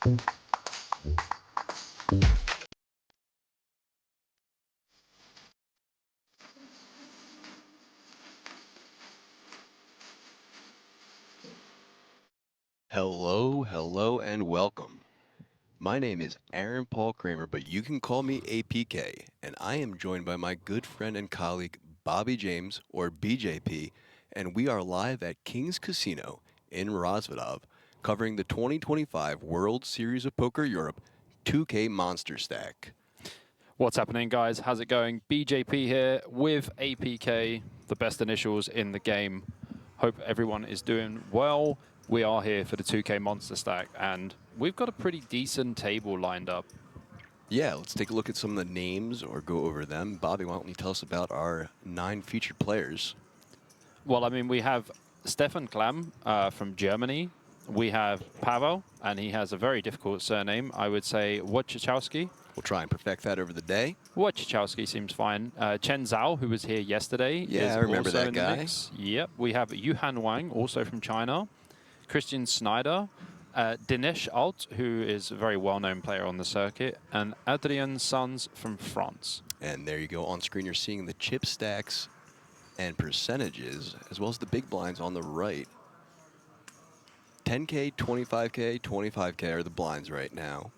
Hello, hello, and welcome. My name is Aaron Paul Kramer, but you can call me APK, and I am joined by my good friend and colleague Bobby James, or BJP, and we are live at King's Casino in Rozvadov, covering the 2025 World Series of Poker Europe 2K Monsterstack. What's happening, guys? How's it going? BJP here with APK, the best initials in the game. Hope everyone is doing well. We are here for the 2K Monsterstack, and we've got a pretty decent table lined up. Yeah, let's take a look at some of the names or go over them. Bobby, why don't you tell us about our 9 featured players? Well, I mean, we have Stefan Klam from Germany. We have Pavel, and he has a very difficult surname. I would say Wojciechowski. We'll try and perfect that over the day. Wojciechowski seems fine. Chen Zhao, who was here yesterday, Yeah, is I remember also that in guy. the mix. Yep. We have Yuhan Wang, also from China. Christian Snyder. Dinesh Alt, who is a very well-known player on the circuit. And Adrien Sons from France. And there you go. On screen, you're seeing the chip stacks and percentages, as well as the big blinds on the right. 10K, 25K, 25K are the blinds right now.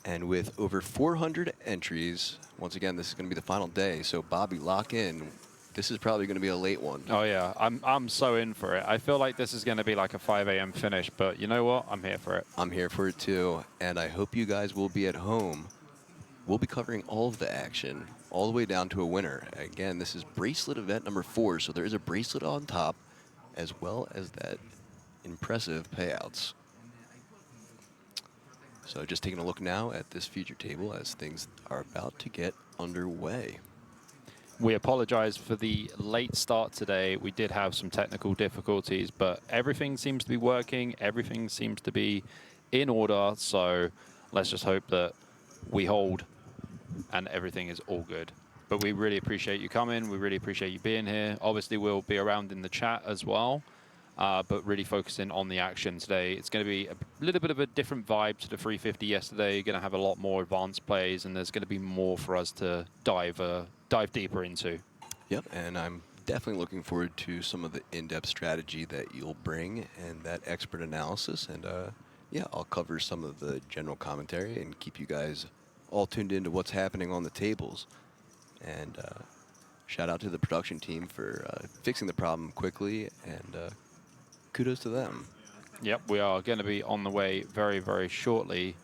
And with over 400 entries, once again, this is going to be the final day. So, Bobby, lock in. This is probably going to be a late one. Oh, yeah. I'm so in for it. I feel like this is going to be like a 5 a.m. finish, but you know what? I'm here for it. I'm here for it, too. And I hope you guys will be at home. We'll be covering all of the action, all the way down to a winner. Again, this is Bracelet event number 4, so there is a bracelet on top, as well as that impressive payouts. So just taking a look now at this feature table as things are about to get underway. We apologize for the late start today. We did have some technical difficulties, but everything seems to be working. Everything seems to be in order. So let's just hope that we hold and everything is all good. But we really appreciate you coming. We really appreciate you being here. Obviously, we'll be around in the chat as well. But really focusing on the action today. It's going to be a little bit of a different vibe to the 350 yesterday. You're going to have a lot more advanced plays, and there's going to be more for us to dive deeper into. Yep, and I'm definitely looking forward to some of the in-depth strategy that you'll bring and that expert analysis. And yeah, I'll cover some of the general commentary and keep you guys all tuned into what's happening on the tables. And shout out to the production team for fixing the problem quickly, and kudos to them. Yep, we are going to be on the way very, very shortly.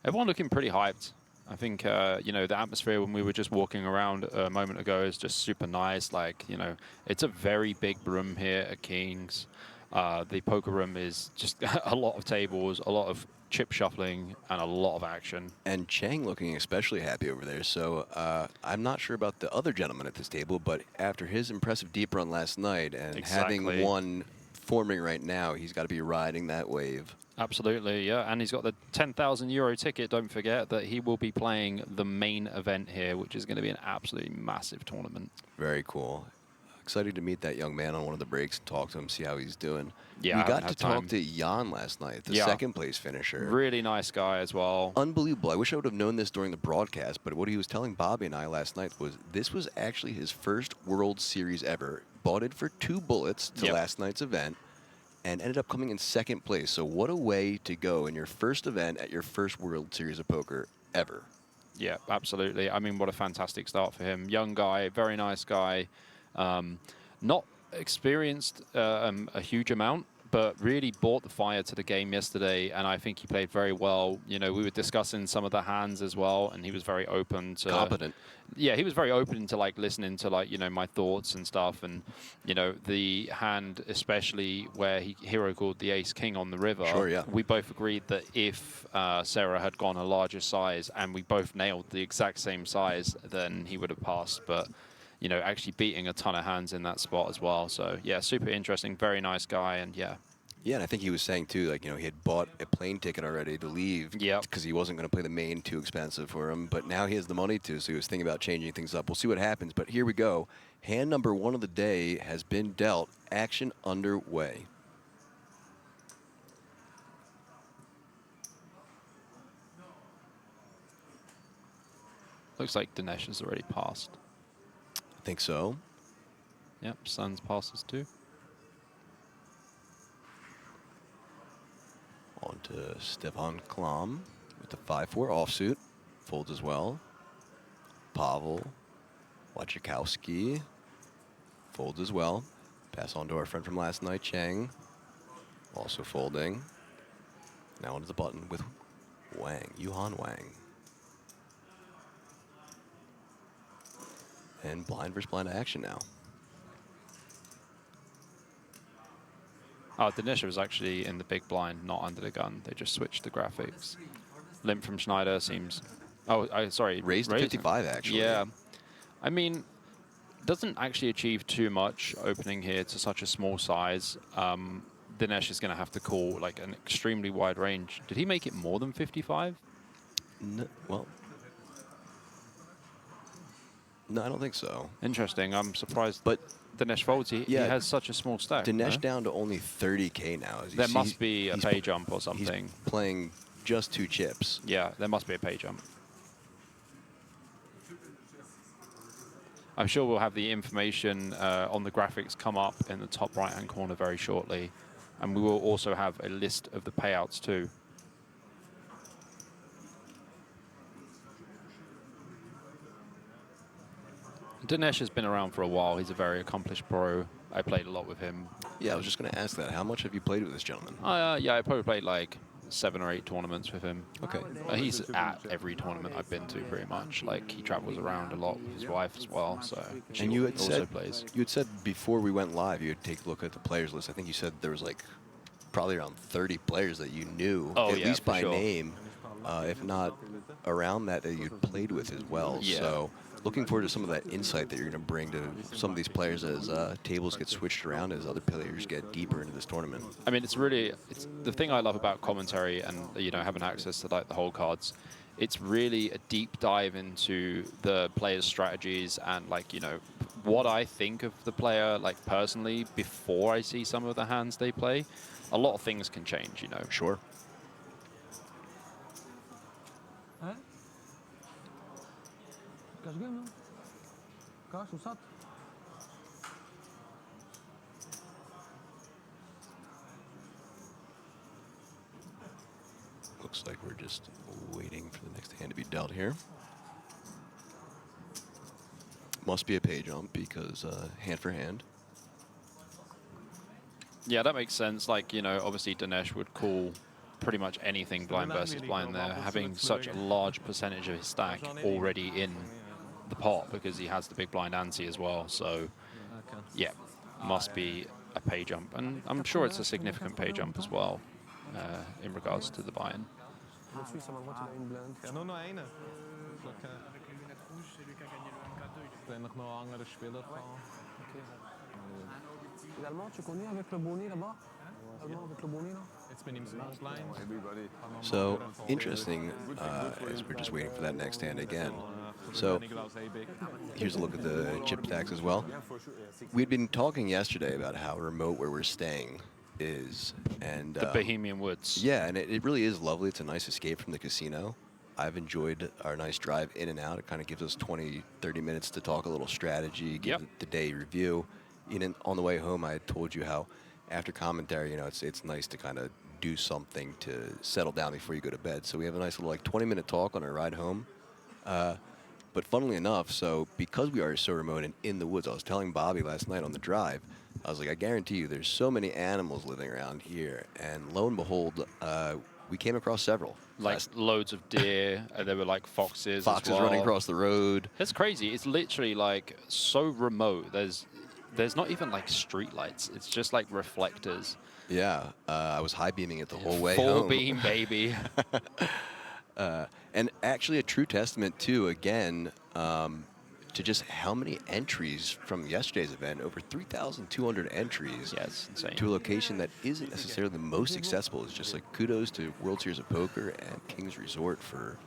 Everyone looking pretty hyped. I think, you know, the atmosphere when we were just walking around a moment ago is just super nice. Like, you know, it's a very big room here at King's. The poker room is just a lot of tables, a lot of chip shuffling, and a lot of action. And Chang looking especially happy over there. So I'm not sure about the other gentleman at this table, but after his impressive deep run last night and having one forming right now, he's got to be riding that wave. Absolutely, yeah. And he's got the 10,000 euro ticket. Don't forget that he will be playing the main event here, which is going to be an absolutely massive tournament. Very cool. Excited to meet that young man on one of the breaks and talk to him, see how he's doing. Yeah, we got to talk to Jan last night, the second place finisher. Really nice guy as well. Unbelievable. I wish I would have known this during the broadcast, but what he was telling Bobby and I last night was this was actually his first World Series ever. Bought it for 2 bullets to last night's event and ended up coming in second place. So what a way to go in your first event at your first World Series of Poker ever. Yeah, absolutely. I mean, what a fantastic start for him. Young guy, very nice guy. Not experienced a huge amount, but really brought the fire to the game yesterday, and I think he played very well. You know, we were discussing some of the hands as well, and he was very open to... Competent. Yeah, he was very open to, like, listening to, like, you know, my thoughts and stuff, and, you know, the hand especially where he hero called the ace-king on the river. Sure, yeah. We both agreed that if Sarah had gone a larger size and we both nailed the exact same size, then he would have passed, but... you know, actually beating a ton of hands in that spot as well. So, yeah, super interesting, very nice guy, and yeah. Yeah, and I think he was saying, too, like, you know, he had bought a plane ticket already to leave because he wasn't going to play the main, too expensive for him. But now he has the money to, so he was thinking about changing things up. We'll see what happens, but here we go. Hand number 1 of the day has been dealt. Action underway. Looks like Dinesh has already passed. I think so. Yep, Suns passes too. On to Stefan Klam with the 5-4 offsuit. Folds as well. Pavel Okhotskyi folds as well. Pass on to our friend from last night, Cheng. Also folding. Now onto the button with Wang, Yuhan Wang. And blind versus blind action now. Oh, Dinesh was actually in the big blind, not under the gun. They just switched the graphics. Limp from Schneider seems... Oh, sorry. Raised to 55, actually. Yeah. I mean, doesn't actually achieve too much opening here to such a small size. Dinesh is going to have to call like an extremely wide range. Did he make it more than 55? No, well... No, I don't think so. Interesting. I'm surprised. But Dinesh folds. He has such a small stack. Dinesh down to only 30K now. There must be a pay jump or something. He's playing just 2 chips. Yeah, there must be a pay jump. I'm sure we'll have the information on the graphics come up in the top right-hand corner very shortly. And we will also have a list of the payouts too. Dinesh has been around for a while. He's a very accomplished pro. I played a lot with him. Yeah, I was just going to ask that. How much have you played with this gentleman? Yeah, I probably played like 7 or 8 tournaments with him. Okay. He's at every tournament I've been to pretty much. Like, he travels around a lot with his wife as well. So and you had also plays. You had said before we went live, you would take a look at the players list. I think you said there was like probably around 30 players that you knew, at least by name, if not around that you'd played with as well. Yeah. So looking forward to some of that insight that you're going to bring to some of these players as tables get switched around, as other players get deeper into this tournament. I mean, it's the thing I love about commentary and, you know, having access to like the whole cards. It's really a deep dive into the players' strategies and, like, you know, what I think of the player, like, personally, before I see some of the hands they play. A lot of things can change, you know. Sure. Looks like we're just waiting for the next hand to be dealt here. Must be a pay jump because hand for hand. Yeah, that makes sense. Like, you know, obviously Dinesh would call pretty much anything blind versus blind there, having such a large percentage of his stack already in the pot because he has the big blind ante as well. So, yeah, must be a pay jump. And I'm sure it's a significant pay jump as well in regards to the buy-in. So, interesting, as we're just waiting for that next hand again. So, here's a look at the chip stacks as well. We'd been talking yesterday about how remote where we're staying is. And the Bohemian Woods. Yeah, and it really is lovely. It's a nice escape from the casino. I've enjoyed our nice drive in and out. It kind of gives us 20, 30 minutes to talk a little strategy, give the day review. And on the way home, I had told you how after commentary, you know, it's nice to kind of do something to settle down before you go to bed. So we have a nice little like 20-minute talk on our ride home. But funnily enough, so because we are so remote and in the woods, I was telling Bobby last night on the drive, I was like, I guarantee you there's so many animals living around here. And lo and behold, we came across several. Like loads of deer, and there were like foxes. Foxes running across the road. It's crazy. It's literally like so remote. There's not even like street lights. It's just like reflectors. Yeah, I was high beaming it the whole way home. Full Full beam, baby. And actually a true testament too, again, to just how many entries from yesterday's event, over 3,200 entries. Yeah, it's insane. To a location that isn't necessarily the most accessible. It's just like kudos to World Series of Poker and King's Resort for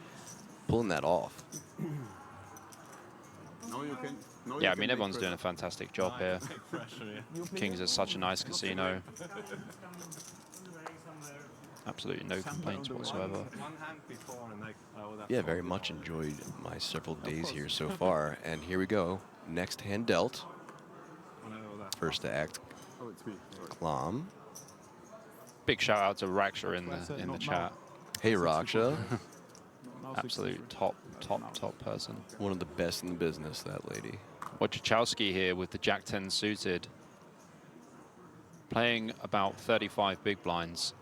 pulling that off. Yeah, I mean, everyone's doing a fantastic job here. King's is such a nice casino. absolutely no complaints whatsoever. Yeah, very much enjoyed my several days here so far. And here we go. Next hand dealt. First to act, Klam. Big shout out to Raksha in the chat. Hey, Raksha. Absolute top person. One of the best in the business, that lady. Okhotskyi here with the Jack 10 suited. Playing about 35 big blinds.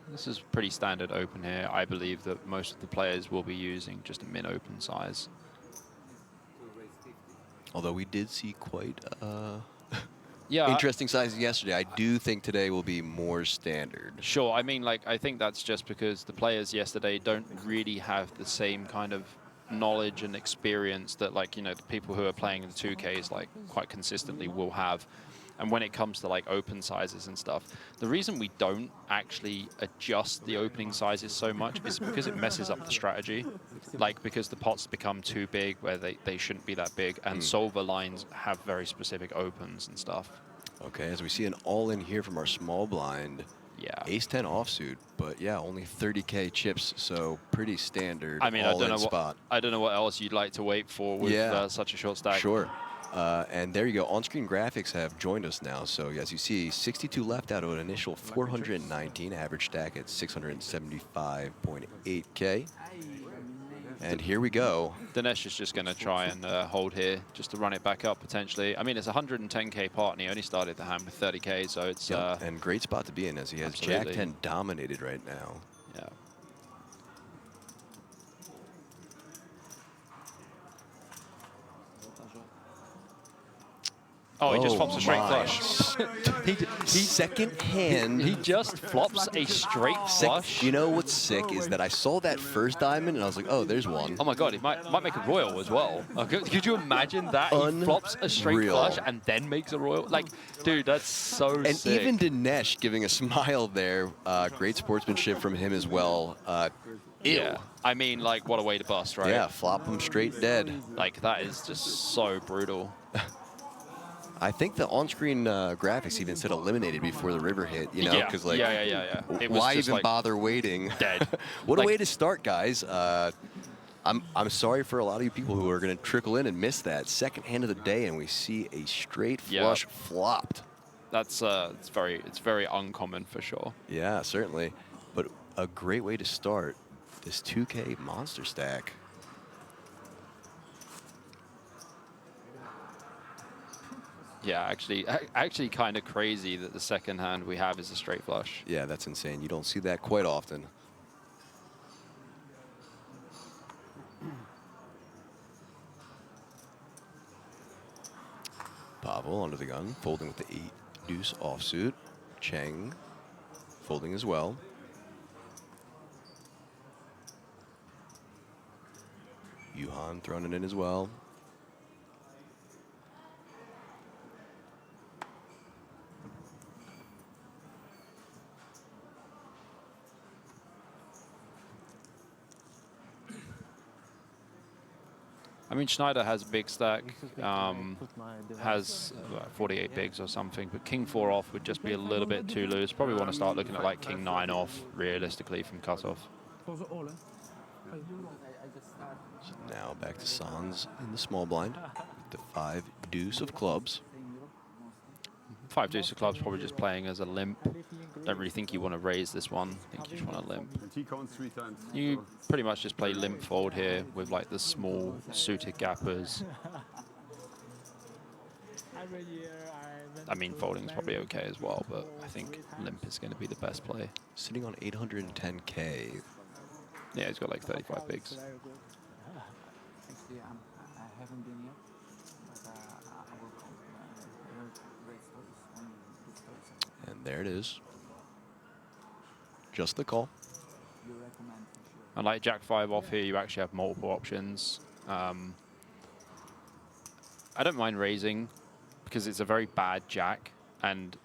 This is pretty standard open here. I believe that most of the players will be using just a min open size. Although we did see quite yeah, interesting sizes yesterday, I do think today will be more standard. Sure. I mean, like, I think that's just because the players yesterday don't really have the same kind of knowledge and experience that, like, you know, the people who are playing in the 2Ks, like, quite consistently will have. And when it comes to, like, open sizes and stuff, the reason we don't actually adjust the opening sizes so much is because it messes up the strategy. Like, because the pots become too big where they shouldn't be that big, and solver lines have very specific opens and stuff. Okay, as we see an all-in here from our small blind. Yeah. Ace-10 offsuit, but yeah, only 30K chips, so pretty standard. I mean, I don't know what else you'd like to wait for with such a short stack. Sure. And there you go. On-screen graphics have joined us now. So as you see, 62 left out of an initial 419, average stack at 675.8K. And here we go. Dinesh is just going to try and hold here just to run it back up potentially. I mean, it's a 110K pot, and he only started the hand with 30K, so it's... and great spot to be in, as he has Jack 10 dominated right now. Yeah. Oh, he just flops a straight flush. he second hand. He just flops a straight flush. You know what's sick is that I saw that first diamond and I was like, oh, there's one. Oh my god, he might make a royal as well. Could you imagine that? He flops a straight flush and then makes a royal. Like, dude, that's so sick. And even Dinesh giving a smile there. Great sportsmanship from him as well. Yeah. I mean, like, what a way to bust, right? Yeah, flop him straight dead. Like, that is just so brutal. I think the on-screen graphics even said eliminated before the river hit, you know? Because like, It was why just even like bother waiting? Dead. What a way to start, guys. I'm sorry for a lot of you people who are going to trickle in and miss that second hand of the day, and we see a straight flush flopped. That's it's very uncommon for sure. Yeah, certainly. But a great way to start this 2K monster stack. Yeah, actually kind of crazy that the second hand we have is a straight flush. Yeah, that's insane. You don't see that quite often. Pavel under the gun, folding with the 8 deuce offsuit. Cheng folding as well. Yuhan throwing it in as well. I mean, Schneider has a big stack, has 48 bigs or something, but King 4 off would just be a little bit too loose. Probably want to start looking at like King 9 off, realistically, from cutoff. Now back to Sans in the small blind with the 5 deuce of clubs. 5 deuce of clubs, probably just playing as a limp. Don't really think you want to raise this one. I think you just want to limp. You pretty much just play limp fold here with like the small suited gappers. I mean, folding is probably okay as well, but I think limp is going to be the best play. Sitting on 810K. Yeah, he's got like 35 bigs. And there it is. Just the call. And like Jack 5 off here, you actually have multiple options. I don't mind raising because it's a very bad Jack, and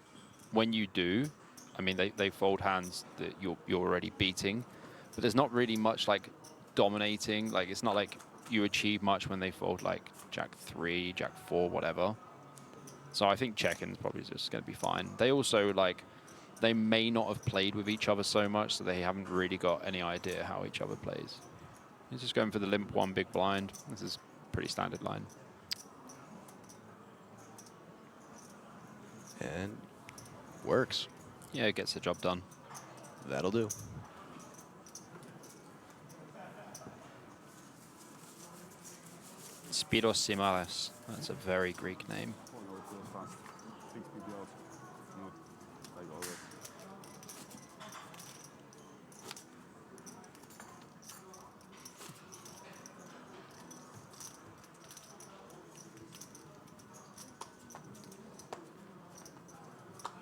when you do, I mean, they fold hands that you're already beating, but there's not really much like dominating. Like, it's not like you achieve much when they fold like Jack 3, Jack 4, whatever. So I think check-in is probably just going to be fine. They also, like, they may not have played with each other so much that they haven't really got any idea how each other plays. He's just going for the limp 1 big blind. This is pretty standard line. And works. Yeah, it gets the job done. That'll do. Spiros Simales. That's a very Greek name.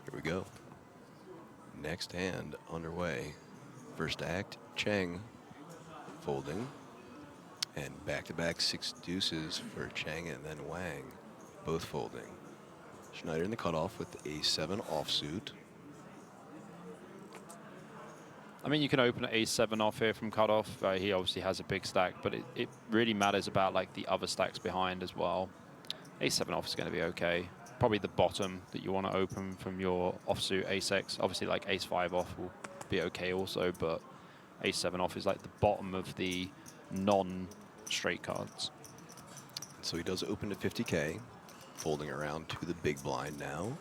Here we go. Next hand underway. First act, Cheng folding. And back-to-back 6 deuces for Cheng and then Wang, both folding. Schneider in the cutoff with A7 offsuit. I mean, you can open an A7 off here from cutoff. He obviously has a big stack, but it really matters about like the other stacks behind as well. A7 off is going to be okay. Probably the bottom that you want to open from your offsuit Ace-X. Obviously, like Ace-5 off will be okay also, but Ace-7 off is like the bottom of the non-straight cards. So he does open to 50K, folding around to the big blind now.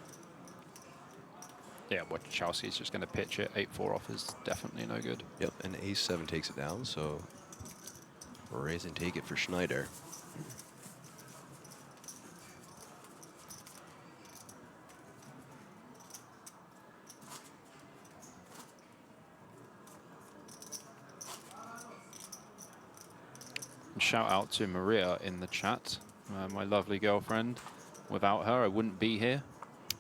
Yeah, Wojciechowski's just going to pitch it. 8-4 off is definitely no good. Yep, and Ace-7 takes it down, so raise and take it for Schneider. Shout out to Maria in the chat, my lovely girlfriend. Without her, I wouldn't be here.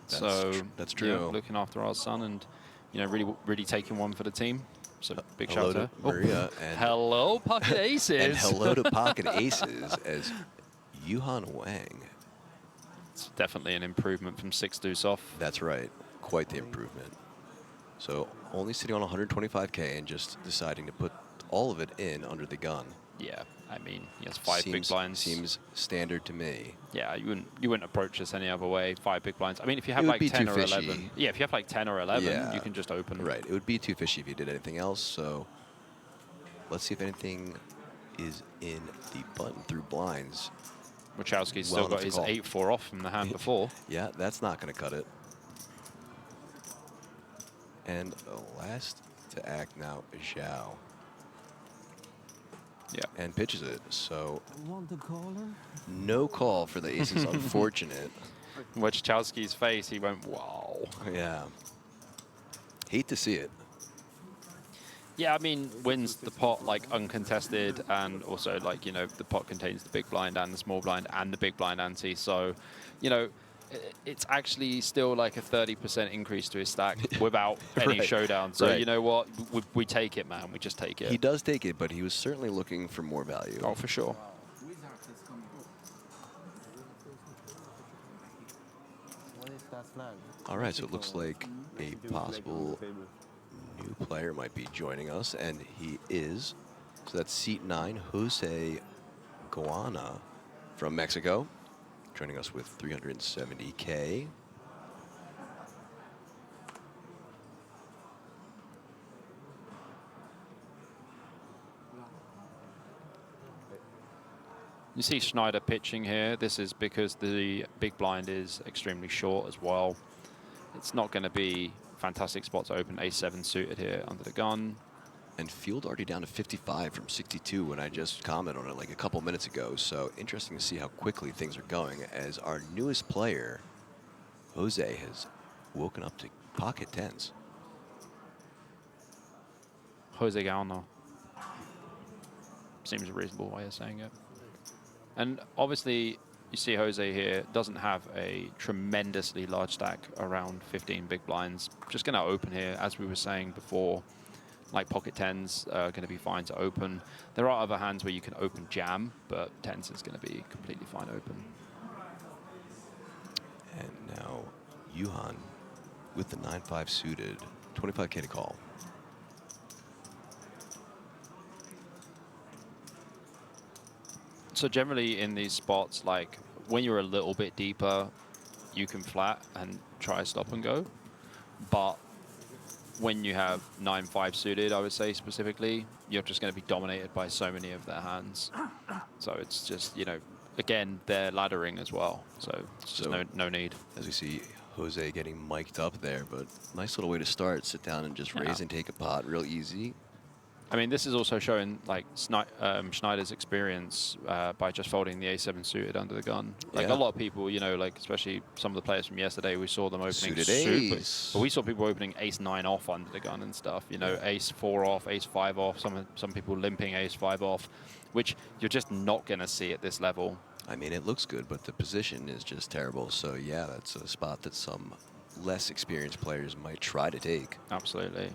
That's true. Yeah, looking after our son and, you know, really taking one for the team. So big Hello shout out to Maria. Oh. And hello, Pocket Aces. and hello to Pocket Aces as Yuhan Wang. It's definitely an improvement from 6 deuce off. That's right. Quite the improvement. So only sitting on 125K and just deciding to put all of it in under the gun. Yeah, I mean, he has 5 big blinds. Seems standard to me. Yeah, you wouldn't approach this any other way. 5 big blinds. I mean, if you have It would like be 10 too or fishy. 11. Yeah, if you have like 10 or 11, Yeah. you can just open. Right. It would be too fishy if you did anything else. So let's see if anything is in the button through blinds. Wojciechowski's still Well got enough to his call. 8-4 off from the hand before. Yeah, that's not going to cut it. And last to act now is Zhao. Yeah. And pitches it. So Want the caller? no call for the aces. Unfortunate. Wojciechowski's face, he went, wow. Yeah. Hate to see it. Yeah, I mean, wins the pot like uncontested, and also like, you know, the pot contains the big blind and the small blind and the big blind ante. So, you know, it's actually still like a 30% increase to his stack without any Right. showdown. So, Right. you know what? We take it, man. We just take it. He does take it, but he was certainly looking for more value. Oh, for sure. What is that flag? All right, so it looks like a possible new player might be joining us, and he is. So that's seat 9, Jose Guana from Mexico, joining us with 370K. You see Schneider pitching here. This is because the big blind is extremely short as well. It's not going to be a fantastic spot to open. A7 suited here under the gun. And field already down to 55 from 62 when I just commented on it like a couple minutes ago. So interesting to see how quickly things are going as our newest player, Jose, has woken up to pocket tens. Jose Galno. Seems a reasonable way of saying it. And obviously, you see Jose here doesn't have a tremendously large stack, around 15 big blinds. Just going to open here, as we were saying before. Like pocket tens are going to be fine to open. There are other hands where you can open jam, but tens is going to be completely fine open. And now Yuhan with the 9-5 suited, 25K to call. So generally in these spots, like when you're a little bit deeper, you can flat and try stop and go. But when you have 9-5 suited, I would say specifically, you're just going to be dominated by so many of their hands. So it's just, you know, again, they're laddering as well. So it's just no need. As we see Jose getting mic'd up there, but nice little way to start. Sit down and just raise and take a pot real easy. I mean, this is also showing like Schneider's experience by just folding the A7 suited under the gun. Like a lot of people, you know, like especially some of the players from yesterday, we saw them opening Suited ace. But we saw people opening ace-9 off under the gun and stuff. You know, ace-4 off, ace-5 off. Some people limping ace-5 off, which you're just not going to see at this level. I mean, it looks good, but the position is just terrible. So yeah, that's a spot that some less experienced players might try to take. Absolutely.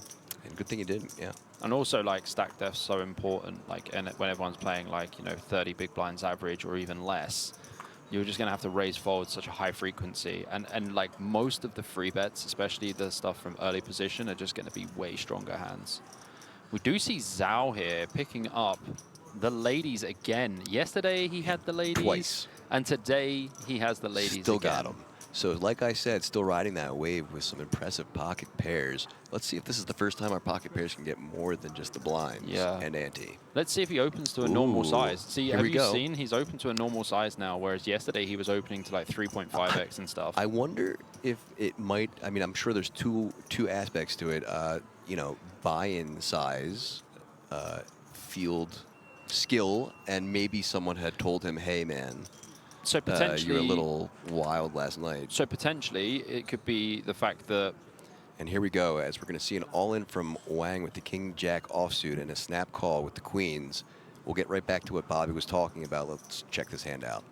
And good thing you didn't, yeah. And also, like, stack depth's so important. Like, and when everyone's playing, like, you know, 30 big blinds average or even less, you're just going to have to raise forward such a high frequency. And like, most of the free bets, especially the stuff from early position, are just going to be way stronger hands. We do see Zhao here picking up the ladies again. Yesterday, he had the ladies. Twice. And today, he has the ladies Still again. got them. So like I said, still riding that wave with some impressive pocket pairs. Let's see if this is the first time our pocket pairs can get more than just the blinds and ante. Let's see if he opens to a normal size. See, have you go. seen? He's open to a normal size now, whereas yesterday he was opening to like 3.5x and stuff. I wonder if it might, I mean, I'm sure there's two aspects to it. You know, buy-in size, field skill, and maybe someone had told him, hey, man, So potentially, you're a little wild last night. So potentially, it could be the fact that. And here we go, as we're going to see an all-in from Wang with the King-Jack offsuit and a snap call with the queens. We'll get right back to what Bobby was talking about. Let's check this hand out.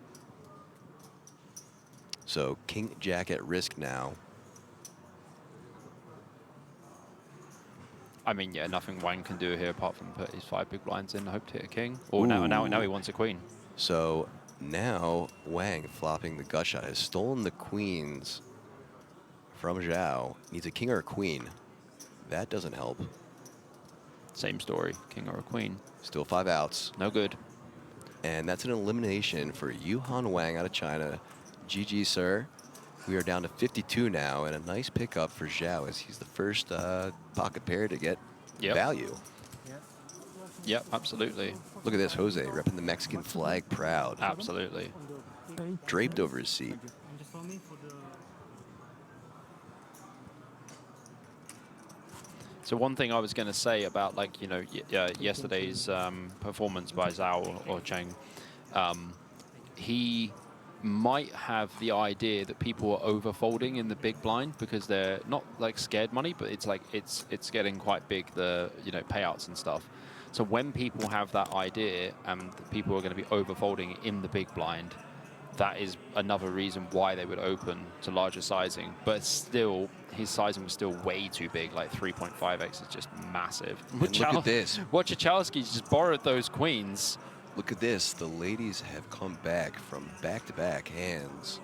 So King-Jack at risk now. I mean, yeah, nothing Wang can do here apart from put his 5 big blinds in, hope to hit a king. Or now he wants a queen. So now Wang, flopping the gut shot, has stolen the queens from Zhao. Needs a king or a queen. That doesn't help. Same story, king or a queen. Still 5 outs. No good. And that's an elimination for Yuhan Wang out of China. GG, sir. We are down to 52 now, and a nice pickup for Zhao as he's the first pocket pair to get value. Yep, absolutely. Look at this, Jose repping the Mexican flag proud. Absolutely. Draped over his seat. So one thing I was going to say about, like, you know, yesterday's performance by Zhao or Cheng, he might have the idea that people are overfolding in the big blind because they're not like scared money, but it's like it's getting quite big, the, you know, payouts and stuff. So when people have that idea and people are going to be overfolding in the big blind, that is another reason why they would open to larger sizing. But still, his sizing was still way too big. Like 3.5x is just massive. And look at this. Wachowski just borrowed those queens. Look at this. The ladies have come back from back-to-back hands.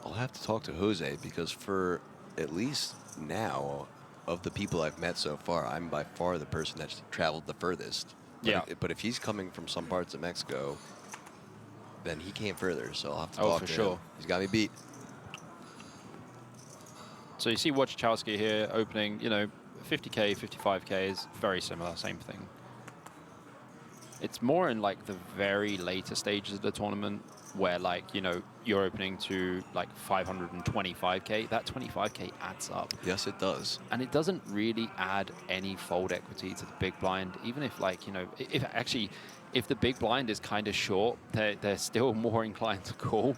I'll have to talk to Jose because for at least now, of the people I've met so far, I'm by far the person that's traveled the furthest. But if he's coming from some parts of Mexico, then he came further, so I'll have to talk to him. He's got me beat. So you see Wachowski here opening, you know, 50k, 55k is very similar, same thing. It's more in like the very later stages of the tournament where, like, you know, you're opening to like 525k. That 25k adds up. Yes, it does. And it doesn't really add any fold equity to the big blind, even if, like, you know, if the big blind is kind of short, they're still more inclined to call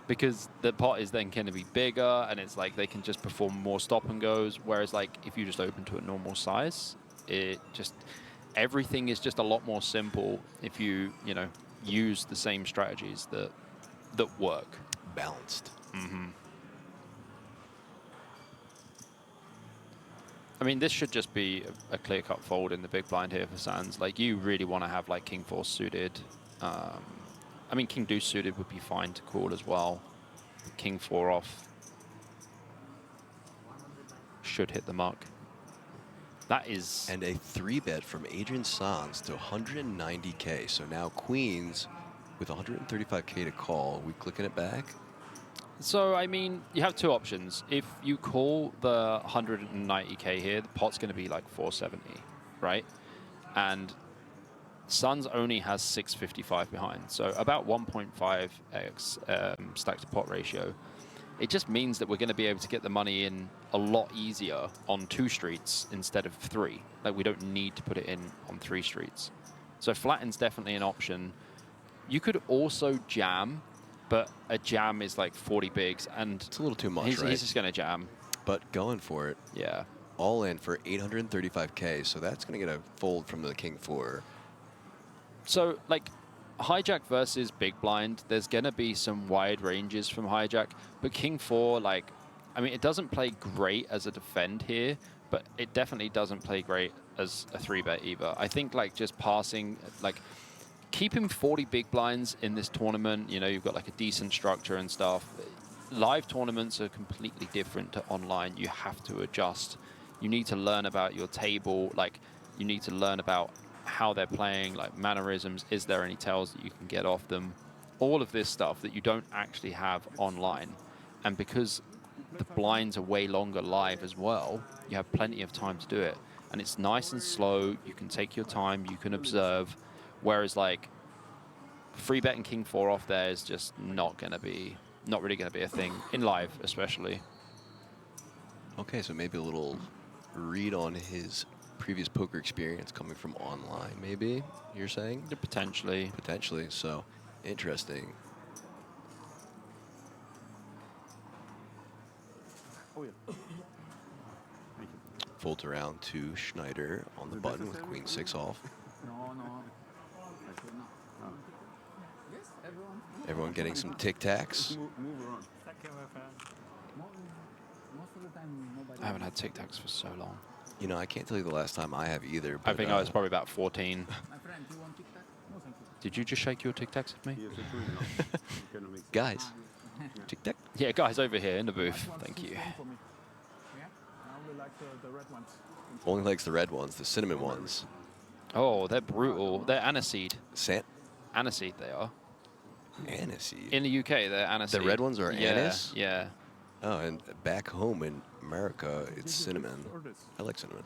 because the pot is then going to be bigger and it's like they can just perform more stop and goes. Whereas, like, if you just open to a normal size, everything is just a lot more simple if you know, use the same strategies that work. Balanced. Mm-hmm. I mean, this should just be a clear-cut fold in the big blind here for Sands. Like, you really want to have, like, King 4 suited. I mean, King Deuce suited would be fine to call as well. King 4 off should hit the mark. That is... And a 3-bet from Adrian Sanz to 190K. So now Queens with 135K to call. We clicking it back? So, I mean, you have two options. If you call the 190K here, the pot's going to be like 470, right? And Suns only has 655 behind, so about 1.5x stack to pot ratio. It just means that we're going to be able to get the money in a lot easier on 2 streets instead of 3. Like, we don't need to put it in on 3 streets. So flatten's definitely an option. You could also jam, but a jam is like 40 bigs, and It's a little too much, he's right? just going to jam. But going for it. Yeah. All in for 835K, so that's going to get a fold from the King 4. So, like, hijack versus big blind, there's going to be some wide ranges from hijack, but King 4, like, I mean, it doesn't play great as a defend here, but it definitely doesn't play great as a 3-bet either. I think, like, just passing, like, keeping 40 big blinds in this tournament, you know, you've got, like, a decent structure and stuff. Live tournaments are completely different to online. You have to adjust. You need to learn about your table, like, you need to learn about how they're playing, like mannerisms, is there any tells that you can get off them, all of this stuff that you don't actually have online. And because the blinds are way longer live as well, you have plenty of time to do it, and it's nice and slow. You can take your time, you can observe, whereas like free betting King 4 off there is just not really gonna be a thing in live, especially. Okay, so maybe a little read on his previous poker experience coming from online, maybe, you're saying? Potentially. Potentially, so interesting. Folds around to Schneider on the button with Queen 6 off. Everyone getting some tic-tacs. I haven't had Tic Tacs for so long. You know, I can't tell you the last time I have either. I But, think I was probably about 14. Did you just shake your Tic Tacs at me? guys, tic-tac. Yeah, guys over here in the booth. Thank you. Only likes the red ones, the cinnamon ones. Oh, they're brutal. They're aniseed. Aniseed They are. Aniseed. In the UK, they're aniseed. The red ones are anise? Yeah. Oh, and back home in America, it's cinnamon. I like cinnamon.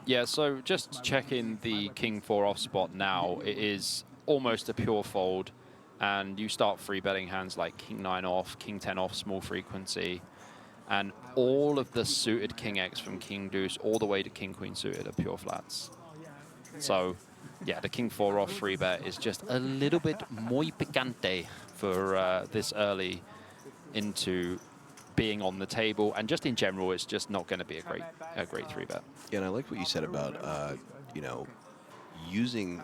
Yeah, so just checking the King 4 off spot now, it is almost a pure fold, and you start free betting hands like King 9 off, King 10 off, small frequency, and all of the suited King X from King Deuce all the way to King Queen suited are pure flats. So, yeah, the King 4 off free bet is just a little bit muy picante for this early into being on the table, and just in general, it's just not going to be a great 3-bet. Yeah, and I like what you said about, you know, using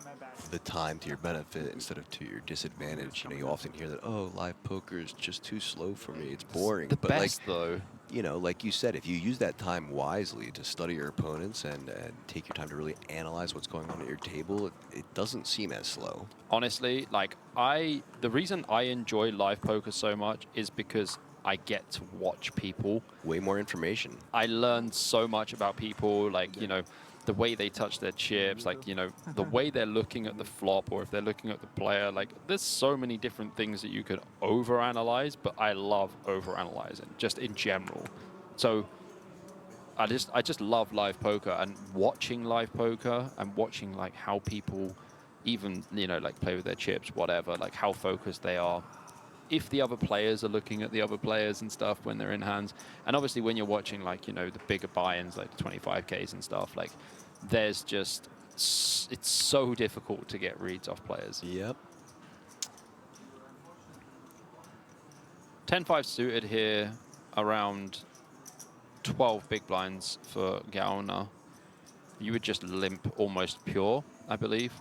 the time to your benefit instead of to your disadvantage. You know, you often hear that, oh, live poker is just too slow for me. It's boring. The but best, like, though. You know, like you said, if you use that time wisely to study your opponents and take your time to really analyze what's going on at your table, it doesn't seem as slow. Honestly, like the reason I enjoy live poker so much is because I get to watch people. Way more information. I learn so much about people, like, you know, the way they touch their chips, like, you know, the way they're looking at the flop, or if they're looking at the player. Like, there's so many different things that you could overanalyze, but I love overanalyzing, just in general. So I just love live poker, and watching live poker and watching like how people even, you know, like play with their chips, whatever, like how focused they are. If the other players are looking at the other players and stuff when they're in hands. And obviously when you're watching, like, you know, the bigger buy-ins, like the 25Ks and stuff, like there's just, it's so difficult to get reads off players. Yep. 10-5 suited here, around 12 big blinds for Gauna. You would just limp almost pure, I believe.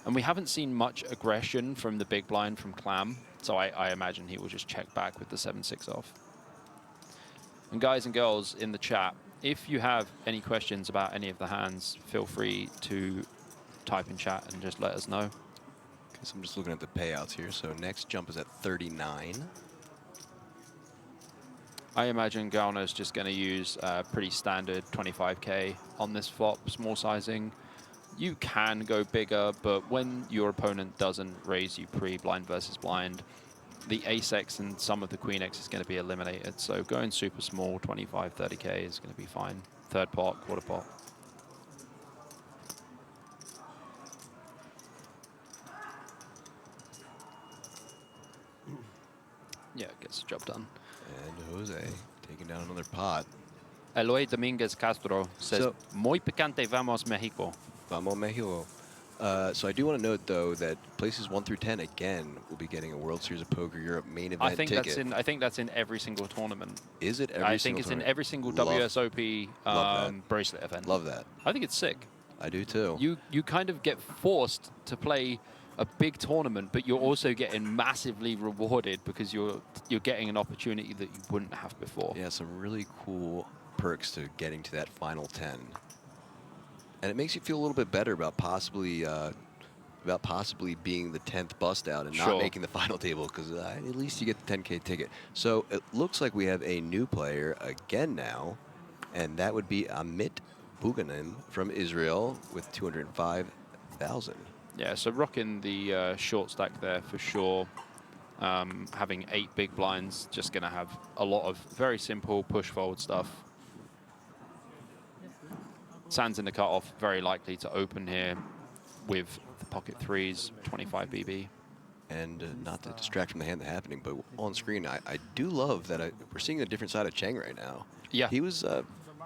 And we haven't seen much aggression from the big blind from Clam, so I imagine he will just check back with the 7-6 off. And guys and girls in the chat, if you have any questions about any of the hands, feel free to type in chat and just let us know. Okay, so I'm just looking at the payouts here. So next jump is at 39. I imagine Giuliano's just going to use pretty standard 25k on this flop, small sizing. You can go bigger, but when your opponent doesn't raise you pre-blind versus blind, the ace-x and some of the queen-x is going to be eliminated. So going super small, 25, 30k is going to be fine. Third pot, quarter pot. Yeah, gets the job done. And Jose taking down another pot. Eloy Dominguez Castro says, So- Muy picante, vamos Mexico. Vamos Mexico. So I do want to note, though, that places 1 through 10 again will be getting a World Series of Poker Europe main event I think ticket. I think that's in every single tournament. Is it every I think single it's in tournament? every single Love- WSOP love that. bracelet event. Love that. I think it's sick. I do too. You kind of get forced to play a big tournament, but you're also getting massively rewarded because you're getting an opportunity that you wouldn't have before. Yeah, some really cool perks to getting to that final 10. And it makes you feel a little bit better about possibly being the 10th bust out and not Sure. making the final table, because at least you get the 10K ticket. So it looks like we have a new player again now, and that would be Amit Buganim from Israel with 205,000. Yeah, so rocking the short stack there for sure. Having 8 big blinds, just going to have a lot of very simple push forward stuff. Sands in the cutoff, very likely to open here with the pocket threes, 25 BB. And not to distract from the hand that's happening, but on screen, I do love that we're seeing a different side of Cheng right now. Yeah. He was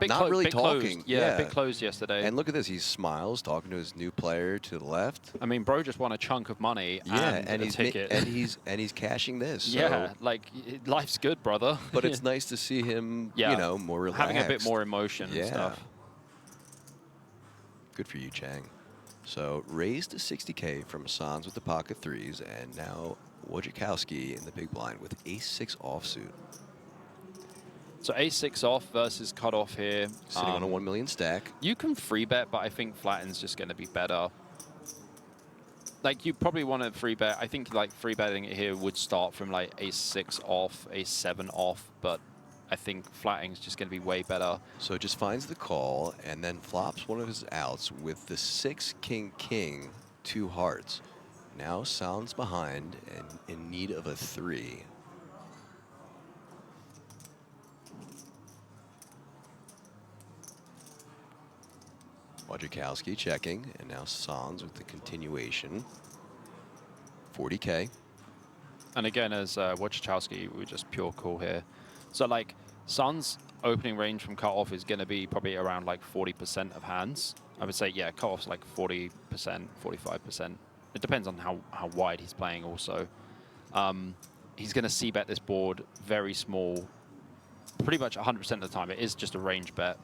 Bit not really bit talking. Closed. Yeah, a bit closed yesterday. And look at this. He smiles, talking to his new player to the left. I mean, bro just won a chunk of money Yeah, and a he's ticket. and he's cashing this. So. Yeah, like, life's good, brother. But it's nice to see him, Yeah. you know, more relaxed. Having a bit more emotion Yeah. and stuff. Good for you, Chang. So raised to 60K from Sans with the pocket threes, and now Wojciechowski in the big blind with ace-6 offsuit. So ace-6 off versus cutoff here. Sitting on a 1 million stack. You can free bet, but I think flatten's just going to be better. Like, you probably want to free bet. I think, like, free betting it here would start from, like, ace-6 off, ace-7 off, but I think flatting's just going to be way better. So just finds the call and then flops one of his outs with the 6 king king, 2 hearts. Now Sans behind and in need of a 3. Wojciechowski checking, and now Sans with the continuation. 40K. And again, as Wojciechowski, we're just pure cool here. So, like, Sun's opening range from cutoff is going to be probably around, like, 40% of hands. I would say, yeah, cutoff's like 40%, 45%. It depends on how wide he's playing also. He's going to c-bet this board very small, pretty much 100% of the time. It is just a range bet.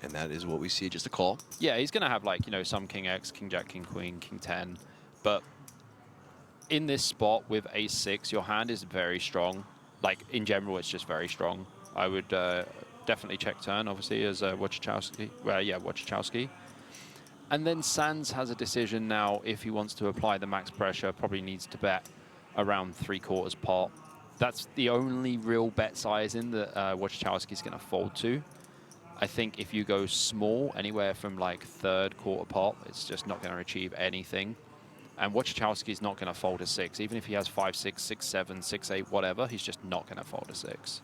And that is what we see, just a call. Yeah, he's going to have, like, you know, some king X, king jack, king queen, king 10. But in this spot with ace-6, your hand is very strong. Like, in general, it's just very strong. I would definitely check turn, obviously, as Wojciechowski. Well, yeah, Wojciechowski. And then Sans has a decision now if he wants to apply the max pressure, probably needs to bet around 3/4 pot. That's the only real bet sizing that Wojciechowski's going to fold to. I think if you go small, anywhere from like 3rd, quarter pot, it's just not going to achieve anything. And Wojciechowski's not going to fold a 6. Even if he has 5-6, 6-7, 6-8, whatever, he's just not going to fold a 6.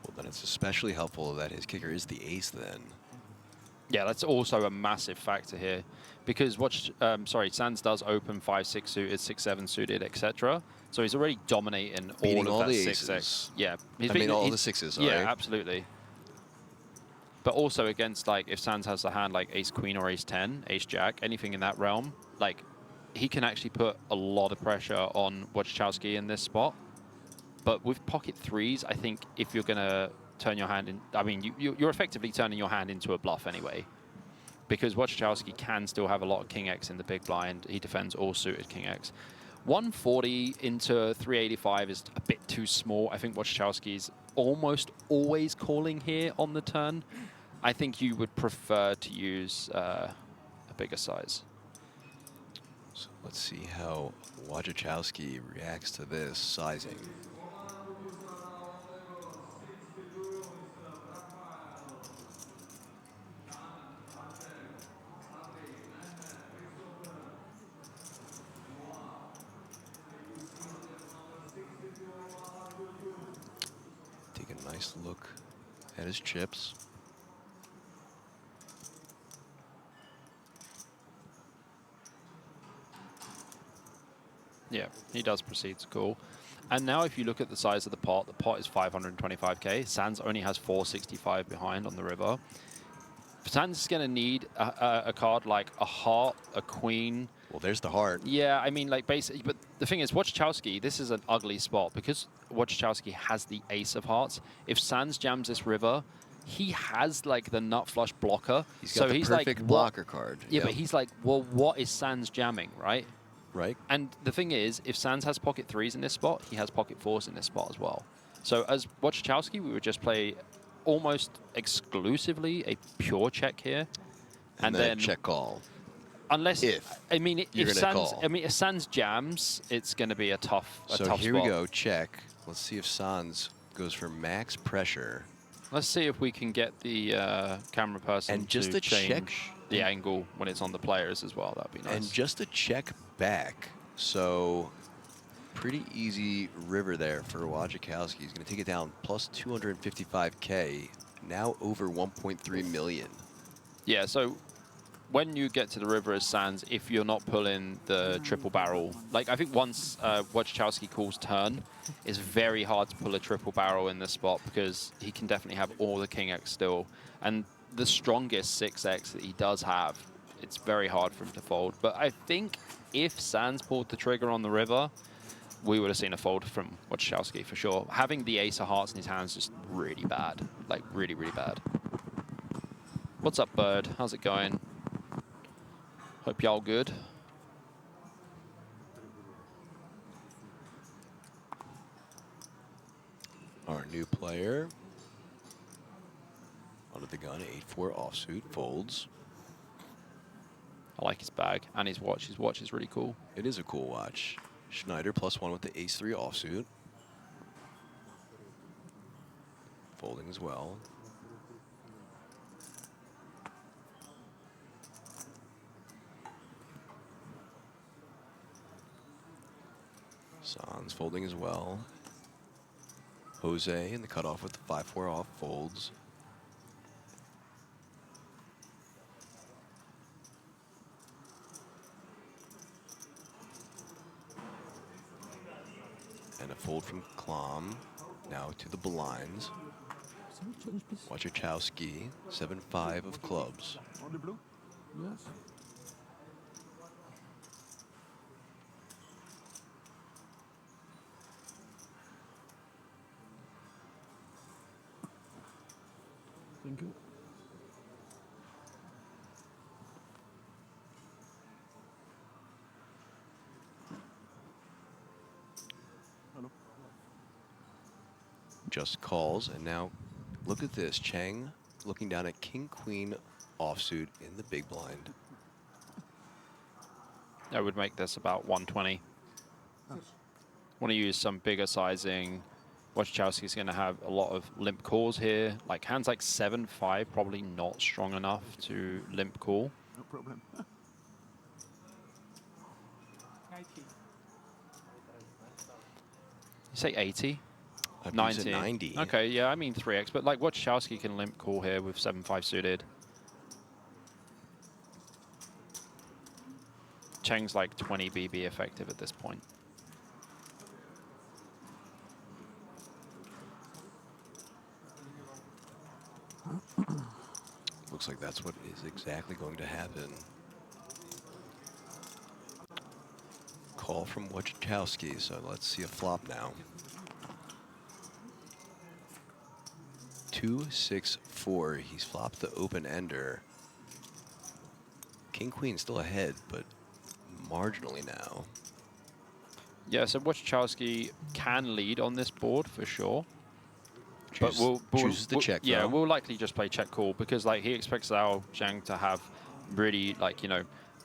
Well, then it's especially helpful that his kicker is the ace then. Yeah, that's also a massive factor here. Because Sans does open 5-6 suited, 6-7 suited, etc. So he's already dominating Beating all of all that the 6x. aces. Yeah. All the 6s, Yeah, right? absolutely. But also against, like, if Sans has a hand like ace-queen or ace-10, ace-jack, anything in that realm, like, he can actually put a lot of pressure on Wojciechowski in this spot. But with pocket threes, I think if you're going to turn your hand in, I mean, you're effectively turning your hand into a bluff anyway. Because Wojciechowski can still have a lot of king X in the big blind. He defends all suited king X. 140 into 385 is a bit too small. I think Wojciechowski's almost always calling here on the turn. I think you would prefer to use a bigger size. So let's see how Wojciechowski reacts to this sizing. Let's look at his chips. Yeah, he does proceed to call. And now if you look at the size of the pot is 525k. Sands only has 465 behind on the river. Sands is going to need a card like a heart, a queen. Well, there's the heart. Yeah, I mean, like, basically, but the thing is, Okhotskyi, this is an ugly spot because Okhotskyi has the ace of hearts. If Sands jams this river, he has, like, the nut flush blocker. He's got the perfect like, blocker card. Yeah, but he's like, well, what is Sands jamming, right? Right. And the thing is, if Sands has pocket threes in this spot, he has pocket fours in this spot as well. So as Okhotskyi, we would just play almost exclusively a pure check here. And then check call. Unless, if Sands jams, it's going to be a tough So tough here spot. we go, check. Let's see if Sands goes for max pressure. Let's see if we can get the camera person And just to a check change the angle when it's on the players as well. That'd be nice. And just a check back. So pretty easy river there for Okhotskyi. He's going to take it down plus 255k, now over 1.3 million. Yeah, so when you get to the river as Sands, if you're not pulling the triple barrel, like I think once Okhotskyi calls turn, it's very hard to pull a triple barrel in this spot because he can definitely have all the King X still. And the strongest 6X that he does have, it's very hard for him to fold. But I think if Sands pulled the trigger on the river, we would have seen a fold from Okhotskyi for sure. Having the ace of hearts in his hands is just really bad, like really, really bad. What's up, Bird? How's it going? Hope y'all good. Our new player. Under the gun, 8-4 offsuit, folds. I like his bag and his watch. His watch is really cool. It is a cool watch. Schneider +1 with the ace-3 offsuit. Folding as well. Sands folding as well. Jose in the cutoff with the 5-4 off, folds. And a fold from Klom. Now to the blinds. Okhotskyi, 7-5 of clubs. On the blue? Yes. Thank you. Hello. Just calls, and now look at this. Cheng looking down at King-Queen offsuit in the big blind. I would make this about 120. Want to use some bigger sizing. Okhotskyi's going to have a lot of limp calls here. Like hands like 7-5, probably not strong enough to limp call. No problem. You say 80? I believe 90. it's a 90. Okay, yeah, I mean 3x, but like Okhotskyi can limp call here with 7-5 suited. Cheng's like 20 BB effective at this point. Looks like that's what is exactly going to happen. Call from Okhotskyi, so let's see a flop now. 2-6-4. He's flopped the open ender. King-Queen still ahead, but marginally now. Yeah, so Okhotskyi can lead on this board for sure. But we'll chooses the check. Yeah, though. we'll likely just play check call because like he expects Zhao Zhang to have really like, you know,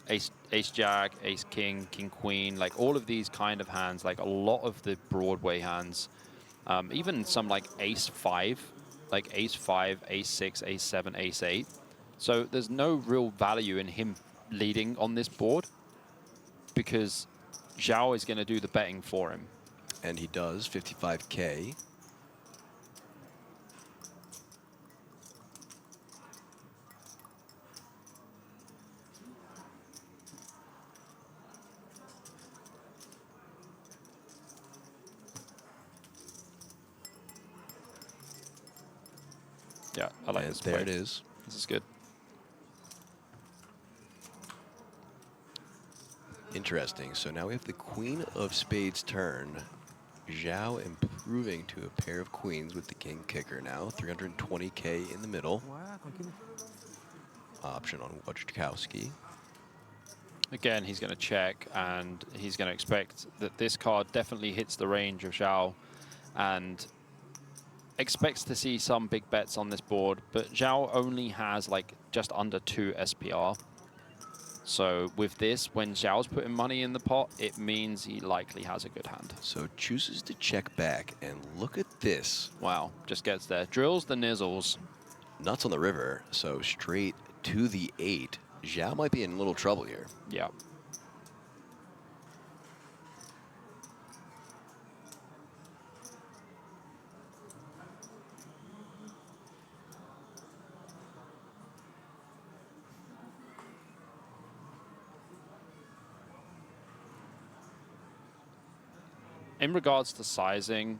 ace jack, ace king, king queen, like all of these kind of hands, like a lot of the Broadway hands, even some like ace 5, like ace 5, ace 6, ace 7, ace 8. So there's no real value in him leading on this board because Zhao is going to do the betting for him. And he does, 55K. Yeah, I like And this there play. it is. This is good. Interesting. So now we have the Queen of Spades turn. Zhao improving to a pair of queens with the king kicker now. 320K in the middle. Option on Okhotskyi. Again, he's going to check, and he's going to expect that this card definitely hits the range of Zhao, and expects to see some big bets on this board. But Zhao only has like just under 2 SPR. So with this, when Zhao's putting money in the pot, it means he likely has a good hand. So chooses to check back, and look at this. Wow, just gets there. Drills the nizzles. Nuts on the river, so straight to the 8. Zhao might be in a little trouble here. Yeah. In regards to sizing,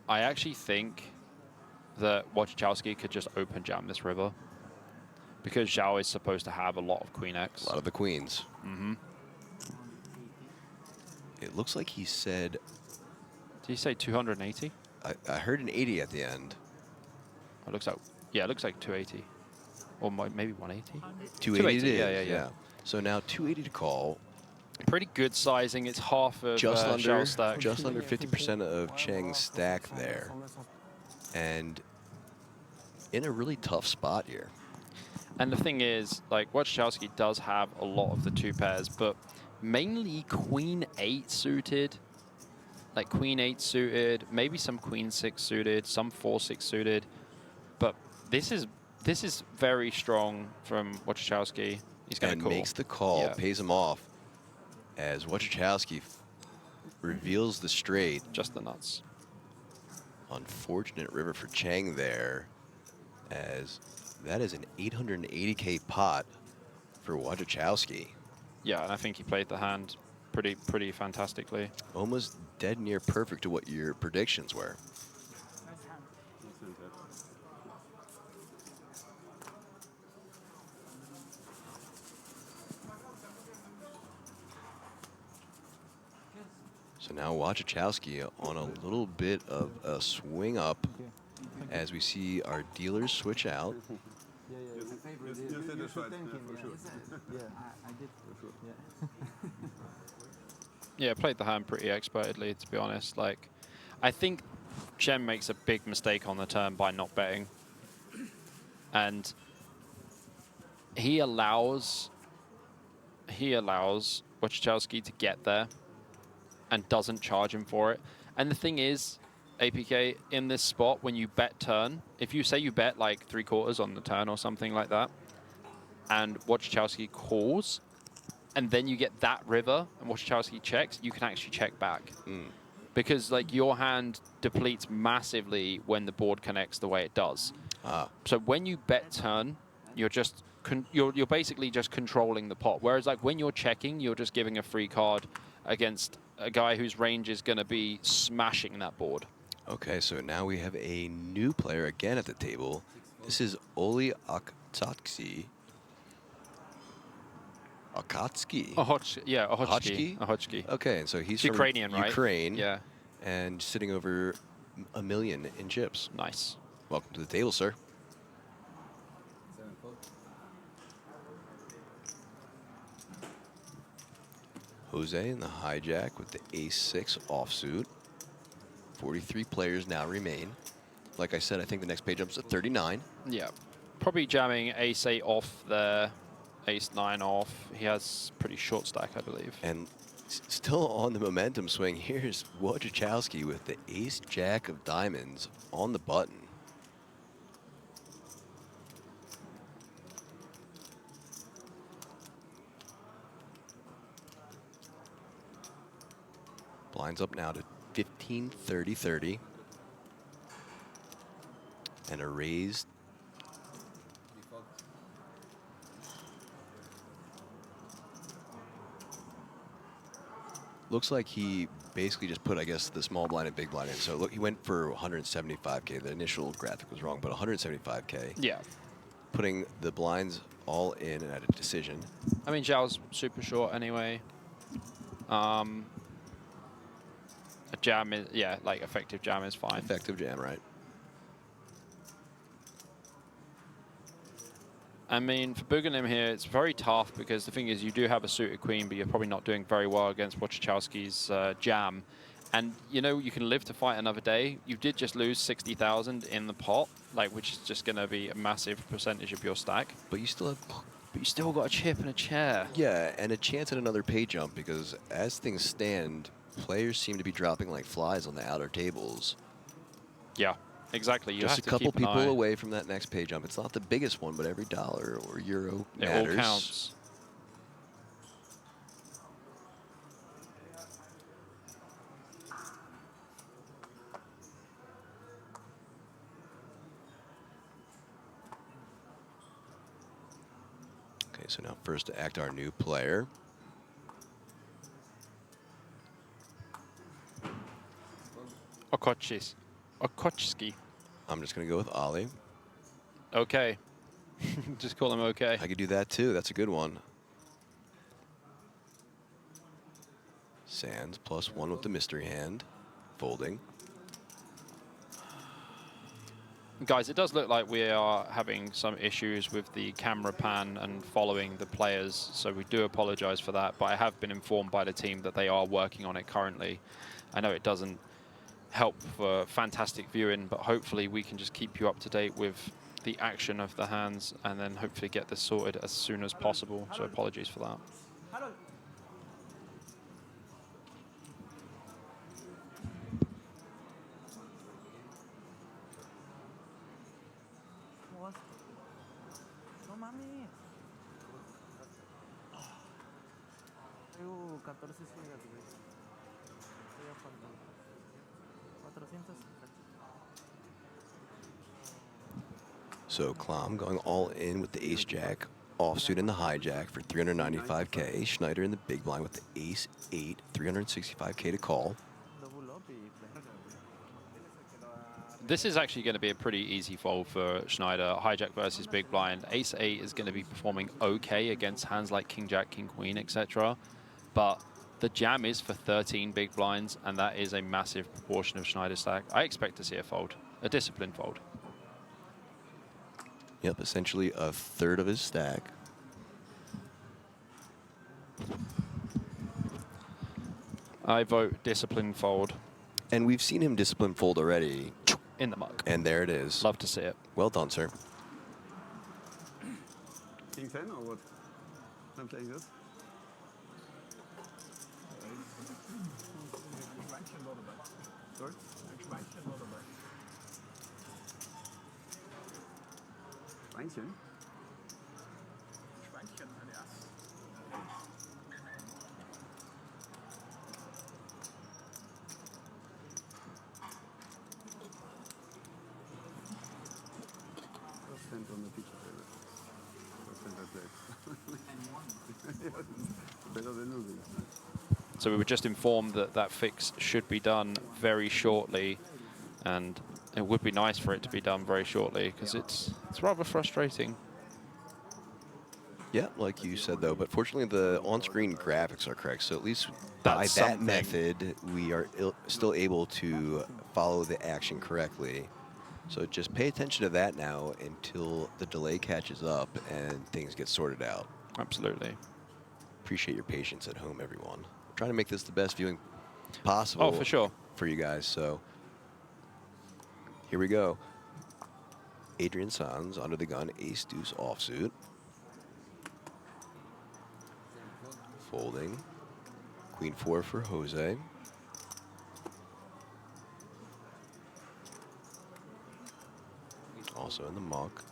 I actually think that Okhotskyi could just open jam this river, because Zhao is supposed to have a lot of Queen X. A lot of the queens. Mm-hmm. It looks like he said, Did he say 280? I heard an 80 at the end. It looks like, yeah, it looks like 280. Or maybe 180? 280 it is, yeah. So now 280 to call. Pretty good sizing. It's half of Just Zhao's stack. just under 50% of Cheng's stack there. And in a really tough spot here. And the thing is, like, Okhotskyi does have a lot of the 2 pairs, but mainly Queen 8 suited. Like Queen 8 suited, maybe some Queen 6 suited, some 4-6 suited. But this is very strong from Okhotskyi. He's going to call. Makes the call, Yeah. pays him off, as Okhotskyi reveals the straight. Just the nuts. Unfortunate river for Cheng there, as that is an 880K pot for Okhotskyi. Yeah, and I think he played the hand pretty fantastically. Almost dead near perfect to what your predictions were. So now Okhotskyi on a little bit of a swing up as we see our dealers switch out. Yeah, played the hand pretty expertly, to be honest. Like, I think Chen makes a big mistake on the turn by not betting. And he allows Okhotskyi to get there and doesn't charge him for it. And the thing is, APK, in this spot, when you bet turn, if you say you bet like 3/4 on the turn or something like that, and Okhotskyi calls, and then you get that river, and Okhotskyi checks, you can actually check back. Because like your hand depletes massively when the board connects the way it does. So when you bet turn, you're just you're basically just controlling the pot. Whereas like when you're checking, you're just giving a free card against a guy whose range is going to be smashing that board. Okay, so now we have a new player again at the table. This is Oleh Okhotskyi. Okhotskyi? Okhotskyi. Okhotskyi. Okay, and so he's Ukrainian, from right? Ukraine. Yeah. And sitting over $1 million in chips. Nice. Welcome to the table, sir. Jose in the hijack with the ace-6 offsuit. 43 players now remain. Like I said, I think the next page jumps to 39. Yeah. Probably jamming ace-8 off there, ace-9 off. He has pretty short stack, I believe. And still on the momentum swing, here's Okhotskyi with the ace-jack of diamonds on the button. Blinds up now to 15, 30, 30. And a raised. Looks like he basically just put, I guess, the small blind and big blind in. So look, he went for 175K. The initial graphic was wrong, but 175K. Yeah. Putting the blinds all in and at a decision. I mean, Zhao's super short anyway. A jam is, yeah, like effective jam is fine. Effective jam, right? I mean, for Buganim here, it's very tough because the thing is you do have a suited queen, but you're probably not doing very well against Wojciechowski's jam. And, you know, you can live to fight another day. You did just lose 60,000 in the pot, like, which is just going to be a massive percentage of your stack. But you still have... But you still got a chip and a chair. Yeah, and a chance at another pay jump because as things stand, players seem to be dropping like flies on the outer tables. Yeah, exactly. You Just have a to keep couple an people eye. away from that next pay jump. It's not the biggest one, but every dollar or euro It matters. all counts. Okay, so now first to act our new player. Okhotskyi. I'm just going to go with Oleh. Okay. Just call him okay. I could do that too. That's a good one. Sands +1 with the mystery hand. Folding. Guys, it does look like we are having some issues with the camera pan and following the players, so we do apologize for that, but I have been informed by the team that they are working on it currently. I know it doesn't help for fantastic viewing, but hopefully we can just keep you up to date with the action of the hands and then hopefully get this sorted as soon as possible, so apologies for that. No mami. Tengo 14 gigas, güey. Estoy a falta. 400. So Klom going all in with the ace-jack, offsuit in the hijack for 395K. Schneider in the big blind with the ace-8, 365K to call. Double up y verga, güey. This is actually going to be a pretty easy fold for Schneider. Hijack versus big blind. Ace-8 is going to be performing okay against hands like king-jack, king-queen, etc. But the jam is for 13 big blinds, and that is a massive proportion of Schneider's stack. I expect to see a fold, a disciplined fold. Yep, essentially a third of his stack. I vote disciplined fold And we've seen him discipline fold already. in the muck. And there it is. Love to see it. Well done, sir. King 10 or what? I'm playing this. Sorry? Schweinchen? Schweinchen, alias. Just sent on the picture paper. Just sent that play. Better than losing. So we were just informed that that fix should be done very shortly, and it would be nice for it to be done very shortly because it's rather frustrating. Yeah, like you said, though. But fortunately, the on-screen graphics are correct. So at least by That's that something. method, we are still able to follow the action correctly. So just pay attention to that now until the delay catches up and things get sorted out. Absolutely. Appreciate your patience at home, everyone. We're trying to make this the best viewing possible. Oh, for sure. For you guys. So here we go. Adrian Sanz under the gun, ace deuce offsuit. Folding. Queen 4 for Jose. Also in the muck.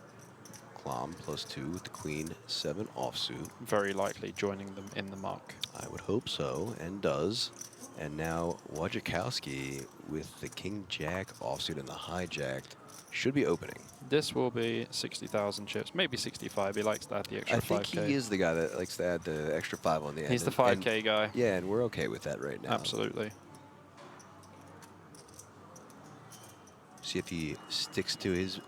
Klom +2 with the queen 7 offsuit. Very likely joining them in the muck. I would hope so, and does. And now Wojciechowski with the king-jack offsuit and the hijacked should be opening. This will be 60,000 chips, maybe 65. He likes to add the extra I think 5K. he is the guy that likes to add the extra 5 on the end. He's the and- 5K guy. Yeah, and we're okay with that right now. Absolutely. see if he sticks to his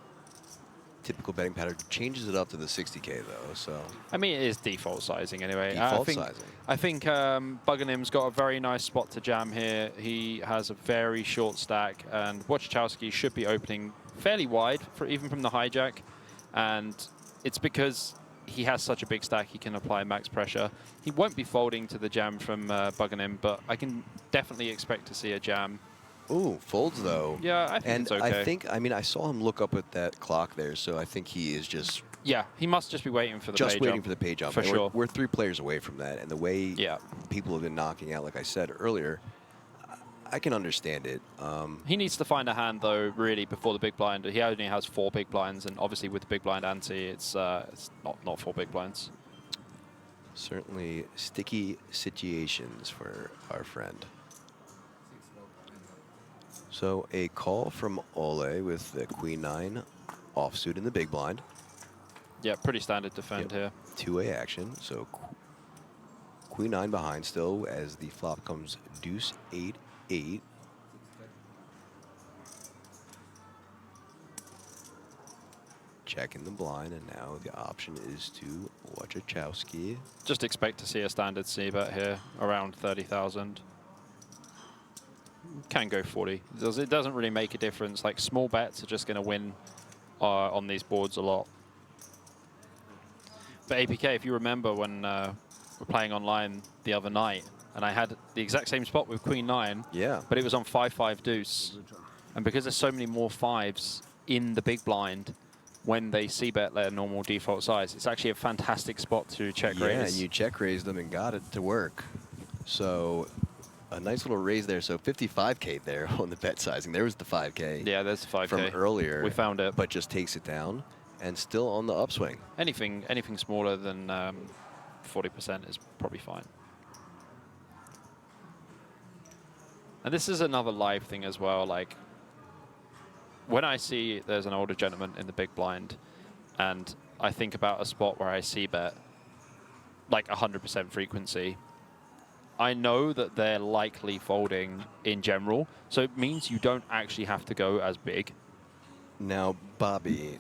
typical betting pattern. Changes it up to the 60K though. So I mean, it is default sizing anyway. default sizing. I think Buganim's got a very nice spot to jam here. He has a very short stack, and Okhotskyi should be opening fairly wide, for even from the hijack. And it's because he has such a big stack, he can apply max pressure. He won't be folding to the jam from Buganim, but I can definitely expect to see a jam. Ooh, folds though. Yeah, I think it's okay. I mean, I saw him look up at that clock there, so I think he is just he must just be waiting for the just pay waiting jump. for the pay jump. For And sure. We're 3 players away from that, and the way people have been knocking out, like I said earlier, I can understand it. He needs to find a hand though, really, before the big blind. He only has 4 big blinds, and obviously with the big blind ante, it's not 4 big blinds. Certainly sticky situations for our friend. So a call from Oleh with the Queen 9 offsuit in the big blind. Yeah, pretty standard defend here. 2-way action. So Queen 9 behind still as the flop comes deuce 8-8. Checking the blind, and now the option is to Okhotskyi. Just expect to see a standard C-bet here, around 30,000. Can go 40. It doesn't really make a difference. Like, small bets are just going to win on these boards a lot. But APK, if you remember when we're playing online the other night, and I had the exact same spot with Queen 9, but it was on 5-5 deuce. And because there's so many more 5s in the big blind, when they C-bet their normal default size, it's actually a fantastic spot to check raise. Yeah, and you check raised them and got it to work. So a nice little raise there. So 55K there on the bet sizing. There was the 5K. Yeah, there's the 5K. From earlier. We found it. But just takes it down and still on the upswing. Anything smaller than 40% is probably fine. And this is another live thing as well. Like, when I see there's an older gentleman in the big blind, and I think about a spot where I C-bet like 100% frequency, I know that they're likely folding in general, so it means you don't actually have to go as big. Now, Bobby,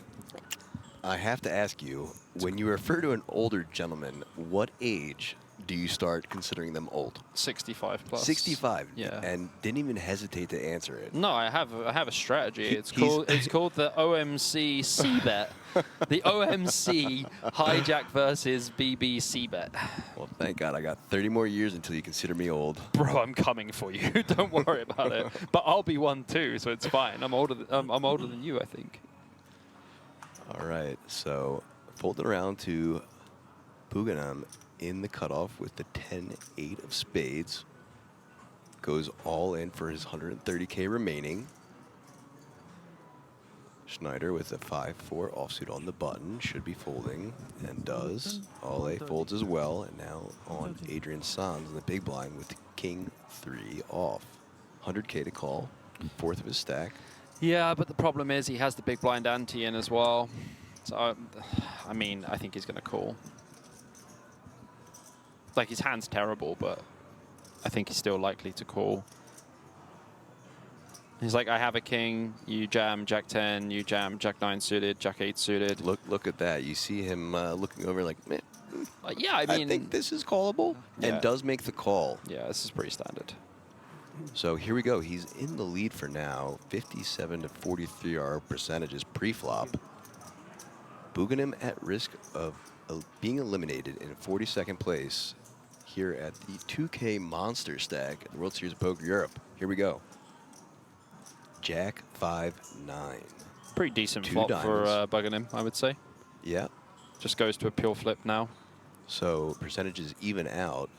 I have to ask you, when you refer to an older gentleman, what age do you start considering them old? 65 plus. 65. Yeah. And didn't even hesitate to answer it. No, I have a strategy. It's called the OMC C-bet. The OMC hijack versus BBC bet. Well, thank God I got 30 more years until you consider me old. Bro, I'm coming for you. Don't worry about it. But I'll be 1 too, so it's fine. I'm older than you, I think. All right, so folded around to Buganim in the cutoff with the 10-8 of spades. Goes all in for his 130K remaining. Schneider with a 5-4 offsuit on the button. Should be folding, and does. Oleh folds as well, and now on Adrian Sanz in the big blind with King 3 off. 100K to call, 4th of his stack. Yeah, but the problem is he has the big blind ante in as well. So, I mean, I think he's going to call. Like, his hand's terrible, but I think he's still likely to call. He's like, I have a king, you jam Jack 10, you jam Jack 9 suited, Jack 8 suited. Look at that. You see him looking over like, man, yeah, I mean, I think this is callable, and does make the call. Yeah, this is pretty standard. So here we go. He's in the lead for now. 57 to 43 are percentages pre-flop. Buganim at risk of being eliminated in 42nd place here at the 2K Monsterstack at the World Series of Poker Europe. Here we go. Jack 5-9. Pretty decent 2 flop diamonds. for Buganim, I would say. Yeah. Just goes to a pure flip now. So percentages even out.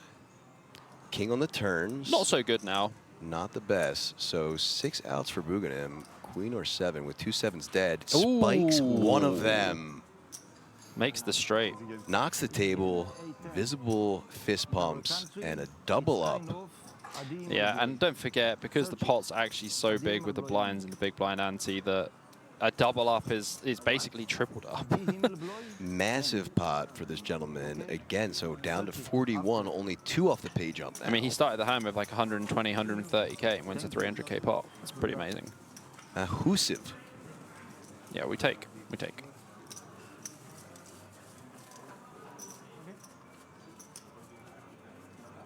King on the turns. Not so good now. Not the best. So 6 outs for Buganim. Queen or 7 with 2 7s dead. Ooh. Spikes one of them. Makes the straight. Knocks the table. Visible fist pumps and a double up. Yeah, and don't forget, because the pot's actually so big with the blinds and the big blind ante, that a double up is basically tripled up. Massive pot for this gentleman. Again, so down to 41, only 2 off the pay jump now. I mean, he started the hand with like 120, 130K and went to 300K pot. It's pretty amazing. Husiv. Yeah, we take. We take.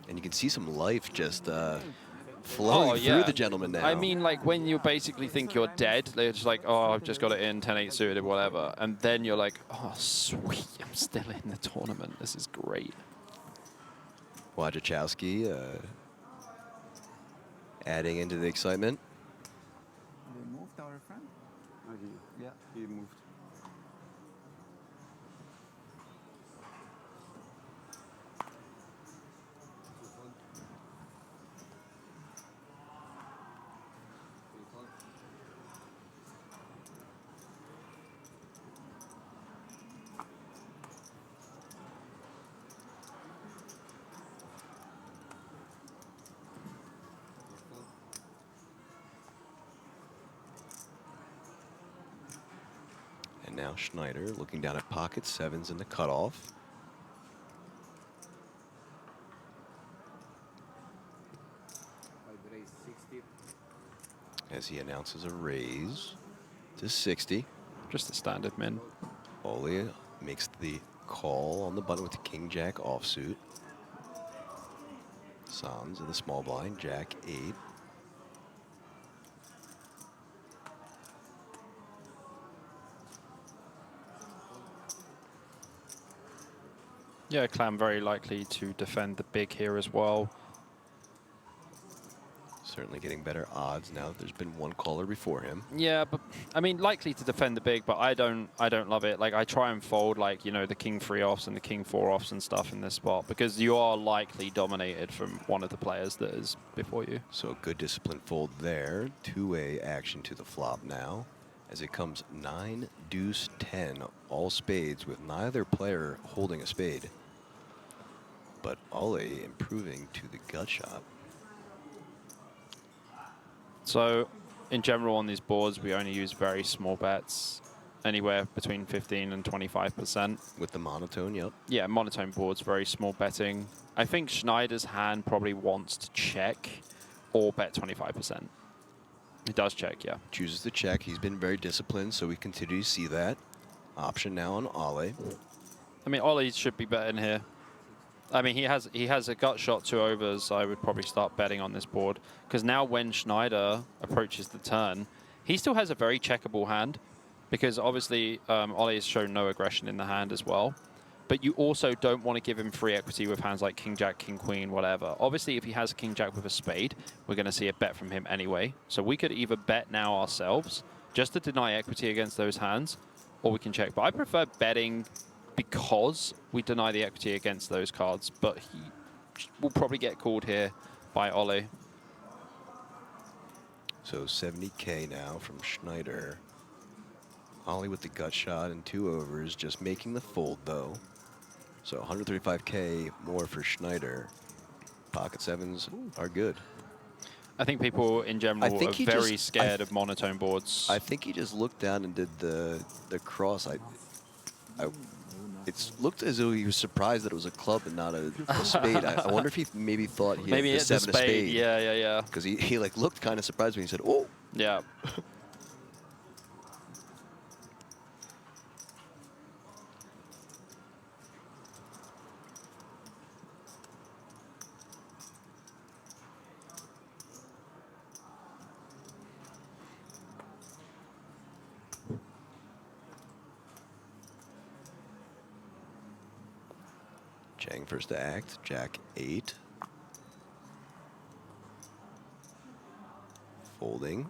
And you can see some life just flowing through the gentleman now. I mean, like, when you basically think you're dead, they're just like, oh, I've just got it in, 10-8 suited, whatever. And then you're like, oh, sweet, I'm still in the tournament. This is great. Wojciechowski adding into the excitement. They moved our friend? Yeah. He moved. And now Schneider looking down at pocket sevens in the cutoff. As he announces a raise to 60. Just the standard min. Oleh makes the call on the button with the king-jack offsuit. Sans in the small blind, jack 8. Yeah, Clam very likely to defend the big here as well. Certainly getting better odds now that there's been one caller before him. Yeah, but I mean, likely to defend the big, but I don't love it. Like, I try and fold, like, you know, the king 3 offs and the king 4 offs and stuff in this spot because you are likely dominated from one of the players that is before you. So a good disciplined fold there. Two-way action to the flop now as it comes 9, deuce, 10, all spades with neither player holding a spade. But Oleh improving to the gut shot. So, in general, on these boards, we only use very small bets, anywhere between 15 and 25%. With the monotone, yep. Yeah, monotone boards, very small betting. I think Schneider's hand probably wants to check or bet 25%. He does check, yeah. Chooses to check. He's been very disciplined, so we continue to see that. Option now on Oleh. I mean, Ollie should be betting here. I mean, he has a gut shot 2 overs. I would probably start betting on this board because now when Schneider approaches the turn, he still has a very checkable hand because obviously Ollie has shown no aggression in the hand as well. But you also don't want to give him free equity with hands like King Jack, King Queen, whatever. Obviously, if he has King Jack with a spade, we're going to see a bet from him anyway. So we could either bet now ourselves just to deny equity against those hands, or we can check. But I prefer betting because we deny the equity against those cards, but he will probably get called here by Oleh. So 70K now from Schneider. Oleh with the gut shot and 2 overs, just making the fold though. So 135K more for Schneider. Pocket sevens are good. I think people in general are very scared of monotone boards. I think he just looked down and did the cross. It looked as though he was surprised that it was a club and not a spade. I wonder if he maybe thought he had the 7 of spade. Yeah. Because he like looked kind of surprised when he said, "Oh." Yeah. Chang first to act, jack 8. Folding.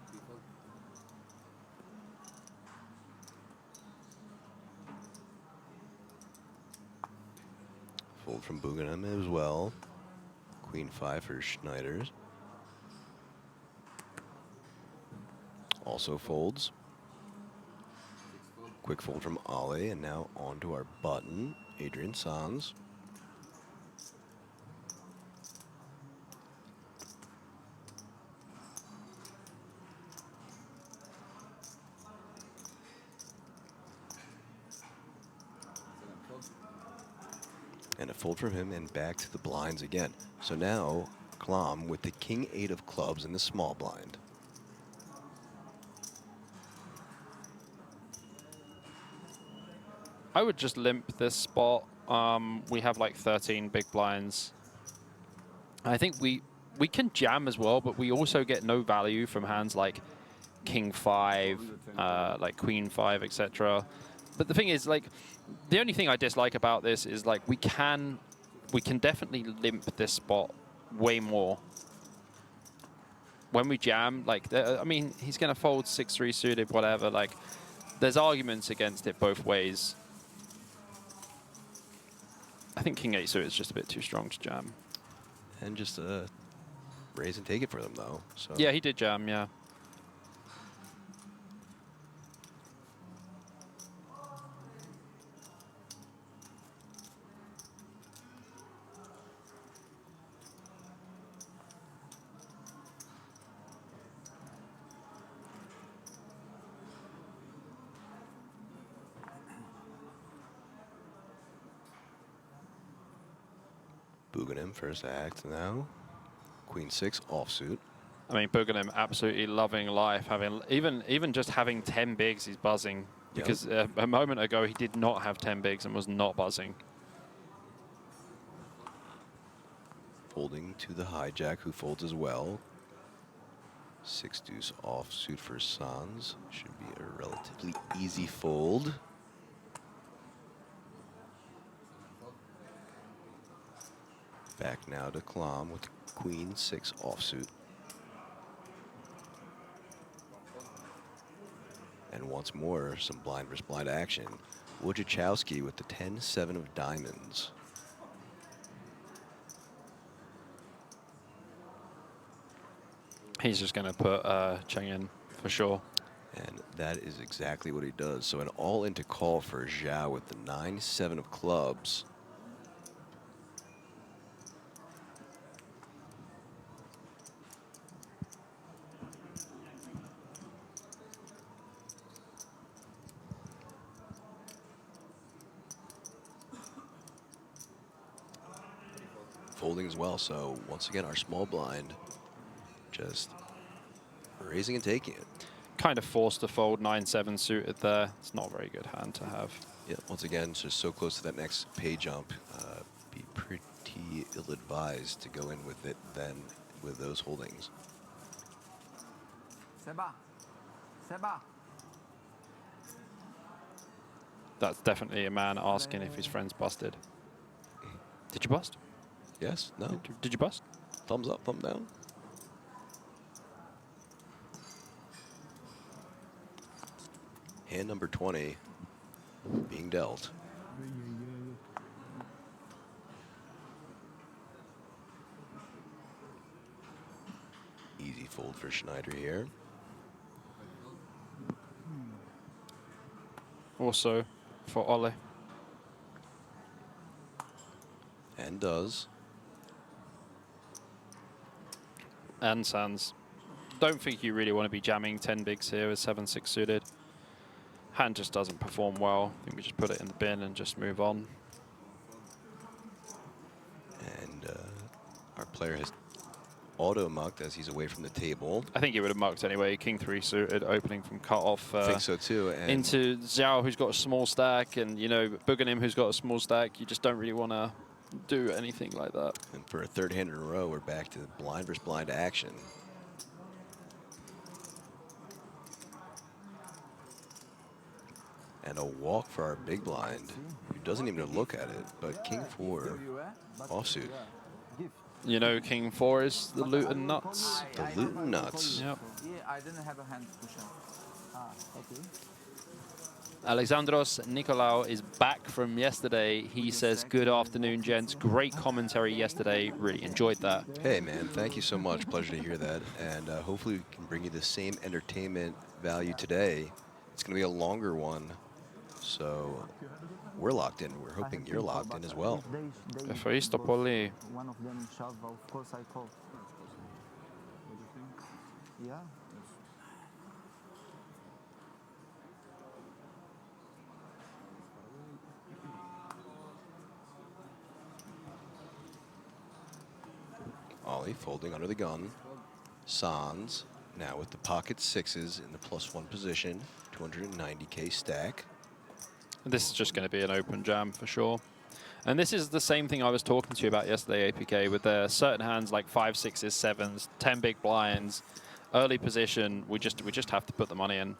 Fold from Bugenham as well. Queen 5 for Schneider's. Also folds. Quick fold from Oleh, and now onto our button, Adrian Sans. And a fold from him and back to the blinds again. So now Klom with the King 8 of clubs in the small blind. I would just limp this spot. We have like 13 big blinds. I think we can jam as well, but we also get no value from hands like King 5, like Queen 5, etc. But the thing is, like, the only thing I dislike about this is like we can definitely limp this spot way more. When we jam, like, I mean, he's gonna fold 6-3 suited, whatever. Like, there's arguments against it both ways. I think King 8 suited is just a bit too strong to jam. And just raise and take it for them, though. So Yeah, he did jam, yeah. Buganim first act now. Queen 6 offsuit. I mean, Buganim absolutely loving life. Having even just having 10 bigs, he's buzzing. Yep. Because a moment ago, he did not have 10 bigs and was not buzzing. Folding to the hijack, who folds as well. 6 deuce offsuit for Sans. Should be a relatively easy fold. Back now to Klom with Queen 6 offsuit. And once more, some blind versus blind action. Wojciechowski with the 10-7 of diamonds. He's just going to put Cheng in for sure. And that is exactly what he does. So an all-into call for Zhao with the 9-7 of clubs. Folding as well. So once again, our small blind just raising and taking it. Kind of forced to fold 9-7 suited there. It's not a very good hand to have. Yeah, once again, just so close to that next pay jump. Be pretty ill-advised to go in with it then with those holdings. Seba. Seba. That's definitely a man asking if his friend's busted. Did you bust? Yes? No? Did you bust? Thumbs up, thumb down? Hand number 20 being dealt. Easy fold for Schneider here. Also for Oleh. And does. And Sans. Don't think you really want to be jamming 10 bigs here with 7-6 suited. Hand just doesn't perform well. I think we just put it in the bin and just move on. And our player has auto-mucked as he's away from the table. I think he would have mucked anyway. King 3 suited, opening from cut-off. I think so too. And into Zhao, who's got a small stack, and, you know, Buganim, who's got a small stack. You just don't really want to do anything like that. And for a third hand in a row, we're back to blind versus blind action. And a walk for our big blind, who doesn't even look at it, but King 4 offsuit. You know, King 4 is the Luton nuts. The Luton nuts. Yep. Yeah, I didn't have a hand pusher. Ah, okay. Alexandros Nicolaou is back from yesterday. He says, good afternoon, gents. Great commentary yesterday. Really enjoyed that. Hey, man, thank you so much. Pleasure to hear that. And hopefully we can bring you the same entertainment value today. It's going to be a longer one. So we're locked in. We're hoping you're locked in as well. Efaisto Poli. One of them shove, of course I call. Yeah. Ollie folding under the gun. Sans now with the pocket sixes in the +1 position. 290K stack. This is just going to be an open jam for sure. And this is the same thing I was talking to you about yesterday, APK, with the certain hands like 5, 6s, 7s, 10 big blinds, early position. We just have to put the money in.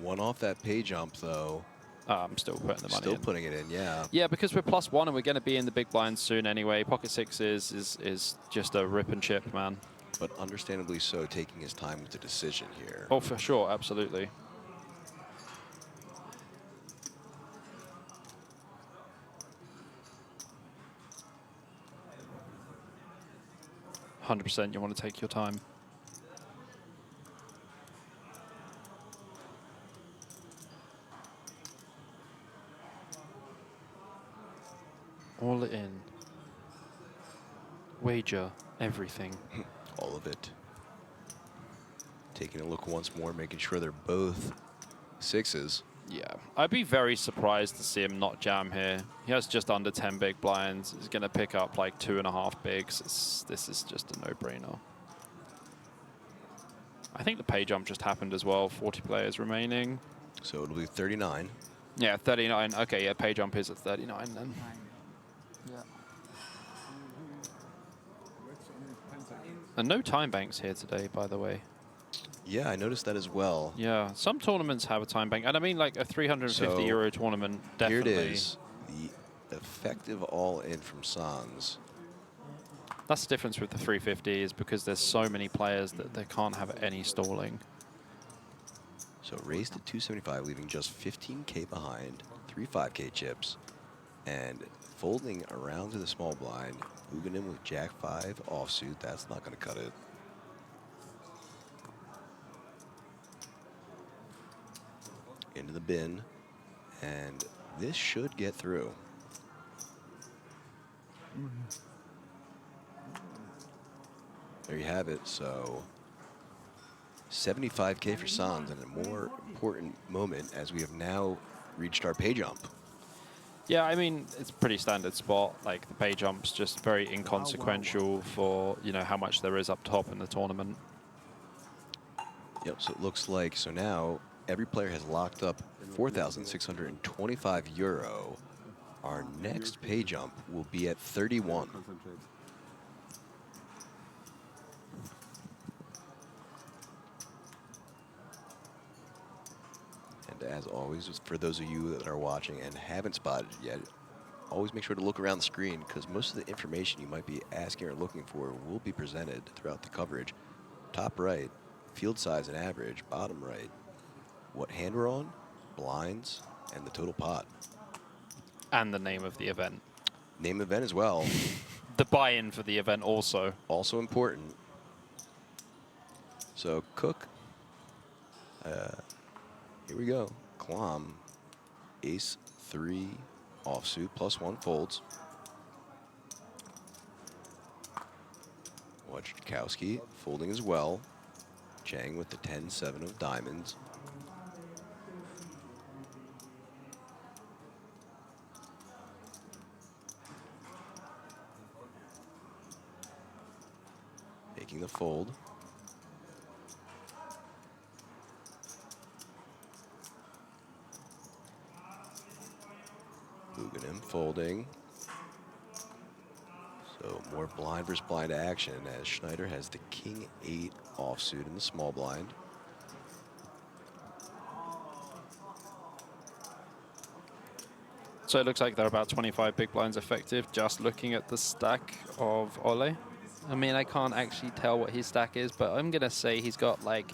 One off that pay jump, though. I'm still putting the money Still in. putting it in, yeah. Yeah, because we're +1 and we're going to be in the big blinds soon anyway. Pocket 6s is just a rip and chip, man. But understandably so, taking his time with the decision here. Oh, for sure, absolutely. %, you want to take your time. All in. Wager everything. All of it. Taking a look once more, making sure they're both 6s. Yeah, I'd be very surprised to see him not jam here. He has just under 10 big blinds. He's going to pick up like 2.5 bigs. This is just a no-brainer. I think the pay jump just happened as well. 40 players remaining. So it'll be 39. Yeah, 39. Okay, yeah, pay jump is at 39 then. Yeah. And no time banks here today, by the way. Yeah, I noticed that as well. Yeah, some tournaments have a time bank. And I mean, like a 350 euro tournament, definitely. Here it is. The effective all-in from Sans. That's the difference with the 350 is because there's so many players that they can't have any stalling. So raised at 275, leaving just 15K behind, 3 5K chips, and folding around to the small blind, moving in with Jack 5 offsuit. That's not going to cut it. Into the bin, and this should get through. There you have it. So 75K for Sans, and a more important moment as we have now reached our pay jump. Yeah, I mean, it's a pretty standard spot. Like, the pay jump's just very inconsequential for, you know, how much there is up top in the tournament. Yep, so it looks like, so now every player has locked up 4,625 euro. Our next pay jump will be at 31. Concentrate. And as always, for those of you that are watching and haven't spotted it yet, always make sure to look around the screen, because most of the information you might be asking or looking for will be presented throughout the coverage. Top right, field size and average. Bottom right, what hand we're on, blinds, and the total pot. And the name of the event. Name event as well. The buy-in for the event also. Also important. So Cook, here we go. Klom, ace 3 offsuit, +1 folds. Okhotskyi folding as well. Chang with the 10-7 of diamonds. Making the fold. Guggenheim folding. So more blind versus blind action as Schneider has the king 8 offsuit in the small blind. So it looks like there are about 25 big blinds effective, just looking at the stack of Oleh. I mean, I can't actually tell what his stack is, but I'm going to say he's got like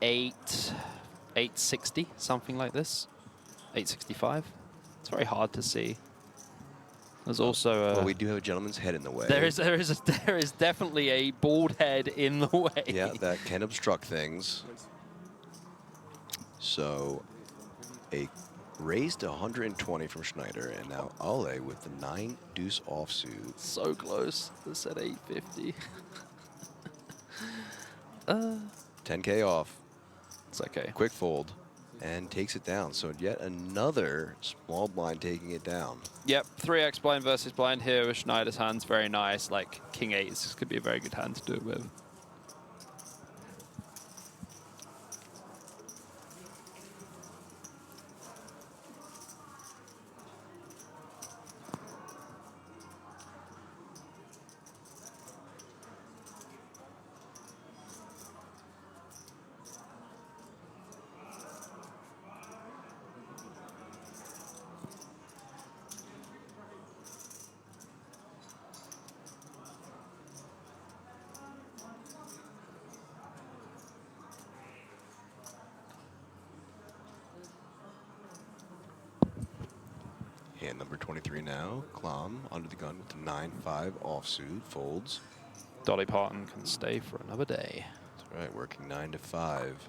860, something like this. 865. It's very hard to see. There's also well, we do have a gentleman's head in the way. there is definitely a bald head in the way. Yeah, that can obstruct things. So a raise to 120 from Schneider, and now Oleh with the 9 deuce offsuit. So close. This at 850. 10K off. It's okay. Quick fold. And takes it down. So yet another small blind taking it down. Yep, 3x blind versus blind here with Schneider's hands. Very nice. Like king 8, this could be a very good hand to do it with. Hand number 23 now. Klom under the gun with the 9-5 offsuit. Folds. Dolly Parton can stay for another day. That's right, working 9 to 5.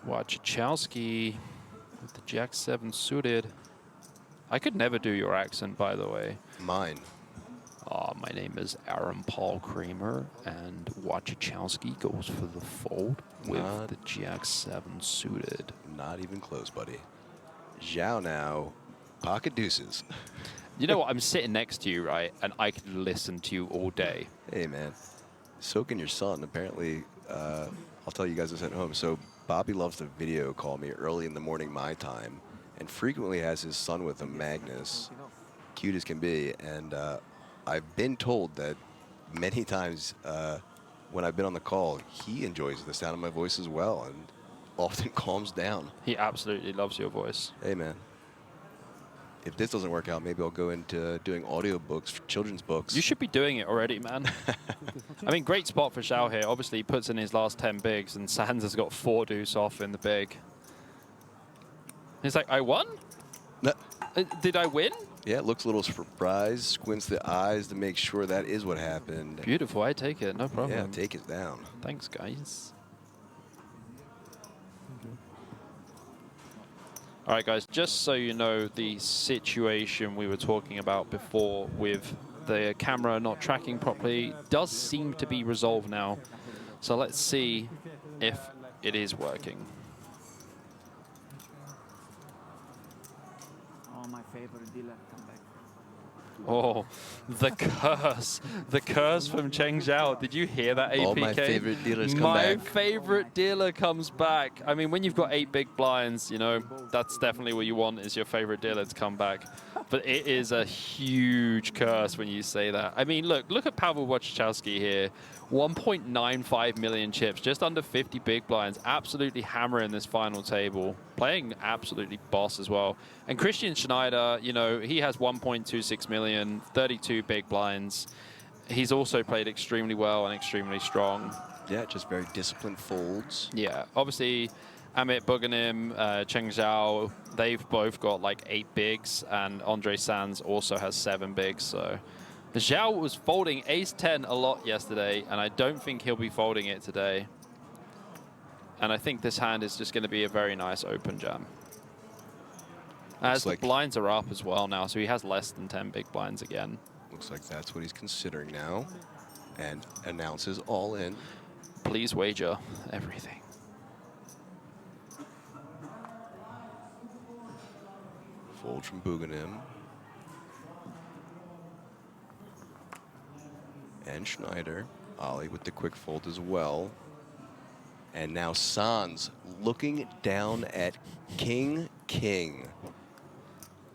Okhotskyi with the Jack-7 suited. I could never do your accent, by the way. Mine. My name is Aaron Paul Kramer, and Okhotskyi goes for the fold with the Jack-7 suited. Not even close, buddy. Zhao now. Pocket deuces. You know what? I'm sitting next to you, right? And I could listen to you all day. Hey, man. Soaking your son. Apparently, I'll tell you guys this at home. So Bobby loves to video call me early in the morning my time, and frequently has his son with him, Magnus. Cute as can be. And I've been told that many times when I've been on the call, he enjoys the sound of my voice as well and often calms down. He absolutely loves your voice. Hey, man. If this doesn't work out, maybe I'll go into doing audiobooks for children's books. You should be doing it already, man. I mean, great spot for Zhao here. Obviously, he puts in his last 10 bigs, and Sands has got 4 deuce off in the big. He's like, I won? No. Did I win? Yeah, looks a little surprised, squints the eyes to make sure that is what happened. Beautiful, I take it, no problem. Yeah, take it down. Thanks, guys. All right, guys, just so you know, the situation we were talking about before with the camera not tracking properly does seem to be resolved now. So let's see if it is working. Oh, my favorite dealer, come back. Oh, the curse. The curse from Cheng Zhao. Did you hear that, APK? All my favorite dealers come back. My favorite dealer comes back. I mean, when you've got 8 big blinds, you know, that's definitely what you want, is your favorite dealer to come back. But it is a huge curse when you say that. I mean, look at Pavel Okhotskyi here. 1.95 million chips, just under 50 big blinds, absolutely hammering this final table, playing absolutely boss as well. And Christian Schneider, you know, he has 1.26 million, 32 big blinds. He's also played extremely well and extremely strong. Yeah, just very disciplined folds. Yeah, obviously, Amit Buganim, Cheng Zhao, they've both got like 8 bigs, and Andre Sands also has 7 bigs, so... Zhao was folding ace-10 a lot yesterday, and I don't think he'll be folding it today. And I think this hand is just going to be a very nice open jam. As the blinds are up as well now, so he has less than 10 big blinds again. Looks like that's what he's considering now, and announces all in. Please wager everything. Fold from Buganim. And Schneider. Ollie with the quick fold as well. And now Sands looking down at King.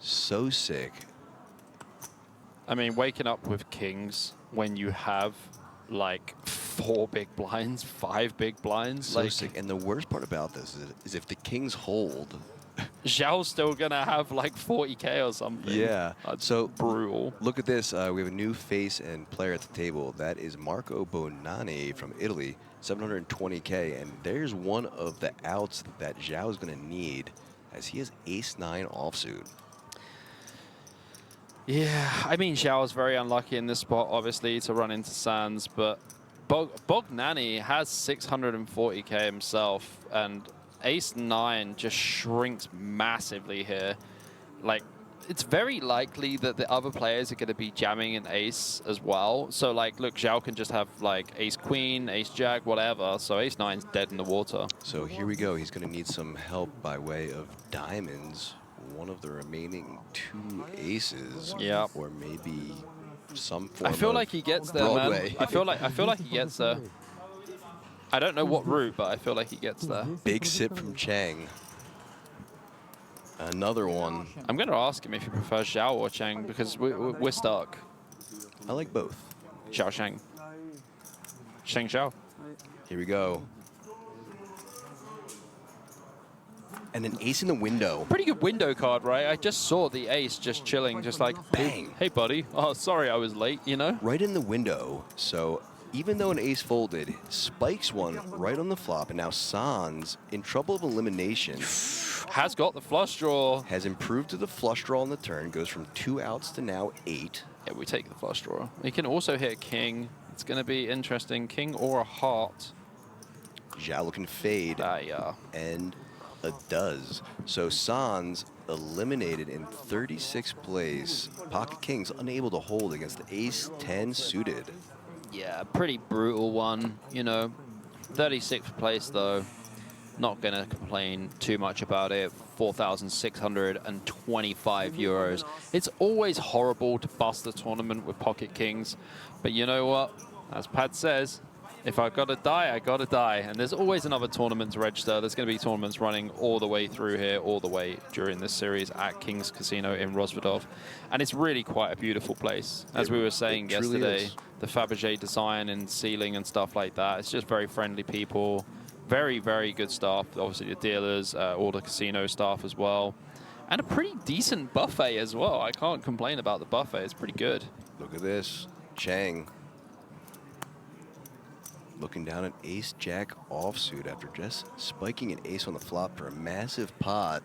So sick. I mean, waking up with kings when you have like 4 big blinds, 5 big blinds. So like, sick. And the worst part about this is if the kings hold. Zhao's still going to have like 40K or something. Yeah. That's so brutal. Look at this. We have a new face and player at the table. That is Marco Bonanni from Italy, 720K. And there's one of the outs that Zhao is going to need, as he has ace-9 offsuit. Yeah, I mean, Zhao is very unlucky in this spot, obviously, to run into Sands, but Bognani has 640K himself, and ace-9 just shrinks massively here. Like, it's very likely that the other players are going to be jamming an ace as well. So, like, look, Zhao can just have, like, ace-queen, ace-jack, whatever. So ace-9's dead in the water. So here we go. He's going to need some help by way of diamonds. One of the remaining 2 aces. Yeah. Or maybe some form I feel of like he gets there, Broadway. man. I feel like he gets there. I don't know what route, but I feel like he gets there. Big sip from Cheng. Another one. I'm going to ask him if he prefers Zhao or Cheng, because we're stuck. I like both. Zhao Cheng. Cheng Zhao. Here we go. And an ace in the window. Pretty good window card, right? I just saw the ace just chilling, just like, Bang. Hey, buddy. Oh, sorry I was late, you know? Right in the window. So even though an ace folded, spikes one right on the flop, and now Sands in trouble of elimination. Has got the flush draw. Has improved to the flush draw on the turn. Goes from 2 outs to now 8. Yeah, we take the flush draw. He can also hit a king. It's going to be interesting. King or a heart. Zhao looking fade. Yeah. And a does. So Sans eliminated in 36th place. Pocket Kings unable to hold against the Ace 10 suited. Yeah, pretty brutal one. You know, 36th place though. Not going to complain too much about it. 4,625 euros. It's always horrible to bust the tournament with Pocket Kings. But you know what? As Pad says, if I got to die, I got to die. And there's always another tournament to register. There's going to be tournaments running all the way through here, all the way during this series at King's Casino in Rozvadov. And it's really quite a beautiful place. As we were saying yesterday, the Fabergé design and ceiling and stuff like that. It's just very friendly people. Very, very good staff. Obviously the dealers, all the casino staff as well. And a pretty decent buffet as well. I can't complain about the buffet. It's pretty good. Look at this. Chang looking down at ace-jack offsuit after just spiking an ace on the flop for a massive pot.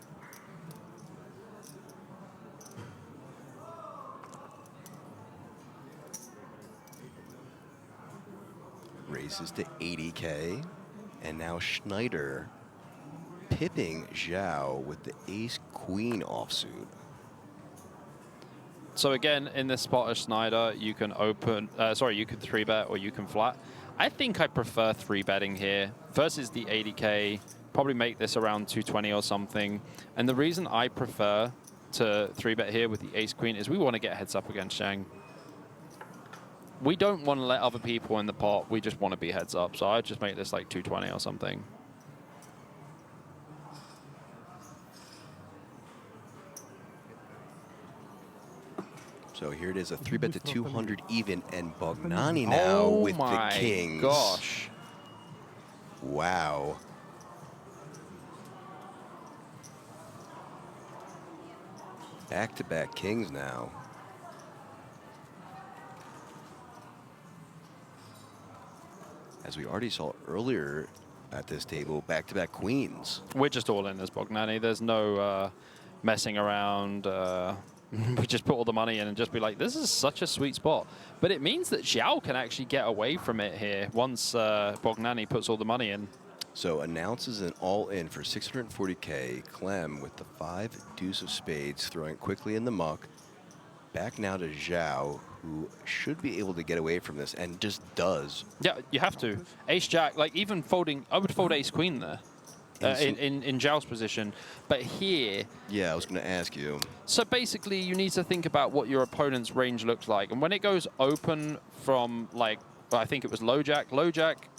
Raises to 80K. And now Schneider pipping Zhao with the ace-queen offsuit. So again, in this spot of Schneider, you can open, you can 3-bet or you can flat. I think I prefer 3-betting here versus the 80K. Probably make this around 220 or something. And the reason I prefer to 3-bet here with the ace-queen is we want to get heads up against Zhang. We don't want to let other people in the pot. We just want to be heads up. So I just make this like 220 or something. So here it is, a 3-bet to 200 even, and Bognani now with the kings. Oh my gosh. Wow. Back-to-back kings now. As we already saw earlier at this table, back-to-back queens. We're just all in as Bognani. There's no messing around. We just put all the money in and just be like, this is such a sweet spot. But it means that Zhao can actually get away from it here once Bognani puts all the money in. So announces an all-in for 640K. Clem with the 5 deuce of spades, throwing quickly in the muck. Back now to Zhao, who should be able to get away from this, and just does. Yeah, you have to. Ace-jack, like even folding, I would fold ace-queen there. In Zhao's position, but here... Yeah, I was going to ask you. So basically, you need to think about what your opponent's range looks like. And when it goes open from, like, I think it was low jack,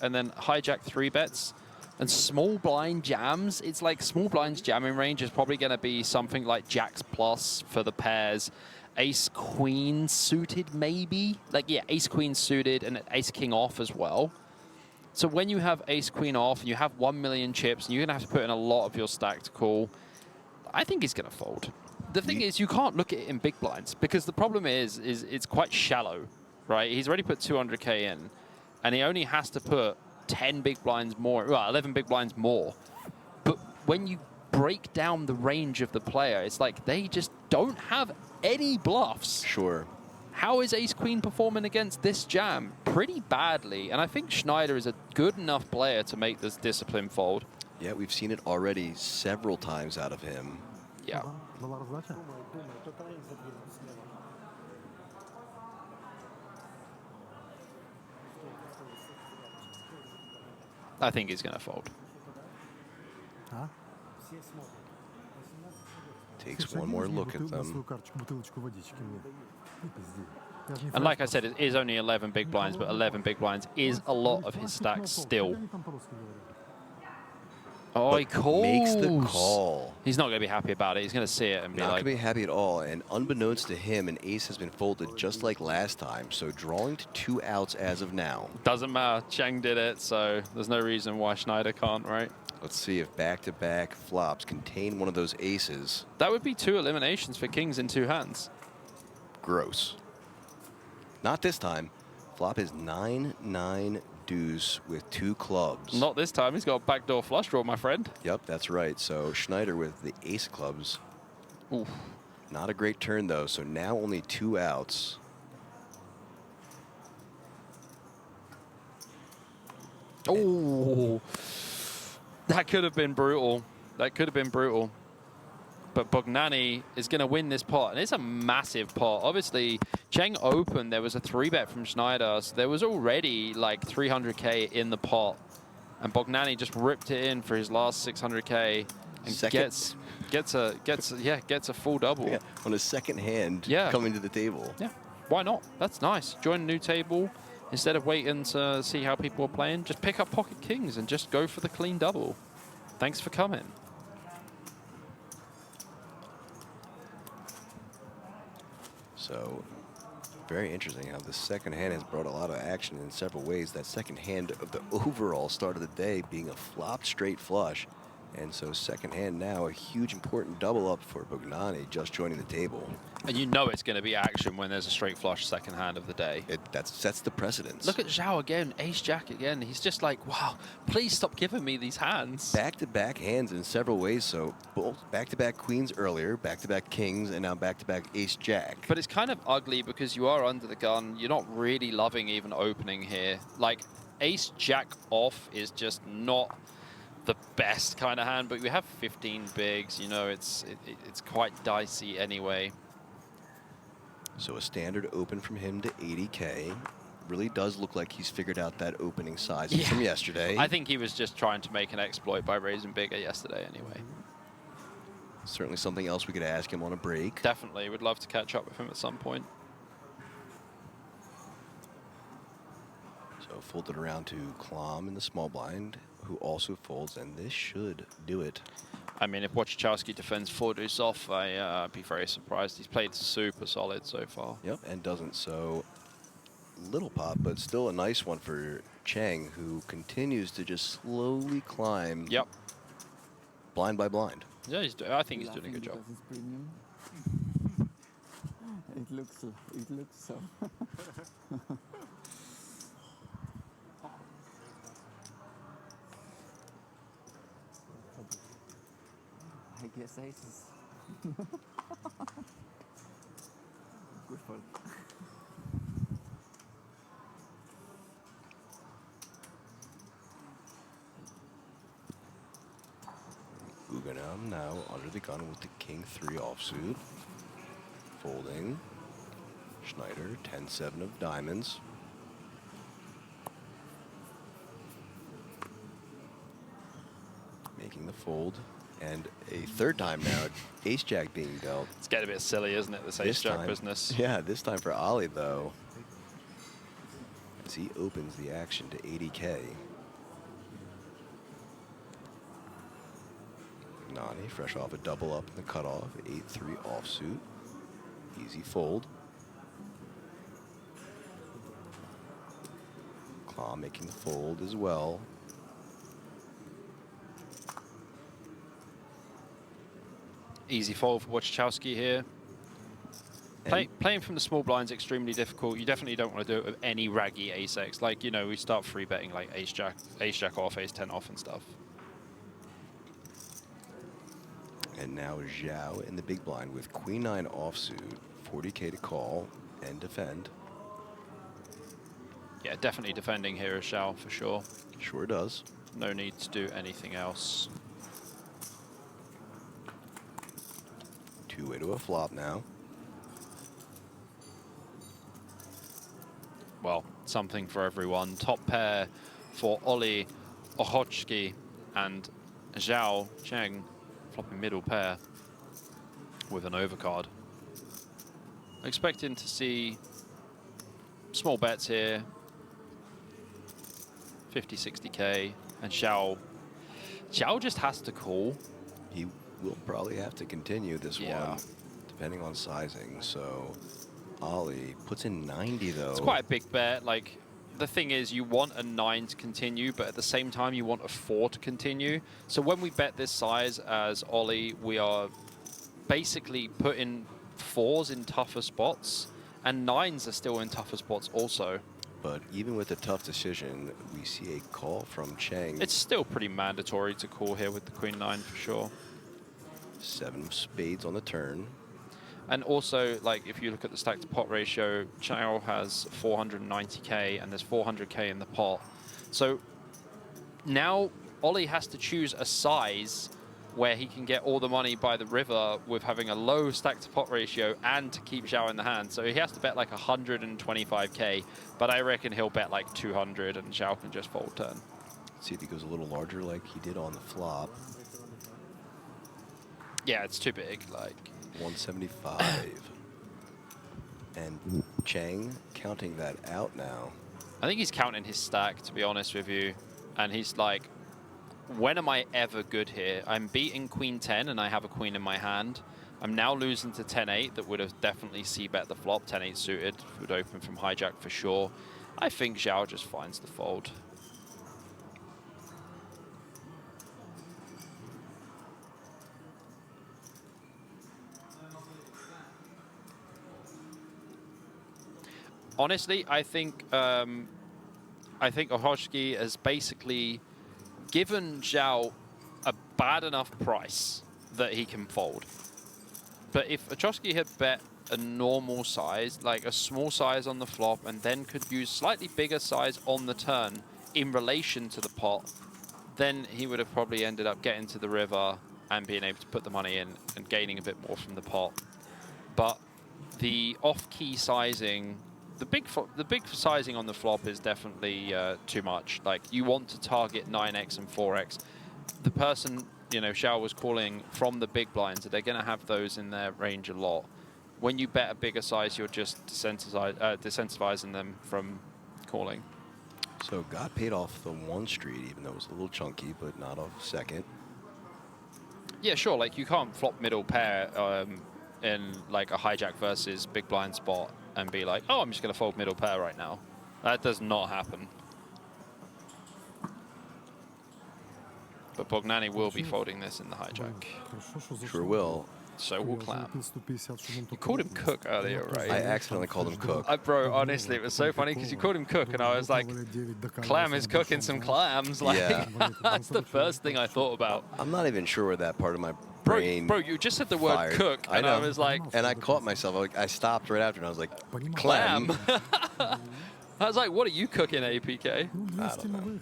and then hijack 3-bets, and small blind jams, it's like small blind's jamming range is probably going to be something like jacks plus for the pairs. Ace-queen suited, maybe? Like, yeah, ace-queen suited and ace-king off as well. So when you have ace-queen off and you have 1 million chips and you're going to have to put in a lot of your stack to call, I think he's going to fold. The thing is, you can't look at it in big blinds because the problem is it's quite shallow, right? He's already put 200K in and he only has to put 10 big blinds more, well, 11 big blinds more. But when you break down the range of the player, it's like they just don't have any bluffs. Sure. How is ace-queen performing against this jam? Pretty badly, and I think Schneider is a good enough player to make this discipline fold. Yeah, we've seen it already several times out of him. Yeah. I think he's going to fold. Takes one more look at them. And like I said, it is only 11 big blinds, but 11 big blinds is a lot of his stacks still. Oh, he calls. Makes the call. He's not going to be happy about it. He's going to see it and be Not like... going to be happy at all. And unbeknownst to him, an ace has been folded just like last time. So drawing to 2 outs as of now. Doesn't matter. Cheng did it, so there's no reason why Schneider can't, right? Let's see if back-to-back flops contain one of those aces. That would be 2 eliminations for kings in 2 hands. Gross. Not this time. Flop is 9-9 deuce with 2 clubs. Not this time. He's got a backdoor flush draw, my friend. Yep, that's right. So Schneider with the ace clubs. Oof. Not a great turn, though. So now only 2 outs. Oh, that could have been brutal. That could have been brutal. But Bognani is going to win this pot, and it's a massive pot. Obviously, Cheng opened. There was a 3-bet from Schneider, so there was already like 300K in the pot, and Bognani just ripped it in for his last 600K and gets a full double. Yeah, on his second hand Yeah. coming to the table. Yeah, why not? That's nice. Join a new table. Instead of waiting to see how people are playing, just pick up pocket kings and just go for the clean double. Thanks for coming. So, very interesting how the second hand has brought a lot of action in several ways. That second hand of the overall start of the day being a flop straight flush. And so second hand now, a huge important double up for Bognani just joining the table. And you know it's going to be action when there's a straight flush second hand of the day. That sets the precedence. Look at Zhao again, ace-jack again. He's just like, wow, please stop giving me these hands. Back-to-back hands in several ways. So both back-to-back queens earlier, back-to-back kings, and now back-to-back ace-jack. But it's kind of ugly because you are under the gun. You're not really loving even opening here. Like, ace-jack off is just not the best kind of hand, but we have 15 bigs. You know, it's quite dicey anyway. So a standard open from him to 80K. Really does look like he's figured out that opening size from yesterday. I think he was just trying to make an exploit by raising bigger yesterday anyway. Certainly something else we could ask him on a break. Definitely. Would love to catch up with him at some point. So folded around to Klom in the small blind, who also folds, and this should do it. I mean, if Okhotskyi defends 4 deuce off, I'd be very surprised. He's played super solid so far. Yep, and doesn't. So little pop, but still a nice one for Cheng, who continues to just slowly climb. Yep. Blind by blind. Yeah, I think he's doing a good job. Because it's premium. It looks so. I guess aces. Good for it. Guggenheim now under the gun with the king 3 offsuit. Folding. Schneider 10-7 of diamonds. Making the fold. And a third time now, ace-jack being dealt. It's getting a bit silly, isn't it, this ace-jack business? Yeah, this time for Oleh, though. As he opens the action to 80K. Nani, fresh off a double up in the cutoff, 8-3 offsuit. Easy fold. Claw making the fold as well. Easy fold for Okhotskyi here. Playing from the small blind is extremely difficult. You definitely don't want to do it with any raggy ace-x. Like, you know, we start free betting like ace-jack off, ace-10 off and stuff. And now Zhao in the big blind with queen 9 offsuit, 40K to call and defend. Yeah, definitely defending here is Zhao for sure. Sure does. No need to do anything else. Two-way to a flop now. Well, something for everyone. Top pair for Oleh, Okhotskyi, and Zhao Cheng. Flopping middle pair with an overcard. Expecting to see small bets here. 50, 60K. And Zhao just has to call. He will probably have to continue this Yeah. one, depending on sizing. So Oleh puts in 90, though. It's quite a big bet. Like, the thing is, you want a 9 to continue, but at the same time, you want a 4 to continue. So when we bet this size as Oleh, we are basically putting 4s in tougher spots, and 9s are still in tougher spots also. but even with a tough decision, we see a call from Cheng. It's still pretty mandatory to call here with the Queen 9 for sure. 7 of spades on the turn. And also, like, if you look at the stack to pot ratio, Chao has 490k and there's 400k in the pot. So now Oleh has to choose a size where he can get all the money by the river with having a low stack to pot ratio and to keep Zhao in the hand. So he has to bet like 125k, but I reckon he'll bet like 200 and Zhao can just fold turn. See if he goes a little larger like he did on the flop. Yeah, it's too big. Like 175. And Cheng counting that out now. I think he's counting his stack, to be honest with you. And he's like, when am I ever good here? I'm beating Queen 10 and I have a queen in my hand. I'm now losing to 10-8 that would have definitely c-bet the flop. 10-8 suited would open from hijack for sure. I think Zhao just finds the fold. Honestly, I think Okhotskyi has basically given Zhao a bad enough price that he can fold. But if Okhotskyi had bet a normal size, like a small size on the flop, and then could use slightly bigger size on the turn in relation to the pot, then he would have probably ended up getting to the river and being able to put the money in and gaining a bit more from the pot. But the off-key sizing, the big sizing on the flop is definitely too much. Like, you want to target 9x and 4x. The person, you know, Zhao was calling from the big blinds, they're going to have those in their range a lot. When you bet a bigger size, you're just desensitivizing them from calling. So got paid off the 1 street, even though it was a little chunky, but not off second. Yeah, sure. Like, you can't flop middle pair in like a hijack versus big blind spot and be like, oh, I'm just going to fold middle pair right now. That does not happen. But Bendinelli will be folding this in the hijack. Sure will. So will Clam. You called him Cook earlier, right? I accidentally called him Cook. Bro, honestly, it was so funny because you called him Cook and I was like, Clam is cooking some clams. Like, Yeah. that's the first thing I thought about. I'm not even sure where that part of my brain Bro, you just said the word fired. cook and I was like, and I caught myself. I stopped right after and I was like, Clam. clam. I was like, what are you cooking, APK? I don't know.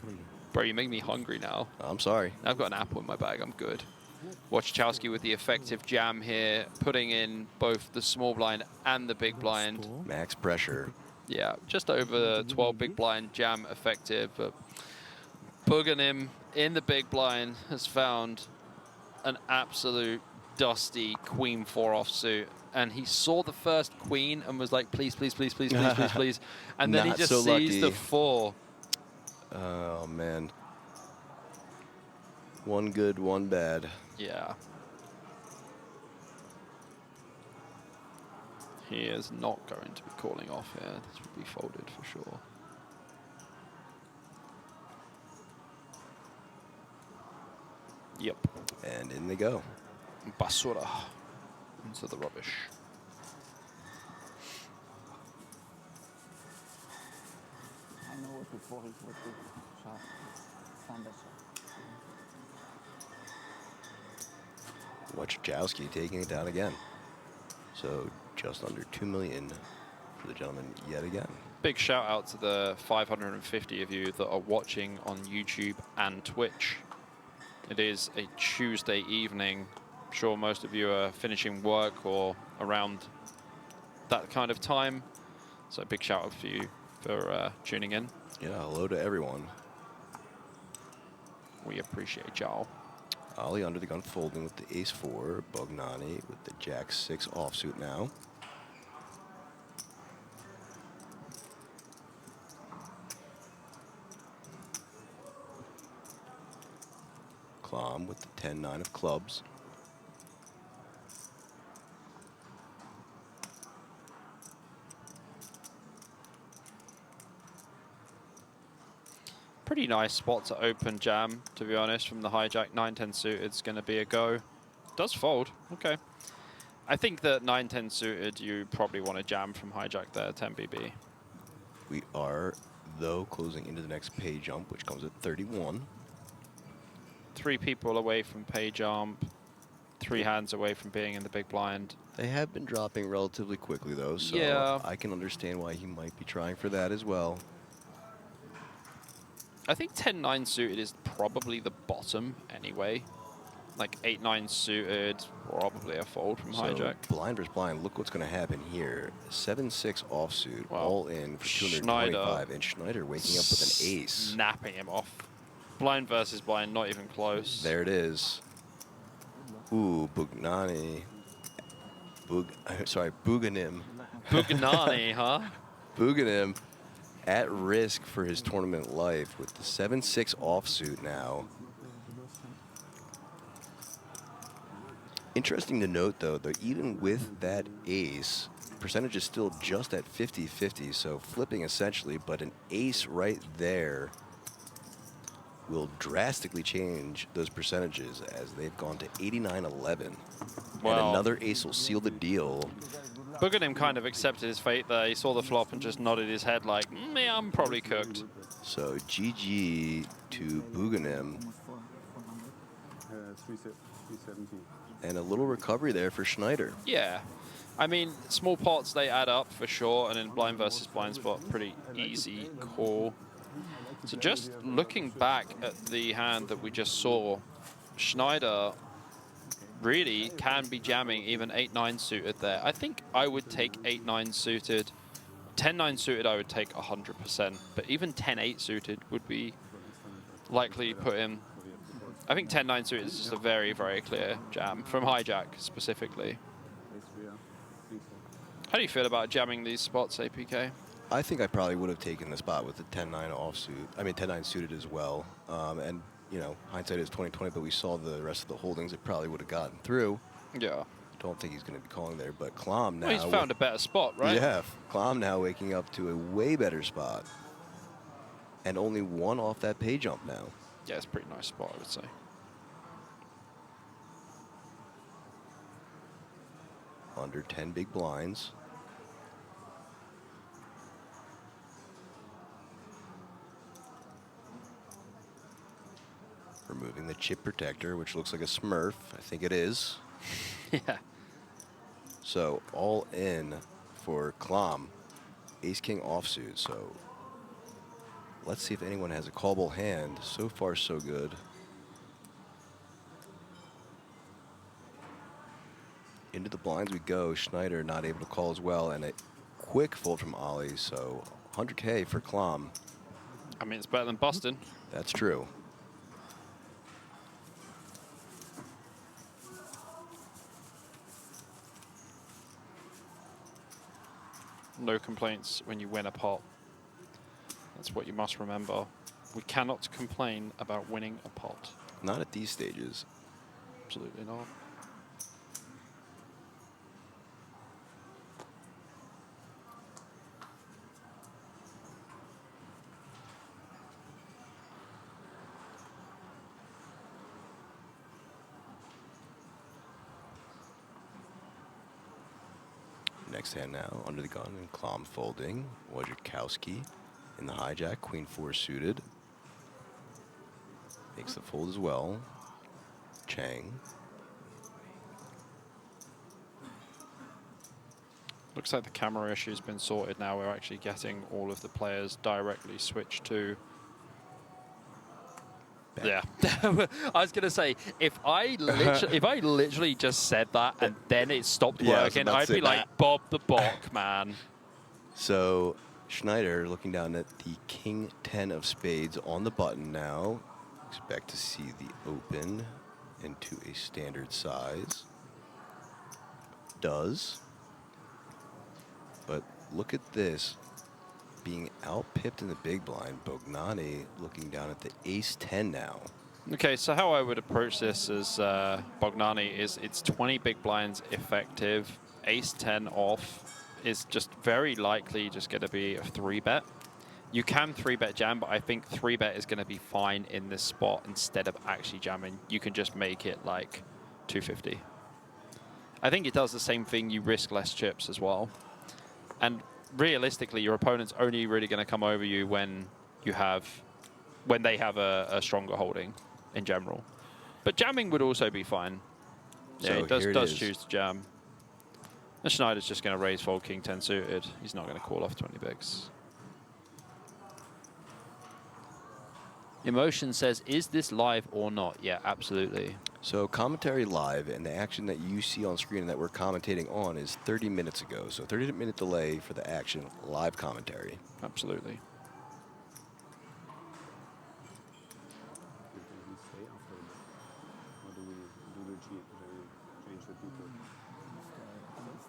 Bro, you make me hungry now. I'm sorry. I've got an apple in my bag. I'm good. Okhotskyi with the effective jam here, putting in both the small blind and the big blind. Max pressure. Yeah, just over 12 big blind jam effective. But Buganim in the big blind has found an absolute dusty queen 4 offsuit. And he saw the first queen and was like, please, please, please, please, please, please, please. And then he Not just so sees the lucky. 4. Oh, man. 1 good, 1 bad. Yeah. He is not going to be calling off here. This will be folded for sure. Yep. And in they go. Basura into the rubbish. I know what to fold, what to shove. Foundation. Okhotskyi taking it down again. So just under 2 million for the gentleman yet again. Big shout out to the 550 of you that are watching on YouTube and Twitch. It is a Tuesday evening. I'm sure most of you are finishing work or around that kind of time. So big shout out for you for tuning in. Yeah, hello to everyone. We appreciate y'all. Oleh under the gun folding with the ace-4. Bendinelli with the jack-6 offsuit now. Clam with the 10-9 of clubs. Pretty nice spot to open jam, to be honest, from the hijack. 9-10 suited, it's going to be a go. Does fold, okay. I think that 9-10 suited, you probably want to jam from hijack there, 10 BB. We are though, closing into the next pay jump, which comes at 31. 3 people away from pay jump, 3 hands away from being in the big blind. They have been dropping relatively quickly, though, so Yeah. I can understand why he might be trying for that as well. I think 10-9 suited is probably the bottom anyway. Like 8-9 suited, probably a fold from So hijack. blind versus blind, look what's going to happen here. 7-6 offsuit, Wow. all in for 225, and Schneider waking up with an ace. Snapping him off. Blind versus blind, not even close. There it is. Ooh, Bugnani. Buganim. Bugnani, huh? Buganim at risk for his tournament life with the 7-6 offsuit now. Interesting to note, though, that even with that ace, percentage is still just at 50-50, so flipping essentially, but an ace right there will drastically change those percentages as they've gone to 89-11. Wow. And another ace will seal the deal. Buganim kind of accepted his fate there. He saw the flop and just nodded his head like, yeah, I'm probably cooked. So GG to Buganim. 370. And a little recovery there for Schneider. Yeah. I mean, small pots, they add up for sure. And in blind versus blind spot, pretty easy call. So just looking back at the hand that we just saw, Schneider really can be jamming even 8-9 suited there. I think I would take 8-9 suited. 10-9 suited I would take 100%, but even 10-8 suited would be likely put in. I think 10-9 suited is just a very, very clear jam from hijack specifically. How do you feel about jamming these spots, APK? I think I probably would have taken the spot with the 10-9 offsuit. I mean, 10-9 suited as well. And, you know, hindsight is 20/20, but we saw the rest of the holdings. It probably would have gotten through. Yeah. Don't think he's going to be calling there, but Klom now. Well, he's found a better spot, right? Yeah, Klom now waking up to a way better spot. And only 1 off that pay jump now. Yeah, it's a pretty nice spot, I would say. Under 10 big blinds. Removing the chip protector, which looks like a Smurf. I think it is. Yeah. So all in for Klom. Ace-King offsuit. So let's see if anyone has a callable hand. So far, so good. Into the blinds we go. Schneider not able to call as well. And a quick fold from Oleh. So 100K for Klom. I mean, it's better than Boston. That's true. No complaints when you win a pot. That's what you must remember. We cannot complain about winning a pot. Not at these stages. Absolutely not. Next hand now, under the gun and Klom folding. Okhotskyi in the hijack, Queen 4 suited. Makes the fold as well. Chang. Looks like the camera issue's been sorted now. We're actually getting all of the players directly switched to. Yeah, I was gonna say if I literally just said that and then it stopped Yeah, I was working, about to I'd say be like that. Bob the Bok, man. So Schneider looking down at the King 10 of spades on the button now. Expect to see the open into a standard size. Does. But look at this. Being outpipped in the big blind. Bugnani looking down at the ace-10 now. Okay, so how I would approach this as Bognani is it's 20 big blinds effective. Ace-10 off is just very likely just going to be a 3-bet. You can 3-bet jam, but I think 3-bet is going to be fine in this spot instead of actually jamming. You can just make it like 250. I think it does the same thing. You risk less chips as well. And realistically, your opponent's only really going to come over you when they have a stronger holding in general. But jamming would also be fine. Yeah, So he does, here it does is. choose to jam. And Schneider's just going to raise fold king 10 suited. He's not going to call off 20 bigs. Emotion says, is this live or not? Yeah, absolutely. So commentary live, and the action that you see on screen that we're commentating on is 30 minutes ago. So 30-minute delay for the action, live commentary. Absolutely. Do we stay after that? Or do we change the people?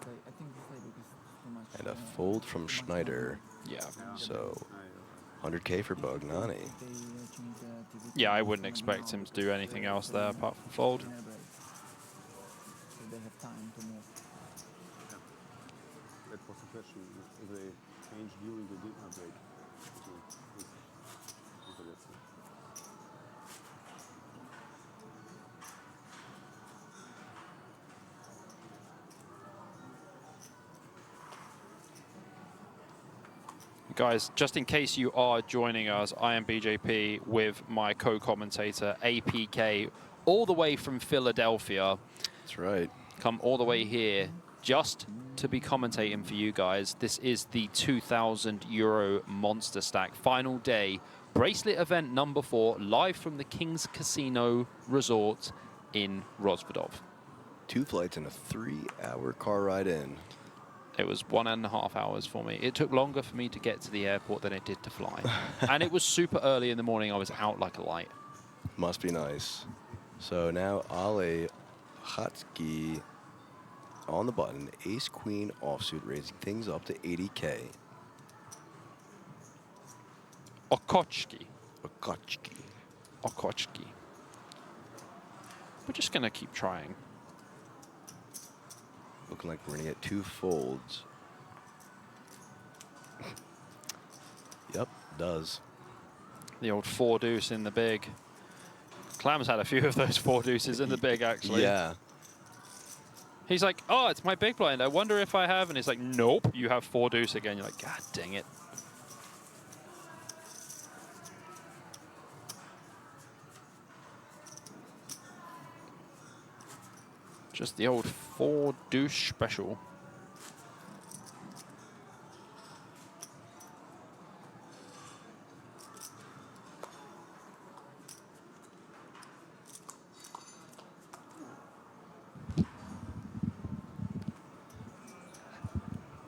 I think this lady is too much. And a fold from Schneider. Yeah. So 100K for Bognani. Yeah, I wouldn't expect him to do anything else there apart from fold. So they have time to move. That was the question. If they change during the dinner break. Guys, just in case you are joining us, I am BJP with my co-commentator, APK, all the way from Philadelphia. That's right. Come all the way here just to be commentating for you guys. This is the €2,000 Monsterstack final day. Bracelet event number 4, live from the King's Casino Resort in Rozvadov. 2 flights and a 3-hour car ride in. It was 1.5 hours for me. It took longer for me to get to the airport than it did to fly. And it was super early in the morning. I was out like a light. Must be nice. So now Oleh, Okhotskyi on the button. Ace Queen offsuit, raising things up to 80K. Okhotskyi. Okhotskyi. We're just going to keep trying. Looking like we're going to get 2 folds. Yep, does. The old 4 deuce in the big. Clam's had a few of those 4 deuces in the big, actually. Yeah. He's like, oh, it's my big blind. I wonder if I have. And he's like, nope, you have 4 deuce again. You're like, God dang it. Just the old 4 deuce special.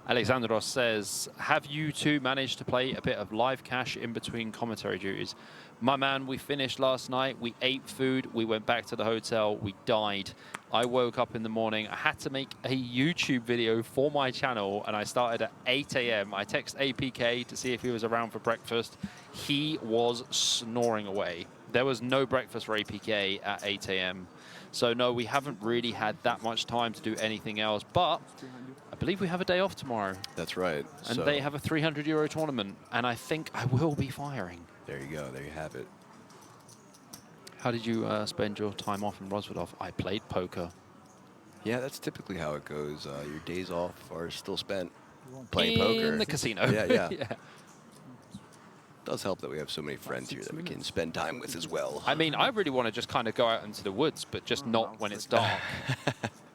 Alexandros says, have you two managed to play a bit of live cash in between commentary duties? My man, we finished last night. We ate food. We went back to the hotel. We died. I woke up in the morning. I had to make a YouTube video for my channel, and I started at 8 a.m. I text APK to see if he was around for breakfast. He was snoring away. There was no breakfast for APK at 8 a.m. So, no, we haven't really had that much time to do anything else. But I believe we have a day off tomorrow. That's right. And so they have a €300 tournament. And I think I will be firing. there you go. There you have it. How did you spend your time off in Rozvadov? I played poker. Yeah, that's typically how it goes. Your days off are still spent playing poker. In the casino. Yeah, yeah. Yeah. It does help that we have so many friends here that we can spend time with as well. I mean, I really want to just kind of go out into the woods, but just not when it's dark.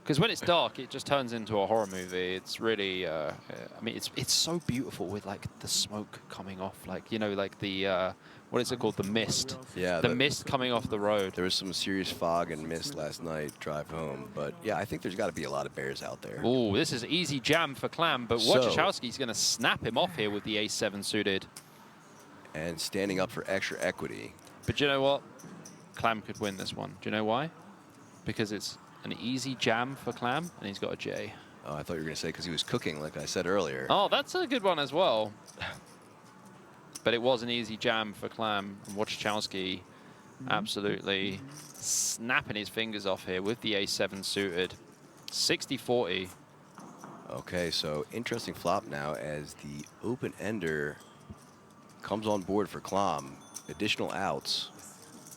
Because when it's dark, it just turns into a horror movie. It's really, I mean, it's so beautiful with like the smoke coming off, like, you know, like the, what is it called? The mist. Yeah. The mist coming off the road. There was some serious fog and mist last night, drive home. But yeah, I think there's got to be a lot of bears out there. Oh, this is easy jam for Clam, but So- Wojciechowski's going to snap him off here with the ace-7 suited. And standing up for extra equity. But you know what? Clam could win this one. Do you know why? Because it's an easy jam for Clam, and he's got a J. Oh, I thought you were going to say because he was cooking, like I said earlier. Oh, that's a good one as well. But it was an easy jam for Clam. And Wojciechowski absolutely snapping his fingers off here with the ace-7 suited. 60-40. Okay, so interesting flop now as the open-ender comes on board for Klom. Additional outs.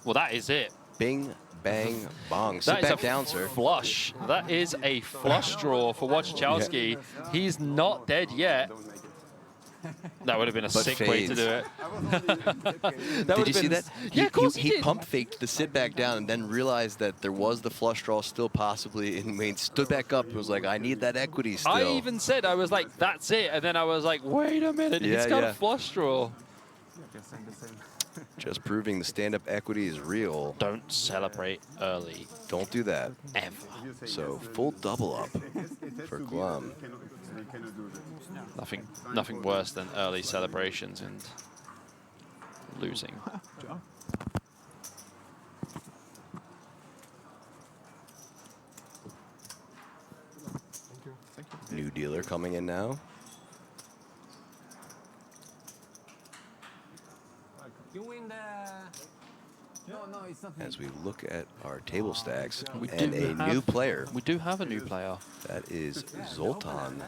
Well, that is it. Bing, bang, bong. That Sit is back a down, sir. flush. That is a flush draw for Wojciechowski. He's not dead yet. That would have been a But sick way to fades. do it. That Did would you have see been that? Yeah, of course he did. pump faked the sit back down and then realized that there was the flush draw still possibly, and Wayne stood back up and was like, I need that equity still. I even said, I was like, that's it. And then I was like, wait a minute, Yeah, he's got yeah. a flush draw. Just proving the stand-up equity is real. Don't celebrate early, Don't do that. ever. So full double up for Glum. Nothing worse than early celebrations and losing. New dealer coming in now. You win the... No, it's not. As we look at our table stacks We and do a have- new player. We do have a new player. That is Zoltan No.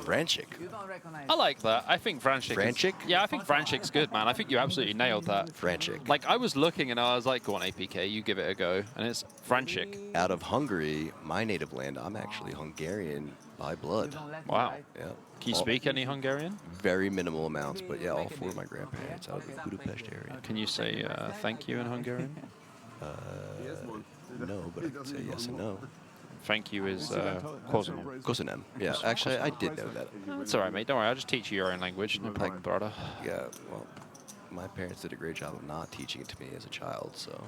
Vrancic. You don't recognize. I like that. I think Vrancic. Vrancic? Yeah, I think Vrancic's good, man. I think you absolutely nailed that. Vrancic. Like, I was looking and I was like, go on, APK, you give it a go. And it's Vrancic. Out of Hungary, my native land. I'm actually Hungarian by You blood. don't let me, Wow. right? Yeah. Can you All- speak any Hungarian? Very minimal amounts, but yeah, all four of my grandparents out of the Budapest area. Can you say thank you in Hungarian? No, but I can say yes and no. Thank you is Kozanem. Kosanem. Yeah, actually, I did know that. It's all right, mate. Don't worry. I'll just teach you your own language. No problem, brother. Yeah, well, my parents did a great job of not teaching it to me as a child, so.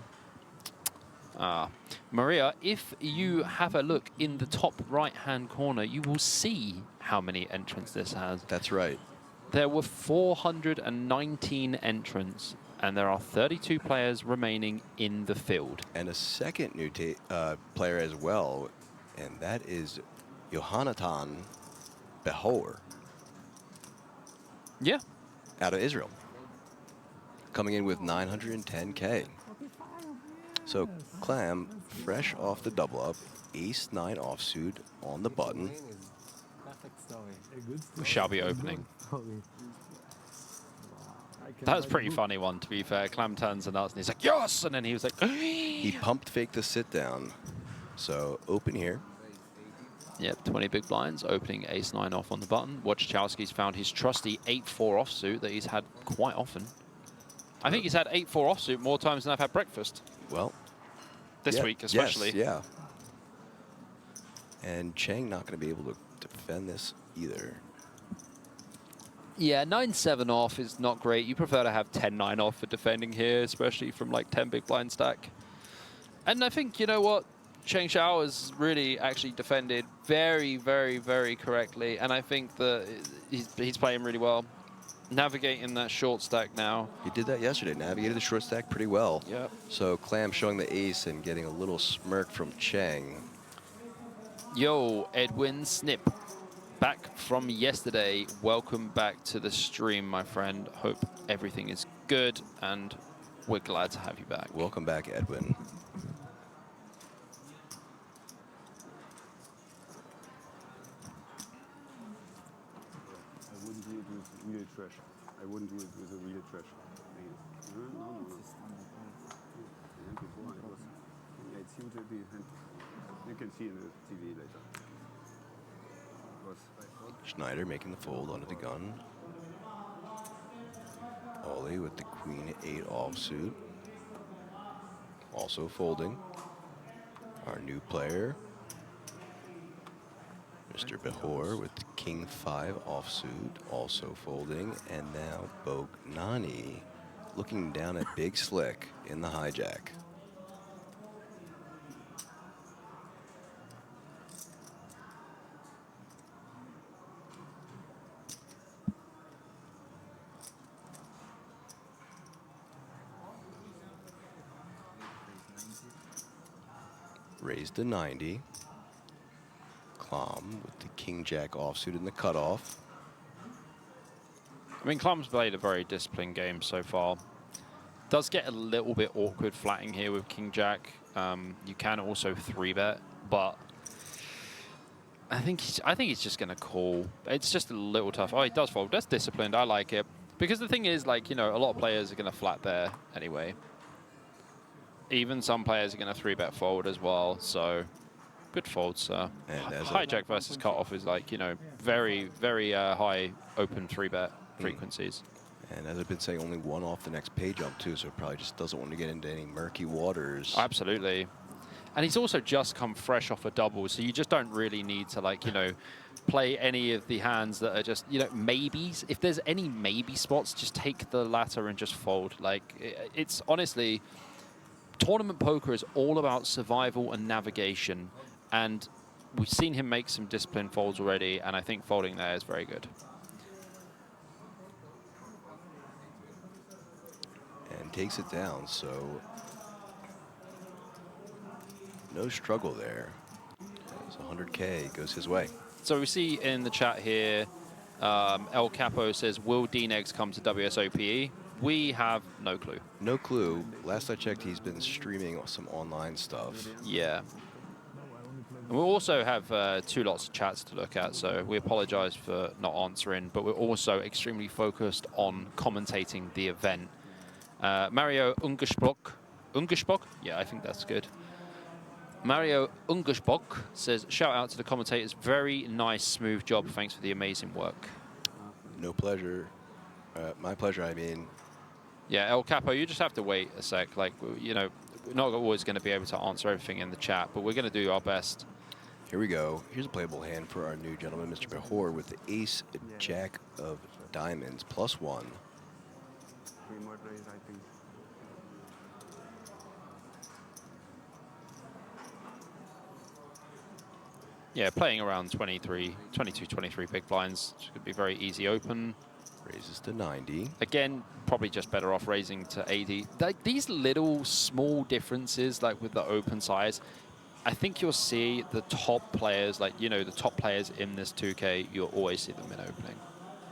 Maria, if you have a look in the top right-hand corner, you will see how many entrants this has. That's right. There were 419 entrants, and there are 32 players remaining in the field. And a second new player as well, and that is Yohanatan Behor Yeah. out of Israel, coming in with 910K. So Clam, fresh off the double up, ace-9 offsuit on the button. Perfect story. A good story. We shall be opening. Story. That was a pretty funny one, to be fair. Clam turns and nuts, and he's like, yes! And then he was like, He pumped faked the sit down. So open here. Yep, 20 big blinds, opening ace-9 off on the button. Wojciechowski's found his trusty 8-4 offsuit that he's had quite often. I think he's had 8-4 offsuit more times than I've had breakfast. Well, This yeah, week, especially. Yes, yeah. And Chang not going to be able to defend this either. Yeah, 9-7 off is not great. You prefer to have 10-9 off for defending here, especially from like 10 big blind stack. And I think, you know what? Cheng Xiao has really actually defended very, very, very correctly. And I think that he's playing really well. Navigating that short stack now. He did that yesterday, navigated the short stack pretty well. Yep. So Clam showing the ace and getting a little smirk from Chang. Yo, Edwin Snip. Back from yesterday. Welcome back to the stream, my friend. Hope everything is good, and we're glad to have you back. Welcome back, Edwin. I wouldn't do it with real trash. I wouldn't do it with a real trash. No. Yeah, before it was. Yeah, it seemed to be. You can see in the TV later. It was. Schneider making the fold under the gun. Oleh with the queen-8 offsuit. Also folding. Our new player, Mr. Behor with the king-5 offsuit, also folding. And now Bognani looking down at Big Slick in the hijack. Raised to 90. Klom with the king-jack offsuit in the cutoff. I mean, Klum's played a very disciplined game so far. Does get a little bit awkward flatting here with King Jack. You can also 3-bet, but I think he's just going to call. It's just a little tough. Oh, he does fold. That's disciplined. I like it. Because the thing is, like, you know, a lot of players are going to flat there anyway. Even some players are going to 3-bet forward as well. So, but Good fold, sir. And as Hijack versus cutoff is like, you know, very, very high open 3-bet frequencies. And as I've been saying, only one off the next pay jump, too, so probably just doesn't want to get into any murky waters. Absolutely. And he's also just come fresh off a double, so you just don't really need to, like, you know, play any of the hands that are just, you know, maybes. If there's any maybe spots, just take the latter and just fold. Like, it's honestly, tournament poker is all about survival and navigation. And we've seen him make some disciplined folds already, and I think folding there is very good. And takes it down, so no struggle there. As 100K goes his way. So we see in the chat here, El Capo says, will D-Negs come to WSOPE? We have no clue. No clue. Last I checked, he's been streaming some online stuff. Yeah. And we also have 2 lots of chats to look at, so we apologize for not answering, but we're also extremely focused on commentating the event. Mario Ungersbock? Yeah, I think that's good. Mario Ungersbock says, shout out to the commentators. Very nice, smooth job. Thanks for the amazing work. No pleasure. My pleasure, I mean. Yeah, El Capo, you just have to wait a sec. Like, you know, we're not always going to be able to answer everything in the chat, but we're going to do our best. Here we go. Here's a playable hand for our new gentleman, Mr. Behor, with the ace, jack of diamonds, +1. 3 more raise, I think. Yeah, playing around 22, 23 big blinds. Which could be very easy open. Raises to 90. Again, probably just better off raising to 80. Like, these little small differences, like with the open size, I think you'll see the top players, like, you know, the top players in this 2K, you'll always see them in opening.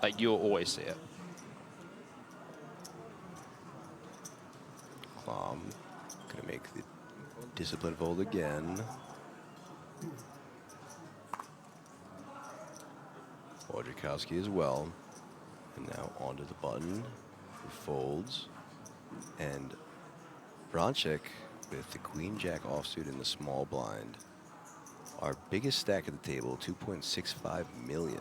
Like, you'll always see it. Gonna make the discipline fold again. Okhotskyi as well. And now onto the button, who folds. And Bronchek with the queen-jack offsuit in the small blind. Our biggest stack at the table, 2.65 million.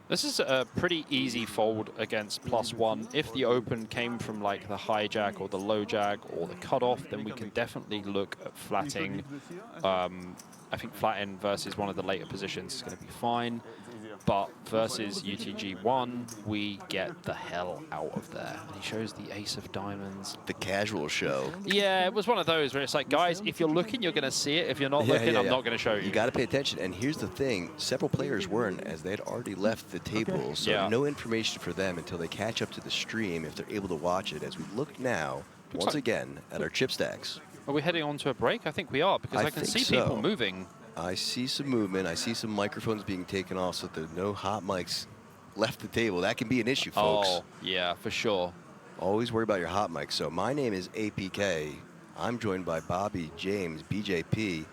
This is a pretty easy fold against +1. If the open came from like the hijack or the low jack or the cutoff, then we can definitely look at flatting. I think flatting versus one of the later positions is going to be fine. But versus UTG1, we get the hell out of there. And he shows the ace of diamonds. The casual show. Yeah, it was one of those where it's like, guys, if you're looking, you're going to see it. If you're not looking, I'm not going to show you. You got to pay attention. And here's the thing. Several players weren't, as they had already left the table. So no information for them until they catch up to the stream, if they're able to watch it. As we look now, once again, at our chip stacks. Are we heading on to a break? I think we are, because I can see people moving. I see some movement. I see some microphones being taken off so that there are no hot mics left the table. That can be an issue, folks. Oh, yeah, for sure. Always worry about your hot mic. So my name is APK. I'm joined by Bobby James, BJP.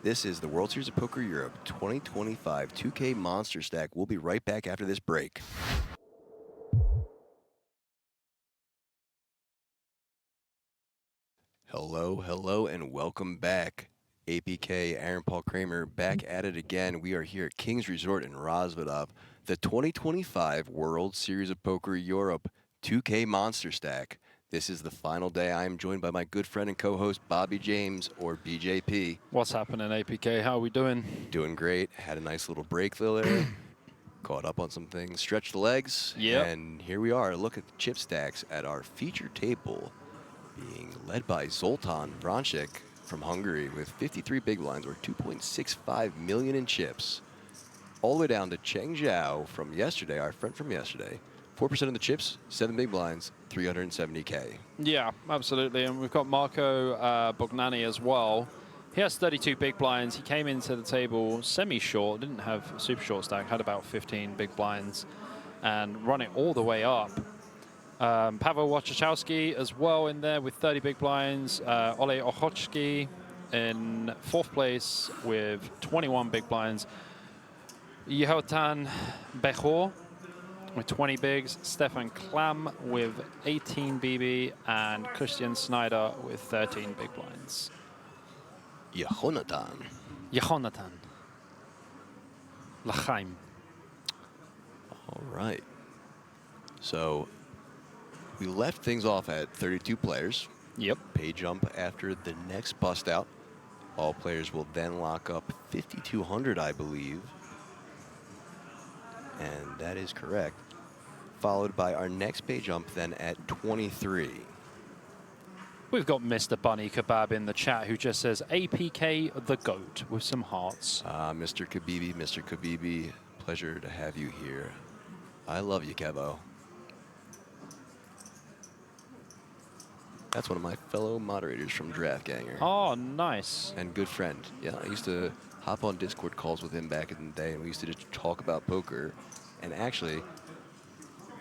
This is the World Series of Poker Europe 2025 2K Monsterstack. We'll be right back after this break. Hello, hello, and welcome back. APK, Aaron Paul Kramer, back at it again. We are here at King's Resort in Rozvadov, the 2025 World Series of Poker Europe 2K Monsterstack. This is the final day. I am joined by my good friend and co-host, Bobby James, or BJP. What's happening, APK? How are we doing? Doing great. Had a nice little break there. Caught up on some things. Stretched the legs. Yep. And here we are. Look at the chip stacks at our feature table, being led by Zoltan Bronchek from Hungary with 53 big blinds, or 2.65 million in chips. All the way down to Cheng Zhao from yesterday, our friend from yesterday. 4% of the chips, 7 big blinds, 370K. Yeah, absolutely. And we've got Marco Bognani as well. He has 32 big blinds. He came into the table semi-short, didn't have a super short stack, had about 15 big blinds, and run it all the way up. Paweł Okhotskyi as well in there with 30 big blinds. Oleh Okhotskyi in 4th place with 21 big blinds. Johan Behor with 20 bigs. Stefan Klam with 18 BB. And Christian Snyder with 13 big blinds. Jonathan. Jonathan. L'chaim. All right. So we left things off at 32 players. Yep. Pay jump after the next bust out. All players will then lock up 5,200, I believe. And that is correct. Followed by our next pay jump then at 23. We've got Mr. Bunny Kebab in the chat who just says APK the GOAT with some hearts. Mr. Khabibi, pleasure to have you here. I love you, Kevo. That's one of my fellow moderators from DraftGanger. Oh, nice. And good friend. Yeah, I used to hop on Discord calls with him back in the day, and we used to just talk about poker. And actually,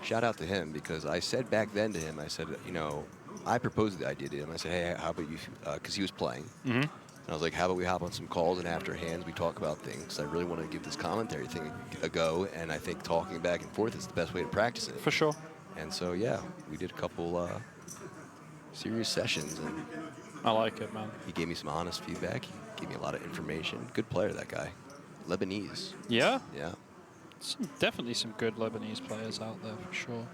shout out to him, because I said back then to him, I said, you know, I proposed the idea to him. I said, hey, how about you, because he was playing. Mm-hmm. And I was like, how about we hop on some calls, and after hands we talk about things. I really want to give this commentary thing a go, and I think talking back and forth is the best way to practice it. For sure. And so, yeah, we did a couple serious sessions, and I like it, man. he gave me some honest feedback. He gave me a lot of information. Good player, that guy. Lebanese. Yeah? Yeah. Definitely some good Lebanese players out there, for sure.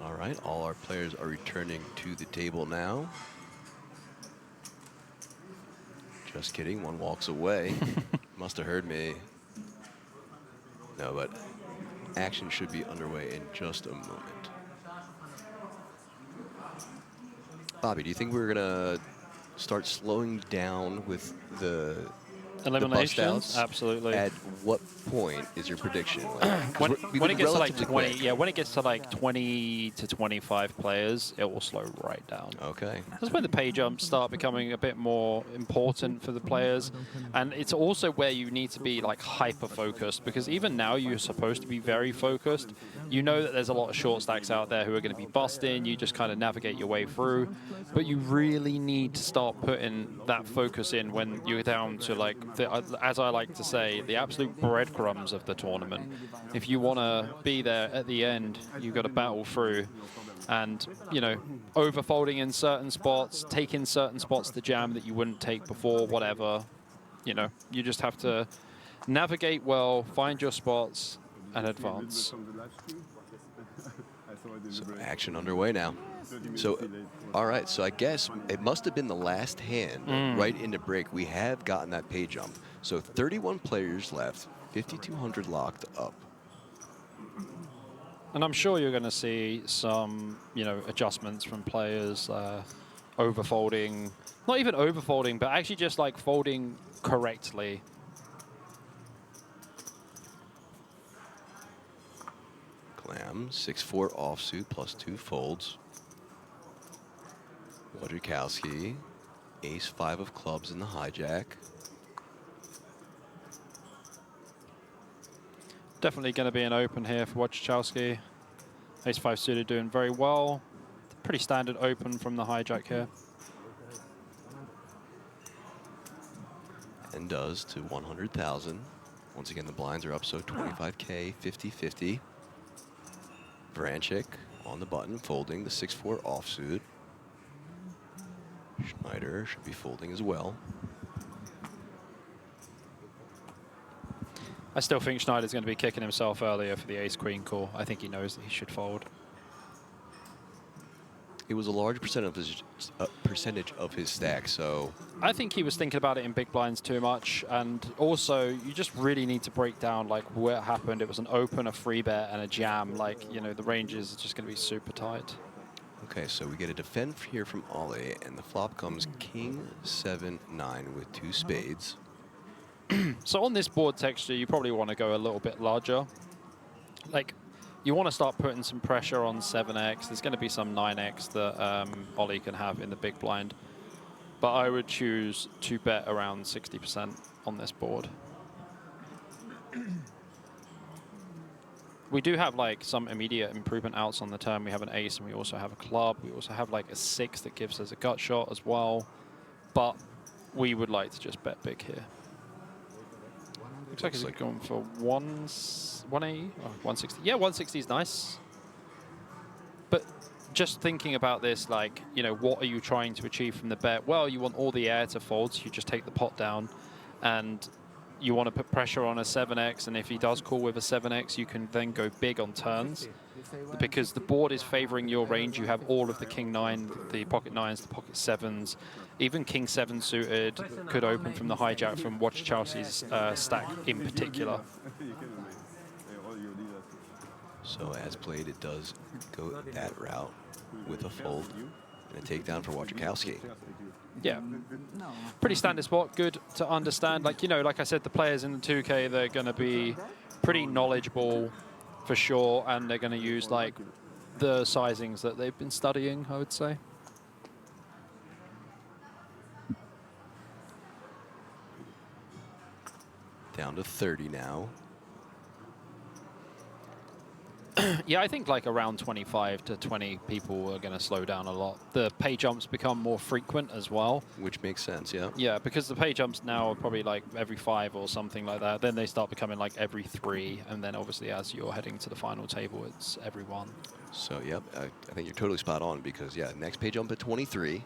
All right, all our players are returning to the table now. Just kidding, one walks away. Must have heard me. No, but action should be underway in just a moment. Bobby, do you think we're gonna start slowing down with the Eliminations? bust outs? Absolutely. At what point is your prediction? Like, 'cause we've when been it gets to like relatively 20, quick. yeah, when it gets to like 20 to 25 players, it will slow right down. Okay. That's when the pay jumps start becoming a bit more important for the players, and it's also where you need to be like hyper focused, because even now you're supposed to be very focused. You know that there's a lot of short stacks out there who are going to be busting. You just kind of navigate your way through, but you really need to start putting that focus in when you're down to like as I like to say, the absolute breadcrumbs of the tournament. If you want to be there at the end, you've got to battle through. And, you know, overfolding in certain spots, taking certain spots to jam that you wouldn't take before, whatever. You know, you just have to navigate well, find your spots, and advance. So action underway now. So, all right, so I guess it must have been the last hand right into break. We have gotten that pay jump. So 31 players left, 5,200 locked up. And I'm sure you're going to see some, you know, adjustments from players, overfolding, not even overfolding, but actually just like folding correctly. Clam, 6-4 offsuit plus 2 folds. Okhotskyi, ace-5 of clubs in the hijack. Definitely going to be an open here for Okhotskyi. Ace-5 suited doing very well. Pretty standard open from the hijack here. And does to 100,000. Once again, the blinds are up, so 25K, 50-50. Branchik on the button, folding the 6-4 offsuit. Schneider should be folding as well. I still think Schneider's going to be kicking himself earlier for the ace-queen call. I think he knows that he should fold. It was a large percentage of his stack, so I think he was thinking about it in big blinds too much, and also you just really need to break down like what happened. It was an open, a free bet, and a jam. Like, you know, the ranges are just going to be super tight. okay, so we get a defend here from Oleh, and the flop comes king 7-9 with 2 spades. So on this board texture, you probably want to go a little bit larger. Like, you want to start putting some pressure on 7x. There's going to be some 9x that Oleh can have in the big blind. But I would choose to bet around 60% on this board. We do have like some immediate improvement outs on the turn. We have an ace and we also have a club. We also have like a 6 that gives us a gut shot as well. But we would like to just bet big here. Looks like he's going for 180 or 160. Yeah, 160 is nice. But just thinking about this, like, you know, what are you trying to achieve from the bet? Well, you want all the air to fold, so you just take the pot down, and you want to put pressure on a 7x, and if he does call with a 7x, you can then go big on turns. Because the board is favoring your range, you have all of the king 9, the pocket 9s, the pocket 7s, even king 7 suited could open from the hijack from Wojciechowski's stack in particular. So as played, it does go that route with a fold and a takedown for Wojciechowski. Yeah, pretty standard spot, good to understand. Like, you know, like I said, the players in the 2K, they're going to be pretty knowledgeable for sure, and they're going to use like the sizings that they've been studying, I would say. Down to 30 now. Yeah, I think like around 25 to 20 people are going to slow down a lot. The pay jumps become more frequent as well. Which makes sense, yeah. Yeah, because the pay jumps now are probably like every 5 or something like that. Then they start becoming like every 3. And then obviously as you're heading to the final table, it's every 1. So, yep, I think you're totally spot on because, yeah, next pay jump at 23,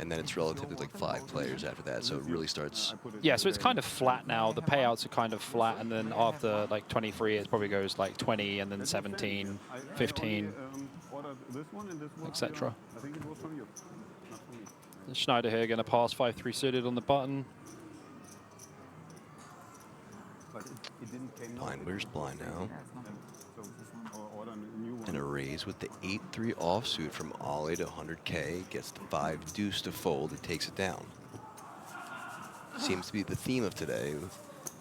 and then it's relatively like 5 players after that. So it really starts. Yeah, so it's kind of flat now. The payouts are kind of flat, and then after like 23, it probably goes like 20, and then 17, 15, etc. Schneider here going to pass 5-3 suited on the button. Blind, where's blind now? And a raise with the 8-3 offsuit from Oleh to 100K, gets the 5 deuce to fold, and takes it down. Seems to be the theme of today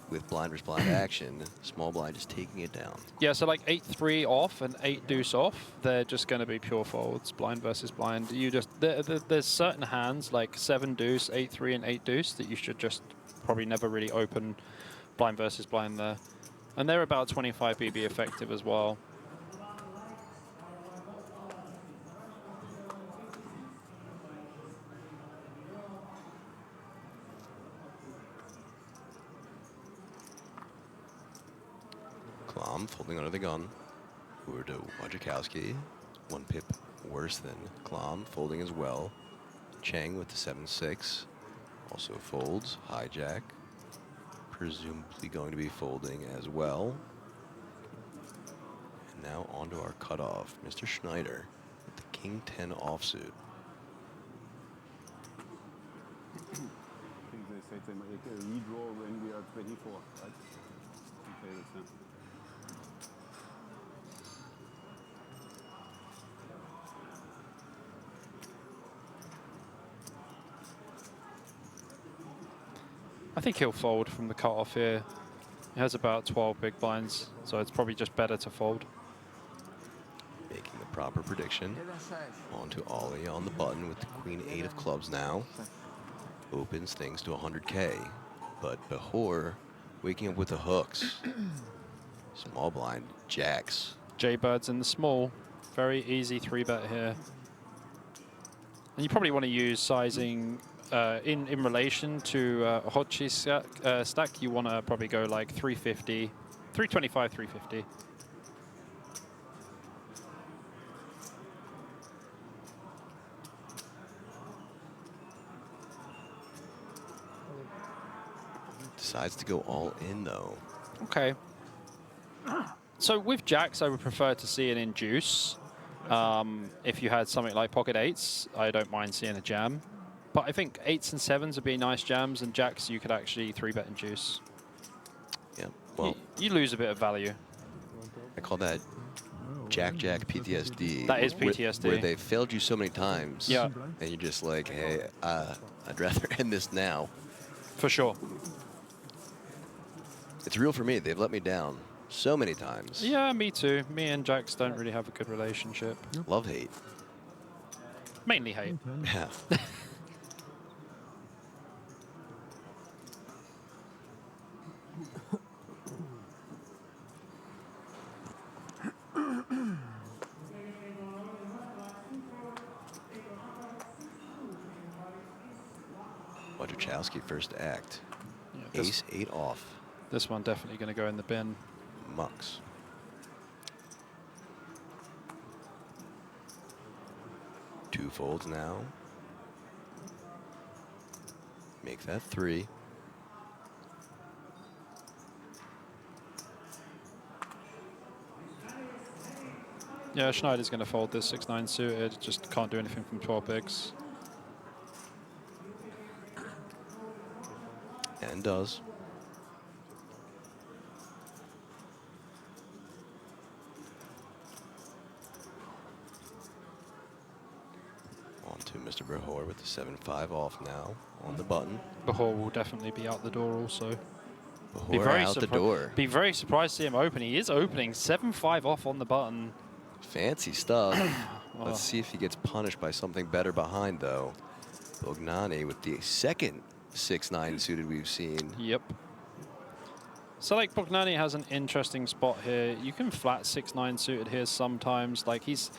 with blind versus blind action. Small blind just taking it down. Yeah, so like 8-3 off and 8 deuce off, they're just going to be pure folds, blind versus blind. You just there's certain hands like 7 deuce, 8-3, and 8 deuce that you should just probably never really open blind versus blind there, and they're about 25 BB effective as well. Klom folding under the gun. Over to Wojciechowski. 1 pip worse than Klom, folding as well. Cheng with the 7-6. Also folds. Hijack. Presumably going to be folding as well. And now onto our cutoff. Mr. Schneider with the king 10 offsuit. I think they said they might redraw when we are 24, right? Okay, that's it. I think he'll fold from the cutoff here. He has about 12 big blinds, so it's probably just better to fold. Making the proper prediction. Onto Oleh on the button with the queen 8 of clubs now. Opens things to 100K. But Behor waking up with the hooks. Small blind, jacks. J-Bird's in the small. Very easy 3-bet here. And you probably want to use sizing in relation to Okhotskyi stack. You want to probably go like 350, 325, 350. Decides to go all in though. Okay. So with jacks, I would prefer to see it in juice. If you had something like pocket 8s, I don't mind seeing a jam. But I think 8s and 7s would be nice jams, and jacks you could actually 3-bet in juice. Yeah, well, you lose a bit of value. I call that Jack PTSD. That is PTSD. Where they failed you so many times. Yeah. And you're just like, hey, I'd rather end this now. For sure. It's real for me. They've let me down so many times. Yeah, me too. Me and jacks don't really have a good relationship. Love, hate. Mainly hate. Yeah. Wojciechowski first act. Yeah, Ace 8 off. This one definitely going to go in the bin. Mucks. 2 folds now. Make that 3. Yeah, Schneider's going to fold this 6-9 suited. Just can't do anything from 12 bigs. And does. On to Mr. Behor with the 7-5 off now on the button. Behor will definitely be out the door also. Behor out the door. Be very surprised to see him open. He is opening 7-5 off on the button. Fancy stuff. Oh. Let's see if he gets punished by something better behind, though. Bognani with the second 6-9 suited we've seen. Yep. So like Bognani has an interesting spot here. You can flat 6-9 suited here sometimes. Like he's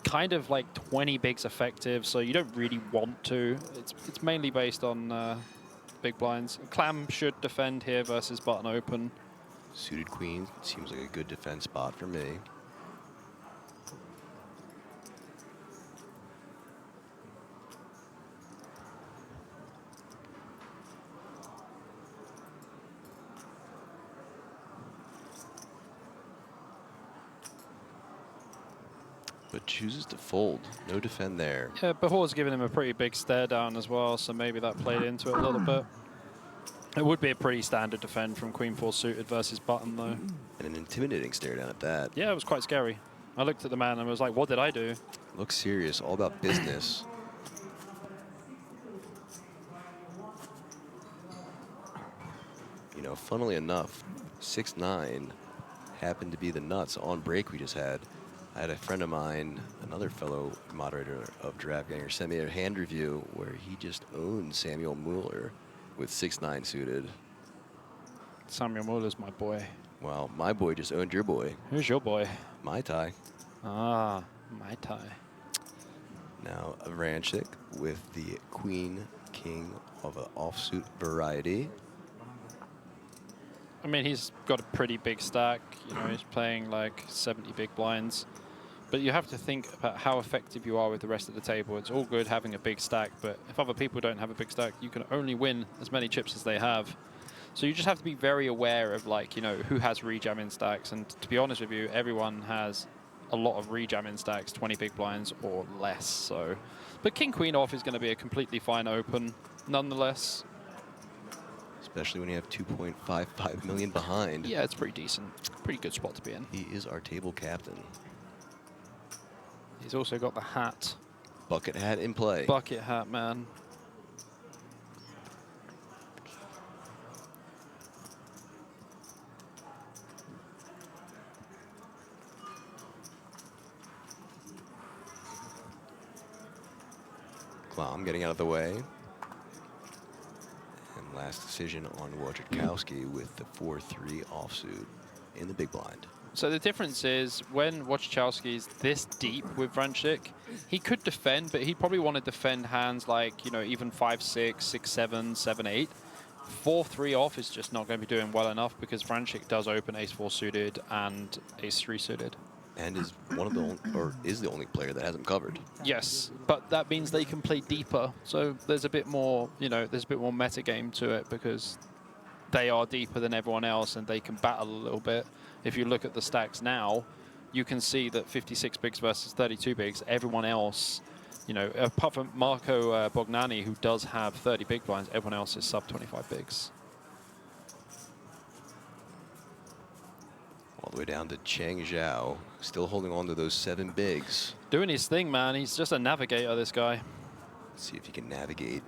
kind of like 20 bigs effective, so you don't really want to. It's mainly based on big blinds. Clam should defend here versus button open. Suited queen seems like a good defense spot for me. But chooses to fold. No defend there. Yeah, Behor's giving him a pretty big stare down as well, so maybe that played into it a little bit. It would be a pretty standard defend from Queen 4 suited versus button, though. And an intimidating stare down at that. Yeah, it was quite scary. I looked at the man and was like, what did I do? Looks serious, all about business. You know, funnily enough, 6-9 happened to be the nuts on break we just had. I had a friend of mine, another fellow moderator of Draft Ganger, send me a hand review where he just owned Samuel Mueller with 6-9 suited. Samuel Muller's my boy. Well, my boy just owned your boy. Who's your boy? Mai Tai. Ah, Mai Tai. Now, Vranchik with the Queen King of an offsuit variety. I mean, he's got a pretty big stack. You know, he's playing like 70 big blinds. But you have to think about how effective you are with the rest of the table. It's all good having a big stack, but if other people don't have a big stack, you can only win as many chips as they have. So you just have to be very aware of, like, you know, who has rejamming stacks. And to be honest with you, everyone has a lot of rejamming stacks, 20 big blinds or less. So, but King Queen off is going to be a completely fine open, nonetheless. Especially when you have 2.55 million behind. Yeah, it's pretty decent. Pretty good spot to be in. He is our table captain. He's also got the hat. Bucket hat in play. Bucket hat, man. Klom getting out of the way. And last decision on Okhotskyi with the 4-3 offsuit in the big blind. So the difference is when Okhotskyi is this deep with Vranchik, he could defend, but he'd probably want to defend hands like, you know, even 5-6, 6-7, 7-8. 4-3 off is just not going to be doing well enough because Vranchik does open ace-4 suited and ace-3 suited. And is one of the only, or is the only player that hasn't covered. Yes, but that means they can play deeper. So there's a bit more, you know, there's a bit more metagame to it because they are deeper than everyone else and they can battle a little bit. If you look at the stacks now, you can see that 56 bigs versus 32 bigs, everyone else, you know, apart from Marco Bognani, who does have 30 big blinds, everyone else is sub 25 bigs. All the way down to Cheng Zhao, still holding on to those 7 bigs. Doing his thing, man. He's just a navigator, this guy. Let's see if he can navigate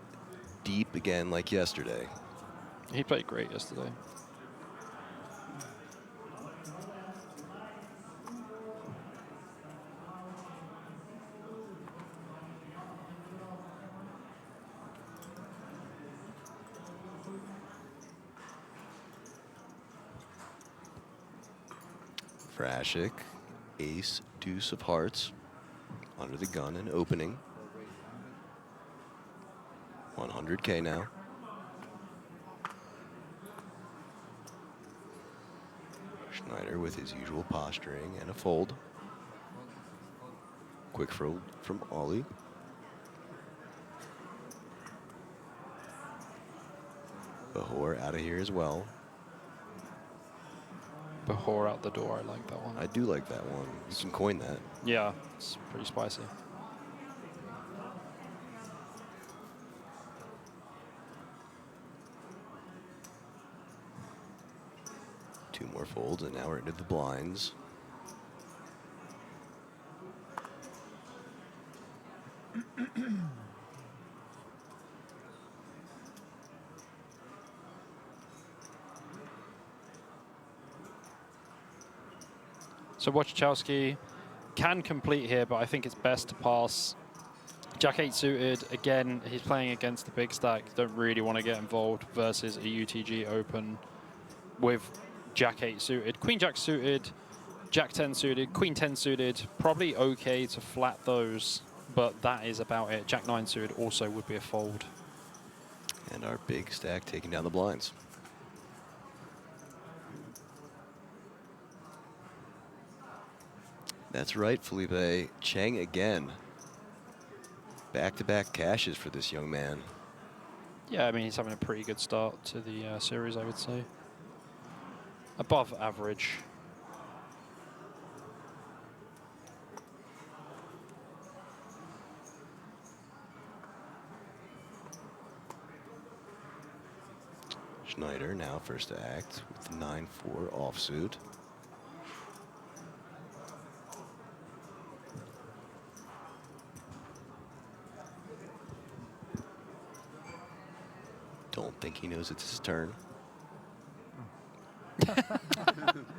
deep again like yesterday. He played great yesterday. Vrashik, ace, deuce of hearts, under the gun and opening. 100K now. Schneider with his usual posturing and a fold. Quick fold from Oleh. Bahor out of here as well. Bahor out the door. I like that one. I do like that one. You can coin that. Yeah, it's pretty spicy. Two more folds, and now we're into the blinds. So Okhotskyi can complete here, but I think it's best to pass. Jack 8 suited, again, he's playing against the big stack. Don't really want to get involved versus a UTG open with Jack 8 suited. Queen Jack suited, Jack 10 suited, Queen 10 suited. Probably okay to flat those, but that is about it. Jack 9 suited also would be a fold. And our big stack taking down the blinds. That's right, Felipe. Cheng again. Back-to-back cashes for this young man. Yeah, I mean, he's having a pretty good start to the series, I would say. Above average. Schneider now first to act with the 9-4 offsuit. Don't think he knows it's his turn.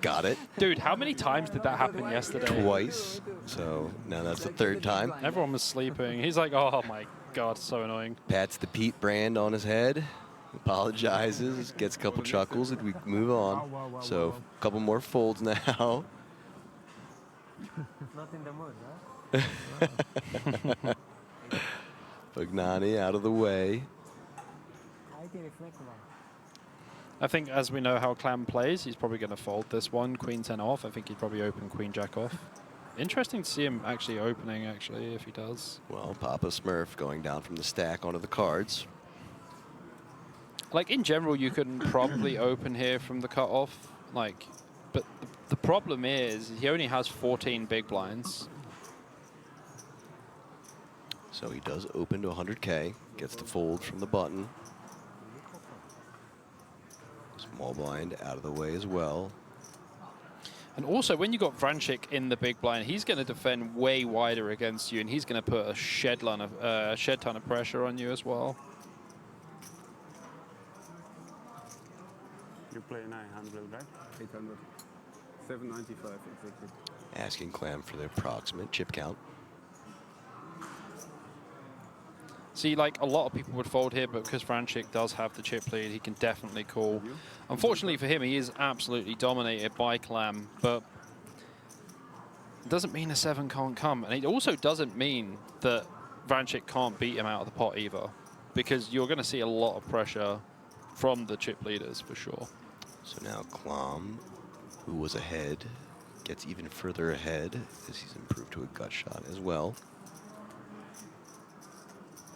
Got it. Dude, how many times did that happen yesterday? Twice. So now that's the third time. Everyone was sleeping. He's like, oh my God, so annoying. Pats the Pete brand on his head. Apologizes, gets a couple chuckles, and we move on. So a couple more folds now. Not in the mood, huh? Pugnani out of the way. I think as we know how Clam plays, he's probably going to fold this one. Queen 10 off. I think he'd probably open Queen Jack off. Interesting to see him actually opening, actually, if he does. Well, Papa Smurf going down from the stack onto the cards. Like, in general, you can probably open here from the cutoff. Like, but the problem is he only has 14 big blinds. So he does open to 100K. Gets the fold from the button. Small blind out of the way as well. And also, when you got Vrancic in the big blind, he's going to defend way wider against you, and he's going to put a shed ton of pressure on you as well. You play 900, right? 800. 795 exactly. Asking Clam for the approximate chip count. See, like, a lot of people would fold here, but because Vrancic does have the chip lead, he can definitely call. Unfortunately for him, he is absolutely dominated by Clam, but it doesn't mean a 7 can't come. And it also doesn't mean that Vrancic can't beat him out of the pot either, because you're going to see a lot of pressure from the chip leaders for sure. So now Clam, who was ahead, gets even further ahead as he's improved to a gut shot as well.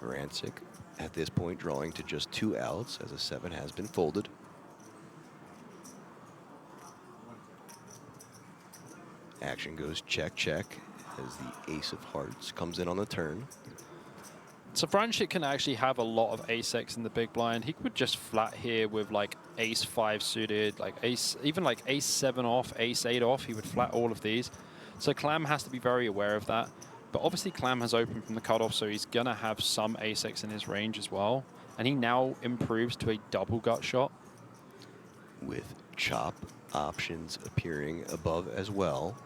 Vrancic at this point drawing to just 2 outs as a 7 has been folded. Action goes check, check as the ace of hearts comes in on the turn. So Vrancic can actually have a lot of ace-X in the big blind. He could just flat here with like ace-5 suited, like even like ace-7 off, ace-8 off. He would flat all of these. So Clam has to be very aware of that. But obviously Clam has opened from the cutoff, so he's going to have some ace-X in his range as well. And he now improves to a double gut shot. With chop options appearing above as well.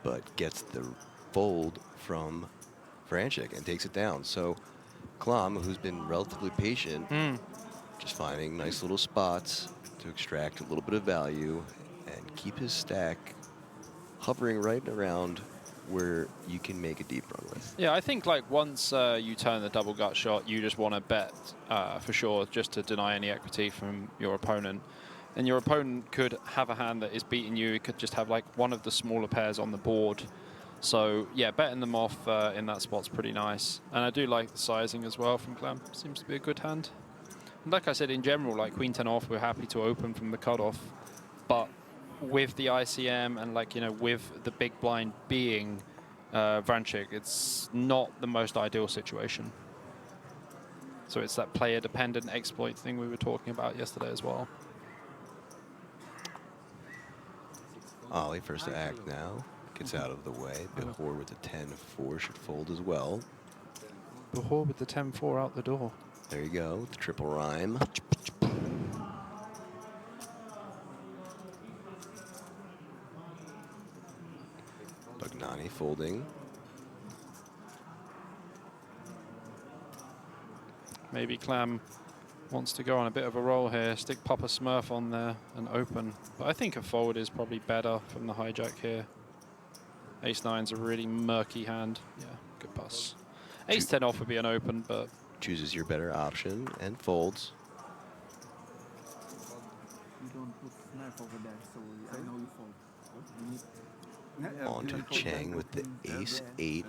But gets the fold from Vrancic and takes it down. So Clam, who's been relatively patient, just finding nice little spots to extract a little bit of value and keep his stack hovering right around where you can make a deep run with. Yeah, I think like once you turn the double gut shot, you just want to bet for sure just to deny any equity from your opponent. And your opponent could have a hand that is beating you. It could just have like one of the smaller pairs on the board. So yeah, betting them off in that spot's pretty nice. And I do like the sizing as well from Clem. Seems to be a good hand. And like I said, in general, like queen 10 off, we're happy to open from the cutoff. But with the ICM and like, you know, with the big blind being Vrancic, it's not the most ideal situation. So it's that player-dependent exploit thing we were talking about yesterday as well. Ollie first to act now. Gets out of the way. Bihor with the 10-4 should fold as well. Bihor with the 10-4 out the door. There you go, the triple rhyme. Bagnani folding. Maybe Clam wants to go on a bit of a roll here, stick Papa Smurf on there and open. But I think a fold is probably better from the hijack here. Ace-9's a really murky hand. Yeah, good pass. Ace-10 off would be an open, but... Chooses your better option and folds. You don't put Smurf over there, so I know you fold. You need On to Chang with the Ace-8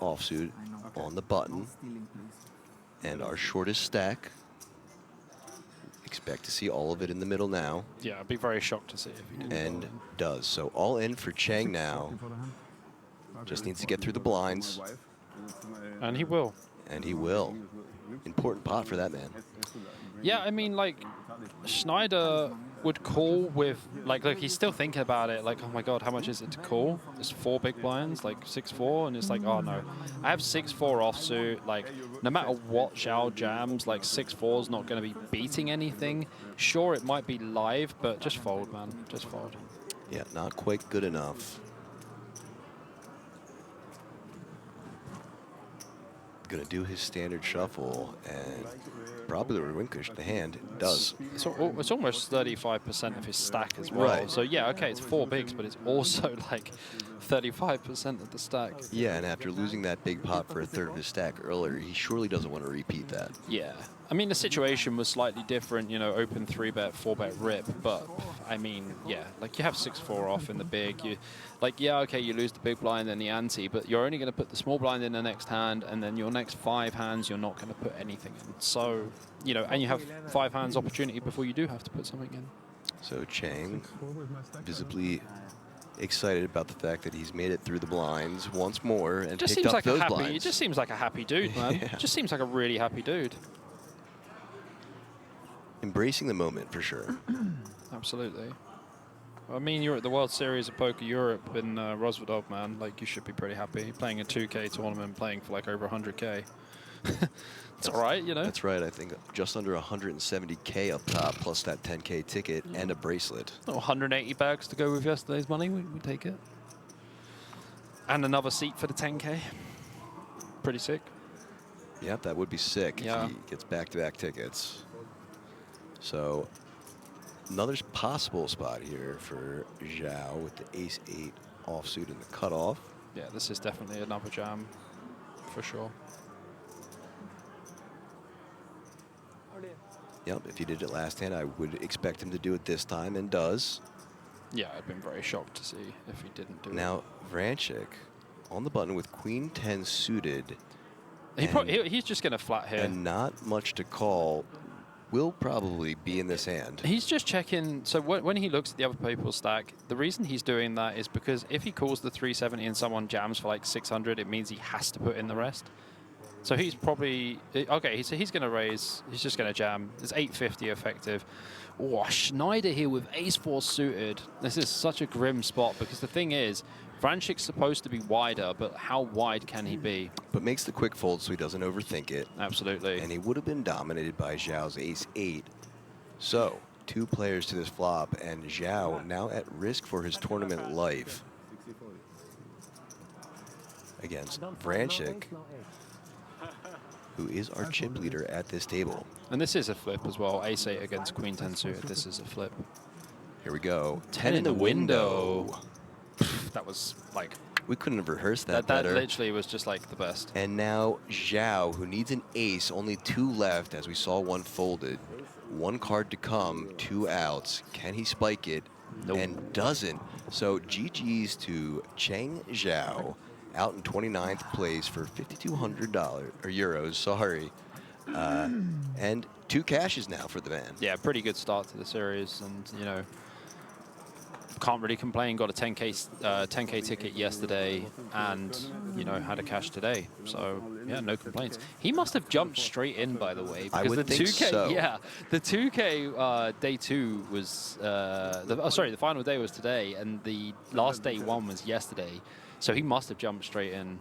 offsuit on the button. stealing, please. And our shortest stack. Expect to see all of it in the middle now. Yeah, I'd be very shocked to see if he didn't. And does. So all in for Chang now. Just needs to get through the blinds. And he will. And he will. Important pot for that man. Yeah, I mean, like, Schneider would call with, like, look, he's still thinking about it. Like, oh my God, how much is it to call? It's 4 big blinds, like 6-4, and it's like, oh no. I have 6-4 offsuit. Like, no matter what Zhao jams, like 6-4 is not going to be beating anything. Sure, it might be live, but just fold, man. Just fold. Yeah, not quite good enough. Gonna do his standard shuffle and probably relinquish the hand. It does. It's almost 35% of his stack as well. Right. So yeah, okay, it's 4 bigs, but it's also like 35% of the stack. Yeah, and after losing that big pot for a third of his stack earlier, he surely doesn't want to repeat that. Yeah. I mean, the situation was slightly different, you know, open 3-bet, 4-bet rip, but I mean, yeah, like you have 6-4 off in the big. You, like, yeah, okay, you lose the big blind and the ante, but you're only going to put the small blind in the next hand, and then your next 5 hands, you're not going to put anything in. So, you know, and you have 5 hands opportunity before you do have to put something in. So Chang, visibly excited about the fact that he's made it through the blinds once more and Just picked seems up like those a happy. blinds. It just seems like a happy dude, man. Yeah. Just seems like a really happy dude. Embracing the moment for sure. Absolutely. I mean, you're at the World Series of Poker Europe in Rozvadov, man. Like, you should be pretty happy. Playing a 2K tournament, playing for like over 100K. It's all right, you know? That's right. I think just under 170K up top, plus that 10K ticket and a bracelet. Oh, 180 bags to go with yesterday's money. We take it. And another seat for the 10K. Pretty sick. Yep, that would be sick Yeah. if he gets back-to-back tickets. So another possible spot here for Zhao with the Ace-8 offsuit in the cutoff. Yeah, this is definitely another jam, for sure. Yep, if he did it last hand, I would expect him to do it this time, and does. Yeah, I'd been very shocked to see if he didn't do it. Now, Vrancic on the button with Queen 10 suited. He's just going to flat here. And not much to call. Will probably be in this hand. He's just checking. So when he looks at the other people's stack, the reason he's doing that is because if he calls the 370 and someone jams for like 600, it means he has to put in the rest. So he's probably okay. So he's going to raise. He's just going to jam. It's 850 effective. Oh, Schneider here with Ace-4 suited. This is such a grim spot because the thing is, Vrancic's supposed to be wider, but how wide can he be? But makes the quick fold so he doesn't overthink it. Absolutely. And he would have been dominated by Zhao's Ace-8. So, 2 players to this flop, and Zhao now at risk for his tournament life against Vrancic, who is our chip leader at this table. And this is a flip as well. Ace-8 against Queen 10 suited. This is a flip. Here we go. 10 in the window. That was like... We couldn't have rehearsed that That better. literally was just like the best. And now Zhao, who needs an ace, only 2 left as we saw one folded. 1 card to come, 2 outs. Can he spike it? Nope. And doesn't. So GG's to Chang Zhao out in 29th place for $5,200 or euros. Sorry, and 2 cashes now for the man. Yeah, pretty good start to the series, and you know, can't really complain. Got a 10K ticket yesterday, and you know, had a cash today. So yeah, no complaints. He must have jumped straight in, by the way, I because would the think 2K, so. yeah, the 2K day 2 was the final day was today, and the last day 1 was yesterday. So he must have jumped straight in.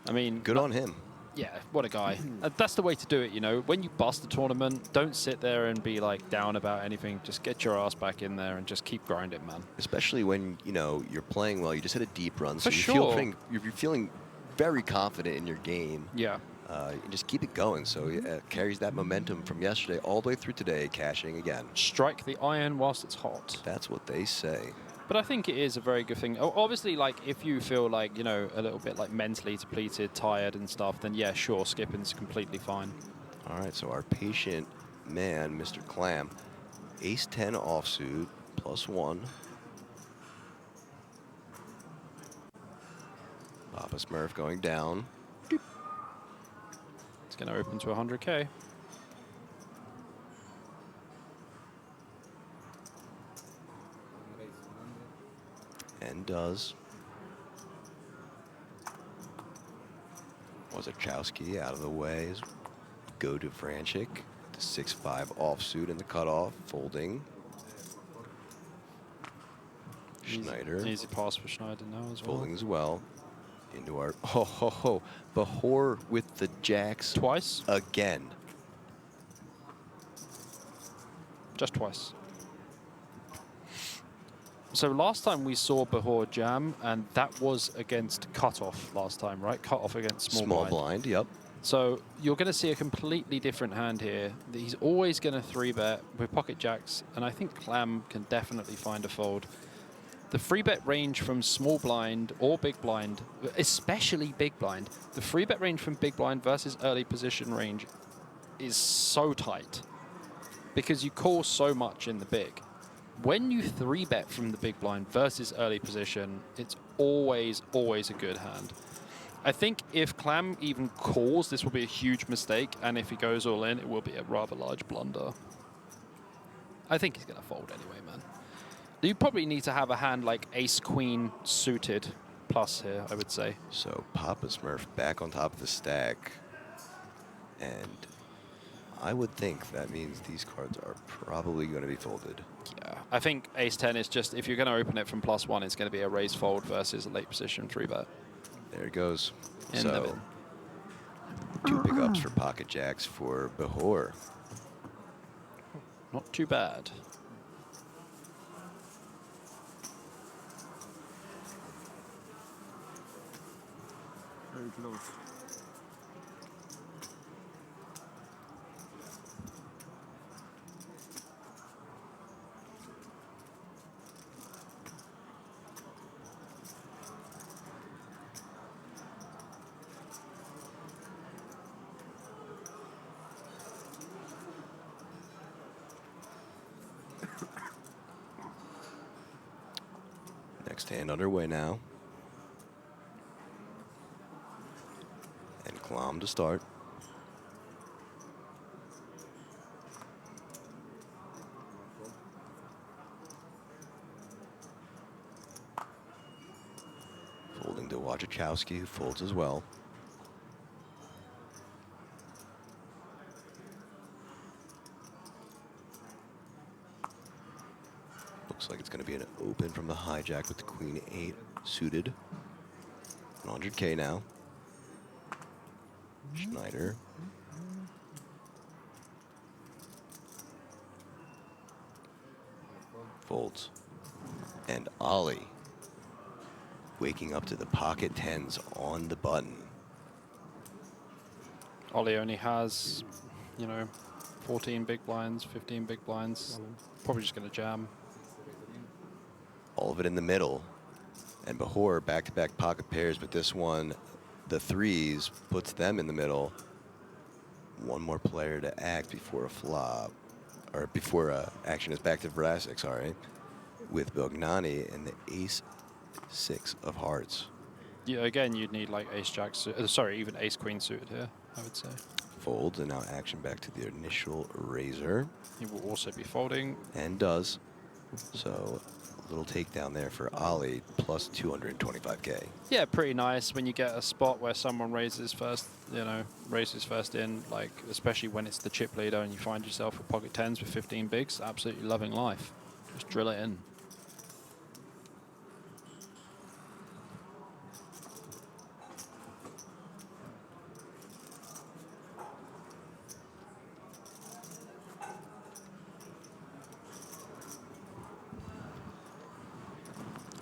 I mean, Good on him. yeah, what a guy. That's the way to do it, you know. When you bust a tournament, don't sit there and be like down about anything. Just get your ass back in there and just keep grinding, man. Especially when, you know, you're playing well. You just hit a deep run. So For you're feeling very confident in your game. Yeah. And just keep it going. So it carries that momentum from yesterday all the way through today, cashing again. Strike the iron whilst it's hot. That's what they say. But I think it is a very good thing. Obviously, like, if you feel like, you know, a little bit like mentally depleted, tired and stuff, then yeah, sure, skipping's completely fine. All right, so our patient man, Mr. Clam, ace-10 offsuit, +1. Papa Smurf going down. It's going to open to 100K. And does. Okhotskyi out of the way. Go to Franchik. The 6-5 offsuit in the cutoff, folding. Schneider. Easy pass for Schneider now as well. Folding as well. Into our Bahor with the jacks Twice? again. Just twice. So last time we saw Bahor jam, and that was against cutoff last time, right? Cutoff against small blind, yep. So you're going to see a completely different hand here. He's always going to 3-bet with pocket jacks, and I think Clam can definitely find a fold. The 3-bet range from small blind or big blind, especially big blind, the 3-bet range from big blind versus early position range is so tight because you call so much in the big. When you 3-bet from the big blind versus early position, it's always, always a good hand. I think if Clam even calls, this will be a huge mistake, and if he goes all in, it will be a rather large blunder. I think he's going to fold anyway, man. You probably need to have a hand like ace-queen suited plus here, I would say. So Papa Smurf back on top of the stack. And I would think that means these cards are probably going to be folded. Yeah, I think ace-10 is just, if you're going to open it from +1, it's going to be a raise fold versus a late position 3-bet. There it goes. In so the bin. 2 pickups for pocket jacks for Bahor. Not too bad. Very close. Next hand underway now. And Clam to start. Folding to Okhotskyi, who folds as well. Looks like it's going to be an open from the hijack with the queen 8 suited. 100K now. Schneider. Folds. And Oleh waking up to the pocket 10s on the button. Oleh only has, you know, 14 big blinds, 15 big blinds. Probably just going to jam. All of it in the middle. And Bahor back-to-back pocket pairs, but this one, the 3s, puts them in the middle. One more player to act before a flop, or before action is back to Vrasek, sorry, with Bognani and the ace-6 of hearts. Yeah, again, you'd need like ace jack, sorry, even ace queen suited here, I would say. Folds, and now action back to the initial razor. He will also be folding. And does. So a little takedown there for Oleh, plus 225K. Yeah, pretty nice when you get a spot where someone raises first, you know, raises first in, like, especially when it's the chip leader and you find yourself with pocket 10s with 15 bigs, absolutely loving life. Just drill it in.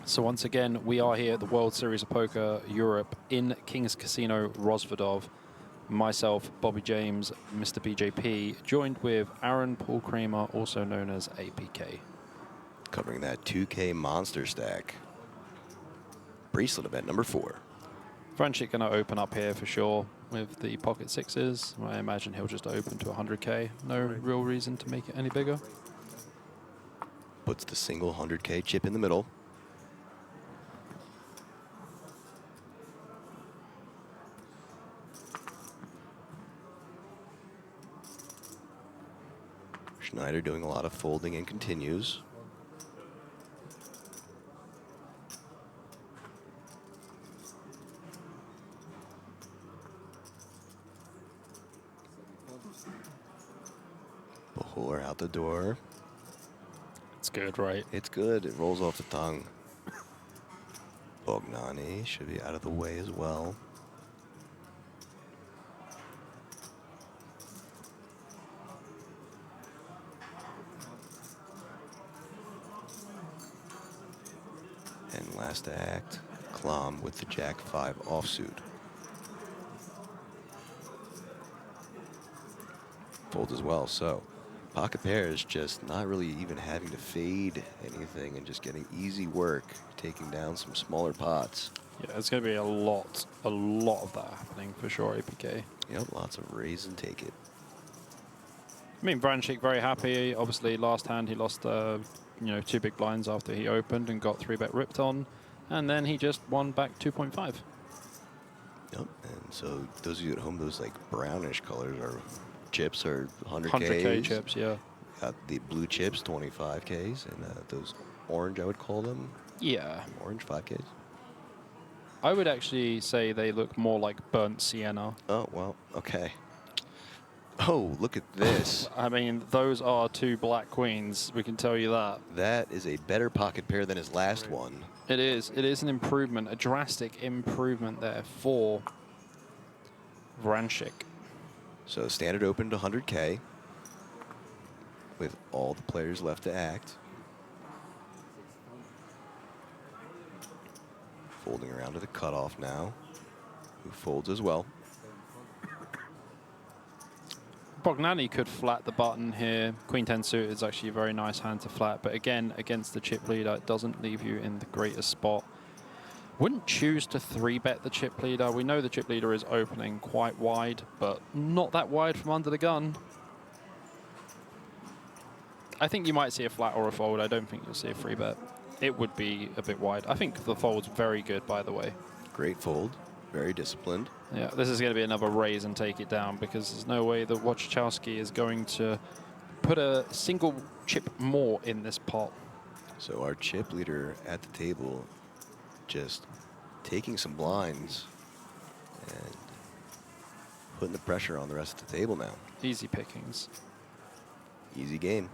So once again, we are here at the World Series of Poker Europe in King's Casino, Rozvadov. Myself, Bobby James, Mr. BJP, joined with Aaron Paul Kramer, also known as APK. Covering that 2K Monsterstack. Bracelet event number 4. Franchik going to open up here for sure with the pocket 6s. I imagine he'll just open to 100K. No real reason to make it any bigger. Puts the single 100K chip in the middle. Schneider doing a lot of folding and continues. Before out the door. It's good, right? It's good. It rolls off the tongue. Bognani should be out of the way as well. And last act, Klom with the Jack 5 offsuit. Folds as well, so pocket pairs just not really even having to fade anything and just getting easy work, taking down some smaller pots. Yeah, there's going to be a lot of that happening for sure, APK. Yep, lots of raise and take it. I mean, Franchik very happy. Obviously, last hand he lost, you know, 2 big blinds after he opened and got 3-bet ripped on, and then he just won back 2.5. Yep, and so those of you at home, those like brownish colors are chips are 100Ks. 100K chips, yeah. Got the blue chips, 25Ks, and those orange, I would call them. Yeah. Orange 5Ks. I would actually say they look more like burnt sienna. Oh, well, okay. Oh, look at this. I mean, those are 2 black queens, we can tell you that. That is a better pocket pair than his last one. It is. It is an improvement, a drastic improvement there for Franchik. So standard open to 100K with all the players left to act. Folding around to the cutoff now, who folds as well. Bognani could flat the button here. Queen 10 suited is actually a very nice hand to flat, but again, against the chip leader, it doesn't leave you in the greatest spot. Wouldn't choose to 3-bet the chip leader. We know the chip leader is opening quite wide, but not that wide from under the gun. I think you might see a flat or a fold. I don't think you'll see a 3-bet. It would be a bit wide. I think the fold's very good, by the way. Great fold, very disciplined. Yeah, this is going to be another raise and take it down because there's no way that Okhotskyi is going to put a single chip more in this pot. So our chip leader at the table just taking some blinds and putting the pressure on the rest of the table now. Easy pickings. Easy game.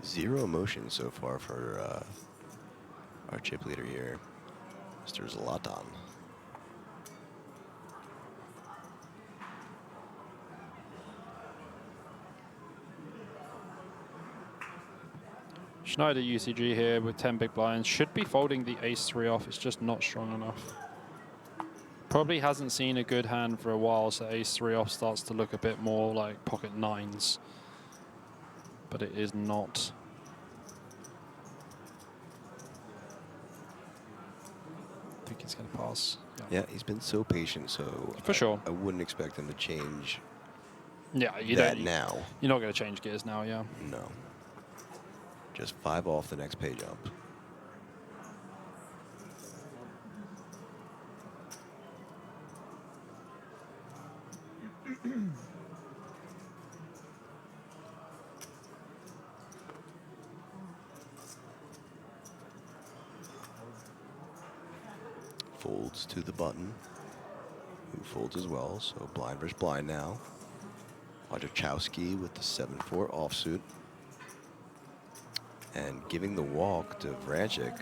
Zero emotion so far for our chip leader here, Mr. Zlatan. Schneider UCG here with 10 big blinds. Should be folding the ace-3 off. It's just not strong enough. Probably hasn't seen a good hand for a while, so ace-3 off starts to look a bit more like pocket 9s. But it is not. I think he's going to pass. Yeah, he's been so patient, so For sure. I wouldn't expect him to change Yeah, you that don't. now. You're not going to change gears now, yeah. No. Just 5 off the next page up. Folds to the button. Who folds as well, so blind versus blind now. Okhotskyi with the 7-4 offsuit. And giving the walk to Vranchik,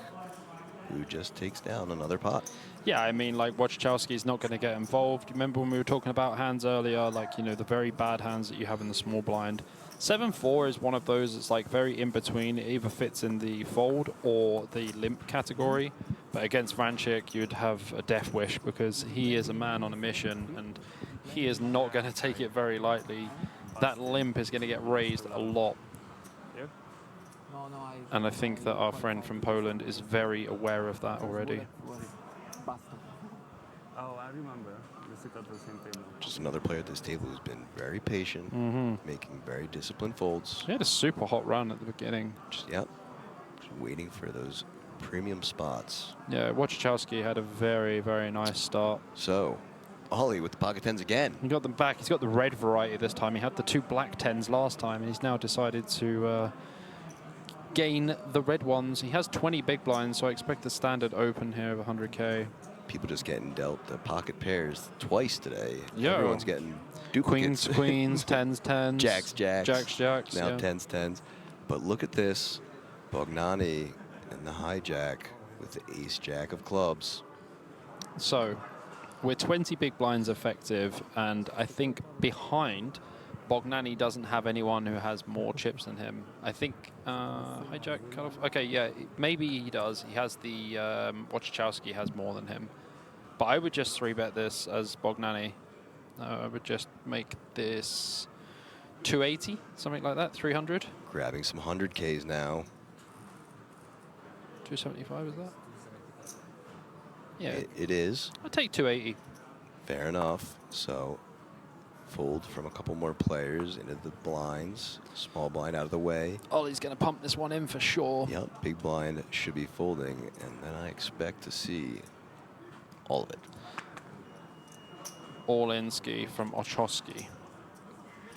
who just takes down another pot. Yeah, I mean, like, Wojciechowski's not going to get involved. You remember when we were talking about hands earlier, like, you know, the very bad hands that you have in the small blind. 7-4 is one of those that's, like, very in between. It either fits in the fold or the limp category. But against Vranchik, you'd have a death wish because he is a man on a mission and he is not going to take it very lightly. That limp is going to get raised a lot. No, no, And I think that our friend from Poland is very aware of that already. Oh, I remember. We sit at the same table. Just another player at this table who's been very patient, making very disciplined folds. He had a super hot run at the beginning. Just waiting for those premium spots. Yeah, Wojciechowski had a very, very nice start. So, Oleh with the pocket tens again. He got them back. He's got the red variety this time. He had the 2 black 10s last time, and he's now decided to gain the red ones. He has 20 big blinds, so I expect the standard open here of 100K. People just getting dealt the pocket pairs twice today. Yeah. Everyone's getting duplicates. Queens, queens, 10s, 10s. Jacks, jacks. Jacks, jacks. Now yeah. 10s, 10s. But look at this. Bognani and the hijack with the ace jack of clubs. So we're 20 big blinds effective, and I think behind, Bognani doesn't have anyone who has more chips than him. I think hijack cut off. Okay, yeah, maybe he does. He has the Wojciechowski has more than him. But I would just 3-bet this as Bognani. I would just make this 280, something like that, 300. Grabbing some 100Ks now. 275 is that? Yeah, It is. I'll take 280. Fair enough. So, fold from a couple more players into the blinds. Small blind out of the way. Ollie's going to pump this one in for sure. Yep, big blind should be folding, and then I expect to see all of it. All-in-ski from Okhotskyi.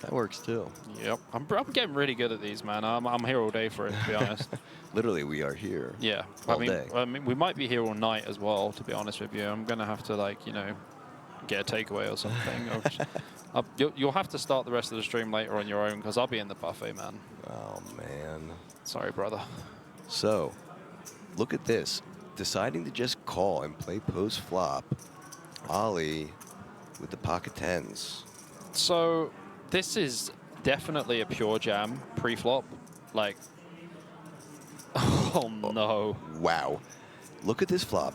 That works too. Yep, I'm getting really good at these, man. I'm here all day for it, to be honest. Literally, we are here. Yeah, All day. I mean, we might be here all night as well, to be honest with you. I'm gonna have to, like, you know, get a takeaway or something. You'll have to start the rest of the stream later on your own because I'll be in the buffet, man. Oh man. Sorry, brother. So, look at this. Deciding to just call and play post flop. Oleh with the pocket tens. So this is definitely a pure jam pre-flop. Like, oh no. Wow. Look at this flop.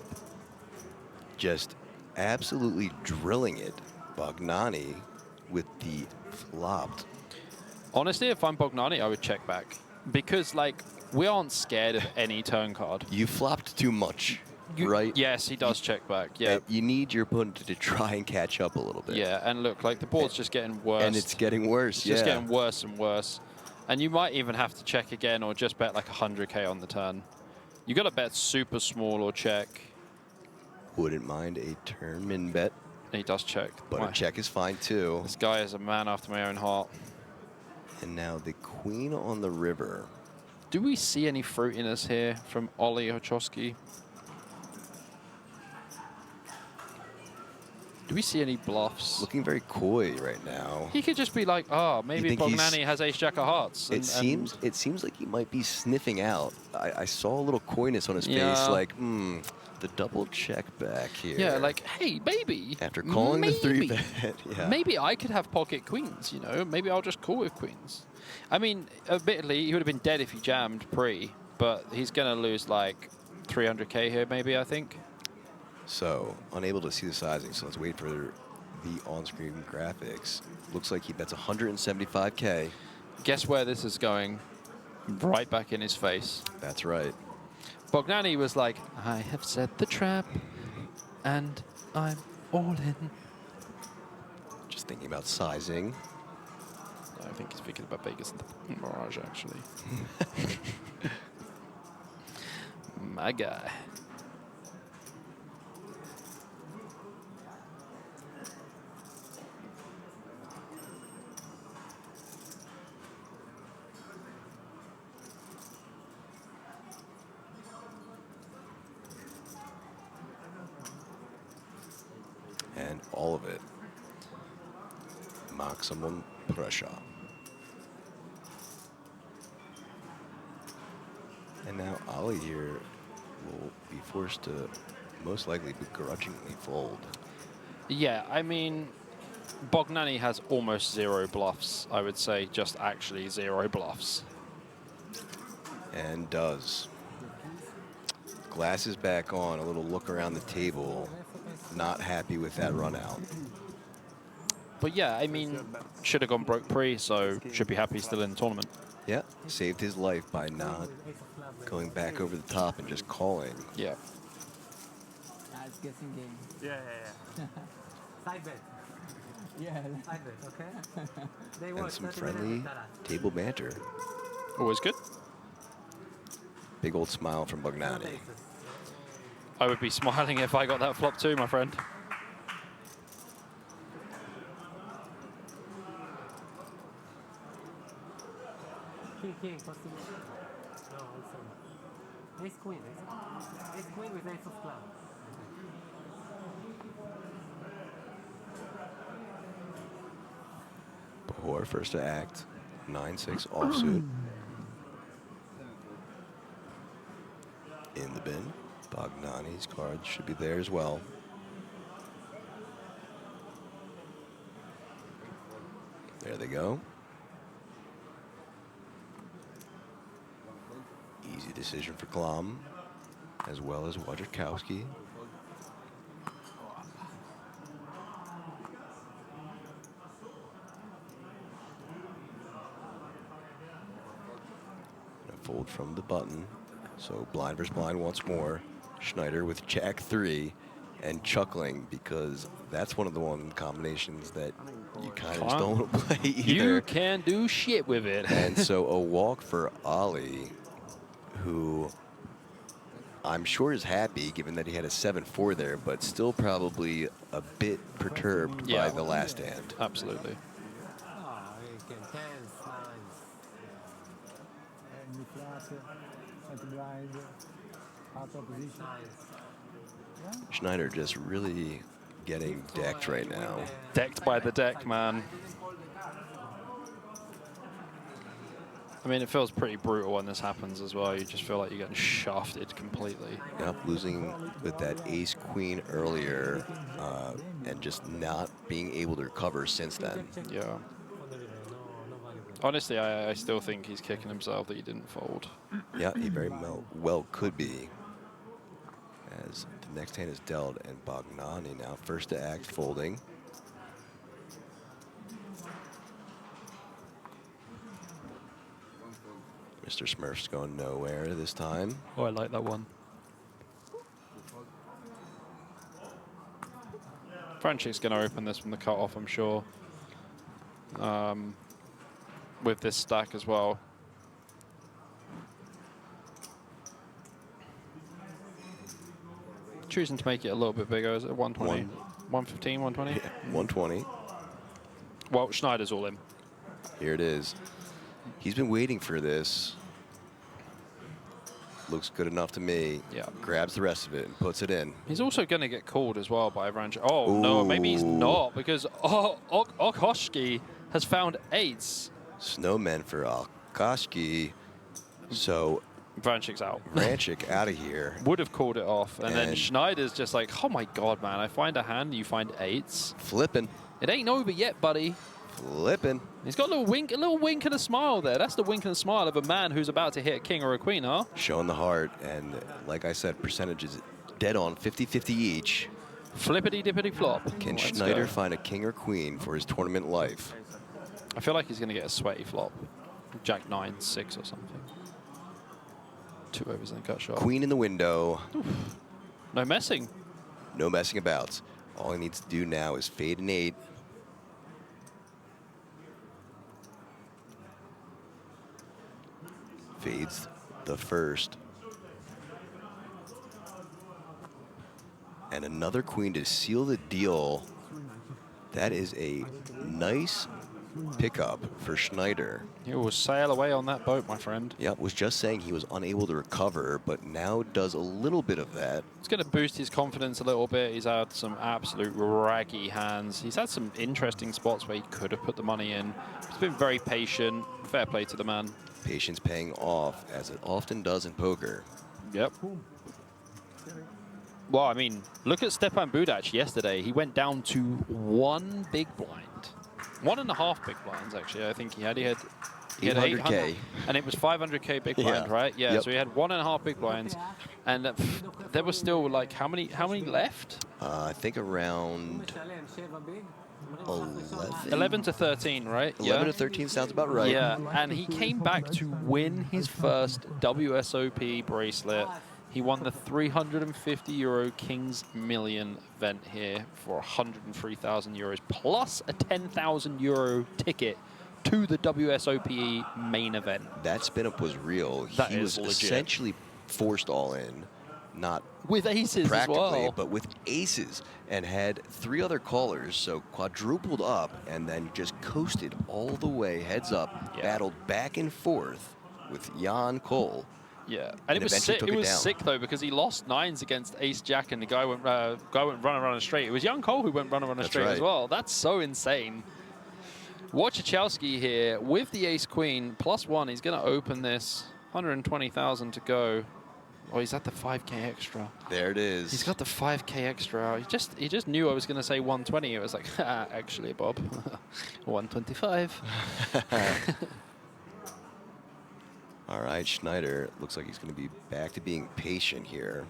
Just absolutely drilling it. Bognani with the flopped. Honestly, if I'm Bognani, I would check back. Because, like, we aren't scared of any turn card. You flopped too much, right? Yes, he does check back. Yeah. You need your opponent to try and catch up a little bit. Yeah, and look, like, the board's just getting worse. And it's getting worse, It's just getting worse and worse. And you might even have to check again or just bet like 100K on the turn. You got to bet super small or check. Wouldn't mind a turn min bet. He does check. But a check is fine too. This guy is a man after my own heart. And now the queen on the river. Do we see any fruitiness here from Oleh Okhotskyi? Do we see any bluffs? Looking very coy right now. He could just be like, oh, maybe Bognani has ace jack of hearts. It seems like he might be sniffing out. I saw a little coyness on his face, like, the double check back here. Yeah, like, hey, maybe. After calling the 3-bet. Yeah. Maybe I could have pocket queens, you know? Maybe I'll just call with queens. I mean, admittedly, he would have been dead if he jammed pre, but he's going to lose like 300K here, maybe, I think. So, unable to see the sizing, so let's wait for the on-screen graphics. Looks like he bets 175K. Guess where this is going? Right back in his face. That's right. Bognani was like, I have set the trap. and I'm all in. Just thinking about sizing. I think he's thinking about Vegas and the Mirage, actually. My guy. And all of it. Maximum pressure. And now Oleh here will be forced to most likely begrudgingly fold. Yeah, I mean, Bogdanelli has almost 0 bluffs, I would say, just actually 0 bluffs. And does. Glasses back on, a little look around the table. Not happy with that run out. But yeah, I mean, should have gone broke pre, so should be happy still in the tournament. Yeah, saved his life by not going back over the top and just calling. Yeah. It's guessing game. Yeah. Side bet. Yeah. Side bet, okay? They And watch some 30 friendly minutes of Taras. table banter. Always good. Big old smile from Bogdanelli. Faces. I would be smiling if I got that flop too, my friend. King, possible. No, also. Ace queen. Ace queen with ace of clubs. Before first to act, 9-6 offsuit. In the bin. Bogdanelli's cards should be there as well. There they go. Easy decision for Klom, as well as Okhotskyi. Fold from the button. So blind versus blind once more. Schneider with Jack 3 and chuckling because that's one of the combinations that you kind of just don't want to play either. You can do shit with it. And so a walk for Oleh, who I'm sure is happy given that he had a 7-4 there, but still probably a bit perturbed Yeah. by the last hand. Absolutely. Oh, you can tense, nines. And you flat, center blind, out of position. Nines. Schneider just really getting decked right now. Decked by the deck, man. I mean, it feels pretty brutal when this happens as well. You just feel like you're getting shafted completely. Yep, losing with that ace-queen earlier and just not being able to recover since then. Yeah. No value. Honestly, I still think he's kicking himself that he didn't fold. Yeah, he very well could be. As the next hand is dealt, and Bogdanelli now first to act, folding. Mr. Smurf's going nowhere this time. Oh, I like that one. Franchik's going to open this from the cutoff, I'm sure. With this stack as well. Choosing to make it a little bit bigger. Is it 120? 115, 120? Yeah, 120. Well, Schneider's all in. Here it is. He's been waiting for this. Looks good enough to me. Yeah. Grabs the rest of it and puts it in. He's also going to get called as well by Franchik. Oh, no, maybe he's Ooh. not, because Okhotskyi has found eights. Snowmen for Okhotskyi. So Franchik's out. Franchik out of here. Would have called it off. And then And- Schneider's just like, oh my God, man, I find a hand, you find eights. Flipping. It ain't over yet, buddy. Flipping. He's got a little wink and a smile there. That's the wink and a smile of a man who's about to hit a king or a queen, huh? Showing the heart. And like I said, percentages dead on 50-50 each. Flippity dippity flop. Can Let's Schneider go. find a king or queen for his tournament life? I feel like he's going to get a sweaty flop. Jack 9, 6 or something. 2 overs and a cut shot. Queen in the window. No messing. No messing about. All he needs to do now is fade an 8. Fades the first. And another queen to seal the deal. That is a nice pickup for Schneider. He will sail away on that boat, my friend. Yep, was just saying he was unable to recover, but now does a little bit of that. It's going to boost his confidence a little bit. He's had some absolute raggy hands. He's had some interesting spots where he could have put the money in. He's been very patient. Fair play to the man. Patience paying off, as it often does in poker. Yep. Well, I mean, look at Stepan Budac yesterday. He went down to 1 big blind. 1.5 big blinds, actually. I think he had 800K. and it was 500K big blind, Yeah. right? Yeah. Yep. So he had 1.5 big blinds, and there was still like how many left? I think around 11. 11 to 13, right? 11 to 13 sounds about right. Yeah, and he came back to win his first WSOP bracelet. He won the €350 Kings Million event here for 103,000 euros, plus a 10,000 euro ticket to the WSOPE main event. That spin-up was real. That He is was legit. essentially forced all in, not With aces as practically, well. but with aces, and had 3 other callers, so quadrupled up, and then just coasted all the way, heads up, Yeah. battled back and forth with Jan Cole. Yeah, And and it was eventually sick. took It it was down. sick though because he lost 9s against Ace Jack, and the guy went running straight. It was Young Cole who went running straight as right. well. That's so insane. Okhotskyi here with the Ace Queen +1. He's going to open this. 120,000 to go. Oh, he's at the 5K extra. There it is. He's got the 5K extra. He just knew I was going to say 120. It was like, actually, Bob, 125. All right, Schneider looks like he's going to be back to being patient here.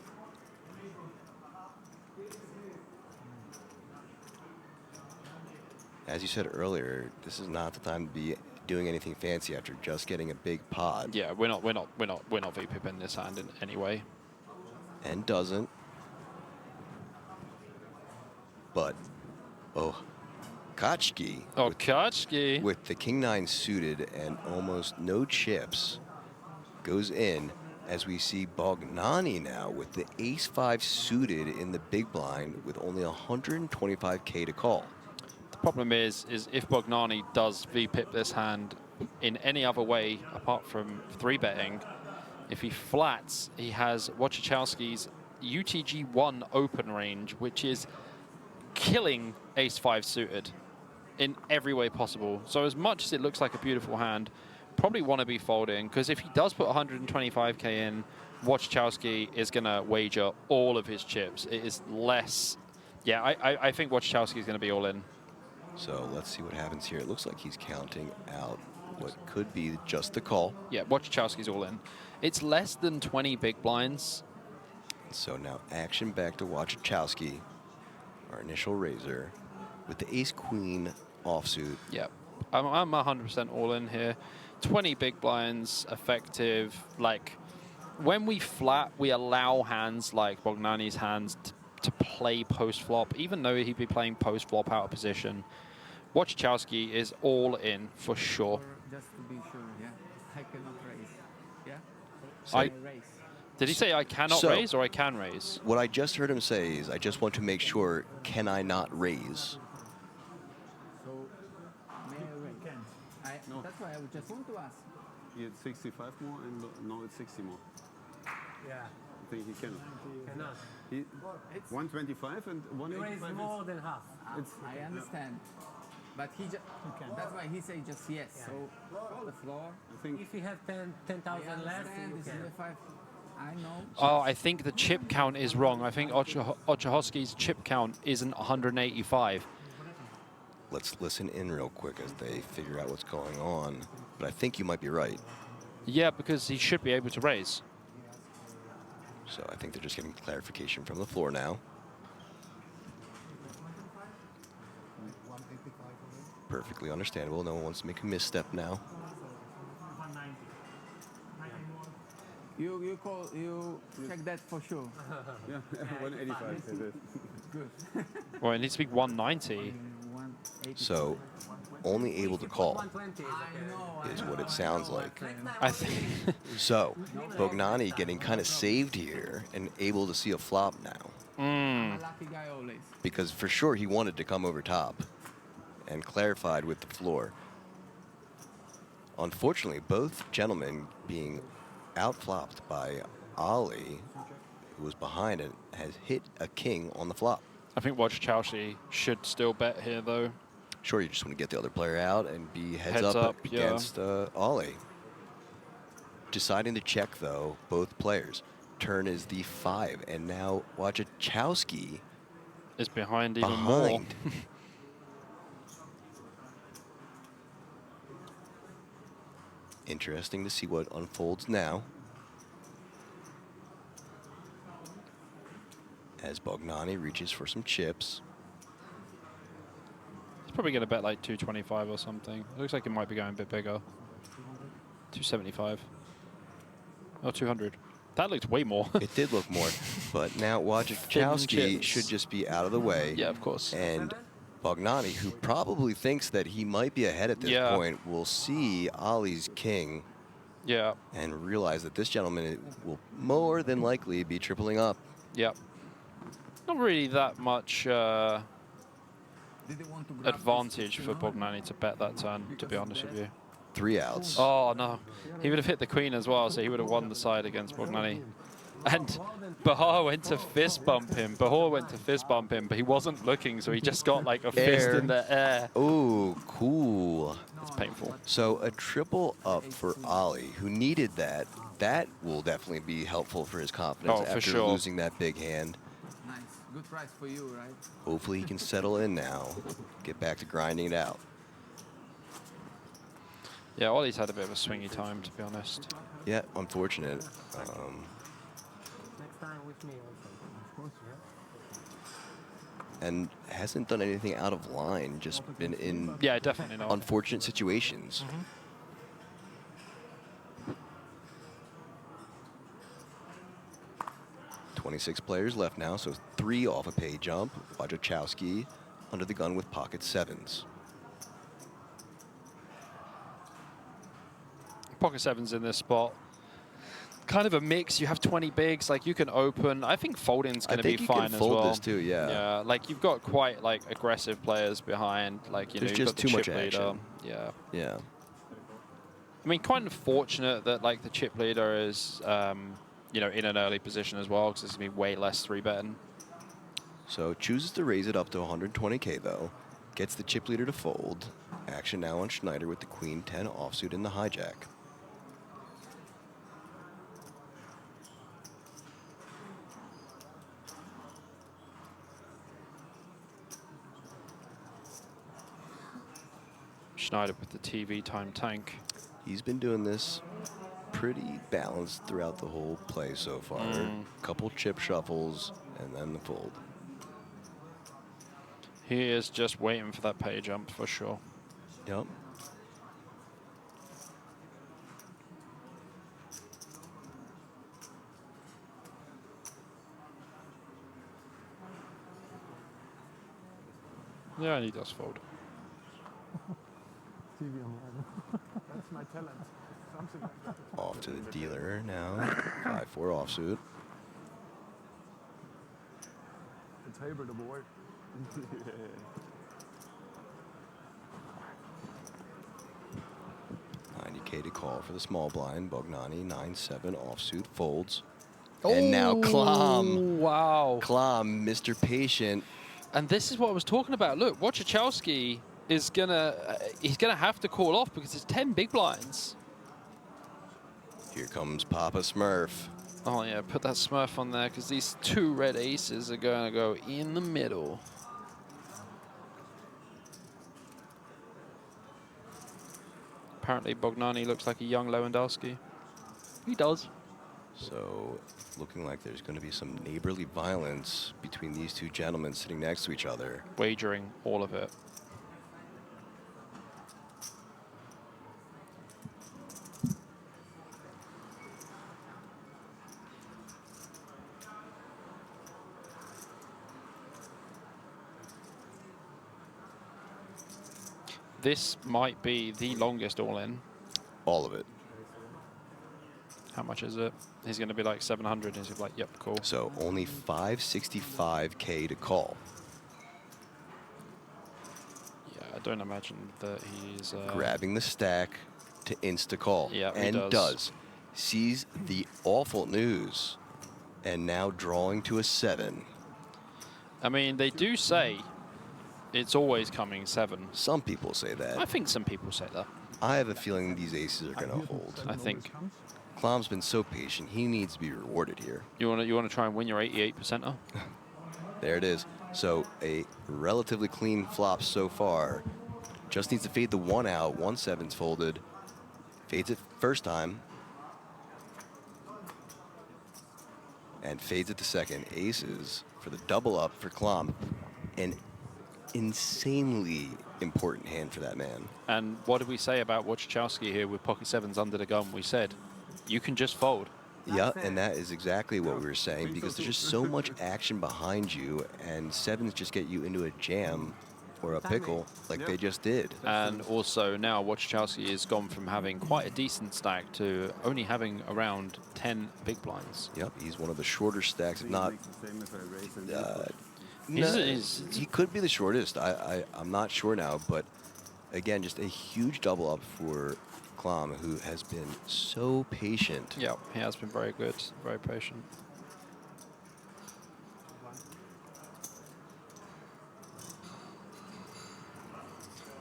As you said earlier, this is not the time to be doing anything fancy after just getting a big pot. Yeah, we're not VPIP in this hand in any way. And doesn't. But Okhotskyi Okhotskyi. with the King 9 suited and almost no chips goes in, as we see Bognani now with the Ace 5 suited in the big blind with only 125K to call. The problem is if Bognani does VPIP this hand in any other way apart from 3-betting, if he flats, he has Okhotskyi's UTG1 open range, which is killing Ace 5 suited in every way possible. So as much as it looks like a beautiful hand, probably want to be folding, because if he does put 125K in, Okhotskyi is going to wager all of his chips. It is less. Yeah, I think Okhotskyi is going to be all in. So let's see what happens here. It looks like he's counting out what could be just the call. Yeah, Okhotskyi's all in. It's less than 20 big blinds. So now action back to Okhotskyi, our initial raiser, with the Ace Queen offsuit. Yeah, I'm 100% all in here. 20 big blinds, effective. Like, when we flat, we allow hands like Bognani's hands to play post-flop, even though he'd be playing post-flop out of position. Okhotskyi is all in for sure. Or just to be sure, yeah. I cannot raise. Yeah? So I- raise. Did he say I cannot So- raise or I can raise? what I just heard him say is, I just want to make sure, can I not raise? So, may I raise? No. That's why I would just want to ask. He had 65 more, and now it's 60 more. Yeah, I think he cannot. cannot. He, It's, 125 and You raise 185 more than half. I understand. But he just, that's why he said just yes. Yeah. So, the floor. I think If you have 10,000 I left, understand, you this is can. the 5. I know. Oh, I think the chip count is wrong. I think Okhotskyi's chip count isn't 185. Let's listen in real quick as they figure out what's going on. But I think you might be right. Yeah, because he should be able to raise. So I think they're just getting clarification from the floor now. Perfectly understandable. No one wants to make a misstep now. You check that for sure. yeah, 185. good. Well, it needs to be 190. 180. So only able to call 120 is okay. is what it sounds like. I think. So Bognani getting kind of saved here and able to see a flop now. I'm a lucky guy always. Because for sure he wanted to come over top and clarified with the floor. Unfortunately, both gentlemen being outflopped by Oleh, who was behind it, has hit a king on the flop. I think Wojciechowski should still bet here, though. Sure, you just want to get the other player out and be heads Heads up up, yeah. against Oleh. Deciding to check, though, both players. Turn is the 5, and now Wojciechowski Is behind even behind. more. Interesting to see what unfolds now. As Bognani reaches for some chips. He's probably going to bet like 225 or something. It looks like it might be going a bit bigger. 275. Oh, 200. That looked way more. It did look more, but now Wojciechowski chips. should just be out of the way. Yeah, of course. And Bognani, who probably thinks that he might be ahead at this Yeah. point, will see Ollie's king Yeah. and realize that this gentleman will more than likely be tripling up. Yep. Not really that much Did they want to grab advantage this for 1600? Bognani to bet that turn, to be honest with you. 3 outs. Oh, no. He would have hit the queen as well, so he would have won the side against Bognani. And Bahar went to fist bump him. But he wasn't looking, so he just got like a fist Air. in the air. Oh, cool. It's painful. So a triple up for Ollie, who needed that. That will definitely be helpful for his confidence Oh, for after sure. losing that big hand. Nice. Good price for you, right? Hopefully he can settle in now, get back to grinding it out. Yeah, Ollie's had a bit of a swingy time, to be honest. Yeah, unfortunate. Next time with me also. Of course, yeah. And hasn't done anything out of line, just been in Yeah, definitely not. unfortunate situations. 26 players left now, so 3 off a pay jump. Wojciechowski under the gun with pocket 7s. Pocket 7's in this spot. Kind of a mix. You have 20 bigs, like you can open. I think folding's going to be you fine can as fold well. this too, yeah. Yeah, like you've got quite like aggressive players behind. Like There's you've just got the too much chip leader. action. Yeah. Yeah. I mean, kind of fortunate that like the chip leader is, in an early position as well, because it's going to be way less 3-betting. So chooses to raise it up to 120K though. Gets the chip leader to fold. Action now on Schneider with the queen 10 offsuit in the hijack. Schneider with the TV time tank. He's been doing this pretty balanced throughout the whole play so far. Couple chip shuffles and then the fold. He is just waiting for that pay jump for sure. Yep. Yeah, and he does fold. That's my talent. Something like that. Off to the dealer now. 5-4 offsuit. It's Haber the boy. 90K to call for the small blind. Bognani 9-7 offsuit folds. And now Klom. Wow. Klom, Mr. Patient. And this is what I was talking about. Look, Wojciechowski is he's gonna have to call off because it's 10 big blinds. Here comes Papa Smurf. Oh yeah, put that Smurf on there because these 2 red aces are gonna go in the middle. Apparently Bognani looks like a young Lewandowski. He does. So looking like there's going to be some neighborly violence between these two gentlemen sitting next to each other. Wagering all of it. This might be the longest all-in. All of it. How much is it? He's going to be like 700. He's like, yep, cool. So only 565K to call. Yeah, I don't imagine that he's... Grabbing the stack to insta-call. Yeah, he and does. Sees the awful news. And now drawing to a 7. I mean, they do say it's always coming 7. Some people say that. I think some people say that. I have a feeling these aces are going to hold. I think. Klom's been so patient. He needs to be rewarded here. You want to try and win your 88%er? There it is. So a relatively clean flop so far. Just needs to fade the 1 out. 1-7's folded. Fades it first time. And fades it the second. Aces for the double up for Klom. An insanely important hand for that man. And what did we say about Okhotskyi here with pocket 7s under the gun? We said, you can just fold. Yeah, and that is exactly what we were saying, because there's just so much action behind you, and 7s just get you into a jam or a pickle like they just did. And also now Okhotskyi has gone from having quite a decent stack to only having around 10 big blinds. Yep, he's one of the shorter stacks, if not... he could be the shortest. I'm not sure now, but again, just a huge double up for Klom, who has been so patient. Yeah, he has been very good, very patient.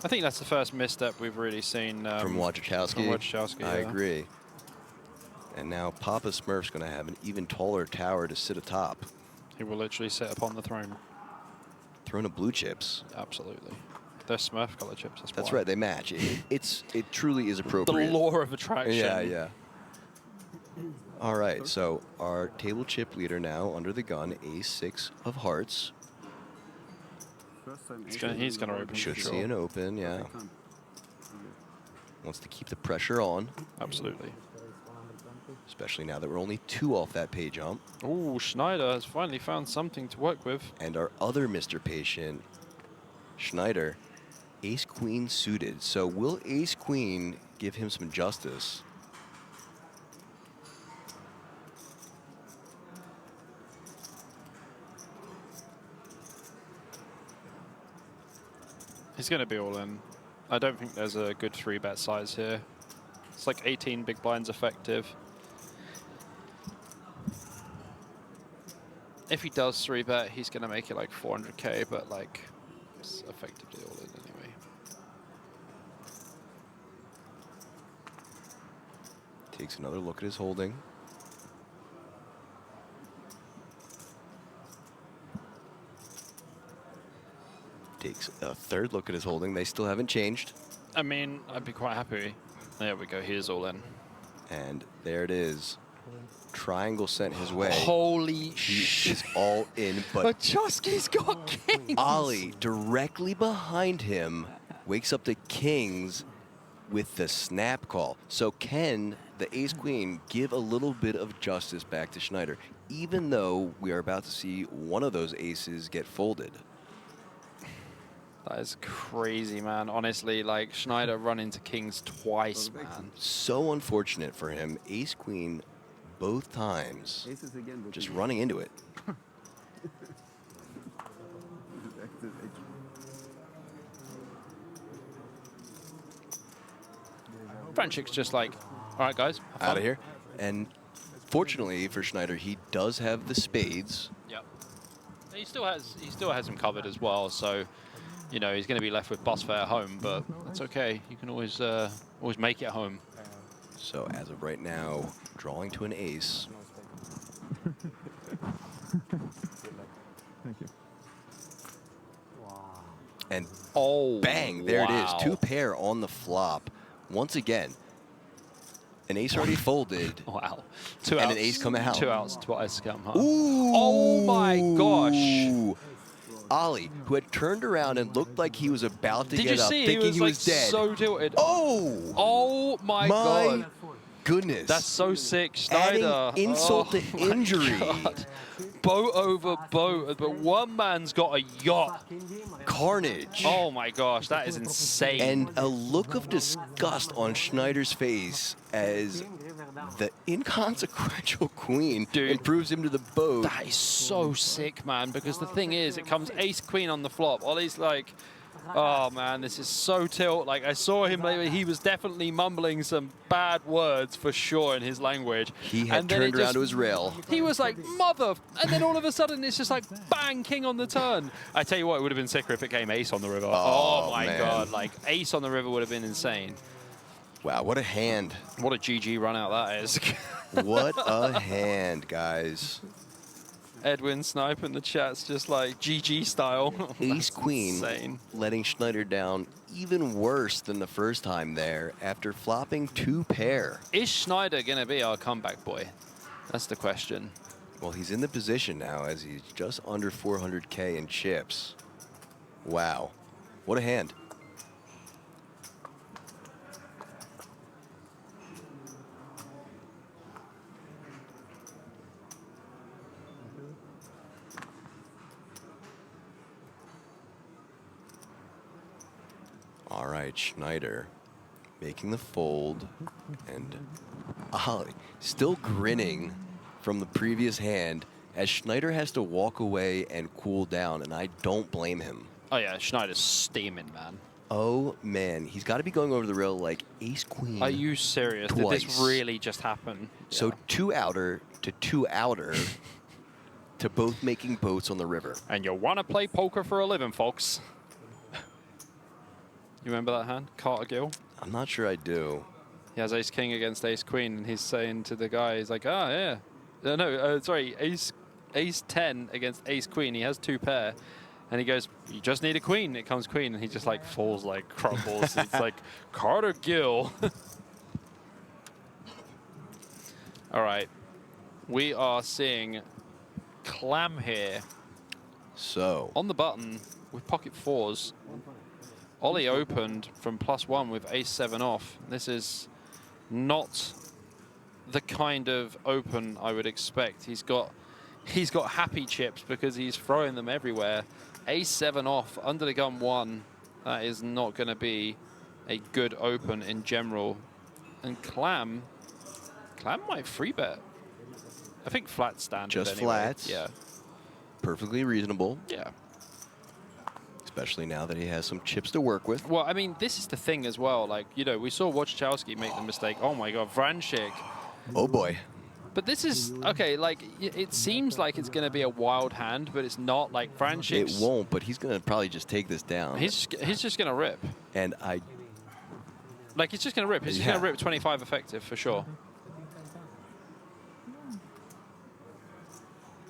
I think that's the first misstep we've really seen from Okhotskyi. I yeah. agree. And now Papa Smurf's going to have an even taller tower to sit atop. He will literally sit upon the throne. Throne of blue chips. Absolutely. They're Smurf color chips. That's right. They match. It truly is appropriate. The law of attraction. Yeah, yeah. All right. So our table chip leader now under the gun, Ace-6 of hearts. He's going to open. Should see an open, yeah. Wants to keep the pressure on. Absolutely. Especially now that we're only 2 off that pay jump. Oh, Schneider has finally found something to work with. And our other Mr. Patient, Schneider, Ace-Queen suited. So will Ace-Queen give him some justice? He's going to be all in. I don't think there's a good 3-bet size here. It's like 18 big blinds effective. If he does 3-bet, he's going to make it like 400K, but like it's effectively all in anyway. Takes another look at his holding. Takes a third look at his holding. They still haven't changed. I mean, I'd be quite happy. There we go. He is all in. And there it is. Triangle sent his way. Holy shit. He is all in, but Okhotskyi's got kings. Ollie directly behind him wakes up the kings with the snap call. So can the Ace-Queen give a little bit of justice back to Schneider, even though we are about to see one of those aces get folded? That is crazy, man. Honestly, like, Schneider run into kings twice, man. So unfortunate for him. Ace-Queen both times. Just running into it. Franchik's just like, all right, guys, out of here. And fortunately for Schneider, he does have the spades. Yep. He still has him covered as well, so you know he's going to be left with bus fare home, but that's okay. You can always make it home. So as of right now, drawing to an ace. Thank you. And oh, bang, there it is. wow. 2 pair on the flop. Once again, an ace already folded. Wow. And an ace come out. 2 outs twice come home. Ooh. Oh my gosh. Ollie, who had turned around and looked like he was about to get up, thinking he was dead. So tilted. Oh my God. Goodness. That's so sick, Schneider. Adding insult to injury. God. boat over boat, but one man's got a yacht. Fucking game, I have Carnage. Oh my gosh, that is insane. And a look of disgust on Schneider's face as King, river down. the inconsequential queen Dude. improves him to the boat. That is so sick, man, because the thing is, it comes ace-queen on the flop. Ollie's like, oh man, this is so tilt. Like, I saw him later, he was definitely mumbling some bad words for sure in his language. He had And then it turned around just- to his rail. He was like, mother, and then all of a sudden it's just like, bang, king on the turn. I tell you what, it would have been sicker if it came ace on the river. Oh my man. God, like ace on the river would have been insane. Wow, what a hand. What a GG run out that is. What a hand, guys. Edwin Snipe in the chat's just like GG style. Ace That's queen insane. letting Schneider down even worse than the first time there after flopping 2 pair. Is Schneider going to be our comeback boy? That's the question. Well, he's in the position now as he's just under 400K in chips. Wow. What a hand. All right, Schneider making the fold, and Ollie still grinning from the previous hand as Schneider has to walk away and cool down, and I don't blame him. Oh yeah, Schneider's steaming, man. Oh man, he's got to be going over the rail like ace queen. Are you serious? Did Twice. this really just happen? So Yeah. 2 outer to 2 outer to both making boats on the river. And you want to play poker for a living, folks. You remember that hand? Carter Gill? I'm not sure I do. He has ace king against ace queen, and he's saying to the guy, he's like, oh yeah. Sorry, ace 10 against ace queen. He has 2 pair. And he goes, you just need a queen. It comes queen, and he just like falls, like crumbles. It's like Carter Gill. All right. We are seeing Clam here So, on the button with pocket 4s. Ollie opened from +1 with ace-7 off. This is not the kind of open I would expect. He's got happy chips because he's throwing them everywhere. Ace-7 off, under the gun 1. That is not going to be a good open in general. And Clam might free bet. I think flat standard Just anyway. flats? Yeah. perfectly reasonable, Yeah. especially now that he has some chips to work with. Well, I mean, this is the thing as well. Like, you know, we saw Wojciechowski make the mistake. Oh my God, Vrancik. Oh boy. But this is, okay, like, it seems like it's going to be a wild hand, but it's not. Like, Vrancik. It won't, but he's going to probably just take this down. He's just going to rip. And I... Like, he's just going to rip. He's just going to rip 25 effective for sure.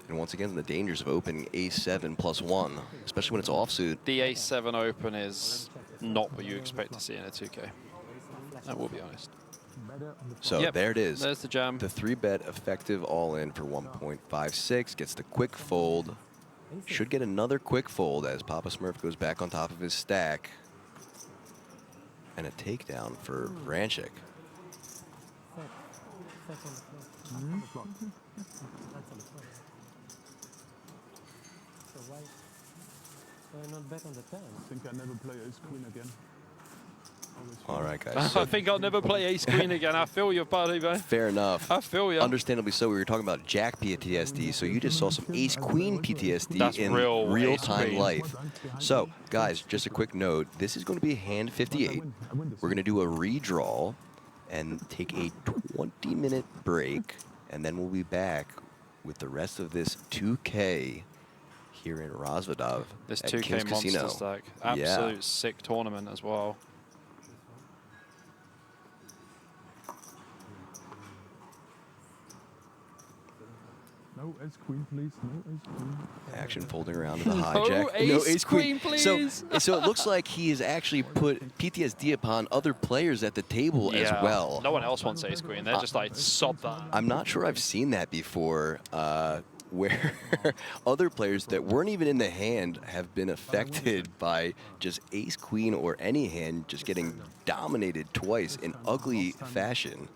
And once again, the dangers of opening ace-7 +1, especially when it's offsuit. The ace-7 open is not what you expect to see in a 2K. I will be honest. So Yep, there it is. There's the jam. The 3-bet effective all-in for 1.56 gets the quick fold. Should get another quick fold as Papa Smurf goes back on top of his stack. And a takedown for Vrancik. So why not bet on the turn? I think I never play ace queen again. All right, guys. I So think I'll never play ace queen again. I feel your buddy, man. fair enough. I feel you. Understandably so. We were talking about Jack PTSD, so you just saw some Ace Queen PTSD That's in real real-time ace queen. life. So, guys, just a quick note. This is going to be hand 58. We're going to do a redraw and take a 20-minute break, and then we'll be back with the rest of this 2K here in Rozvadov This at 2K King's Casino. Monsterstack. Yeah. Absolute sick tournament as well. No ace queen, please. No ace queen. Action folding around to the hijack. ace queen, please. So it looks like he has actually put PTSD upon other players at the table as Yeah. well. No one else wants ace queen. They're just like, sod that. I'm not sure I've seen that before, where other players that weren't even in the hand have been affected by just ace queen or any hand just getting dominated twice in ugly fashion.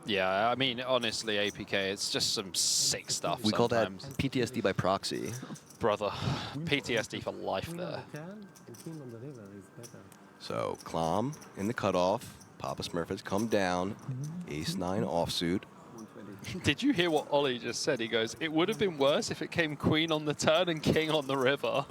Yeah, I mean, honestly, APK, it's just some sick stuff We call that sometimes. PTSD by proxy. Brother, PTSD for life Queen on there. the turn and king on the river is better. So Clom in the cutoff. Papa Smurfs come down. Ace-9 offsuit. 120. Did you hear what Ollie just said? He goes, it would have been worse if it came queen on the turn and king on the river.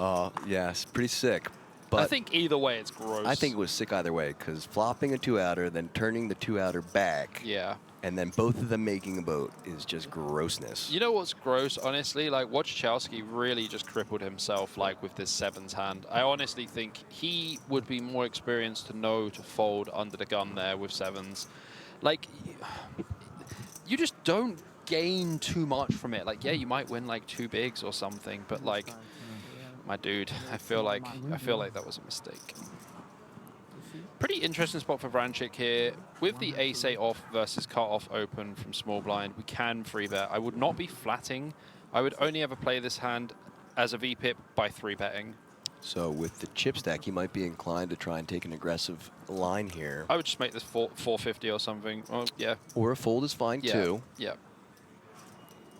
Yes, pretty sick. But I think either way it's gross. I think it was sick either way, because flopping a 2-outer, then turning the 2-outer back, Yeah. and then both of them making a boat is just grossness. You know what's gross, honestly? Like, Wojciechowski really just crippled himself, like, with this 7's hand. I honestly think he would be more experienced to know to fold under the gun there with 7's. Like, you just don't gain too much from it. Like, yeah, you might win, like, 2 bigs or something, but, like, my dude, I feel like that was a mistake. Pretty interesting spot for Vrancic here. With the ace-8 off versus cut-off open from small blind, we can free bet. I would not be flatting. I would only ever play this hand as a VPIP by 3-betting. So with the chip stack, he might be inclined to try and take an aggressive line here. I would just make this 450 or something. Oh, yeah. Or a fold is fine, Yeah. too. Yeah.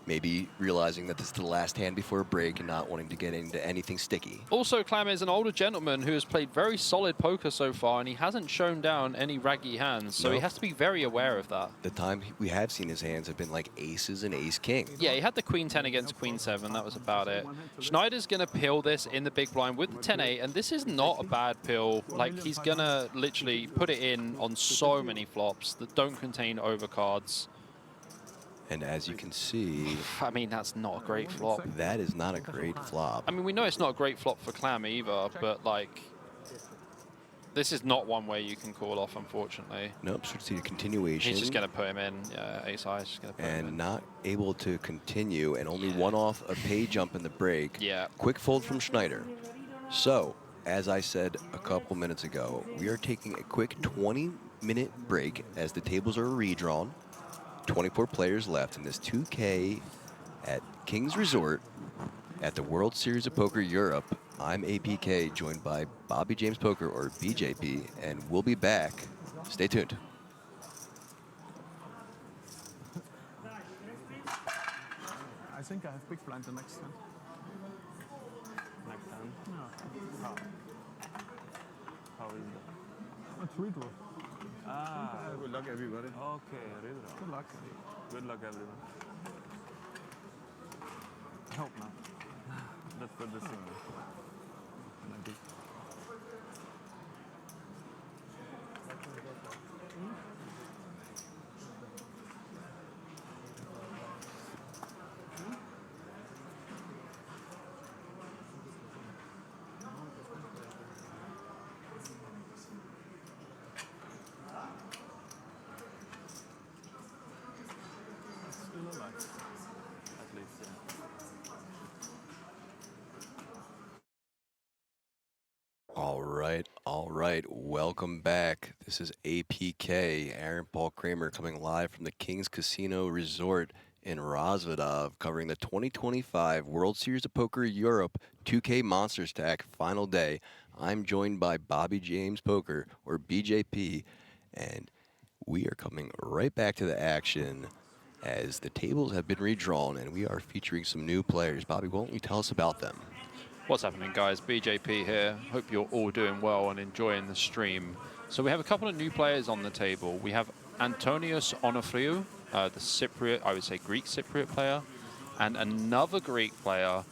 Maybe realizing that this is the last hand before a break and not wanting to get into anything sticky. Also, Clam is an older gentleman who has played very solid poker so far, and he hasn't shown down any raggy hands, so he No. has to be very aware of that. The time we have seen his hands have been like aces and ace-king. Yeah, he had the queen 10 against queen 7. That was about it. Schneider's going to pill this in the big blind with the 10-8, and this is not a bad pill. Like, he's going to literally put it in on so many flops that don't contain overcards. And as you can see, I mean, that's not a great flop. that is not a great flop. I mean, we know it's not a great flop for Clam either, but, like, this is not one way you can call off, unfortunately. Nope, should see a continuation. He's just going to put him in. Yeah, ace-high is just going to put him in. And not able to continue, and only one off a pay jump in the break. Yeah. Quick fold from Schneider. So, as I said a couple minutes ago, we are taking a quick 20-minute break as the tables are redrawn. 24 players left in this 2K at King's Resort at the World Series of Poker Europe. I'm APK, joined by Bobby James Poker, or BJP, and we'll be back. Stay tuned. I think I have big blind the next hand. Next hand. Yeah. How is that? It's redraw. Ah, good luck, everybody. Okay, Good luck. good luck, everyone. I hope not. Let's put this in. Still alive. At least, yeah. All right. Welcome back. This is APK, Aaron Paul Kramer, coming live from the King's Casino Resort in Rozvadov, covering the 2025 World Series of Poker Europe 2K Monsterstack final day. I'm joined by Bobby James Poker, or BJP, and we are coming right back to the action as the tables have been redrawn and we are featuring some new players. Bobby, why don't you tell us about them? What's happening, guys? BJP here. Hope you're all doing well and enjoying the stream. So we have a couple of new players on the table. We have Antonios Onofriou, the Cypriot, I would say Greek Cypriot player, and another Greek player,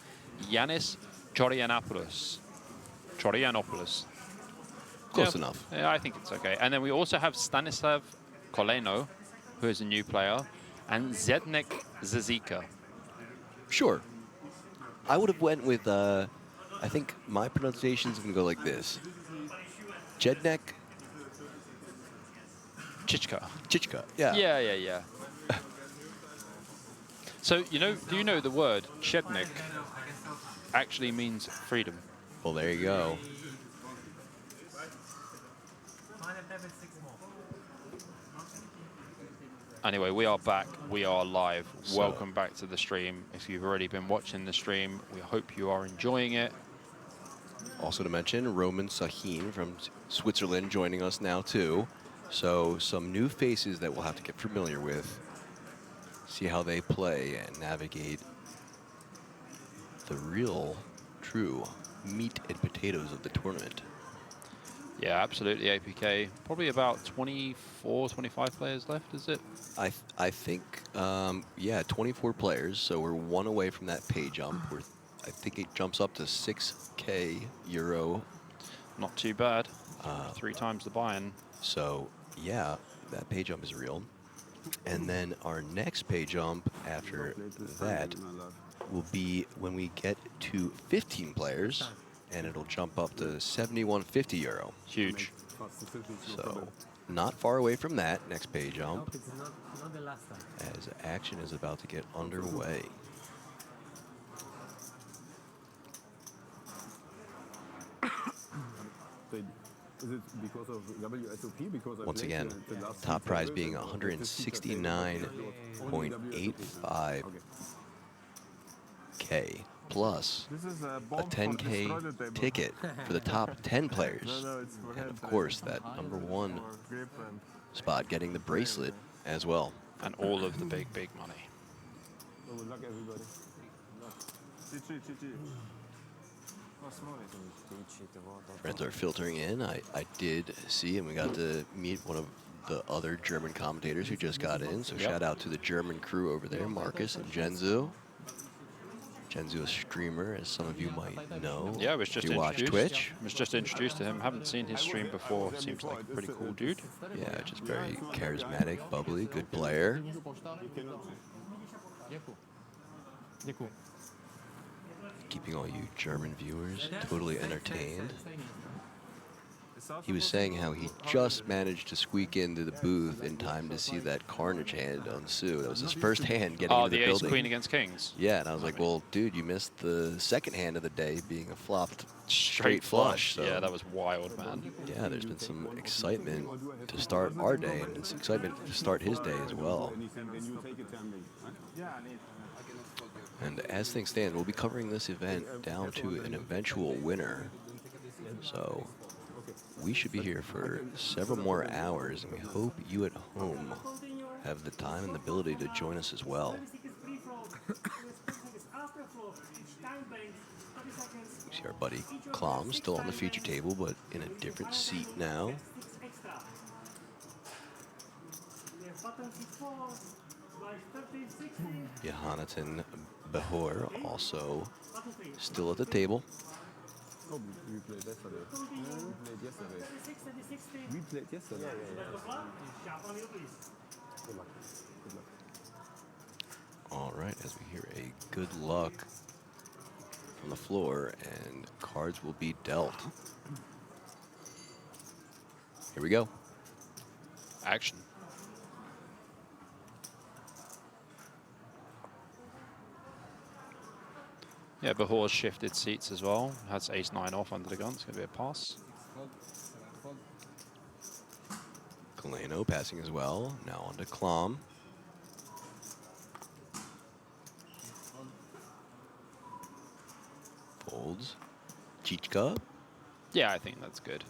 Yannis Chorianopoulos. Close enough. Yeah, I think it's okay. And then we also have Stanislav Koleno, who is a new player, and Zdenek Žižka. Sure. I would have went with, I think my pronunciation is going to go like this. Zdenek Žižka. Yeah. Yeah. So, do you know the word Zdenek actually means freedom? Well, there you go. Anyway, we are back. We are live. So- Welcome back to the stream. If you've already been watching the stream, we hope you are enjoying it. Also to mention, Roman Sahin from Switzerland joining us now too. So some new faces that we'll have to get familiar with, see how they play and navigate the real, true meat and potatoes of the tournament. Yeah, absolutely, APK. Probably about 24, 25 players left, is it? I think, yeah, 24 players, so we're one away from that pay jump. I think it jumps up to 6K euro. Not too bad. 3 times the buy-in. So, yeah, that pay jump is real. And then our next pay jump after that will be when we get to 15 players, and it'll jump up to 7150 euro. Huge. So, not far away from that next pay jump, Nope, it's not the last time. as action is about to get underway. Is it because of WSOP? Because I Once played again, the last top two prize servers being and the 169.85K plus This is a a bomb for 10K destroy the table. ticket for the top 10 players. No, it's for And head of play. course, that number 1 For grip and spot getting the bracelet as well. And all of the big money. So good luck, everybody. GG. Friends are filtering in. I did see, and we got to meet one of the other German commentators who just got in. So shout out to the German crew over there, Marcus and Genzu. Genzu, a streamer, as some of you might know. Yeah, I was just if you watch introduced. Twitch. Was just introduced to him. Haven't seen his stream before. Seems like a pretty cool dude. Yeah, just very charismatic, bubbly, good player. Keeping all you German viewers totally entertained. He was saying how he just managed to squeak into the booth in time to see that carnage hand ensue. That was his first hand getting Oh, into the the ace building. queen against kings. Yeah, and I was like, well, dude, you missed the second hand of the day being a flopped straight flush. So Yeah, that was wild, man. yeah, there's been some excitement to start our day, and it's excitement to start his day as well. Anything, then you take it, tell me. And as things stand, we'll be covering this event down to an eventual winner. So we should be here for several more hours, and we hope you at home have the time and the ability to join us as well. We see our buddy Klom still on the feature table, but in a different seat now. Johanatan Behor also still at the table. Oh, we played yesterday. We played yesterday. All right, as we hear a good luck from the floor, and cards will be dealt. Here we go. Action. Yeah, Behor's shifted seats as well. Has ace-9 off under the gun. It's going to be a pass. Giuliano passing as well. Now on to Klom. Folds. Žižka Yeah, I think that's good.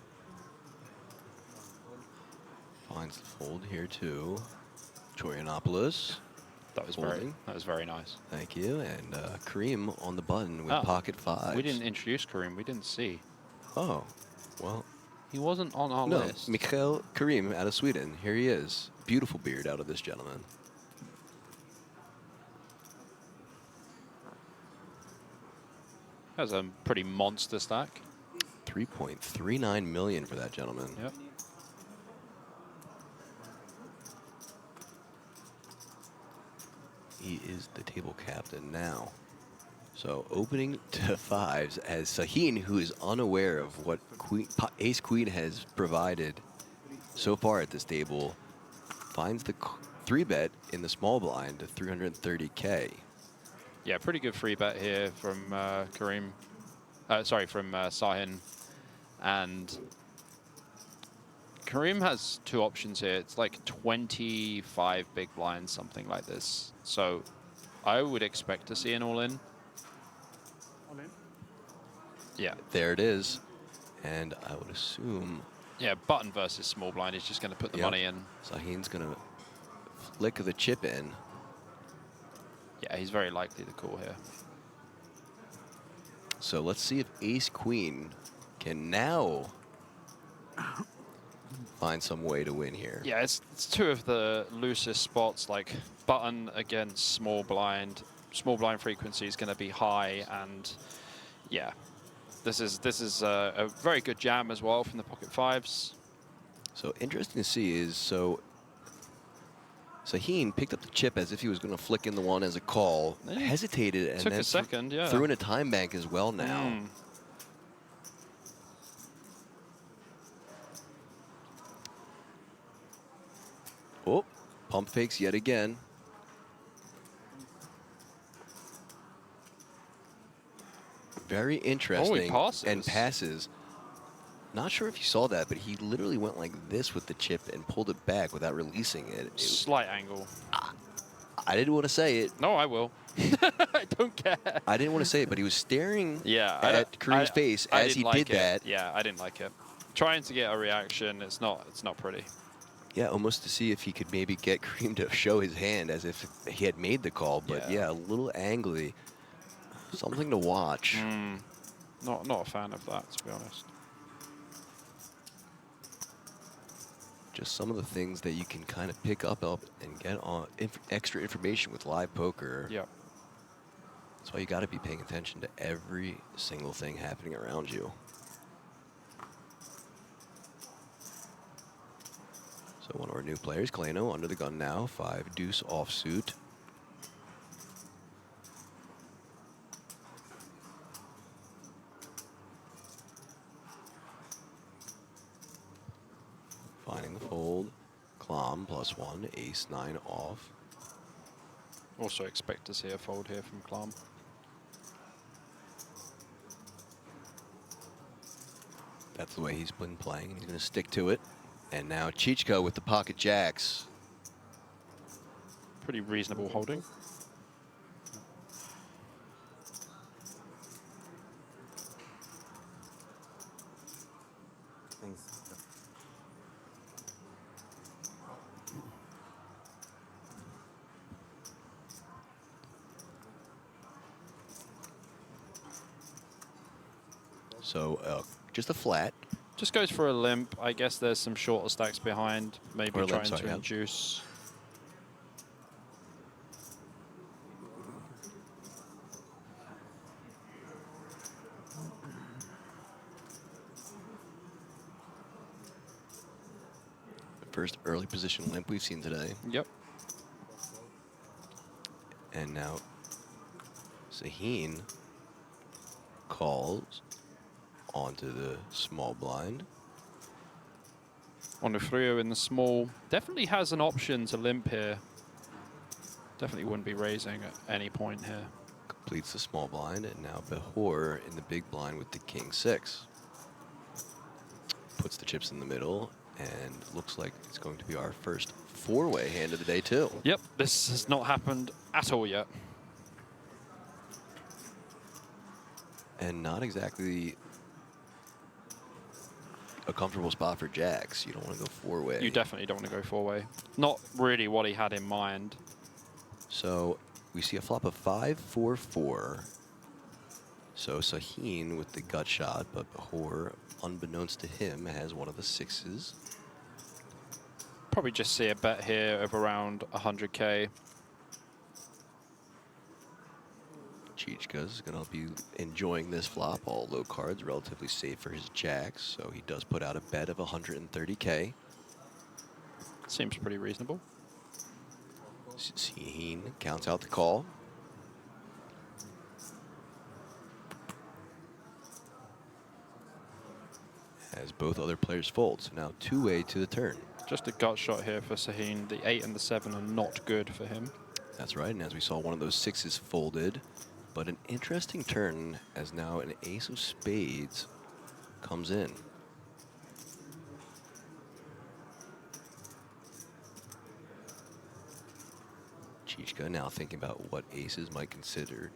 finds the fold here too. Chorianopoulos. That was Folding. very nice. Thank you. And Kareem on the button with Ah, pocket fives. We didn't introduce Kareem. We didn't see. Oh, well, He wasn't on our no. list. Mikhail Kareem out of Sweden. Here he is. Beautiful beard out of this gentleman. That's a pretty monster stack. 3.39 million for that gentleman. Yep. He is the table captain now. So opening to fives as Sahin, who is unaware of what Ace Queen has provided so far at this table, finds the 3-bet in the small blind to 330K. Yeah, pretty good free bet here from Kareem. Sorry, from Sahin. And Kareem has 2 options here. It's like 25 big blinds, something like this. So I would expect to see an all-in. Yeah. There it is. And I would assume Yeah, button versus small blind. He's just going to put the Yep. money in. Sahin's going to flick the chip in. Yeah, he's very likely to call here. So let's see if ace queen can now find some way to win here. Yeah, it's two of the loosest spots, like button against small blind. Small blind frequency is going to be high, and yeah, this is a very good jam as well from the pocket fives. So interesting to see is, so Sahin picked up the chip as if he was going to flick in the one as a call, Yeah. hesitated, and Took then a second, yeah. threw in a time bank as well now. Mm. Oh, pump fakes yet again. Very interesting. passes. And passes. Not sure if you saw that, but he literally went like this with the chip and pulled it back without releasing it. Slight angle. I didn't want to say it. No, I will. I don't care. I didn't want to say it, but he was staring Yeah, at Kareem's face I as he didn't like did that. Yeah, I didn't like it. Trying to get a reaction, it's not pretty. Yeah, almost to see if he could maybe get Kareem to show his hand as if he had made the call. But Yeah. yeah, a little angly. Something to watch. Not a fan of that, to be honest. Just some of the things that you can kind of pick up and get on extra information with live poker. Yeah. That's why you got to be paying attention to every single thing happening around you. So one of our new players, Giuliano, under the gun now, 5 deuce offsuit. Finding the fold, Clom +1, ace 9 off. Also expect to see a fold here from Clom. That's the way he's been playing, and he's going to stick to it. And now Žižka with the pocket jacks. Pretty reasonable holding. Thanks. So just a flat. Just goes for a limp. I guess there's some shorter stacks behind. Maybe Or a limp, trying sorry, to yeah. induce. First early position limp we've seen today. Yep. And now Sahin calls onto the small blind. Onufrio in the small. Definitely has an option to limp here. Definitely wouldn't be raising at any point here. Completes the small blind, and now Behor in the big blind with the king 6. Puts the chips in the middle, and looks like it's going to be our first 4-way hand of the day too. Yep, this has not happened at all yet. And not exactly a comfortable spot for jacks. You don't want to go 4-way. You definitely don't want to go 4-way. Not really what he had in mind. So we see a flop of 5-4-4. So Sahin with the gut shot, but Behor, unbeknownst to him, has one of the 6s. Probably just see a bet here of around 100K. Žižka's going to be enjoying this flop. All low cards, relatively safe for his jacks. So he does put out a bet of 130K. Seems pretty reasonable. Sahin counts out the call. As both other players fold. So now 2-way to the turn. Just a gut shot here for Sahin. The 8 and the 7 are not good for him. That's right, and as we saw, one of those 6s folded. But an interesting turn as now an ace of spades comes in. Žižka now thinking about what aces might consider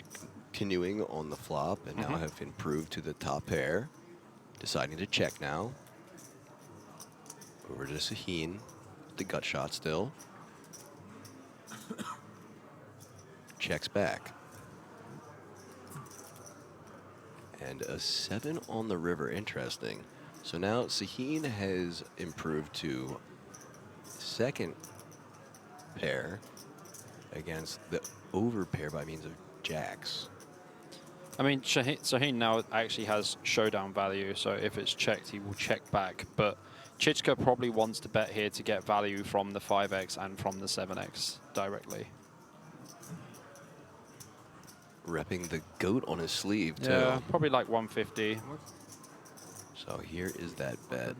continuing on the flop and now have improved to the top pair. Deciding to check now. Over to Sahin. The gut shot still. Checks back. And a 7 on the river. Interesting. So now Sahin has improved to second pair against the over pair by means of jacks. I mean, Sahin now actually has showdown value, so if it's checked, he will check back. But Žižka probably wants to bet here to get value from the 5x and from the 7x directly. Repping the goat on his sleeve, too. Yeah, probably like 150. So here is that bet.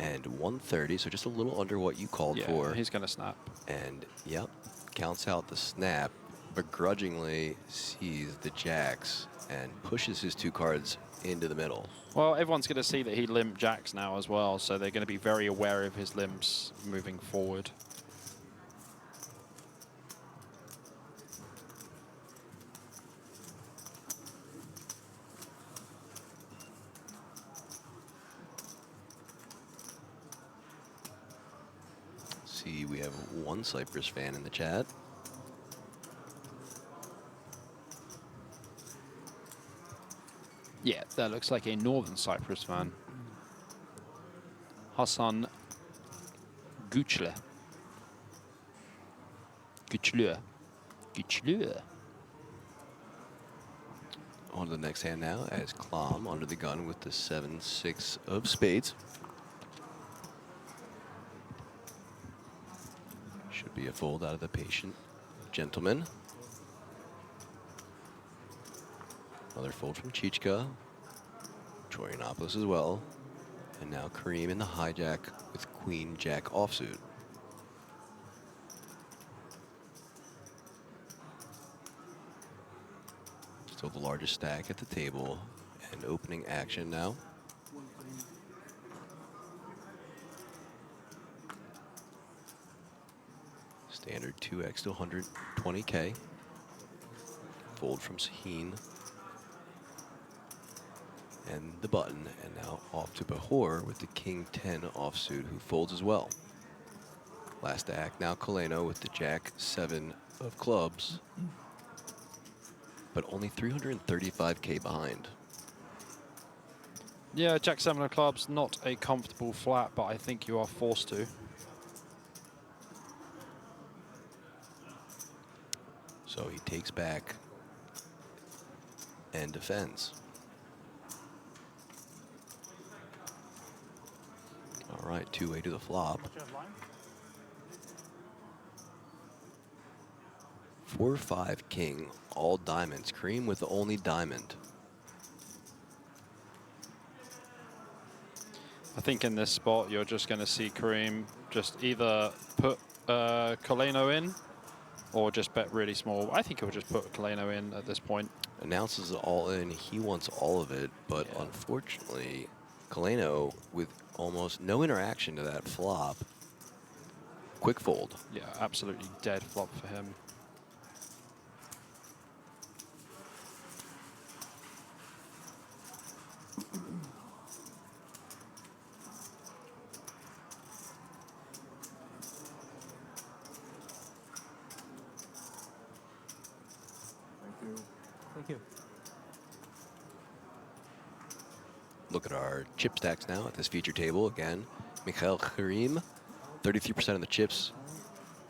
And 130, so just a little under what you called for. He's going to snap. And, yep, counts out the snap, begrudgingly sees the jacks and pushes his 2 cards into the middle. Well, everyone's going to see that he limp jacks now as well, so they're going to be very aware of his limps moving forward. See, we have one Cyprus fan in the chat. Yeah, that looks like a Northern Cyprus fan. Hasan Güçlü. On to the next hand now, as Klom under the gun with the 7-6 of spades. Should be a fold out of the patient gentleman. Another fold from Žižka. Chorianopoulos as well. And now Kareem in the hijack with Queen Jack offsuit. Still the largest stack at the table. And opening action now. Standard 2x to 120K. Fold from Sahin. And the button, and now off to Bahor with the King 10 offsuit, who folds as well. Last act now Coleno with the Jack 7 of clubs, but only 335K behind. Yeah, Jack 7 of clubs, not a comfortable flat, but I think you are forced to. So he takes back and defends. All right, 2-way to the flop. 4-5 king, all diamonds. Cream with the only diamond. I think in this spot, you're just going to see Kareem just either put Coleno in or just bet really small. I think he'll just put Coleno in at this point. Announces it all in. He wants all of it, but unfortunately, Coleno with almost no interaction to that flop. Quick fold. Yeah, absolutely dead flop for him. Thank you. Look at our chip stacks now at this feature table again. Mikhail Karim, 33% of the chips,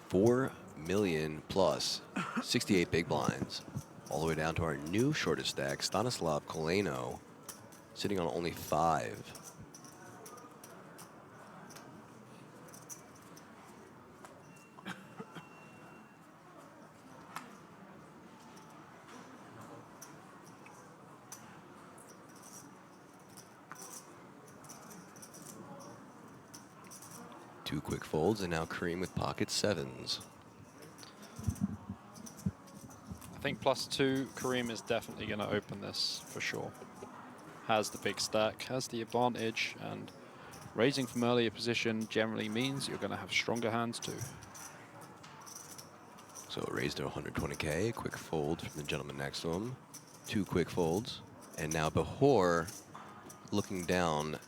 4 million plus, 68 big blinds. All the way down to our new shortest stack, Stanislav Coleno, sitting on only 5. Two quick folds, and now Kareem with pocket 7s. I think +2, Kareem is definitely going to open this for sure. Has the big stack, has the advantage, and raising from earlier position generally means you're going to have stronger hands too. So raised to 120K, quick fold from the gentleman next to him. Two quick folds, and now Bahor looking down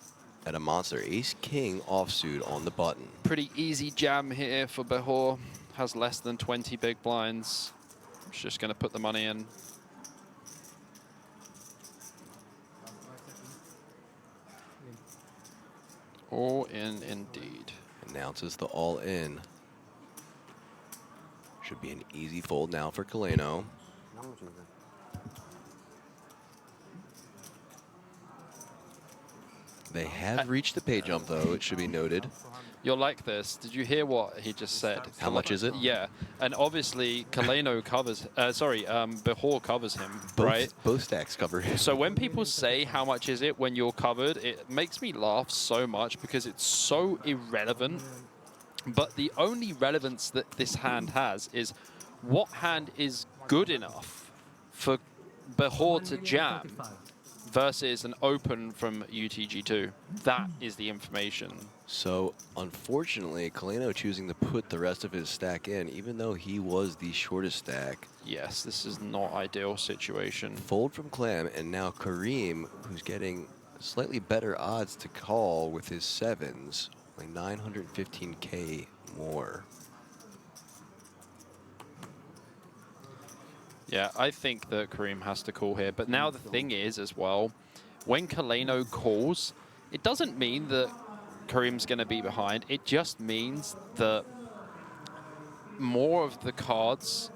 at a monster. Ace-king offsuit on the button. Pretty easy jam here for Behor. Has less than 20 big blinds. He's just going to put the money in. All in indeed. Announces the all-in. Should be an easy fold now for Giuliano. They have reached the pay jump, though, it should be noted. You'll like this. Did you hear what he just said? How much is it? Yeah, and obviously Giuliano covers, Behor covers him, right? Both stacks cover him. So when people say how much is it when you're covered, it makes me laugh so much because it's so irrelevant. But the only relevance that this hand has is what hand is good enough for Behor to jam versus an open from UTG2. That is the information. So, unfortunately, Giuliano choosing to put the rest of his stack in, even though he was the shortest stack. Yes, this is not ideal situation. Fold from Clam, and now Kareem, who's getting slightly better odds to call with his sevens, only 915K more. Yeah, I think that Kareem has to call here. But now the thing is, as well, when Giuliano calls, it doesn't mean that Kareem's going to be behind. It just means that more of the cards,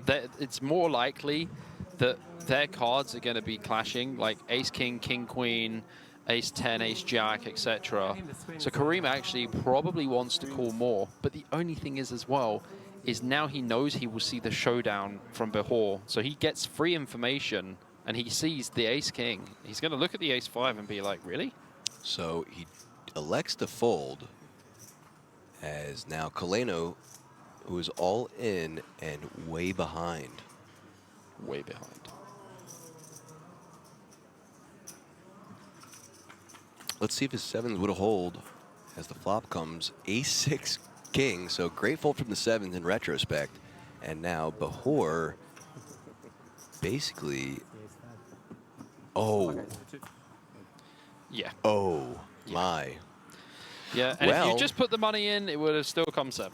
that it's more likely that their cards are going to be clashing, like Ace-King, King-Queen, Ace-10, Ace-Jack, etc. So Kareem actually probably wants to call more. But the only thing is, as well, is now he knows he will see the showdown from Behor. So he gets free information, and he sees the Ace-King. He's going to look at the Ace-5 and be like, really? So he elects to fold, as now Giuliano, who is all in and way behind. Way behind. Let's see if his sevens would hold as the flop comes. Ace-6 king, so great fold from the sevens in retrospect. And now Behor basically, oh my. Yeah, and if Well, you just put the money in, it would have still come 7.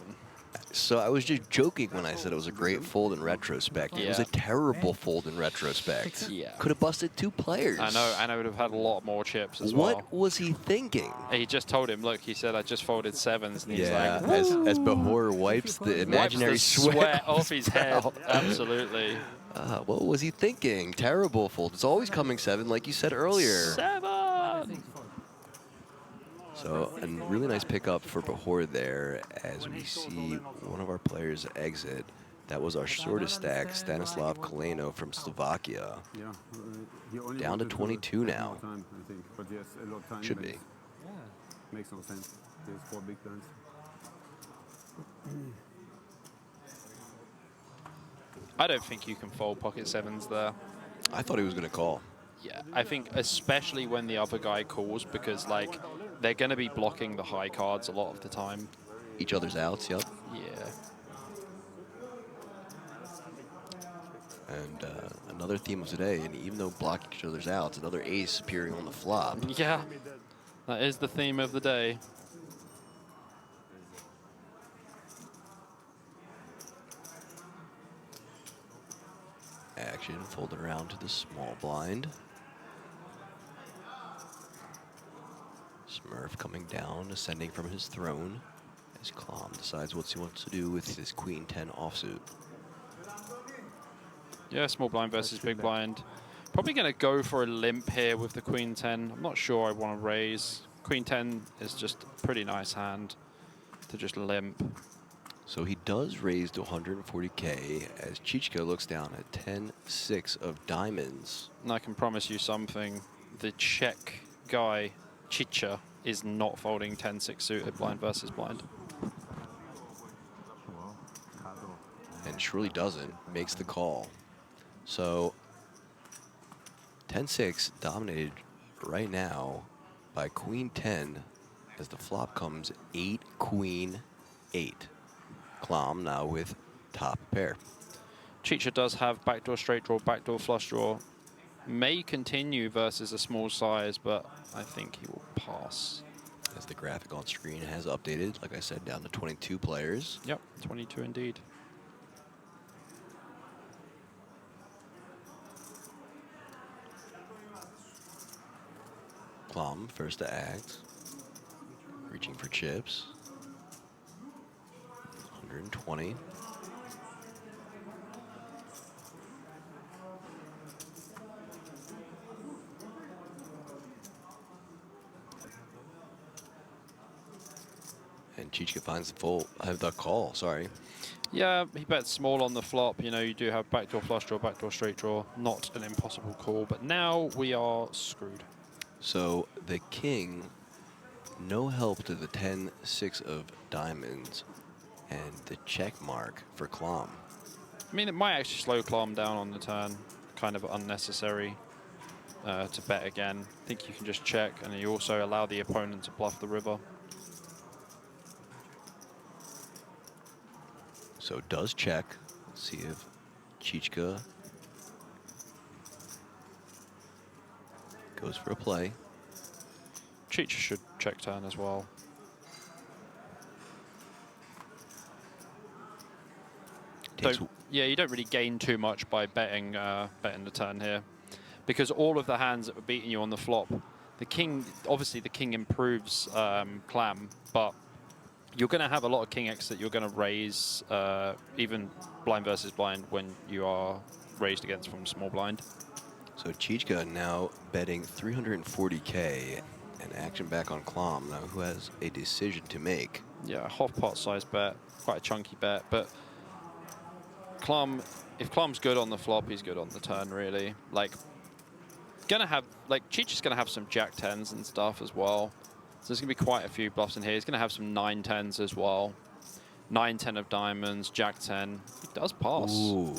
so I was just joking when I said it was a great fold in retrospect. It was Yeah. a terrible fold in retrospect. Yeah. Could have busted 2 players. I know, and I would have had a lot more chips as What well. was he thinking? He just told him, look, he said, I just folded 7s, and he's Yeah, like, as Behor wipes the imaginary wipes the sweat off his head. brow. Absolutely. What was he thinking? Terrible fold. It's always coming 7, like you said earlier. 7! So, a really nice pickup for Behor there as we see one of our players exit. That was our shortest stack, Stanislav Giuliano from Slovakia. Yeah, he only Down to wanted 22 have now. more time, I think. But yes, a lot of time. Should but be. it makes no sense. There's 4 big blinds. I don't think you can fold pocket 7s there. I thought he was going to call. Yeah, I think especially when the other guy calls, because like they're going to be blocking the high cards a lot of the time. Each other's outs, yep. Yeah. And another theme of today, and even though blocking each other's outs, another ace appearing on the flop. Yeah, that is the theme of the day. Action folded around to the small blind. Smurf coming down, ascending from his throne, as Klom decides what he wants to do with his Queen 10 offsuit. Yeah, small blind versus big blind. Probably going to go for a limp here with the Queen 10. I'm not sure I want to raise. Queen 10 is just a pretty nice hand to just limp. So he does raise to 140K as Žižka looks down at 10-6 of diamonds. And I can promise you something. The Czech guy, Chicha, is not folding 10-6 suited blind versus blind. And surely doesn't, makes the call. So 10-6 dominated right now by Queen 10 as the flop comes 8, Queen 8. Klom now with top pair. Chicha does have backdoor straight draw, backdoor flush draw. May continue versus a small size, but I think he will pass. As the graphic on screen has updated, like I said, down to 22 players. Yep, 22 indeed. Klom first to act. Reaching for chips. 120. And Žižka finds the full, the call, sorry. Yeah, he bets small on the flop. You know, you do have backdoor flush draw, backdoor straight draw. Not an impossible call, but now we are screwed. So the king, no help to the 10-6 of diamonds, and the check mark for Klom. I mean, it might actually slow Klom down on the turn. Kind of unnecessary to bet again. I think you can just check, and you also allow the opponent to bluff the river. So does check. Let's see if Žižka goes for a play. Žižka should check turn as well. Yeah, you don't really gain too much by betting the turn here, because all of the hands that were beating you on the flop, the king, obviously the king improves clam, but you're going to have a lot of king X that you're going to raise, even blind versus blind, when you are raised against from small blind. So Žižka now betting 340K and action back on Klom now, who has a decision to make. Yeah, half pot size bet, quite a chunky bet, but Klom, if Klom's good on the flop, he's good on the turn, really. Like, Žižka's gonna have some jack tens and stuff as well. So there's gonna be quite a few bluffs in here. He's gonna have some 9-10s as well. 9-10 of diamonds, jack 10. He does pass. Ooh,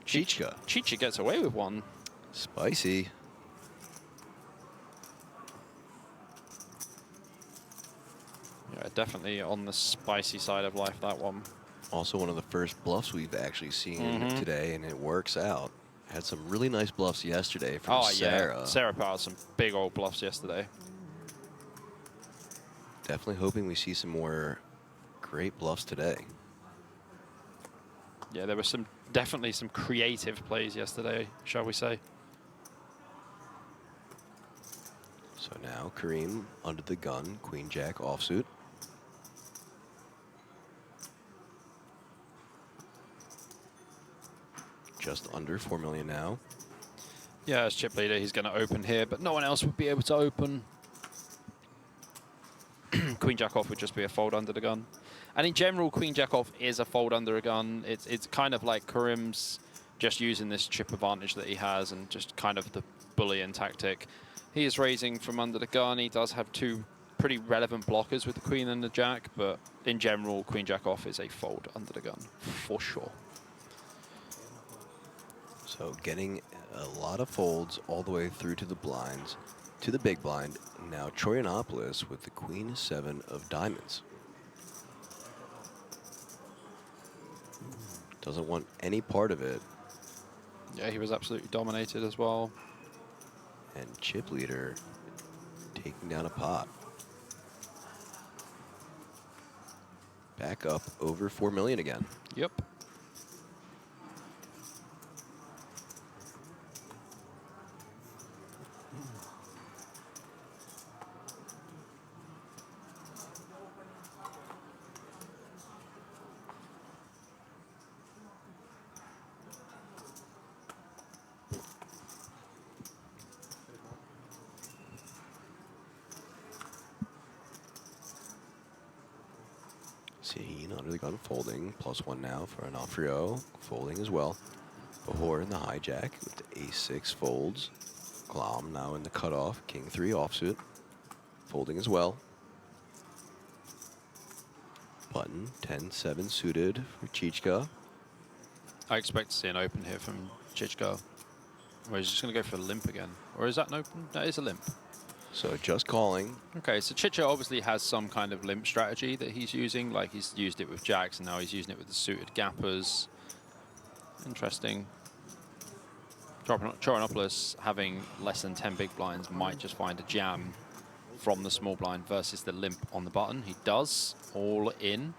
Žižka. Žižka gets away with one. Spicy. Yeah, definitely on the spicy side of life, that one. Also one of the first bluffs we've actually seen today, and it works out. Had some really nice bluffs yesterday from Sarah. Yeah, Sarah put out some big old bluffs yesterday. Definitely hoping we see some more great bluffs today. Yeah, there were definitely some creative plays yesterday, shall we say. So now Kareem under the gun, Queen Jack offsuit. Just under 4 million now. Yeah, as chip leader, he's going to open here, but no one else would be able to open. Queen Jack off would just be a fold under the gun. And in general, Queen Jack off is a fold under a gun. It's kind of like Kareem's just using this chip advantage that he has and just kind of the bullion tactic. He is raising from under the gun. He does have two pretty relevant blockers with the Queen and the Jack, but in general, Queen Jack off is a fold under the gun, for sure. So getting a lot of folds all the way through to the blinds, to the big blind. Now Troyanopoulos with the Queen 7 of diamonds. Doesn't want any part of it. Yeah, he was absolutely dominated as well. And chip leader taking down a pot. Back up over 4 million again. Yep. Scene under the gun folding, +1 now for an Onofrio, folding as well. Bahor in the hijack with the ace-6 folds. Klom now in the cutoff, king-3 offsuit, folding as well. Button 10-7 suited for Žižka. I expect to see an open here from Žižka. Or he's just going to go for a limp again. Or is that an open? That is a limp. So just calling. Okay, so Žižka obviously has some kind of limp strategy that he's using. Like he's used it with jacks, and now he's using it with the suited gappers. Interesting. Choronopoulos having less than 10 big blinds might just find a jam from the small blind versus the limp on the button. He does, all in.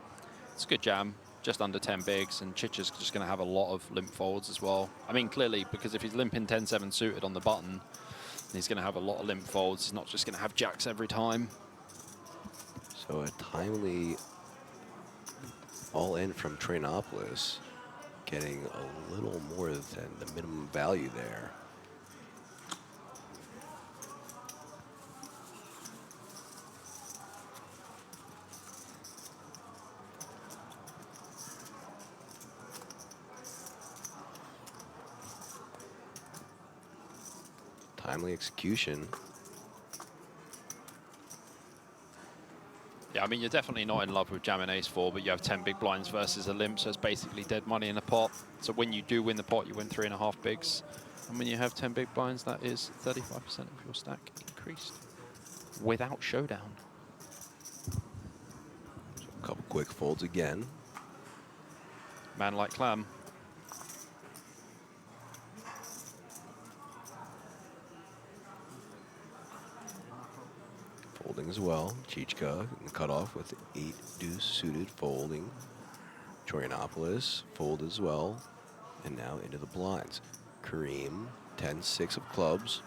It's a good jam, just under 10 bigs, and Chicha's just going to have a lot of limp folds as well. I mean, clearly, because if he's limping 10-7 suited on the button, he's going to have a lot of limp folds. He's not just going to have jacks every time. So a timely all in from Choronopoulos, getting a little more than the minimum value there. Timely execution. Yeah, I mean, you're definitely not in love with jamming ace-4, but you have 10 big blinds versus a limp, so it's basically dead money in the pot. So when you do win the pot, you win 3.5 bigs. And when you have 10 big blinds, that is 35% of your stack increased without showdown. So a couple quick folds again. Man like Clam. Folding as well. Žižka in the cutoff with 8 deuce suited folding. Choronopoulos fold as well. And now into the blinds. Kareem, 10-6 of clubs.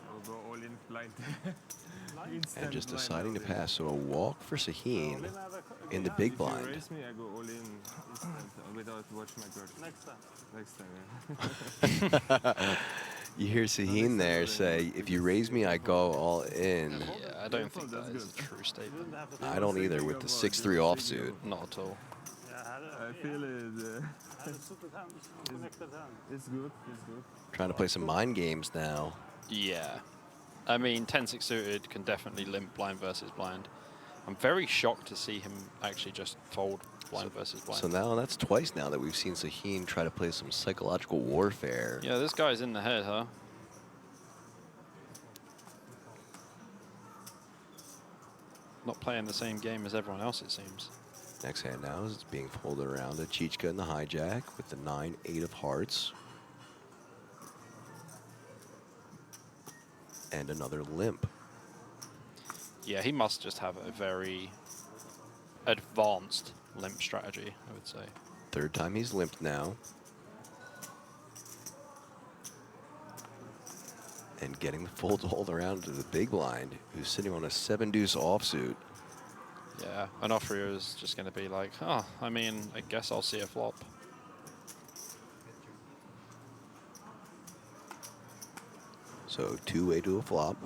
I'll go all in blind. And just deciding to pass. So a walk for Sahin in the big blind. If you raise me, I go all in instant without watch my card. Next time, yeah. You hear Sahin there say, if you raise me, I go all in. Yeah, I don't think that is a true statement. I don't either with the 6-3 offsuit. Not at all. I feel it. It's good. It's good. Trying to play some mind games now. Yeah. I mean, 10-6 suited can definitely limp blind versus blind. I'm very shocked to see him actually just fold blind versus blind. So now that's twice now that we've seen Sahin try to play some psychological warfare. Yeah, this guy's in the head, huh? Not playing the same game as everyone else, it seems. Next hand now is being folded around to Žižka in the hijack with the 9-8 of hearts. And another limp. Yeah, he must just have a very advanced limp strategy, I would say. Third time he's limped now. And getting the folds all around to the big blind, who's sitting on a 7-deuce offsuit. Yeah, Onofrio is just going to be like, oh, I mean, I guess I'll see a flop. So 2-way to a flop.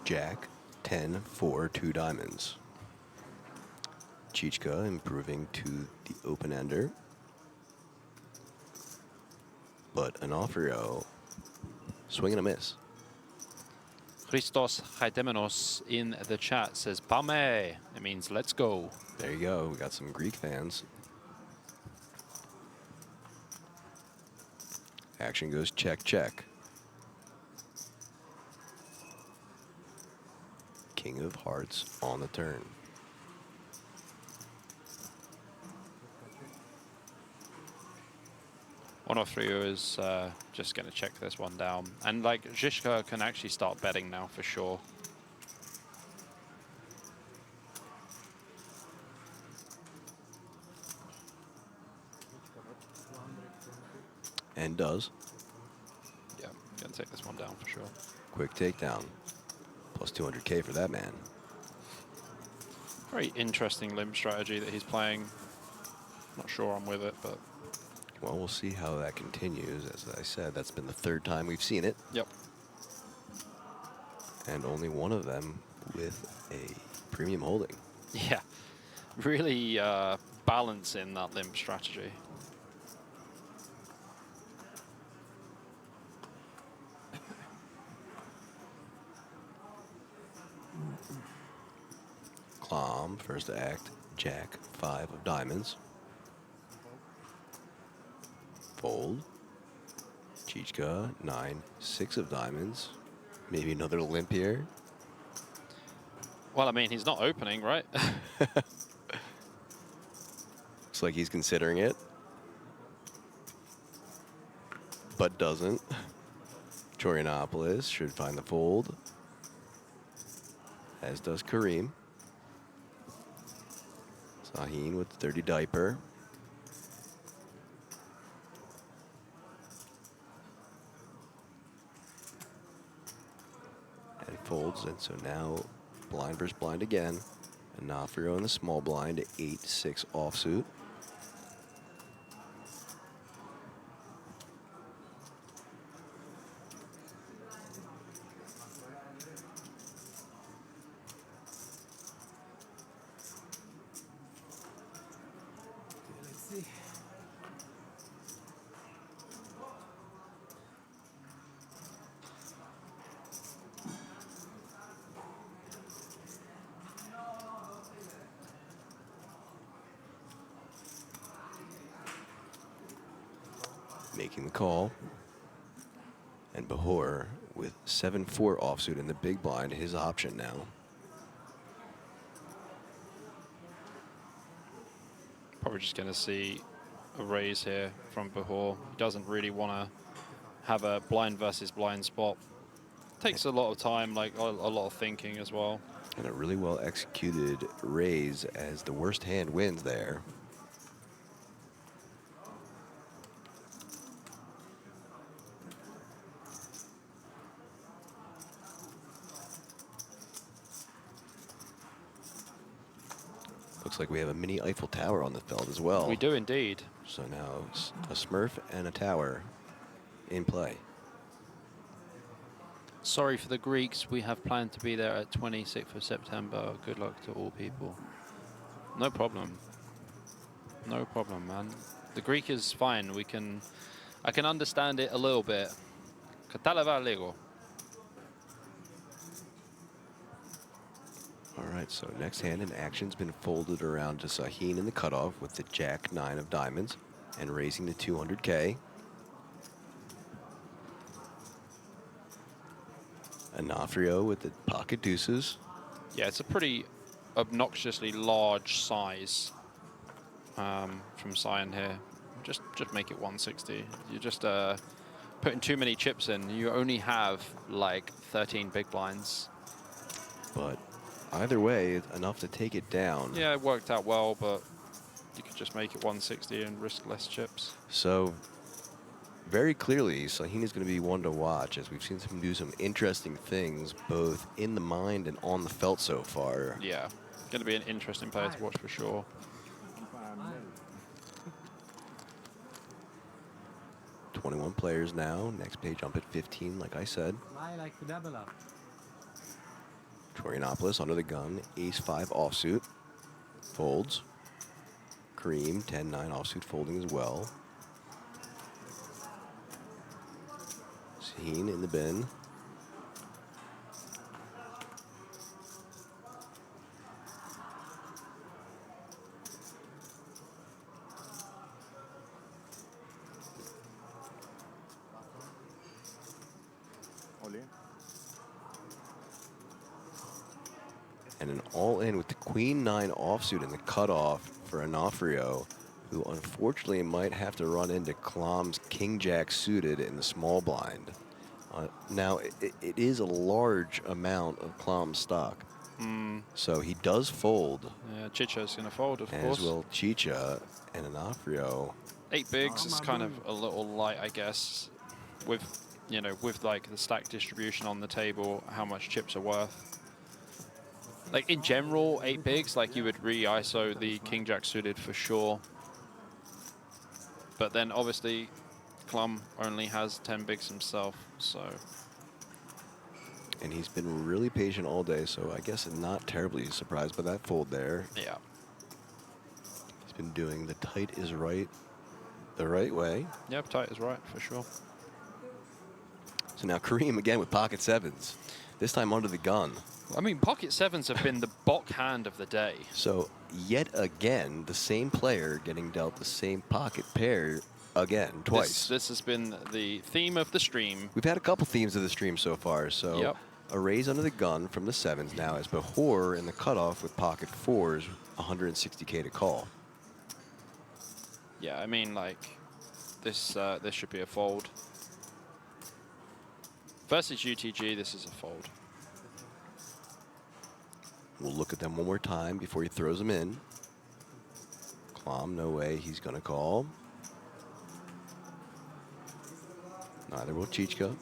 Jack, 10, 4, 2 diamonds. Žižka improving to the open ender. But Onofrio, swing and a miss. Christos Haidemenos in the chat says, Pame. It means let's go. There you go. We got some Greek fans. Action goes check, check. King of hearts on the turn. Onofrio is just going to check this one down. And like Žižka can actually start betting now for sure. And does. Yeah, going to take this one down for sure. Quick takedown. Plus 200K for that man. Very interesting limp strategy that he's playing. Not sure I'm with it, but... Well, we'll see how that continues. As I said, that's been the third time we've seen it. Yep. And only one of them with a premium holding. Yeah. Really balancing that limp strategy. Clom, first act, Jack 5 of diamonds. Fold. Žižka 9, 6 of diamonds. Maybe another limp here. Well, I mean, he's not opening, right? Looks like he's considering it, but doesn't. Chorionopolis should find the fold, as does Kareem. Sahin with the 30 diaper. And folds, and so now blind versus blind again. Onofrio in the small blind, 8-6 offsuit. Let's see. Making the call. And Bahor with 7-4 offsuit in the big blind, his option now. Probably just going to see a raise here from Bahor. He doesn't really want to have a blind versus blind spot. Takes a lot of time, like a lot of thinking as well. And a really well executed raise as the worst hand wins there. Looks like we have a mini Eiffel Tower on the felt as well. We do indeed. So now a Smurf and a tower in play. Sorry for the Greeks. We have planned to be there at 26th of September. Good luck to all people. No problem. No problem, man. The Greek is fine. I can understand it a little bit. Katalava Lego. All right, so next hand in action's been folded around to Sahin in the cutoff with the Jack 9 of diamonds and raising to 200K. Onofrio with the pocket deuces. Yeah, it's a pretty obnoxiously large size from Cyan here. Just make it 160. You're just putting too many chips in. You only have like 13 big blinds. But either way, it's enough to take it down. Yeah, it worked out well, but you could just make it 160 and risk less chips. So very clearly, Sahin is going to be one to watch, as we've seen him do some interesting things both in the mind and on the felt so far. Yeah, going to be an interesting player to watch for sure. 21 players now. Next page jump at 15, like I said. I like to double up. Chorionopolis under the gun, ace-5 offsuit, folds. Kareem, 10-9 offsuit folding as well. Sahin in the bin. Oleh. And an all-in with the Queen-9 offsuit in the cutoff for Onofrio, who unfortunately might have to run into Klom's King-Jack suited in the small blind. Now, it is a large amount of Klom stock. So he does fold. Yeah, Chicho's going to fold, of course. As will Chicha and Onofrio. 8 bigs is kind of a little light, I guess, with, you know, with like the stack distribution on the table, how much chips are worth. Like in general, 8 bigs, like you would re-ISO the King Jack suited for sure. But then obviously Klom only has 10 bigs himself, so. And he's been really patient all day, so I guess not terribly surprised by that fold there. Yeah. He's been doing the tight is right the right way. Yep, tight is right, for sure. So now Kareem again with pocket sevens, this time under the gun. I mean, pocket sevens have been the Bok hand of the day. So yet again, the same player getting dealt the same pocket pair again, twice. This has been the theme of the stream. We've had a couple themes of the stream so far. So Yep. a raise under the gun from the sevens now as Behor in the cutoff with pocket fours, 160K to call. Yeah, I mean, like, this should be a fold. Versus UTG, this is a fold. We'll look at them one more time before he throws them in. Klom, no way he's going to call. Neither will Žižka.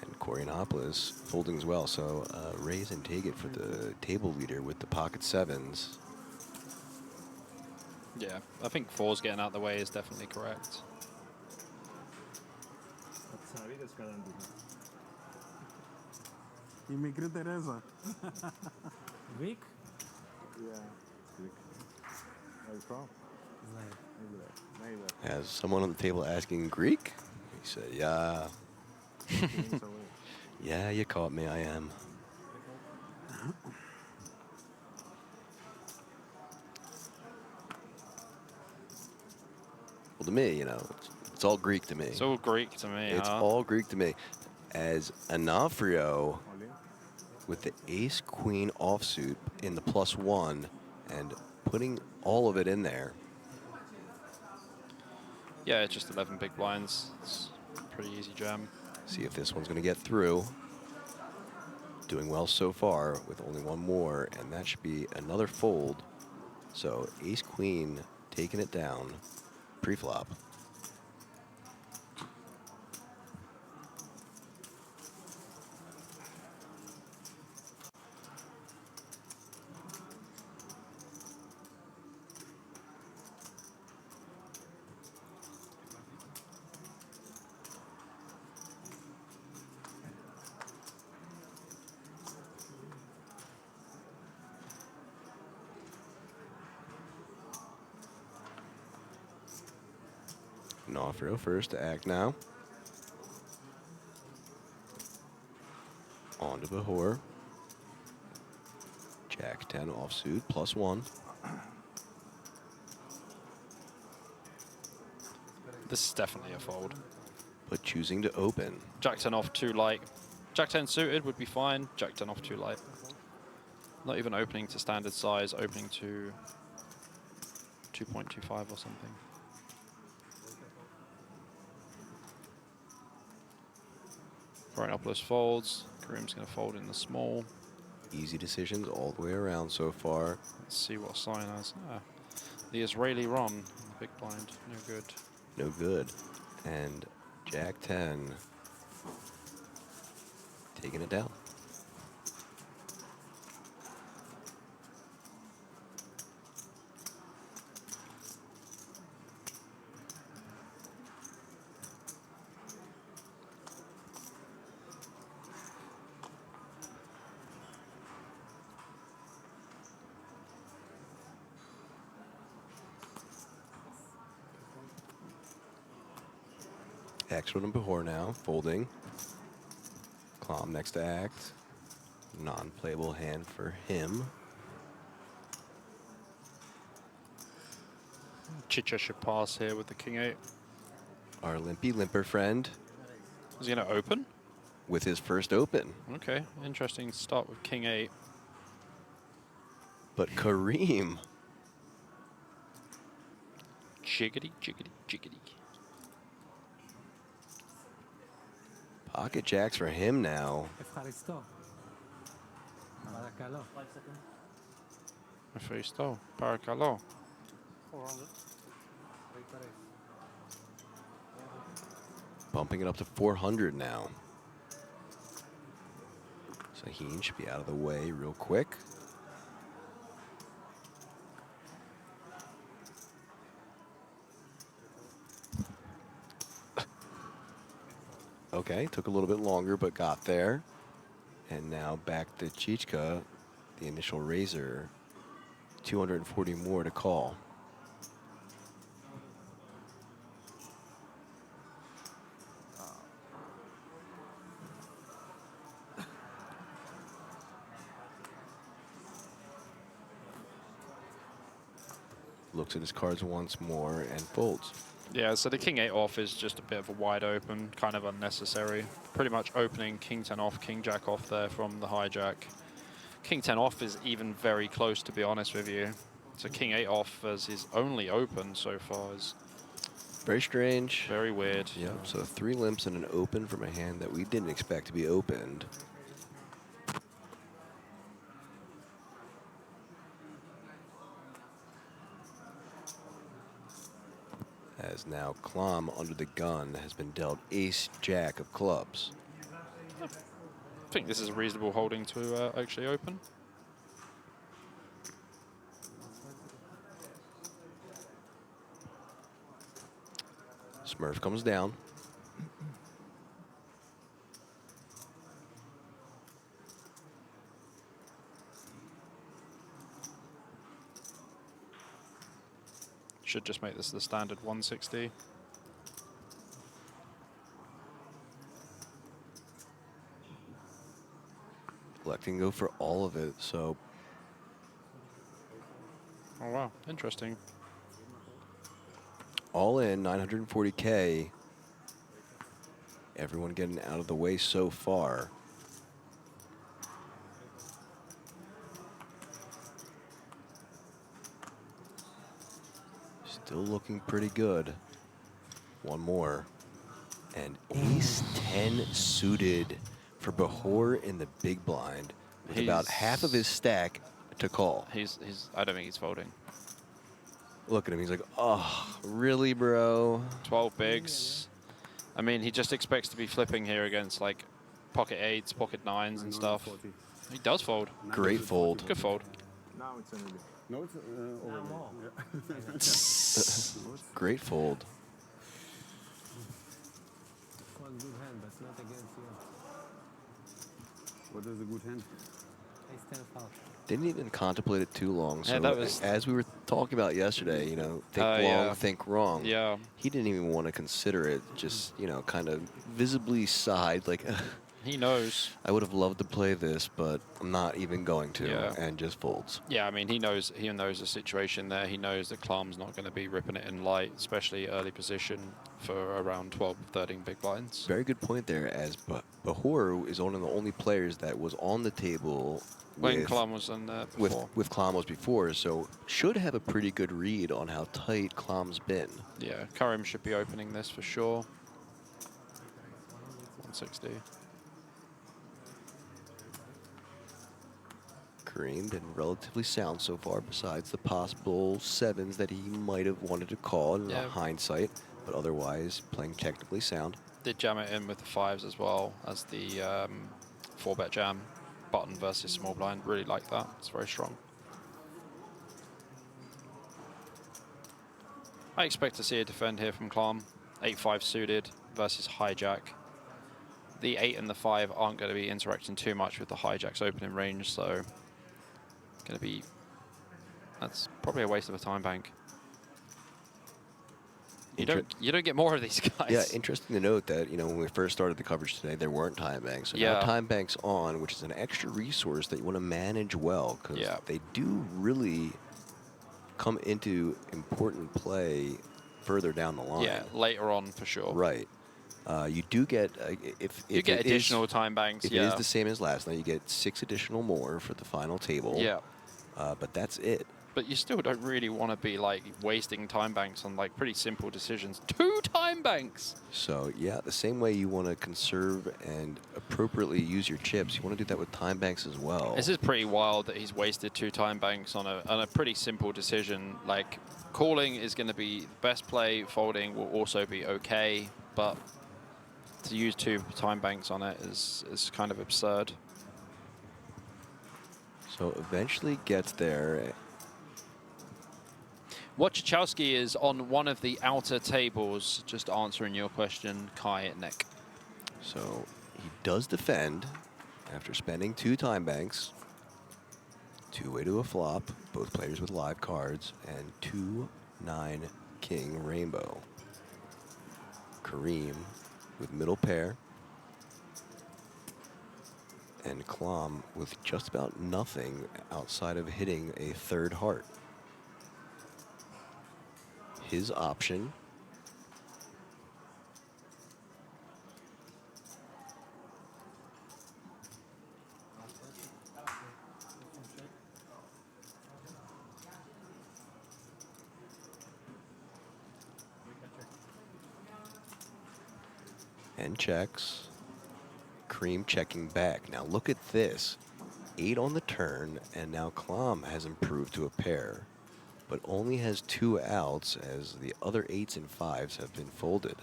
And Corionopolis folding as well. So raise and take it for the table leader with the pocket sevens. Yeah, I think fours getting out of the way is definitely correct. Immigrant Teresa. Greek? Yeah, Greek. Where are you from? Israel. Has someone on the table asking Greek? He said, yeah. Yeah, you caught me, I am. Well, to me, you know, it's all Greek to me. It's all Greek to me, It's huh? all Greek to me. As Onofrio with the ace-queen offsuit in the +1 and putting all of it in there. Yeah, it's just 11 big blinds. It's a pretty easy jam. See if this one's going to get through. Doing well so far with only one more, and that should be another fold. So ace-queen taking it down pre-flop. Onofrio first to act now. On to Behor. Jack 10 offsuit +1. This is definitely a fold. But choosing to open. Jack 10 off too light. Jack 10 suited would be fine. Jack 10 off too light. Not even opening to standard size, opening to 2.25 or something. Corionopolis folds. Kareem's going to fold in the small. Easy decisions all the way around so far. Let's see what sign has. Ah, the Israeli Ron in the big blind. No good. No good. And Jack 10 taking it down. Extra and Behor now, folding. Klom next to act. Non-playable hand for him. Chicha should pass here with the King 8. Our limpy limper friend Is he going to open? with his first open. Okay, interesting start with King 8. But Kareem, Jiggity, jiggity, jiggity. pocket jacks for him now. Ευχαριστώ. Παρακαλώ. Ευχαριστώ. Παρακαλώ. 400. Bumping it up to 400 now. Sahin should be out of the way real quick. Okay, took a little bit longer, but got there. And now back to Žižka, the initial raiser. 240 more to call. looks at his cards once more and folds. Yeah, so the king 8 off is just a bit of a wide open, kind of unnecessary. Pretty much opening king 10 off, king jack off there from the hijack. King 10 off is even very close, to be honest with you. So king 8 off as his only open so far is very strange. Very weird. Yep, so 3 limps and an open from a hand that we didn't expect to be opened. As now Klom, under the gun, has been dealt ace-jack of clubs. I think this is a reasonable holding to actually open. Smurf comes down. Should just make this the standard 160. Electing to go for all of it, so. Oh wow, interesting. All in, 940K. Everyone getting out of the way so far. Still looking pretty good. One more. And ace 10 suited for Bahor in the big blind. With about half of his stack to call. I don't think he's folding. Look at him, he's like, oh, really, bro? 12 bigs. I mean, he just expects to be flipping here against like pocket 8s, pocket 9s and stuff. 40. He does fold. Great fold. Good fold. Now it's NLH. No, it's over more. there. Great fold. One good hand, but not against you. What is a good hand? Ace 10 foul. Didn't even contemplate it too long. So Yeah, that was- as we were talking about yesterday, you know, think long, yeah. think wrong. Yeah. He didn't even want to consider it. Just, you know, kind of visibly sighed, like, He knows. I would have loved to play this, but I'm not even going to, Yeah. and just folds. Yeah, I mean, he knows the situation there. He knows that Klom's not going to be ripping it in light, especially early position for around 12, 13 big blinds. Very good point there, as Bahor is one of the only players that was on the table When with, Klom was in there before. with Klom was before, so should have a pretty good read on how tight Klom's been. Yeah, Karim should be opening this for sure. 160. Kareem been relatively sound so far, besides the possible 7s that he might have wanted to call in Yeah. hindsight, but otherwise playing technically sound. Did jam it in with the 5s as well as the 4-bet jam. Button versus small blind. Really like that. It's very strong. I expect to see a defend here from Klom. 8-5 suited versus hijack. The 8 and the 5 aren't going to be interacting too much with the hijack's opening range, so going to be, that's probably a waste of a time bank. You don't get more of these guys. Yeah, interesting to note that, you know, when we first started the coverage today, there weren't time banks. So now Yeah. time banks on, which is an extra resource that you want to manage well, because Yeah. they do really come into important play further down the line. Yeah, later on for sure. Right. You do get, if You get it is- additional time banks. If yeah. it is the same as last night, you get 6 additional more for the final table. Yeah. But that's it. But you still don't really want to be like wasting time banks on like pretty simple decisions. 2 time banks. So yeah, the same way you want to conserve and appropriately use your chips, you want to do that with time banks as well. This is pretty wild that he's wasted 2 time banks on a pretty simple decision. Like calling is going to be the best play. Folding will also be okay, but to use 2 time banks on it is kind of absurd. So eventually gets there. Wachowski is on one of the outer tables, just answering your question, Kai Nick. So he does defend after spending 2 time banks. 2-way to a flop, both players with live cards, and 2-9 king rainbow. Kareem with middle pair. And Klom with just about nothing outside of hitting a 3rd heart. his option. And checks. Cream checking back. Now look at this. 8 on the turn, and now Klom has improved to a pair, but only has 2 outs as the other 8s and 5s have been folded.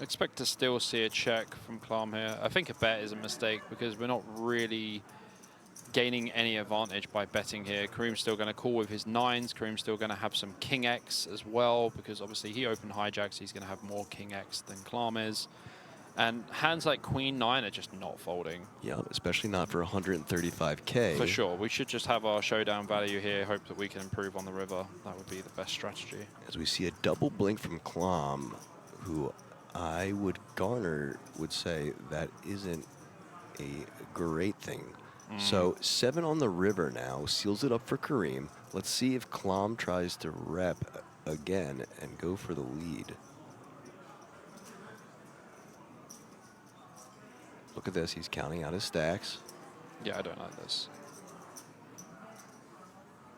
Expect to still see a check from Klom here. I think a bet is a mistake because we're not really gaining any advantage by betting here. Kareem's still going to call with his 9s. Kareem's still going to have some King X as well because obviously he opened hijacks. He's going to have more King X than Klom is. And hands like Queen 9 are just not folding. Yeah, especially not for 135K. For sure. We should just have our showdown value here, hope that we can improve on the river. That would be the best strategy. As we see a double blink from Klom, who I would say that isn't a great thing. So 7 on the river now, seals it up for Kareem. Let's see if Klom tries to rep again and go for the lead. Look at this, he's counting out his stacks. Yeah, I don't like this.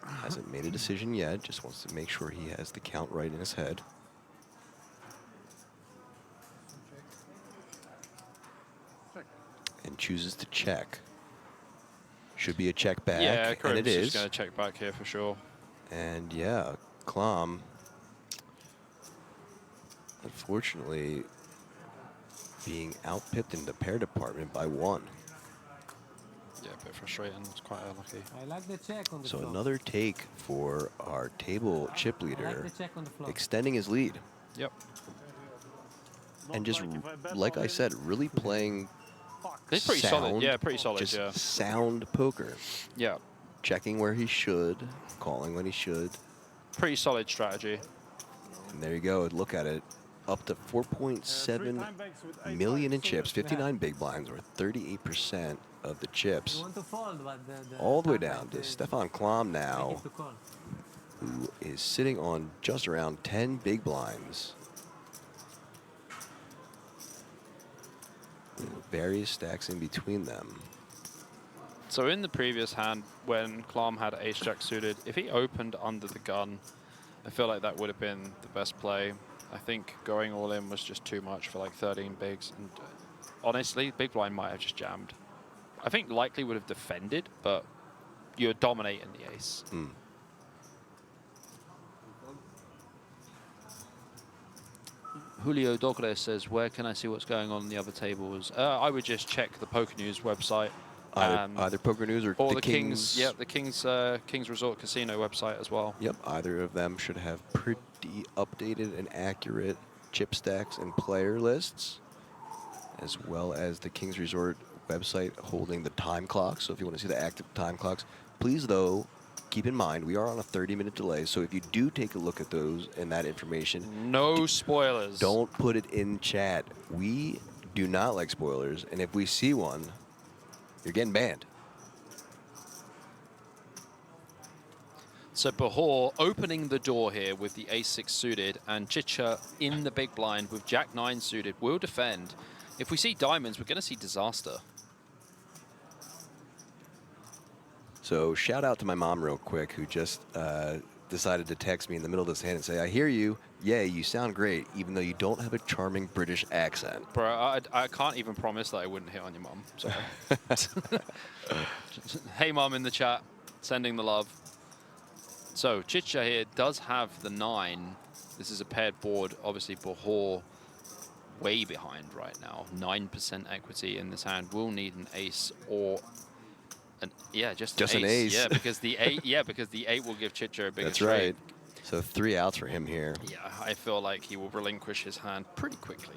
Hasn't made a decision yet, just wants to make sure he has the count right in his head. And chooses to check. Should be a check back, Yeah, and Kareem's it is. just going to check back here for sure. And yeah, Klom, unfortunately, being outpipped in the pair department by 1. Yeah, a bit frustrating. It's quite unlucky. I like the check on the So flop. another take for our table chip I like leader, the check on the flop. extending his lead. Yep. And just, like I said, really playing It's pretty solid. Yeah, pretty solid, just yeah. sound poker. Yeah. Checking where he should, calling when he should. Pretty solid strategy. And there you go, look at it. Up to 4.7 million in chips, 59 big blinds, or 38% of the You chips. want to fold, but the All the way time down back to is- Stefan Klom make now, it to call. who is sitting on just around 10 big blinds. With various stacks in between them. So in the previous hand, when Klom had ace-jack suited, if he opened under the gun, I feel like that would have been the best play. I think going all in was just too much for like 13 bigs. And honestly, big blind might have just jammed. I think likely would have defended, but you're dominating the ace. Julio Douglas says, where can I see what's going on in the other tables? I would just check the Poker News website. Either Poker News or Or the Kings. Yeah, the Kings Resort Casino website as well. Yep, either of them should have pretty updated and accurate chip stacks and player lists, as well as the Kings Resort website holding the time clock. So if you want to see the active time clocks, please, though, keep in mind we are on a 30-minute delay. So if you do take a look at those and that information, No spoilers. don't put it in chat. We do not like spoilers, and if we see one, you're getting banned. So Bahor opening the door here with the ace-6 suited, and Chicha in the big blind with jack-9 suited will defend. If we see diamonds, we're going to see disaster. So shout out to my mom real quick, who just decided to text me in the middle of this hand and say, I hear you. Yay, you sound great, even though you don't have a charming British accent. Bro, I can't even promise that I wouldn't hit on your mum. Sorry. Hey, mum in the chat, sending the love. So Chicha here does have the 9. This is a paired board. Obviously, Bahor way behind right now. 9% equity in this hand. Will need an ace or just an ace. Yeah, because the 8. Yeah, because the 8 will give Chicha a bigger That's straight. right. So 3 outs for him here. Yeah, I feel like he will relinquish his hand pretty quickly.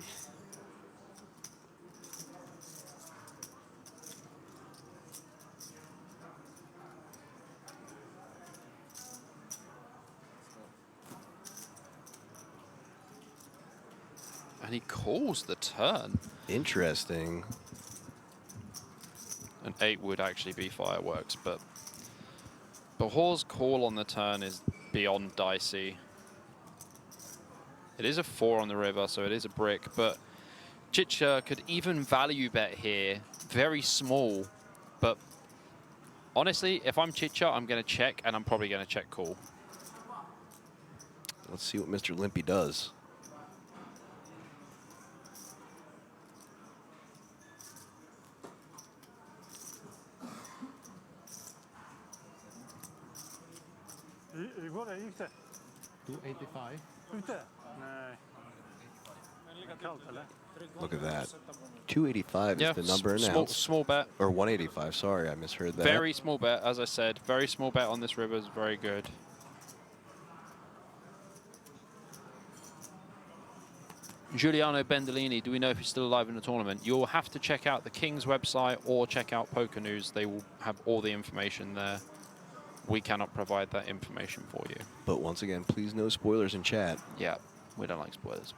And he calls the turn. Interesting. An 8 would actually be fireworks, but Bahor's call on the turn is beyond dicey. It is a 4 on the river, so it is a brick, but Žižka could even value bet here. Very small, but honestly, if I'm Žižka, I'm going to check, and I'm probably going to check call. Let's see what Mr. Limpy does. Går det gick det? 285. Ute? Nej. Kallt eller? Look at that. 285 is the number small, announced. small bet. Or 185, sorry, I misheard that. Very small bet, as I said. Very small bet on this river is very good. Giuliano Bendinelli, do we know if he's still alive in the tournament? You'll have to check out the King's website or check out Poker News. They will have all the information there. We cannot provide that information for you. But once again, please no spoilers in chat. Yeah, we don't like spoilers.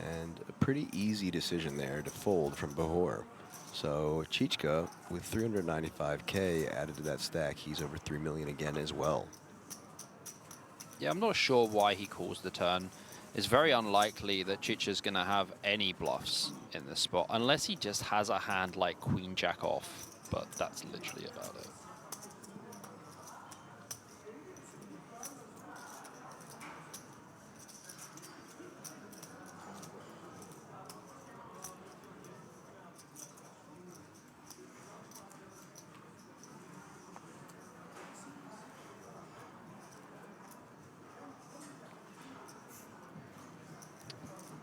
And a pretty easy decision there to fold from Bahor. So Žižka, with 395K added to that stack, he's over 3 million again as well. Yeah, I'm not sure why he calls the turn. It's very unlikely that Žižka's going to have any bluffs in this spot, unless he just has a hand like Queen Jack off. But that's literally about it.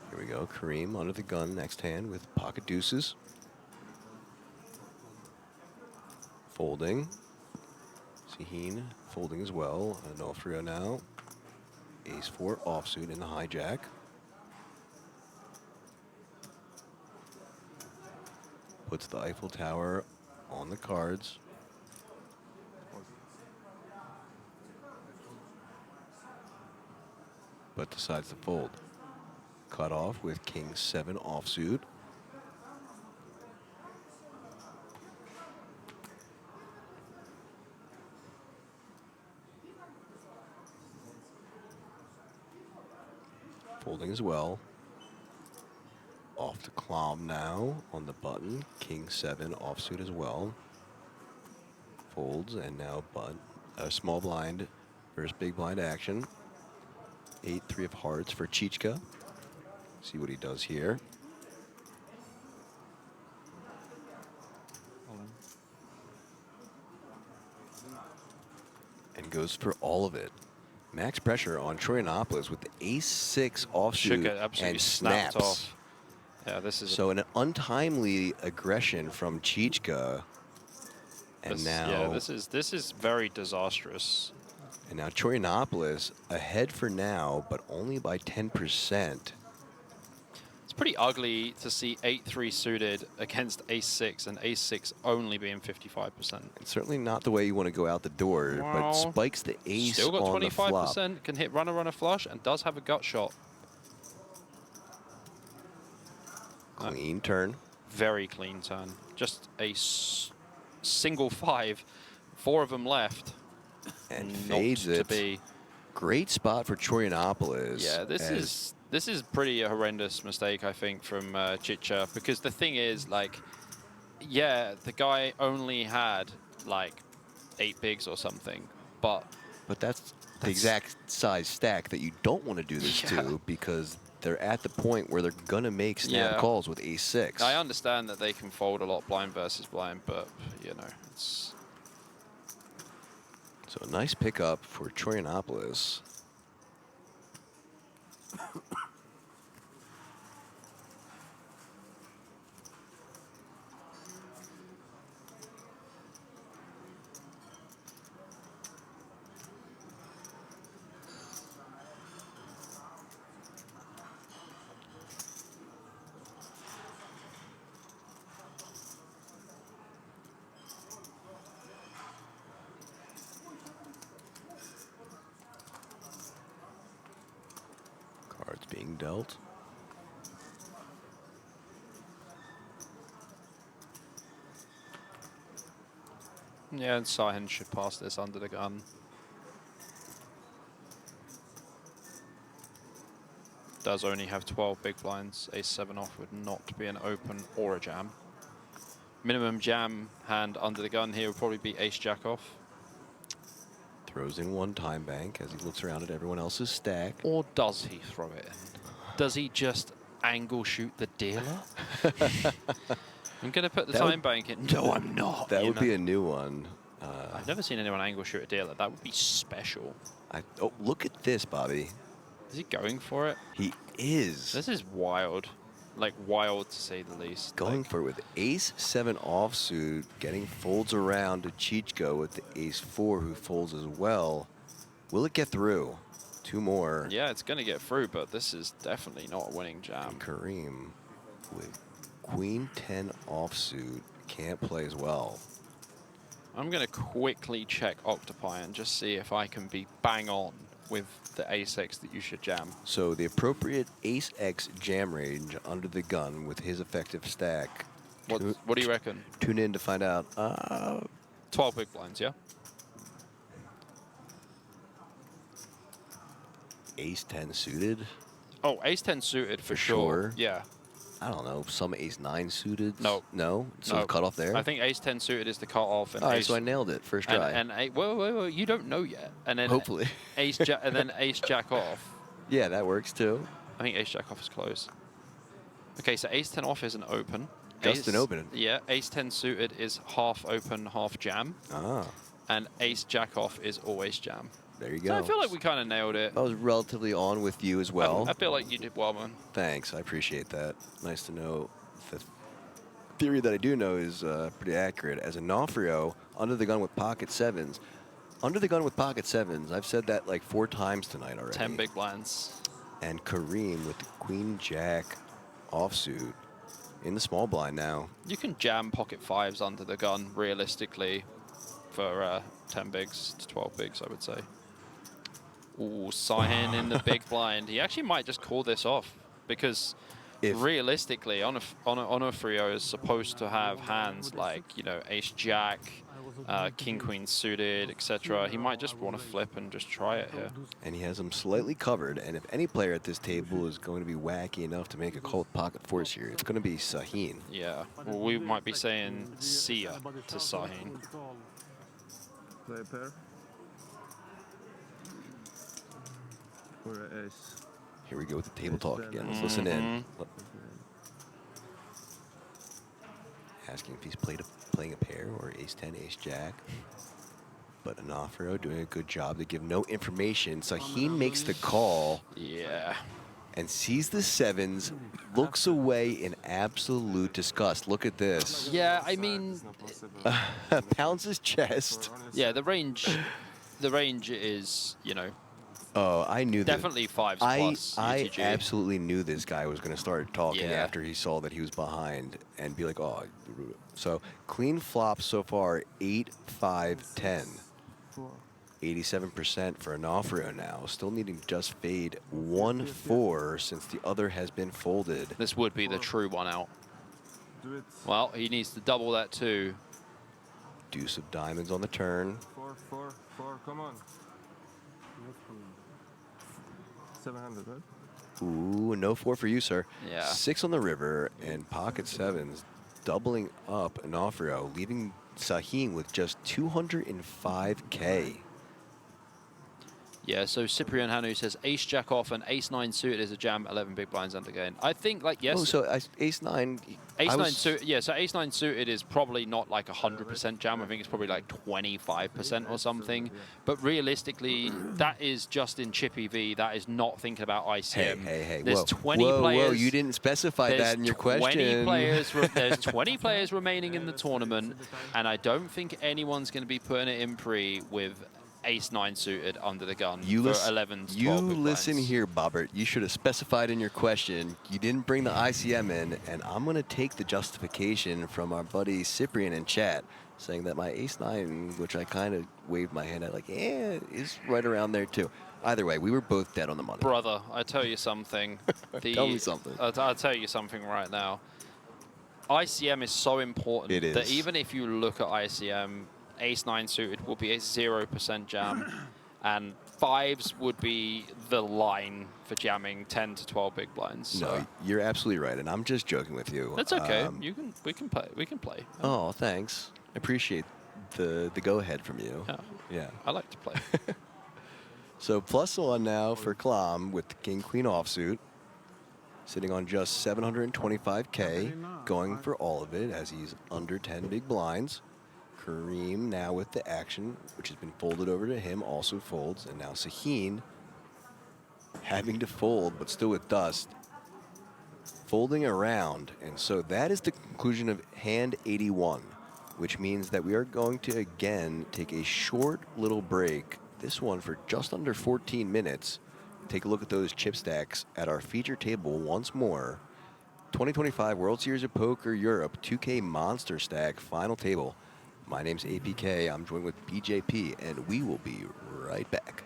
Here we go, Kareem under the gun next hand with pocket deuces. Folding. Sihine folding as well. Onofrio now. Ace-4 offsuit in the hijack. Puts the Eiffel Tower on the cards. But decides to fold. Cut off with King-7 offsuit. Folding as well. Off to Klom now on the button. King-7 offsuit as well. Folds and now small blind versus big blind action. 8-3 of hearts for Žižka. See what he does here. And goes for all of it. Max pressure on Troyanopoulos with the ace-6 offsuit and snaps. Off. Yeah, this is so an untimely aggression from Žižka. And this is very disastrous. And now Troyanopoulos ahead for now, but only by 10%. It's pretty ugly to see 8-3 suited against ace-6 and ace-6 only being 55%. It's certainly not the way you want to go out the door, but spikes the ace still got on 25%, the flop. can hit runner flush, and does have a gut shot. Clean turn. Very clean turn. Just a single 5, 4 of them left. And fades it. Great spot for Troyanopoulos. Yeah, this is pretty a horrendous mistake, I think, from Žižka, because the thing is, like, yeah, the guy only had like 8 bigs or something, but that's the exact size stack that you don't want to do this to, because they're at the point where they're gonna make snap calls with ace-6. I understand that they can fold a lot blind versus blind, but you know, it's so a nice pickup for Troyanopoulos. Cards being dealt. yeah, and Sahin should pass this under the gun. does only have 12 big blinds. Ace 7 off would not be an open or a jam. Minimum jam hand under the gun here would probably be ace jack off. Throws in one time bank as he looks around at everyone else's stack. Or does he throw it in? Does he just angle shoot the dealer? I'm going to put the time bank in. No, I'm not. That would be a new one. I've never seen anyone angle shoot a dealer. That would be special. Oh, look at this, Bobby. Is he going for it? He is. This is wild. Like, wild to say the least. Going like, for it with ace 7 offsuit, getting folds around to Chichko with the ace 4 who folds as well. Will it get through? Two more. Yeah, it's going to get through, but this is definitely not a winning jam. And Kareem with queen 10 offsuit can't play as well. I'm going to quickly check Octopi and just see if I can be bang on with the ace X that you should jam. So the appropriate ace X jam range under the gun with his effective stack. What do you reckon? Tune in to find out. 12 big blinds, yeah? Ace 10 suited? Oh, ace 10 suited for sure. Yeah. I don't know, some ace 9 suited? No. No? So No. cut off there? I think ace 10 suited is the cut off. And All right, ace, so I nailed it first try. Whoa, you don't know yet. And then Hopefully. and then ace jack off. Yeah, that works too. I think ace jack off is close. Okay, so ace 10 off is an open. Just an open. Yeah, ace 10 suited is half open, half jam. Ah, And ace jack off is always jam. there you So go. I feel like we kind of nailed it. I was relatively on with you as well. I feel like you did well, man. Thanks, I appreciate that. Nice to know. The theory that I do know is pretty accurate. As a Nofrio, under the gun with pocket 7s. Under the gun with pocket 7s, I've said that like 4 times tonight already. 10 big blinds. And Kareem with the queen jack offsuit in the small blind now. You can jam pocket 5s under the gun, realistically, for 10 bigs to 12 bigs, I would say. Ooh, Saihin in the big blind. He actually might just call this off, because realistically, Onofrio is supposed to have hands like, you know, ace jack, king queen suited, etc. He might just want to flip and just try it here. And he has them slightly covered. And if any player at this table is going to be wacky enough to make a call with pocket 4s here, it's going to be Sahin. Yeah, well, we might be saying see ya to Sahin. Play a pair. Or an ace. Here we go with the table talk again. Let's listen in. Asking if he's playing a pair or ace 10, ace jack. But Onofrio doing a good job to give no information. Sahin makes the call. Yeah. And sees the 7s, looks away in absolute disgust. Look at this. Yeah, I mean, Pounds his chest. yeah, the range is, you know, Oh, I knew that. definitely 5s plus I UTG. absolutely knew this guy was going to start talking Yeah. after he saw that he was behind and be like, oh. So clean flop so far, 8, 5, 10. 87% for Onofrio now. Still needing to just fade 1, 4 since the other has been folded. This would be the true one out. Do it. Well, he needs to double that too. Deuce of diamonds on the turn. 4, 4, 4, come on. 700, right? Ooh, no 4 for you, sir. Yeah. 6 on the river and pocket 7s, doubling up Onofrio, leaving Sahin with just 205K. Yeah, so Cyprian Hanu says ace jack off and ace 9 suited is a jam, 11 big blinds under game. I think, like, yes. Oh, so ace 9. Ace 9 suited, yeah, so ace 9 suited is probably not like 100% jam. I think it's probably like 25% or something. But realistically, that is just in Chippy V. That is not thinking about ICM. Hey, There's whoa. 20 whoa, players. Whoa, you didn't specify that in your question. There's 20 players remaining in the tournament, and I don't think anyone's going to be putting it in pre with ace 9 suited under the gun for 11 to 12 You big listen blinds. here, Bobbert. You should have specified in your question. You didn't bring the ICM in, and I'm going to take the justification from our buddy Cyprian in chat, saying that my ace 9, which I kind of waved my hand at, like, is right around there too. Either way, we were both dead on the money. Brother, I tell you something. Tell me something. I'll tell you something right now. ICM is so important It is. that even if you look at ICM, ace 9 suited will be a 0% jam. And 5s would be the line for jamming 10 to 12 big blinds. So. No, you're absolutely right, and I'm just joking with you. That's okay. We can play. We can play. Oh, thanks. I appreciate the go ahead from you. Yeah. Yeah. I like to play. So +1 now for Klam with the King Queen offsuit, sitting on just 725K, going for all of it as he's under 10 big blinds. Kareem now with the action, which has been folded over to him, also folds, and now Sahin having to fold, but still with dust, folding around, and so that is the conclusion of hand 81, which means that we are going to again take a short little break, this one for just under 14 minutes. Take a look at those chip stacks at our feature table once more. 2025 World Series of Poker Europe 2K Monsterstack final table. My name's APK, I'm joined with BJP, and we will be right back.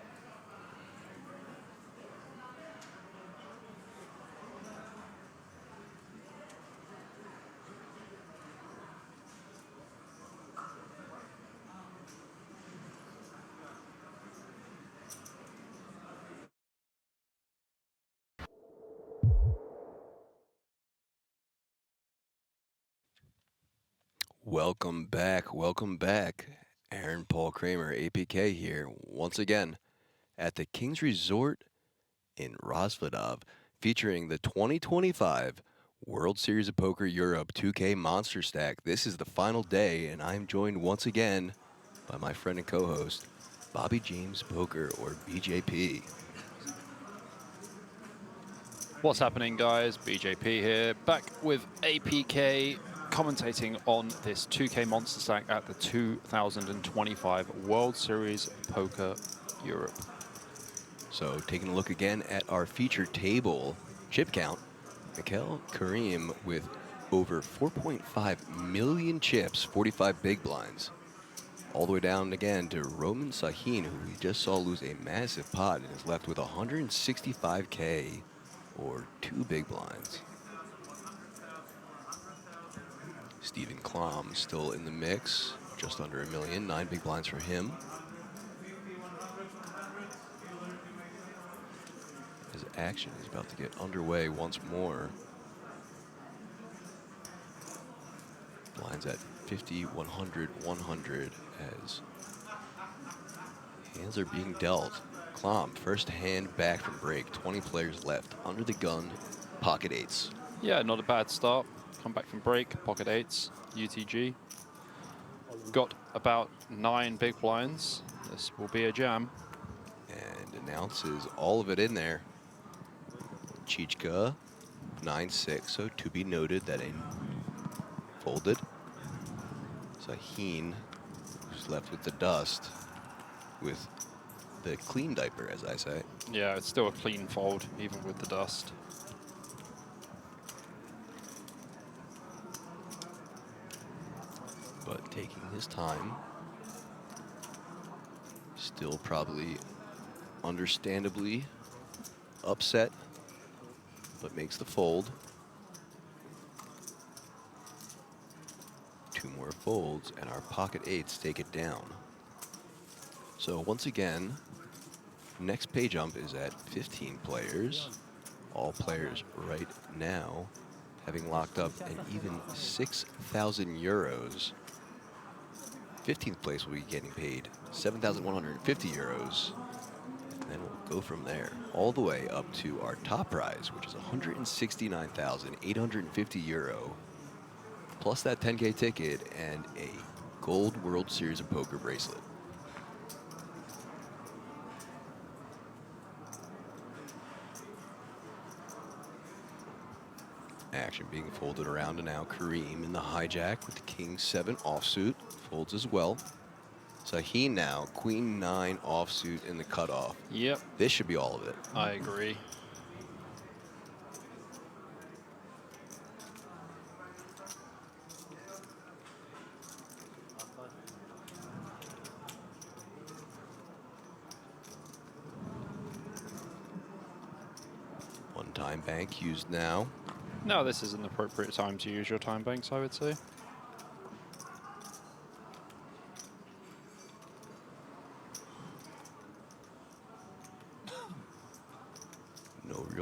Welcome back. Aaron Paul Kramer, APK here, once again at the King's Resort in Rozvadov, featuring the 2025 World Series of Poker Europe 2K Monsterstack. This is the final day, and I'm joined once again by my friend and co-host, Bobby James Poker, or BJP. What's happening, guys? BJP here, back with APK, commentating on this 2K Monsterstack at the 2025 World Series Poker Europe. So taking a look again at our feature table, chip count, Mikhail Kareem with over 4.5 million chips, 45 big blinds. All the way down again to Roman Sahin, who we just saw lose a massive pot and is left with 165K or 2 big blinds. Stephen Klom still in the mix, just under a million, 9 big blinds for him. His action is about to get underway once more. Blinds at 50, 100, 100 as hands are being dealt. Klom, first hand back from break, 20 players left, under the gun, pocket eights. Yeah, not a bad start. Come back from break, pocket eights, UTG. Got about 9 big blinds. This will be a jam. And announces all of it in there. Žižka, 9-6, so to be noted that a folded. Sahin, who's left with the dust, with the clean diaper, as I say. Yeah, it's still a clean fold, even with the dust. But taking his time. Still probably understandably upset, but makes the fold. 2 more folds, and our pocket eights take it down. So once again, next pay jump is at 15 players. All players right now having locked up an even 6,000 euros. 15th place will be getting paid 7,150 euros. And then we'll go from there all the way up to our top prize, which is 169,850 euro, plus that 10K ticket and a gold World Series of Poker bracelet. Action being folded around, and now Kareem in the hijack with the King 7 offsuit folds as well. Sahin now Queen 9 offsuit in the cutoff. Yep, This should be all of it. I agree. One-time bank used now. No, this is an appropriate time to use your time banks, I would say.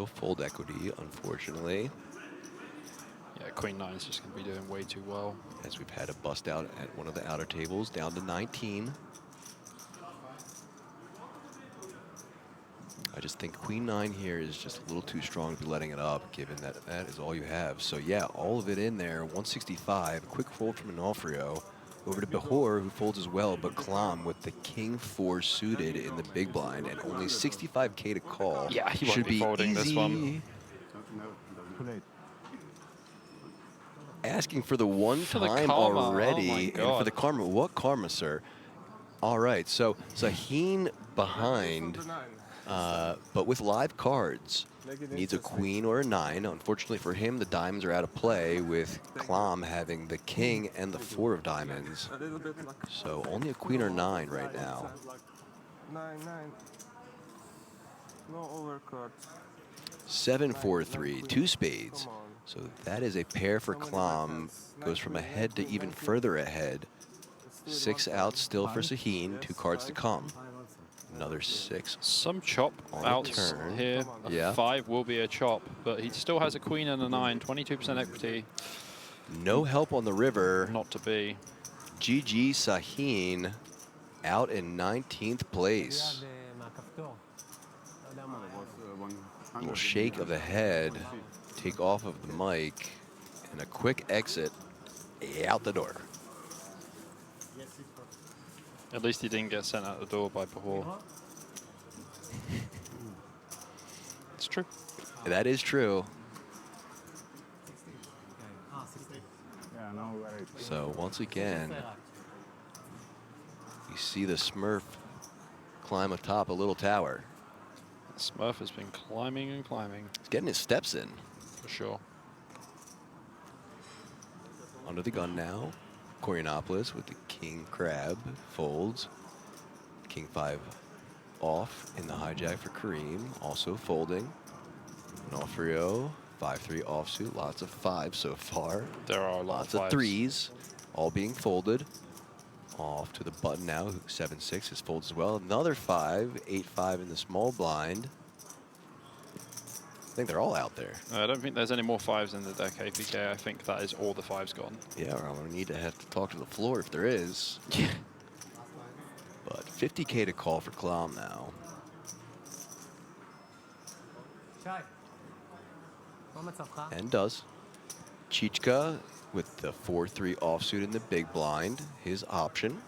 She'll fold equity, unfortunately, Yeah, Queen 9 is just going to be doing way too well. as we've had a bust out at one of the outer tables, down to 19. I just think Queen 9 here is just a little too strong to be letting it up, given that that is all you have. So yeah, all of it in there, 165. Quick fold from Onofrio. Over to Behor, who folds as well, but Klam with the King 4 suited in the big blind, and only 65K to call. Yeah, he won't Should be folding easy. this one. No, doesn't. Too late. Asking for the one For the time karma, already, oh my and for God. the karma. What karma, sir? All right, so Zaheen behind, but with live cards. Needs a queen or a 9. Unfortunately for him, the diamonds are out of play, with Klam having the king and the 4 of diamonds. So only a queen or 9 right now. 9, 9. No overcut. 7-4-3, 2 spades. Come on. So that is a pair for Klam. Goes from ahead to even further ahead. 6 outs still for Zaheen, 2 cards to come. Another 6. Some chop On the outs turn. here. A Yeah. 5 will be a chop, but he still has a queen and a 9, 22% equity. No help on the river. Not to be. GG Zaheen out in 19th place. It was A little shake of the head, take off of the mic, and a quick exit out the door. At least he didn't get sent out the door by Behor. It's true. That is true. Yeah, no worries. So once again, you see the Smurf climb atop a little tower. Smurf has been climbing and climbing, He's getting his steps in. for sure. Under the gun now. Corionopolis with the King Crab folds. King 5 off in the hijack for Kareem, also folding. Onofrio, 5-3 offsuit, lots of 5s so far. There are a lot Lots of of 3s, all being folded. Off to the button now, 7-6 is folds as well. Another 5, 8-5 in the small blind. I think they're all out there. I don't think there's any more 5s in the deck, APK. I think that is all the 5s gone. Yeah, or I'm gonna need to have to talk to the floor if there is. But 50K to call for Klam now. And does. Žižka with the 4-3 offsuit in the big blind, his option.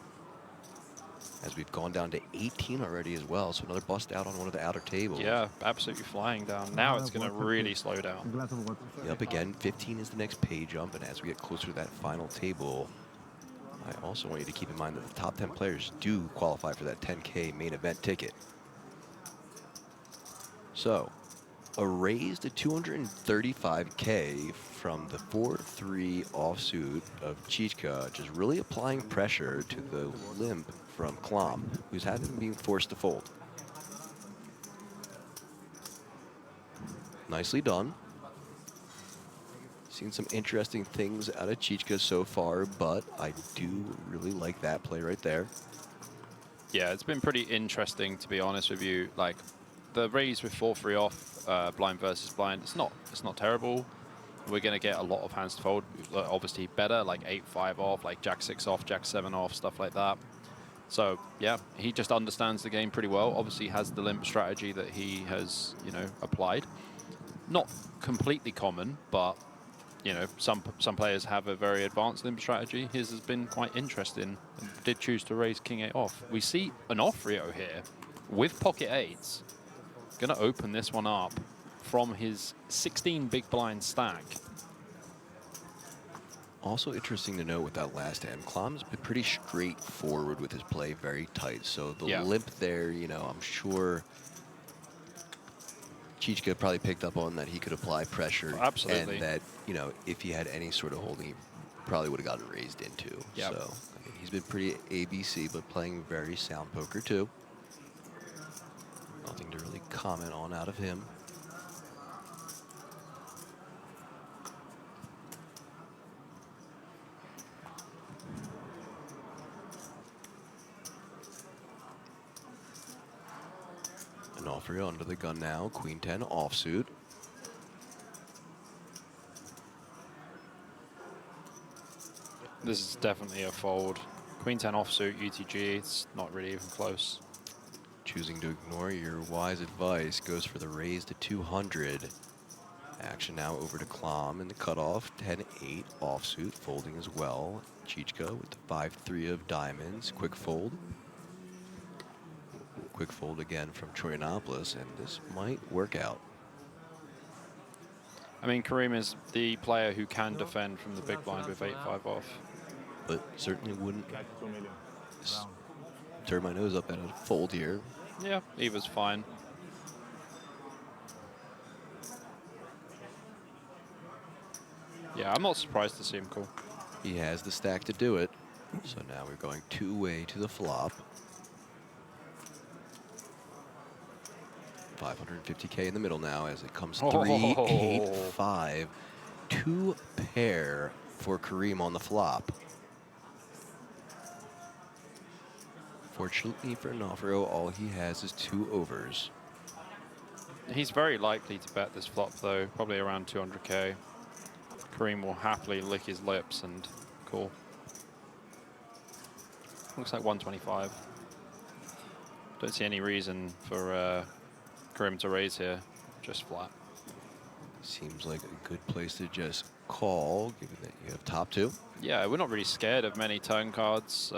As we've gone down to 18 already as well, so another bust out on one of the outer tables. Yeah, absolutely flying down. Now it's going to really slow A down. glass of water. Yep, again, 15 is the next pay jump, and as we get closer to that final table, I also want you to keep in mind that the top 10 players do qualify for that 10K main event ticket. So, a raise to 235K from the 4-3 offsuit of Žižka, just really applying pressure to the limp from Klam, who's having been forced to fold. Nicely done. Seen some interesting things out of Žižka so far, but I do really like that play right there. Yeah, it's been pretty interesting, to be honest with you. Like, the raise with 4-3 off, blind versus blind, it's not terrible. We're going to get a lot of hands to fold. Obviously better, like 8-5 off, like Jack 6 off, Jack 7 off, stuff like that. So, yeah, he just understands the game pretty well. Obviously has the limp strategy that he has, you know, applied. Not completely common, but, you know, some players have a very advanced limp strategy. His has been quite interesting. Did choose to raise King 8 off. We see Onofrio here with pocket 8s. Going to open this one up from his 16 big blind stack. Also interesting to note with that last hand, Klam's been pretty straightforward with his play, very tight. So the limp there, you know, I'm sure Žižka probably picked up on that he could apply pressure. Absolutely. And that, you know, if he had any sort of holding, he probably would have gotten raised into. Yep. So, I mean, he's been pretty ABC, but playing very sound poker too. Nothing to really comment on out of him. Onofrio under the gun now, Queen 10 offsuit. This is definitely a fold. Queen 10 offsuit, UTG, it's not really even close. Choosing to ignore your wise advice, goes for the raise to 200. Action now over to Klom in the cutoff, 10-8 offsuit, folding as well. Žižka with the 5-3 of diamonds, quick fold. Quick fold again from Troyanopoulos, and this might work out. I mean, Kareem is the player who can defend from the big blind with 8-5 off. But certainly wouldn't turn my nose up at a fold here. Yeah, Eva's fine. Yeah, I'm not surprised to see him call. He has the stack to do it. So now we're going two-way to the flop. 550K in the middle now as it comes 3-8-5. Two pair for Kareem on the flop. Fortunately for Nofrio, all he has is 2 overs. He's very likely to bet this flop though, probably around 200K. Kareem will happily lick his lips and call. Looks like 125. Don't see any reason for Kareem to raise here, just flat. Seems like a good place to just call, given that you have top 2. Yeah, we're not really scared of many turn cards.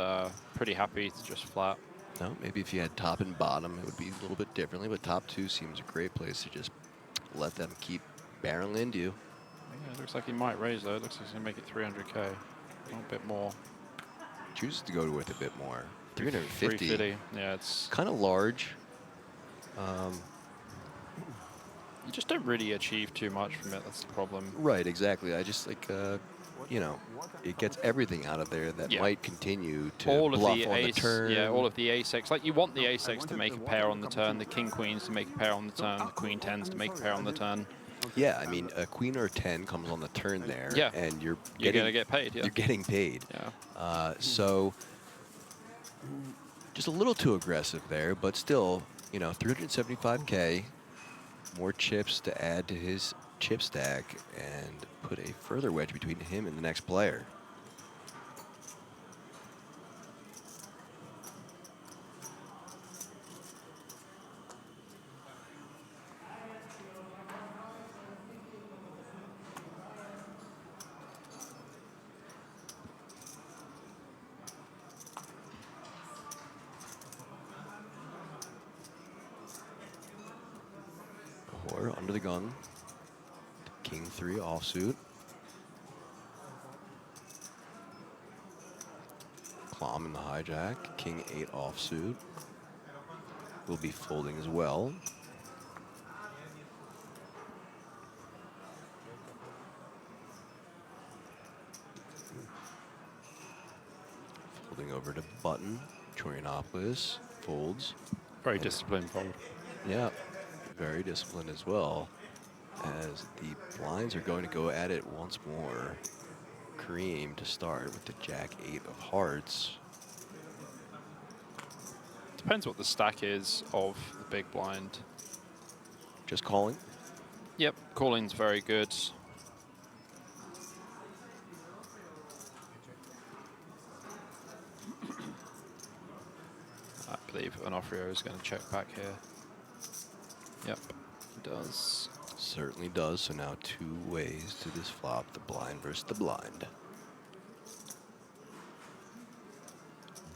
Pretty happy to just flat. No, maybe if you had top and bottom, it would be a little bit differently, but top 2 seems a great place to just let them keep barreling into you. Yeah, it looks like he might raise though. It looks like he's gonna make it 300K. A bit more. Chooses to go with a bit more. 350. 350. Yeah, it's kind of large. You just don't really achieve too much from it. That's the problem. Right, exactly. I just like, you know, it gets everything out of there that might continue to all of bluff the on ace, the turn. yeah, all of the ace-x. Like you want the ace-x to make a pair on the turn, the king-queens to make a pair on the turn, the queen-10s to make a pair on the turn. Yeah, I mean, a queen or a 10 comes on the turn there, yeah. and you're gonna get paid. Yeah. You're getting paid. Yeah. So just a little too aggressive there, but still, you know, 375K, more chips to add to his chip stack, and put a further wedge between him and the next player. Under the gun. King 3 offsuit. Klom in the hijack. King 8 offsuit. Will be folding as well. Folding over to button. Troyanopoulos folds. Very disciplined fold. Yeah. Very disciplined as well, as the blinds are going to go at it once more. Kareem to start with the Jack 8 of hearts. Depends what the stack is of the big blind. Just calling? Yep, calling's very good. I believe Onofrio is going to check back here. Yep, it does. Certainly does. So now 2 ways to this flop, the blind versus the blind.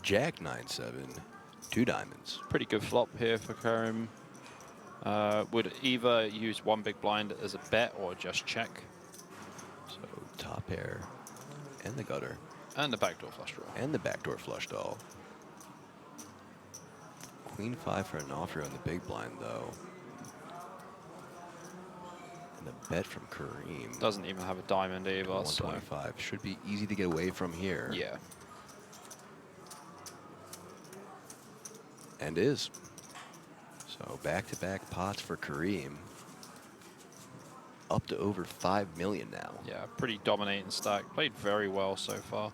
Jack 9-7, 2 diamonds. Pretty good flop here for Kareem. Would either use 1 big blind as a bet or just check. So top pair and the gutter. And the backdoor flush draw. And the backdoor flush draw. Queen 5 for Onofrio in the big blind though. And the bet from Kareem. Doesn't even have a diamond either. 125. So. Should be easy to get away from here. Yeah. And is. So back-to-back pots for Kareem. Up to over 5 million now. Yeah, pretty dominating stack. Played very well so far.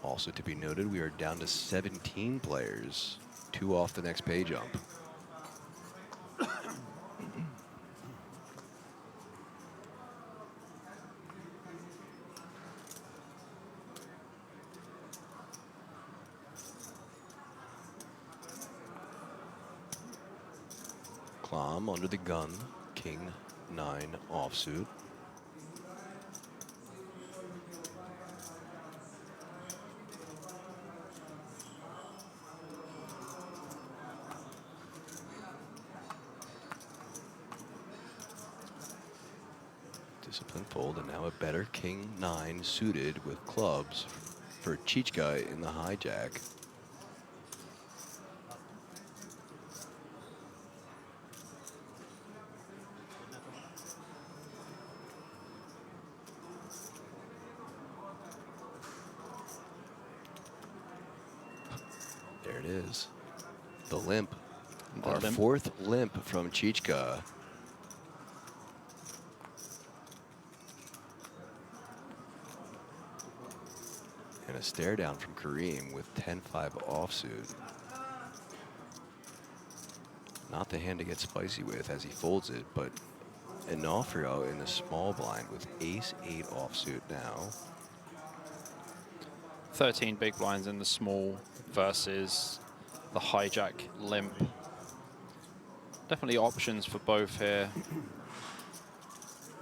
Also to be noted, we are down to 17 players. 2 off the next pay jump. Clom under the gun, king 9 offsuit. Disciplined fold, and now a better king 9 suited with clubs for Žižka in the hijack. There it is. The limp. Our fourth limp from Žižka. And a stare down from Kareem with 10-5 offsuit. Not the hand to get spicy with as he folds it, but Onofrio in the small blind with ace-8 offsuit now. 13 big blinds in the small versus the hijack limp. Definitely options for both here.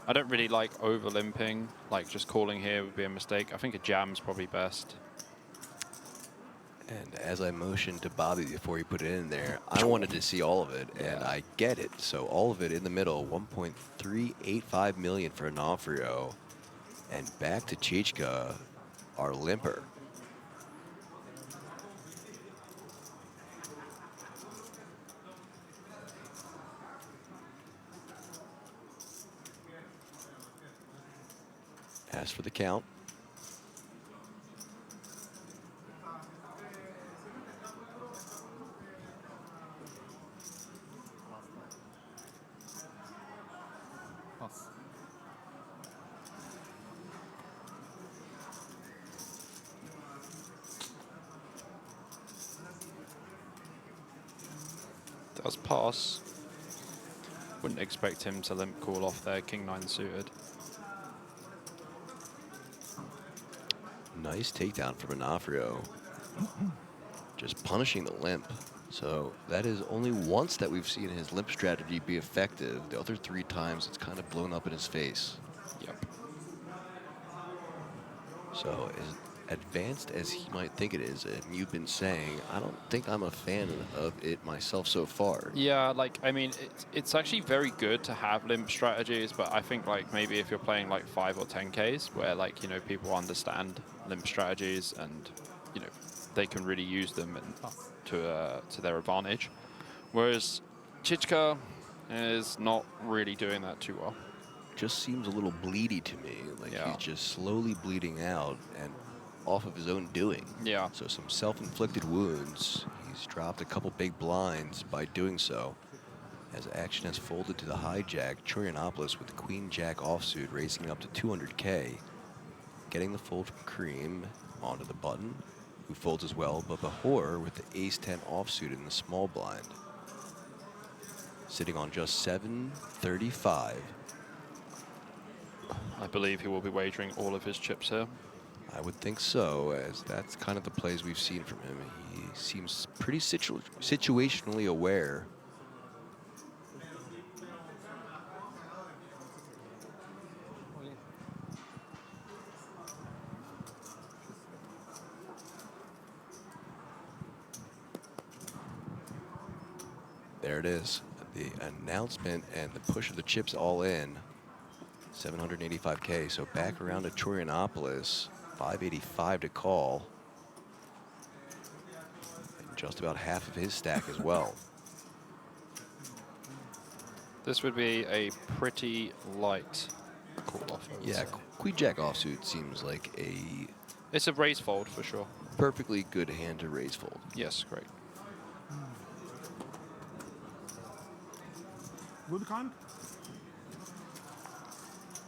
I don't really like over limping, like just calling here would be a mistake. I think a jam's probably best. And as I motioned to Bobby before he put it in there, I wanted to see all of it, and I get it. So all of it in the middle, 1.385 million for Onofrio, and back to Žižka, our limper. As for the count, Pass. Does pass. Wouldn't expect him to limp call off there, king 9 suited. nice takedown from Onofrio. Just punishing the limp. So that is only once that we've seen his limp strategy be effective. The other 3 times it's kind of blown up in his face. Yep. So as advanced as he might think it is, and you've been saying, I don't think I'm a fan of it myself so far. Yeah, like, I mean, it's actually very good to have limp strategies, but I think, like, maybe if you're playing, like, 5 or 10Ks, where, like, you know, people understand limp strategies and, you know, they can really use them and to their advantage. Whereas Žižka is not really doing that too well. Just seems a little bleedy to me. Like he's just slowly bleeding out and off of his own doing. Yeah. So some self-inflicted wounds. He's dropped a couple big blinds by doing so. As action has folded to the hijack, Chorionopolis with the Queen-Jack offsuit racing up to 200K. Getting the fold from Kareem onto the button, who folds as well, but Bahor with the Ace-10 offsuit in the small blind. Sitting on just 735. I believe he will be wagering all of his chips here. I would think so, as that's kind of the plays we've seen from him. He seems pretty situationally aware. There it is. The announcement and the push of the chips all in. 785K, so back around to Chorionopolis. 585 to call. And just about half of his stack as well. This would be a pretty light call-off. Yeah, Queen-Jack offsuit seems like a... It's a raise fold for sure. Perfectly good hand to raise fold. Yes, great. Good count?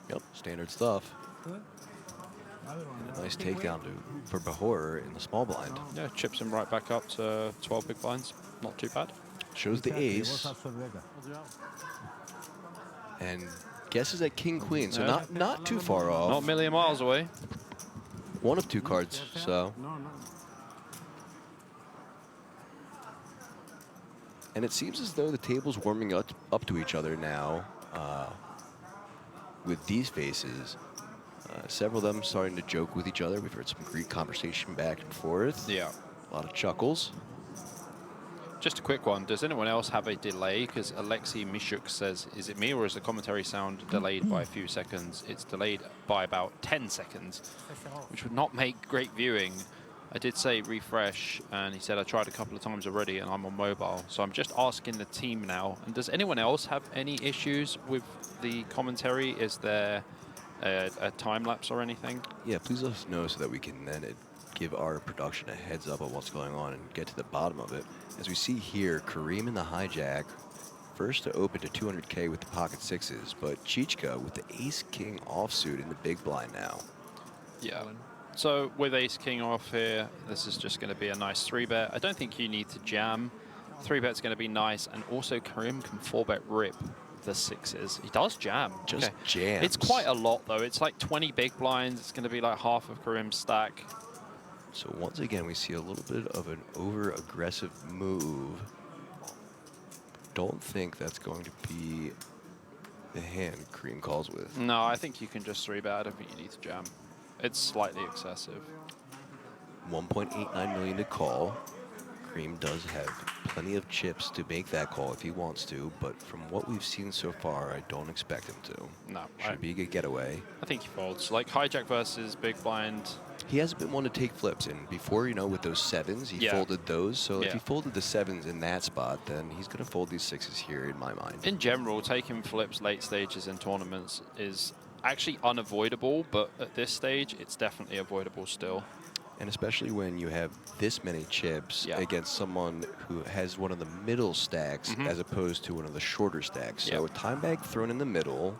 Yep, standard stuff. Good. And a nice takedown for Bahor in the small blind. Yeah, chips him right back up to 12 big blinds. Not too bad. Shows the ace. And guesses at King Queen, so not too far off. Not a million miles away. One of 2 cards, so. No, no. And it seems as though the table's warming up to each other now with these faces. Several of them starting to joke with each other. We've heard some great conversation back and forth. Yeah. A lot of chuckles. Just a quick one. Does anyone else have a delay? Because Alexei Mishuk says, is it me or is the commentary sound delayed by a few seconds? It's delayed by about 10 seconds, which would not make great viewing. I did say refresh, and he said I tried a couple of times already, and I'm on mobile. So I'm just asking the team now. And does anyone else have any issues with the commentary? Is there a time lapse or anything? Yeah, please let us know so that we can then give our production a heads up on what's going on and get to the bottom of it. As we see here, Kareem in the hijack, first to open to 200K with the pocket sixes, but Žižka with the ace-king offsuit in the big blind now. Yeah. So with ace-king off here, this is just going to be a nice 3-bet. I don't think you need to jam. 3-bet's going to be nice, and also Kareem can 4-bet rip the sixes. He does jam. Just jams. It's quite a lot, though. It's like 20 big blinds. It's going to be like half of Kareem's stack. So once again, we see a little bit of an over-aggressive move. Don't think that's going to be the hand Kareem calls with. No, I think you can just 3-bet. I don't think you need to jam. It's slightly excessive. 1.89 million to call. Kareem does have plenty of chips to make that call if he wants to, but from what we've seen so far, I don't expect him to. No. Should be a good getaway. I think he folds. Like hijack versus big blind. He hasn't been one to take flips, and before, you know, with those sevens, he folded those. So if he folded the sevens in that spot, then he's going to fold these sixes here, in my mind. In general, taking flips late stages in tournaments is actually unavoidable, but at this stage, it's definitely avoidable still. And especially when you have this many chips against someone who has one of the middle stacks as opposed to one of the shorter stacks. So a time bag thrown in the middle.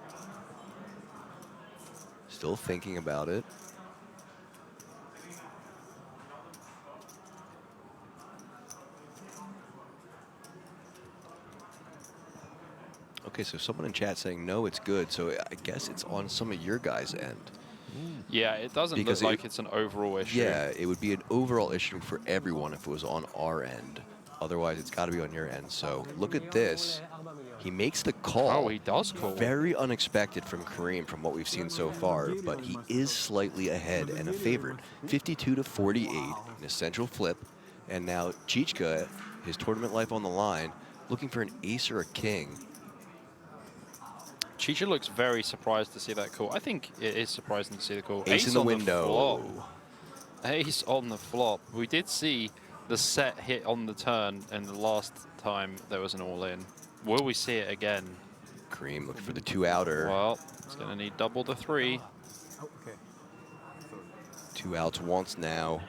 Still thinking about it. Okay, so someone in chat saying, no, it's good. So I guess it's on some of your guys' end. Yeah, it doesn't look like it's an overall issue. Yeah, it would be an overall issue for everyone if it was on our end. Otherwise, it's got to be on your end. So look at this. He makes the call. Oh, he does call. Very unexpected from Kareem from what we've seen so far, but he is slightly ahead and a favorite. 52 to 48 in a central flip. And now Žižka, his tournament life on the line, looking for an ace or a king. Chicha looks very surprised to see that call. I think it is surprising to see the call. Ace in the window. Ace on the flop. We did see the set hit on the turn, and the last time there was an all-in. Will we see it again? Kareem looking for the 2-outer. Well, it's going to need double the 3. Oh, okay. 2 outs once now.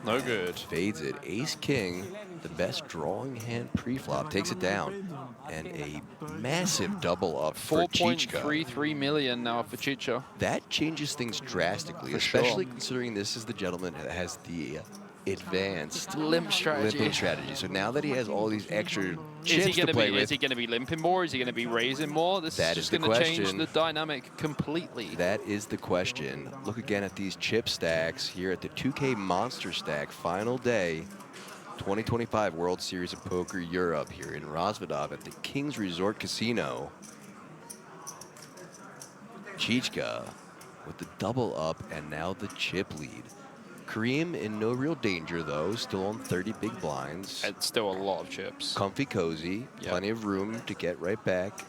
No good. Fades it. Ace King, the best drawing hand pre-flop, takes it down. And a massive double up for Žižka. 4.33 million now for Chicha. That changes things drastically, especially considering this is the gentleman that has the advanced limp strategy. limping strategy. So now that he has all these extra chips to play with, is he going to be limping more? Is he going to be raising more? This is just going to change the dynamic completely. That is the question. Look again at these chip stacks here at the 2K Monsterstack final day, 2025 World Series of Poker Europe here in Rozvadov at the King's Resort Casino. Žižka with the double up and now the chip lead. Kareem in no real danger, though, still on 30 big blinds. It's still a lot of chips. Comfy cozy, plenty of room to get right back.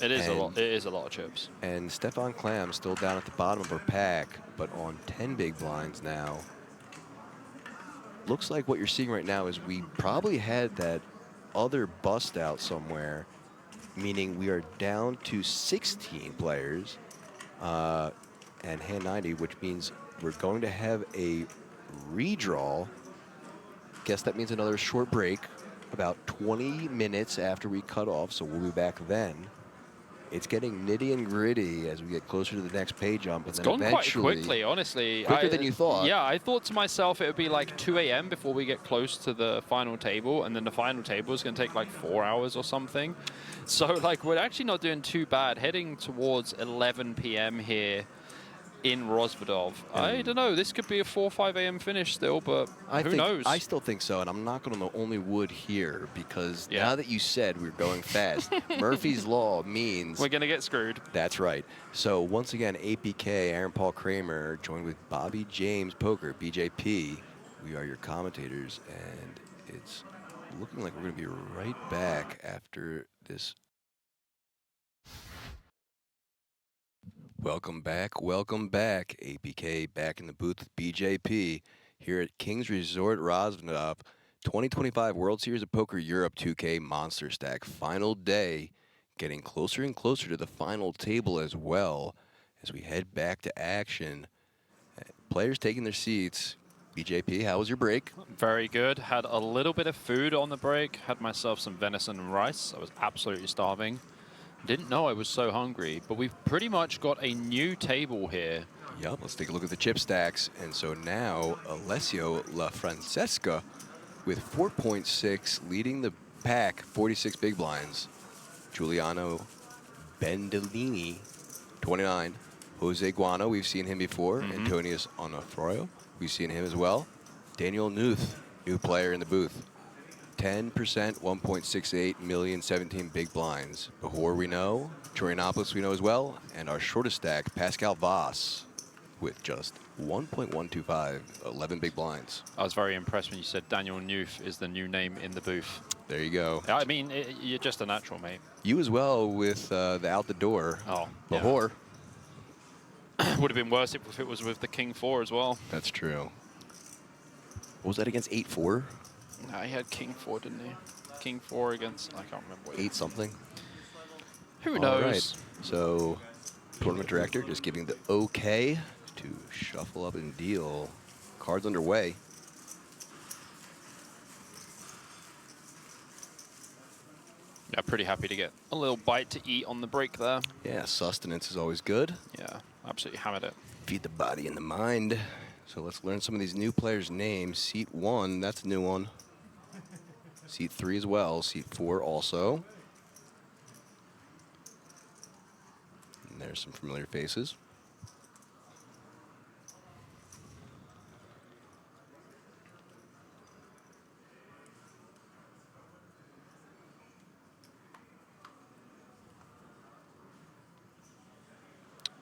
It is a lot. It is a lot of chips. And Stefan Klam still down at the bottom of her pack, but on 10 big blinds now. Looks like what you're seeing right now is we probably had that other bust out somewhere, meaning we are down to 16 players and hand 90, which means we're going to have a redraw. Guess that means another short break, about 20 minutes after we cut off, so we'll be back then. It's getting nitty and gritty as we get closer to the next pay jump. It's gone quite quickly, honestly. Quicker than you thought. Yeah, I thought to myself it would be like 2 a.m. before we get close to the final table, and then the final table is going to take like 4 hours or something. So like we're actually not doing too bad. Heading towards 11 p.m. here. in Rozvadov. I don't know. This could be a 4 or 5 a.m. finish still, but who knows? I still think so, and I'm not going to the only wood here because Yeah. now that you said we're going fast, Murphy's Law means We're going to get screwed. that's right. So once again, APK, Aaron Paul Kramer, joined with Bobby James Poker, BJP. We are your commentators, and it's looking like we're going to be right back after this. Welcome back, APK back in the booth with BJP here at Kings Resort Rozvadov, 2025 World Series of Poker Europe 2K Monsterstack final day, getting closer and closer to the final table as well as we head back to action. Players taking their seats. BJP, how was your break? Very good. Had a little bit of food on the break. Had myself some venison and rice. I was absolutely starving. Didn't know I was so hungry, but we've pretty much got a new table here. Yep, let's take a look at the chip stacks. And so now, Alessio La Francesca with 4.6 leading the pack, 46 big blinds. Giuliano Bendinelli, 29. Jose Guano, we've seen him before. Antonius Onofrio, we've seen him as well. Daniel Nuth, new player in the booth. 10%, 1.68 million, 17 big blinds. Bahor we know, Chorionopolis we know as well, and our shortest stack, Pascal Voss, with just 1.125, 11 big blinds. I was very impressed when you said Daniel Nuth is the new name in the booth. There you go. I mean, you're just a natural, mate. You as well with the out the door. Oh, Bahor. Yeah. Would have been worse if it was with the King 4 as well. That's true. What was that against 8-4? No, he had King 4, didn't he? King 4 against, I can't remember. 8 something. Who knows? All right. So, tournament director just giving the okay to shuffle up and deal. Cards underway. Yeah, pretty happy to get a little bite to eat on the break there. Yeah, sustenance is always good. Yeah, absolutely hammered it. Feed the body and the mind. So let's learn some of these new players' names. Seat 1, that's a new one. Seat 3 as well. Seat 4 also. And there's some familiar faces.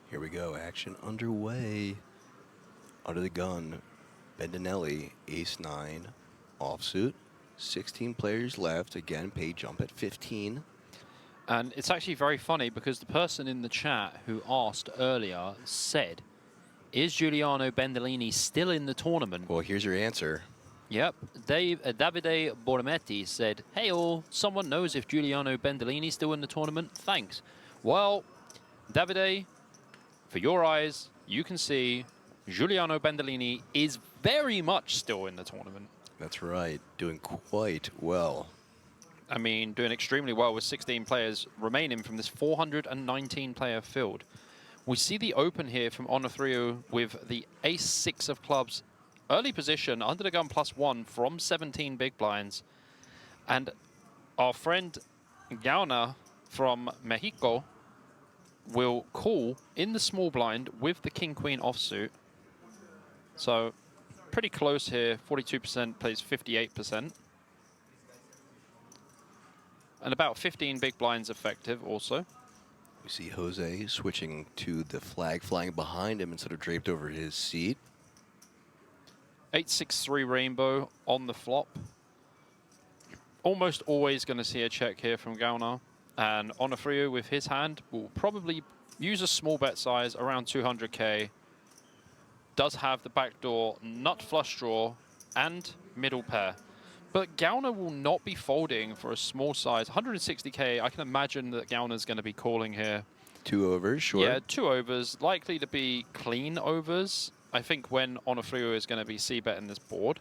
Here we go. Action underway. Under the gun, Bendinelli, ace-9, offsuit. 16 players left. Again, pay jump at 15. And it's actually very funny because the person in the chat who asked earlier said, is Giuliano Bendinelli still in the tournament? Well, here's your answer. Yep. Davide Bormetti said, hey all, someone knows if Giuliano Bendinelli is still in the tournament? Thanks. Well, Davide, for your eyes, you can see Giuliano Bendinelli is very much still in the tournament. That's right. Doing quite well. I mean, doing extremely well with 16 players remaining from this 419-player field. We see the open here from Onofrio with the ace-6 of clubs. Early position, under the gun +1 from 17 big blinds. And our friend Giuliano from Mexico will call in the small blind with the king-queen offsuit. So pretty close here. 42% plays 58%. And about 15 big blinds effective also. We see Jose switching to the flag flying behind him instead of draped over his seat. 8-6-3 rainbow on the flop. Almost always going to see a check here from Giuliano. And Onofrio with his hand will probably use a small bet size around 200k. Does have the backdoor nut flush draw and middle pair. But Giuliano will not be folding for a small size. 160k, I can imagine that Giuliano's going to be calling here. 2 overs, sure. Yeah, 2 overs, likely to be clean overs. I think when Onofrio is going to be c-betting this board,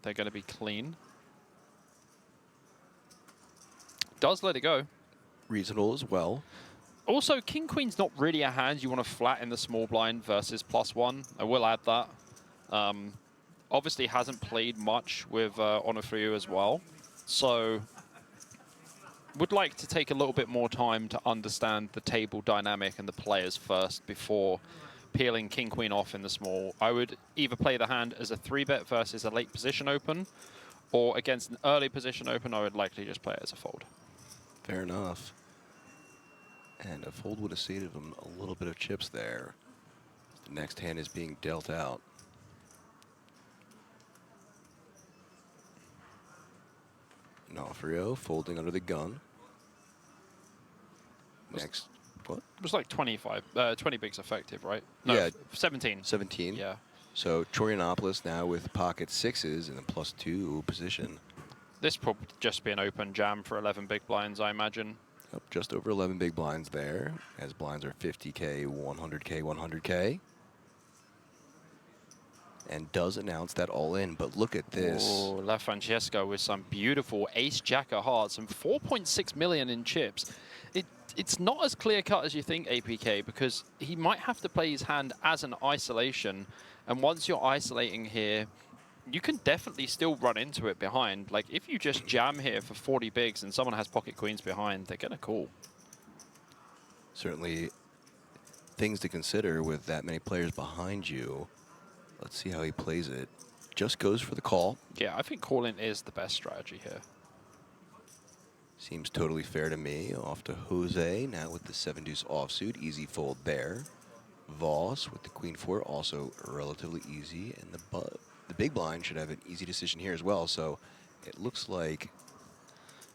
they're going to be clean. Does let it go. Reasonable as well. Also, King Queen's not really a hand you want to flat in the small blind versus +1. I will add that. Obviously hasn't played much with Onofrio as well. So would like to take a little bit more time to understand the table dynamic and the players first before peeling king queen off in the small, I would either play the hand as a 3-bet versus a late position open, or against an early position open, I would likely just play it as a fold. Fair enough. And a fold would have saved him a little bit of chips there. The next hand is being dealt out. Nofrio folding under the gun. Next, what? It was like 20 bigs effective, right? No, Yeah. 17. 17. Yeah. So Chorionopolis now with pocket 6s in a +2 position. This probably just be an open jam for 11 big blinds, I imagine. Up just over 11 big blinds there, as blinds are 50K, 100K, 100K. And does announce that all in, but look at this. Oh, La Francesca with some beautiful ace-jack of hearts and 4.6 million in chips. It's not as clear-cut as you think, APK, because he might have to play his hand as an isolation. And once you're isolating here, you can definitely still run into it behind. Like, if you just jam here for 40 bigs and someone has pocket queens behind, they're going to call. Certainly things to consider with that many players behind you. Let's see how he plays it. Just goes for the call. Yeah, I think calling is the best strategy here. Seems totally fair to me. Off to Jose, now with the 7-deuce offsuit. Easy fold there. Voss with the queen 4, also relatively easy. And the big blind should have an easy decision here as well. So it looks like...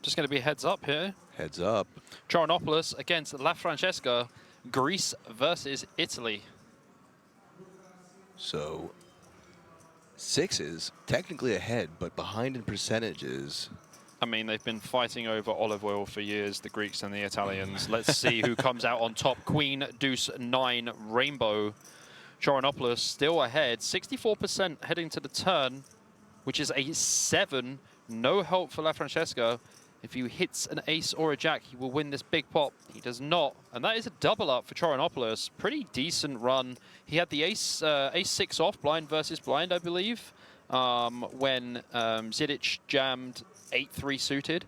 Just going to be heads up here. Heads up. Chorionopolis against La Francesca. Greece versus Italy. So 6s, technically ahead, but behind in percentages. I mean, they've been fighting over olive oil for years, the Greeks and the Italians. Let's see who comes out on top. Queen, deuce, 9, rainbow. Chorionopolis still ahead, 64% heading to the turn, which is a 7. No help for La Francesca. If he hits an ace or a jack, he will win this big pot. He does not, and that is a double up for Chorionopolis. Pretty decent run. He had the ace 6 off, blind versus blind, I believe, when Zidic jammed 8-3 suited.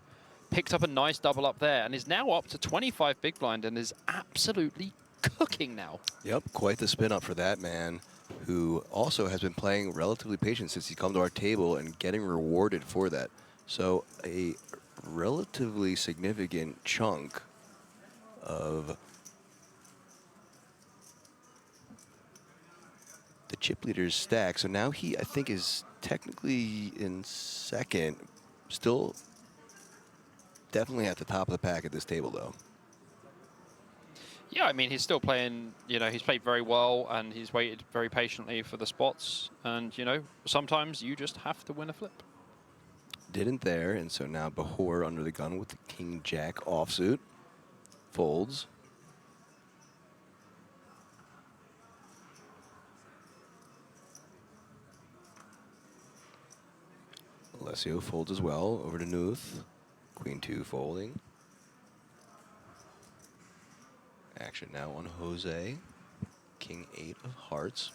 Picked up a nice double up there, and is now up to 25 big blind, and is absolutely cooking now. Yep, quite the spin up for that man, who also has been playing relatively patient since he's come to our table and getting rewarded for that. So a relatively significant chunk of the chip leader's stack. So now he, I think, is technically in second. Still definitely at the top of the pack at this table, though. Yeah, I mean, he's still playing, you know, he's played very well, and he's waited very patiently for the spots. And, you know, sometimes you just have to win a flip. Didn't there, and so now Bahor under the gun with the king-jack offsuit. Folds. Alessio folds as well, over to Nuth. Queen 2 folding. Action now on Jose. King 8 of hearts.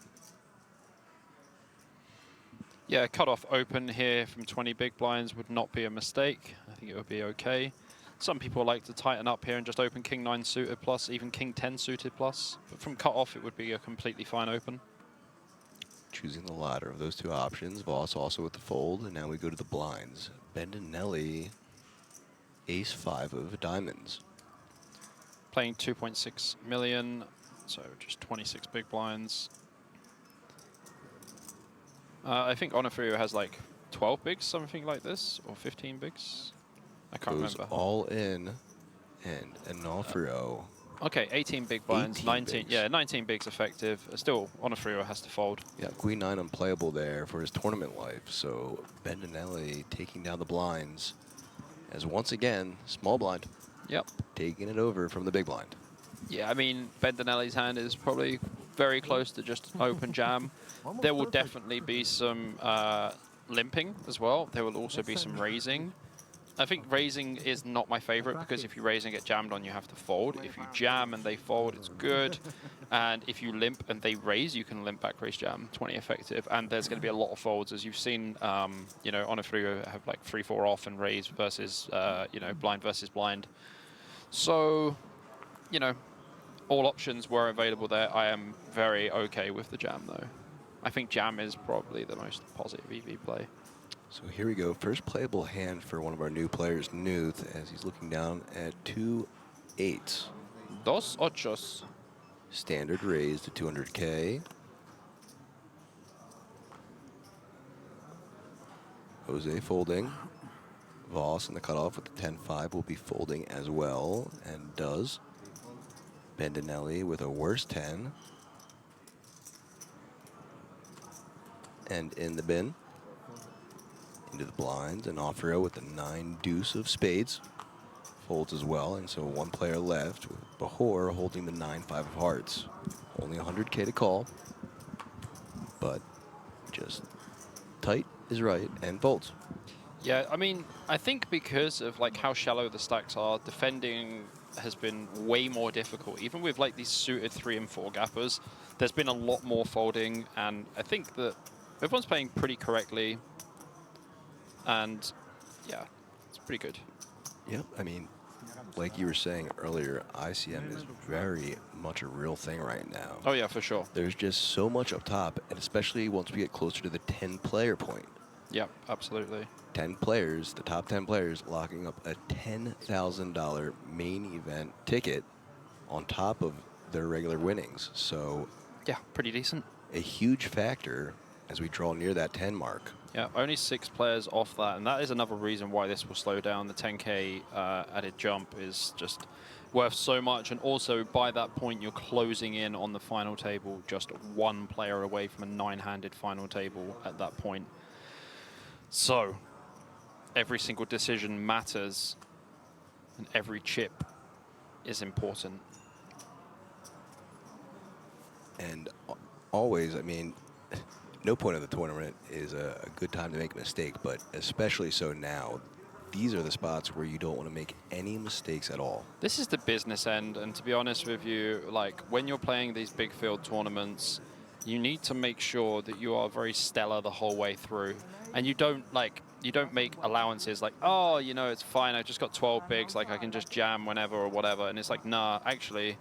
Yeah, cut off open here from 20 big blinds would not be a mistake. I think it would be okay. Some people like to tighten up here and just open king 9 suited plus, even king 10 suited plus. But from cut off, it would be a completely fine open. Choosing the latter of those two options. Voss also with the fold, and now we go to the blinds. Bendinelli, ace 5 of diamonds. Playing 2.6 million, so just 26 big blinds. I think Onofrio has like 12 bigs, something like this, or 15 bigs. I can't Goes remember. all in, and Onofrio. Okay, 18 big blinds, 18 19. bigs. Yeah, 19 bigs effective. Still, Onofrio has to fold. Yeah, Queen 9 unplayable there for his tournament life. So Bendinelli taking down the blinds as once again, small blind. Yep. Taking it over from the big blind. Yeah, I mean, Bendinelli's hand is probably very close to just open jam. There will definitely be some limping as well. There will also be some raising. I think raising is not my favorite because if you raise and get jammed on, you have to fold. If you jam and they fold, it's good. And if you limp and they raise, you can limp back raise jam, 20 effective. And there's going to be a lot of folds, as you've seen, you know, Onofrio have like 3-4 off and raise versus, you know, blind versus blind. So, you know, all options were available there. I am very okay with the jam, though. I think jam is probably the most positive EV play. So here we go. First playable hand for one of our new players, Nuth, as he's looking down at 2 8s. Dos ochos. Standard raise to 200K. Jose folding. Voss in the cutoff with the 10-5 will be folding as well, and does. Bendinelli with a worse 10. And in the bin. Into the blinds, and off-row with the 9 deuce of spades. Folds as well, and so one player left with Bahor holding the 9-5 of hearts. Only 100K to call, but just tight is right and folds. Yeah, I mean, I think because of like how shallow the stacks are, defending has been way more difficult. Even with like these suited 3 and 4 gappers, there's been a lot more folding, and I think that everyone's playing pretty correctly. And yeah, it's pretty good. Yep, I mean, like you were saying earlier, ICM is very much a real thing right now. Oh yeah, for sure. There's just so much up top, and especially once we get closer to the 10-player point. Yeah, absolutely. 10 players, the top 10 players, locking up a $10,000 main event ticket on top of their regular winnings. So Yeah, pretty decent. a huge factor as we draw near that 10 mark. Yeah, only 6 players off that, and that is another reason why this will slow down. The 10K added jump is just worth so much, and also by that point you're closing in on the final table, just 1 player away from a 9-handed final table at that point. So every single decision matters, and every chip is important. And always, I mean, no point of the tournament is a good time to make a mistake, but especially so now. These are the spots where you don't want to make any mistakes at all. This is the business end, and to be honest with you, like when you're playing these big field tournaments, you need to make sure that you are very stellar the whole way through, and you don't make allowances like, oh, you know, it's fine, I just got 12 bigs, like I can just jam whenever or whatever. And it's like, nah, actually,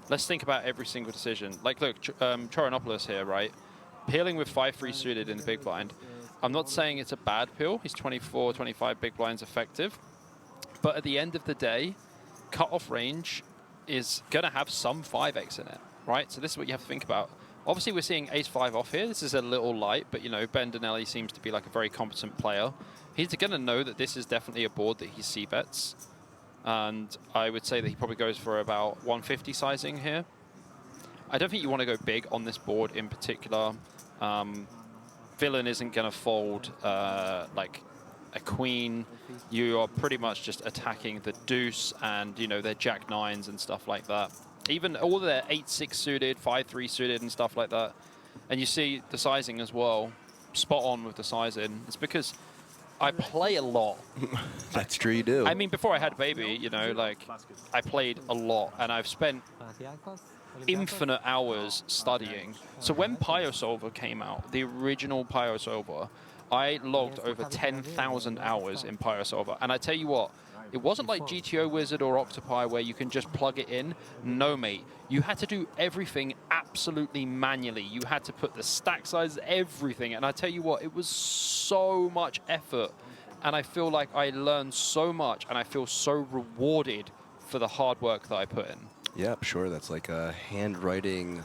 let's think about every single decision. Like, look, Choronopoulos here, right? Peeling with 5-3 suited in the big blind. I'm not saying it's a bad peel. He's 24, 25 big blinds effective. But at the end of the day, cutoff range is going to have some 5x in it, right? So this is what you have to think about. Obviously, we're seeing ace-5 off here. This is a little light, but, you know, Bendinelli seems to be like a very competent player. He's going to know that this is definitely a board that he c-bets. And I would say that he probably goes for about 150 sizing here. I don't think you want to go big on this board in particular. Villain isn't going to fold like a queen. You are pretty much just attacking the deuce and, you know, their jack-9s and stuff like that. Even all their 8-6 suited, 5-3 suited and stuff like that. And you see the sizing as well. Spot on with the sizing. It's because I play a lot. That's true, you do. I mean, before I had a baby, you know, like, I played a lot, and I've spent infinite hours studying. So when PioSolver came out, the original PioSolver, I logged over 10,000 hours in PioSolver. And I tell you what, it wasn't like GTO Wizard or Octopi where you can just plug it in. No, mate. You had to do everything absolutely manually. You had to put the stack size, everything. And I tell you what, it was so much effort. And I feel like I learned so much, and I feel so rewarded for the hard work that I put in. Yeah, sure. That's like a handwriting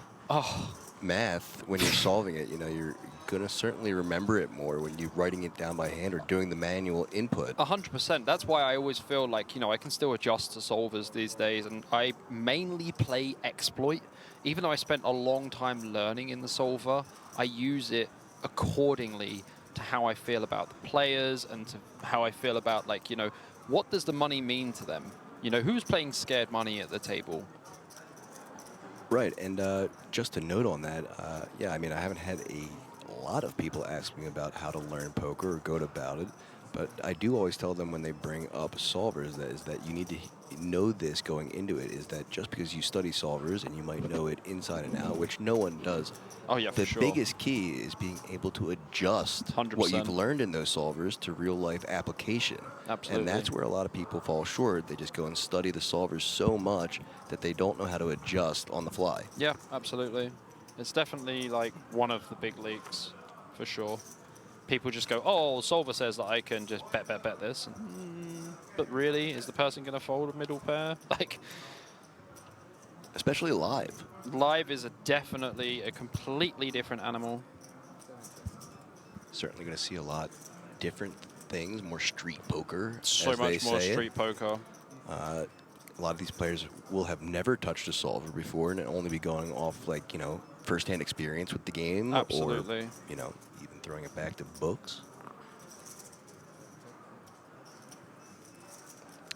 math. When you're solving it, you know, you're going to certainly remember it more when you're writing it down by hand or doing the manual input. 100%. That's why I always feel like, you know, I can still adjust to solvers these days, and I mainly play exploit. Even though I spent a long time learning in the solver, I use it accordingly to how I feel about the players and to how I feel about, like, you know, what does the money mean to them? You know, who's playing scared money at the table? Right, and just a note on that, yeah, I mean, I haven't had a lot of people ask me about how to learn poker or go about it, But I do always tell them when they bring up solvers that you need to know this going into it, is that just because you study solvers and you might know it inside and out, which no one does, Oh, yeah, for the sure. biggest key is being able to adjust 100%. what you've learned in those solvers to real-life application. Absolutely. And that's where a lot of people fall short. They just go and study the solvers so much that they don't know how to adjust on the fly. Yeah, absolutely. It's definitely like one of the big leaks, for sure. People just go, oh, solver says that I can just bet this. But really, is the person going to fold a middle pair? Like, Especially live. live is definitely a completely different animal. Certainly going to see a lot different things, more street poker. So as much they more say it. street poker. A lot of these players will have never touched a solver before and only be going off, like, you know, first-hand experience with the game. Absolutely. Or, you know, even throwing it back to books.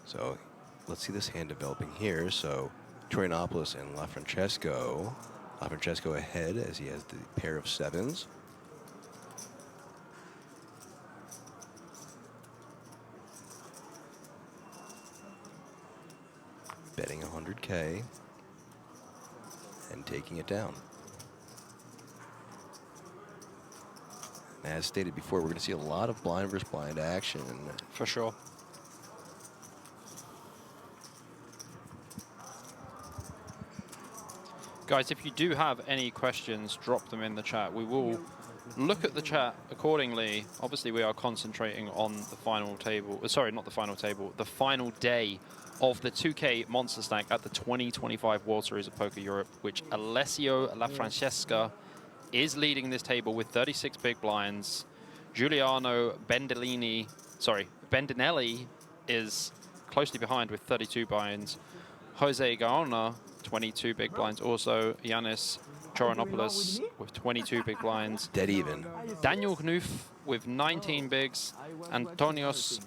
So let's see this hand developing here. So Troyanopoulos and LaFrancesco. LaFrancesco ahead as he has the pair of sevens. Betting 100K and taking it down. And as stated before, we're going to see a lot of blind versus blind action. For sure. Guys, if you do have any questions, drop them in the chat. We will look at the chat accordingly. Obviously, we are concentrating on the final table. Sorry, not the final table. The final day of the 2K Monsterstack at the 2025 World Series of Poker Europe, which Alessio LaFrancesca is leading this table with 36 big blinds. Giuliano Bendinelli is closely behind with 32 blinds. Jose Gaona, 22 big blinds also. Yanis Choronopoulos with 22 big blinds. Dead even. Daniel Knuth with 19 bigs. Antonios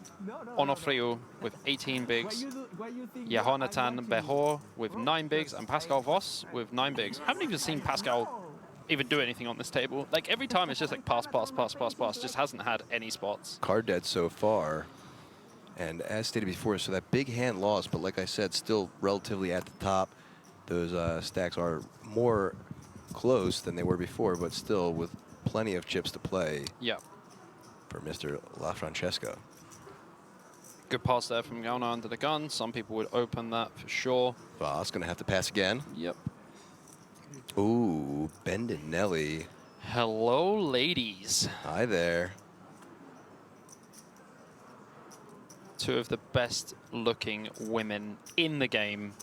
Onofriou with 18 bigs. Yehonatan Behor with 9 bigs. And Pascal Voss with 9 bigs. I haven't even seen Pascal even do anything on this table. Like, every time it's just like pass, pass, pass, pass, pass. Just hasn't had any spots. Card dead so far. And as stated before, so that big hand lost, but like I said, still relatively at the top. Those stacks are more close than they were before, but still with plenty of chips to play. Yeah. For Mr. LaFrancesca. Good pass there from Gauna under the gun. Some people would open that for sure. Voss going to have to pass again. Yep. Ooh, Bendinelli. Hello, ladies. Hi there. Two of the best looking women in the game.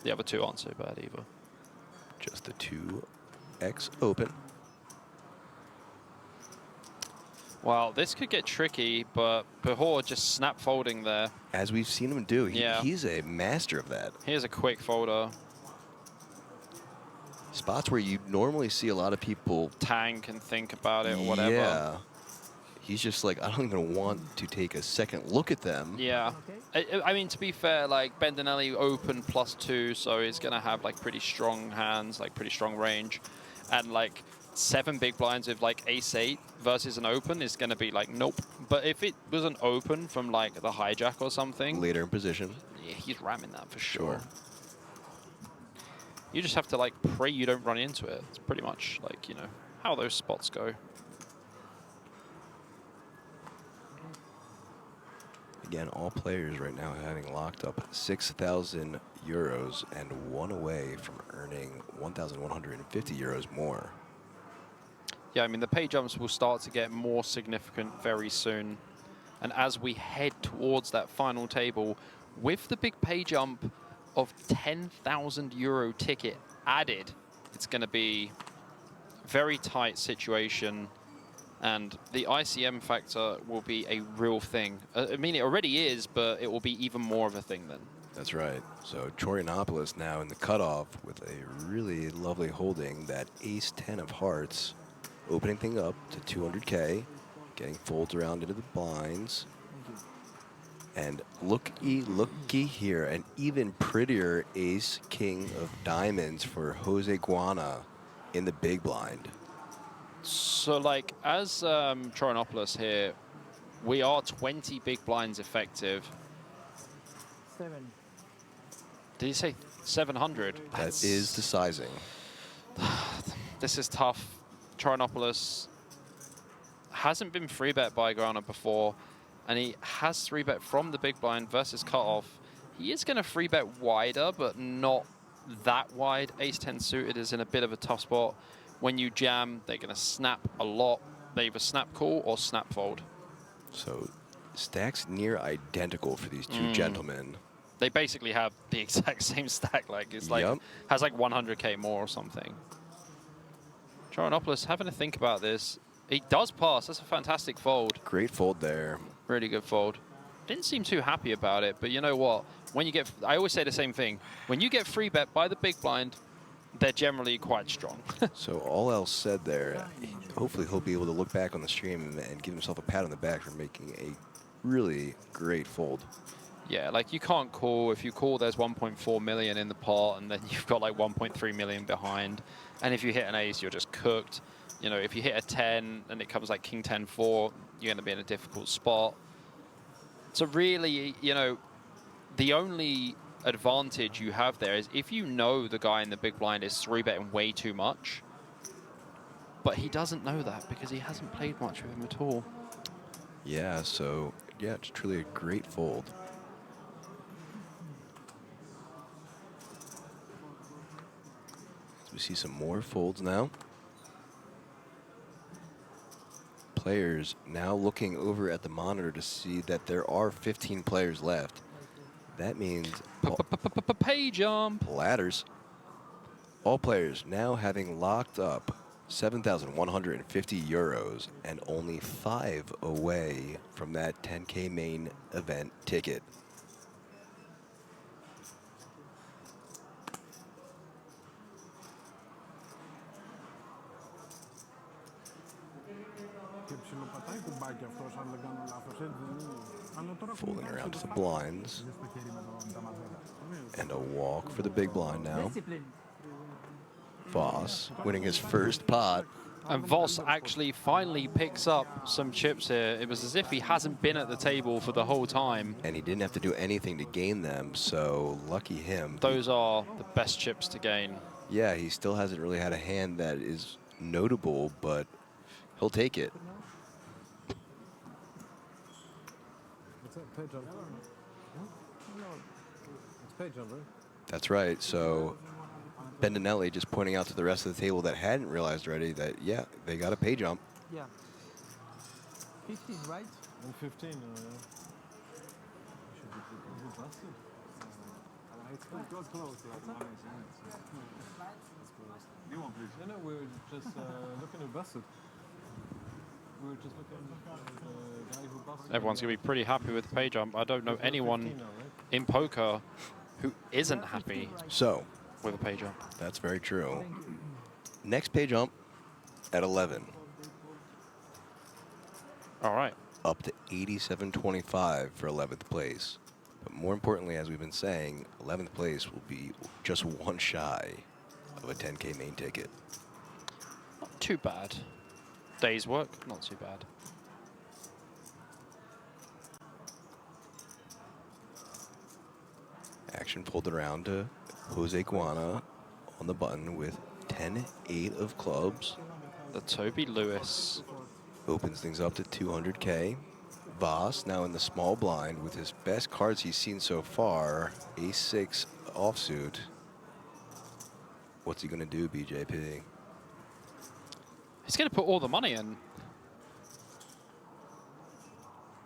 The other two aren't so bad either. Just a 2x open. Well, this could get tricky, but Behor just snap folding there. As we've seen him do. Yeah. He's a master of that. Here's a quick folder. Spots where you normally see a lot of people tank and think about it or whatever. Yeah. He's just like, I don't even want to take a second look at them. Yeah. I mean, to be fair, like, Bendinelli open +2, so he's going to have, like, pretty strong hands, like, pretty strong range. And, like, 7 big blinds with, like, ace-8 versus an open is going to be, like, nope. But if it was an open from, like, the hijack or something. Later in position. Yeah, he's ramming that for sure. You just have to, like, pray you don't run into it. It's pretty much, like, you know, how those spots go. Again, all players right now having locked up 6,000 euros and one away from earning 1,150 euros more. Yeah, I mean, the pay jumps will start to get more significant very soon. And as we head towards that final table, with the big pay jump of 10,000 euro ticket added, it's going to be a very tight situation. And the ICM factor will be a real thing. I mean, it already is, but it will be even more of a thing then. That's right. So Troyanopoulos now in the cutoff with a really lovely holding, that ace-10 of hearts, opening thing up to 200K, getting folds around into the blinds. And looky here, an even prettier ace-king of diamonds for Jose Guana in the big blind. So, like, as Troyanopoulos here, we are 20 big blinds effective. 7. Did you say 700? That is the sizing. This is tough. Troyanopoulos hasn't been 3-bet by Grana before, and he has 3-bet from the big blind versus cutoff. He is going to 3-bet wider, but not that wide. Ace-10 suited is in a bit of a tough spot. When you jam, they're going to snap a lot. They either snap call or snap fold. So stacks near identical for these two gentlemen. They basically have the exact same stack. Like it's like has like 100k more or something. Troyanopoulos having to think about this. He does pass. That's a fantastic fold. Great fold there. Really good fold. Didn't seem too happy about it, but you know what? When you get, I always say the same thing. When you get 3-bet by the big blind, they're generally quite strong. So all else said there, hopefully he'll be able to look back on the stream and give himself a pat on the back for making a really great fold. Yeah, like you can't call. If you call, there's 1.4 million in the pot, and then you've got like 1.3 million behind. And if you hit an ace, you're just cooked. You know, if you hit a 10 and it comes like king 10-4, you're going to be in a difficult spot. So really, you know, the only advantage you have there is if you know the guy in the big blind is 3-betting way too much, but he doesn't know that because he hasn't played much with him at all. Yeah, so yeah, it's truly a great fold. So we see some more folds now. Players now looking over at the monitor to see that there are 15 players left. That means Pay jump. ladders. All players now having locked up 7,150 euros and only 5 away from that 10K main event ticket. Folding around to the blinds. And a walk for the big blind now. Voss winning his first pot. And Voss actually finally picks up some chips here. It was as if he hasn't been at the table for the whole time. And he didn't have to do anything to gain them, so lucky him. Those are the best chips to gain. Yeah, he still hasn't really had a hand that is notable, but he'll take it. That's right. So Bendinelli just pointing out to the rest of the table that hadn't realized already that, yeah, they got a pay jump. Yeah. 15, right? And 15. Should be busted. It's close. You want, please? No, we were just looking at busted. We were just looking at the guy who busted. Everyone's going to be pretty happy with the pay jump. I don't know anyone in poker who isn't happy So with a pay jump. that's very true. Next pay jump at 11. All right. Up to 87.25 for 11th place. But more importantly, as we've been saying, 11th place will be just one shy of a 10K main ticket. Not too bad. Day's work, not too bad. Action folded around to Jose Guana on the button with 10-8 of clubs. The Toby Lewis. Opens things up to 200K. Voss now in the small blind with his best cards he's seen so far. Ace-6 offsuit. What's he going to do, BJP? He's going to put all the money in.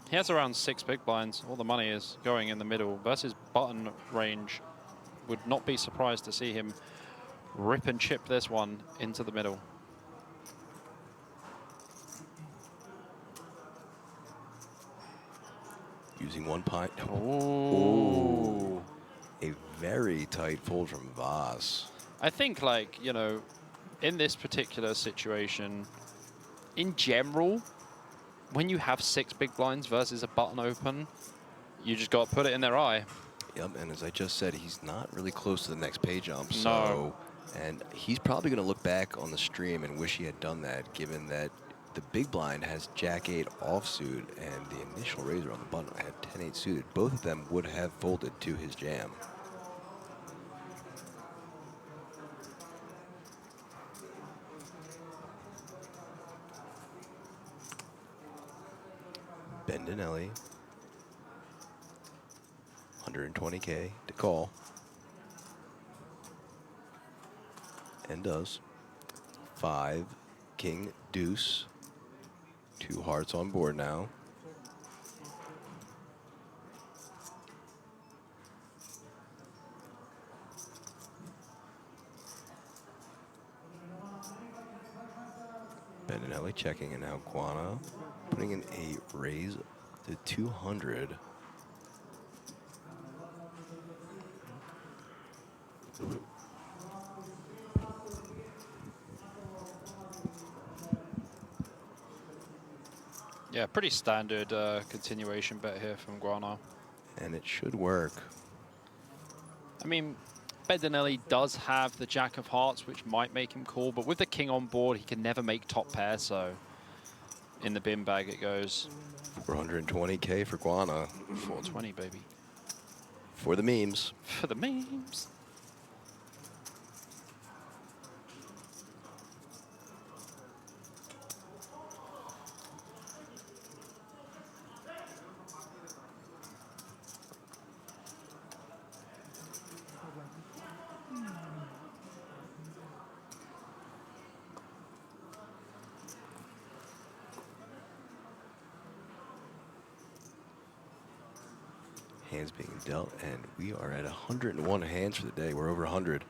He has around 6 big blinds. All the money is going in the middle. Versus button range, would not be surprised to see him rip and chip this one into the middle. Using one pint. Ooh. A very tight fold from Voss. I think, like, you know, in this particular situation, in general, when you have 6 big blinds versus a button open, you just got to put it in their eye. Yep, and as I just said, he's not really close to the next pay jump. No. So And he's probably going to look back on the stream and wish he had done that, given that the big blind has Jack-8 offsuit and the initial raiser on the button had 10-8 suited. Both of them would have folded to his jam. Bendinelli, 120K to call. And does. 5, king, deuce. 2 hearts on board now. Bendinelli checking in now. Guana putting in a raise to 200. Yeah, pretty standard continuation bet here from Guana. And it should work. I mean, Bendinelli does have the Jack of Hearts, which might make him call, but with the king on board, he can never make top pair, so in the bin bag it goes. 420K for Guana. 420, baby. For the memes. For the memes. Hands being dealt, and we are at 101 hands for the day. We're over 100.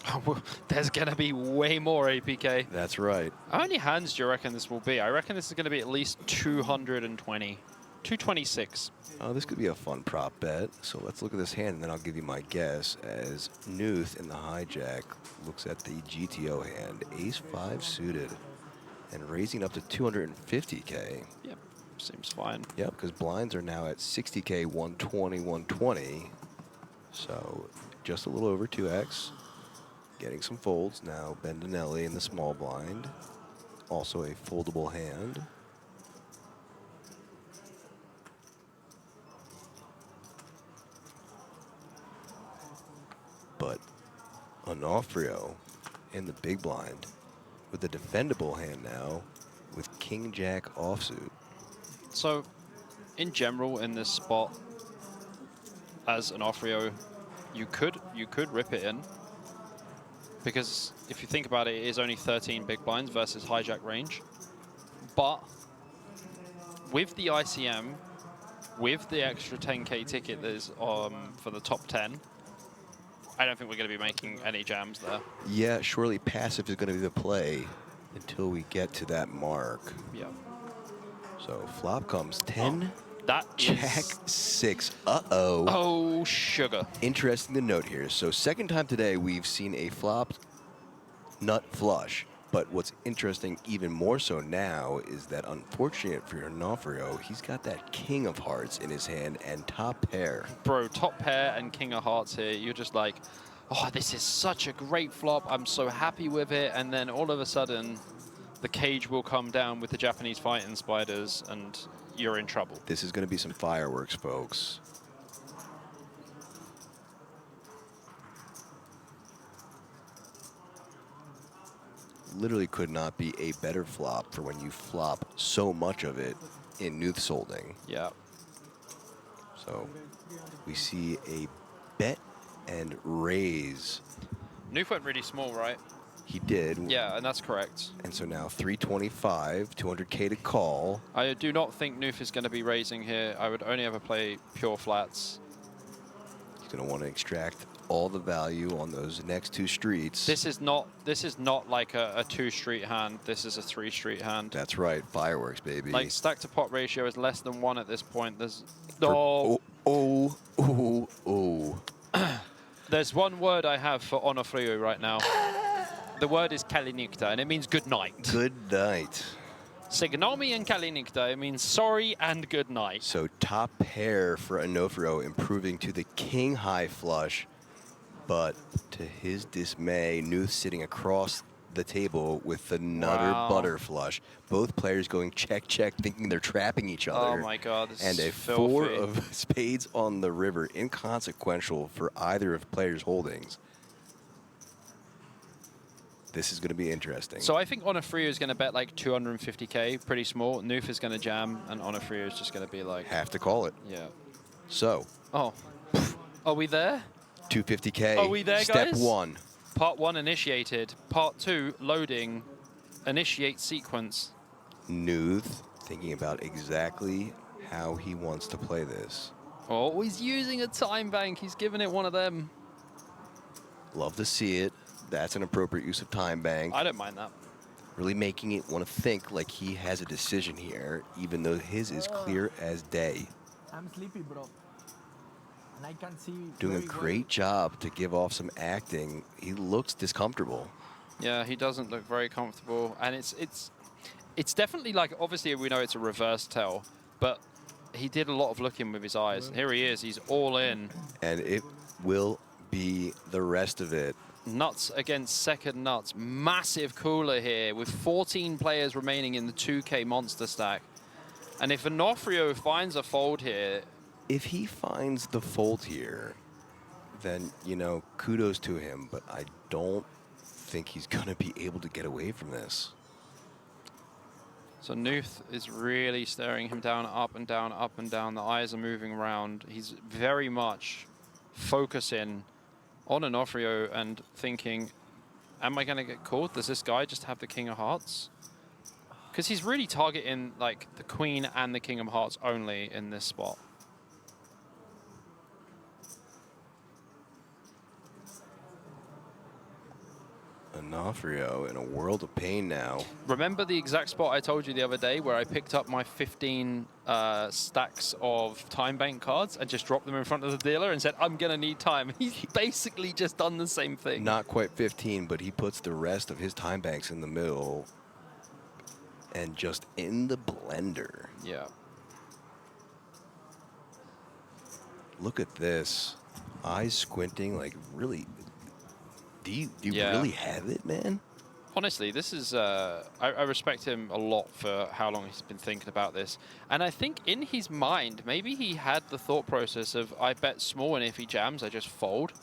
Oh, well, there's going to be way more APK. That's right. How many hands do you reckon this will be? I reckon this is going to be at least 220. 226. Oh, this could be a fun prop bet. So let's look at this hand, and then I'll give you my guess as Nuth in the hijack looks at the GTO hand. Ace-5 suited and raising up to 250K. Yep, seems fine. Yep, because blinds are now at 60K, 120, 120. So just a little over 2x. Getting some folds now. Bendinelli in the small blind. Also a foldable hand. But Onofrio in the big blind with the defendable hand now with King Jack offsuit. So, in general, in this spot, as an Onofrio, you could rip it in. Because if you think about it, it is only 13 big blinds versus hijack range. But with the ICM, with the extra 10K ticket that is for the top 10, I don't think we're going to be making any jams there. Yeah, surely passive is going to be the play until we get to that mark. Yeah. So flop comes 10, that Jack is 6. Uh-oh. Oh, sugar. Interesting to note here. So second time today we've seen a flopped nut flush. But what's interesting even more so now is that unfortunate for Onofrio, he's got that King of Hearts in his hand and top pair. Bro, top pair and King of Hearts here. You're just like, oh, this is such a great flop. I'm so happy with it. And then all of a sudden, the cage will come down with the Japanese fighting spiders, and you're in trouble. This is going to be some fireworks, folks. Literally could not be a better flop for when you flop so much of it in Nuth's holding. Yeah. So we see a bet and raise. Nuth went really small, right? He did. Yeah, and that's correct. And so now 325, 200K to call. I do not think Nuth is going to be raising here. I would only ever play pure flats. He's going to want to extract all the value on those next 2 streets. This is not like a 2-street hand. This is a 3-street hand. That's right. Fireworks, baby. Like, stack to pot ratio is less than 1 at this point. There's no. Oh. There's one word I have for Onofrio right now. The word is Kalinikta, and it means good night. Good night. Signomi and Kalinikta, it means sorry and good night. So top pair for Onofrio improving to the King high flush. But to his dismay, Nuth sitting across the table with another Wow. butter flush. Both players going check, check, thinking they're trapping each other. Oh my God, this And is a 4 filthy. of spades on the river, inconsequential for either of players' holdings. This is going to be interesting. So I think Onofrio is going to bet like 250k, pretty small. Nuth is going to jam, and Onofrio is just going to be like, Have to call it. yeah. So, Oh, are we there? 250k. Are we there, Step guys? 1. Part 1 initiated. Part 2 loading. Initiate sequence. Nuth thinking about exactly how he wants to play this. Oh, he's using a time bank. He's giving it one of them. Love to see it. That's an appropriate use of time bank. I don't mind that. Really making it want to think like he has a decision here, even though his is clear as day. I'm sleepy, bro. And I can see Doing a very well. great job to give off some acting. He looks discomfortable. Yeah, he doesn't look very comfortable, and it's definitely like, obviously we know it's a reverse tell, but he did a lot of looking with his eyes. Here he is. He's all in. And it will be the rest of it. Nuts against second nuts. Massive cooler here with 14 players remaining in the 2K monster stack. And if Onofrio finds a fold here, If he finds the fold here, then, you know, kudos to him, but I don't think he's going to be able to get away from this. so Nuth is really staring him down, up and down, up and down. The eyes are moving around. He's very much focusing on Onofrio and thinking, am I going to get called? Does this guy just have the King of Hearts? Because he's really targeting like the Queen and the King of Hearts only in this spot. Onofrio in a world of pain now. Remember the exact spot I told you the other day where I picked up my 15 stacks of time bank cards and just dropped them in front of the dealer and said, I'm going to need time. He's basically just done the same thing. Not quite 15, but he puts the rest of his time banks in the middle and just in the blender. Yeah. Look at this. Eyes squinting, like really. Do you Yeah. really have it, man? Honestly, this is, I respect him a lot for how long he's been thinking about this. And I think in his mind, maybe he had the thought process of, I bet small and if he jams, I just fold.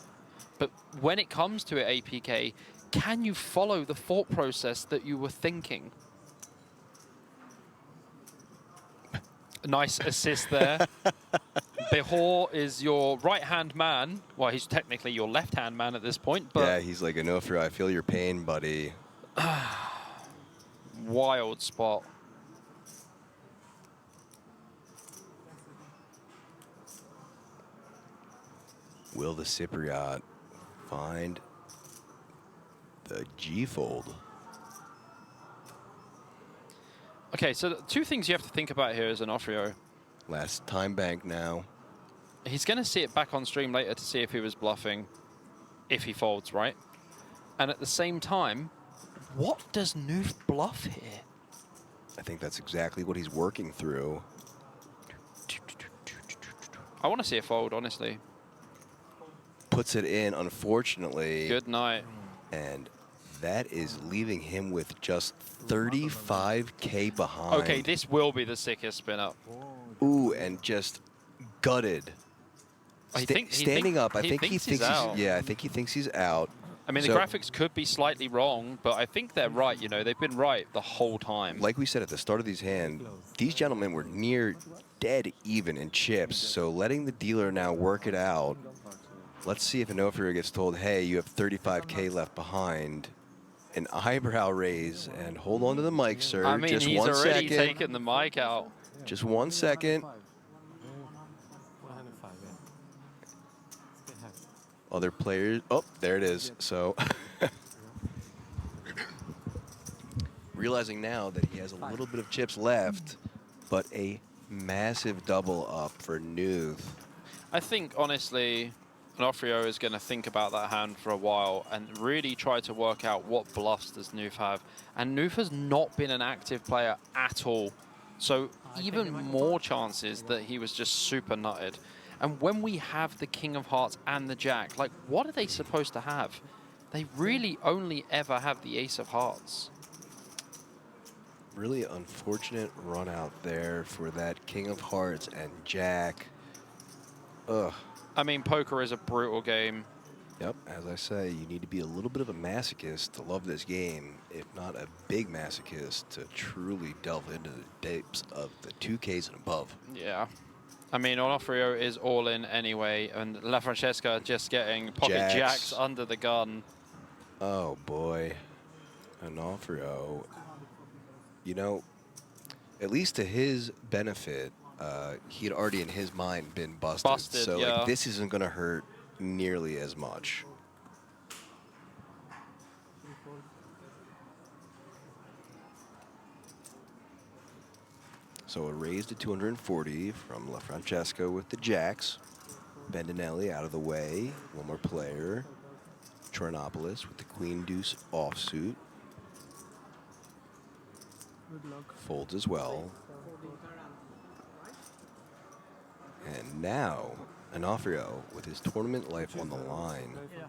But when it comes to it, APK, can you follow the thought process that you were thinking? Nice assist there. Behor is your right-hand man. Well, he's technically your left-hand man at this point, but Yeah, he's like, Onofrio, I feel your pain, buddy. wild spot. Will the Cypriot find the G-fold? Okay, so the two things you have to think about here is Onofrio. Last time bank now. He's going to see it back on stream later to see if he was bluffing, if he folds, right? And at the same time, what does Nuth bluff here? I think that's exactly what he's working through. I want to see a fold, honestly. Puts it in, unfortunately. Good night. And that is leaving him with just 35K behind. Okay, this will be the sickest spin up. Ooh, and just gutted. Standing up, I think he thinks out. yeah, I think he thinks he's out. I mean, the So, graphics could be slightly wrong, but I think they're right. You know, they've been right the whole time. like we said at the start of these hands, these gentlemen were near dead even in chips. So letting the dealer now work it out. Let's see if Onofrio gets told, hey, you have 35K left behind. An eyebrow raise, and hold on to the mic, sir. I mean, Just he's 1 already second. taken the mic out. Just 1 second. 105, yeah. Still have. Other players. Oh, there it is. So realizing now that he has a little bit of chips left, but a massive double up for Nuth. I think, honestly, Onofrio is going to think about that hand for a while and really try to work out what bluffs does Nuth have. And Nuth has not been an active player at all. So even more chances that he was just super nutted. And when we have the King of Hearts and the Jack, like, what are they supposed to have? They really only ever have the Ace of Hearts. Really unfortunate run out there for that King of Hearts and Jack. Ugh. I mean, poker is a brutal game. Yep, as I say, you need to be a little bit of a masochist to love this game, if not a big masochist to truly delve into the depths of the 2Ks and above. Yeah. I mean, Onofrio is all in anyway, and La Francesca just getting pocket jacks under the gun. Oh, boy. Onofrio. You know, at least to his benefit, he had already in his mind been busted. So yeah. like, this isn't going to hurt nearly as much. So a raise to 240 from La Francesca with the jacks. Bendinelli out of the way. One more player. Trinopoulos with the queen deuce offsuit. Good luck. Folds as well. And now, Onofrio with his tournament life on the line. Yeah.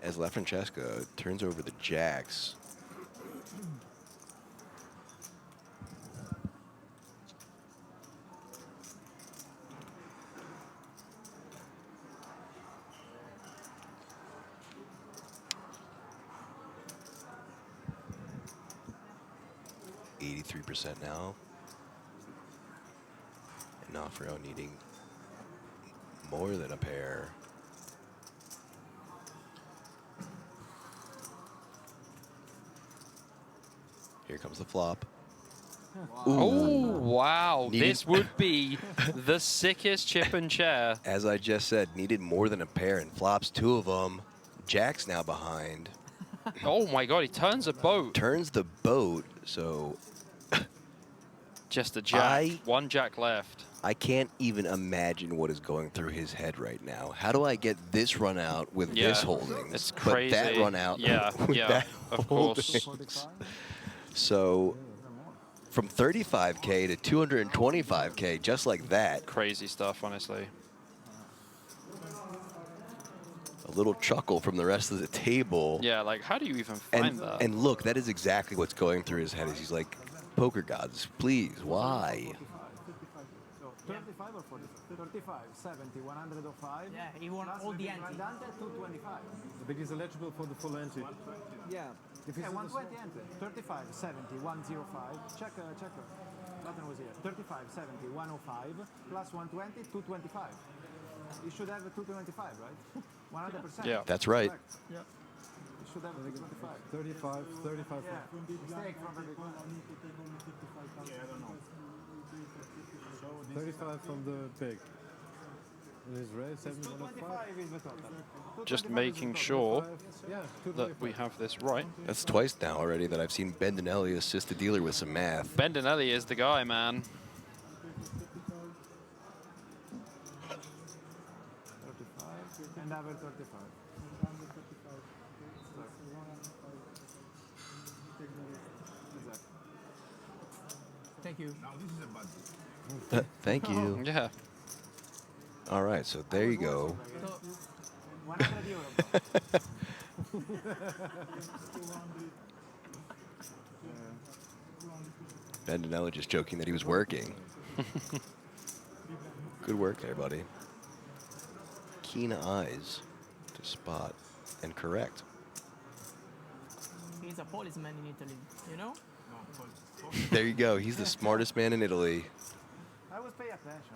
As La Francesca turns over the jacks. %, now. And Onofrio needing more than a pair. Here comes the flop. Oh, wow. Needed This would be the sickest chip and chair. As I just said, needed more than a pair and flops 2 of them. Jack's now behind. Oh my God, he turns a boat. Turns the boat, so just a jack. One jack left. I can't even imagine what is going through his head right now. How do I get this run out with this holding? It's crazy. But that run out with that of holding. course. So from 35K to 225K, just like that. Crazy stuff, honestly. A little chuckle from the rest of the table. Yeah, like, how do you even find that? And look, that is exactly what's going through his head. Is he's like, poker gods, please, why? 35 or 40? 35, 70, 105. Yeah, he won all the ante. 225. But he's eligible for the full ante. Yeah. If he's 120 ante. 35, 70, 105. Checker. Button was here. 35, 70, 105. Plus 120, 225. You should have a 225, right? 100%. Yeah. That's right. Yeah. You should have a 225. 35. Yeah. Mistake from the beginning. Yeah, I don't know. 35 from the big. And his raise 715. 225 is the total. Just making sure Yeah, that we have this right. That's twice now already that I've seen Bendinelli assist the dealer with some math. Bendinelli is the guy, man. 35 and average 35. Thank you. Thank you. Yeah. All right, so there you go. So, 100 euros. Bendinelli just joking that he was working. Good work there, buddy. Keen eyes to spot and correct. he's a policeman in Italy, you know? There you go. He's the smartest man in Italy. I was paying attention.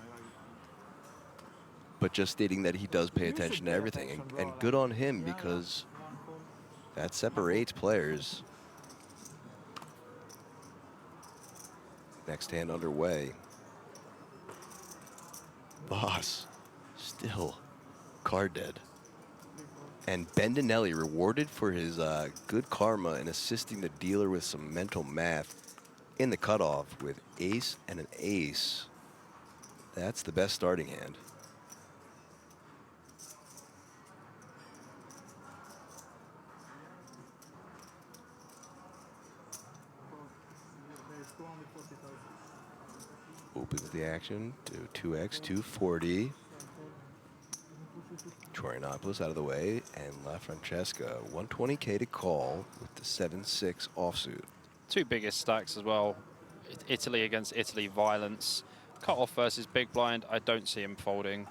But just stating that he does pay attention to everything. And good on him, because that separates players. Next hand underway. Boss, still card dead. And Bendinelli rewarded for his good karma and assisting the dealer with some mental math in the cutoff with ace and an ace. That's the best starting hand. opens the action to 2x, 240. Troyanopoulos out of the way, and La Francesca, 120K to call with the 7-6 offsuit. Two biggest stacks as well. Italy against Italy, violence. Cut off versus big blind. I don't see him folding,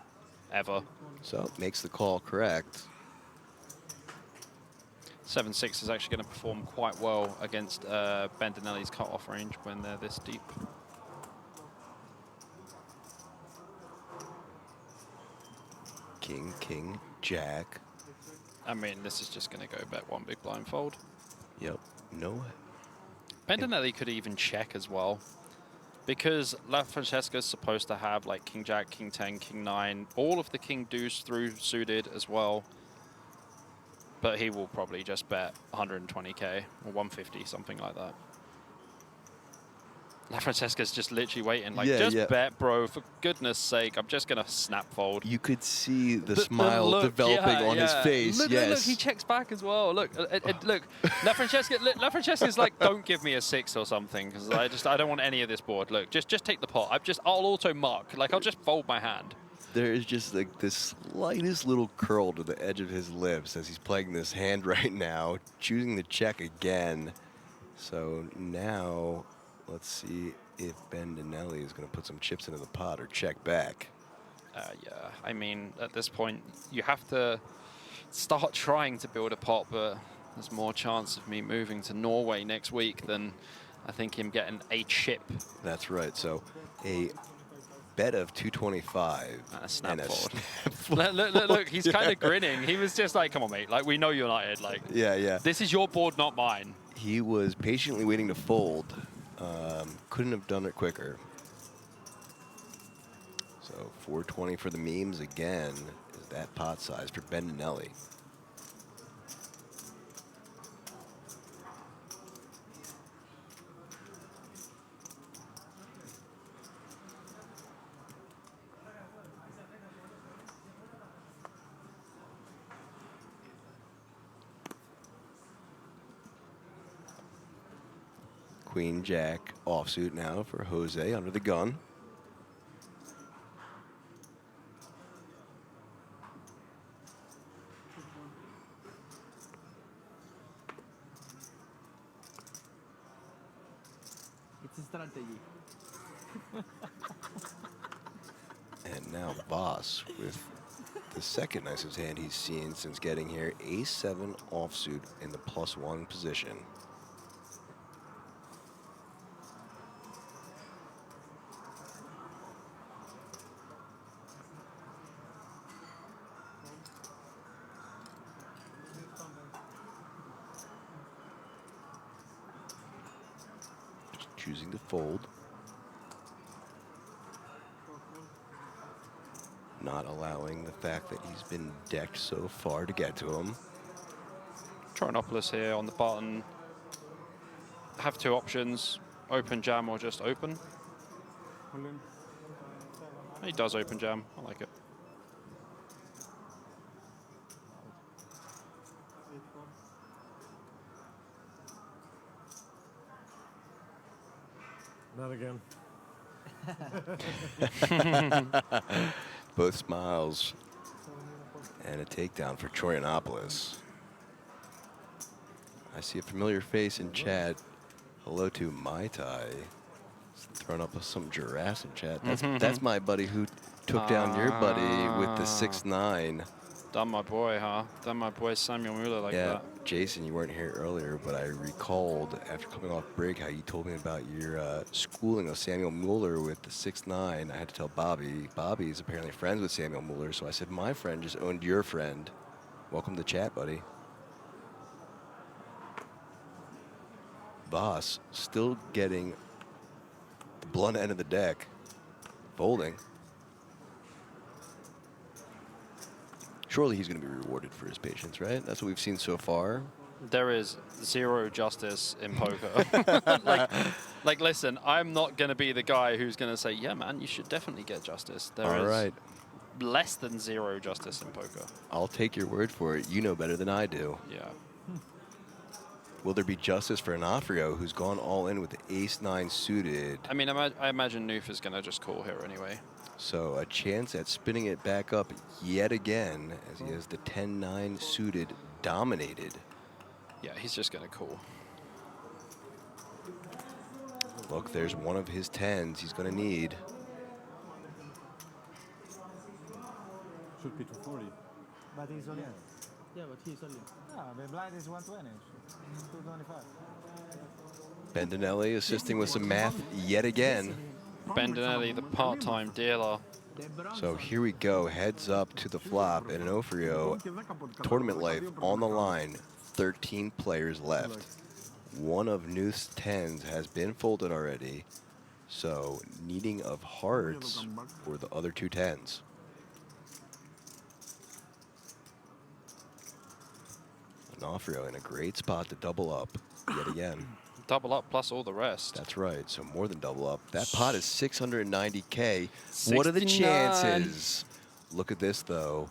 ever. So, makes the call correct. 7-6 is actually going to perform quite well against Bendinelli's cut-off range when they're this deep. King, king, jack. I mean, this is just going to go bet one big blind fold. Yep, no. Bendinelli could even check as well, because La Francesca's supposed to have like king jack, king 10, king 9, all of the king deuce through suited as well. But he will probably just bet 120K or 150, something like that. La Francesca's just literally waiting, like, just bet, bro, for goodness sake. I'm just going to snap fold. You could see the smile look, developing on his face. Look, yes. look, he checks back as well. Look, look. La Francesca's like, don't give me a 6 or something, because I don't want any of this board. Look, just take the pot. I'll auto mark. Like, I'll just fold my hand. There is just like this slightest little curl to the edge of his lips as he's playing this hand right now, choosing to check again. So now, let's see if Bendinelli is going to put some chips into the pot or check back. Yeah, I mean, at this point, you have to start trying to build a pot, but there's more chance of me moving to Norway next week than I think him getting a chip. That's right. So a bet of 225 and a snap and a fold. snap look, he's kind of grinning. He was just like, come on, mate. Like, we know United. Like, yeah. This is your board, not mine. He was patiently waiting to fold. Couldn't have done it quicker. So 420 for the memes again. Is that pot size for Bendinelli? Queen Jack offsuit now for Jose under the gun. It's a strategy. And now Voss with the second nicest hand he's seen since getting here. Ace-7 offsuit in the +1 position. Choosing to fold. Not allowing the fact that he's been decked so far to get to him. Troyanopoulos here on the button. Have two options, open jam or just open. He does open jam, I like it. Not again. Both smiles. And a takedown for Troyanopoulos. I see a familiar face in chat. Hello to Mai Tai. Throwing up some Jurassic chat. That's my buddy who took down your buddy with the 6-9. Done my boy, huh? Done my boy Samuel Mueller like Yeah, that. Jason, you weren't here earlier, but I recalled after coming off break how you told me about your schooling of Samuel Mueller with the 6-9. I had to tell Bobby. Bobby's apparently friends with Samuel Mueller, so I said my friend just owned your friend. Welcome to chat, buddy. Boss still getting the blunt end of the deck, folding. Surely he's going to be rewarded for his patience, right? That's what we've seen so far. There is zero justice in poker. like, listen, I'm not going to be the guy who's going to say, yeah, man, you should definitely get justice. There is less than zero justice in poker. I'll take your word for it. You know better than I do. Yeah. Will there be justice for Onofrio, who's gone all in with the ace-9 suited? I mean, I imagine Noof is going to just call here anyway. So a chance at spinning it back up yet again, as he has the 10-9 suited dominated. Yeah, he's just going to call. Look, there's one of his 10s he's going to need. Should be 240. But he's only. Yeah, but he's only. Yeah, the blind is 120. 225. Bendinelli assisting with some math yet again. Bendinelli, the part-time dealer. So here we go, heads up to the flop, and Onofrio, tournament life on the line, 13 players left. One of Nooth's 10s has been folded already, so needing of hearts for the other two 10s. Onofrio in a great spot to double up yet again. Double up plus all the rest. That's right, so more than double up. That pot is 690K. What are the 69. chances? Look at this, though.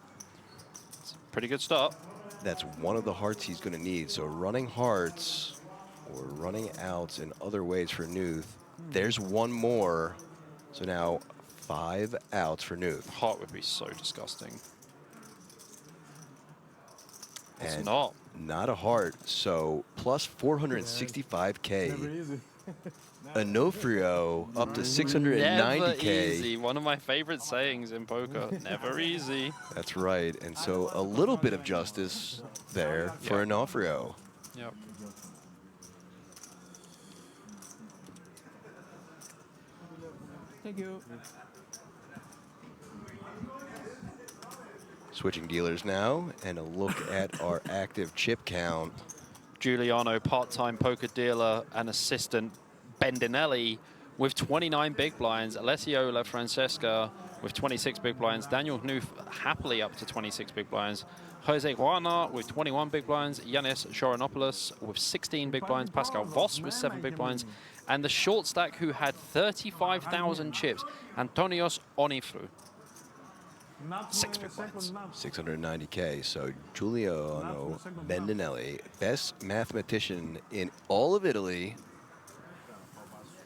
It's a pretty good start. That's one of the hearts he's going to need. So running hearts or running outs in other ways for Nooth. There's one more. So now 5 outs for Nooth. Heart would be so disgusting. It's And not. not a heart, so plus 465K. Never easy. Onofrio up to Never 690K. easy. One of my favorite sayings in poker. Never easy. That's right, and so a little bit of justice there for Yeah. Onofrio. Yep. Thank you. Switching dealers now, and a look at our active chip count. Giuliano, part-time poker dealer and assistant. Bendinelli with 29 big blinds. Alessio La Francesca with 26 big blinds. Daniel Noof happily up to 26 big blinds. Jose Juana with 21 big blinds. Yanis Shoronopoulos with 16 big blinds. Pascal Voss with 7 big blinds. And the short stack who had 35,000 chips, Antonios Onifru. 6 big blinds. 690K. So Giuliano Bendinelli, best mathematician in all of Italy,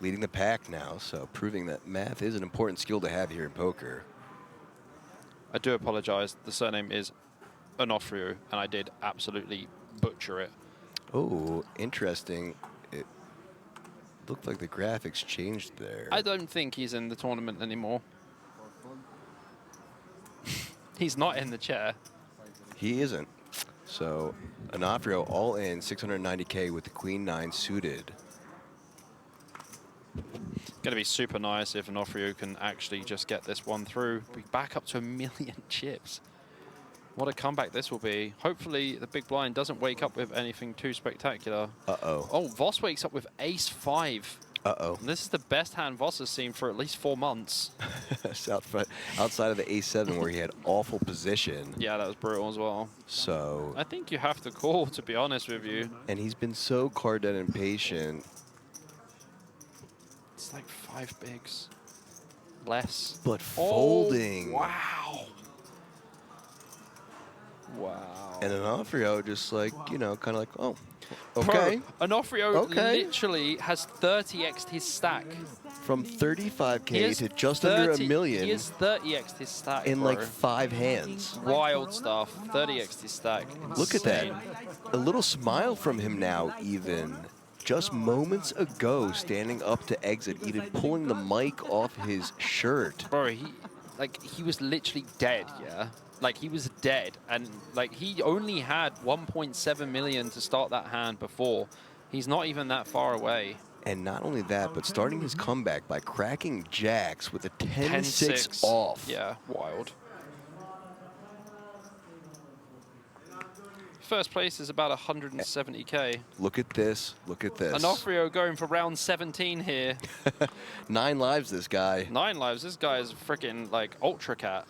leading the pack now. So proving that math is an important skill to have here in poker. I do apologize. The surname is Onofrio, and I did absolutely butcher it. Oh, interesting. It looked like the graphics changed there. I don't think he's in the tournament anymore. He's not in the chair. He isn't. So Onofrio all in 690K with the Queen 9 suited. Going to be super nice if Onofrio can actually just get this one through. Be back up to 1 million chips. What a comeback this will be. Hopefully the big blind doesn't wake up with anything too spectacular. Uh-oh. Oh, Voss wakes up with ace-5. Uh-oh. This is the best hand Voss has seen for at least 4 months. Outside of the A7 where he had awful position. Yeah, that was brutal as well. So. I think you have to call, to be honest with you. And he's been so card dead and patient. It's like 5 bigs. Less. But folding. Oh, wow. Wow. And Onofrio just like, you know, kind of like, oh, okay. Bro, Onofrio Okay. literally has 30x'd his stack. From 35K He is to just under 1 He million is 30x'd his stack, in bro. like 5 hands. Wild stuff. 30x'd his stack. Look at that. Insane. A little smile from him now, even. Just moments ago, standing up to exit, even pulling the mic off his shirt. Bro, he was literally dead, yeah? Like, he was dead. And, like, he only had 1.7 million to start that hand before. He's not even that far away. And not only that, but starting his comeback by cracking jacks with a 10-6 10-6 off. Yeah, wild. First place is about 170K. Look at this. Look at this. Onofrio going for round 17 here. 9 lives, this guy. 9 lives. This guy is freaking like Ultra Cat.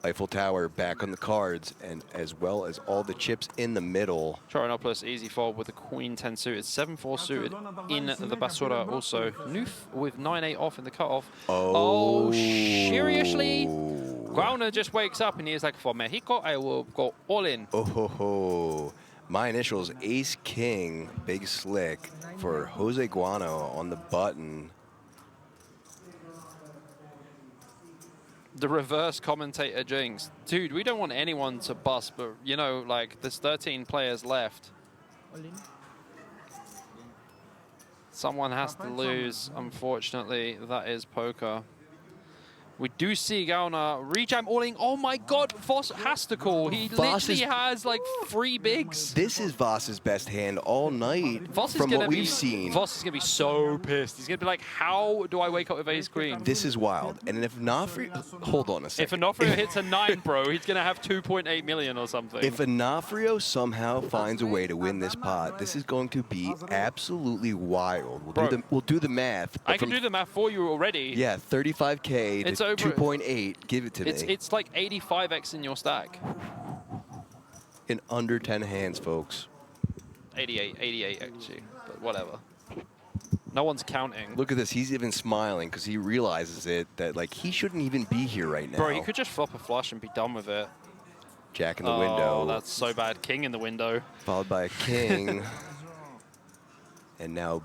Eiffel Tower back on the cards, and as well as all the chips in the middle. Charonopoulos easy fold with the Queen 10 suited, 7-4 suited in the Basura also. Noof with 9-8 off in the cutoff. Oh, seriously? Grauner just wakes up and he's like, for Mexico, I will go all in. Oh ho ho. My initials, Ace King, Big Slick for Jose Guano on the button. The reverse commentator jinx. Dude, we don't want anyone to bust, but, you know, like, there's 13 players left. All in. Someone has to lose, unfortunately. That is poker. We do see Gauna rejam all-in. Oh my god, Voss has to call. He Voss literally has like 3 bigs. This is Voss's best hand all night from what we've seen. Voss is going to be so pissed. He's going to be like, how do I wake up with ace queen? This is wild. And if Onofrio... Hold on a second. If Onofrio hits a 9, bro, he's going to have 2.8 million or something. If Onofrio somehow finds a way to win this pot, this is going to be absolutely wild. We'll do the math. I can do the math for you already. Yeah, 35K It's to over 2.8. Give it to me. It's like 85x in your stack. In under 10 hands, folks. 88 actually, but whatever. No one's counting. Look at this. He's even smiling because he realizes that like he shouldn't even be here right now. Bro, you could just flop a flush and be done with it. Jack in the window. Oh, that's so bad. King in the window. Followed by a king. And now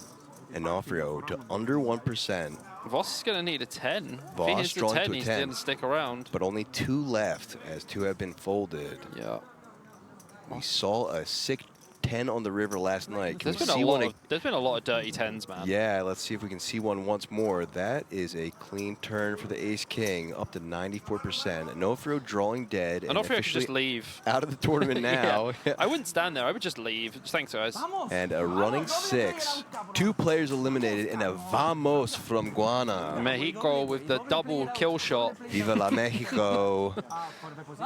Onofrio to under 1%. Voss is going to need a 10. Voss if he hits the drawing 10, to a he's 10. going to stick around. But only 2 left as 2 have been folded. Yeah. We saw a sick 10 on the river last night. Can There's we been, see a lot one? of, there's been a lot of dirty 10s, man. Yeah, let's see if we can see one once more. That is a clean turn for the ace king, up to 94%. Onofrio drawing dead. And Onofrio should just leave. Out of the tournament now. Yeah. I wouldn't stand there. I would just leave. Thanks, guys. And a running 6. 2 players eliminated and a vamos from Guana. Mexico with the double kill shot. Viva la Mexico.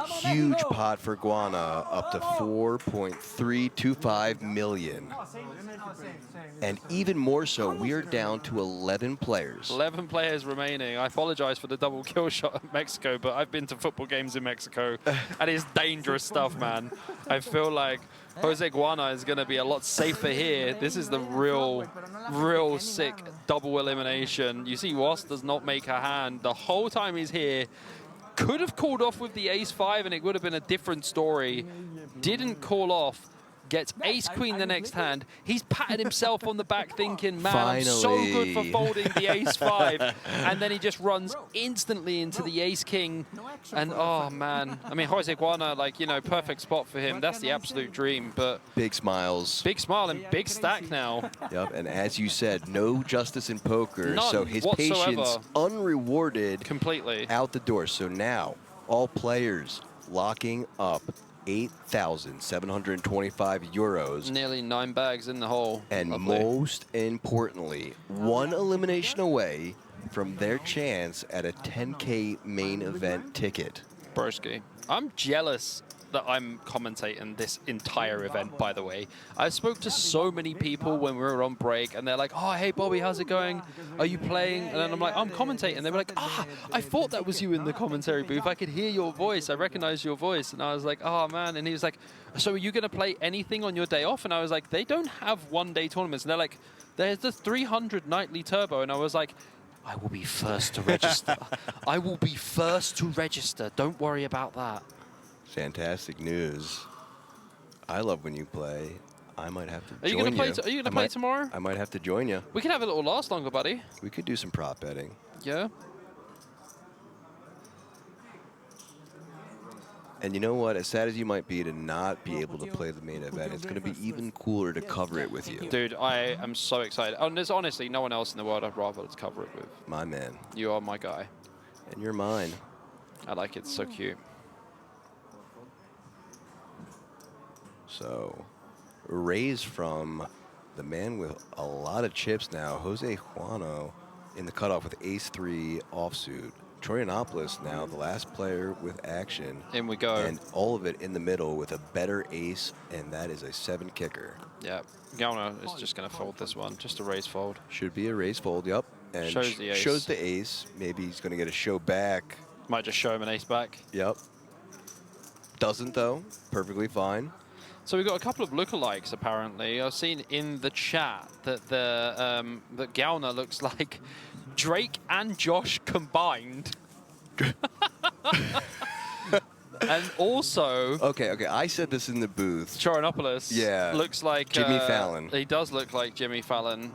Huge pot for Guana, up to 4.325 million. And even more so, we are down to 11 players. 11 players remaining. I apologize for the double kill shot of Mexico, but I've been to football games in Mexico, and it's dangerous stuff, man. I feel like Jose Guana is going to be a lot safer here. This is the real sick double elimination. You see, Voss does not make a hand. The whole time he's here, could have called off with the ace-5, and it would have been a different story. Didn't call off. Gets ace-queen the next hand. He's patted himself on the back thinking, man, I'm so good for folding the ace-5. And then he just runs instantly into the ace-king. And, oh, man. I mean, Jose Guana, like, you know, perfect spot for him. That's the absolute dream. But big smiles. Big smile and big stack now. Yep, and as you said, no justice in poker. None so his whatsoever. patience unrewarded. Completely. Out the door. So now, all players locking up 8,725 euros. Nearly 9 bags in the hole. And Lovely. most importantly, 1 elimination away from their chance at a 10K main event ticket. Broski. I'm jealous that I'm commentating this entire event, by the way. I spoke to so many people when we were on break, and they're like, oh, hey, Bobby, how's it going? Are you playing? And then I'm like, I'm commentating. And they were like, I thought that was you in the commentary booth. I could hear your voice. I recognize your voice. And I was like, oh, man. And he was like, so are you going to play anything on your day off? And I was like, they don't have one-day tournaments. And they're like, there's the 300 nightly turbo. And I was like, I will be first to register. I will be first to register. Don't worry about that. Fantastic news. I love when you play. I might have to Are you join gonna play? Are you gonna play tomorrow? I might have to join you. We can have a little last longer, buddy. We could do some prop betting. Yeah. And you know what? As sad as you might be to not be able to play the main event, it's going to be even cooler to cover it with you. Dude, I am so excited. Oh, and there's honestly no one else in the world I'd rather let's cover it with. My man. You are my guy. And you're mine. I like it. It's so cute. So, raise from the man with a lot of chips now, Jose Guano, in the cutoff with ace-3 offsuit. Troyanopoulos now, the last player with action. In we go. And all of it in the middle with a better ace, and that is a 7 kicker. Yeah, Giuliano is just going to fold this one, just a raise fold. Should be a raise fold, yep. And shows the ace. Shows the ace. Maybe he's going to get a show back. Might just show him an ace back. Yep. Doesn't, though. Perfectly fine. So we've got a couple of lookalikes, apparently. I've seen in the chat that that Giuliano looks like Drake and Josh combined. And also, Okay. I said this in the booth. Choronopoulos Yeah. looks like Jimmy Fallon. He does look like Jimmy Fallon.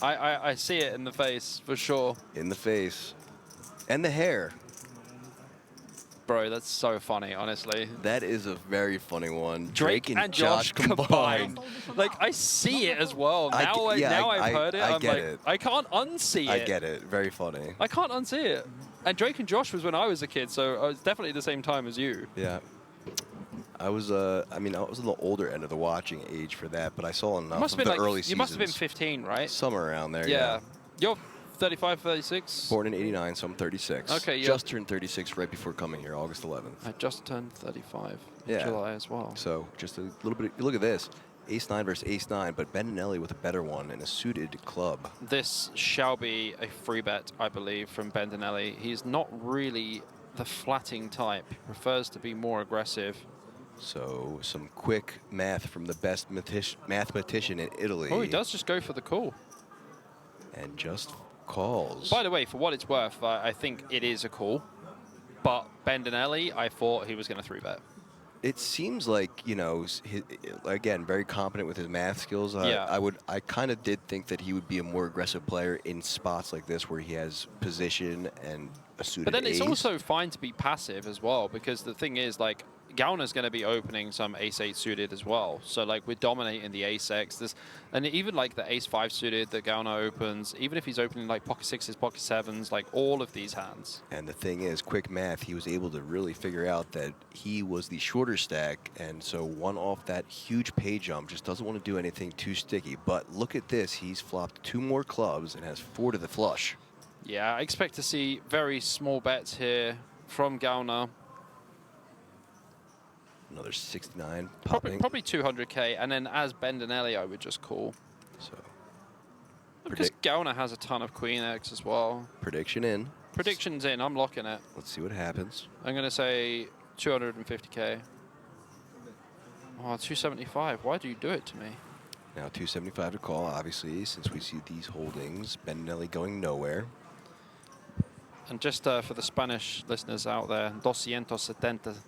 I see it in the face for sure. In the face. And the hair. Bro, that's so funny, honestly. That is a very funny one. Drake and Josh combined. Like, I see it as well. Now, I've heard it. I'm get like, it. I can't unsee it. I get it. Very funny. I can't unsee it. And Drake and Josh was when I was a kid, so I was definitely the same time as you. Yeah. I was on the older end of the watching age for that, but I saw enough of the early seasons. You must have been 15, right? Somewhere around there, Yeah. You're 35, 36? Born in 89, so I'm 36. Okay, yeah. Just turned 36 right before coming here, August 11th. I just turned 35 in Yeah. July as well. So just a little bit. Look at this. Ace-9 versus Ace-9, but Bendinelli with a better one and a suited club. This shall be a free bet, I believe, from Bendinelli. He's not really the flatting type. He prefers to be more aggressive. So some quick math from the best mathematician in Italy. Oh, he does just go for the call. And just calls. By the way, for what it's worth, I think it is a call. But Bendinelli, I thought he was going to 3-bet. It seems like, you know, again, very competent with his math skills. Yeah. I kind of did think that he would be a more aggressive player in spots like this where he has position and a suited But then it's ace. also fine to be passive as well, because the thing is, like, Gauner's going to be opening some ace-8 suited as well. So, like, we're dominating the ace-X. And even, like, the ace-5 suited that Gauner opens, even if he's opening, like, pocket 6s, pocket 7s, like, all of these hands. And the thing is, quick math, he was able to really figure out that he was the shorter stack, and so one off that huge pay jump just doesn't want to do anything too sticky. But look at this. He's flopped 2 more clubs and has 4 to the flush. Yeah, I expect to see very small bets here from Gauner. Another 69 popping. Probably 200k, and then as Bendinelli, I would just call. So, Because Gauner has a ton of Queen X as well. prediction in. Predictions in, I'm locking it. Let's see what happens. I'm going to say 250k. Oh, 275. Why do you do it to me? Now 275 to call, obviously, since we see these holdings. Bendinelli going nowhere. And just for the Spanish listeners out there, 275,000.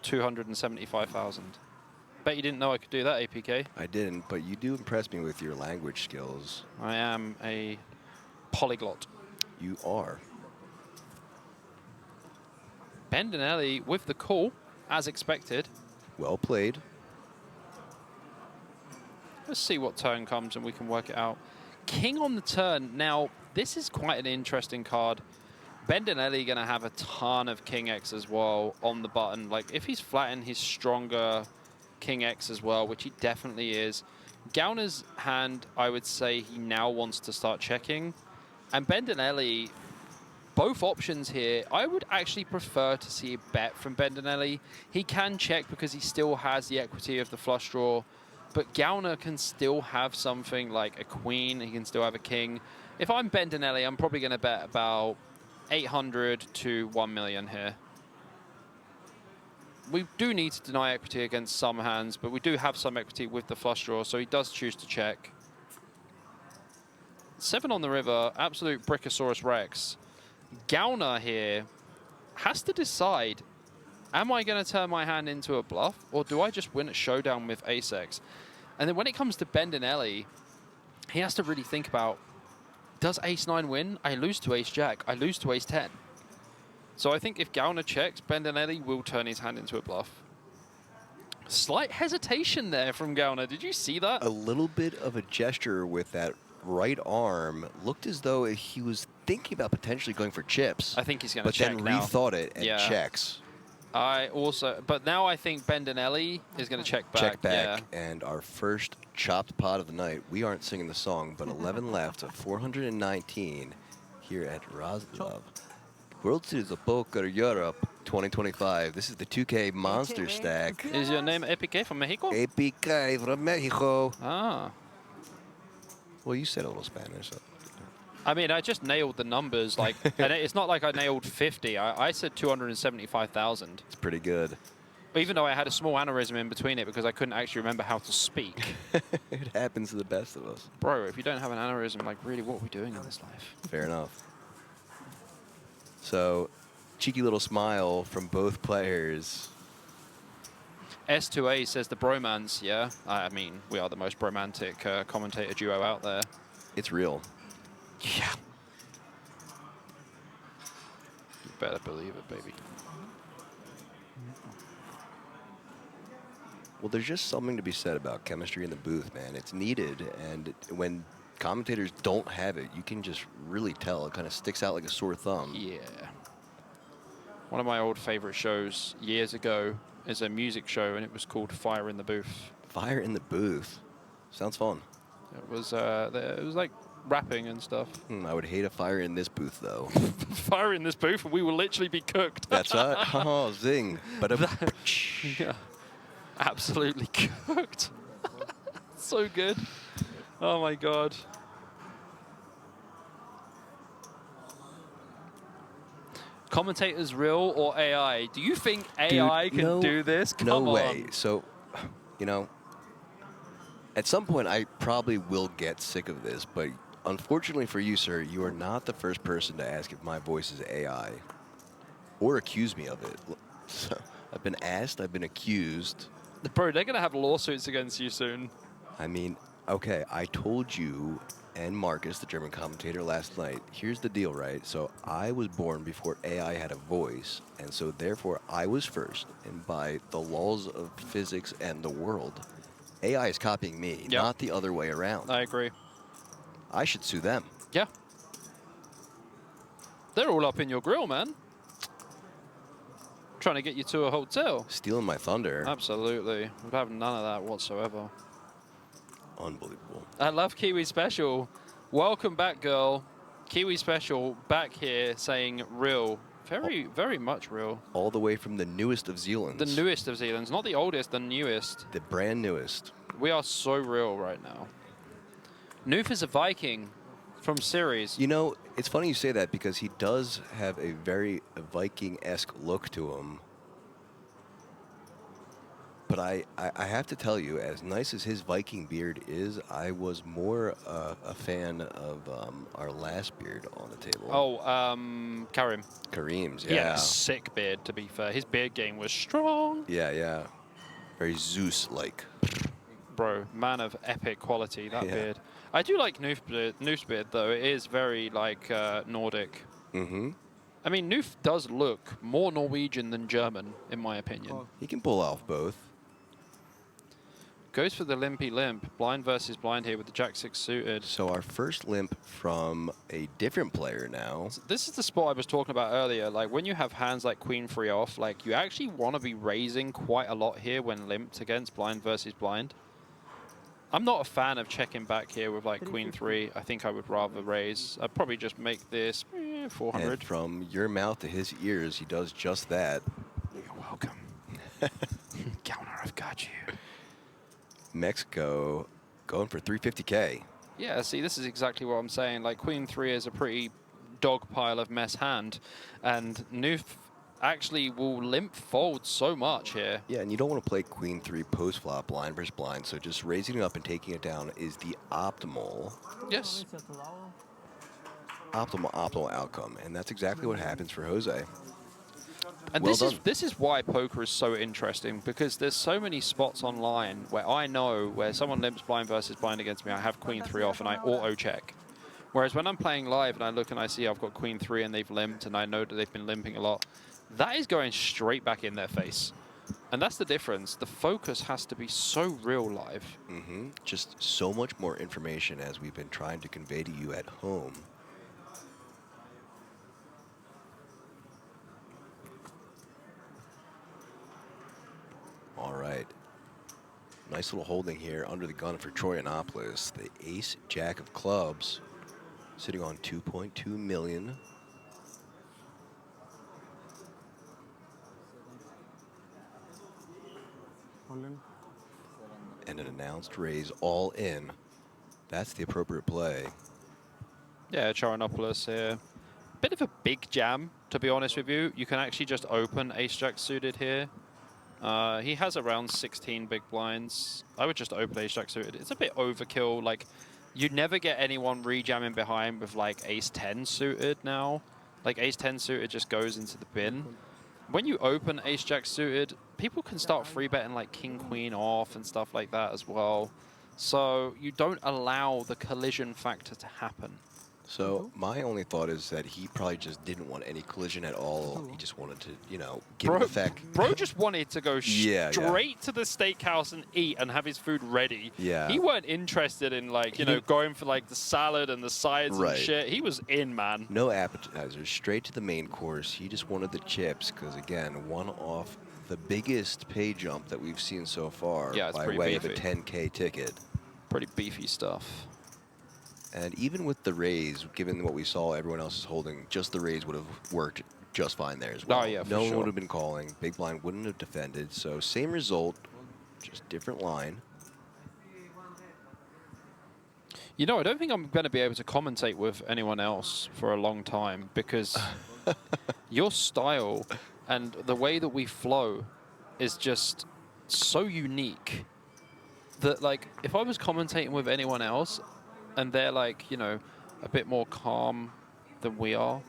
275,000. Bet you didn't know I could do that, APK. I didn't, but you do impress me with your language skills. I am a polyglot. You are. Bendinelli with the call, as expected. Well played. Let's see what turn comes and we can work it out. King on the turn. Now, this is quite an interesting card. Bendinelli going to have a ton of King X as well on the button. Like, if he's flattened his stronger King X as well, which he definitely is. Gauner's hand, I would say he now wants to start checking. And Bendinelli, both options here, I would actually prefer to see a bet from Bendinelli. He can check because he still has the equity of the flush draw. But Gauner can still have something like a queen. He can still have a king. If I'm Bendinelli, I'm probably going to bet about 800 to 1 million here. We do need to deny equity against some hands, but we do have some equity with the flush draw, so he does choose to check. 7 on the river, absolute Brachiosaurus Rex. Gauner here has to decide, am I going to turn my hand into a bluff, or do I just win at showdown with ace-X? And then when it comes to Bendinelli, he has to really think about, does ace-9 win? I lose to ace-jack. I lose to ace-10. So I think if Gauner checks, Bendinelli will turn his hand into a bluff. Slight hesitation there from Gauner. Did you see that? A little bit of a gesture with that right arm. Looked as though he was thinking about potentially going for chips. I think he's going to check but then now. rethought it and Yeah. checks. But now I think Bendinelli is going to check back. Check back, Yeah. and our first chopped pot of the night. We aren't singing the song, but 11 left of 419 here at Rozvadov. World Series of Poker Europe 2025. This is the 2K Monsterstack. Is your name APK from Mexico? APK from Mexico. Ah. Well, you said a little Spanish. So. I mean, I just nailed the numbers. And it's not like I nailed 50. I said 275,000. It's pretty good. Even though I had a small aneurysm in between it because I couldn't actually remember how to speak. It happens to the best of us. Bro, if you don't have an aneurysm, like, really, what are we doing in this life? Fair enough. So, cheeky little smile from both players. S2A says the bromance, yeah. I mean, we are the most romantic commentator duo out there. It's real. Yeah. You better believe it, baby. Well, there's just something to be said about chemistry in the booth, man. It's needed, and when commentators don't have it, you can just really tell. It kind of sticks out like a sore thumb. Yeah. One of my old favorite shows years ago is a music show, and it was called Fire in the Booth. Fire in the booth. Sounds fun. It was like rapping and stuff. I would hate a fire in this booth, though. Fire in this booth, and we will literally be cooked. That's right. Oh, zing. But yeah. Absolutely cooked. So good. Oh my god. Commentators real or AI? Do you think AI can do this? Come no on. way. So, you know, at some point I probably will get sick of this, but unfortunately for you, sir, you are not the first person to ask if my voice is AI or accuse me of it. So, I've been asked, I've been accused. Bro, they're going to have lawsuits against you soon. I mean, okay, I told you and Marcus, the German commentator, last night, here's the deal, right? So I was born before AI had a voice, and so therefore I was first. And by the laws of physics and the world, AI is copying me, not the other way around. I agree. I should sue them. Yeah. They're all up in your grill, man. Trying to get you to a hotel. Stealing my thunder. Absolutely. We'd have none of that whatsoever. Unbelievable. I love Kiwi Special. Welcome back, girl. Kiwi Special back here saying real. Very, very much real. All the way from the newest of Zealands. The newest of Zealands. Not the oldest, the newest. The brand newest. We are so real right now. Noof is a Viking from series. You know, it's funny you say that because he does have a very Viking-esque look to him. But I have to tell you, as nice as his Viking beard is, I was more a fan of our last beard on the table. Oh, Karim. Karim's, yeah. He had a sick beard, to be fair. His beard game was strong. Yeah, yeah. Very Zeus-like. Bro, man of epic quality, that beard. I do like Noof's beard, though. It is very, like, Nordic. Mm-hmm. I mean, Noof does look more Norwegian than German, in my opinion. He can pull off both. Goes for the limpy limp. Blind versus blind here with the Jack 6 suited. So our first limp from a different player now. So this is the spot I was talking about earlier. Like, when you have hands like Queen 3 off, like, you actually want to be raising quite a lot here when limped against blind versus blind. I'm not a fan of checking back here with, like, Queen 3. I think I would rather raise. I'd probably just make this 400. And from your mouth to his ears, he does just that. You're welcome. Counter, I've got you. Mexico going for 350K. Yeah, see, this is exactly what I'm saying. Like, Queen 3 is a pretty dog pile of mess hand, and Noof actually will limp fold so much here. Yeah, and you don't want to play Queen 3 post flop blind versus blind, so just raising it up and taking it down is the optimal. Yes. Optimal outcome, and that's exactly what happens for Jose. And well this is why poker is so interesting, because there's so many spots online where I know where someone limps blind versus blind against me, I have Queen 3 off and I auto check. Whereas when I'm playing live and I look and I see I've got Queen 3 and they've limped and I know that they've been limping a lot, that is going straight back in their face. And that's the difference. The focus has to be so real live. Mm-hmm. Just so much more information as we've been trying to convey to you at home. All right. Nice little holding here under the gun for Troyanopoulos. The ace jack of clubs sitting on 2.2 million. And an announced raise all in. That's the appropriate play. Yeah, Troyanopoulos here. Bit of a big jam, to be honest with you. You can actually just open ace jack suited here. He has around 16 big blinds. I would just open ace-jack suited. It's a bit overkill. Like, you'd never get anyone rejamming behind with, like, ace-10 suited now. Like, ace-10 suited just goes into the bin. When you open ace-jack suited, people can start free-betting, like, king-queen off and stuff like that as well. So you don't allow the collision factor to happen. So my only thought is that he probably just didn't want any collision at all. He just wanted to, you know, give it effect. Bro just wanted to go Yeah, straight to the steakhouse and eat and have his food ready. Yeah. He weren't interested in, like, you know, going for, like, the salad and the sides Right. and shit. He was in, man. No appetizers, straight to the main course. He just wanted the chips because, again, one off the biggest pay jump that we've seen so far Yeah, it's by pretty way of a beefy. 10K ticket. Pretty beefy stuff. And even with the raise, given what we saw everyone else is holding, just the raise would have worked just fine there as well. Oh, yeah, for no one sure. would have been calling. Big blind wouldn't have defended. So same result, just different line. You know, I don't think I'm going to be able to commentate with anyone else for a long time because your style and the way that we flow is just so unique that, like, if I was commentating with anyone else and they're, like, you know, a bit more calm than we are,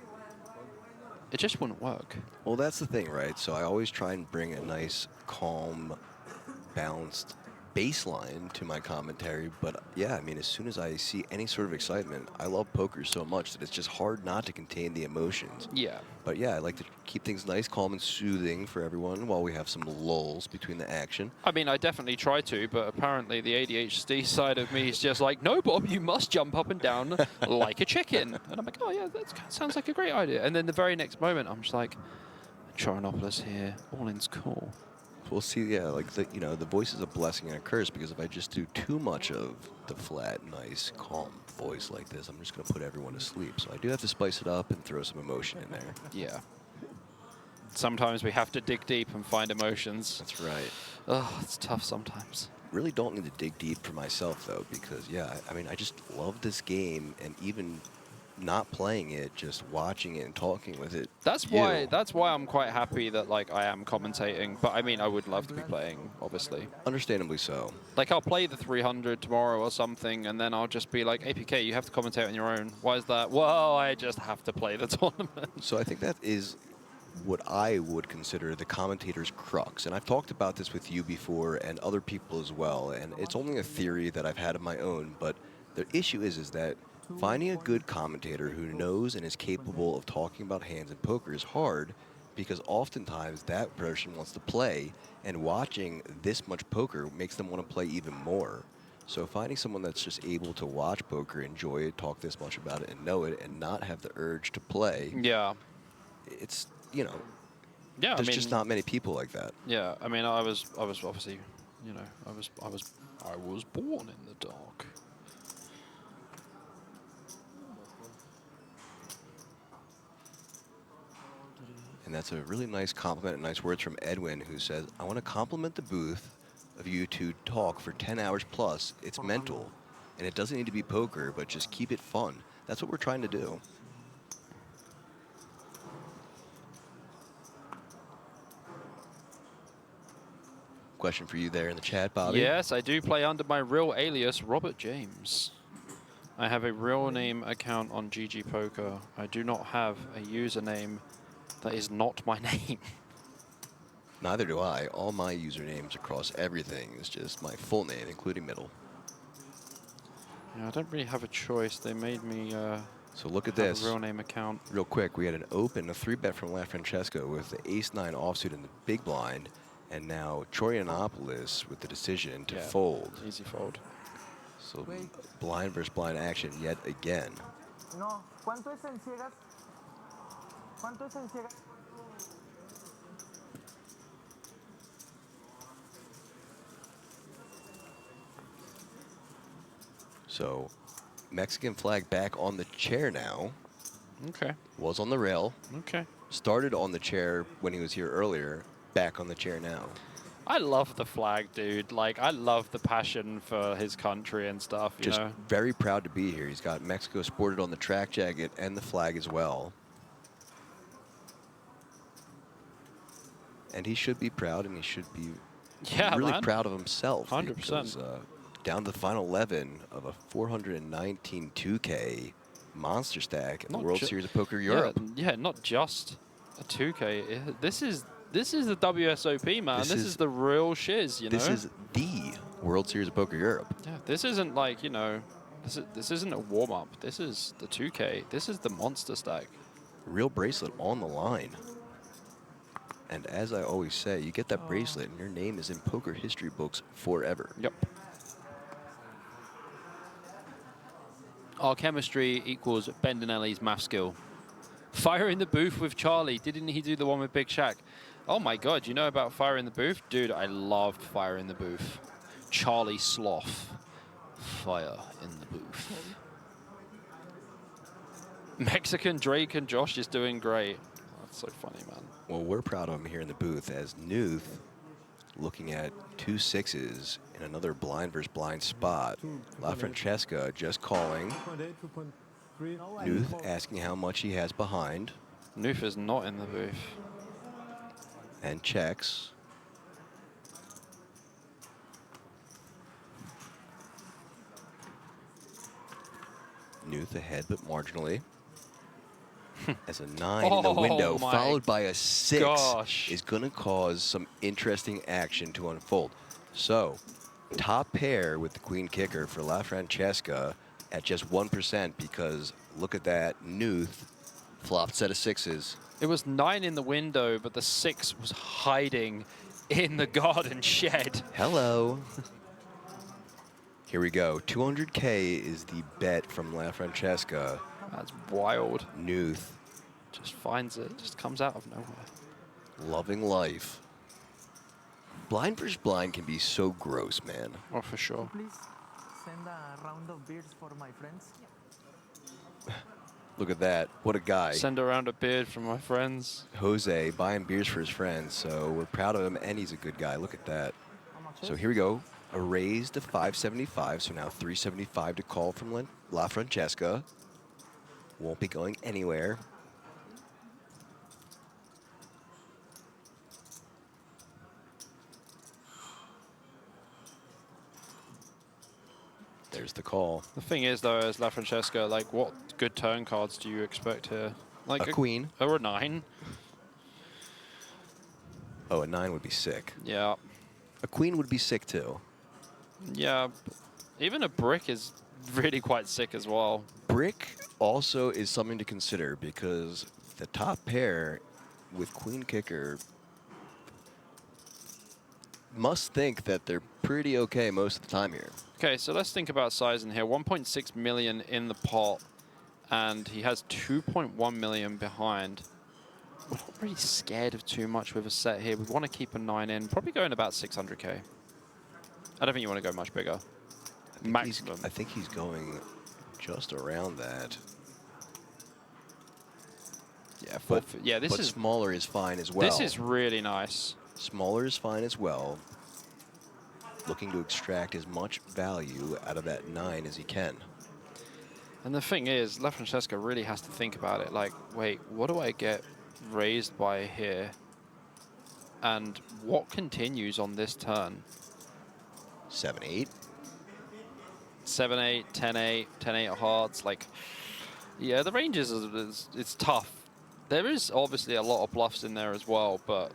it just wouldn't work. Well, that's the thing, right? So I always try and bring a nice, calm, balanced baseline to my commentary. But yeah, I mean, as soon as I see any sort of excitement, I love poker so much that it's just hard not to contain the emotions. Yeah. But yeah, I like to keep things nice, calm, and soothing for everyone while we have some lulls between the action. I mean, I definitely try to, but apparently the ADHD side of me is just like, no, Bob, you must jump up and down like a chicken. And I'm like, oh, yeah, that sounds like a great idea. And then the very next moment, I'm just like, Chorinopolis here, all in's cool. We'll see, yeah, like, you know, the voice is a blessing and a curse because if I just do too much of the flat, nice, calm voice like this, I'm just going to put everyone to sleep. So I do have to spice it up and throw some emotion in there. Yeah. Sometimes we have to dig deep and find emotions. That's right. Oh, it's tough sometimes. Really don't need to dig deep for myself, though, because, yeah, I mean, I just love this game, and even not playing it, just watching it and talking with it. That's why I'm quite happy that, like, I am commentating. But I mean, I would love to be playing, obviously. Understandably so. Like, I'll play the 300 tomorrow or something, and then I'll just be like, APK, you have to commentate on your own. Why is that? Well, I just have to play the tournament. So I think that is what I would consider the commentator's crux. And I've talked about this with you before and other people as well. And it's only a theory that I've had of my own. But the issue is that finding a good commentator who knows and is capable of talking about hands in poker is hard because oftentimes that person wants to play, and watching this much poker makes them want to play even more. So finding someone that's just able to watch poker, enjoy it, talk this much about it, and know it, and not have the urge to play, Yeah. it's, you know, Yeah, there's I mean, just not many people like that. Yeah, I mean, I was obviously, you know, I was born in the dark. And that's a really nice compliment and nice words from Edwin, who says, I want to compliment the booth of you to talk for 10 hours plus. It's mental, and it doesn't need to be poker, but just keep it fun. That's what we're trying to do. Question for you there in the chat, Bobby. Yes, I do play under my real alias, Robert James. I have a real name account on GG Poker. I do not have a username that is not my name. Neither do I. All my usernames across everything is just my full name, including middle. Yeah, I don't really have a choice. They made me So look at have this. a real name account. Real quick, we had an open, a 3-bet from Francesco with the ace-9 offsuit in the big blind, and now Chorinopolis with the decision to Yeah, fold. Easy fold. So blind versus blind action yet again. No, ¿cuánto es en ciegas? ¿Cuánto es en ciegas? So Mexican flag back on the chair now. Okay. Was on the rail. Okay. Started on the chair when he was here earlier. Back on the chair now. I love the flag, dude. Like, I love the passion for his country and stuff, you Just know? very proud to be here. He's got Mexico sported on the track jacket and the flag as well. And he should be proud, and he should be Yeah, really man. proud of himself. 100%. Because, down to the final 11 of a 419 2K Monsterstack at the Not World ju- Series of Poker Europe. Yeah, not just a 2K. This is the WSOP, man. This is the real shiz, you know. This is the World Series of Poker Europe. Yeah, this isn't like, you know, this isn't a warm up. This is the 2K. This is the Monsterstack. Real bracelet on the line. And as I always say, you get that bracelet and your name is in poker history books forever. Yep. Our chemistry equals Bendinelli's math skill. Fire in the booth with Charlie. Didn't he do the one with Big Shaq? Oh my God, you know about Fire in the Booth? Dude, I loved Fire in the Booth. Charlie Sloth. Fire in the Booth. Mexican Drake and Josh is doing great. That's so funny, man. Well, we're proud of him here in the booth as Nuth looking at 2 6s in another blind versus blind spot. La Francesca just calling. 2.8, 2.3. Nuth asking how much he has behind. Noof is not in the booth. And checks. Nuth ahead, but marginally. As a 9 in the window, my followed by a 6, gosh. is going to cause some interesting action to unfold. So, top pair with the queen kicker for La Francesca at just 1% because look at that, Nuth flopped set of 6s. It was 9 in the window, but the 6 was hiding in the garden shed. Hello. Here we go. 200K is the bet from La Francesca. That's wild. Nuth Just finds it, just comes out of nowhere. loving life. Blind versus blind can be so gross, man. Oh, for sure. Please send a round of beers for my friends. Look at that. What a guy. Send around a beard from my friends. Jose buying beers for his friends, so we're proud of him, and he's a good guy. Look at that. So here we go. A raise to 575, so now 375 to call from La Francesca. Won't be going anywhere. There's the call. The thing is, though, as La Francesca, like, what good turn cards do you expect here? Like A queen. Or a 9. Oh, a 9 would be sick. Yeah. A queen would be sick, too. Yeah. Even a brick is really quite sick as well. Brick also is something to consider because the top pair with queen kicker must think that they're pretty okay most of the time here. Okay, so let's think about size in here. 1.6 million in the pot, and he has 2.1 million behind. We're not really scared of too much with a set here. We want to keep a 9 in, probably going about 600K. I don't think you want to go much bigger. Maximum. I think he's going just around that. Yeah, But, yeah, this but is smaller is fine as well. This is really nice. Smaller is fine as well. Looking to extract as much value out of that 9 as he can. And the thing is, La Francesca really has to think about it. Like, wait, what do I get raised by here? And what continues on this turn? 7-8. 7-8, 10-8, 10-8 of hearts. Like, yeah, the range is it's tough. There is obviously a lot of bluffs in there as well, but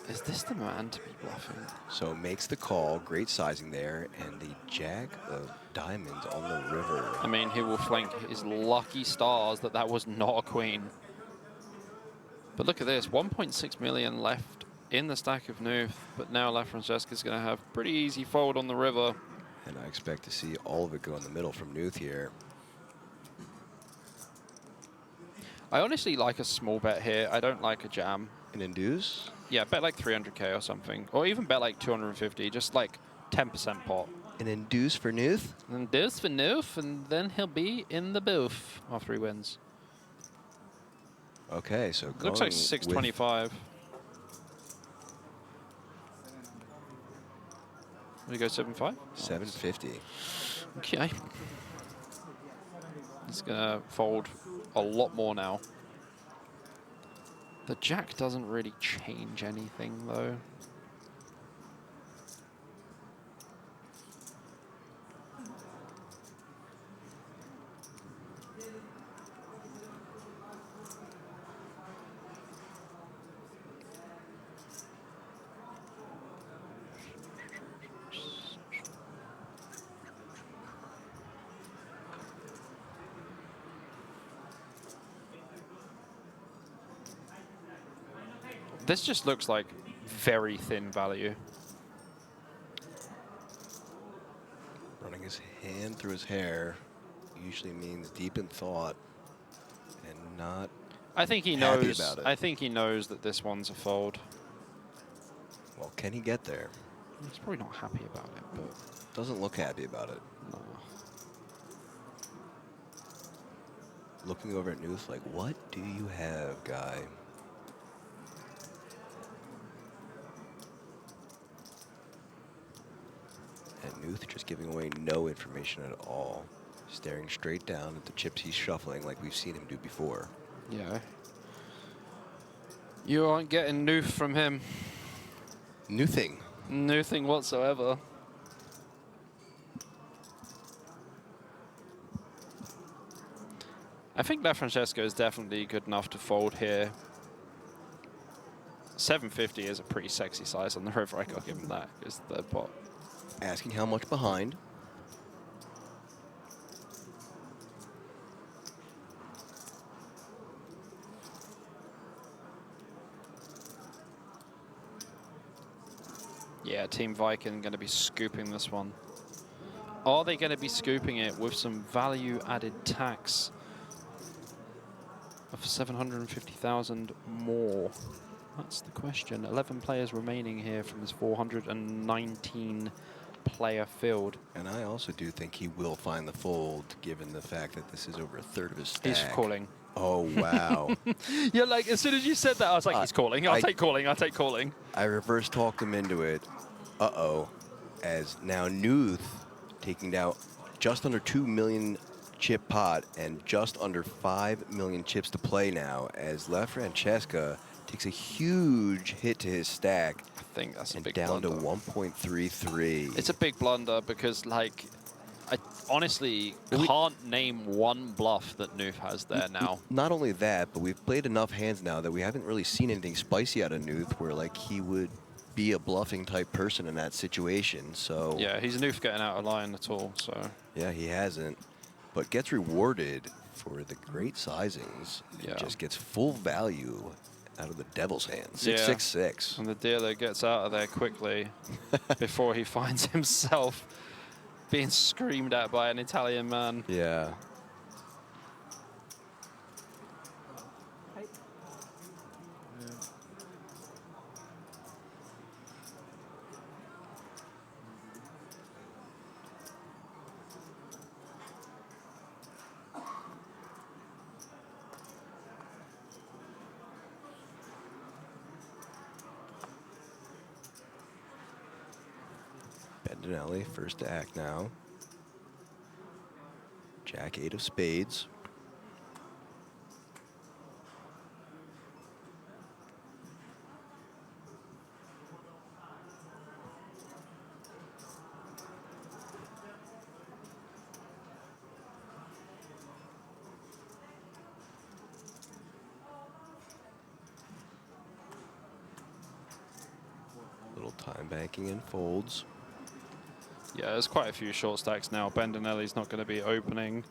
is this the man to be bluffing? So makes the call, great sizing there, and the jack of diamonds on the river. I mean, he will flank his lucky stars that that was not a queen. But look at this, 1.6 million left in the stack of Nuth, but now La Francesca's going to have pretty easy fold on the river. And I expect to see all of it go in the middle from Nuth here. I honestly like a small bet here. I don't like a jam. An induce? Yeah, bet like 300K or something. Or even bet like 250, just like 10% pot. An induce for Nuth? And this for Nuth, and then he'll be in the booth after he wins. Okay, so Looks like 625. Will he go 7.5? 750. Okay. He's going to fold a lot more now. The jack doesn't really change anything, though. This just looks like very thin value. Running his hand through his hair usually means deep in thought and not I think he happy knows. about it. I think he knows that this one's a fold. Well, can he get there? He's probably not happy about it, but Doesn't look happy about it. no. Looking over at Nuth like, what do you have, guy? And Nuth just giving away no information at all. Staring straight down at the chips he's shuffling like we've seen him do before. Yeah. You aren't getting noof from him. Nothing. Nothing whatsoever. I think LaFrancesco is definitely good enough to fold here. 750 is a pretty sexy size on the river. I gotta give him that. It's the third pot. Asking how much behind. Yeah, Team Viking going to be scooping this one. Are they going to be scooping it with some value-added tax of 750,000 more? That's the question. 11 players remaining here from this 419-player field. And I also do think he will find the fold, given the fact that this is over a third of his stack. He's calling. Oh, wow. Yeah, like, as soon as you said that, I was like, he's calling. I'll take calling. I'll take calling. I reverse talked him into it. Uh-oh. As now Nuth taking down just under 2 million chip pot and just under 5 million chips to play now, as LaFrancesca takes a huge hit to his stack. I think that's a and big down blunder. to 1.33. It's a big blunder because, like, I honestly can't name one bluff that Nuth has there now. Not only that, but we've played enough hands now that we haven't really seen anything spicy out of Nuth where, like, he would be a bluffing type person in that situation. So Yeah, he's Nuth getting out of line at all, so. yeah, he hasn't, but gets rewarded for the great sizings. Yeah. He just gets full value out of the devil's hand. Yeah. 666. And the dealer gets out of there quickly before he finds himself being screamed at by an Italian man. Yeah. Bendinelli, first to act now. Jack 8 of spades. Little time banking and folds. Yeah, there's quite a few short stacks now. Bendinelli's not going to be opening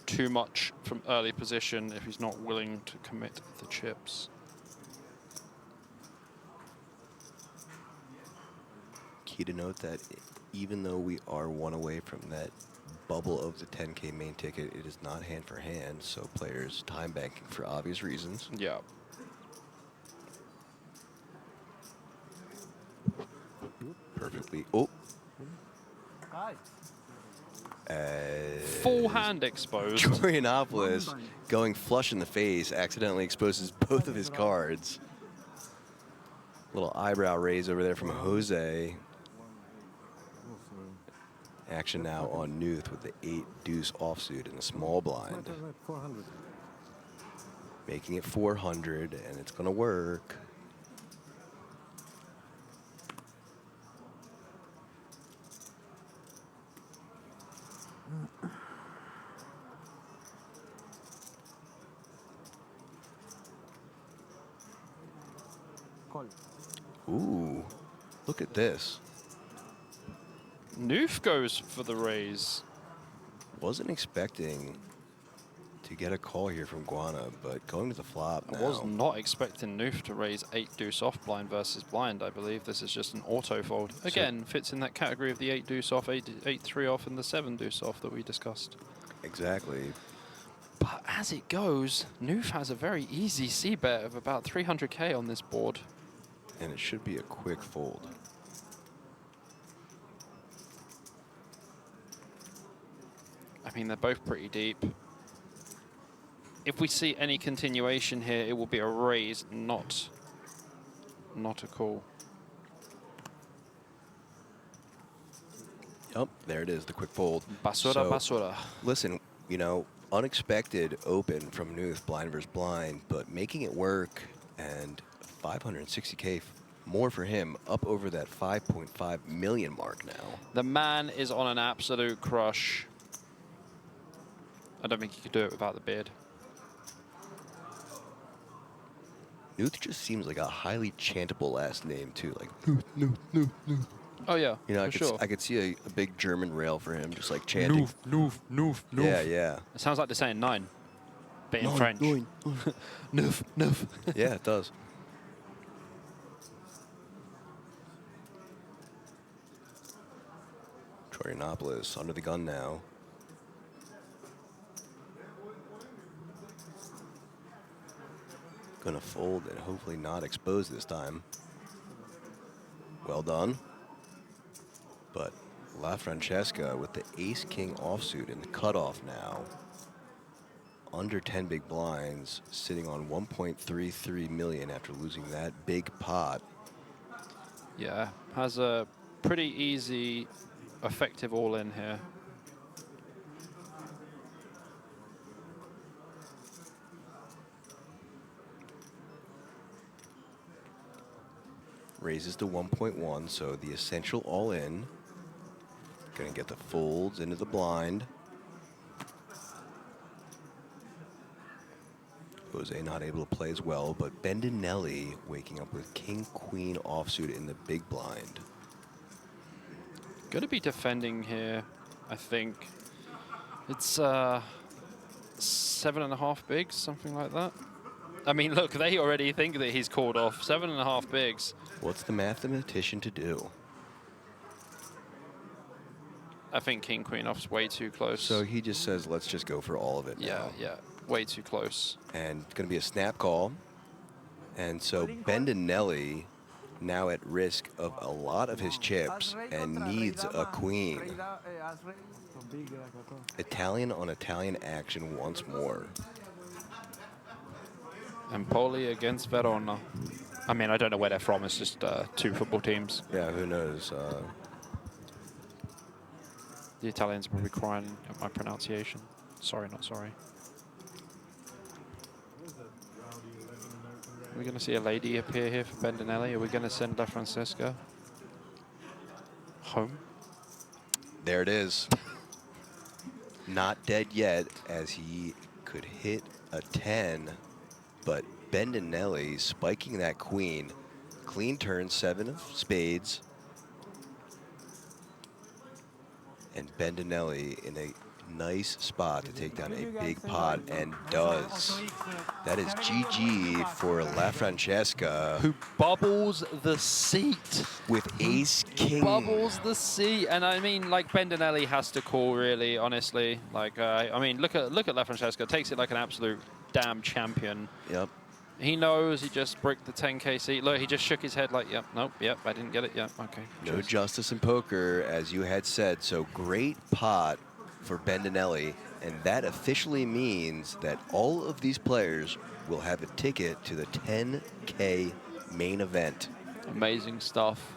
too much from early position if he's not willing to commit the chips. Key to note that even though we are one away from that bubble of the 10K main ticket, it is not hand for hand, so players time banking for obvious reasons. Yeah. Perfectly. Oh. Full hand exposed. Giuliano going flush in the face accidentally exposes both of his cards. Little eyebrow raise over there from Jose. Action now on Nuth with the 8 deuce offsuit in the small blind. 400. Making it 400, and it's going to work. Call. Ooh, look at this. Noof goes for the raise. Wasn't expecting to get a call here from Guana, but going to the flop now. I was not expecting Noof to raise 8 deuce off blind versus blind. I believe this is just an auto fold. Again, fits in that category of the 8 deuce off, 8 3 off, and the 7 deuce off that we discussed. Exactly. But as it goes, Noof has a very easy C bet of about 300k on this board. And it should be a quick fold. I mean, they're both pretty deep. If we see any continuation here, it will be a raise, not a call. Yep, there it is, the quick fold. Basura, So, basura. Listen, you know, unexpected open from Nuth, blind versus blind, but making it work, and 560k more for him, up over that 5.5 million mark now. The man is on an absolute crush. I don't think he could do it without the beard. Nuth just seems like a highly chantable last name too, like Nuth. Oh yeah, You know, for sure. I could see a big German rail for him, just like chanting. Noof. Yeah, yeah. It sounds like they're saying 9, but in Nine, French. nine. Noof. Yeah, it does. Troyanopoulos under the gun now. Gonna fold and hopefully not expose this time. Well done. But La Francesca with the ace-king offsuit in the cutoff now. Under 10 big blinds, sitting on 1.33 million after losing that big pot. Yeah, has a pretty easy, effective all-in here. Raises to 1.1, so the essential all-in. Gonna get the folds into the blind. Jose not able to play as well, but Bendinelli waking up with king-queen offsuit in the big blind. Going to be defending here, I think. It's 7.5 bigs, something like that. I mean, look, they already think that he's called off. 7.5 bigs. What's the mathematician to do? I think king queen off's way too close. So he just says, let's just go for all of it now. yeah, way too close. And it's going to be a snap call. And so Bendinelli now at risk of a lot of his chips and needs a queen. Italian on Italian action once more. Empoli against Verona. I mean, I don't know where they're from. It's just 2 football teams. Yeah, who knows? The Italians are probably crying at my pronunciation. Sorry, not sorry. Are we going to see a lady appear here for Bendinelli? Are we going to send La Francesca home? There it is. Not dead yet, as he could hit a 10, but Bendinelli spiking that queen. Clean turn, 7 of spades. And Bendinelli in a nice spot to take down a big pot, and does. That is GG for La Francesca. Who bubbles the seat. With ace king. Bubbles the seat. And I mean, like, Bendinelli has to call, really, honestly. Like, I mean, look at La Francesca. Takes it like an absolute damn champion. Yep. He knows he just bricked the 10k seat. Look, he just shook his head like, yep, nope, yep, I didn't get it, yep, okay. No cheers. justice in poker, as you had said. So great pot for Bendinelli, and that officially means that all of these players will have a ticket to the 10K main event. Amazing stuff.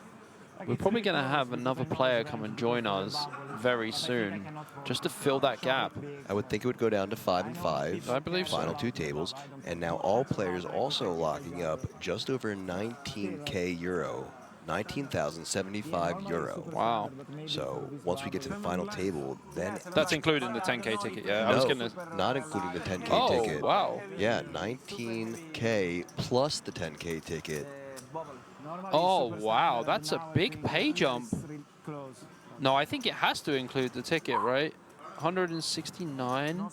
We're probably going to have another player come and join us very soon, just to fill that gap. I would think it would go down to 5 and 5. I believe so. Final 2 tables. And now all players also locking up just over 19k euro. 19,075 euro. Wow. So once we get to the final table, then That's including the 10K ticket, yeah? no, I was gonna... not including the 10k Oh, ticket. wow. Yeah, 19k plus the 10k ticket. Oh, wow. That's a big pay jump. No, I think it has to include the ticket, right? 169?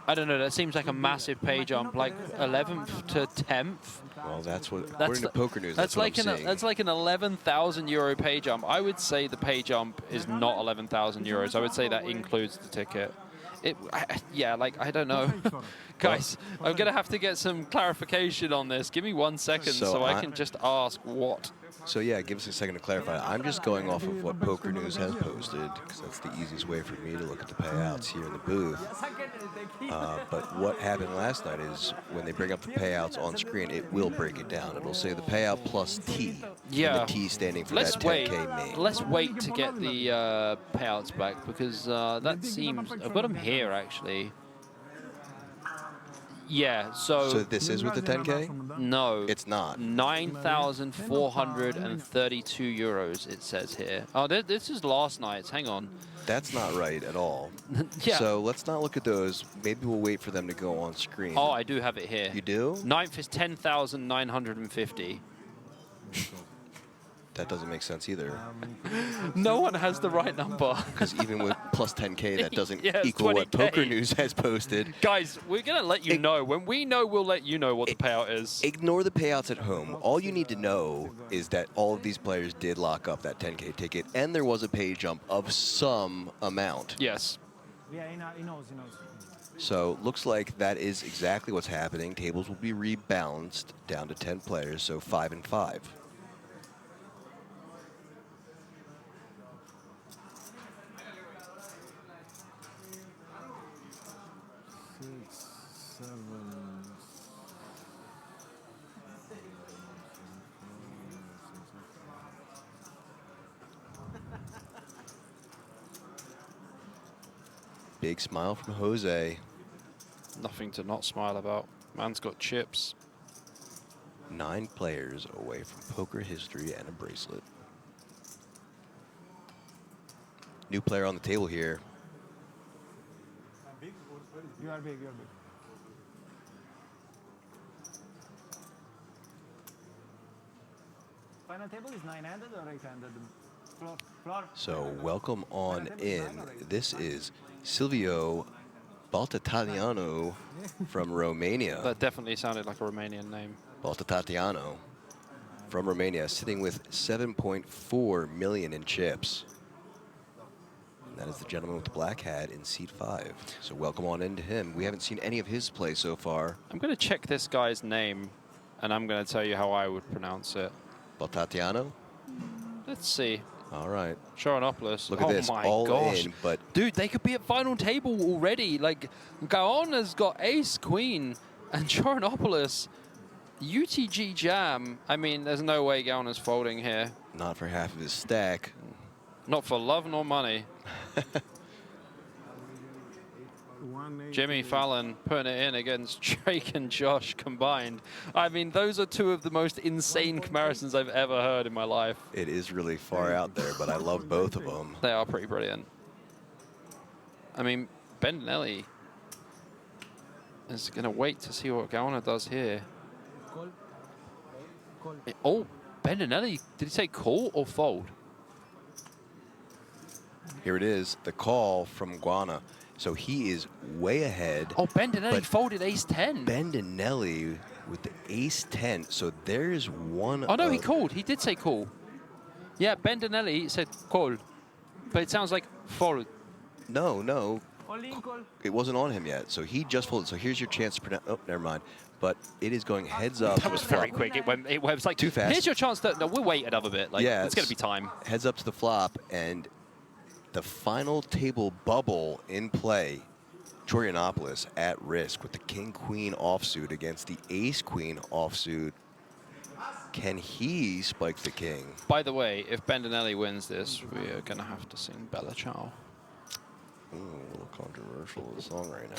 I don't know, that seems like a massive pay jump, like 11th to 10th. Well, that's what, according to Poker News, that's like what I'm seeing. that's like an 11,000 euro pay jump. I would say the pay jump is not 11,000 euros. I would say that includes the ticket. Yeah, like, I don't know. Guys, I'm going to have to get some clarification on this. Give me 1 second so I can just ask what. So yeah, give us a second to clarify. I'm just going off of what Poker News has posted, because that's the easiest way for me to look at the payouts here in the booth. But what happened last night is when they bring up the payouts on screen, it will break it down. It'll say the payout plus T. Yeah. And the T standing for that 10K main. Let's wait to get the payouts back, because that seems... I've got them here, actually. Yeah, so this is with the 10K? No. It's not. 9,432 euros, it says here. Oh, this is last night's. Hang on. That's not right at all. Yeah. So let's not look at those. Maybe we'll wait for them to go on screen. Oh, I do have it here. You do? 9th is 10,950. That doesn't make sense either. No one has the right number. Because even with plus 10K, that doesn't Yeah, it's equal what 20K. Poker News has posted. Guys, we're going to let you know. When we know, we'll let you know what the payout is. Ignore the payouts at home. All you need to know is that all of these players did lock up that 10K ticket, and there was a pay jump of some amount. Yes. Yeah, he knows. So looks like that is exactly what's happening. Tables will be rebalanced down to 10 players, so 5 and 5. 6, 7. Big smile from Jose. Nothing to not smile about. Man's got chips. 9 players away from poker history and a bracelet. New player on the table here. You are big. Final table is 9-handed or 8-handed? Floor. So welcome on in. This is Silviu Baltateanu from Romania. That definitely sounded like a Romanian name. Baltateanu from Romania, sitting with 7.4 million in chips. And that is the gentleman with the black hat in seat 5. So welcome on into him. We haven't seen any of his play so far. I'm going to check this guy's name, and I'm going to tell you how I would pronounce it. Baltateanu? Let's see. All right. Sharonopoulos. Look at this, my all gosh. in, but... Dude, they could be at final table already. Like, Gaona's got ace, queen, and Sharonopoulos, UTG jam. I mean, there's no way Gaona's folding here. Not for half of his stack. Not for love nor money. Jimmy Fallon putting it in against Drake and Josh combined. I mean, those are two of the most insane comparisons I've ever heard in my life. It is really far out there, but I love both of them. They are pretty brilliant. I mean, Bendinelli is going to wait to see what Gaona does here. Oh, Bendinelli, did he say call or fold? Here it is, the call from Guana. So he is way ahead. Oh, Bendinelli folded ace-10. Bendinelli with the ace-10. So there's one. Oh, no, he called. He did say call. Yeah, Bendinelli said call. But it sounds like fold. No. It wasn't on him yet. So he just folded. So here's your chance to pronounce. Oh, never mind. But it is going heads up. That was very quick. It was like too fast. Here's your chance to. No, we'll wait another bit. Like, yeah, it's going to be time. Heads up to the flop, and the final table bubble in play. Giuliano at risk with the king-queen offsuit against the ace-queen offsuit. Can he spike the king? By the way, if Bendinelli wins this, we are going to have to sing Bella Ciao. Ooh, a little controversial song right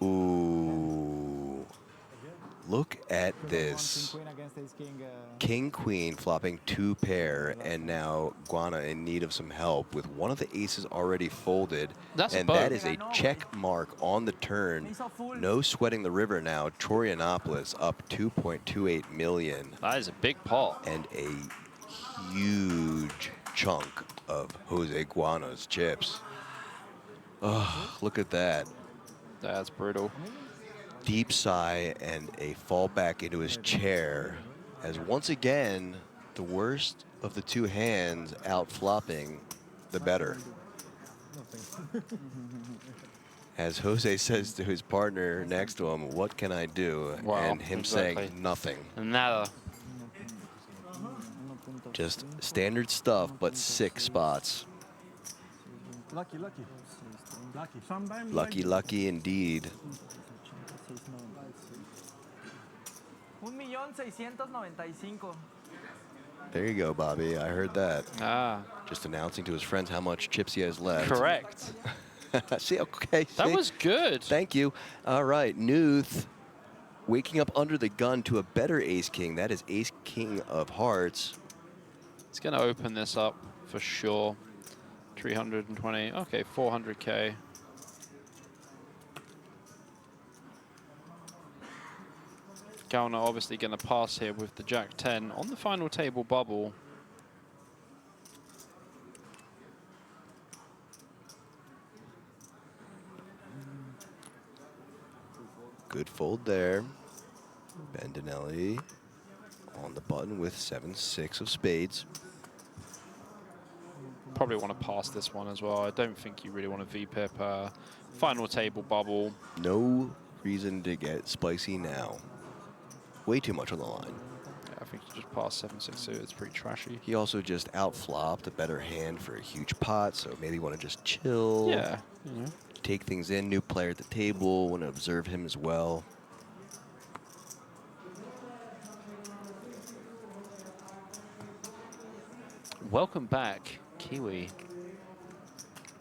now. Ooh. Look at this. Queen against ace king. King, queen, flopping 2 pair, and now Guana in need of some help with one of the aces already folded. That's a and bug. that is a check mark on the turn. No sweating the river now. Torianopolis up 2.28 million. That is a big pot. And a huge chunk of Jose Guana's chips. Oh, look at that. That's brutal. Deep sigh and a fall back into his chair as once again the worst of the 2 hands out flopping the better. As Jose says to his partner next to him, what can I do? Wow, and him exactly. saying nothing. Nada. Just standard stuff, but 6 spots. Lucky, lucky. Lucky. Sometimes Lucky, lucky indeed. 1,695,000. There you go, Bobby. I heard that. Ah, Just announcing to his friends how much chips he has left. correct. See, okay. That see? was good. Thank you. All right, Nuth waking up under the gun to a better ace king. That is ace king of hearts. It's going to open this up for sure. 320. Okay, 400K. Gauna obviously going to pass here with the Jack 10 on the final table bubble. Good fold there. Bendinelli on the button with 7-6 of spades. Probably want to pass this one as well. I don't think you really want to VPip final table bubble. No reason to get spicy now. Way too much on the line. Yeah, I think you just pass 7-6 suited. It's pretty trashy. He also just outflopped a better hand for a huge pot, so maybe want to just chill. Yeah, you know. Take things in. New player at the table. Want to observe him as well. Welcome back, Kiwi.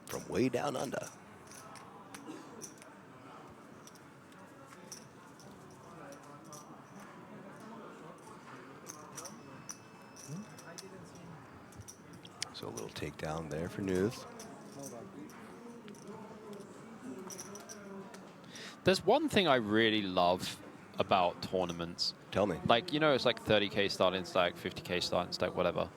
From way down under. So a little takedown there for Nuth. There's one thing I really love about tournaments. Tell me. Like, you know, it's like 30K starting stack, 50K starting stack, whatever.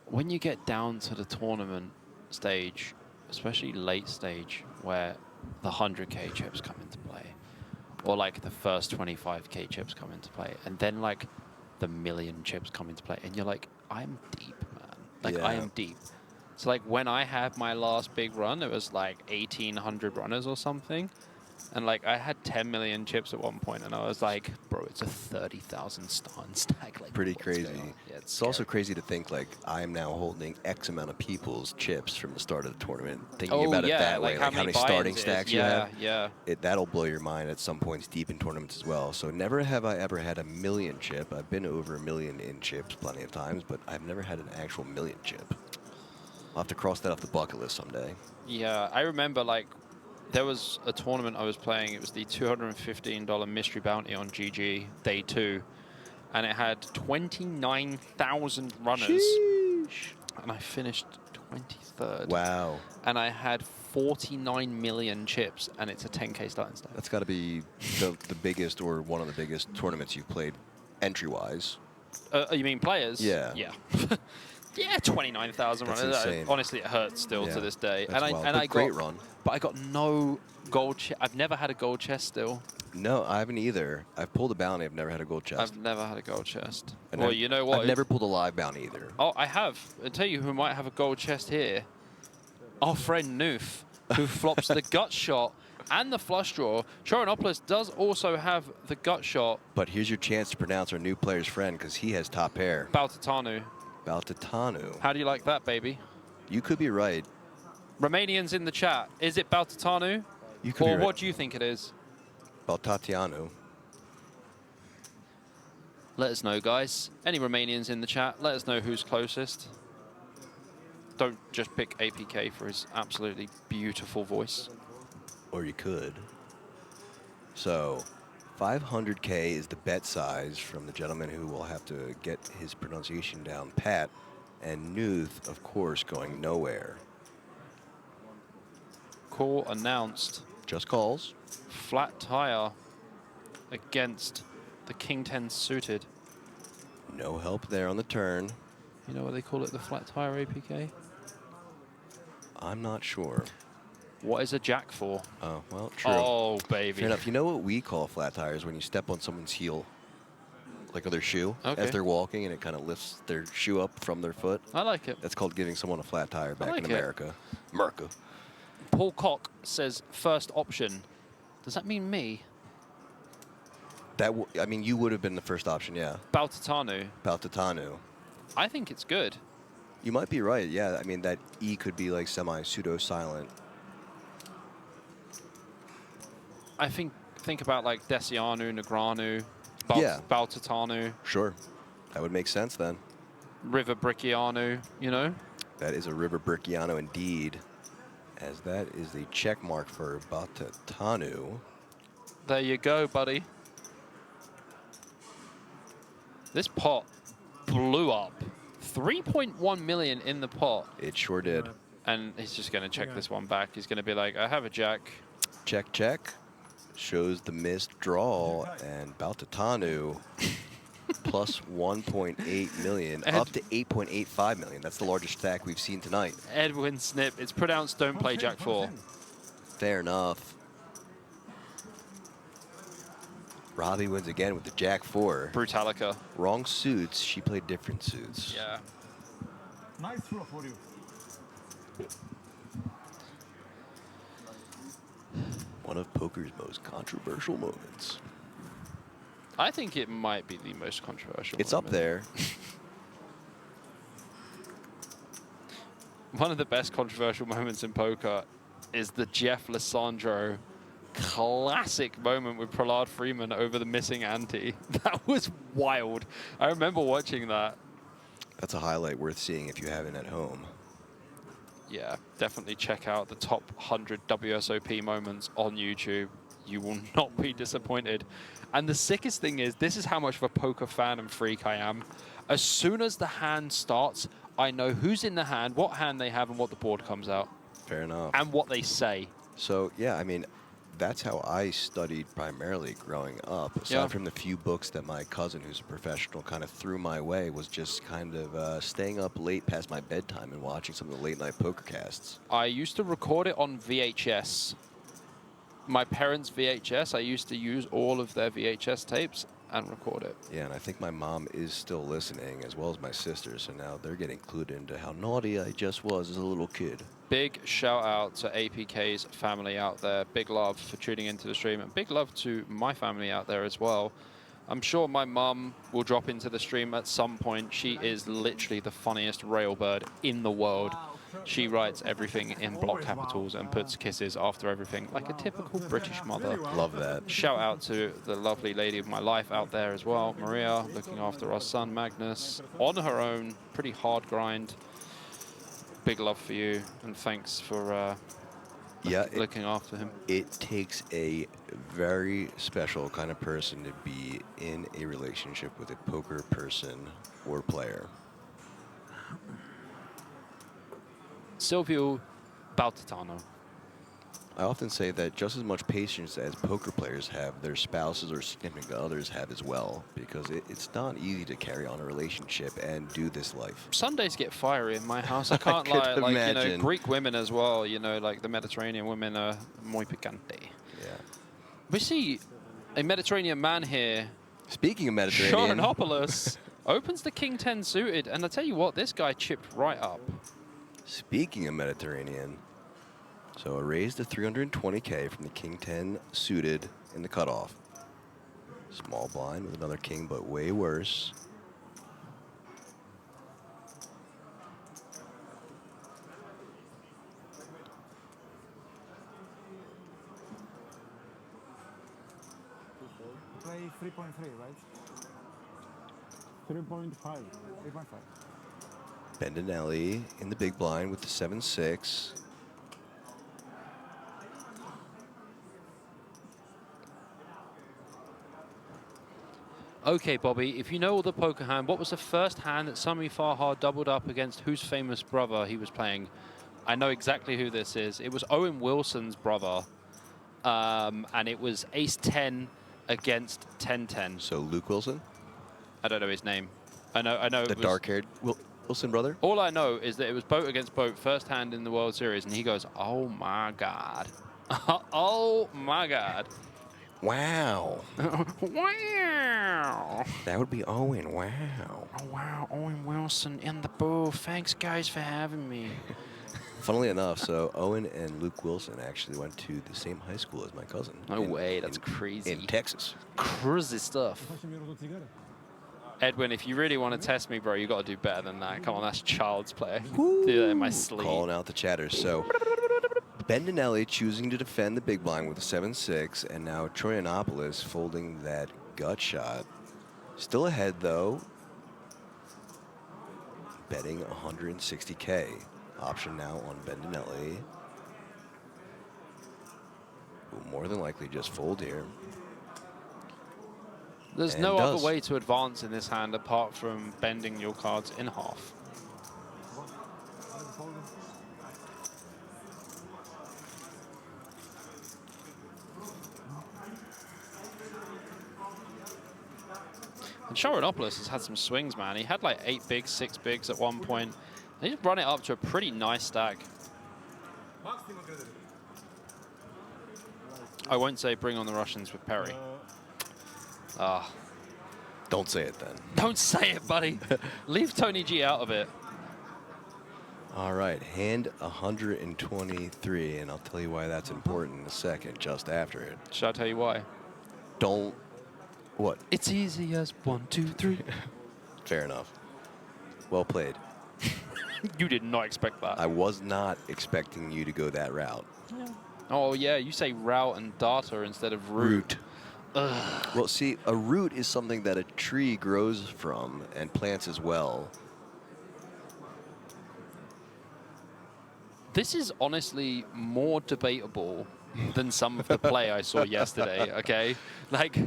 When you get down to the tournament stage, especially late stage, where the 100K chips come into play, or like the first 25K chips come into play, and then like the million chips come into play, and you're like, I'm deep, man. Like, I Yeah. am deep. So like when I had my last big run, it was like 1,800 runners or something. And like I had 10 million chips at one point, and I was like, bro, it's a 30,000 starting stack. Like, Pretty what's crazy. going on? Yeah, It's also crazy to think like I am now holding X amount of people's chips from the start of the tournament. Thinking about it that way, like how many starting buy-ins stacks is. you Yeah, have. yeah. That'll blow your mind at some points deep in tournaments as well. So never have I ever had a million chip. I've been over a million in chips plenty of times, but I've never had an actual million chip. I'll have to cross that off the bucket list someday. Yeah, I remember like there was a tournament I was playing. It was the $215 mystery bounty on GG day 2, and it had 29,000 runners, Sheesh. and I finished 23rd. Wow. And I had 49 million chips, and it's a 10K starting stack. That's got to be the biggest or one of the biggest tournaments you've played entry-wise. You mean players? Yeah. Yeah. Yeah, 29,000 That's runners. insane. Honestly, it hurts still Yeah, to this day. that's wild. And But I great got, run. But I got no gold chest. I've never had a gold chest still. No, I haven't either. I've pulled a bounty. I've never had a gold chest. I've never had a gold chest. And Well, I've- you know what? I've never pulled a live bounty either. Oh, I have. I'll tell you who might have a gold chest here. Our friend Noof, who flops the gut shot and the flush draw. Torianopolis does also have the gut shot. But here's your chance to pronounce our new player's friend because he has top pair. Baltateanu. Baltateanu. How do you like that, baby? You could be right. Romanians in the chat. Is it Baltateanu? You could be Or right. what do you think it is? Baltateanu. Let us know, guys. Any Romanians in the chat, let us know who's closest. Don't just pick APK for his absolutely beautiful voice. Or you could. So, 500K is the bet size from the gentleman who will have to get his pronunciation down pat, and Nuth, of course, going nowhere. Call announced. Just calls. Flat tire against the King 10 suited. No help there on the turn. You know what they call it, the flat tire APK? I'm not sure. What is a jack for? Oh, well, true. Oh, baby. Fair enough. You know what we call flat tires? When you step on someone's heel, like on their shoe, as they're walking, and it kind of lifts their shoe up from their foot. I like it. That's called giving someone a flat tire back like in America. America. Paul Koch says first option. Does that mean me? I mean, you would have been the first option, yeah. Baltateanu. Baltateanu. I think it's good. You might be right, yeah. I mean, that E could be like semi-pseudo-silent. I think about like Deseanu, Negranu, Baltateanu. Sure. That would make sense then. River Briccianu, you know? That is a River Bricciano indeed, as that is the check mark for Baltateanu. There you go, buddy. This pot blew up. 3.1 million in the pot. It sure did. And he's just going to check this one back. He's going to be like, I have a jack. Check, check. Shows the missed draw, and Baltateanu plus 1.8 million, up to 8.85 million. That's the largest stack we've seen tonight. Edwin Snip. It's pronounced don't play jack 4. Fair enough. Robbie wins again with the jack 4. Brutalica. Wrong suits. She played different suits. Yeah. Nice throw for you. One of poker's most controversial moments. I think it might be the most controversial. It's moment. up there. One of the best controversial moments in poker is the Jeff Lissandro classic moment with Prahlad Freeman over the missing ante. That was wild. I remember watching that. That's a highlight worth seeing if you haven't at home. Yeah, definitely check out the top 100 WSOP moments on YouTube. You will not be disappointed. And the sickest thing is, this is how much of a poker fan and freak I am. As soon as the hand starts, I know who's in the hand, what hand they have, and what the board comes out. Fair enough. And what they say. So, yeah, I mean, that's how I studied primarily growing up. Aside from the few books that my cousin, who's a professional, kind of threw my way, was just kind of staying up late past my bedtime and watching some of the late-night poker casts. I used to record it on VHS. My parents' VHS, I used to use all of their VHS tapes and record it. Yeah, and I think my mom is still listening, as well as my sister, so now they're getting clued into how naughty I just was as a little kid. Big shout out to APK's family out there. Big love for tuning into the stream, and big love to my family out there as well. I'm sure my mum will drop into the stream at some point. She is literally the funniest railbird in the world. She writes everything in block capitals and puts kisses after everything, like a typical British mother. Love that. Shout out to the lovely lady of my life out there as well, Maria, looking after our son Magnus on her own. Pretty hard grind. Big love for you, and thanks for looking after him. It takes a very special kind of person to be in a relationship with a poker person or player. Silviu Baltateanu. I often say that just as much patience as poker players have, their spouses or significant others have as well, because it's not easy to carry on a relationship and do this life. Sundays get fiery in my house. I can't lie. Like, you know, Greek women as well. You know, like the Mediterranean women are muy picante. Yeah. We see a Mediterranean man here. Speaking of Mediterranean, Sharonopoulos opens the King 10 suited, and I tell you what, this guy chipped right up. Speaking of Mediterranean, so a raise to 320K from the King 10 suited in the cutoff. Small blind with another king, but way worse. Play 3.3, right? 3.5. 3.5. Bendinelli in the big blind with the 7-6. Okay, Bobby, if you know all the poker hand, what was the first hand that Sami Farhad doubled up against whose famous brother he was playing? I know exactly who this is. It was Owen Wilson's brother, and it was ace-10 against 10-10. So Luke Wilson, I don't know his name. I know. the dark-haired Wilson brother. All I know is that it was boat against boat, first hand in the World Series, and he goes, "Oh my God, oh my God." Wow. Wow. That would be Owen. Wow. Oh, wow. Owen Wilson in the booth. Thanks, guys, for having me. Funnily enough, so Owen and Luke Wilson actually went to the same high school as my cousin. No way. That's crazy. In Texas. Crazy stuff. Edwin, if you really want to test me, bro, you got to do better than that. Come on, that's child's play. Do that in my sleep. Calling out the chatters. So Bendinelli choosing to defend the big blind with a 7-6, and now Troyanopoulos folding that gut shot. Still ahead, though. Betting 160K. Option now on Bendinelli. Will more than likely just fold here. There's And no does. other way to advance in this hand apart from bending your cards in half. And Sharonopoulos has had some swings, man. He had like 8 bigs, 6 bigs at one point. And he's run it up to a pretty nice stack. I won't say bring on the Russians with Perry. Ah. Don't say it then. Don't say it, buddy. Leave Tony G out of it. All right, hand 123, and I'll tell you why that's important in a second, just after it. Should I tell you why? Don't, what? It's easy as 1, 2, 3. Fair enough. Well played. You did not expect that. I was not expecting you to go that route. Oh, yeah, you say route and data instead of root. Well, see, a root is something that a tree grows from and plants as well. This is honestly more debatable than some of the play I saw yesterday, okay? Like,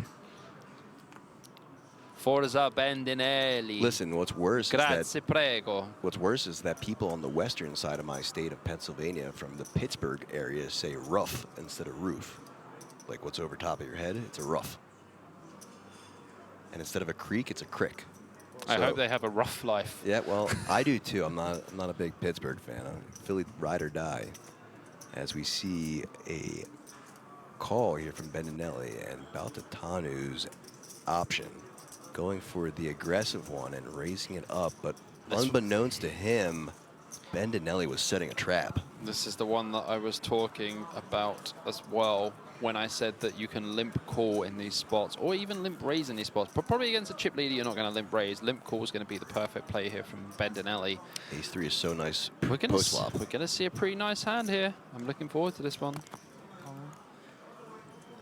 Forza Bendinelli. Listen, what's worse Grazie, prego. What's worse is that people on the western side of my state of Pennsylvania from the Pittsburgh area say rough instead of roof. Like what's over top of your head, it's a rough. And instead of a creek, it's a crick. I hope they have a rough life. Yeah, well, I do too. I'm not a big Pittsburgh fan. I'm Philly ride or die. As we see a call here from Bendinelli and Baltateanu's option, going for the aggressive one and raising it up, but unbeknownst to him, Bendinelli was setting a trap. This is the one that I was talking about as well when I said that you can limp call in these spots, or even limp raise in these spots. But probably against a chip leader, you're not going to limp raise. Limp call is going to be the perfect play here from Bendinelli. Ace-3 is so nice post-flop. We're going to see a pretty nice hand here. I'm looking forward to this one.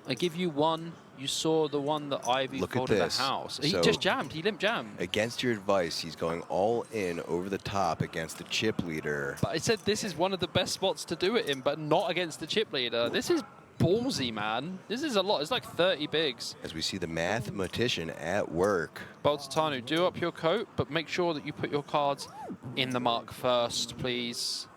I give you one. You saw the one that Ivy folded the house. He just jammed. He limp jammed. Against your advice, he's going all in over the top against the chip leader. But I said this is one of the best spots to do it in, but not against the chip leader. This is ballsy, man. This is a lot. It's like 30 bigs. As we see the mathematician at work. Baltateanu, do up your coat, but make sure that you put your cards in the mark first, please.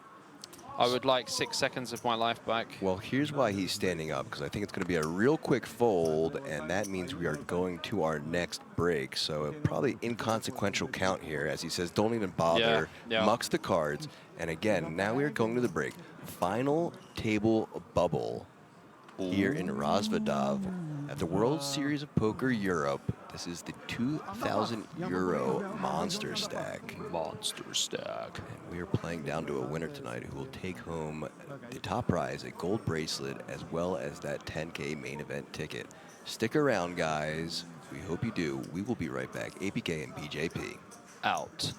I would like 6 seconds of my life back. Well, here's why he's standing up, because I think it's going to be a real quick fold, and that means we are going to our next break. So a probably inconsequential count here, as he says, don't even bother, mucks the cards. And again, now we are going to the break. Final table bubble here in Rozvadov at the World Series of Poker Europe. This is the €2,000 Monsterstack. Monsterstack. And we are playing down to a winner tonight who will take home the top prize, a gold bracelet, as well as that 10K main event ticket. Stick around, guys. We hope you do. We will be right back. APK and BJP. Out.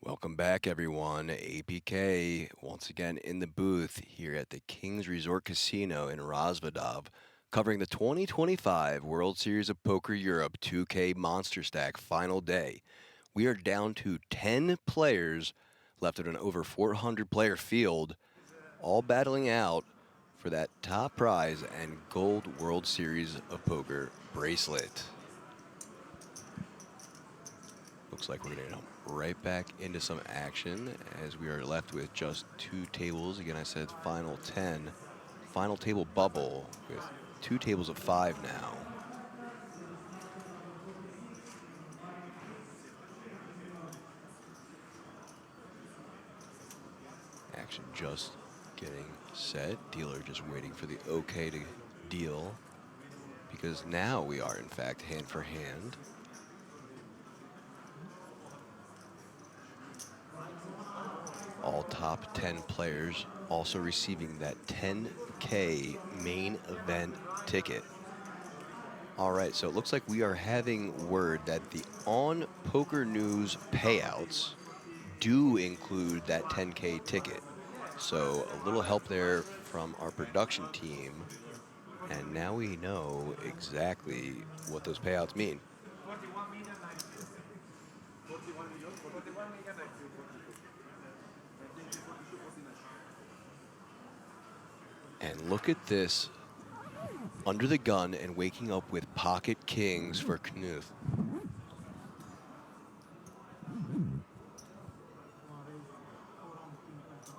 Welcome back, everyone. APK once again in the booth here at the Kings Resort Casino in Rozvadov, covering the 2025 World Series of Poker Europe 2K Monsterstack final day. We are down to 10 players left at an over 400 player field, all battling out for that top prize and gold World Series of Poker bracelet. Looks like we're going to jump right back into some action as we are left with just 2 tables. Again, I said final 10. Final table bubble with 2 tables of 5 now. Action just getting set. Dealer just waiting for the okay to deal, because now we are in fact hand for hand. All top 10 players also receiving that 10K main event ticket. All right, so it looks like we are having word that the On Poker News payouts do include that 10K ticket. So a little help there from our production team. And now we know exactly what those payouts mean. And look at this, under the gun and waking up with pocket kings for Knut.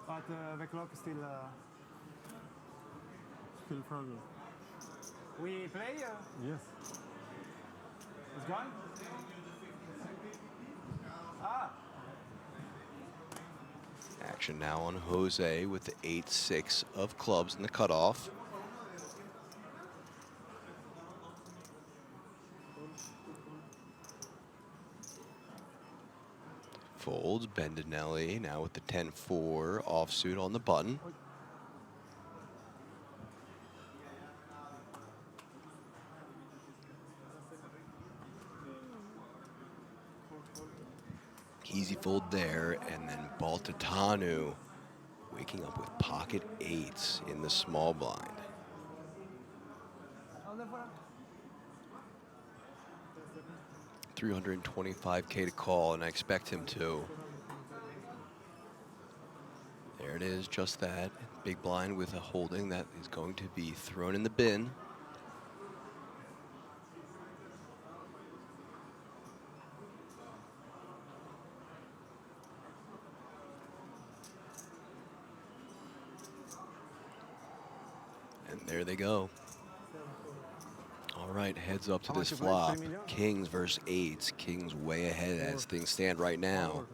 But the clock is still further. we play? Yes. It's gone? Ah! Action now on Jose with the 8-6 of clubs in the cutoff. Folds Bendinelli now with the 10-4 offsuit on the button. Easy fold there, and then Baltateanu waking up with pocket 8s in the small blind. $325K to call, and I expect him to. There it is, just that. Big blind with a holding that is going to be thrown in the bin. And there they go. All right, heads up to this flop. Kings versus 8s. Kings way ahead as things stand right now.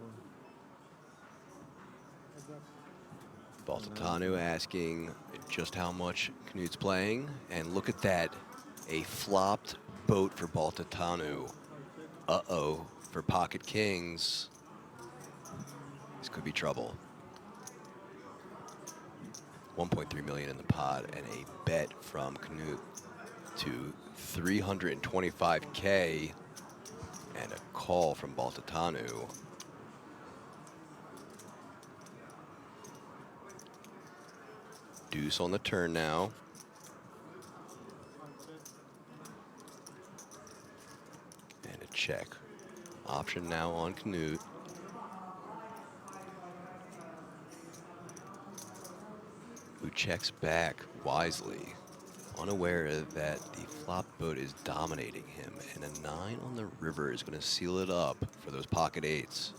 Baltateanu asking just how much Knut's playing. And look at that. A flopped boat for Baltateanu. Uh-oh, for pocket kings. This could be trouble. 1.3 million in the pot and a bet from Knut to 325K and a call from Baltateanu. Deuce on the turn now. And a check. Option now on Knut. Who checks back wisely, unaware that the flop boat is dominating him, and a 9 on the river is going to seal it up for those pocket 8s.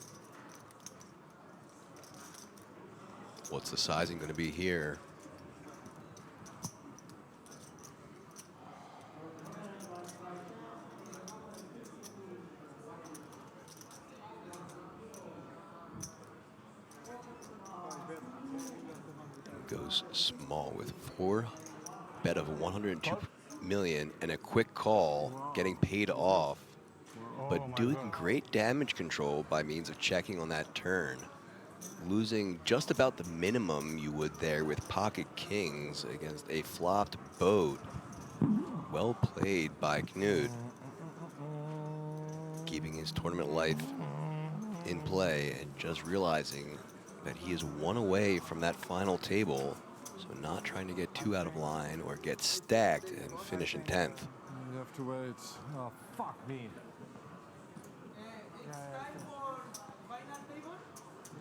What's the sizing going to be here? Goes small with 4 bet of 102 million and a quick call, getting paid off, but doing great damage control by means of checking on that turn, losing just about the minimum you would there with pocket kings against a flopped boat. Well played by Knut, keeping his tournament life in play and just realizing that he is one away from that final table. So not trying to get too out of line or get stacked and finish in 10th. You have to wait. Oh, fuck me.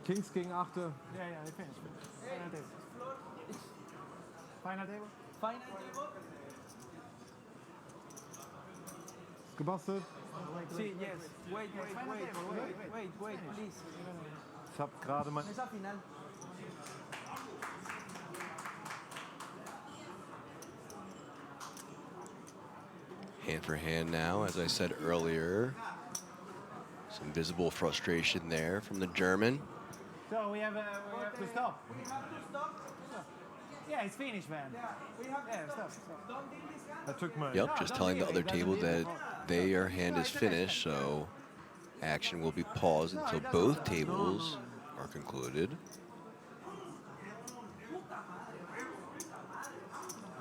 Kings gegen Achte. Yeah, they finished. Final table. Final table? Final table? Ist gebastelt. Sí, yes. Wait, please. Ich hab gerade mein... Esa final. Hand for hand now, as I said earlier. Some visible frustration there from the German. So we have to stop. Yeah, it's finished, man. Yeah, stop. I took my... Yep, just telling the other table that their hand is finished, so action will be paused until both tables are concluded.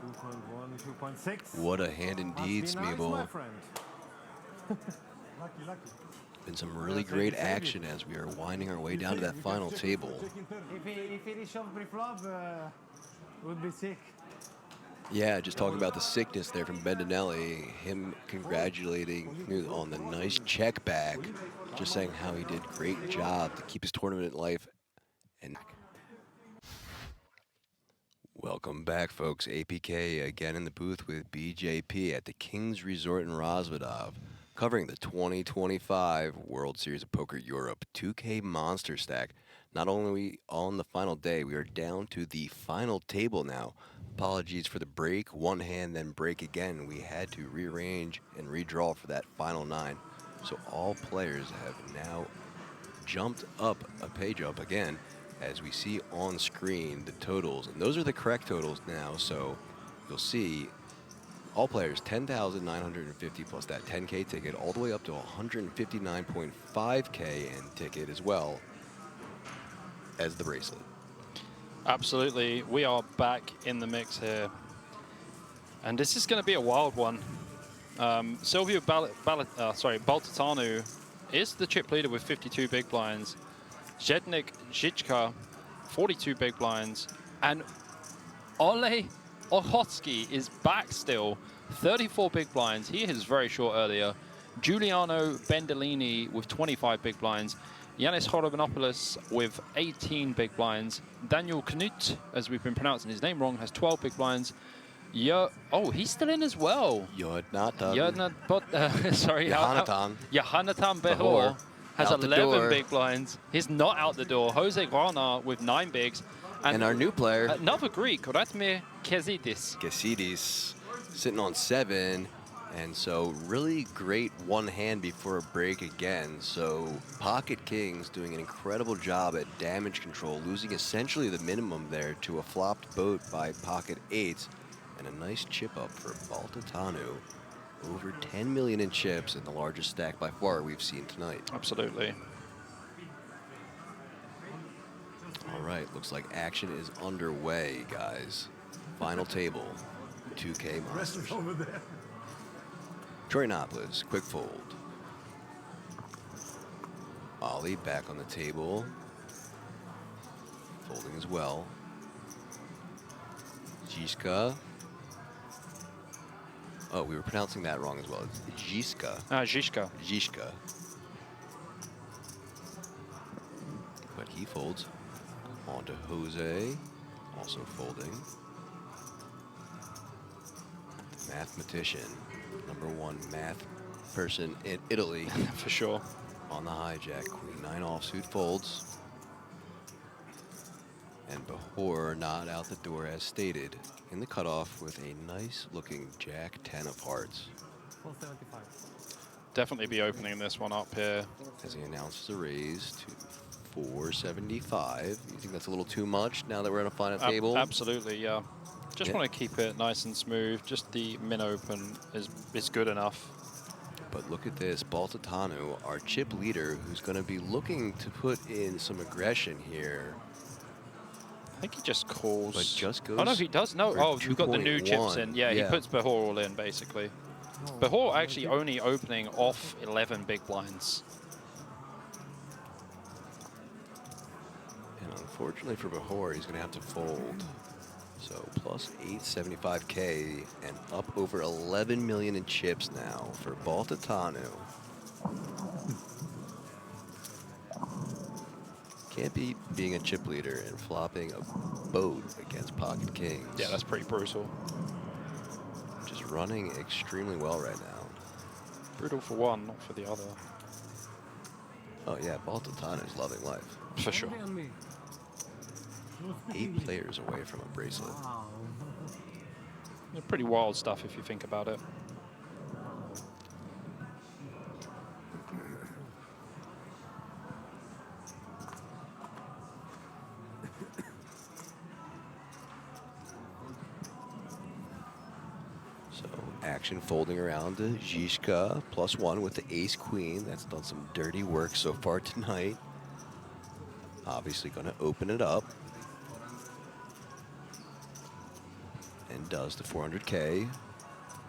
2.1, 2.6. What a hand indeed, Must be nice, my Smeebol. friend. Lucky. Been some really great action as we are winding our way down to that final table. If it is shove pre-flop, would be sick. Yeah, just talking about the sickness there from Bendinelli, him congratulating Knut on the nice check back, just saying how he did great job to keep his tournament life. And welcome back, folks. APK again in the booth with BJP at the King's Resort in Rozvadov, covering the 2025 World Series of Poker Europe 2K Monsterstack. Not only on the final day, we are down to the final table now. Apologies for the break, one hand then break again. We had to rearrange and redraw for that final 9. So all players have now jumped up a page up again as we see on screen the totals. And those are the correct totals now, so you'll see all players 10,950 plus that 10K ticket all the way up to 159.5K and ticket as well as the bracelet. Absolutely. We are back in the mix here. And this is going to be a wild one. Silviu Baltateanu is the chip leader with 52 big blinds. Zdenek Žižka, 42 big blinds. And Oleh Okhotskyi is back still, 34 big blinds. He is very short earlier. Giuliano Bendinelli with 25 big blinds. Yanis Horobanopoulos with 18 big blinds. Daniel Knut, as we've been pronouncing his name wrong, has 12 big blinds. Oh, he's still in as well. Jonathan Behor has out the 11 door. big blinds. He's not out the door. Jose Grana with 9 bigs. And our new player, another Greek, Ratmir Kezidis. Gasidis, sitting on 7. And so really great one hand before a break again. So Pocket Kings doing an incredible job at damage control, losing essentially the minimum there to a flopped boat by Pocket 8. And a nice chip up for Baltateanu. Over 10 million in chips and the largest stack by far we've seen tonight. Absolutely. All right, looks like action is underway, guys. Final table, 2K Monsters. Over there. Troynopolis, quick fold. Ollie back on the table. Folding as well. Žižka. Oh, we were pronouncing that wrong as well. It's Žižka. Žižka. Žižka. But he folds. On to Jose. Also folding. Mathematician. #1 math person in Italy. For sure. On the hijack. Queen 9 offsuit folds. And Behor not out the door as stated. In the cutoff with a nice looking Jack 10 of hearts. 475. Definitely be opening this one up here. As he announces a raise to 475. You think that's a little too much now that we're on a final table? Absolutely, yeah. Just want to keep it nice and smooth. Just the min open is good enough. But look at this, Baltateanu, our chip leader, who's going to be looking to put in some aggression here. I think he just calls. But just goes. Oh no, he does. No. Oh, we've got the new chips 2.1. in. Yeah, he puts Behor all in basically. Behor actually only opening off 11 big blinds. Unfortunately for Bahor, he's going to have to fold. So plus 875K and up over 11 million in chips now for Baltateanu. Can't be being a chip leader and flopping a boat against pocket kings. Yeah, that's pretty brutal. Just running extremely well right now. Brutal for one, not for the other. Oh yeah, Baltateanu's loving life. For sure. Only on me. 8 players away from a bracelet. Wow. Yeah, pretty wild stuff if you think about it. So action folding around to Žižka, +1 with the ace-queen. That's done some dirty work so far tonight. Obviously going to open it up. And does the 400K.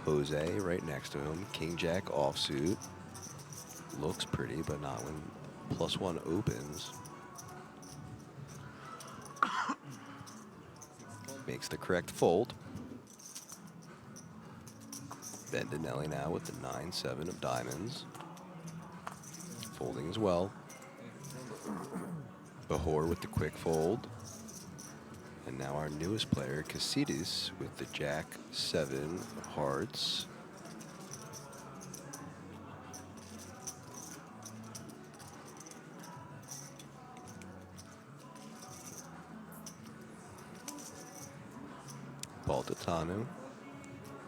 Jose right next to him. King-Jack offsuit. Looks pretty, but not when +1 opens. Makes the correct fold. Bendinelli now with the 9-7 of diamonds. Folding as well. Bahor with the quick fold. And now our newest player, Casidis, with the Jack-7 of hearts. Baltateanu,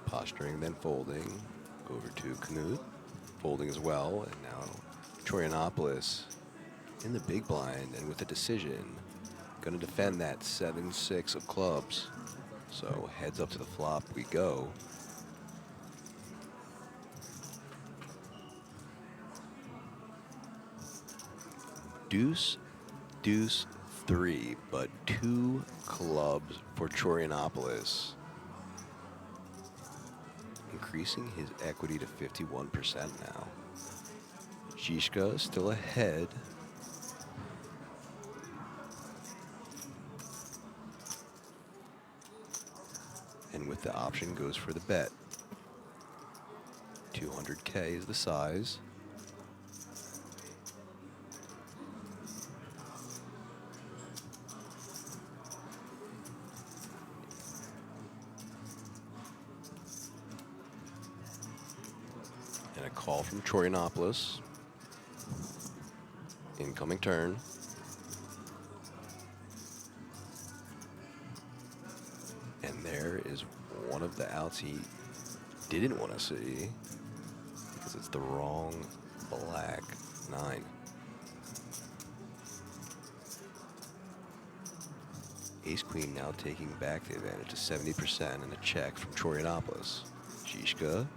posturing, then folding over to Knut, folding as well, and now Chorianopoulos in the big blind and with a decision. Going to defend that 7-6 of clubs. So heads up to the flop we go. Deuce, deuce, 3, but 2 clubs for Chorianopoulos. Increasing his equity to 51% now. Žižka still ahead. And with the option goes for the bet. 200K is the size. And a call from Chorianopoulos. Incoming turn. And there is one of the outs he didn't want to see because it's the wrong black 9. Ace-Queen now taking back the advantage to 70% and a check from Chorianopoulos. Žižka.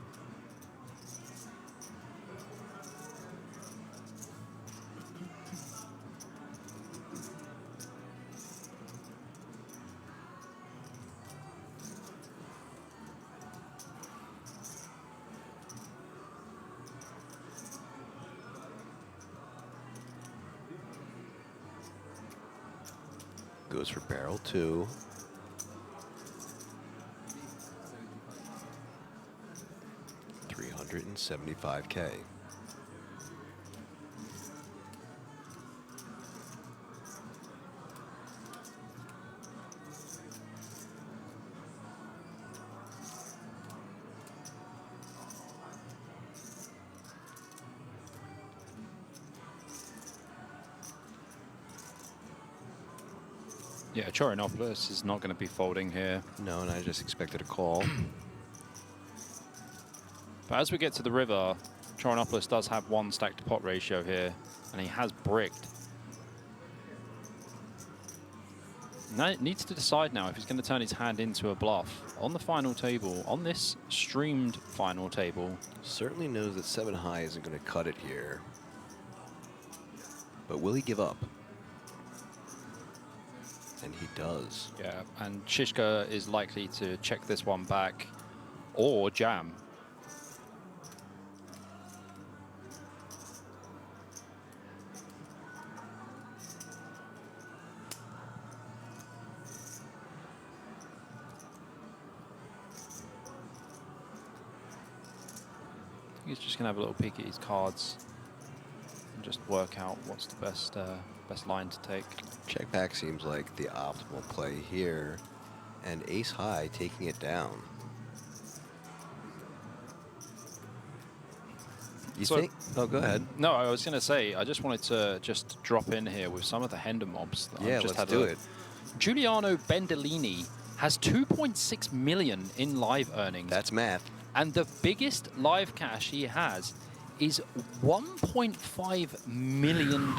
Goes for barrel 2. $375K. Yeah, Chorianopoulos is not going to be folding here. No, and I just expected a call. But as we get to the river, Chorianopoulos does have 1 stack to pot ratio here, and he has bricked. Now needs to decide now if he's going to turn his hand into a bluff on the final table, on this streamed final table. Certainly knows that 7 high isn't going to cut it here. But will he give up? And he does. Yeah, and Žižka is likely to check this one back or jam. he's just going to have a little peek at his cards and just work out what's the best best line to take. Check back seems like the optimal play here, and ace high taking it down. You So- think? Oh, go ahead. No, I was going to say, I just wanted to just drop in here with some of the Hender mobs. That Yeah, I've just let's had a do look. it. Giuliano Bendinelli has 2.6 million in live earnings. That's math. And the biggest live cash he has is $1.5 million.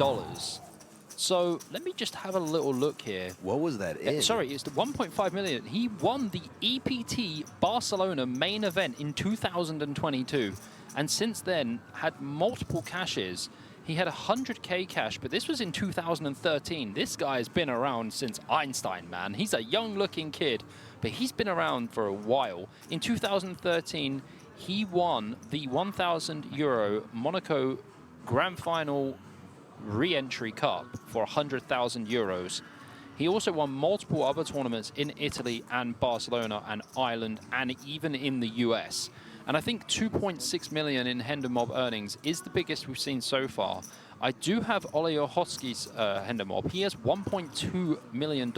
So let me just have a little look here. What was that in? Sorry, it's the 1.5 million. He won the EPT Barcelona main event in 2022. And since then, had multiple cashes. He had 100K cash, but this was in 2013. This guy has been around since Einstein, man. He's a young-looking kid, but he's been around for a while. In 2013, he won the 1,000 euro Monaco Grand Final re-entry cup for 100,000 euros. He also won multiple other tournaments in Italy and Barcelona and Ireland and even in the US. And I think 2.6 million in Hender Mob earnings is the biggest we've seen so far. I do have Oleh Okhotskyi's Hender Mob. He has $1.2 million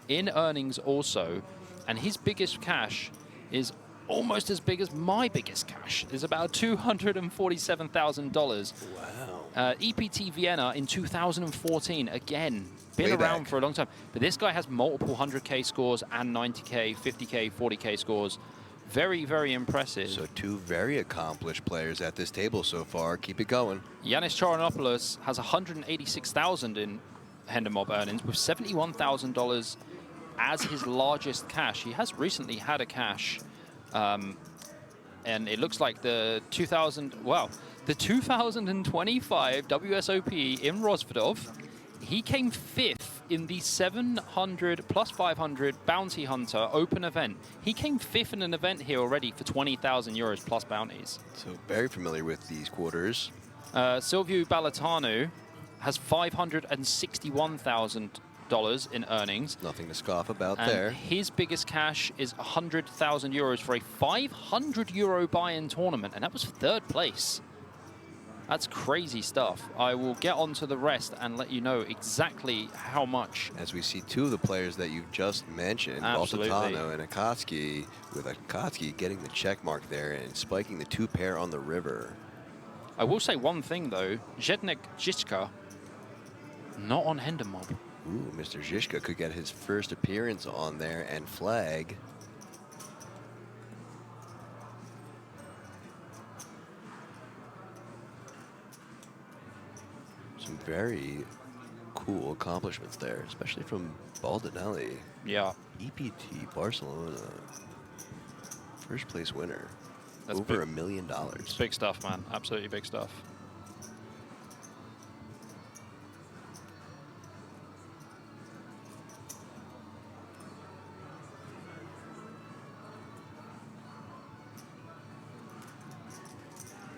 in earnings also. And his biggest cash is almost as big as my biggest cash. It's about $247,000. Wow. EPT Vienna in 2014, again, been Way around back. for a long time. But this guy has multiple 100K scores and 90K, 50K, 40K scores. Very, very impressive. So two very accomplished players at this table so far. Keep it going. Yanis Charanopoulos has 186,000 in Hender Mob earnings with $71,000 as his largest cash. He has recently had a cash, and it looks like the 2025 WSOP in Rozvadov, he came 5th in the 700 plus 500 Bounty Hunter open event. He came 5th in an event here already for 20,000 euros plus bounties. So very familiar with these quarters. Silviu Baltateanu has $561,000 in earnings. Nothing to scoff about And there. his biggest cash is 100,000 euros for a 500 euro buy-in tournament, and that was 3rd place. That's crazy stuff. I will get on to the rest and let you know exactly how much. As we see two of the players that you just mentioned, Absolutely. Baltateanu and Okhotskyi, with Okhotskyi getting the check mark there and spiking the 2 pair on the river. I will say one thing, though. Zdenek Žižka, not on Hender Mob. Ooh, Mr. Žižka could get his first appearance on there and flag. Some very cool accomplishments there, especially from Bendinelli. Yeah. EPT Barcelona. First place winner. That's Over big. $1 million. It's big stuff, man. Absolutely big stuff.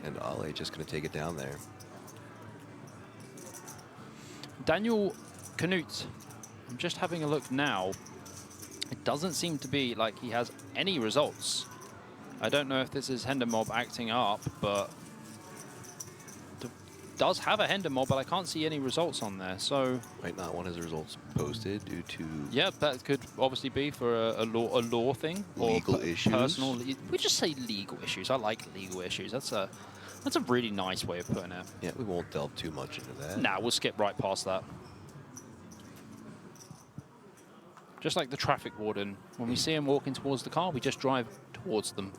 And Oleh just going to take it down there. Daniel Knut, I'm just having a look now. It doesn't seem to be like he has any results. I don't know if this is Hender Mob acting up, but does have a Hender Mob, but I can't see any results on there. So Might not want his results posted due to yeah, that could obviously be for a law thing or Legal issues. personal. We just say legal issues. I like legal issues. That's a really nice way of putting it. Yeah, we won't delve too much into that. Nah, we'll skip right past that. Just like the traffic warden, when we see him walking towards the car, we just drive towards them.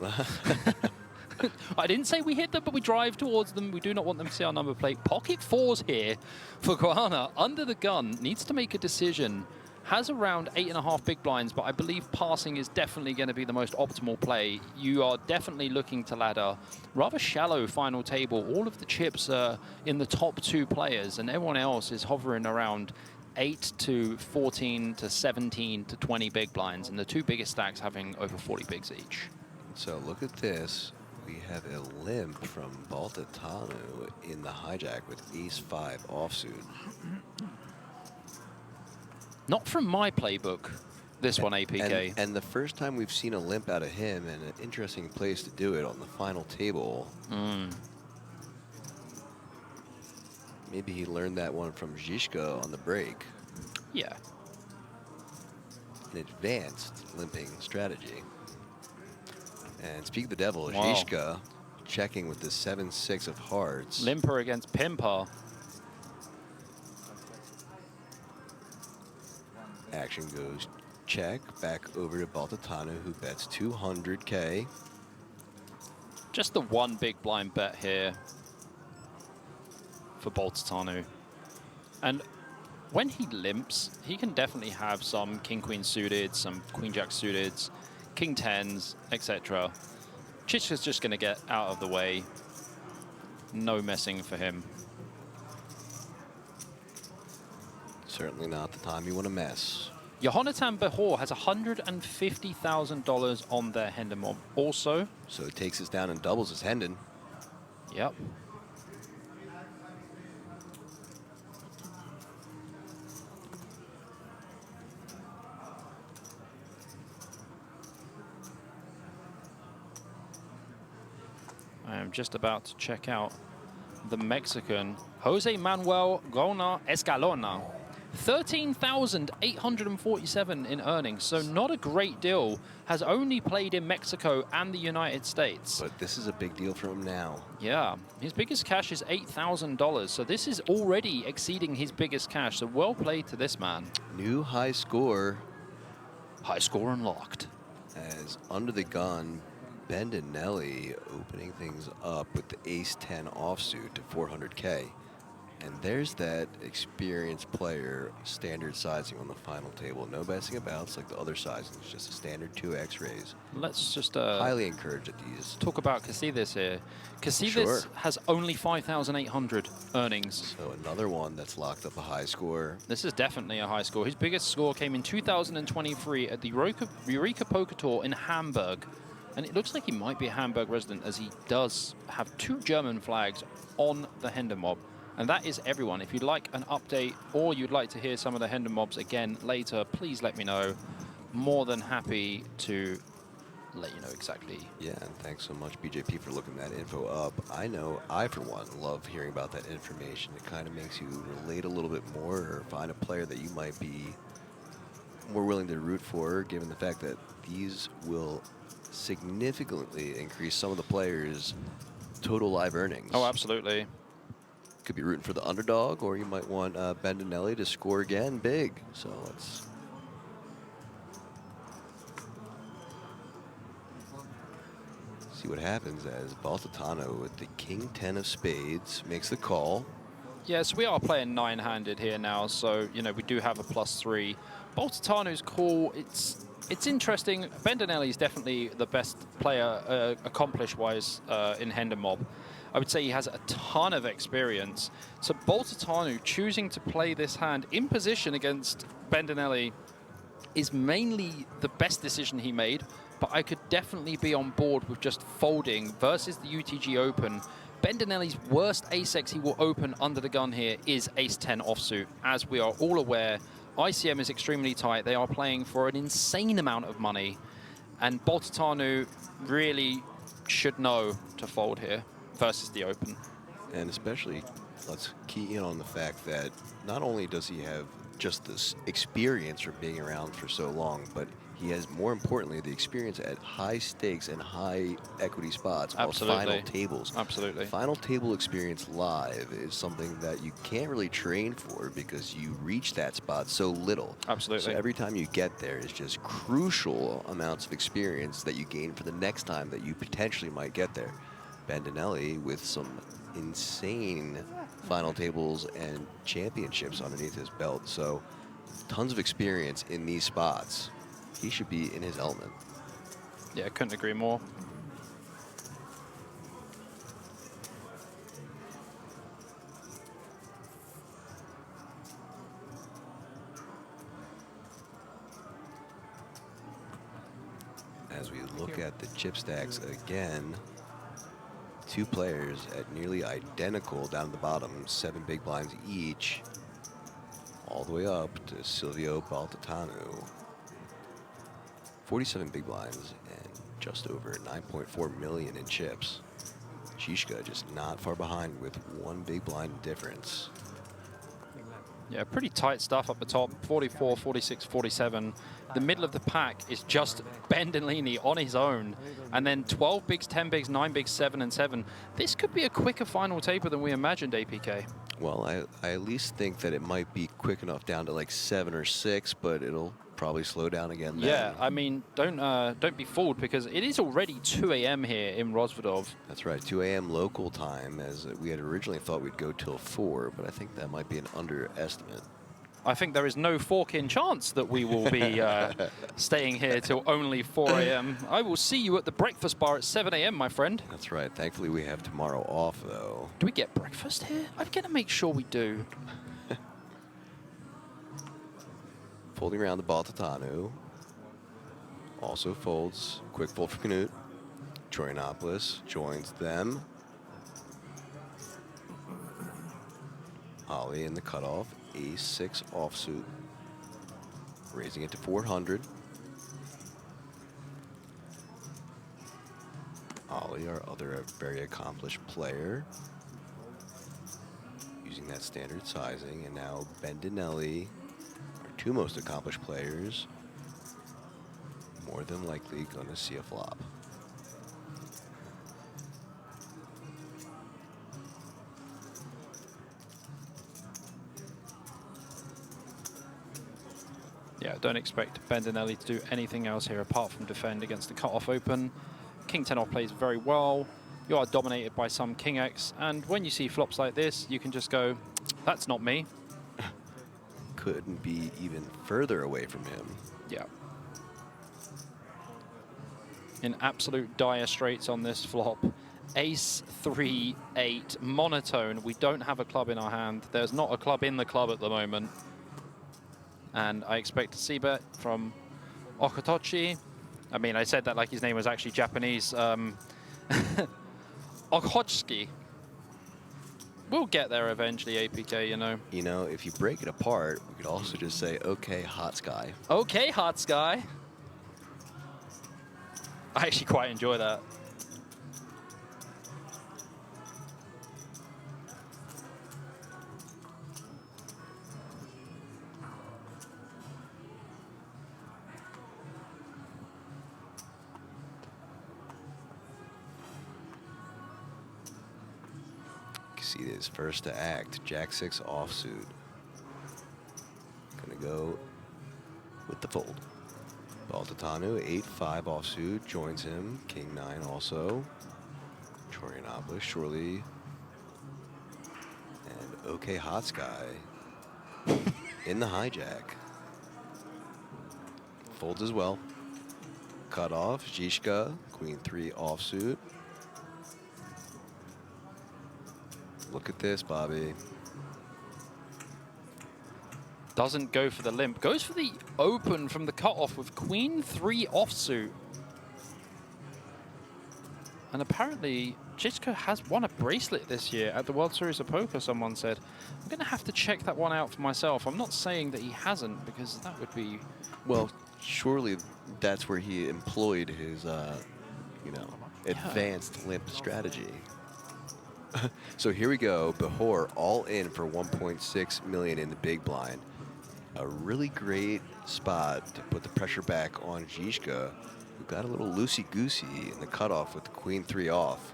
I didn't say we hit them, but we drive towards them. We do not want them to see our number plate. Pocket 4's here for Guana. Under the gun, needs to make a decision. Has around 8.5 big blinds, but I believe passing is definitely going to be the most optimal play. You are definitely looking to ladder. Rather shallow final table. All of the chips are in the top 2 players, and everyone else is hovering around 8 to 14 to 17 to 20 big blinds, and the 2 biggest stacks having over 40 bigs each. So look at this. We have a limp from Baltateanu in the hijack with ace-5 offsuit. Not from my playbook. This one APK. And the first time we've seen a limp out of him, and an interesting place to do it on the final table. Maybe he learned that one from Žižka on the break. Yeah. An advanced limping strategy. And speak of the devil, Wow. Žižka checking with the 7-6 of hearts. Limper against Pimper. Action goes check, back over to Baltateanu, who bets 200K. Just the one big blind bet here for Baltateanu. And when he limps, he can definitely have some king-queen suited, some queen-jack suited, king-10s, etc. Žižka's just going to get out of the way. No messing for him. Certainly not the time you want to mess. Jonathan Behor has $150,000 on their Hendon also. So it takes us down and doubles his Hendon. Yep. I am just about to check out the Mexican Jose Manuel Gona Escalona. 13,847 in earnings, so not a great deal. Has only played in Mexico and the United States. But this is a big deal for him now. Yeah, his biggest cash is $8,000, so this is already exceeding his biggest cash, so well played to this man. New high score. High score unlocked. As under the gun, Bendinelli opening things up with the ace-10 offsuit to 400K. And there's that experienced player standard sizing on the final table. No messing about. It's like the other sizing. It's just a standard 2x raise. Let's just highly encourage at these. talk about Casillas here. Casillas Sure. has only 5,800 earnings. So another one that's locked up a high score. This is definitely a high score. His biggest score came in 2023 at the Eureka Poker Tour in Hamburg. And it looks like he might be a Hamburg resident, as he does have 2 German flags on the Hendon mob. And that is everyone. If you'd like an update or you'd like to hear some of the Hendon mobs again later, please let me know. More than happy to let you know exactly. Yeah, and thanks so much, BJP, for looking that info up. I know I, for one, love hearing about that information. It kind of makes you relate a little bit more or find a player that you might be more willing to root for, given the fact that these will significantly increase some of the players' total live earnings. Oh, absolutely. Could be rooting for the underdog, or you might want Bendinelli to score again big. So let's see what happens as Baltateanu with the king-10 of spades makes the call. Yes, we are playing 9-handed here now, so you know we do have a +3. Baltateanu's call, it's interesting. Bendinelli is definitely the best player, accomplish-wise, in Hendon mob. I would say he has a ton of experience. So Baltateanu choosing to play this hand in position against Bendinelli is mainly the best decision he made, but I could definitely be on board with just folding versus the UTG Open. Bendinelli's worst ace-X he will open under the gun here is ace-10 offsuit. As we are all aware, ICM is extremely tight. They are playing for an insane amount of money, and Baltateanu really should know to fold here versus the Open. And especially, let's key in on the fact that not only does he have just this experience from being around for so long, but he has, more importantly, the experience at high stakes and high equity spots. Absolutely. Final tables. Absolutely. Final table experience live is something that you can't really train for because you reach that spot so little. Absolutely. So every time you get there is just crucial amounts of experience that you gain for the next time that you potentially might get there. Bendinelli with some insane final tables and championships underneath his belt. So tons of experience in these spots. He should be in his element. Yeah, I couldn't agree more. As we look at the chip stacks again, 2 players at nearly identical down at the bottom, 7 big blinds each, all the way up to Silviu Baltateanu. 47 big blinds and just over 9.4 million in chips. Žižka just not far behind with one big blind difference. Yeah, pretty tight stuff up the top, 44, 46, 47. The middle of the pack is just Bendinelli on his own. And then 12 bigs, 10 bigs, 9 bigs, 7 and 7. This could be a quicker final taper than we imagined, APK. Well, I at least think that it might be quick enough down to like 7 or 6, but it'll probably slow down again then. Yeah, I mean, don't be fooled because it is already 2 a.m. here in Rozvadov. That's right, 2 a.m. local time, as we had originally thought we'd go till 4, but I think that might be an underestimate. I think there is no fork-in chance that we will be staying here till only 4 a.m. I will see you at the breakfast bar at 7 a.m., my friend. That's right. Thankfully, we have tomorrow off, though. Do we get breakfast here? I'm going to make sure we do. Folding around the Baltateanu. Also folds. Quick fold for Knut. Giuliano joins them. Oleh in the cutoff. Ace-6 offsuit. Raising it to 400. Oleh, our other very accomplished player. Using that standard sizing. And now Bendinelli, our two most accomplished players, more than likely going to see a flop. Yeah, don't expect Bendinelli to do anything else here apart from defend against the cut-off open. King 10 off plays very well. You are dominated by some King X, and when you see flops like this, you can just go, that's not me. Couldn't be even further away from him. Yeah. In absolute dire straits on this flop. Ace 3 8 monotone. We don't have a club in our hand. There's not a club in the club at the moment. And I expect a c-bet from Okhotskyi. I mean, I said that like his name was actually Japanese. Okhotskyi. We'll get there eventually, APK, you know. You know, if you break it apart, we could also just say, okay, hot sky. Okay, hot sky. I actually quite enjoy that. See this first to act, Jack-6 offsuit. Gonna go with the fold. Baltateanu, 8-5 offsuit, joins him. King 9 also. Giuliano surely. And okay, hot sky in the hijack. Folds as well. Cut off, Žižka, Queen 3 offsuit. Look at this, Bobby. Doesn't go for the limp. Goes for the open from the cutoff with Queen 3 offsuit. And apparently, Žižka has won a bracelet this year at the World Series of Poker, someone said. I'm going to have to check that one out for myself. I'm not saying that he hasn't, because that would be... Well, surely that's where he employed his, you know, advanced limp strategy. So here we go. Behor all in for 1.6 million in the big blind. A really great spot to put the pressure back on Žižka, who got a little loosey-goosey in the cutoff with the Queen 3 off.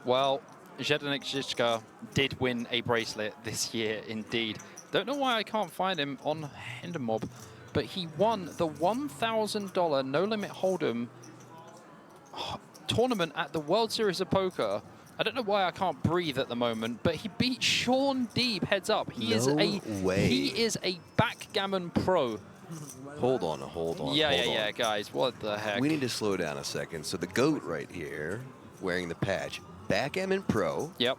Well, Zdenek Žižka did win a bracelet this year, indeed. Don't know why I can't find him on Hindermob, but he won the $1,000 No Limit Hold'em tournament at the World Series of Poker. I don't know why I can't breathe at the moment, but he beat Sean Deeb heads up. He is a backgammon pro. Hold on. Yeah, guys, what the heck? We need to slow down a second. So the GOAT right here, wearing the patch, backgammon pro. Yep.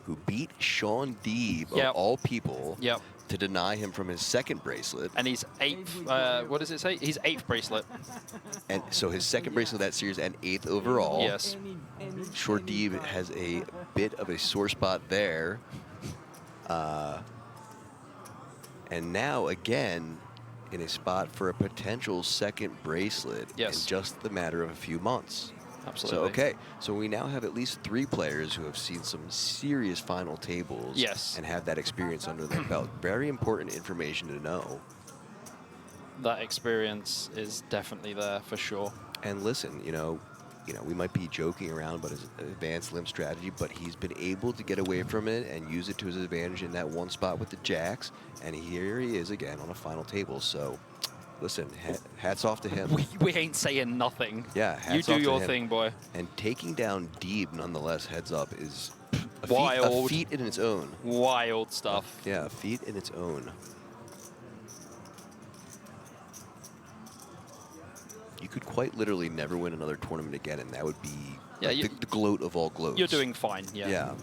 Who beat Sean Deeb Yep. of all people. Yep. To deny him from his second bracelet. And he's 8th, what does it say? He's 8th bracelet. And so his second bracelet of that series and 8th overall. Yes. Sure, Deeb has a bit of a sore spot there. And now, again, in a spot for a potential second bracelet in just the matter of a few months. Absolutely. So, okay, so we now have at least 3 players who have seen some serious final tables and have that experience under their belt. Very important information to know. That experience is definitely there for sure. And listen, you know, we might be joking around about his advanced limb strategy, but he's been able to get away from it and use it to his advantage in that one spot with the jacks. And here he is again on a final table. So, listen, hats off to him. We ain't saying nothing. Yeah, hats you off do to your him. thing, boy. And taking down Deeb, nonetheless, heads up, is wild. A feat in its own. Wild stuff. Yeah, a feat in its own. You could quite literally never win another tournament again, and that would be like the gloat of all gloats. You're doing fine, yeah. Yeah.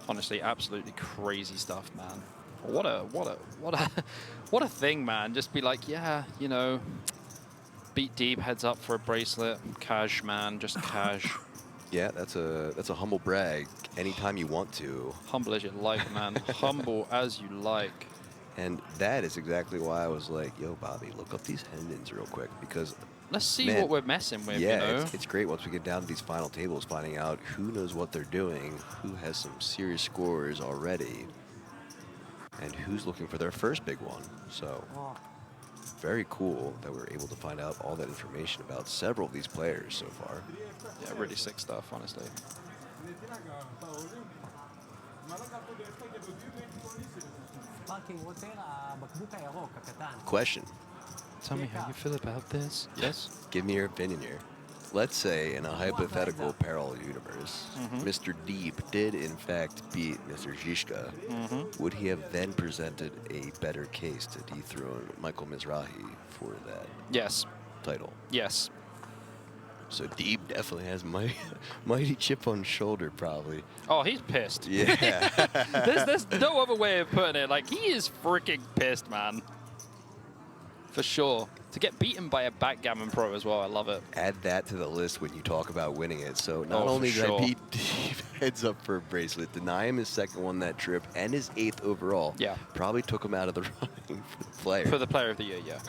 Honestly, absolutely crazy stuff, man. What a thing, man. Just be like, yeah, you know, beat Deeb, heads up for a bracelet, cash, man, just cash. Yeah, that's a humble brag. Anytime you want to. Humble as you like, man. Humble as you like. And that is exactly why I was like, yo, Bobby, look up these Hendons real quick, because let's see what we're messing with, yeah, you know? it's great once we get down to these final tables, finding out who knows what they're doing, who has some serious scores already, and who's looking for their first big one. So, very cool that we're able to find out all that information about several of these players so far. Yeah, really sick stuff, honestly. Question. Tell me how you feel about this. Yes? Give me your opinion here. Let's say in a hypothetical parallel universe, Mr. Deeb did in fact beat Mr. Žižka. Would he have then presented a better case to dethrone Michael Mizrahi for that title? Yes. So Deeb definitely has mighty chip on his shoulder, probably. Oh, he's pissed. Yeah. there's no other way of putting it. Like, he is freaking pissed, man. For sure. To get beaten by a backgammon pro as well, I love it. Add that to the list when you talk about winning it. So not only did I beat Deeb heads up for a bracelet, deny him his second one that trip and his 8th overall. Yeah. Probably took him out of the running for the player. For the player of the year, yeah.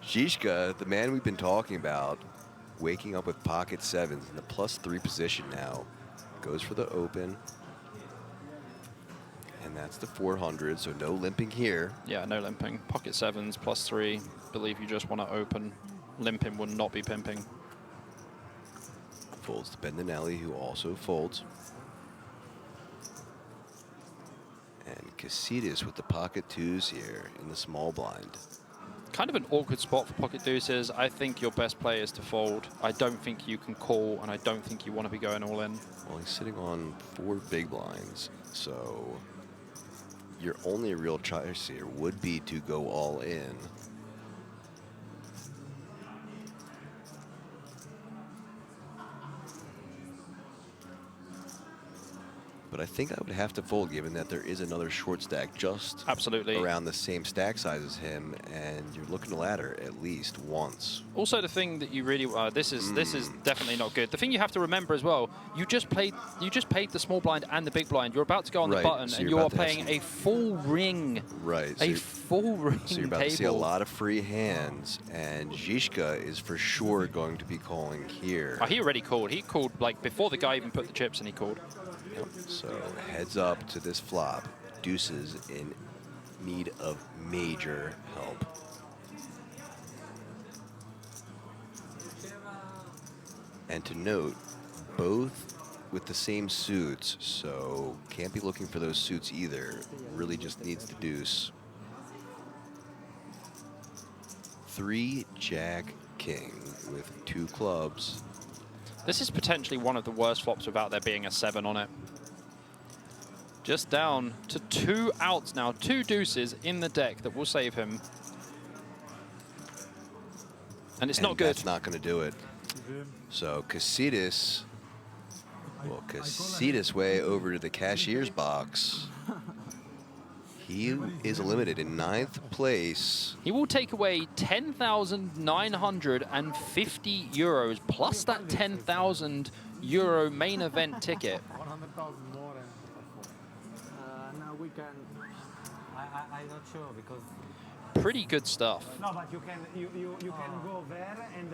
Žižka, the man we've been talking about, waking up with pocket 7s in the +3 position now, goes for the open. And that's the 400, so no limping here. Yeah, no limping. Pocket 7s, +3. Believe you just want to open. Limping would not be pimping. Folds to Bendinelli, who also folds. And Casitas with the pocket 2s here in the small blind. Kind of an awkward spot for pocket deuces. I think your best play is to fold. I don't think you can call, and I don't think you want to be going all in. Well, he's sitting on 4 big blinds, so your only real choice here would be to go all in. But I think I would have to fold, given that there is another short stack just around the same stack size as him, and you're looking to ladder at least once. Also, the thing that you really this is definitely not good. The thing you have to remember as well, you just paid the small blind and the big blind. You're about to go on the button, so and you are playing a full ring. Right. A full ring. So you're about to see a lot of free hands, and Žižka is for sure going to be calling here. Oh, he already called. He called like before the guy even put the chips, and he called. So heads up to this flop. Deuces in need of major help. And to note, both with the same suits, so can't be looking for those suits either. Really just needs the deuce. 3 Jack King with 2 clubs. This is potentially one of the worst flops without there being a 7 on it. Just down to 2 outs now, 2 deuces in the deck that will save him. And it's not good. That's not going to do it. So Casitas will Casitas way over to the cashier's box. He is eliminated in 9th place. He will take away 10,950 euros plus that 10,000 euro main event ticket. 100,000 more. Now we can I'm not sure because Pretty good stuff. No, but you can go there and.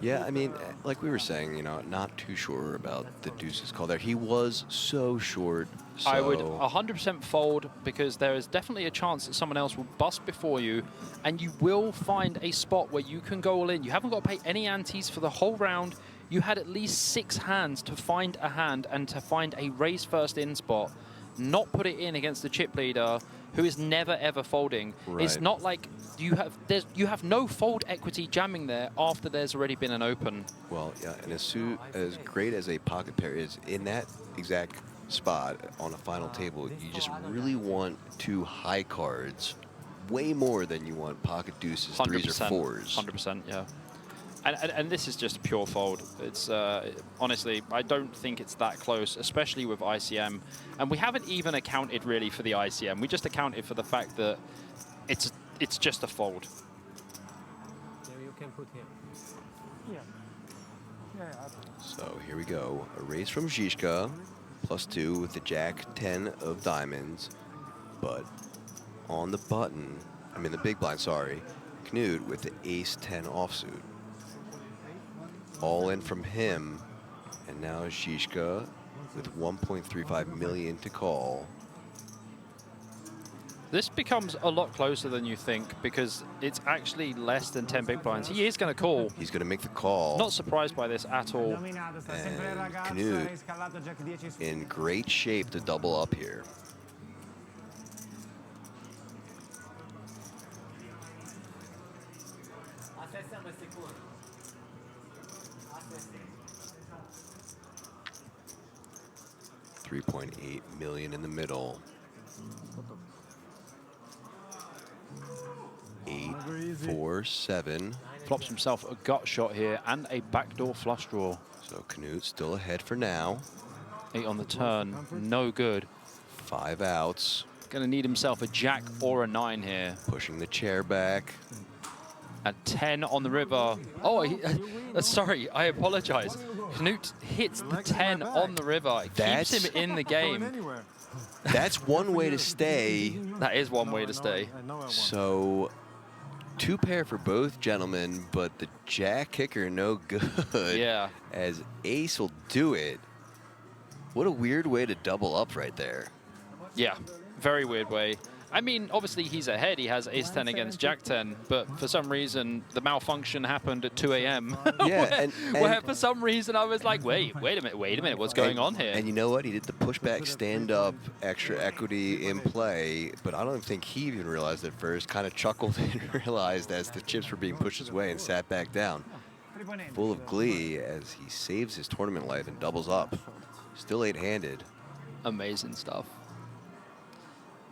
Yeah, I mean, like we were saying, you know, not too sure about the deuces call there. He was so short. So I would 100% fold because there is definitely a chance that someone else will bust before you, and you will find a spot where you can go all in. You haven't got to pay any antes for the whole round. You had at least 6 hands to find a hand and to find a raise first in spot, not put it in against the chip leader who is never ever folding. Right. It's not like you have no fold equity jamming there after there's already been an open. Well, yeah, and as great as a pocket pair is, in that exact spot on a final table, you just really want 2 high cards way more than you want pocket deuces, 3s or 4s. 100%, yeah. And this is just a pure fold. It's honestly, I don't think it's that close, especially with ICM. And we haven't even accounted really for the ICM. We just accounted for the fact that it's just a fold. yeah, you can put here. Yeah. So here we go. A raise from Žižka, +2 with the Jack 10 of diamonds. But on the button, I mean the big blind, sorry, Knut with the Ace 10 offsuit. All in from him, and now Žižka with 1.35 million to call. This becomes a lot closer than you think because it's actually less than 10 big blinds. He is going to call. He's going to make the call. Not surprised by this at all. And Knut in great shape to double up here. $3.8 million in the middle. 8, 4, 7. Flops himself a gut shot here and a backdoor flush draw. So Knut still ahead for now. 8 on the turn, no good. 5 outs. Going to need himself a jack or a 9 here. Pushing the chair back. At 10 on the river. Oh, sorry, I apologize. Knut hits the 10 on the river. It keeps him in the game. That's one way to stay. That is one way to stay. So 2 pair for both gentlemen, but the jack kicker no good. Yeah. As ace will do it. What a weird way to double up right there. Yeah, very weird way. I mean, obviously he's ahead. He has ace 10 against jack 10, but for some reason the malfunction happened at 2 a.m. Yeah, where for some reason I was like, wait a minute, what's going on here? And you know what? He did the pushback stand-up extra equity in play, but I don't think he even realized at first. Kind of chuckled and realized as the chips were being pushed his way and sat back down. Full of glee as he saves his tournament life and doubles up. Still 8-handed. Amazing stuff.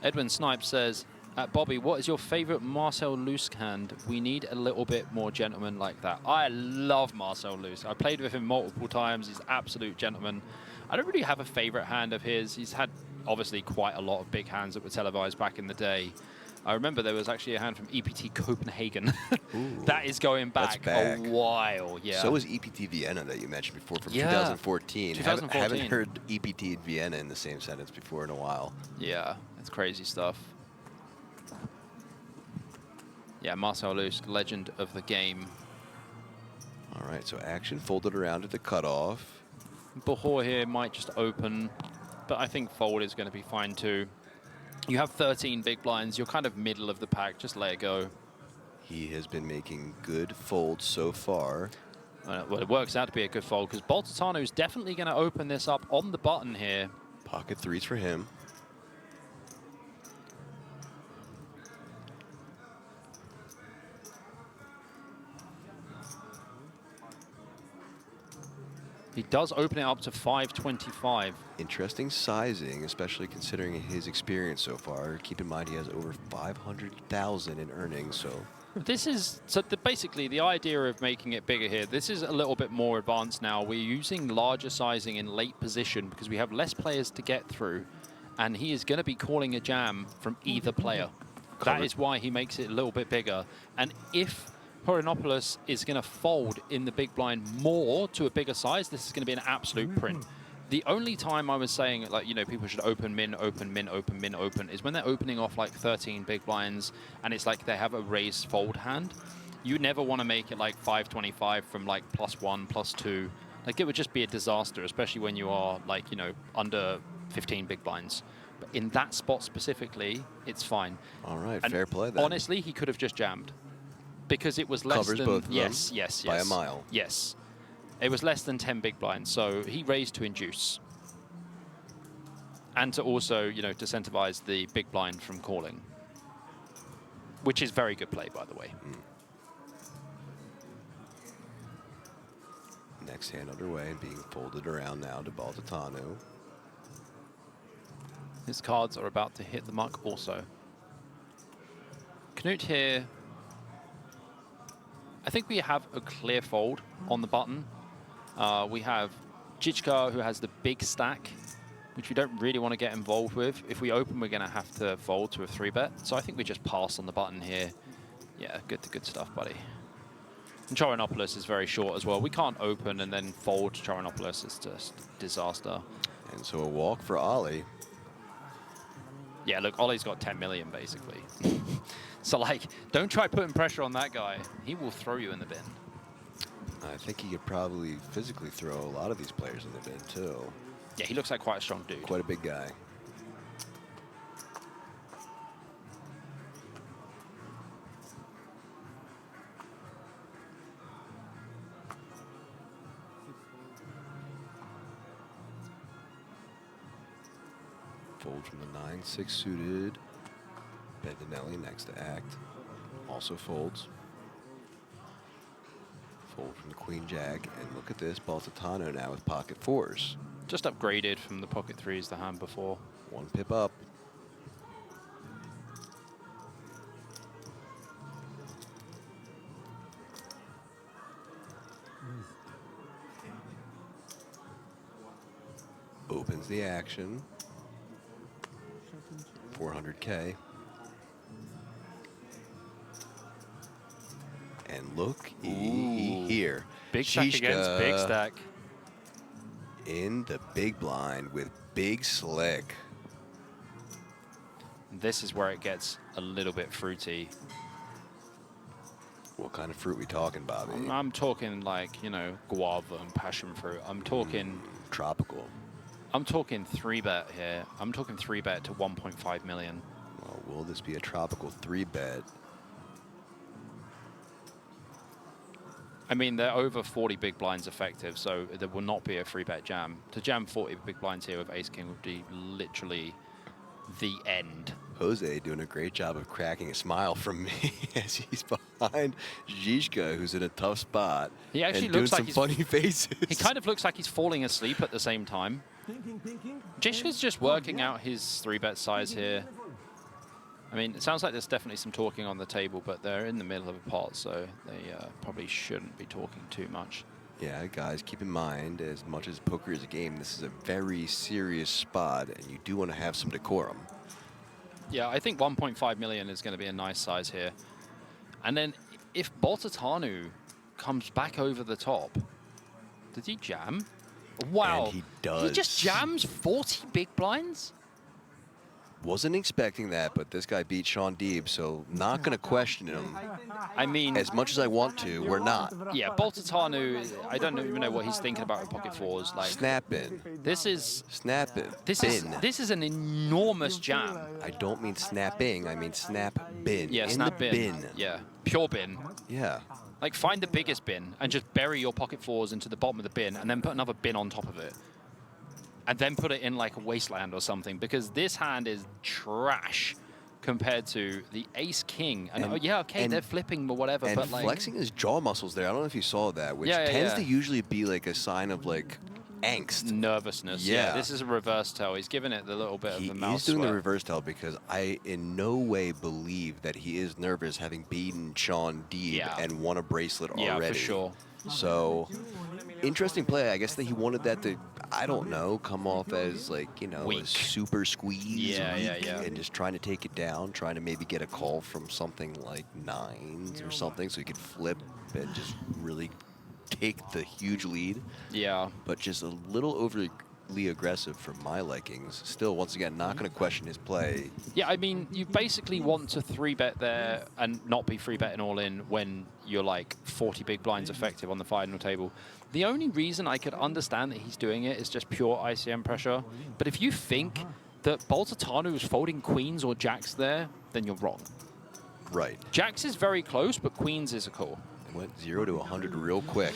Edwin Snipe says, Bobby, what is your favorite Marcel Lusk hand? We need a little bit more gentleman like that. I love Marcel Lusk. I played with him multiple times. He's an absolute gentleman. I don't really have a favorite hand of his. He's had, obviously, quite a lot of big hands that were televised back in the day. I remember there was actually a hand from EPT Copenhagen. That is going back a while, yeah. So is EPT Vienna that you mentioned before from Yeah. 2014. 2014. Haven't heard EPT Vienna in the same sentence before in a while. Yeah, it's crazy stuff. Yeah, Marcel Lusk, legend of the game. All right, so action folded around at the cutoff. Bohor here might just open, but I think fold is going to be fine too. You have 13 big blinds. You're kind of middle of the pack. Just let it go. He has been making good folds so far. Well, it works out to be a good fold because Baltateanu is definitely going to open this up on the button here. Pocket 3s for him. He does open it up to 525. Interesting sizing, especially considering his experience so far. Keep in mind he has over 500,000 in earnings, so. This is, basically the idea of making it bigger here, this is a little bit more advanced now. We're using larger sizing in late position because we have less players to get through. And he is going to be calling a jam from either player. That is why he makes it a little bit bigger. And if Horinopoulos is going to fold in the big blind more to a bigger size, this is going to be an absolute print. The only time I was saying, like, you know, people should open, min, open, min, open, min, open, is when they're opening off like 13 big blinds and it's like they have a raised fold hand. You never want to make it like 525 from like +1, +2. Like, it would just be a disaster, especially when you are like, you know, under 15 big blinds. But in that spot specifically, it's fine. All right, And fair play then. honestly, he could have just jammed because it was less Covers than both of yes, them yes, by a yes. mile. Yes. It was less than 10 big blinds, so he raised to induce. And to also, you know, disincentivize the big blind from calling. Which is very good play, by the way. Next hand underway and being folded around now to Baltateanu. His cards are about to hit the muck also. Knut here. I think we have a clear fold on the button. We have Žižka, who has the big stack, which we don't really want to get involved with. If we open, we're going to have to fold to a 3-bet. So I think we just pass on the button here. Yeah, good stuff, buddy. And Charinopoulos is very short as well. We can't open and then fold Charinopoulos. It's just disaster. And so a walk for Oleh. Yeah, look, Oleh's got 10 million, basically. So, like, don't try putting pressure on that guy. He will throw you in the bin. I think he could probably physically throw a lot of these players in the bin, too. Yeah, he looks like quite a strong dude. Quite a big guy. Fold from the 9-6 suited. Bendinelli next to act. Also folds. Fold from the Queen Jack. And look at this, Baltateanu now with pocket fours. Just upgraded from the pocket threes the hand before. 1 pip up. Opens the action. 400K. And look here. Big stack against big stack. In the big blind with big slick. This is where it gets a little bit fruity. What kind of fruit we talking, Bobby? I'm talking like, you know, guava and passion fruit. I'm talking... tropical. I'm talking 3-bet here. I'm talking 3-bet to 1.5 million. Well, will this be a tropical 3-bet? I mean, they're over 40 big blinds effective, so there will not be a 3-bet jam. To jam 40 big blinds here with ace-king would be literally the end. Jose doing a great job of cracking a smile from me as he's behind Žižka, who's in a tough spot. He actually and looks doing like some he's funny faces. He kind of looks like he's falling asleep at the same time. Žižka's just working out his 3-bet size here. I mean, it sounds like there's definitely some talking on the table, but they're in the middle of a pot, so they probably shouldn't be talking too much. Yeah, guys, keep in mind, as much as poker is a game, this is a very serious spot, and you do want to have some decorum. Yeah, I think 1.5 million is going to be a nice size here. And then if Baltateanu comes back over the top, did he jam? Wow. And he does. He just jams 40 big blinds? Wasn't expecting that, but this guy beat Sean Deeb, so not going to question him. I mean, as much as I want to, we're not. Yeah, Baltateanu, I don't even know what he's thinking about with pocket fours. Like, snap in. This is snap in. This is an enormous jam. I don't mean snapping. I mean snap bin. Yeah, in snap the bin. Yeah, pure bin. Yeah. Like, find the biggest bin and just bury your pocket fours into the bottom of the bin, and then put another bin on top of it. And then put it in like a wasteland or something, because this hand is trash compared to the ace-king. And oh, yeah, okay, they're flipping or whatever, and but like... flexing his jaw muscles there. I don't know if you saw that, which tends to usually be like a sign of like angst. Nervousness. Yeah. This is a reverse tail. He's giving it the little bit of the mouse He's doing sweat. the reverse tail because I in no way believe that he is nervous having beaten Sean Deeb and won a bracelet already. Yeah, for sure. So, interesting play. I guess that he wanted that to, I don't know, come off as like, you know, a super squeeze. And just trying to take it down, trying to maybe get a call from something like nines or something so he could flip and just really take the huge lead. Yeah. But just a little slightly aggressive for my likings. Still, once again, not going to question his play. Yeah, I mean, you basically want to 3-bet there and not be 3-betting all in when you're like 40 big blinds effective on the final table. The only reason I could understand that he's doing it is just pure ICM pressure. But if you think that Baltateanu is folding queens or jacks there, then you're wrong. Right. Jacks is very close, but queens is a call. It went 0 to 100 real quick.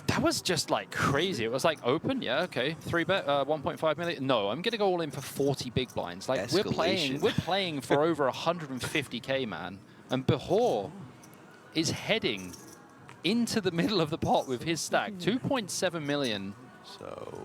That was just like crazy. It was like open, yeah, okay. 3-bet, 1.5 million. No, I'm gonna go all in for 40 big blinds. Like we're playing for over 150K, man. And Behor is heading into the middle of the pot with his stack, 2.7 million. So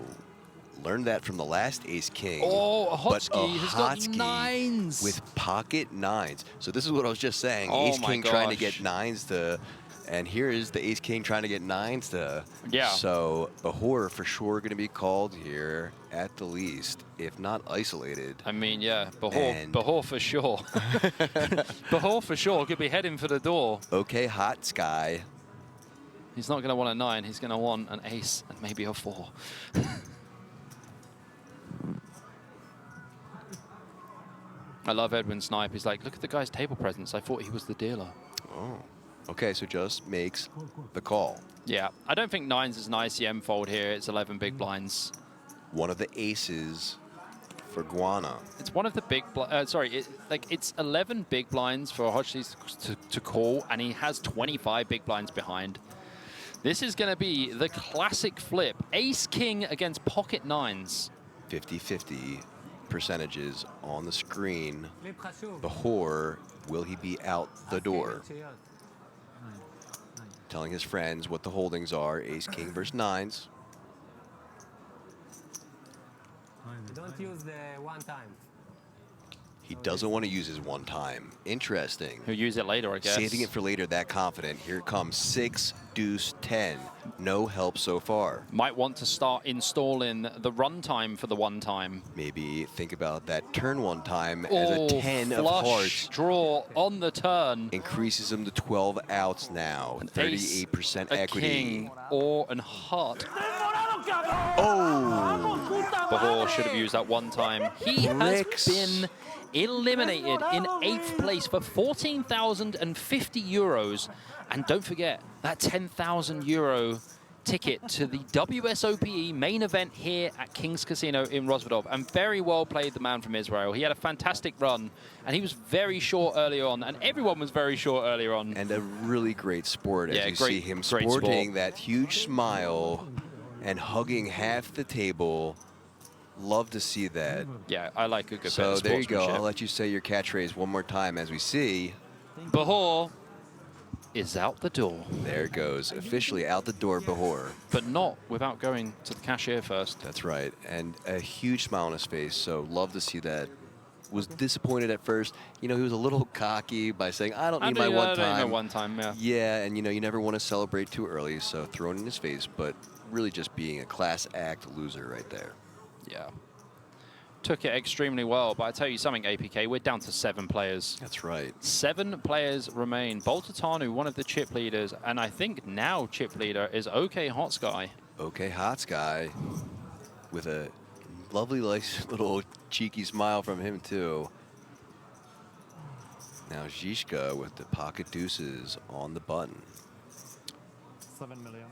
learned that from the last ace king. Oh, but Okhotskyi has got Okhotskyi 9s with pocket 9s. So this is what I was just saying. Oh Ace my king trying to gosh. get 9s to, and here is the ace king trying to get 9s to. Yeah. So Behor for sure going to be called here at the least, if not isolated. I mean, yeah, And- Behor for sure. Behor for sure could be heading for the door. Okay, Okhotskyi. He's not going to want a 9. He's going to want an ace and maybe a 4. I love Edwin Snipe. He's like, look at the guy's table presence. I thought he was the dealer. Oh. Okay, so just makes the call. Yeah, I don't think 9s is an ICM fold here. It's 11 big blinds. One of the aces for Guana. It's one of the big, it's 11 big blinds for Okhotskyi to call, and he has 25 big blinds behind. This is going to be the classic flip. Ace-king against pocket 9s. 50-50 percentages on the screen. flip חשוב. Behor, will he be out the door? Telling his friends what the holdings are. Ace king versus 9s. Don't use the one time. He doesn't want to use his one time. Interesting. He'll use it later, I guess. Saving it for later, that confident. Here it comes, 6, deuce, 10. No help so far. Might want to start installing the runtime for the one time. Maybe think about that turn one time as a 10 of flush hearts. draw on the turn. Increases him to 12 outs now. An 38% ace, equity. A king, or an heart. Oh! Behor should have used that one time. He Bricks. has been eliminated in 8th place for 14,050 euros. And don't forget that 10,000 euro ticket to the WSOPE main event here at King's Casino in Rozvadov. And very well played, the man from Israel. He had a fantastic run, and he was very short earlier on, and everyone was very short earlier on. And a really great sport as Yeah, you great- see him great sporting sport. that huge smile and hugging half the table. Love to see that. Yeah, I like a good bit So of there you go. sportsmanship. I'll let you say your catchphrase one more time as we see. Behor is out the door, There it goes. Officially out the door, Behor. but not without going to the cashier first. That's right. And a huge smile on his face. So love to see that. Was disappointed at first. You know, he was a little cocky by saying, I don't need my one time. One time, yeah. Yeah, and you know, you never want to celebrate too early, so thrown in his face, but really just being a class act loser right there. Yeah. Took it extremely well, but I tell you something, APK, we're down to 7 players. That's right. 7 players remain. Baltateanu, one of the chip leaders, and I think now chip leader is Okhotskyi. Okay, Okhotskyi with a lovely, nice little cheeky smile from him too. Now Žižka with the pocket deuces on the button. 7 million.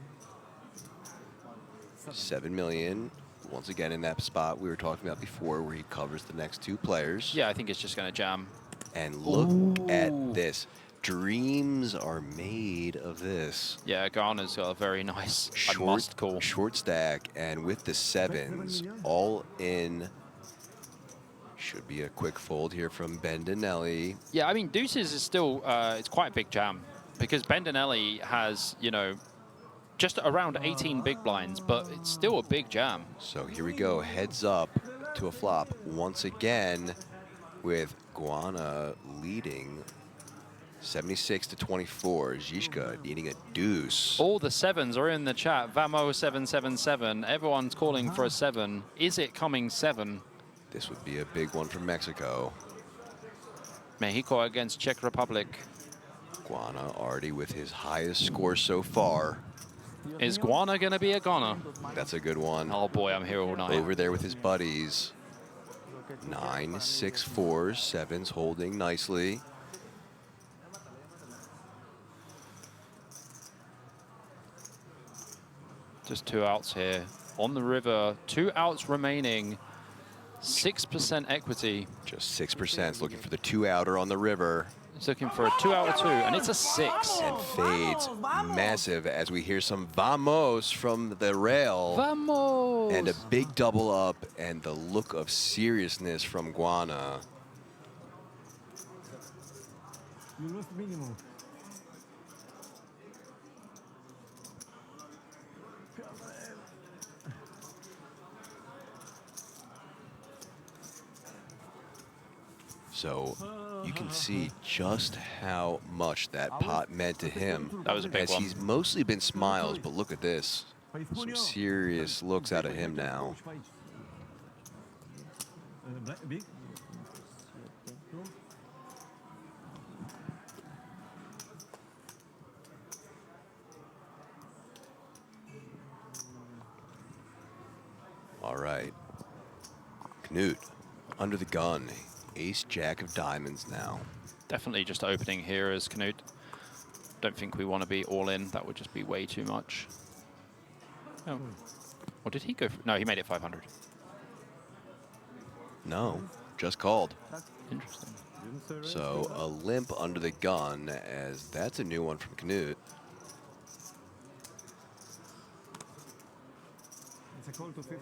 7 million. Once again in that spot we were talking about before where he covers the next 2 players. Yeah, I think it's just going to jam. And look at this. Dreams are made of this. Yeah, Garner's got a very nice must call. Short stack, and with the 7s all in. Should be a quick fold here from Bendinelli. Yeah, I mean, deuces is still, it's quite a big jam because Bendinelli has, you know, just around 18 big blinds, but it's still a big jam. So here we go, heads up to a flop once again with Guana leading 76 to 24. Žižka needing a deuce. All the 7s are in the chat. Vamo 777. Everyone's calling for a 7. Is it coming 7? This would be a big one for Mexico. Mexico against Czech Republic. Guana already with his highest score so far. Is Guana going to be a goner? That's a good one. Oh boy, I'm here all night. Over there with his buddies. 9, 6, 4, 7s holding nicely. Just 2 outs here. On the river, 2 outs remaining. 6% equity. Just 6%. Looking for the 2-outer on the river. He's looking for a 2-out-2, and it's a 6. And fades massive as we hear some vamos from the rail. Vamos! And a big double up and the look of seriousness from Guana. You lost minimum. So you can see just how much that pot meant to him. That was a big as one. he's mostly been smiles, but look at this. Some serious looks out of him now. Big. All right. Knut, under the gun. Ace, Jack of diamonds now. Definitely just opening here as Knut. Don't think we want to be all in. That would just be way too much. Oh. Or did he go for... No, he made it 500. No, just called. Interesting. So a limp under the gun, as that's a new one from Knut. It's a call to 50.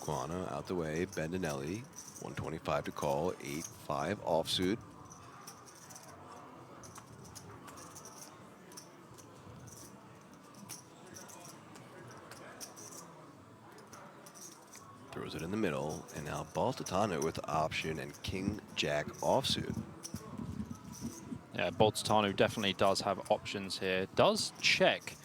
Guana out the way, Bendinelli, 125 to call, 8-5 offsuit. Throws it in the middle, and now Baltateanu with the option and King Jack offsuit. Yeah, Baltateanu definitely does have options here. Does check.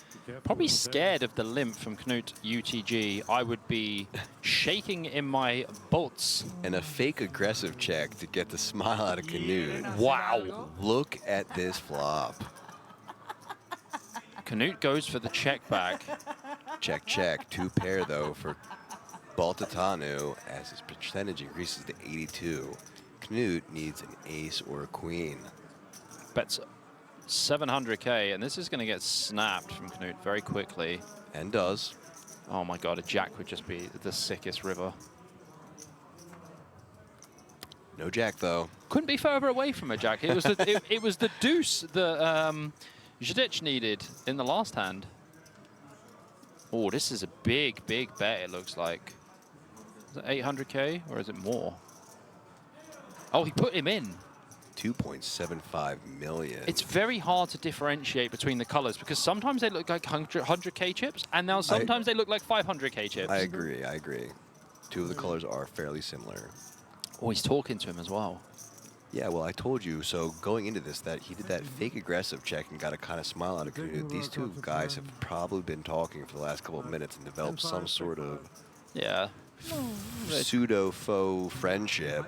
Probably scared of the limp from Knut UTG. I would be shaking in my boots. And a fake aggressive check to get the smile out of Knut. Wow. Look at this flop. Knut goes for the check back. Check, check. 2 pair, though, for Baltateanu as his percentage increases to 82. Knut needs an ace or a queen. Bets 700K, and this is going to get snapped from Knut very quickly. And does. Oh my god, a jack would just be the sickest river. No jack, though. Couldn't be further away from a jack. It was the, it was the deuce that Zdenek needed in the last hand. Oh, this is a big, big bet, it looks like. Is it 800K, or is it more? Oh, he put him in. 2.75 million. It's very hard to differentiate between the colors because sometimes they look like 100K chips, and now sometimes they look like 500K chips. I agree, I agree. 2 of the colors are fairly similar. Oh, he's talking to him as well. Yeah, well, I told you, so going into this, that he did that fake aggressive check and got a kind of smile out of Knut. These 2 guys have probably been talking for the last couple of minutes and developed some sort of pseudo-faux friendship.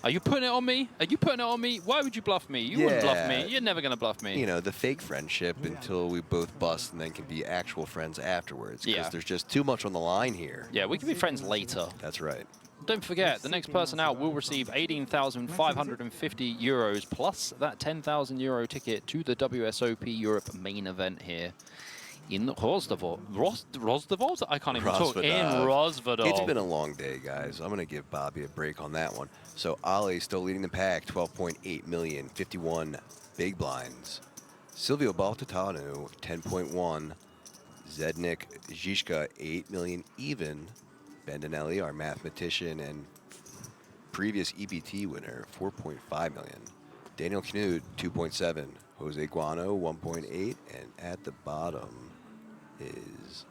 Are you putting it on me? Are you putting it on me? Why would you bluff me? You wouldn't bluff me. You're never going to bluff me. You know, the fake friendship until we both bust and then can be actual friends afterwards. Because there's just too much on the line here. Yeah, we can be friends later. That's right. Don't forget, the next person out will receive 18,550 euros plus that 10,000 euro ticket to the WSOP Europe main event here in Rozvadov. Rozvadov? I can't even talk. In Rozvadov. It's been a long day, guys. I'm going to give Bobby a break on that one. So Oleh still leading the pack, 12.8 million, 51 big blinds. Silviu Baltateanu, 10.1. Zdenek Žižka, 8 million even. Bendinelli, our mathematician and previous EBT winner, 4.5 million. Daniel Knut, 2.7. Jose Guano, 1.8. And at the bottom is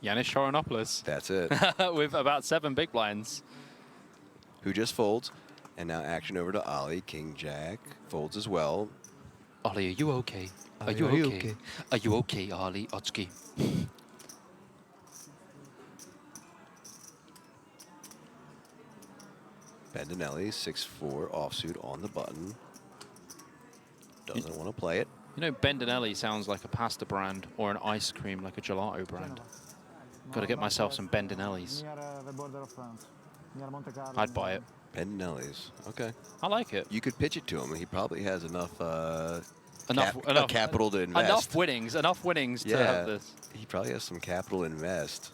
Yanis Choronopoulos. That's it. With about 7 big blinds. Who just folds. And now action over to Oleh. King Jack folds as well. Oleh, are you okay? Are you okay? Are you okay, Oleh Okhotskyi? Bendinelli, 6-4 offsuit on the button. Doesn't want to play it. You know, Bendinelli sounds like a pasta brand or an ice cream like a gelato brand. Got to get myself some Bendinellis. Near the border of France, near Monte Carlo. I'd buy it. Bendinelli's. Okay. I like it. You could pitch it to him. He probably has enough Enough capital to invest. Enough winnings to have this. He probably has some capital to invest.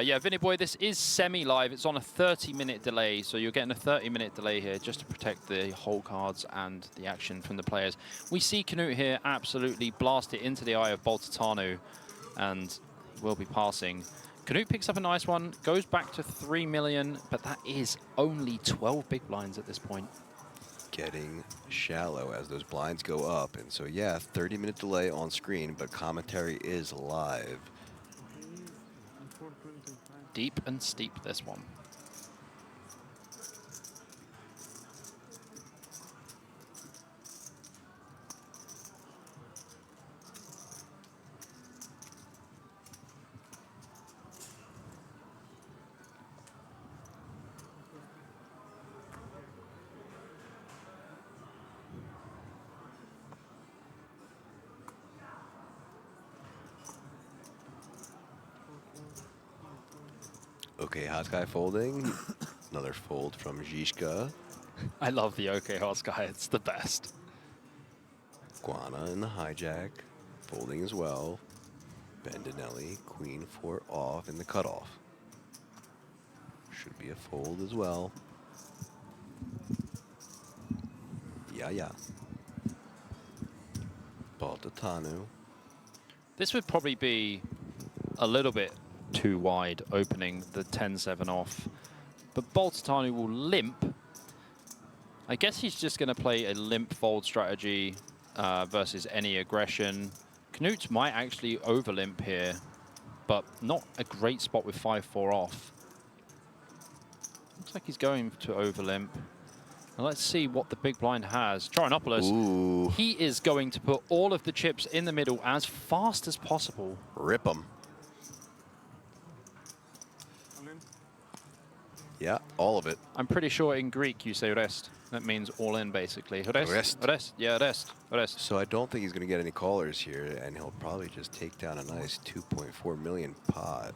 Yeah, Vinny Boy, this is semi-live. It's on a 30-minute delay, so you're getting a 30-minute delay here just to protect the hole cards and the action from the players. We see Knut here absolutely blast it into the eye of Baltateanu, and will be passing. Knut picks up a nice one, goes back to 3 million, but that is only 12 big blinds at this point. Getting shallow as those blinds go up, and so yeah, 30-minute delay on screen, but commentary is live. Deep and steep, this one. Okay, Okhotskyi folding. Another fold from Žižka. I love the OK Okhotskyi, it's the best. Guana in the hijack, folding as well. Bendinelli, queen 4 off in the cutoff. Should be a fold as well. Yeah. Baltateanu. This would probably be a little bit too wide, opening the 10-7 off. But Baltateanu will limp. I guess he's just going to play a limp fold strategy versus any aggression. Knut might actually over-limp here, but not a great spot with 5-4 off. Looks like he's going to over-limp. Now let's see what the big blind has. Giuliano, Ooh. he is going to put all of the chips in the middle as fast as possible. Rip them. Yeah, all of it. I'm pretty sure in Greek you say rest. That means all in, basically. Rest. Rest. Yeah, rest. Rest. So I don't think he's going to get any callers here, and he'll probably just take down a nice 2.4 million pot,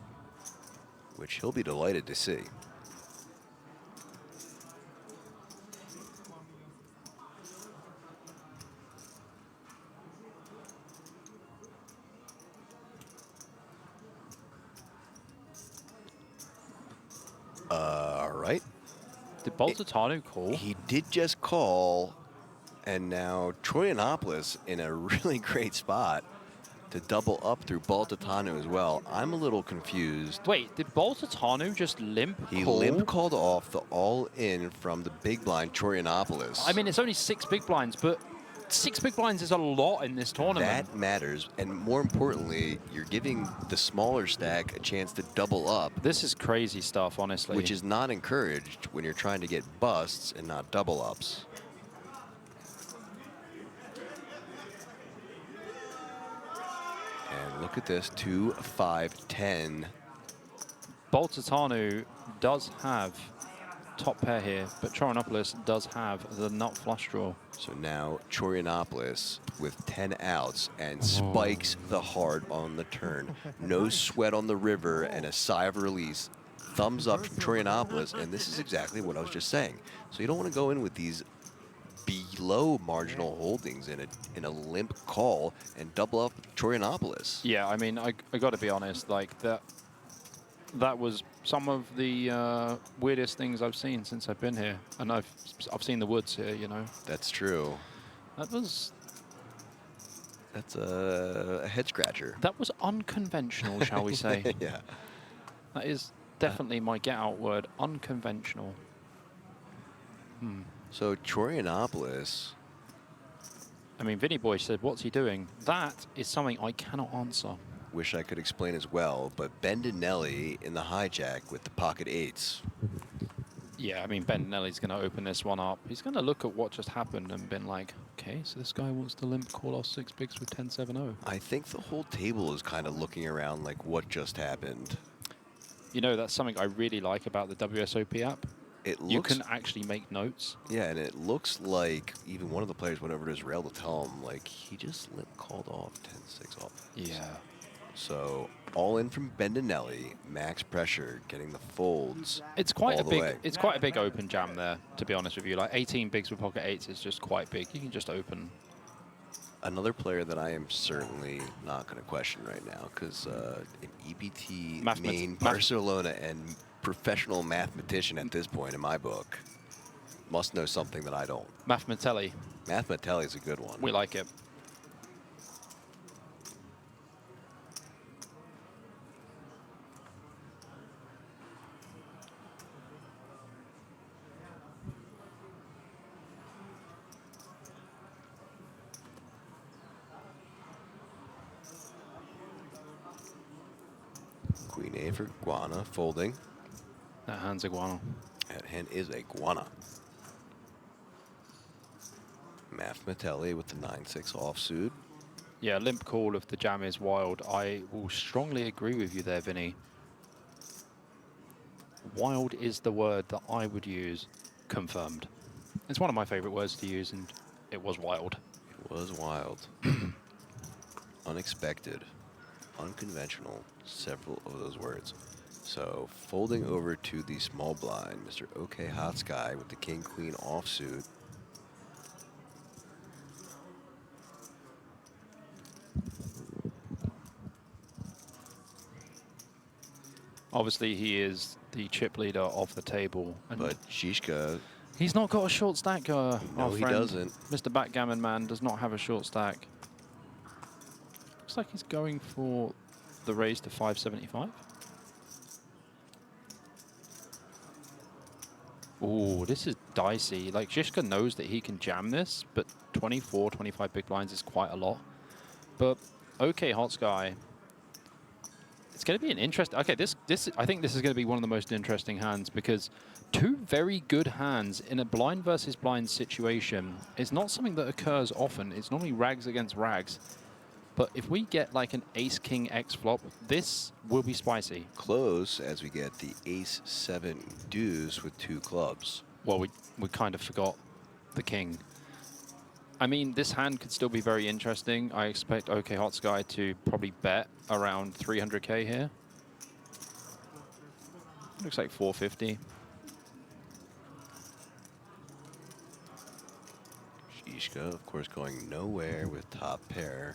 which he'll be delighted to see. All right. Did Baltateanu call? He did just call, and now Troyanopoulos in a really great spot to double up through Baltateanu as well. I'm a little confused. Wait, did Baltateanu just limp He call? limp called off the all-in from the big blind Troyanopoulos. I mean, it's only 6 big blinds, but 6 big blinds is a lot in this tournament. That matters, and more importantly, you're giving the smaller stack a chance to double up. This is crazy stuff, honestly. Which is not encouraged when you're trying to get busts and not double ups. And look at this, 2, 5, 10. Baltateanu does have top pair here, but Giuliano does have the nut flush draw. So now Troyanopoulos with 10 outs and spikes the heart on the turn. No sweat on the river and a sigh of release. Thumbs up from Troyanopoulos, and this is exactly what I was just saying. So you don't want to go in with these below marginal holdings in a limp call and double up Troyanopoulos. Yeah, I mean, I got to be honest, like that was some of the weirdest things I've seen since I've been here, and I've seen the woods here, you know. That's true. That's a head scratcher. That was unconventional, shall we say? Yeah. That is definitely my get-out word, unconventional. So Troyanopoulos. I mean, Vinny Boy said, what's he doing? That is something I cannot answer. Wish I could explain as well, but Bendinelli in the hijack with the pocket 8s. Yeah, I mean, Bendinelli's going to open this one up. He's going to look at what just happened and been like, okay, so this guy wants to limp call off 6 bigs with 10-7-0. I think the whole table is kind of looking around like what just happened. You know, that's something I really like about the WSOP app. It You looks, can actually make notes. yeah, and it looks like even one of the players went over to his rail to tell him, like, he just called off 10-6 off. Yeah. So all in from Bendinelli, max pressure, getting the folds. It's quite all a the big. way. It's quite a big open jam there. To be honest with you, like 18 bigs with pocket eights is just quite big. You can just open. Another player that I am certainly not going to question right now, because an EBT main Barcelona and professional mathematician at this point in my book must know something that I don't. Mathematelli. Mathematelli is a good one. We like it. Queen A for Guana, folding. That hand's iguana. That hand is a Guana. Mathematelli with the 9-6 offsuit. Yeah, limp call of the jam is wild. I will strongly agree with you there, Vinny. Wild is the word that I would use. Confirmed. It's one of my favorite words to use, and it was wild. It was wild. Unexpected. Unconventional. Several of those words. So folding over to the small blind, Mr. Okhotskyi with the king-queen offsuit. Obviously, he is the chip leader of the table. And But Žižka, he's not got a short stack. no, our he friend, doesn't. Mr. Backgammon Man does not have a short stack. Looks like he's going for the raise to 575. Ooh, this is dicey. Like, Žižka knows that he can jam this, but 24, 25 big blinds is quite a lot. But, okay, Okhotskyi. It's going to be an interesting... Okay, I think this is going to be one of the most interesting hands, because two very good hands in a blind versus blind situation is not something that occurs often. It's normally rags against rags. But if we get like an ace-king X flop, this will be spicy. Close as we get the ace-7 deuce with two clubs. Well, we kind of forgot the king. I mean, this hand could still be very interesting. I expect Okhotskyi to probably bet around 300k here. Looks like 450. Žižka, of course, going nowhere with top pair.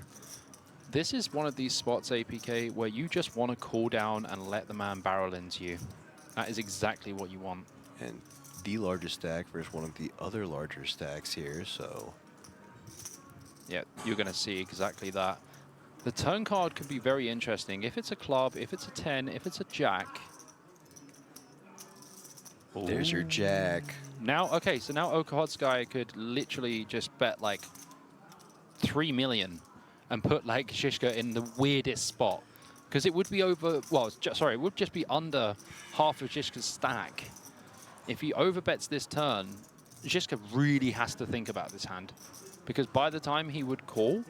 This is one of these spots, APK, where you just want to cool down and let the man barrel into you. That is exactly what you want. And the largest stack versus one of the other larger stacks here, so... Yeah, you're going to see exactly that. The turn card could be very interesting. If it's a club, if it's a 10, if it's a jack. There's your jack. Now, okay, so now Okhotskyi could literally just bet like 3 million and put like Žižka in the weirdest spot. Because it would be over, well, sorry, it would just be under half of Žižka's stack. If he overbets this turn, Žižka really has to think about this hand. Because by the time he would call,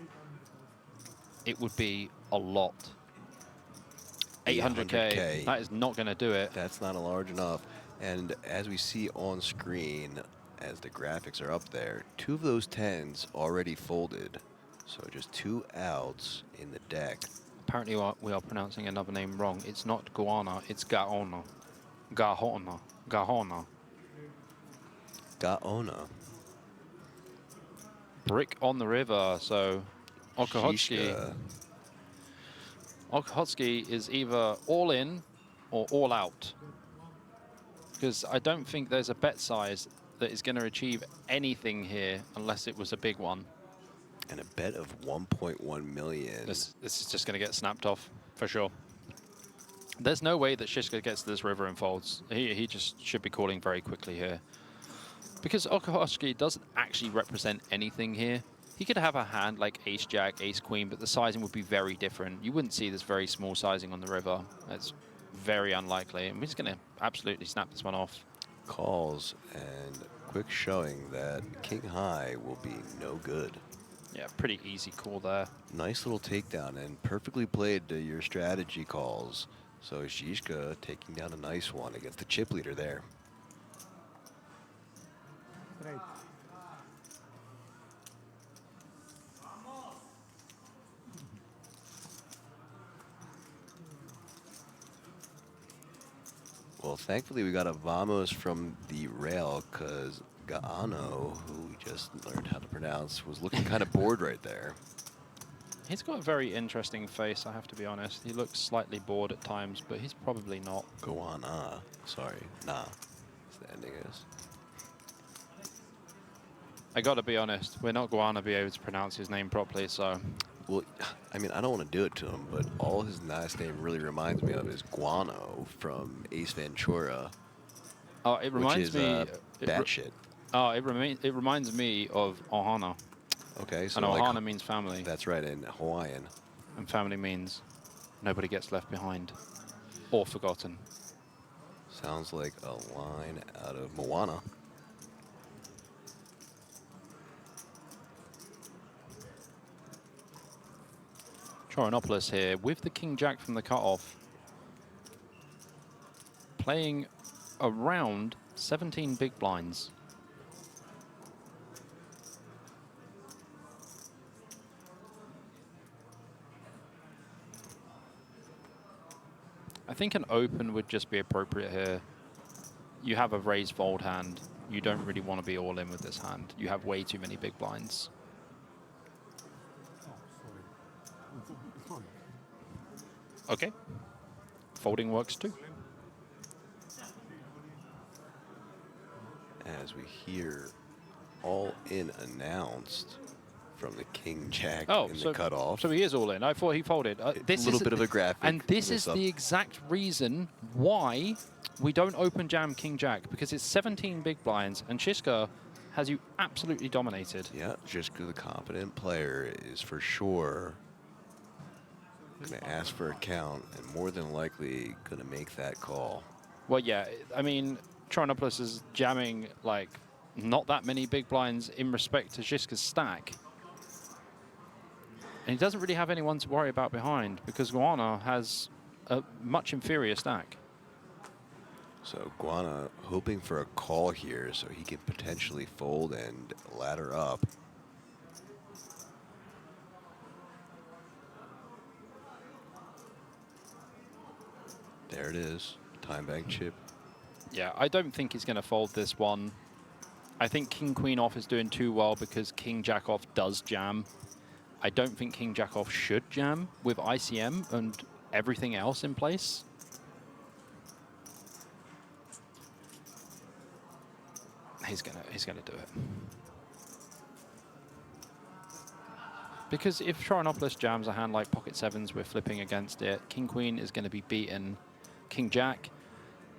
it would be a lot. 800k. That is not going to do it. That's not large enough. And as we see on screen, as the graphics are up there, two of those 10s already folded. So just two outs in the deck. Apparently we are pronouncing another name wrong. It's not Guana, it's Gaona. Gahona. Gahona. Gaona. Brick on the river, so Okhotskyi. Žižka. Okhotskyi is either all in or all out. Because I don't think there's a bet size that is going to achieve anything here unless it was a big one. And a bet of 1.1 million. This is just going to get snapped off, for sure. There's no way that Žižka gets to this river and folds. He just should be calling very quickly here. Because Okhotskyi doesn't actually represent anything here. He could have a hand like ace-jack, ace-queen, but the sizing would be very different. You wouldn't see this very small sizing on the river. That's very unlikely. And we're just going to absolutely snap this one off. Calls and quick showing that king high will be no good. Yeah, pretty easy call there. Nice little takedown and perfectly played to your strategy calls. So Žižka taking down a nice one against the chip leader there. straight. Well, thankfully we got a vamos from the rail because Giuliano, who we just learned how to pronounce, was looking kind of bored right there. He's got a very interesting face, I have to be honest. He looks slightly bored at times, but he's probably not. Goana. Sorry, nah. The ending is. I got to be honest, we're not going to be able to pronounce his name properly, so... Well, I mean, I don't want to do it to him, but all his last name really reminds me of is Guano from Ace Ventura. Oh, it reminds which is, me... batshit. Oh, it reminds me of Ohana. Okay, so And like, Ohana means family. That's right, in Hawaiian. And family means nobody gets left behind or forgotten. Sounds like a line out of Moana. Chorinopolis here with the King Jack from the cutoff. Playing around 17 big blinds. I think an open would just be appropriate here. You have a raised fold hand. You don't really want to be all in with this hand. You have way too many big blinds. Okay. Folding works too. As we hear all in announced from the King Jack in the cutoff. So he is all in. I thought he folded. This little bit of a graphic. And this is the exact reason why we don't open jam King Jack, because it's 17 big blinds and Žižka has you absolutely dominated. Yeah, Žižka, the confident player, is for sure going to ask for a count and more than likely going to make that call. Well, yeah, I mean, Chorinopolis is jamming like not that many big blinds in respect to Žižka's stack. And he doesn't really have anyone to worry about behind because Guana has a much inferior stack. So Guana hoping for a call here so he can potentially fold and ladder up. There it is, time bank chip. Yeah, I don't think he's going to fold this one. I think King Queen off is doing too well because King Jack off does jam. I don't think King Jack off should jam with ICM and everything else in place. He's gonna do it. Because if Chorinopolis jams a hand like pocket sevens, we're flipping against it. King Queen is going to be beaten. King Jack,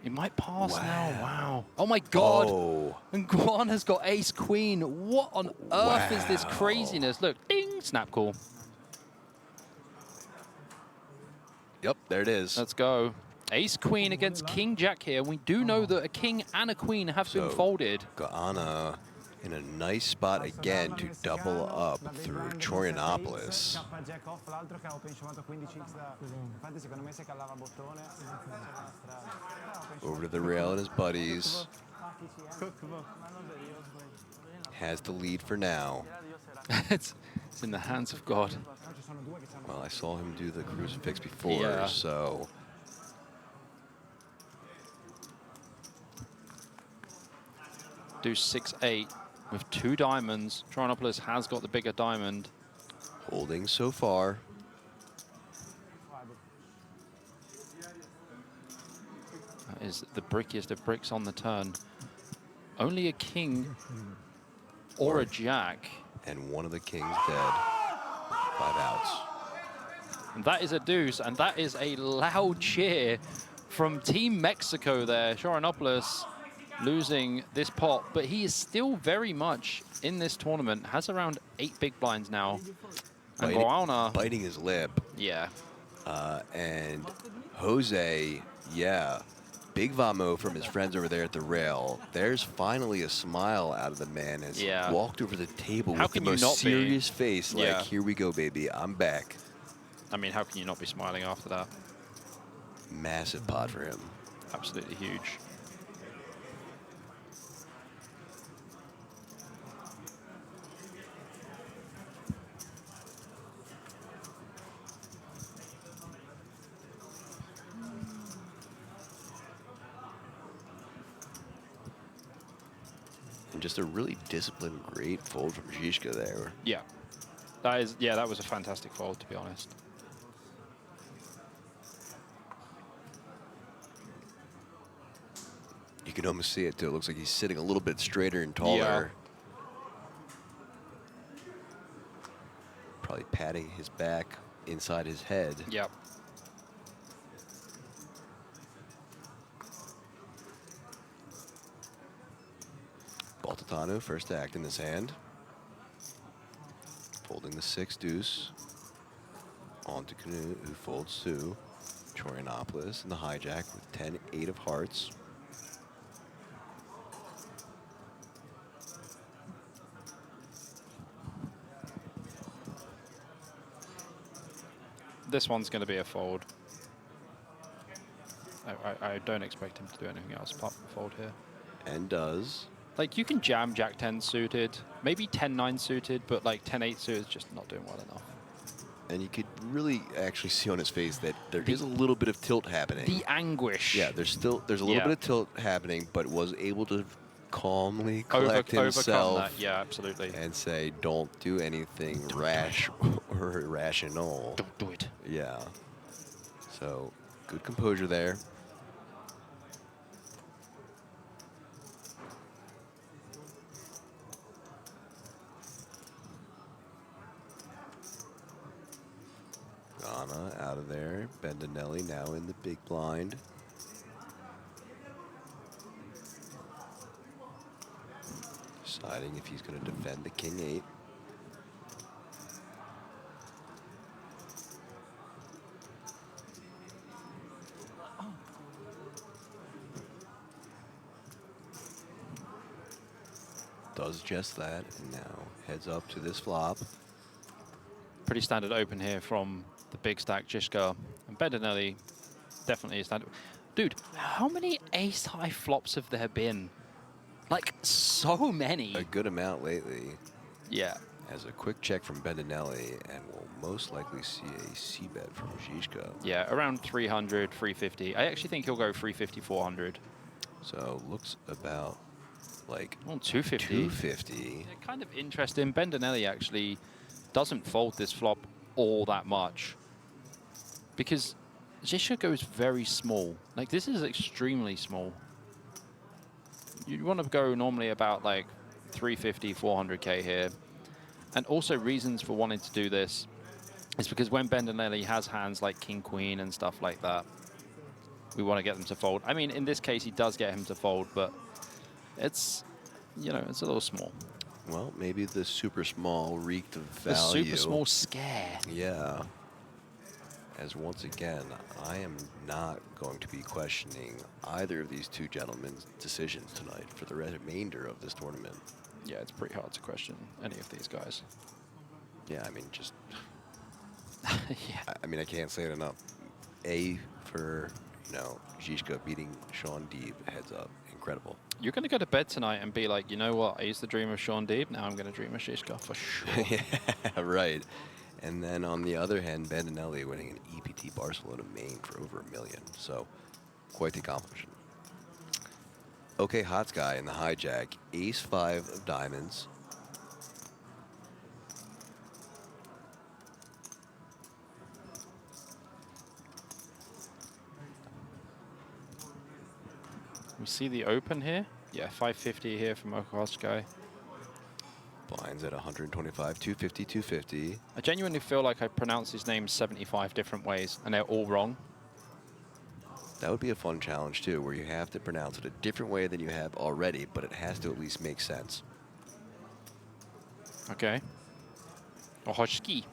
it might pass now. Wow. Oh my God. Oh. And Guan has got ace queen. What on earth is this craziness? Look, ding, snap call. Yep, there it is. Let's go. Ace queen against King Jack here. We do know that a king and a queen have been folded. Guana in a nice spot again to double up through Chorinopolis. Over to the rail and his buddies. Has the lead for now. It's in the hands of God. Well, I saw him do the crucifix before, so... Do 6-8 with 2 diamonds. Chorinopolis has got the bigger diamond. Holding so far. That is the brickiest of bricks on the turn. Only a king or a jack. And one of the kings dead. 5 outs. And that is a deuce, and that is a loud cheer from Team Mexico there. Chorinopolis losing this pot, but he is still very much in this tournament. Has around 8 big blinds now. And Guana biting his lip. Yeah. And Jose, yeah. Big vamo from his friends over there at the rail. There's finally a smile out of the man as he walked over the table with the most serious face. Like, here we go, baby. I'm back. I mean, how can you not be smiling after that? Massive pot for him. Absolutely huge. just a really disciplined, great fold from Žižka there. Yeah. That was a fantastic fold, to be honest. You can almost see it too. It looks like he's sitting a little bit straighter and taller. Yeah. Probably patting his back inside his head. Yep. Baltateanu, first to act in his hand. Folding the 6 deuce. On to Canute, who folds 2. Chorianopoulos in the hijack with 10-8 of hearts. This one's going to be a fold. I don't expect him to do anything else apart from fold here. And does. Like, you can jam Jack 10 suited, maybe 10-9 suited, but like 10-8 suited is just not doing well enough. And you could really actually see on his face that there is a little bit of tilt happening. The anguish. Yeah, there's a little bit of tilt happening, but was able to calmly collect Overcome himself. that. Yeah, absolutely. And say, don't do anything rash or irrational. Don't do it. Yeah. So, good composure there. Ghana out of there. Bendinelli now in the big blind. Deciding if he's going to defend the king 8. Does just that, and now heads up to this flop. Pretty standard open here from the big stack Žižka. And Bendinelli definitely is standard. Dude, how many ace-high flops have there been? Like, so many. A good amount lately. Yeah. As a quick check from Bendinelli, and we'll most likely see a c-bet from Žižka. Yeah, around 300, 350. I actually think he'll go 350, 400. So looks about like 250. 250. Yeah, kind of interesting. Bendinelli actually doesn't fold this flop all that much because Žižka goes very small. Like, this is extremely small. You'd want to go normally about like 350, 400k here. And also reasons for wanting to do this is because when Bendinelli has hands like King, Queen and stuff like that, we want to get them to fold. I mean, in this case, he does get him to fold, but it's, you know, it's a little small. Well, maybe the super small reeked of value. The super small scare. Yeah. As once again, I am not going to be questioning either of these two gentlemen's decisions tonight for the remainder of this tournament. Yeah, it's pretty hard to question any of these guys. Yeah, I mean, just... Yeah. I mean, I can't say it enough. A for, you know, Žižka beating Sean Deeb, heads up. Incredible. You're going to go to bed tonight and be like, you know what, I used to dream of Sean Deeb, now I'm going to dream of Žižka for sure. Yeah, right. And then on the other hand, Bendinelli winning an EPT Barcelona main for over $1 million. So, quite the accomplishment. Okay, Okhotskyi in the hijack. Ace-5 of diamonds. We see the open here. Yeah, 550 here from Okhotskyi. Blinds at 125, 250, 250. I genuinely feel like I pronounce his name 75 different ways, and they're all wrong. That would be a fun challenge, too, where you have to pronounce it a different way than you have already, but it has to at least make sense. Okay. Okhotskyi.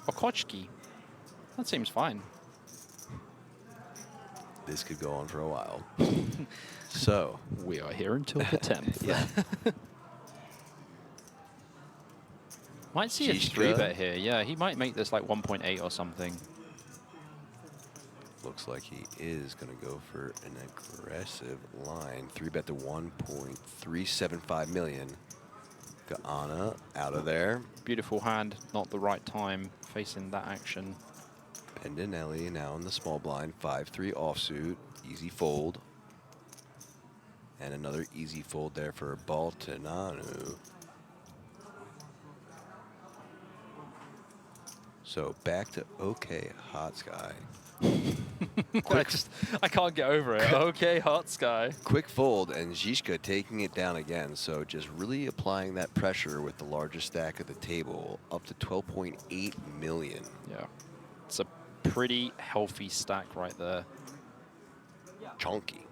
Okhotskyi. That seems fine. This could go on for a while. So. We are here until the 10th. Yeah. Might see a Žižka. 3-bet here. Yeah, he might make this like 1.8 or something. Looks like he is going to go for an aggressive line. 3-bet to 1.375 million. Ghana out of there. Beautiful hand, not the right time facing that action. Bendinelli now in the small blind. 5-3 offsuit. Easy fold. And another easy fold there for Baltateanu. So back to Okhotskyi. I can't get over it. Okay, hot sky. Quick fold, and Žižka taking it down again. So just really applying that pressure with the largest stack of the table, up to 12.8 million. Yeah, it's a pretty healthy stack right there. Chunky.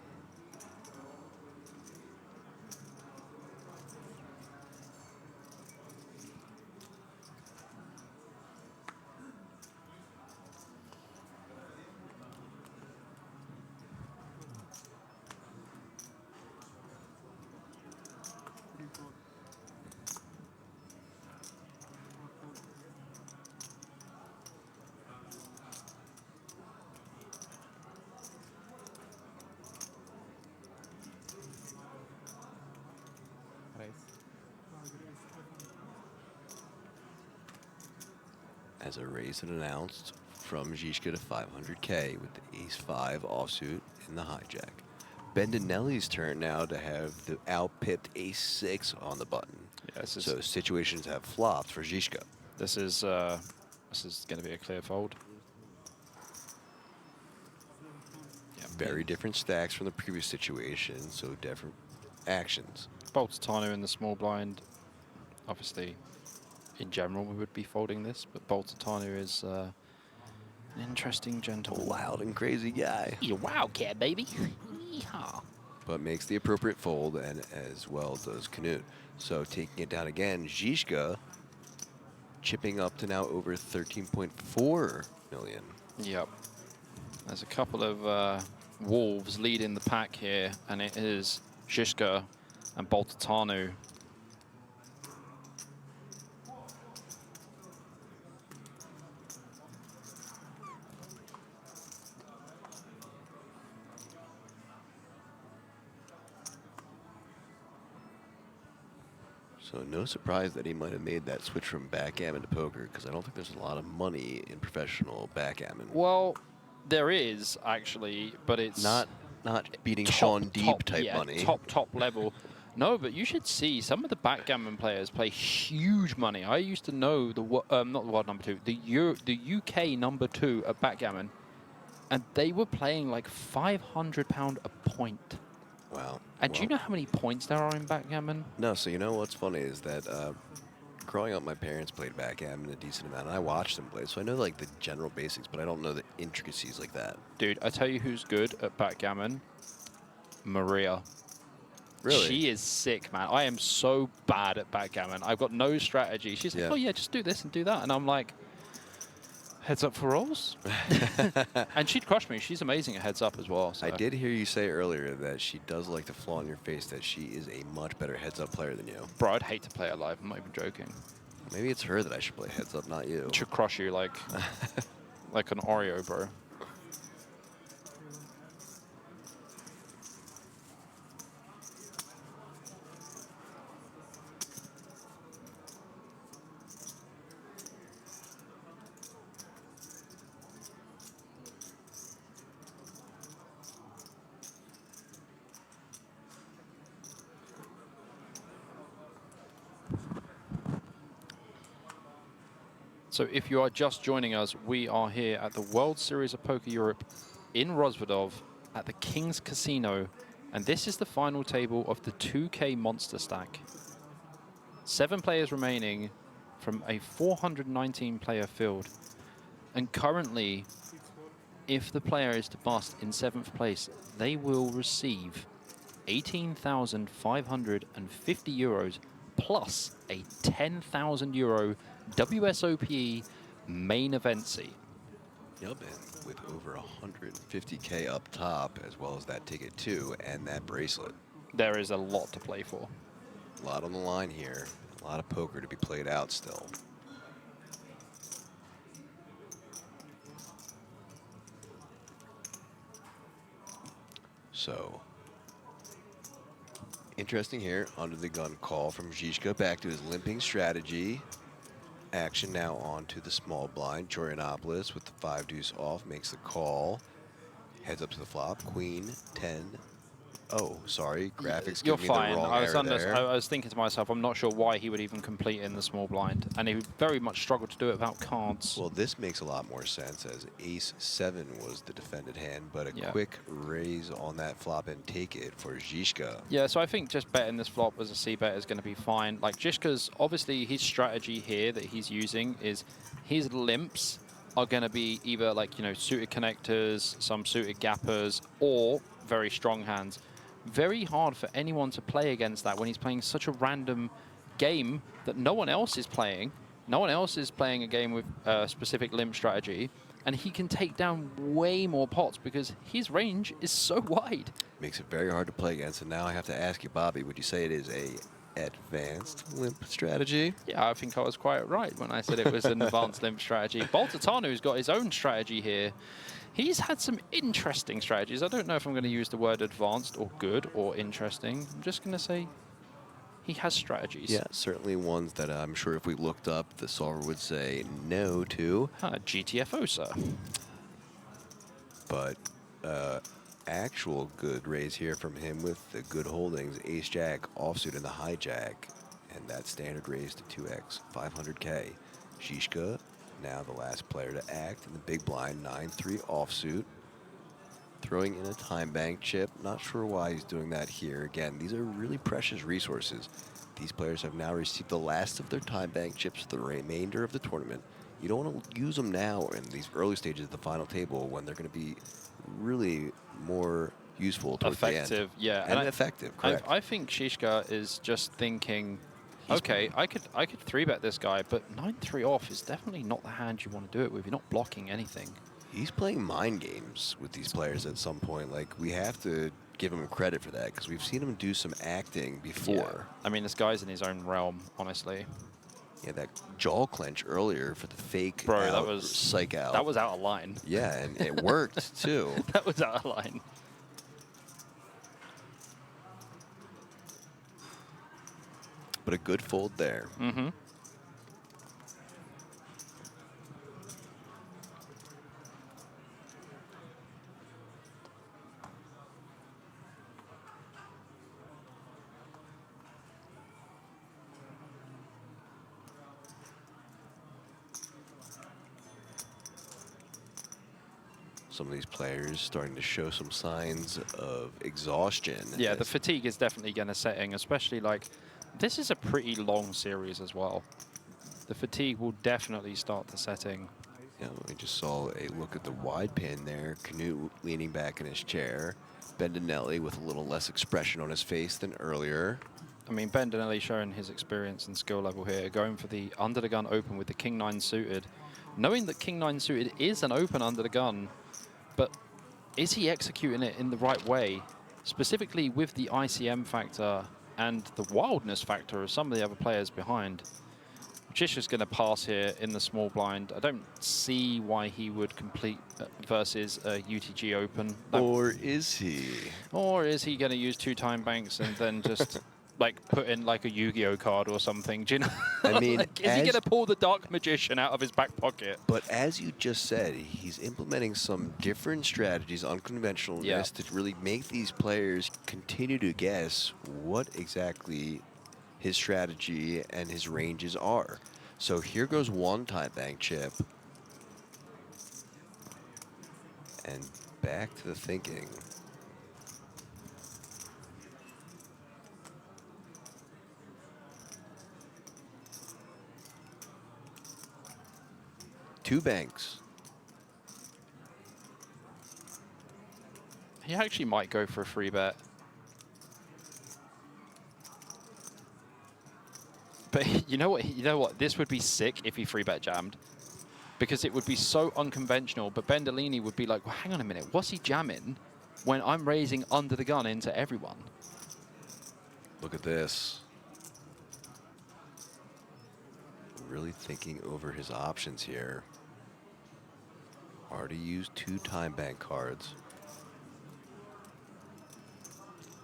As a raise and announced from Žižka to 500K with the ace-5 offsuit in the hijack. Bendinelli's turn now to have the out-pipped ace-6 on the button. Yeah, so situations have flopped for Žižka. This is going to be a clear fold. Yeah, very different stacks from the previous situation, so different actions. Baltateanu in the small blind. Obviously, in general, we would be folding this, but Baltateanu is an interesting, gentle, loud and crazy guy. He's a wildcat, baby. Yeehaw. But makes the appropriate fold, and as well does Canute. So taking it down again, Žižka chipping up to now over 13.4 million. Yep. There's a couple of wolves leading the pack here, and it is Žižka and Baltateanu. So no surprise that he might have made that switch from backgammon to poker, because I don't think there's a lot of money in professional backgammon. Well, there is actually, but it's not beating Sean Deeb type yeah, money. Top level. No, but you should see some of the backgammon players play huge money. I used to know the not the world number 2, the UK number 2 at backgammon, and they were playing like £500 a point. Wow. And do you know how many points there are in backgammon? No, so you know what's funny is that growing up, my parents played backgammon a decent amount, and I watched them play, so I know like the general basics, but I don't know the intricacies like that. Dude, I tell you who's good at backgammon. Maria. Really? She is sick, man. I am so bad at backgammon. I've got no strategy. She's like, oh yeah, just do this and do that. And I'm like, heads up for rolls? And she'd crush me. She's amazing at heads up as well. So. I did hear you say earlier that she does like to flaw in your face that she is a much better heads up player than you. Bro, I'd hate to play her live. I'm not even joking. Maybe it's her that I should play heads up, not you. She'll crush you like, like an Oreo, bro. So if you are just joining us, we are here at the World Series of Poker Europe in Rozvadov at the King's Casino, and this is the final table of the 2K Monsterstack. 7 players remaining from a 419-player field. And currently, if the player is to bust in 7th place, they will receive 18,550 euros plus a 10,000 euro WSOPE main event seat. Yep, and with over 150K up top, as well as that ticket too, and that bracelet. There is a lot to play for. A lot on the line here. A lot of poker to be played out still. So, interesting here, under the gun call from Žižka, back to his limping strategy. Action now onto the small blind. Giuliano with the 5 deuce off makes the call. Heads up to the flop. Queen, 10, Oh, sorry. Graphics You're give me the fine. wrong I was, error there. I was thinking to myself, I'm not sure why he would even complete in the small blind. And he very much struggled to do it without cards. Well, this makes a lot more sense as Ace-7 was the defended hand, but a Yeah. quick raise on that flop and take it for Žižka. Yeah, so I think just betting this flop as a C-bet is going to be fine. Like, Žižka's, obviously, his strategy here that he's using is his limps are going to be either, like, you know, suited connectors, some suited gappers, or very strong hands. Very hard for anyone to play against that when he's playing such a random game that no one else is playing. No one else is playing a game with a specific limp strategy, and he can take down way more pots because his range is so wide. Makes it very hard to play against. And now I have to ask you, Bobby, would you say it is a advanced limp strategy? Yeah, I think I was quite right when I said it was an advanced limp strategy. Baltateanu's got his own strategy here. He's had some interesting strategies. I don't know if I'm going to use the word advanced or good or interesting. I'm just going to say he has strategies. Yeah, certainly ones that I'm sure if we looked up, the solver would say no to. GTFO, sir. But actual good raise here from him with the good holdings. Ace-Jack, offsuit, and the hijack. And that standard raise to 2x, 500K. Žižka, now the last player to act in the big blind, 9-3 offsuit. Throwing in a time bank chip. Not sure why he's doing that here. Again, these are really precious resources. These players have now received the last of their time bank chips for the remainder of the tournament. You don't want to use them now in these early stages of the final table when they're going to be really more useful towards Effective, the end. yeah. And effective, correct. I think Žižka is just thinking, okay, I could 3-bet this guy, but 9-3 off is definitely not the hand you want to do it with. You're not blocking anything. He's playing mind games with these players at some point. Like, we have to give him credit for that because we've seen him do some acting before. Yeah. I mean, this guy's in his own realm, honestly. Yeah, that jaw clench earlier for the fake Bro, out, that was psych out. That was out of line. Yeah, and it worked too. That was out of line. But a good fold there. Mm-hmm. Some of these players starting to show some signs of exhaustion. Yeah, the fatigue is definitely going to set in, especially like this is a pretty long series as well. The fatigue will definitely start to set in. Yeah, we just saw a look at the wide pin there. Knut leaning back in his chair. Bendinelli with a little less expression on his face than earlier. I mean, Bendinelli showing his experience and skill level here, going for the under the gun open with the King 9 suited. Knowing that King 9 suited is an open under the gun, but is he executing it in the right way? Specifically with the ICM factor and the wildness factor of some of the other players behind. Žižka's going to pass here in the small blind. I don't see why he would complete versus a UTG open. Or is he? Or is he going to use 2 time banks and then just like put in like a Yu-Gi-Oh card or something? Do you know? I mean, like, is he going to pull the Dark Magician out of his back pocket? But as you just said, he's implementing some different strategies, unconventionalness, to really make these players continue to guess what exactly his strategy and his ranges are. So here goes one time bank chip. And back to the thinking. Two banks. He actually might go for a free bet. But you know what? This would be sick if he free bet jammed, because it would be so unconventional. But Bendinelli would be like, well, hang on a minute, what's he jamming when I'm raising under the gun into everyone? Look at this. Really thinking over his options here. Already used 2 time bank cards.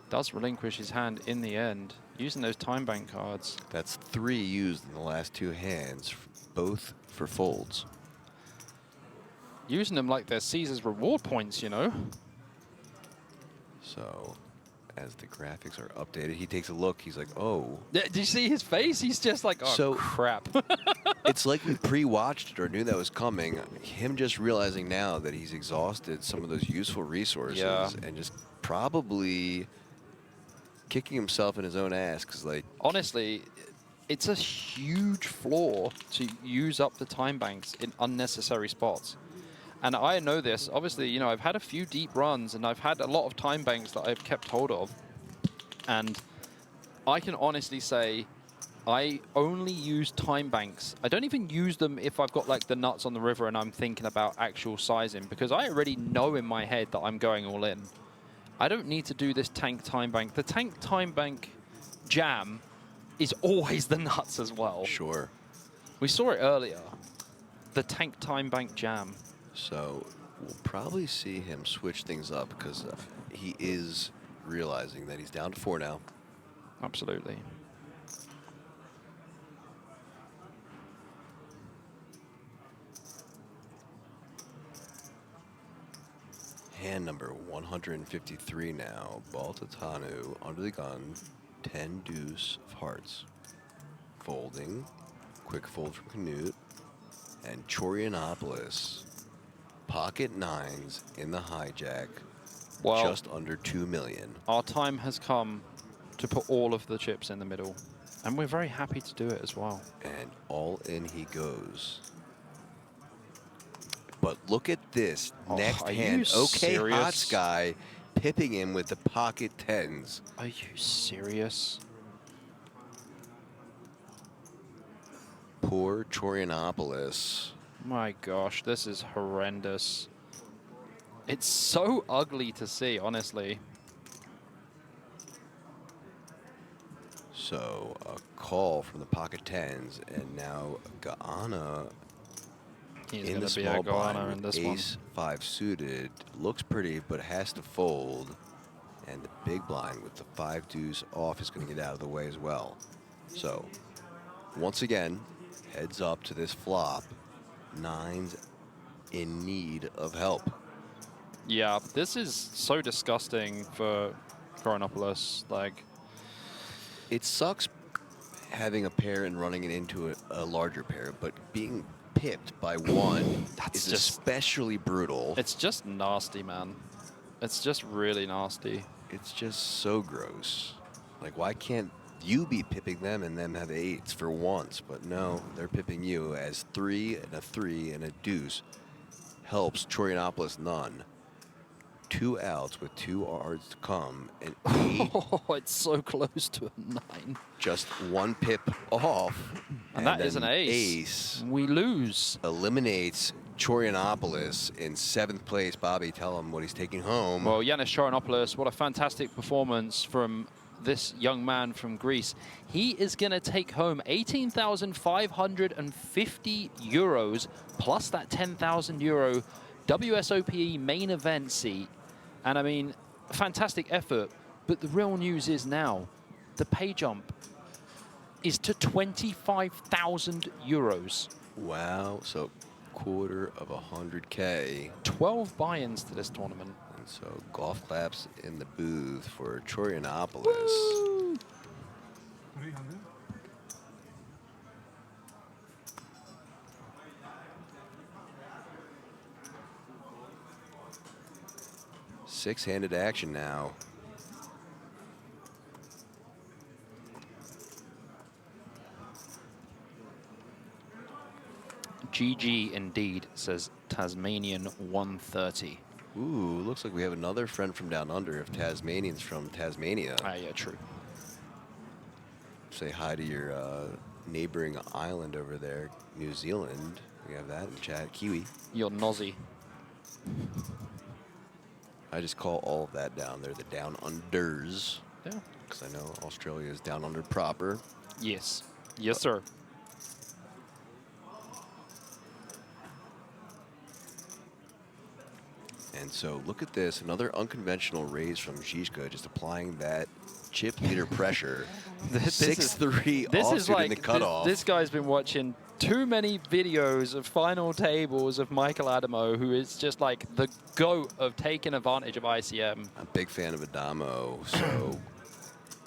Does relinquish his hand in the end, using those time bank cards. That's 3 used in the last 2 hands, both for folds. Using them like they're Caesar's reward points, you know? So, as the graphics are updated. He takes a look. He's like, oh. Did you see his face? He's just like, oh, So- crap. It's like we pre-watched it or knew that was coming. Him just realizing now that he's exhausted some of those useful resources Yeah. and just probably kicking himself in his own ass because, like, Honestly, it's a huge flaw to use up the time banks in unnecessary spots. And I know this. Obviously, you know, I've had a few deep runs and I've had a lot of time banks that I've kept hold of. And I can honestly say I only use time banks. I don't even use them if I've got like the nuts on the river and I'm thinking about actual sizing, because I already know in my head that I'm going all in. I don't need to do this tank time bank. The tank time bank jam is always the nuts as well. sure. We saw it earlier. The tank time bank jam. So we'll probably see him switch things up because he is realizing that he's down to 4 now. Absolutely. Hand number 153 now. Baltateanu under the gun. 10 deuce of hearts. Folding. Quick fold from Canute. And Chorianopoulos. Pocket nines in the hijack. Well, Just under 2 million. our time has come to put all of the chips in the middle. And we're very happy to do it as well. And all in he goes. But look at this. Oh, Next are hand. you Okay, serious? Hot Sky pipping him with the pocket tens. Are you serious? Poor Chorianopoulos. My gosh, this is horrendous. It's so ugly to see, honestly. So a call from the pocket tens, and now Gaana He's in going the to be small a goner blind in with this one. ace 5 suited. Looks pretty, but has to fold. And the big blind with the 5 deuce off is going to get out of the way as well. So once again, heads up to this flop. Nines in need of help. Yeah, this is so disgusting for Chorianopoulos. Like, It sucks having a pair and running it into a larger pair, but being pipped by one That's is just- especially brutal. it's just nasty, man. It's just really nasty. It's just so gross. Like, why can't you be pipping them and them have 8s for once? But no, they're pipping you as 3 and a 3 and a deuce. Helps Chorianopoulos none. 2 outs with 2 R's to come, and 8 Oh, it's so close to a 9. just 1 pip off. And that is then an ace. Ace We lose. eliminates Chorianopoulos in 7th place. Bobby, tell him what he's taking home. Well, Yanis Chorianopoulos, what a fantastic performance from this young man from Greece. He is going to take home 18,550 euros plus that 10,000 euro WSOPE main event seat. And I mean, fantastic effort. But the real news is now the pay jump is to 25,000 euros. Wow, so quarter of 100K. 12 buy-ins to this tournament. And so golf claps in the booth for Chorianopoulos. 300. Six-handed action now. GG indeed, says Tasmanian 130. Ooh, looks like we have another friend from down under. If Tasmanian's from Tasmania, Ah, yeah, true. say hi to your neighboring island over there, New Zealand. We have that in chat. Kiwi. You're nosy. I just call all of that down there the down unders, Yeah. because I know Australia is down under proper. Yes. Yes, sir. And so look at this, another unconventional raise from Žižka, just applying that chip leader pressure. This is- 6-3 This is offsuit like in the cutoff. this guy's been watching too many videos of final tables of Michael Adamo, who is just like the GOAT of taking advantage of ICM. I'm a big fan of Adamo, so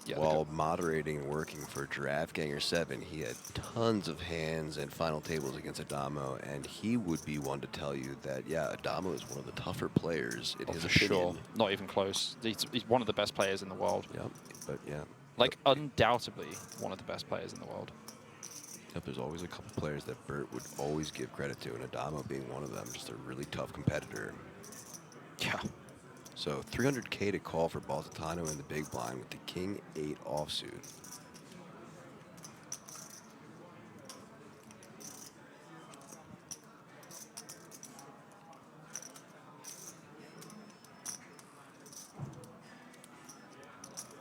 Yeah, while moderating and working for Giraffe Ganger 7, he had tons of hands and final tables against Adamo, and he would be one to tell you that, yeah, Adamo is one of the tougher players in his for opinion. sure, not even close. He's one of the best players in the world. Yep, but yeah. Like, undoubtedly one of the best players in the world. Yep, there's always a couple players that Bert would always give credit to, and Adamo being one of them, just a really tough competitor. Yeah. So 300K to call for Baltateanu in the big blind with the King 8 offsuit.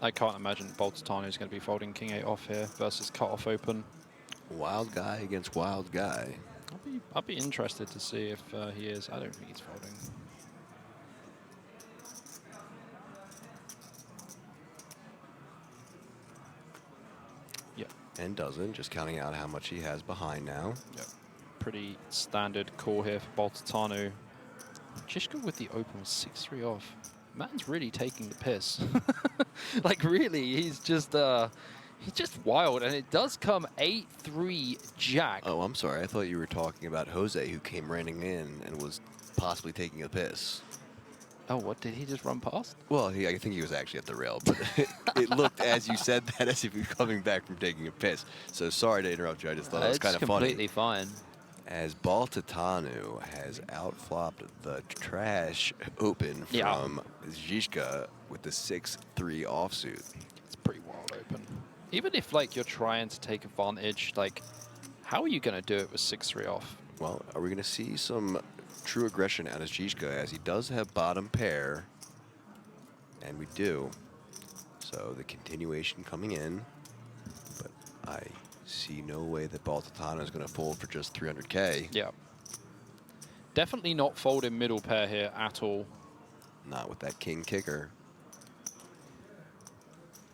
I can't imagine Baltateanu is going to be folding King 8 off here versus cutoff open. Wild guy against wild guy. I'd be interested to see if he is. I don't think he's folding. Yeah. And doesn't, just counting out how much he has behind now. Yep. Pretty standard call here for Baltateanu. Žižka with the open with 6-3 off. Man's really taking the piss. Like really, he's just wild, and it does come 8-3 Jack. Oh, I'm sorry. I thought you were talking about Jose, who came running in and was possibly taking a piss. Oh, what did he just run past? Well, I think he was actually at the rail, but it looked, as you said that, as if he was coming back from taking a piss. So sorry to interrupt you. I just thought that was kind of funny. It's completely fine. As Baltateanu has outflopped the trash open from Žižka with the 6-3 offsuit. It's pretty wild open. Even if like you're trying to take advantage, like how are you going to do it with 6-3 off? Well, are we going to see some true aggression out of Žižka, as he does have bottom pair? And we do. So the continuation coming in. But I see no way that Baltateanu is going to fold for just 300K. Yeah. Definitely not folding middle pair here at all. Not with that king kicker.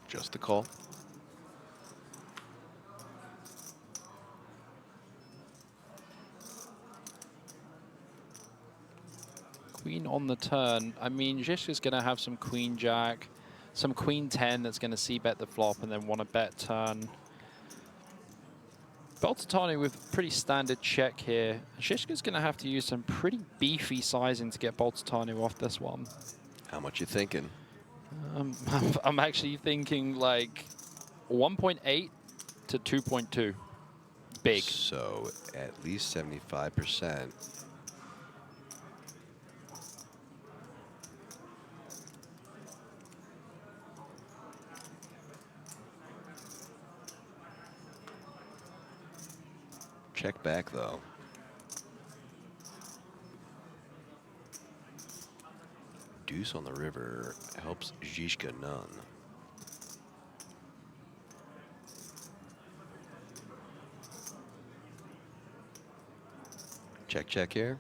Just the call. Queen on the turn. I mean, Žižka's going to have some queen jack, some queen 10 that's going to see bet the flop and then want to bet turn. Baltateanu with pretty standard check here. Žižka's going to have to use some pretty beefy sizing to get Baltateanu off this one. How much you thinking? I'm actually thinking like 1.8 to 2.2. Big. So at least 75%. Check back though. Deuce on the river helps Žižka none. Check, check here.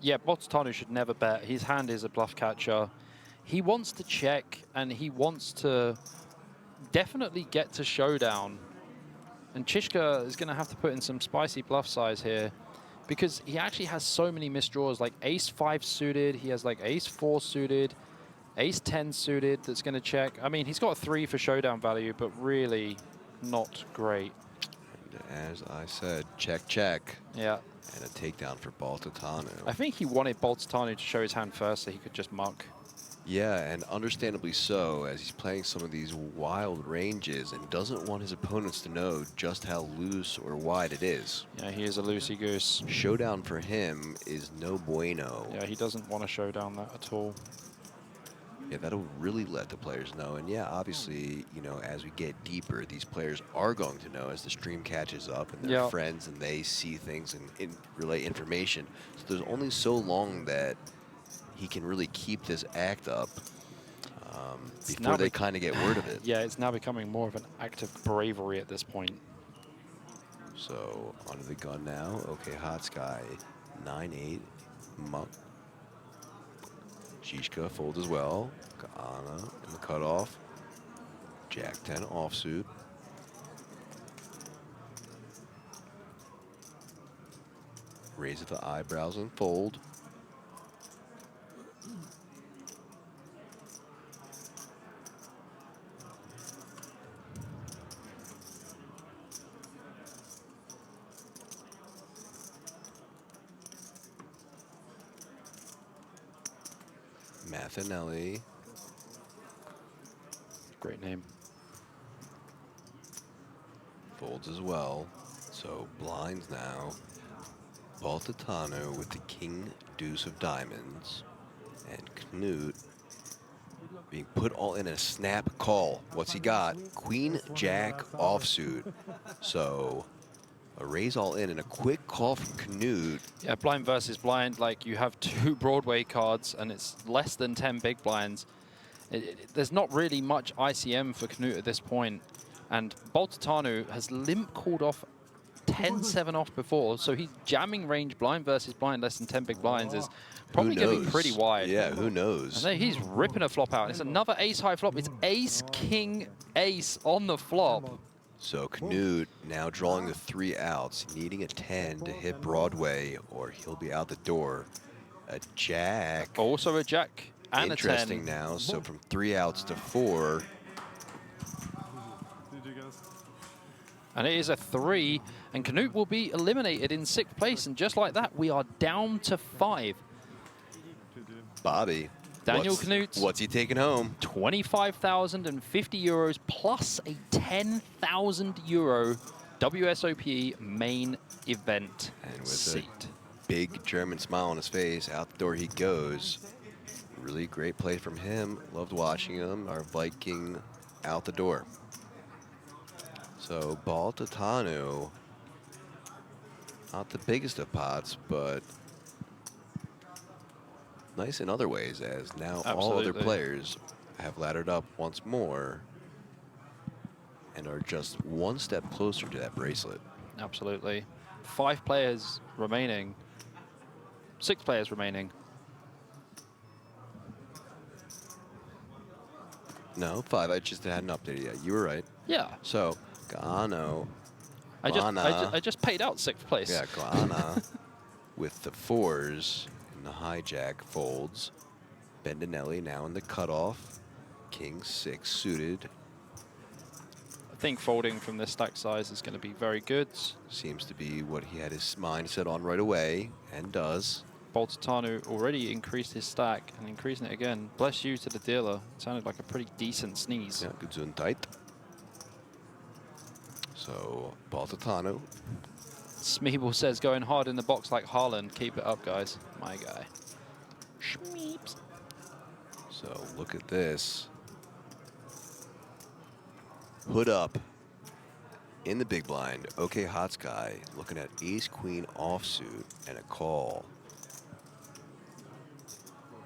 Yeah, Baltateanu should never bet. His hand is a bluff catcher. He wants to check, and he wants to definitely get to showdown. And Žižka is going to have to put in some spicy bluff size here, because he actually has so many misdraws, like ace-5 suited. He has like ace-4 suited, ace-10 suited that's going to check. I mean, he's got a 3 for showdown value, but really not great. And as I said, check, check. Yeah. And a takedown for Baltateanu. I think he wanted Baltateanu to show his hand first so he could just muck. Yeah, and understandably so, as he's playing some of these wild ranges and doesn't want his opponents to know just how loose or wide it is. Yeah, he is a loosey goose. Showdown for him is no bueno. Yeah, he doesn't want to showdown that at all. Yeah, that'll really let the players know. And yeah, obviously, you know, as we get deeper, these players are going to know as the stream catches up and they're friends and they see things and relay information. So there's only so long that he can really keep this act up before they kind of get word of it. Yeah, it's now becoming more of an act of bravery at this point. So under the gun now. Okay, Okhotskyi 9-8 muck. Žižka fold as well. Kaana in the cutoff. Jack 10 offsuit. Raise at the eyebrows and fold. Bendinelli. Great name. Folds as well. So blinds now. Baltateanu with the king deuce of diamonds. And Knut being put all in a snap call. What's he got? Queen jack offsuit. So a raise all in and a quick call from Knut. Yeah, blind versus blind, like you have 2 Broadway cards and it's less than 10 big blinds. There's not really much ICM for Knut at this point. And Baltateanu has limp called off 10-7 off before, so he's jamming range blind versus blind, less than 10 big blinds is probably going to be pretty wide. Yeah, who knows? And then he's ripping a flop out. It's another ace high flop. It's ace, king, ace on the flop. So Knut now drawing the 3 outs, needing a 10 to hit Broadway, or he'll be out the door. A jack. Also a jack and a 10. Interesting now. So from 3 outs to 4. And it is a 3, and Knut will be eliminated in 6th place. And just like that, we are down to 5. Bobby. Daniel Knut. What's he taking home? 25,050 euros plus a 10,000 euro WSOPE main event And with seat. a big German smile on his face, out the door he goes. Really great play from him. Loved watching him. Our Viking out the door. So Baltateanu, not the biggest of pots, but nice in other ways, as now all other players have laddered up once more and are just one step closer to that bracelet. Absolutely. 5 players remaining. 6 players remaining. No, 5. I just hadn't updated yet. You were right. Yeah. So Giuliano. I just paid out 6th place. Yeah, Giuliano with the 4s and the hijack folds. Bendinelli now in the cutoff. King 6 suited. I think folding from this stack size is going to be very good. Seems to be what he had his mind set on right away, and does. Baltateanu already increased his stack and increasing it again. Bless you to the dealer. It sounded like a pretty decent sneeze. Yeah, Gesundheit. So Baltateanu. Smeeble says going hard in the box like Haaland. Keep it up, guys. My guy. Schmeeps. So look at this. Hood up in the big blind. Okhotskyi looking at ace queen offsuit and a call.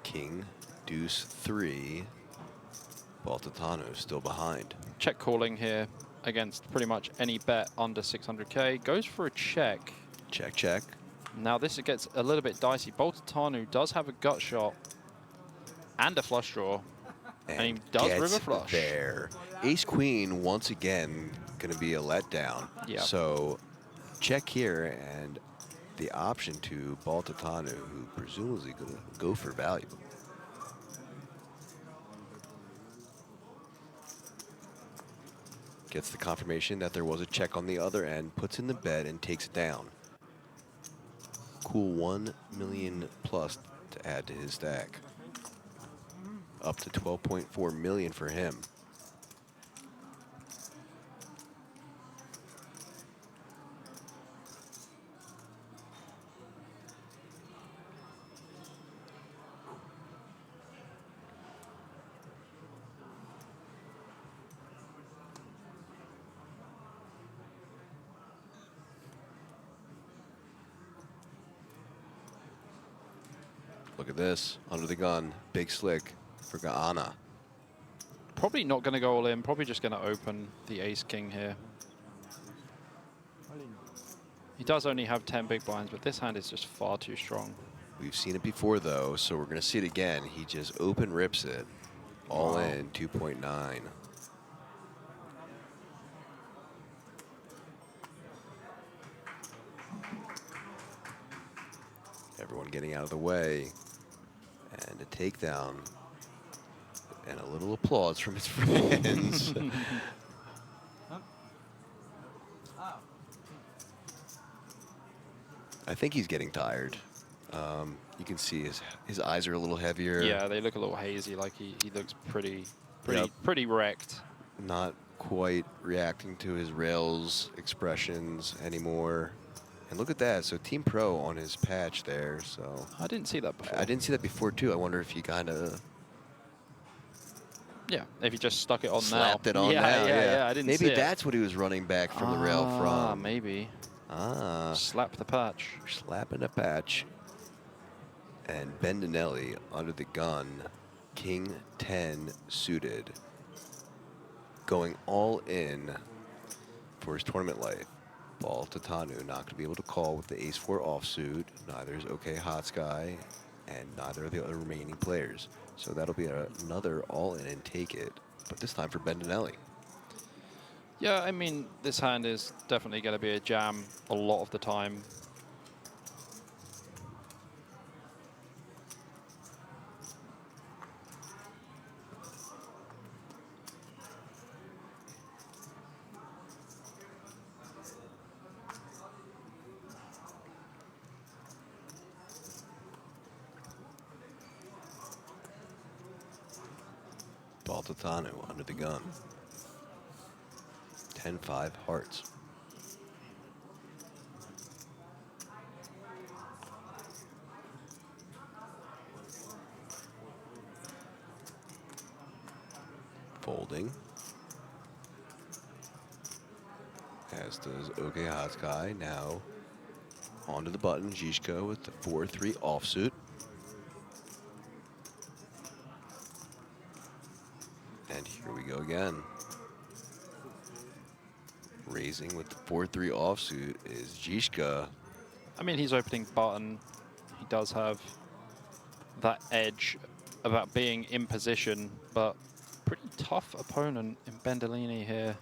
King deuce 3. Baltateanu still behind. Check calling here against pretty much any bet under 600k. Goes for a check. Check, check. Now this gets a little bit dicey. Baltateanu does have a gut shot and a flush draw. And he does gets river flush. There. Ace queen once again going to be a letdown. Yeah. So check here, and the option to Baltateanu, who presumably going to go for value. Gets the confirmation that there was a check on the other end, puts in the bet and takes it down. Cool 1 million plus to add to his stack. Up to 12.4 million for him. Look at this, under the gun, big slick for Giuliano. Probably not going to go all in. Probably just going to open the ace king here. He does only have 10 big blinds, but this hand is just far too strong. We've seen it before though, so we're gonna see it again. He just open rips it, all in 2.9. getting out of the way. And a takedown. And a little applause from his friends. I think he's getting tired. You can see his eyes are a little heavier. Yeah, they look a little hazy. Like he looks pretty wrecked. Not quite reacting to his rails expressions anymore. And look at that. So Team Pro on his patch there. So I didn't see that before. I didn't see that before too. I wonder if he kind of if he just stuck it on slapped now. it on now. Yeah, I didn't see Maybe it. that's what he was running back from the rail from. Maybe. Ah. Slap the patch. Slapping a patch. And Bendinelli under the gun. King 10 suited. Going all in for his tournament life. Baltateanu not going to be able to call with the ace-4 offsuit. Neither is Okhotskyi, and neither are the other remaining players. So that'll be another all-in and take it, but this time for Bendinelli. Yeah, I mean, this hand is definitely going to be a jam a lot of the time. Baltateanu under the gun. 10-5 hearts. Folding. As does Okhotskyi. Now onto the button. Žižka with the 4-3 offsuit. And here we go again. Raising with the 4-3 offsuit is Žižka. I mean, he's opening button. He does have that edge about being in position, but pretty tough opponent in Bendinelli here.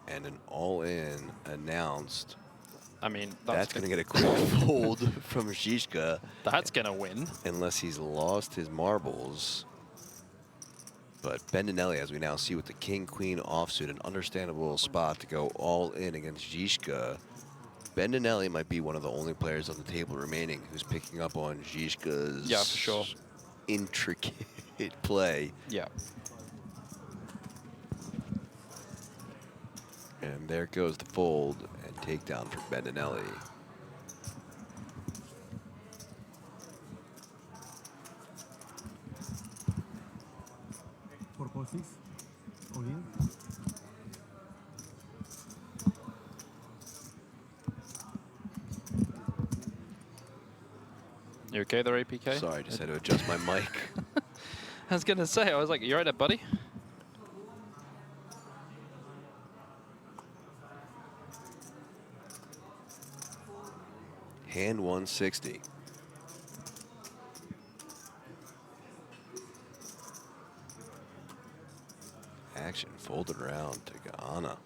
And an all-in announced. I mean, that's going to get a quick fold from Žižka. That's going to win. Unless he's lost his marbles. But Bendinelli, as we now see with the king-queen offsuit, an understandable spot to go all in against Žižka. Bendinelli might be one of the only players on the table remaining who's picking up on Žižka's for sure. Intricate play. Yeah. And there goes the fold and takedown for Bendinelli. All in. You okay there, APK? Sorry, I just had to adjust my mic. I was going to say, I was like, you right there, buddy? Hand 160. Action folded around to Giuliano.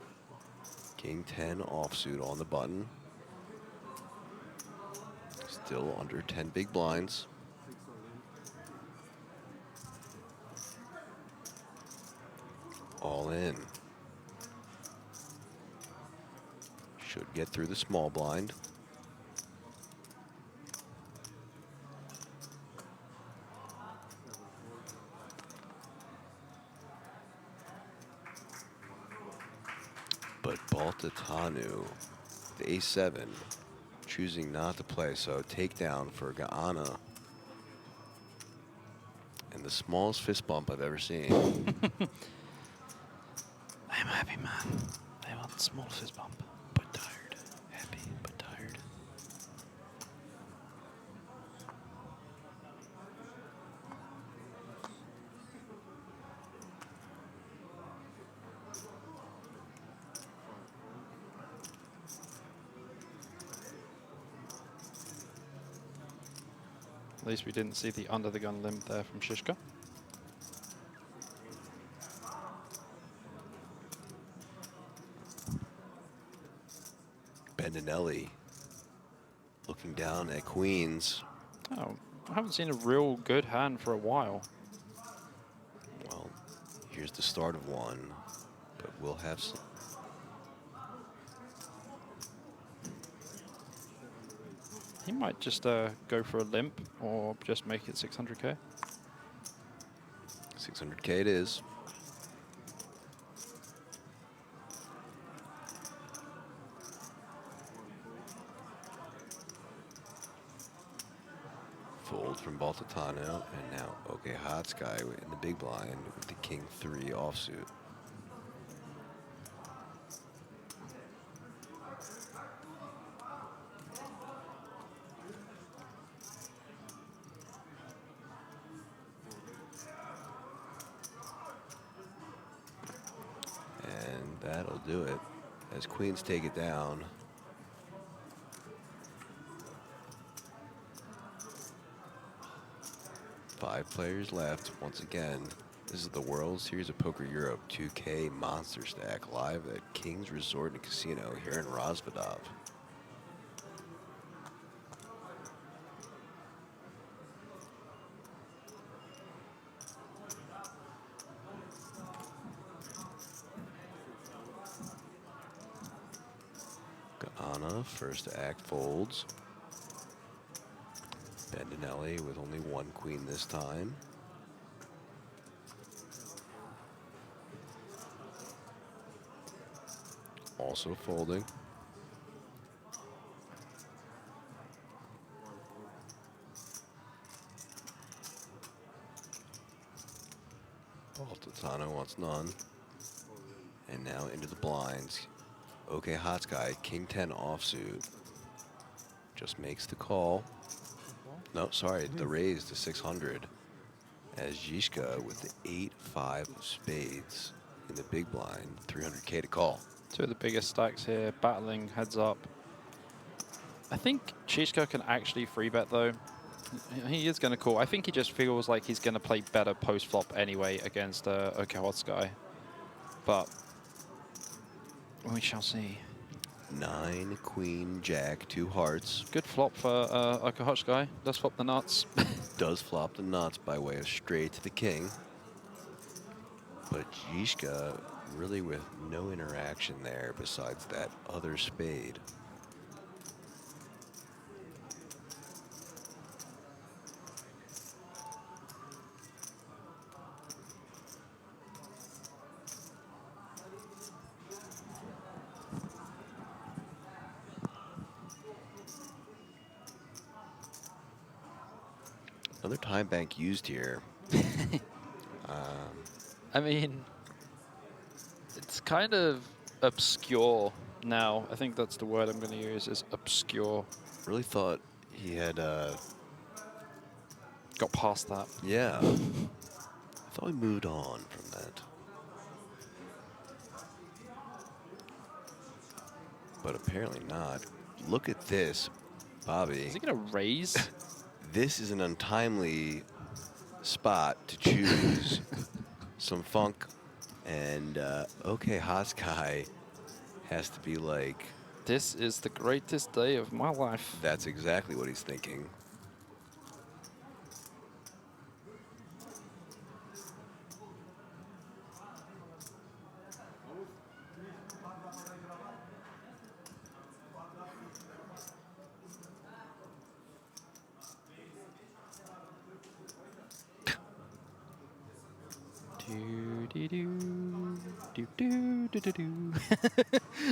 King 10 offsuit on the button. Still under 10 big blinds. All in. Should get through the small blind. But Baltateanu, the A7, choosing not to play, so takedown for Giuliano. And the smallest fist bump I've ever seen. I'm happy, man. I want the small fist bump. But tired. Happy, but tired. At least we didn't see the under the gun limp there from Žižka. Bendinelli looking down at queens. Oh, I haven't seen a real good hand for a while. Well, here's the start of one, but we'll have some. He might just go for a limp or just make it 600k. 600k it is. Fold from Baltateanu, and now Okhotskyi in the big blind with the king 3 offsuit. And that'll do it as queens take it down. Five players left. Once again, this is the World Series of Poker Europe 2K Monsterstack live at King's Resort and Casino here in Rozvadov. Giuliano, first act folds. Bendinelli with only one queen this time. Also folding. Baltateanu wants none. And now into the blinds. Okhotskyi, king 10 offsuit. Just makes the call. No, sorry, the raise to 600. As Žižka with the 8-5 of spades in the big blind, 300k to call. Two of the biggest stacks here, battling heads up. I think Žižka can actually free bet though. He is going to call. I think he just feels like he's going to play better post flop anyway against Okhotskyi. But we shall see. 9, queen, jack, 2 hearts. Good flop for Okhotskyi. Does flop the nuts. Does flop the nuts by way of straight to the king. But Žižka really with no interaction there besides that other spade. Another time bank used here. I mean, it's kind of obscure now. I think that's the word I'm going to use, is obscure. Really thought he had got past that. Yeah. I thought we moved on from that. But apparently not. Look at this, Bobby. Is he going to raise? This is an untimely spot to choose some funk, and Okhotskyi has to be like, this is the greatest day of my life. That's exactly what he's thinking.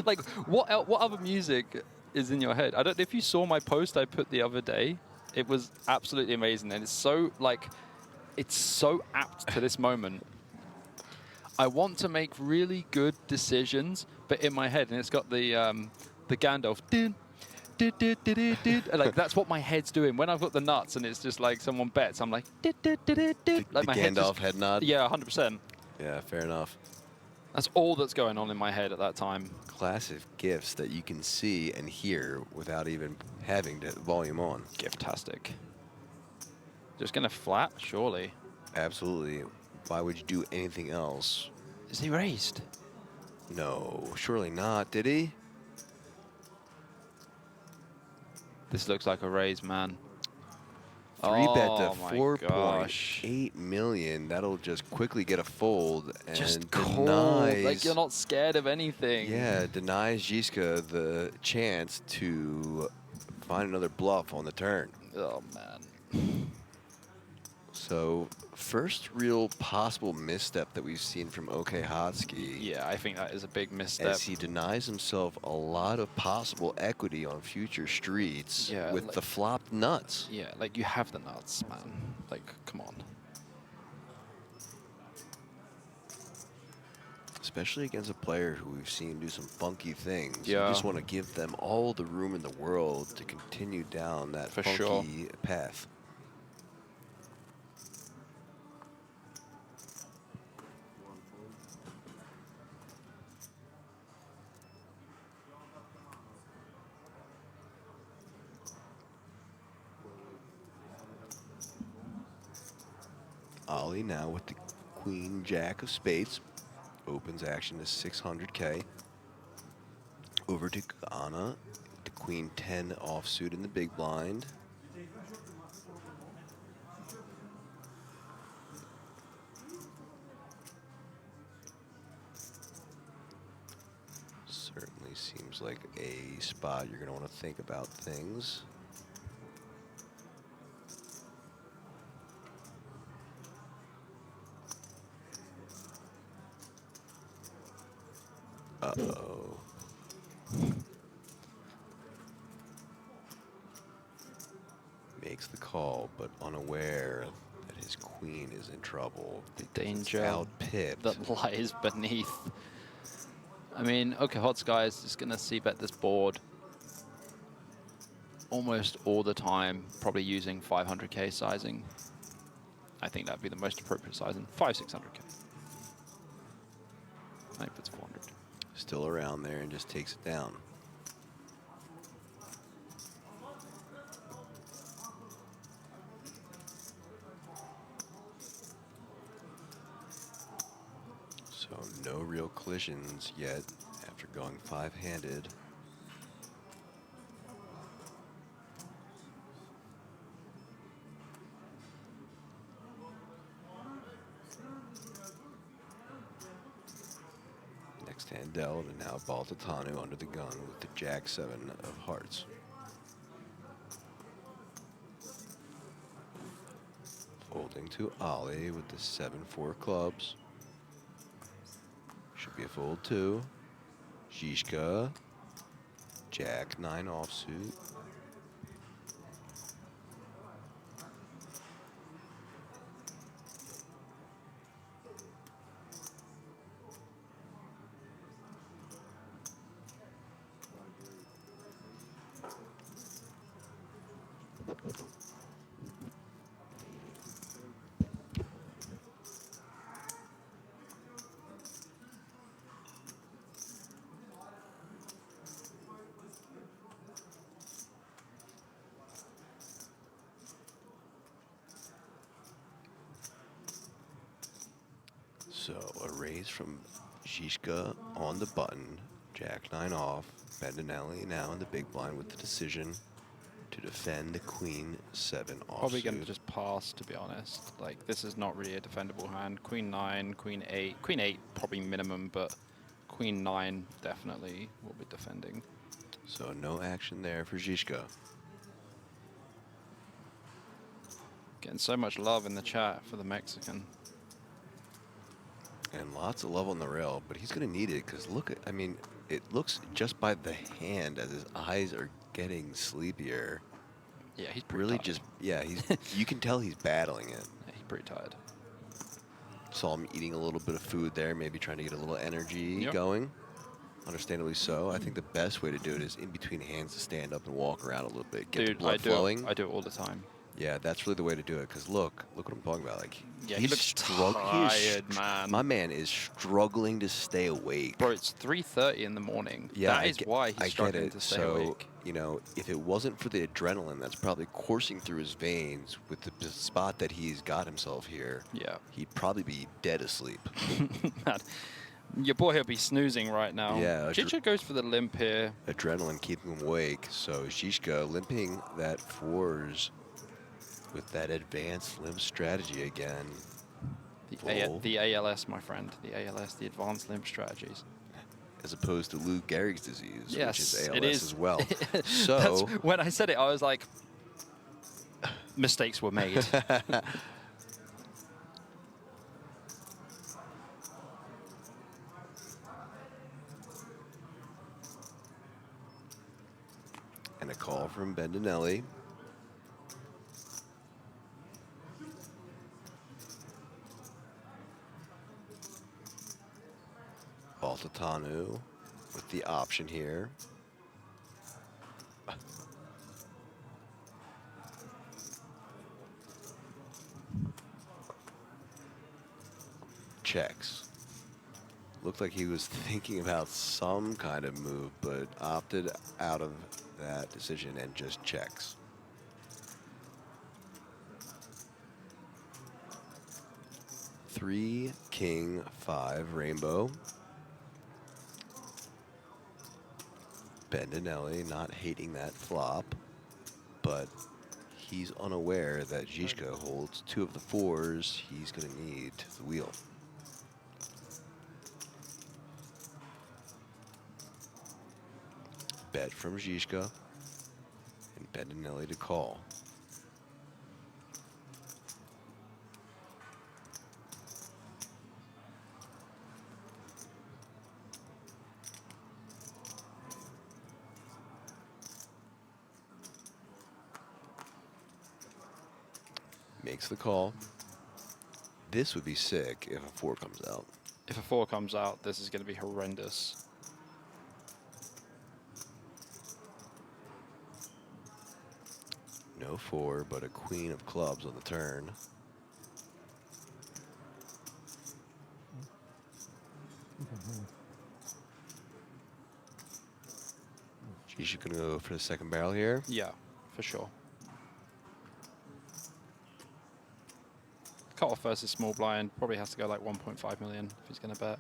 Like, what other music is in your head? I don't know if you saw my post I put the other day. It was absolutely amazing, and it's so apt to this moment. I want to make really good decisions, but in my head, and it's got the Gandalf. Like, that's what my head's doing when I've got the nuts, and it's just like someone bets. I'm like, like the my Gandalf head nod. Yeah, 100%. Yeah, fair enough. That's all that's going on in my head at that time. Classic gifts that you can see and hear without even having the volume on. Giftastic. Just gonna flat, surely. Absolutely. Why would you do anything else? Is he raised? No, surely not. Did he? This looks like a raise, man. Three bet to Oh my 4.8 million. That'll just quickly get a fold and Just cold. denies. Like you're not scared of anything. Yeah, denies Žižka the chance to find another bluff on the turn. Oh man. So first real possible misstep that we've seen from Okhotskyi. Yeah, I think that is a big misstep. As he denies himself a lot of possible equity on future streets with the flopped nuts. Yeah, like you have the nuts, man. Like, come on. Especially against a player who we've seen do some funky things. Yeah. You just want to give them all the room in the world to continue down that For funky sure. path. Oleh now with the Queen Jack of Spades. Opens action to 600K. Over to Ghana. The Queen 10 offsuit in the big blind. Certainly seems like a spot you're going to want to think about things. Uh-oh. Makes the call, but unaware that his queen is in trouble. The danger out-pipped. that lies beneath. I mean, Okhotskyi is just going to c-bet this board almost all the time, probably using 500K sizing. I think that'd be the most appropriate sizing. 600K. I think it's 400. Still around there and just takes it down. So no real collisions yet after going five-handed. Next hand dealt, and now Baltateanu under the gun with the Jack 7 of hearts. Folding to Oleh with the 7-4 clubs. Should be a fold too. Žižka, Jack 9 offsuit. So a raise from Žižka on the button, Jack 9 off, Bendinelli now in the big blind with the decision to defend the Queen 7 offsuit. Probably going to just pass, to be honest. Like, this is not really a defendable hand. Queen 9, Queen 8. Queen 8 probably minimum, but Queen 9 definitely will be defending. So no action there for Žižka. Getting so much love in the chat for the Mexican. And lots of love on the rail, but he's going to need it because look at, I mean, it looks just by the hand as his eyes are getting sleepier. Yeah, he's pretty really tired. just, yeah, he's, you can tell he's battling it. Yeah, he's pretty tired. Saw him eating a little bit of food there, maybe trying to get a little energy Yep. going. Understandably so. I think the best way to do it is in between hands to stand up and walk around a little bit, get the Dude, blood flowing. I do it all the time. Yeah, that's really the way to do it. Because look what I'm talking about. Like, Yeah, he he's looks he is tired, man. My man is struggling to stay awake. Bro, it's 3:30 in the morning. Yeah, that is why he's I get struggling it. to stay So, awake. you know, if it wasn't for the adrenaline that's probably coursing through his veins with the spot that he's got himself here, Yeah. he'd probably be dead asleep. Man, Your boy will be snoozing right now. Yeah, Žižka goes for the limp here. Adrenaline keeping him awake. So Žižka limping that 4s with that advanced limp strategy again. The ALS, my friend. The ALS, the advanced limp strategies. As opposed to Lou Gehrig's disease, Yes, which is ALS it is. as well. That's, So when I said it, I was like, mistakes were made. and a call from Bendinelli. Baltateanu with the option here. Checks. Looked like he was thinking about some kind of move, but opted out of that decision and just checks. Three, king, 5, rainbow. Bendinelli not hating that flop, but he's unaware that Žižka holds 2 of the 4s he's going to need the wheel. Bet from Žižka and Bendinelli to call. Makes the call. This would be sick if a 4 comes out. If a 4 comes out, this is going to be horrendous. No 4, but a queen of clubs on the turn. She's gonna go for the second barrel here. Yeah, for sure. Cut off versus small blind. Probably has to go like 1.5 million if he's going to bet.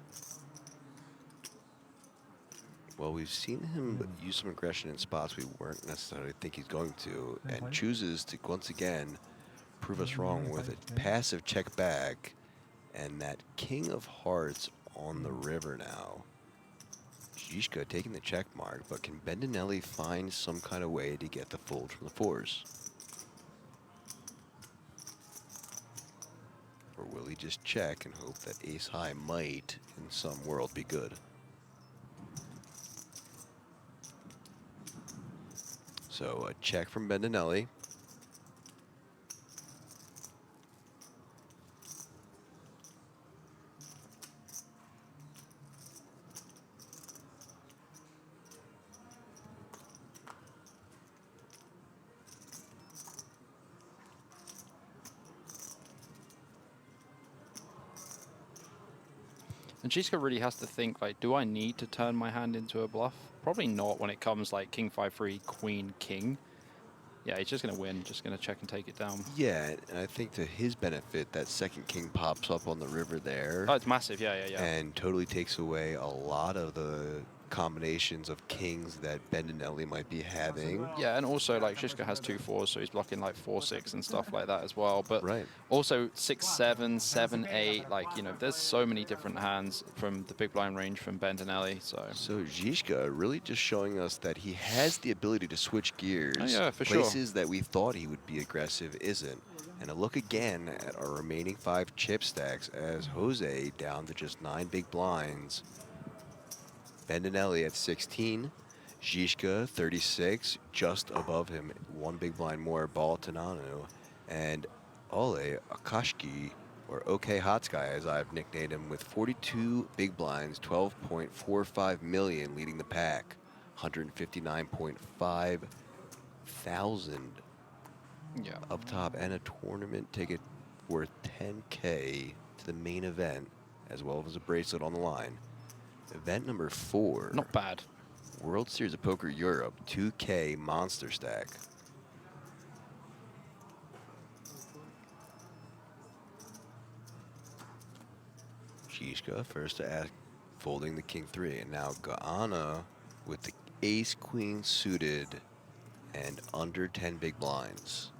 Well, we've seen him use some aggression in spots we weren't necessarily think he's going to, and chooses to once again prove us wrong with a passive check back and that king of hearts on the river now. Žižka taking the check mark, but can Bendinelli find some kind of way to get the fold from the 4s? Or will he just check and hope that ace high might, in some world, be good? So a check from Bendinelli. And Žižka really has to think, like, do I need to turn my hand into a bluff? Probably not when it comes like king 5-3, queen, king. Yeah, he's just going to win, just going to check and take it down. Yeah, and I think to his benefit, that second king pops up on the river there. Oh, it's massive, yeah. And totally takes away a lot of the combinations of kings that Bendinelli might be having. Yeah, and also like Žižka has 2 4s, so he's blocking like 4-6 and stuff like that as well. But right. Also 6-7, 7-8, like, you know, there's so many different hands from the big blind range from Bendinelli. So Žižka really just showing us that he has the ability to switch gears. Oh, yeah, for Places sure. that we thought he would be aggressive isn't. And a look again at our remaining 5 chip stacks as Jose down to just 9 big blinds. Bendinelli at 16, Žižka 36, just above him, 1 big blind more, Baltateanu, and Oleh Okhotskyi, or Okhotskyi as I've nicknamed him, with 42 big blinds, 12.45 million leading the pack, 159.5 thousand up top, and a tournament ticket worth 10K to the main event, as well as a bracelet on the line. Event number 4. Not bad. World Series of Poker Europe, 2K Monsterstack. Žižka first to ask folding the king 3. And now Giuliano with the ace queen suited and under 10 big blinds.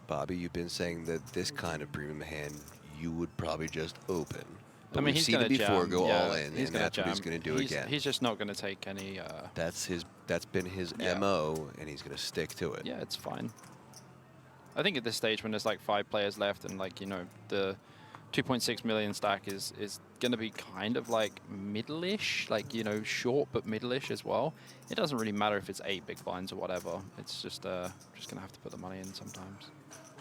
Bobby, you've been saying that this kind of premium hand you would probably just open. But I mean, we've he's seen it going to before jam. go Yeah, all in, he's and gonna that's what he's going to do again. He's just not going to take any... That's been his Yeah. MO, and he's going to stick to it. Yeah, it's fine. I think at this stage when there's like 5 players left and like, you know, the 2.6 million stack is going to be kind of like middle-ish, like, you know, short but middle-ish as well. It doesn't really matter if it's 8 big blinds or whatever. It's just going to have to put the money in sometimes.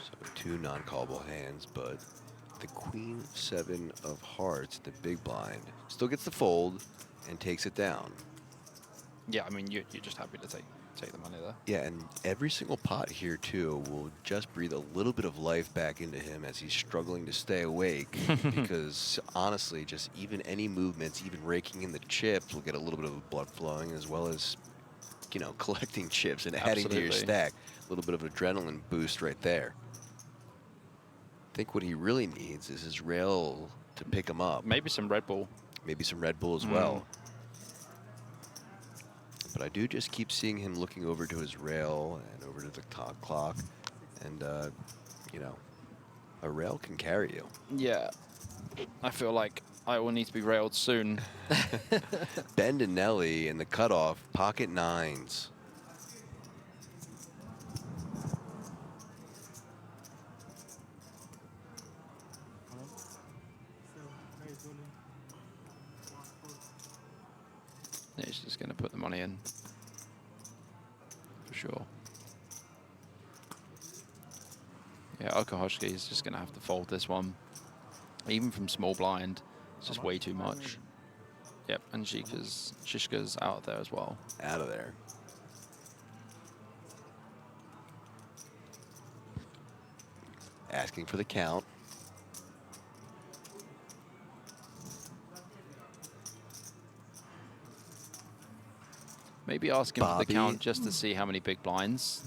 So 2 non-callable hands, but the queen 7 of hearts, the big blind, still gets the fold and takes it down. Yeah, I mean, you're just happy to take the money there. Yeah, and every single pot here, too, will just breathe a little bit of life back into him as he's struggling to stay awake. Because, honestly, just even any movements, even raking in the chips, will get a little bit of blood flowing, as well as, you know, collecting chips and adding to your stack. A little bit of adrenaline boost right there. I think what he really needs is his rail to pick him up. Maybe some Red Bull. Maybe some Red Bull as well. But I do just keep seeing him looking over to his rail and over to the top clock. And, you know, a rail can carry you. Yeah. I feel like I will need to be railed soon. Bendinelli in the cutoff, pocket 9s. Yeah, he's just going to put the money in. For sure. Yeah, Okhotskyi is just going to have to fold this one. Even from small blind, it's just way too much. Yep, and Žižka's out there as well. Out of there. Asking for the count. Maybe ask him for the count just to see how many big blinds.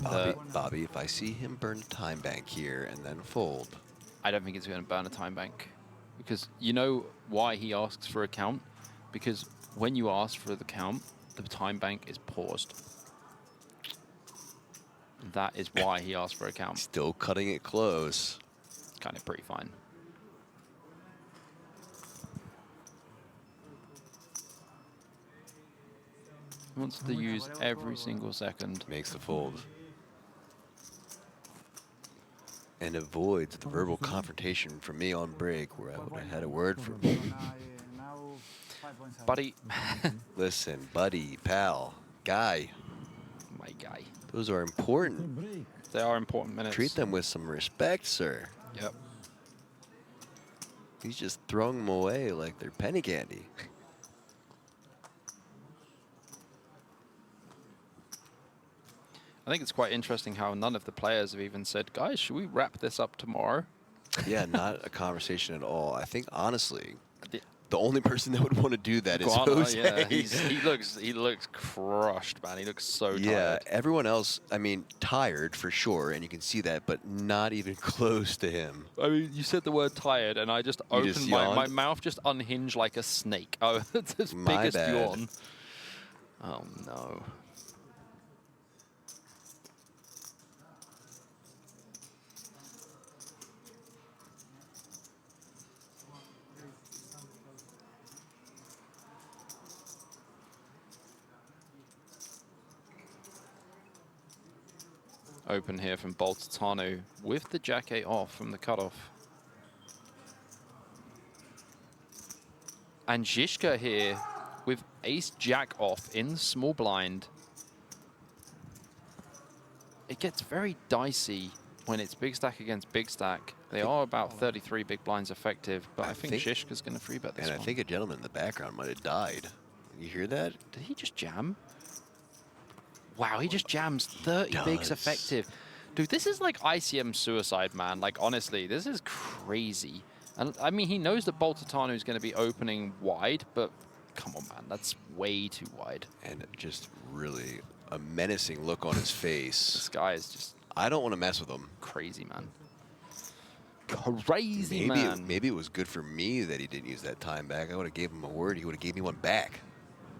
Bobby, if I see him burn a time bank here and then fold. I don't think he's going to burn a time bank. Because you know why he asks for a count? Because when you ask for the count, the time bank is paused. That is why he asked for a count. Still cutting it close. It's kind of pretty fine. Wants to use every single second. Makes the fold. And avoids the verbal confrontation from me on break where I would have had a word for him. Buddy. Listen, buddy, pal, guy. My guy. Those are important. They are important minutes. Treat them with some respect, sir. Yep. He's just throwing them away like they're penny candy. I think it's quite interesting how none of the players have even said, guys, should we wrap this up tomorrow? Yeah, not a conversation at all. I think, honestly, the only person that would want to do that is Jose. Yeah, he looks crushed, man. He looks so tired. Yeah, everyone else, I mean, tired for sure, and you can see that, but not even close to him. I mean, you said the word tired, and I just opened my mouth just unhinged like a snake. Oh, it's his biggest yawn. Oh, no. Open here from Baltateanu with the Jack-8 off from the cutoff. And Žižka here with Ace-Jack off in small blind. It gets very dicey when it's big stack against big stack. They are about 33 big blinds effective, but I think Žižka's going to free bet this one. And I think a gentleman in the background might have died. You hear that? Did he just jam? Wow, he just jams 30 bigs effective. Dude, this is like ICM suicide, man. Like, honestly, this is crazy. And, I mean, he knows that Baltateanu is going to be opening wide, but come on, man. That's way too wide. And just really a menacing look on his face. This guy is just... I don't want to mess with him. Crazy, man. crazy, man. Maybe it was good for me that he didn't use that time back. I would have gave him a word. He would have gave me one back.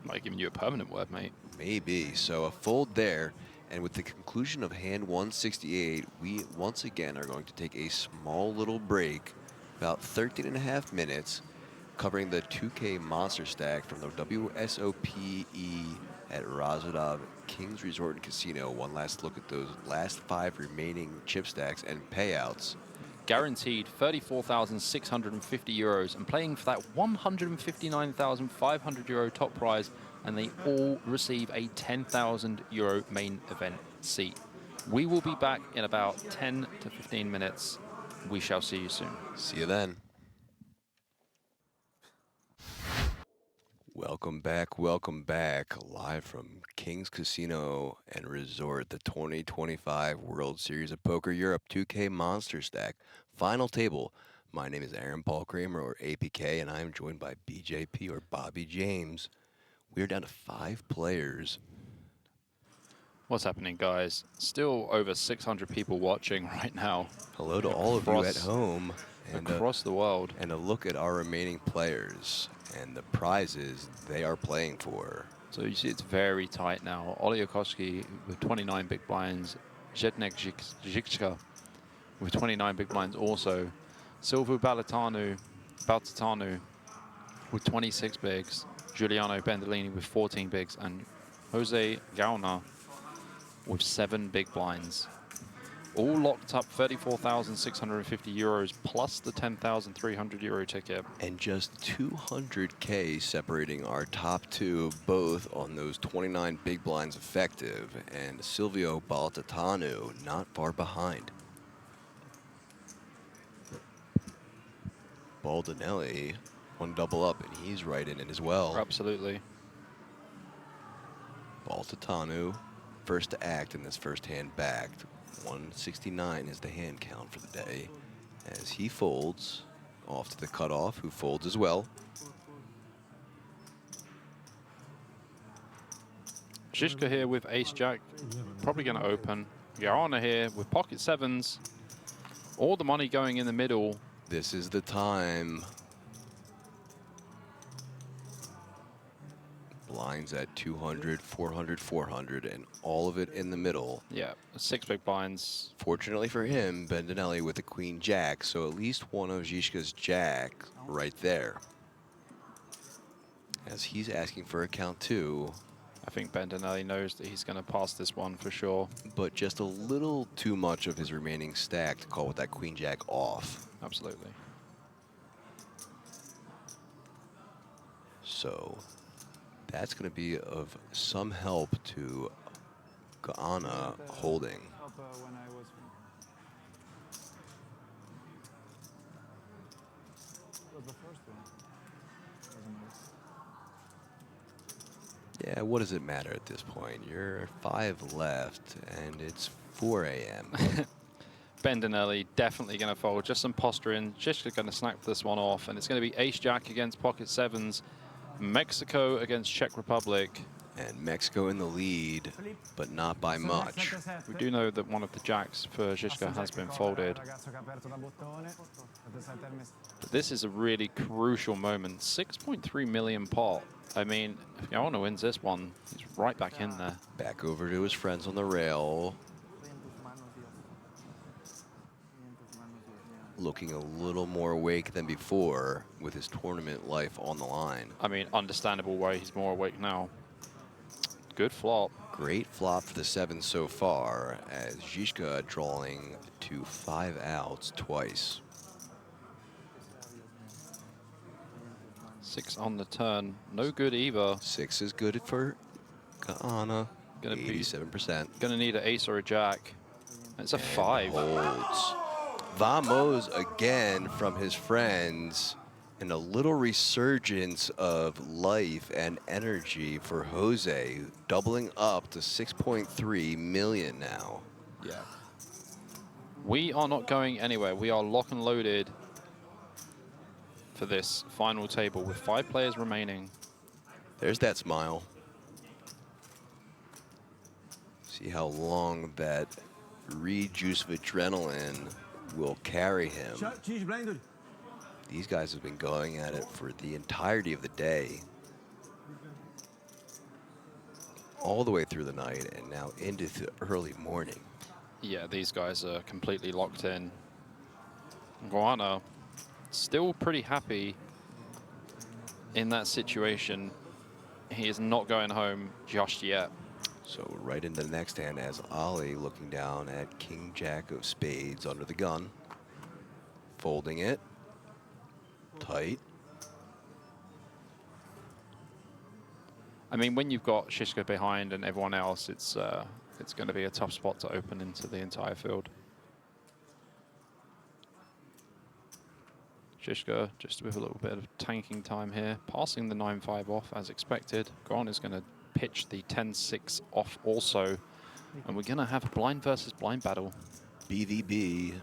Might have given you a permanent word, mate. Maybe. So a fold there. And with the conclusion of hand 168, we once again are going to take a small little break, about 13.5 minutes, covering the 2K Monsterstack from the WSOPE at Rozvadov Kings Resort and Casino. One last look at those last 5 remaining chip stacks and payouts. Guaranteed 34,650 euros and playing for that 159,500 euro top prize, and they all receive a 10,000 euro main event seat. We will be back in about 10 to 15 minutes. We shall see you soon. See you then. Welcome back, live from Kings Casino and Resort, the 2025 World Series of Poker Europe 2K Monsterstack final table. My name is Aaron Paul Kramer, or APK, and I am joined by BJP, or Bobby James. We are down to 5 players. What's happening, guys? Still over 600 people watching right now. Hello to all of you at home. And across the world. And a look at our remaining players and the prizes they are playing for. So you see it's very tight now. Oleh Okhotskyi with 29 big blinds. Zdenek Žižka with 29 big blinds also. Silviu Baltateanu with 26 bigs. Giuliano Bendinelli with 14 bigs. And Jose Gauna with 7 big blinds. All locked up 34,650 euros plus the 10,300 euro ticket. And just 200K separating our top 2, both on those 29 big blinds effective. And Silviu Baltateanu not far behind. Bendinelli, one double up, and he's right in it as well. Absolutely. Baltateanu, first to act in this first hand backed. 169 is the hand count for the day as he folds off to the cutoff, who folds as well. Žižka here with ace-jack, probably going to open. Giuliano here with pocket sevens. All the money going in the middle. This is the time. Blinds at 200, 400, 400, and all of it in the middle. Yeah, 6 big blinds. Fortunately for him, Bendinelli with the queen jack, so at least one of Žižka's jack right there. As he's asking for a count 2. I think Bendinelli knows that he's going to pass this one for sure. But just a little too much of his remaining stack to call with that queen jack off. Absolutely. So that's going to be of some help to Gauna holding. Yeah, what does it matter at this point? You're 5 left, and it's 4 a.m. Bendinelli definitely going to fold. Just some posturing. Žižka going to snap this one off, and it's going to be ace-jack against pocket sevens. Mexico against Czech Republic. And Mexico in the lead, but not by much. We do know that one of the jacks for Žižka has been folded. But this is a really crucial moment. 6.3 million pot. I mean, if Giuliano wins this one, he's right back in there. Back over to his friends on the rail. Looking a little more awake than before with his tournament life on the line. I mean, understandable why he's more awake now. Good flop. Great flop for the 7 so far, as Žižka drawing to 5 outs twice. 6 on the turn. No good either. 6 is good for Gauna. 87%. Gonna need an ace or a jack. It's a 5. Holds. Vamos again from his friends, and a little resurgence of life and energy for Jose, doubling up to 6.3 million now. Yeah. We are not going anywhere. We are lock and loaded for this final table with 5 players remaining. There's that smile. See how long that rejuice of adrenaline will carry him. These guys have been going at it for the entirety of the day. All the way through the night and now into the early morning. Yeah, these guys are completely locked in. Giuliano still pretty happy in that situation. He is not going home just yet. So right into the next hand as Oleh looking down at King Jack of spades under the gun. Folding it. Tight. I mean, when you've got Žižka behind and everyone else, it's going to be a tough spot to open into the entire field. Žižka just with a little bit of tanking time here, passing the 9-5 off as expected. Giuliano is going to pitch the 10-6 off also, and we're going to have a blind versus blind battle. BVB.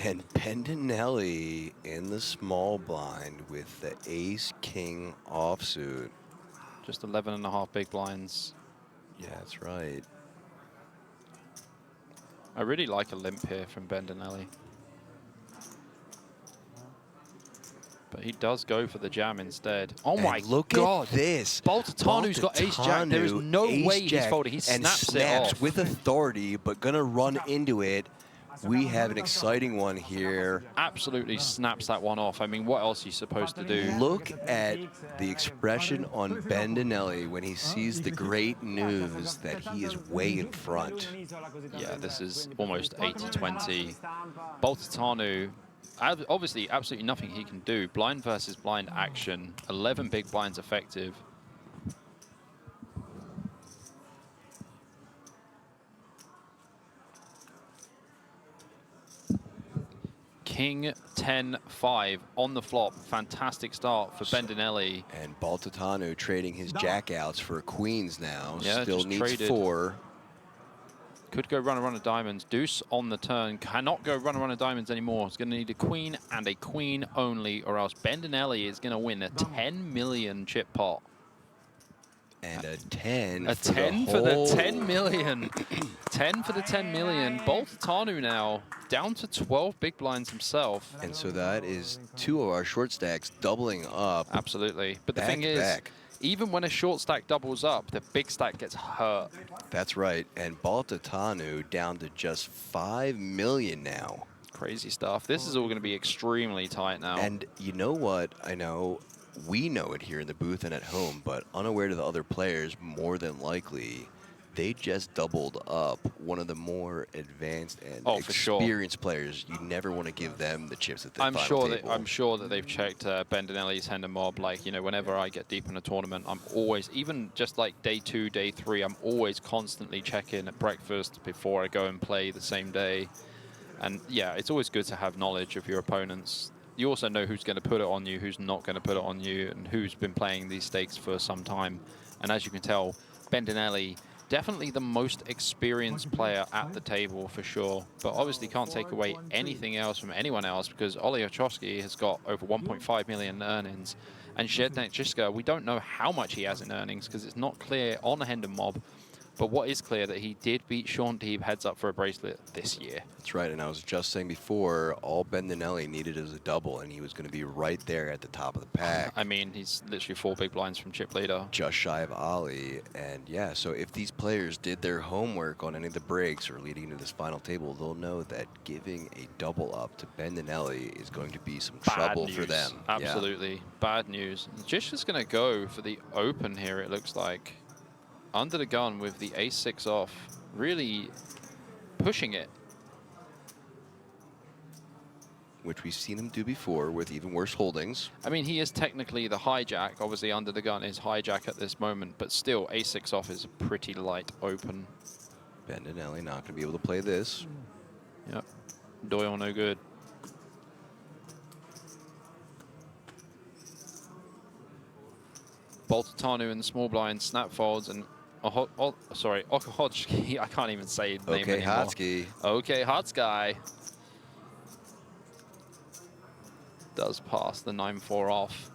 And Bendinelli in the small blind with the ace-king offsuit. Just 11.5 big blinds. Yeah, that's right. I really like a limp here from Bendinelli. But he does go for the jam instead. Oh and my look God. At this. Baltateanu's got ace-jack. There is no way he's folding. He snaps it off. With authority, but gonna run into it. We have an exciting one here. Absolutely snaps that one off. I mean, what else are you supposed to do? Look at the expression on Bendinelli when he sees the great news that he is way in front. Yeah, this is almost 80-20. Baltateanu, obviously absolutely nothing he can do. Blind versus blind action. 11 big blinds effective. King 10-5 on the flop. Fantastic start for Bendinelli. And Baltateanu trading his jackouts for queens now. Yeah, still needs traded. 4. Could go run of diamonds. Deuce on the turn. Cannot go run of diamonds anymore. It's going to need a queen and a queen only, or else Bendinelli is going to win a 10 million chip pot. And a 10 a for 10 the for the whole. 10 million. 10 for the 10 million. Baltateanu now down to 12 big blinds himself. And so that is 2 of our short stacks doubling up. Absolutely. But the Back thing to is, back. even when a short stack doubles up, the big stack gets hurt. That's right. And Baltateanu down to just 5 million now. Crazy stuff. This is all going to be extremely tight now. And you know what? I know we know it here in the booth and at home, but unaware to the other players, more than likely, they just doubled up one of the more advanced and experienced players. You never want to give them the chips at the final table. I'm sure that they've checked Bendinelli's hand and mob. Like, you know, whenever I get deep in a tournament, I'm always, even just like day 2, day 3, I'm always constantly checking at breakfast before I go and play the same day. And yeah, it's always good to have knowledge of your opponents. You also know who's going to put it on you, who's not going to put it on you, and who's been playing these stakes for some time. And as you can tell, Bendinelli, definitely the most experienced player at the table for sure, but obviously can't take away anything else from anyone else because Oleh Okhotskyi has got over 1.5 million earnings. And Zdenek Žižka, we don't know how much he has in earnings because it's not clear on the Hendon mob. But what is clear that he did beat Sean Deeb heads up for a bracelet this year. That's right, and I was just saying before, all Bendinelli needed is a double, and he was going to be right there at the top of the pack. I mean, he's literally 4 big blinds from chip leader. Just shy of Oleh, and yeah, so if these players did their homework on any of the breaks or leading into this final table, they'll know that giving a double up to Bendinelli is going to be some trouble for them. Absolutely, yeah. Bad news. Žižka's going to go for the open here, it looks like. Under the gun with the ace-6 off, really pushing it. Which we've seen him do before with even worse holdings. I mean, he is technically the hijack. Obviously, under the gun is hijack at this moment, but still, ace-6 off is a pretty light open. Bendinelli not going to be able to play this. Yep. Doyle no good. Baltateanu in the small blind, snap folds, and Okhotskyi, I can't even say his name anymore. Okhotskyi. Okhotskyi does pass the 9-4 off.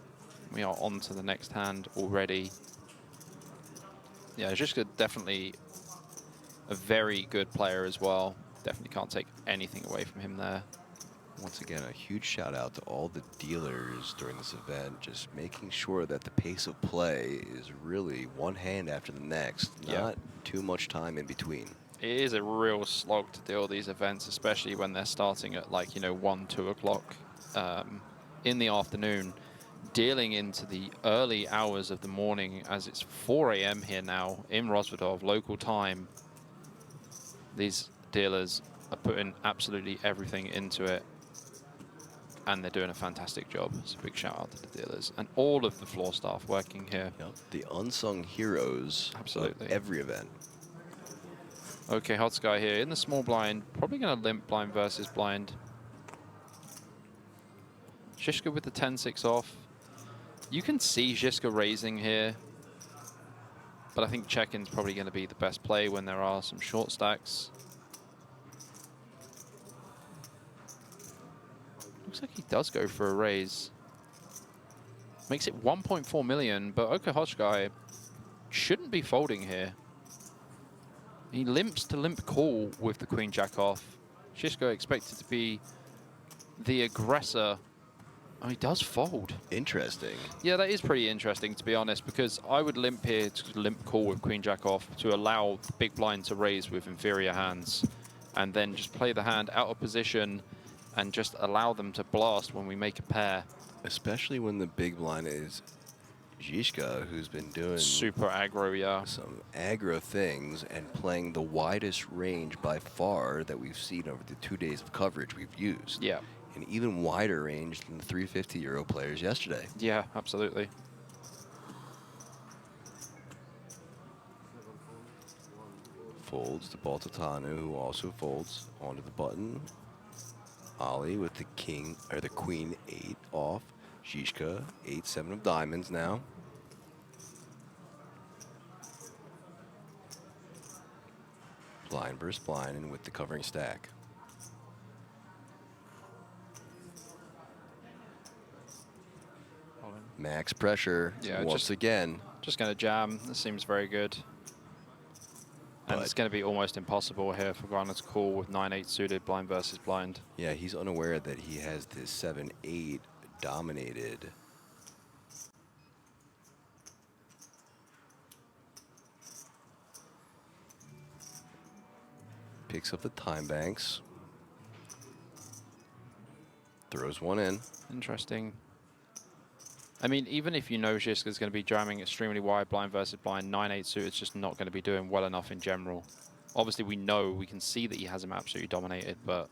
We are on to the next hand already. Yeah, Žižka definitely a very good player as well. Definitely can't take anything away from him there. Once again, a huge shout out to all the dealers during this event, just making sure that the pace of play is really one hand after the next, not too much time in between. It is a real slog to deal these events, especially when they're starting at like, 1, 2 o'clock in the afternoon, dealing into the early hours of the morning as it's 4 a.m. here now in Rozvadov, local time. These dealers are putting absolutely everything into it, and they're doing a fantastic job. So big shout out to the dealers and all of the floor staff working here. Yep. The unsung heroes Absolutely. of every event. Okay, Okhotskyi here in the small blind, probably going to limp blind versus blind. Žižka with the 10-6 off. You can see Žižka raising here, but I think check-in's probably going to be the best play when there are some short stacks. Looks like he does go for a raise. Makes it 1.4 million, but Okhotskyi shouldn't be folding here. He limps to limp call with the queen jack off. Žižka expected to be the aggressor. Oh, he does fold. Interesting. Yeah, that is pretty interesting, to be honest, because I would limp here to limp call with queen jack off to allow the big blind to raise with inferior hands, and then just play the hand out of position and just allow them to blast when we make a pair. Especially when the big blind is Žižka, who's been doing super aggro, yeah. Some aggro things and playing the widest range by far that we've seen over the 2 days of coverage we've used. Yeah. An even wider range than the 350 Euro players yesterday. Yeah, absolutely. Folds to Baltateanu, who also folds onto the button. Oleh with the king or the queen 8 off. Žižka 8-7 of diamonds now. Blind versus blind, and with the covering stack. Max pressure once again. Just going to jam. This seems very good. And it's going to be almost impossible here for Giuliano to call with 9-8 suited blind versus blind. Yeah, he's unaware that he has this 7-8 dominated. Picks up the time banks. Throws one in. Interesting. I mean, even if you know Žižka is going to be jamming extremely wide blind versus blind, 9-8 suit is just not going to be doing well enough in general. Obviously, we can see that he has him absolutely dominated, but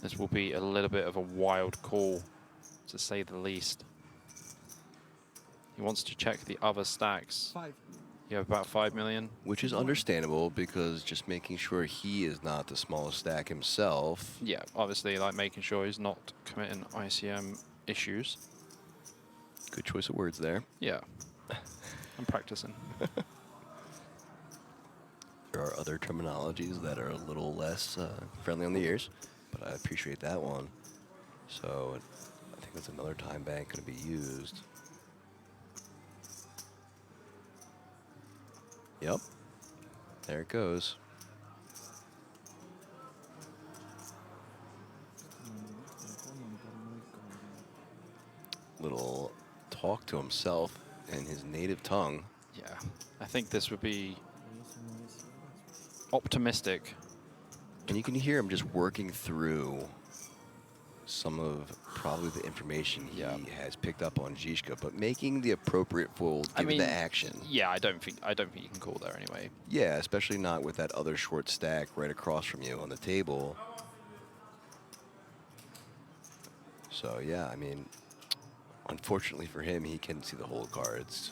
this will be a little bit of a wild call, to say the least. He wants to check the other stacks. 5. You have about 5 million. Which is understandable, because just making sure he is not the smallest stack himself. Yeah, obviously, like making sure he's not committing ICM issues. Good choice of words there. Yeah, I'm practicing. There are other terminologies that are a little less friendly on the ears, but I appreciate that one. So I think that's another time bank going to be used. Yep, there it goes. Little talk to himself in his native tongue. Yeah, I think this would be optimistic. And you can hear him just working through some of probably the information he has picked up on Žižka, but making the appropriate fold given the action. Yeah, I don't think you can call there anyway. Yeah, especially not with that other short stack right across from you on the table. So yeah, I mean, unfortunately for him, he can see the whole cards,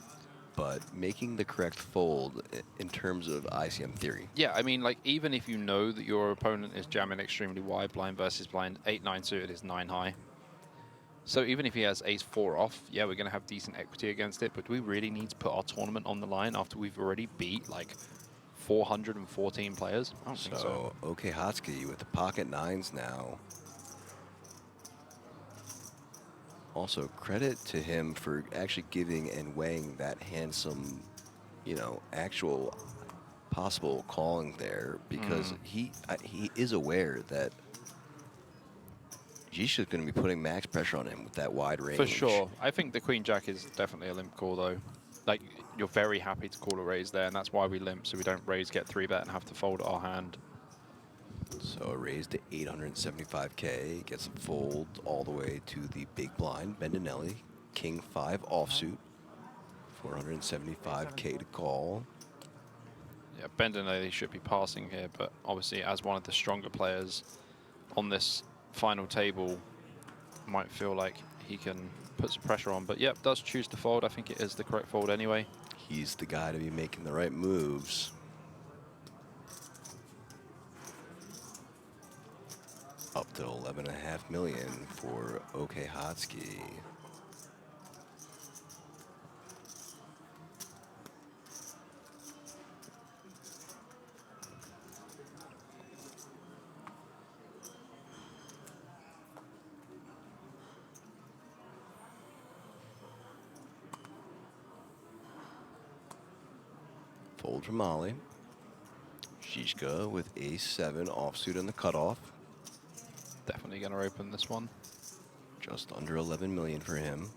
but making the correct fold in terms of ICM theory. Yeah, I mean, like, even if you know that your opponent is jamming extremely wide, blind versus blind, 8-9 suited is 9 high. So even if he has ace-4 off, yeah, we're going to have decent equity against it, but do we really need to put our tournament on the line after we've already beat, like, 414 players? I don't think so. Okhotskyi with the pocket 9s now. Also, credit to him for actually giving and weighing that handsome you know, actual possible calling there because he is aware that Žižka's going to be putting max pressure on him with that wide range. For sure. I think the Queen Jack is definitely a limp call, though. Like, you're very happy to call a raise there, and that's why we limp, so we don't raise, get 3-bet, and have to fold our hand. So a raise to 875K, gets a fold all the way to the big blind. Bendinelli, King 5 offsuit, 475K to call. Yeah, Bendinelli should be passing here, but obviously as one of the stronger players on this final table, might feel like he can put some pressure on. But yep, does choose to fold. I think it is the correct fold anyway. He's the guy to be making the right moves. Up to 11.5 million for Okhotskyi. Fold from Oleh. Žižka with ace-7 offsuit on the cutoff. Definitely going to open this one. Just under 11 million for him.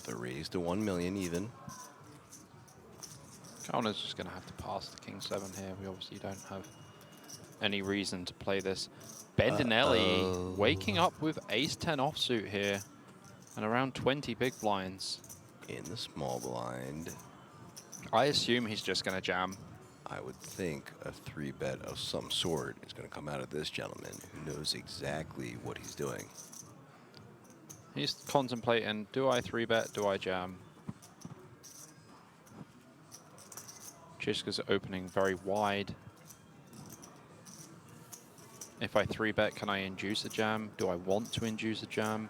The raise to 1 million even. Counter's just going to have to pass the King 7 here. We obviously don't have any reason to play this. Bendinelli waking up with ace-10 offsuit here and around 20 big blinds. In the small blind. I assume he's just going to jam. I would think a 3-bet of some sort is going to come out of this gentleman who knows exactly what he's doing. He's contemplating, do I 3-bet, do I jam? Žižka's opening very wide. If I 3-bet, can I induce a jam? Do I want to induce a jam?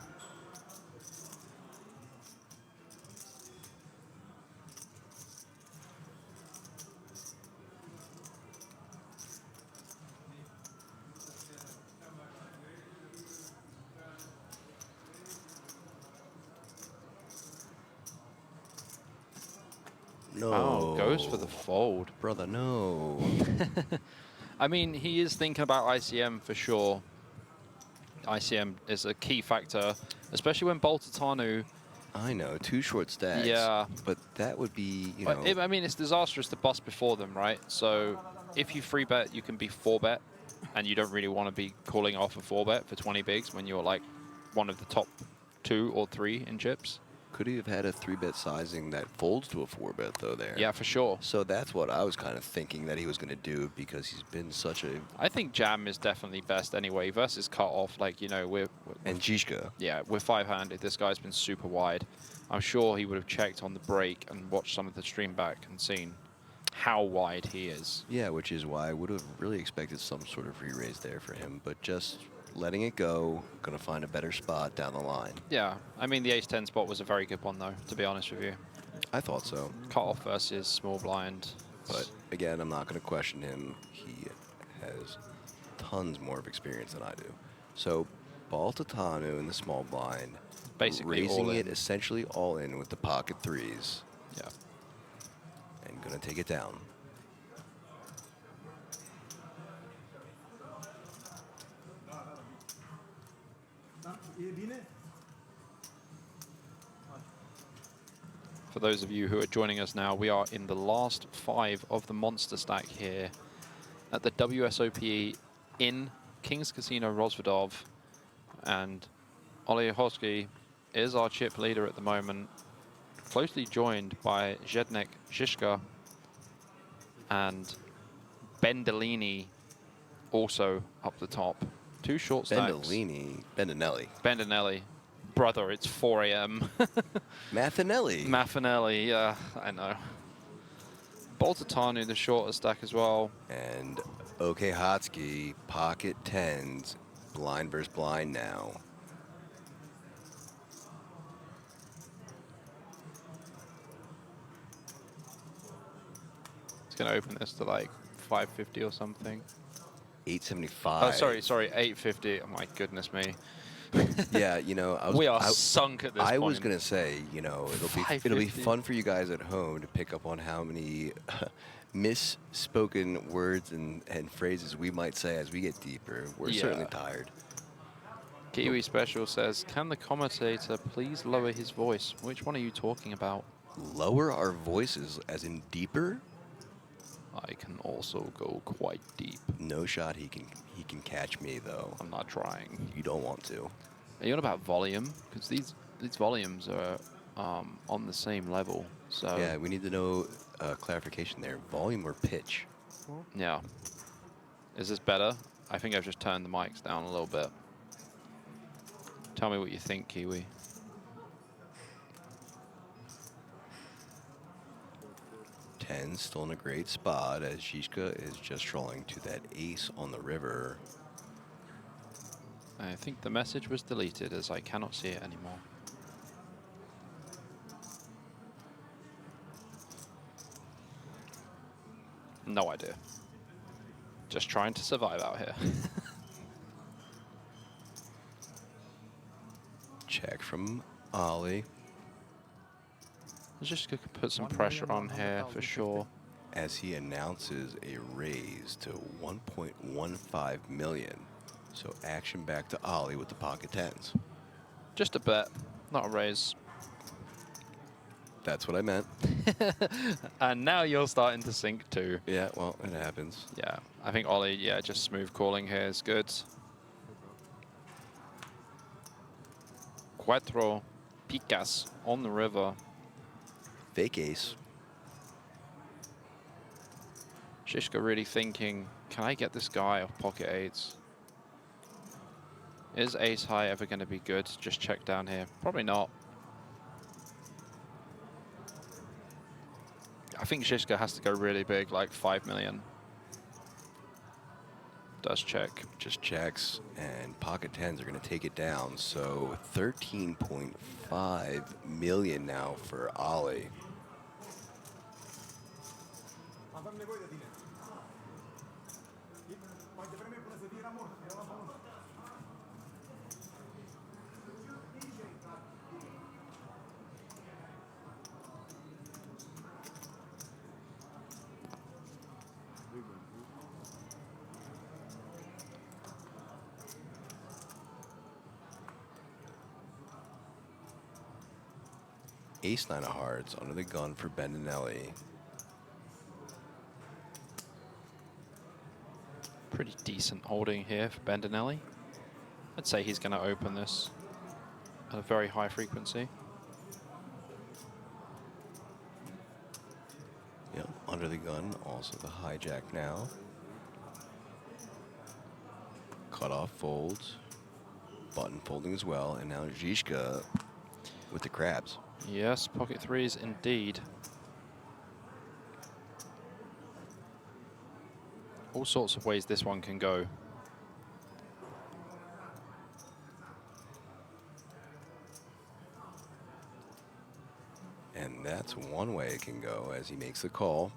No. Oh, goes for the fold. Brother, no. I mean, he is thinking about ICM for sure. ICM is a key factor, especially when Baltateanu. I know, 2 short stacks. Yeah. But that would be, you know. I mean, it's disastrous to bust before them, right? So if you 3-bet, you can be 4-bet, and you don't really want to be calling off a 4-bet for 20 bigs when you're like one of the top 2 or 3 in chips. Could he have had a 3-bet sizing that folds to a 4-bet though there? Yeah, for sure. So that's what I was kind of thinking that he was going to do because he's been such a... I think jam is definitely best anyway versus cut off. Like, you know, we're And Žižka. yeah, we're 5-handed. This guy's been super wide. I'm sure he would have checked on the break and watched some of the stream back and seen how wide he is. Yeah, which is why I would have really expected some sort of re-raise there for him, but just letting it go, going to find a better spot down the line. Yeah, I mean, the ace-10 spot was a very good one, though, to be honest with you. I thought so. Cut off versus small blind. But again, I'm not going to question him. He has tons more of experience than I do. So Baltateanu in the small blind, Basically raising all in. it essentially all in with the pocket 3s. Yeah. And going to take it down. For those of you who are joining us now, we are in the last 5 of the Monsterstack here at the WSOPE in King's Casino Rozvadov. And Oleh Okhotskyi is our chip leader at the moment, closely joined by Zdenek Žižka and Bendinelli also up the top. 2 short stacks. Bendinelli. Brother, it's 4 a.m. Mathinelli. Yeah, I know. Baltateanu, the shorter stack as well. And Okhotskyi, pocket 10s, blind versus blind now. It's going to open this to like 550 or something. 875. Oh, sorry, 850. Oh, my goodness me. Yeah, you know, We are sunk at this I point. was gonna say, you know, it'll be fun for you guys at home to pick up on how many misspoken words and phrases we might say as we get deeper. We're certainly tired. Kiwi Special says, can the commentator please lower his voice? Which one are you talking about? Lower our voices, as in deeper. I can also go quite deep. No shot he can catch me though. I'm not trying. You don't want to. Are you on about volume? Because these volumes are on the same level. So Yeah, we need to know clarification there. Volume or pitch? yeah. Is this better? I think I've just turned the mics down a little bit. Tell me what you think, Kiwi. Still in a great spot as Žižka is just trolling to that ace on the river. I think the message was deleted as I cannot see it anymore. No idea. Just trying to survive out here. Check from Oleh. Let's just put some pressure on here for sure. As he announces a raise to 1.15 million. So action back to Oleh with the pocket tens. Just a bet, not a raise. That's what I meant. And now you're starting to sink too. Yeah, well, it happens. Yeah, I think Oleh, yeah, just smooth calling here is good. Cuatro picas on the river. Fake ace. Žižka really thinking, can I get this guy off pocket eights? Is ace high ever going to be good? Just check down here. Probably not. I think Žižka has to go really big, like 5 million. Does check. Just checks, and pocket tens are going to take it down. So 13.5 million now for Oleh. Ace nine of hearts under the gun for Bendinelli. Pretty decent holding here for Bendinelli. I'd say he's going to open this at a very high frequency. Yep, under the gun, also the hijack now. Cut off folds, button folding as well, and now Žižka with the crabs. Yes, pocket threes indeed. All sorts of ways this one can go. And that's one way it can go as he makes the call.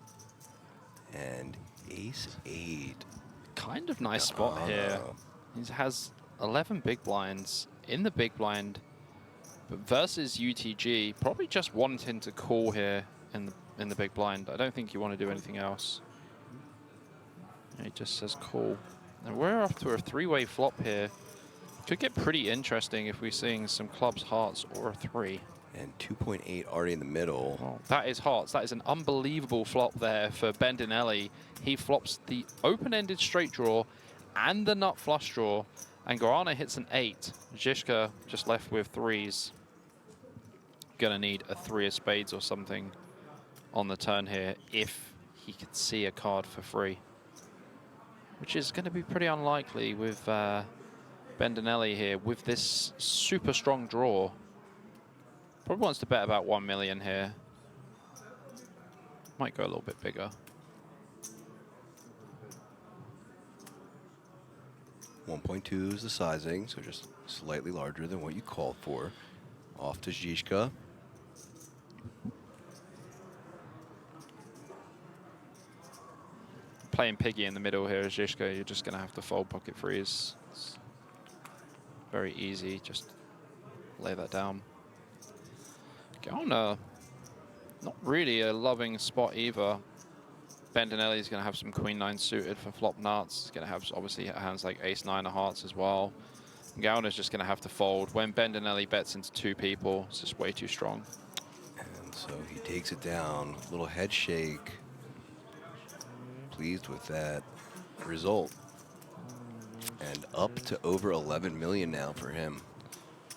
And ace eight. Kind of nice spot here. He has 11 big blinds in the big blind, but versus UTG, probably just wanting to call here in the big blind. I don't think you want to do anything else. He just says call. And we're off to a three-way flop here. Could get pretty interesting if we're seeing some clubs, hearts, or a three. And 2.8 already in the middle. Oh, that is hearts. That is an unbelievable flop there for Bendinelli. He flops the open-ended straight draw and the nut flush draw, and Giuliano hits an 8. Žižka just left with threes. Gonna need a 3 of spades or something on the turn here if he could see a card for free, which is going to be pretty unlikely with Bendinelli here with this super strong draw. Probably wants to bet about 1 million here. Might go a little bit bigger. .2 is the sizing, so just slightly larger than what you called for. Off to Žižka. playing piggy in the middle here as Žižka. You're just going to have to fold pocket freeze. It's very easy. Just lay that down. Giuliano, not really a loving spot either. Bendinelli is going to have some queen 9 suited for flop nuts. He's going to have obviously hands like ace 9 of hearts as well. Giuliano's just going to have to fold. When Bendinelli bets into 2 people, it's just way too strong. And so he takes it down. Little head shake. Pleased with that result. And up to over 11 million now for him.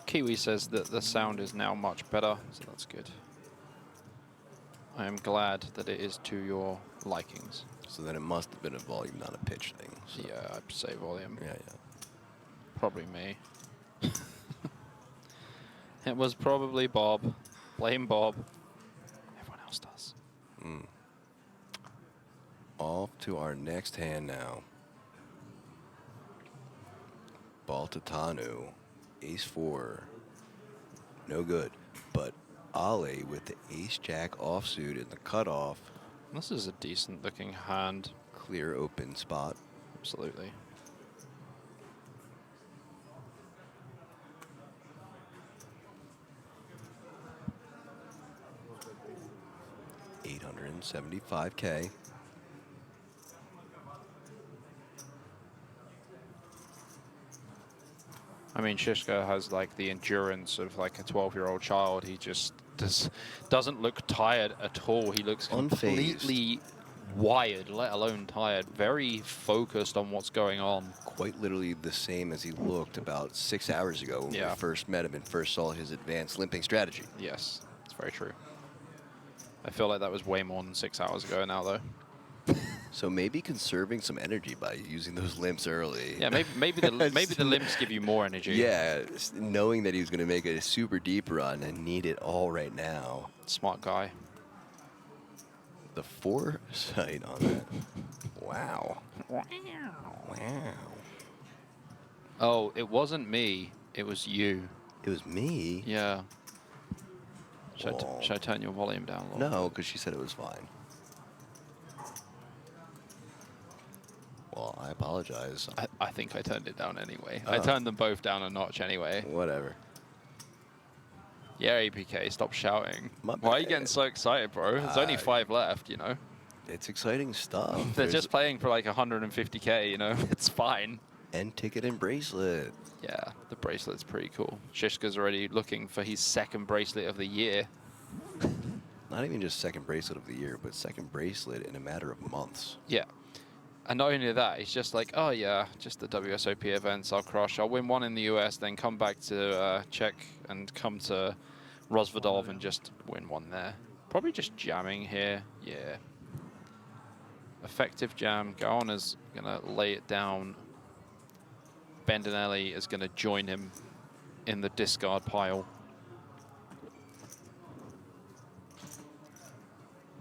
Kiwi says that the sound is now much better, so that's good. I am glad that it is to your likings. So then it must have been a volume, not a pitch thing. So. Yeah, I'd say volume. Yeah. Probably me. It was probably Bob. Blame Bob. Everyone else does. Off to our next hand now. Baltateanu, ace 4. No good. But Oleh with the ace jack offsuit in the cutoff. This is a decent looking hand. Clear open spot. Absolutely. $875K. I mean, Žižka has like the endurance of like a 12-year-old child. He just doesn't look tired at all. He looks completely wired, let alone tired. Very focused on what's going on. Quite literally the same as he looked about 6 hours ago when we first met him and first saw his advanced limping strategy. Yes, it's very true. I feel like that was way more than 6 hours ago now, though. So maybe conserving some energy by using those limps early. Yeah, maybe the limps give you more energy. Yeah, knowing that he was going to make a super deep run and need it all right now. Smart guy. The foresight on that. Wow. Wow. Oh, it wasn't me. It was you. It was me? Yeah. Should I turn your volume down a little? No, because she said it was fine. Well, I apologize. I think I turned it down anyway. I turned them both down a notch anyway. Whatever. Yeah, APK, stop shouting. My Why are bad. you getting so excited, bro? There's only 5 left, you know? It's exciting stuff. They're just playing for like 150K, you know? It's fine. End ticket and bracelet. Yeah, the bracelet's pretty cool. Žižka's already looking for his 2nd bracelet of the year. Not even just 2nd bracelet of the year, but 2nd bracelet in a matter of months. Yeah. And not only that, he's just like, oh yeah, just the WSOP events I'll crush. I'll win 1 in the US, then come back to Czech and come to Rozvadov and just win 1 there. Probably just jamming here. Yeah. Effective jam. Giuliano's going to lay it down. Bendinelli is going to join him in the discard pile.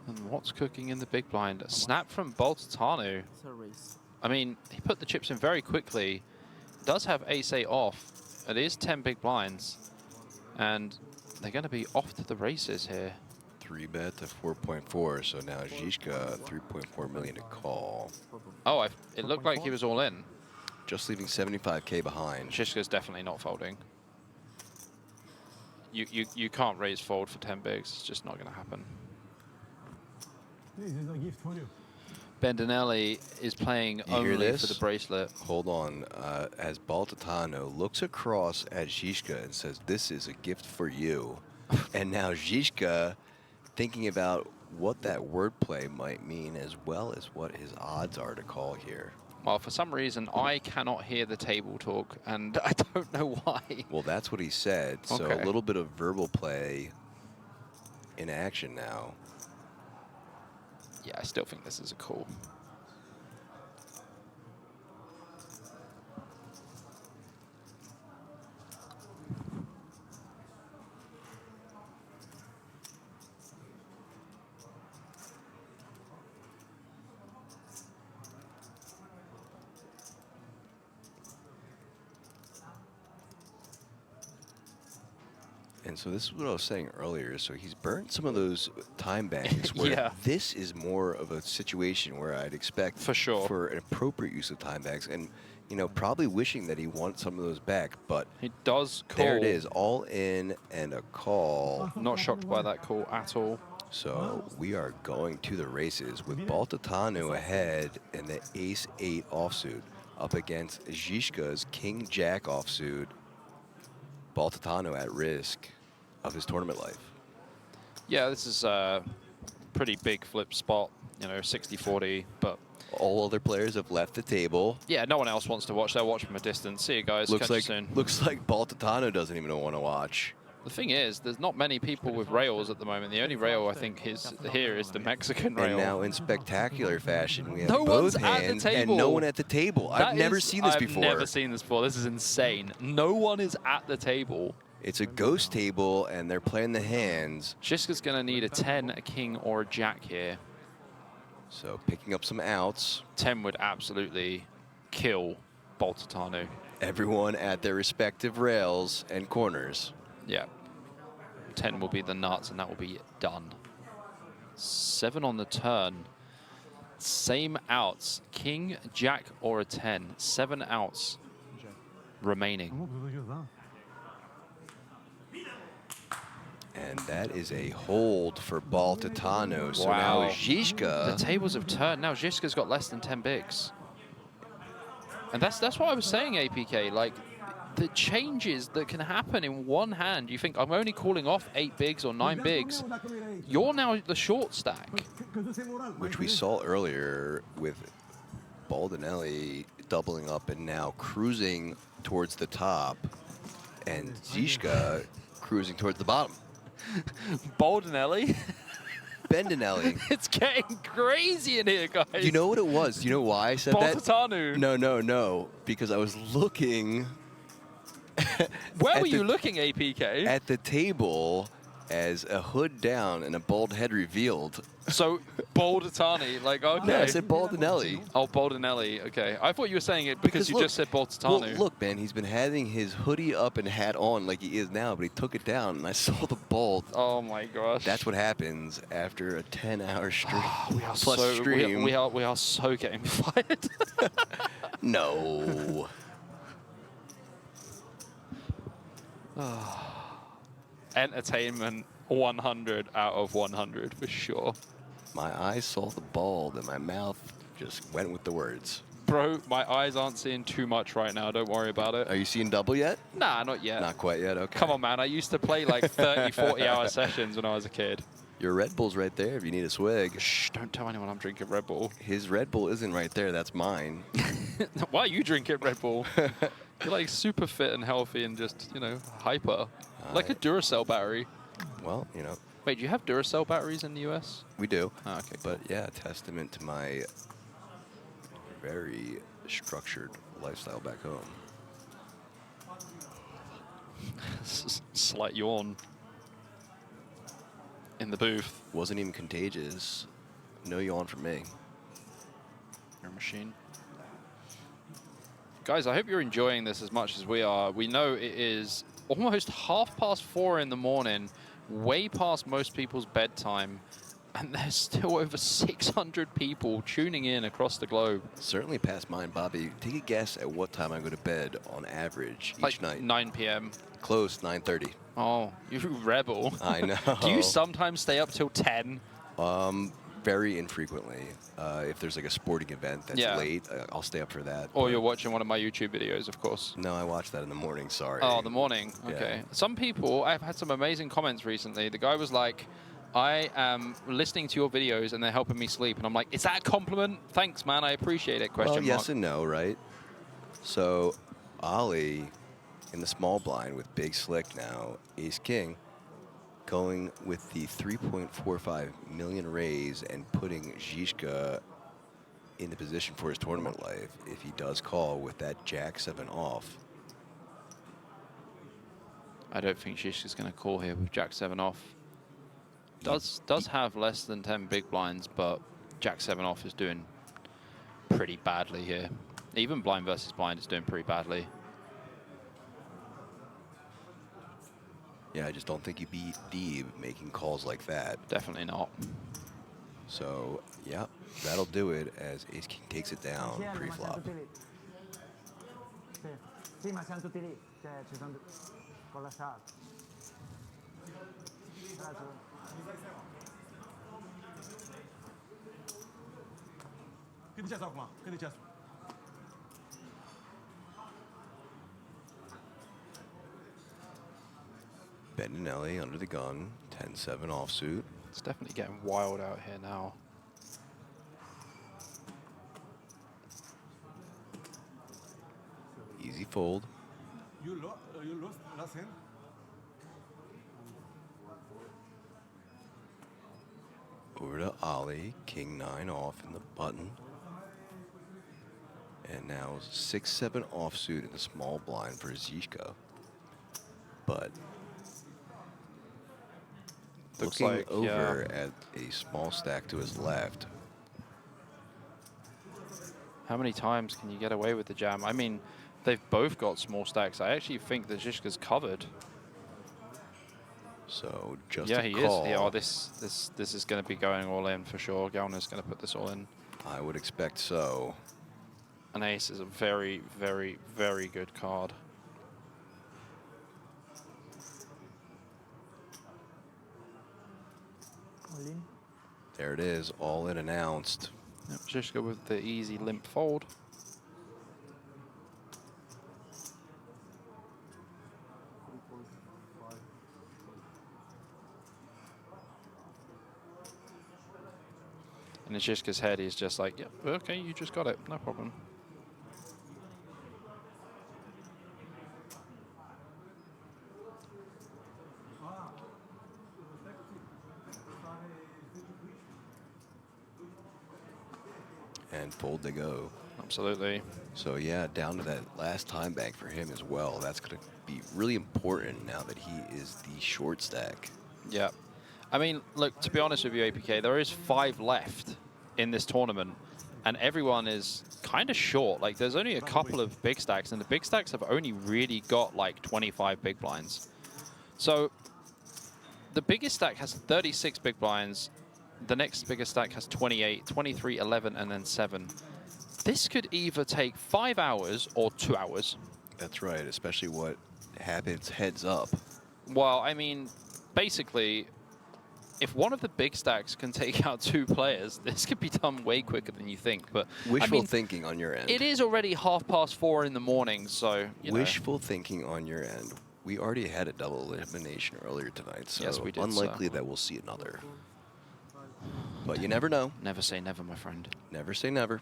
And what's cooking in the big blind? A snap from Baltateanu. It's a race. I mean, he put the chips in very quickly. Does have ace-8 off. It is 10 big blinds. And they're going to be off to the races here. 3-bet to 4.4, so now Žižka 3.4 million to call. Oh, it looked like he was all in. Just leaving 75K behind. Žižka's definitely not folding. You can't raise fold for 10 bigs. It's just not going to happen. This is a gift for you. Bendinelli is playing only for the bracelet. Hold on. As Baltateanu looks across at Žižka and says, "This is a gift for you." And now Žižka thinking about what that wordplay might mean as well as what his odds are to call here. Well, for some reason, I cannot hear the table talk, and I don't know why. Well, that's what he said. So Okay. a little bit of verbal play in action now. Yeah, I still think this is a call. And so this is what I was saying earlier. So he's burnt some of those time banks where Yeah. this is more of a situation where I'd expect For sure. for an appropriate use of time banks. And, you know, probably wishing that he wants some of those back. But He does call. there it is, all in and a call. Not shocked by that call at all. So we are going to the races with Baltateanu ahead in the ace-8 offsuit up against Žižka's king-jack offsuit. Baltateanu at risk of his tournament life. Yeah, this is a pretty big flip spot, you know, 60-40, but All other players have left the table. yeah, no one else wants to watch. They'll watch from a distance. See you guys. Looks Catch you like soon. Baltateanu doesn't even want to watch. The thing is, there's not many people with rails at the moment. The only rail I think here is the Mexican rail. And now in spectacular fashion, we have No both one's at the hands and table. no one at the table. That I've never is- seen this before. I've never seen this before. This is insane. No one is at the table. It's a ghost table, and they're playing the hands. Žižka's going to need a 10, a king, or a jack here. So picking up some outs. 10 would absolutely kill Baltateanu. Everyone at their respective rails and corners. Yeah. 10 will be the nuts, and that will be done. 7 on the turn. Same outs. King, jack, or a 10. 7 outs remaining. And that is a hold for Baltateanu. So Wow. now Žižka. The tables have turned. Now Žižka's got less than 10 bigs. And that's what I was saying, APK. Like, the changes that can happen in one hand. You think, I'm only calling off 8 bigs or 9 bigs. You're now the short stack. which we saw earlier with Bendinelli doubling up and now cruising towards the top, and Žižka cruising towards the bottom. Bendinelli? Bendinelli. It's getting crazy in here, guys. You know what it was? You know why I said that? Baltateanu. No. Because I was looking Where at were you the- looking, APK? at the table as a hood down and a bald head revealed. So, Baltateanu, like, okay. No, I said Bendinelli. Oh, Bendinelli, okay. I thought you were saying it because you look, just said well, Baltateanu. look, man, he's been having his hoodie up and hat on like he is now, but he took it down, and I saw the bald. Oh my gosh. That's what happens after a 10-hour stream. we are plus so stream. we are so getting fired. No. Entertainment 100 out of 100 for sure. My eyes saw the bald, and my mouth just went with the words. Bro, my eyes aren't seeing too much right now. Don't worry about it. Are you seeing double yet? Nah, not yet. Not quite yet, okay. Come on, man. I used to play like 30, 40-hour sessions when I was a kid. Your Red Bull's right there if you need a swig. Shh, don't tell anyone I'm drinking Red Bull. His Red Bull isn't right there, that's mine. Why are you drinking Red Bull? You're like super fit and healthy and just, you know, hyper. Like a Duracell battery. Well, you know, Wait, do you have Duracell batteries in the US? we do. Oh, okay. But yeah, testament to my very structured lifestyle back home. Slight yawn in the booth. Wasn't even contagious. No yawn from me. Your machine. Guys, I hope you're enjoying this as much as we are. We know it is almost 4:30 in the morning, way past most people's bedtime, and there's still over 600 people tuning in across the globe. Certainly past mine, Bobby. Take a guess at what time I go to bed on average each Like night. 9 p.m. Close, 9:30. Oh, you rebel. I know. Do you sometimes stay up till 10? Very infrequently. If there's like a sporting event that's Yeah. late, I'll stay up for that. Or but- you're watching one of my YouTube videos, of course. No, I watch that in the morning, sorry. Oh, the morning. Yeah. Okay. Some people, I've had some amazing comments recently. The guy was like, I am listening to your videos and they're helping me sleep. And I'm like, is that a compliment? Thanks, man. I appreciate it. Well, Question yes mark. and no, right? So, Oleh in the small blind with Big Slick now, Ace King, going with the 3.45 million raise and putting Žižka in the position for his tournament life if he does call with that Jack 7 off. I don't think Žižka's going to call here with Jack 7 off. Does have less than 10 big blinds, but Jack 7 off is doing pretty badly here. Even blind versus blind is doing pretty badly. Yeah, I just don't think you beat Deeb making calls like that. Definitely not. So, yeah, that'll do it as Ace King takes it down Sì, ma siamo pre-flop. tutti lì. Sì. Sì, ma siamo tutti lì. Cioè, ci sono con la shot. Cât de ceas acum? Cât de ceas? Bendinelli under the gun, 10-7 offsuit. It's definitely getting wild out here now. Easy fold. You lost last hand? Over to Oleh, king 9 off in the button. And now 6-7 offsuit in the small blind for Žižka. But Looks looking like, over at a small stack to his left. How many times can you get away with the jam? I mean, they've both got small stacks. I actually think that Žižka's covered. So just Yeah, a he call. is. Yeah, oh, this is going to be going all in for sure. Giuliano's going to put this all in. I would expect so. An ace is a very, very, very good card. All in. There it is, all in announced. Yep, Žižka with the easy limp fold. And in Žižka's head, he's just like, yep, okay, you just got it, no problem. And fold they go. Absolutely. So yeah, down to that last time bank for him as well. That's going to be really important now that he is the short stack. Yeah. I mean, look, to be honest with you, APK, there is 5 left in this tournament, and everyone is kind of short. Like, there's only a couple of big stacks, and the big stacks have only really got, like, 25 big blinds. So the biggest stack has 36 big blinds. The next biggest stack has 28, 23, 11, and then 7. This could either take 5 hours or 2 hours. That's right, especially what happens heads up. Well, I mean, basically, if one of the big stacks can take out 2 players, this could be done way quicker than you think. But Wishful I mean, thinking on your end. it is already 4:30 in the morning, so you know. Wishful thinking on your end. We already had a double elimination earlier tonight, so Yes, we did, unlikely sir. that we'll see another. But you never know. Never say never, my friend. Never say never.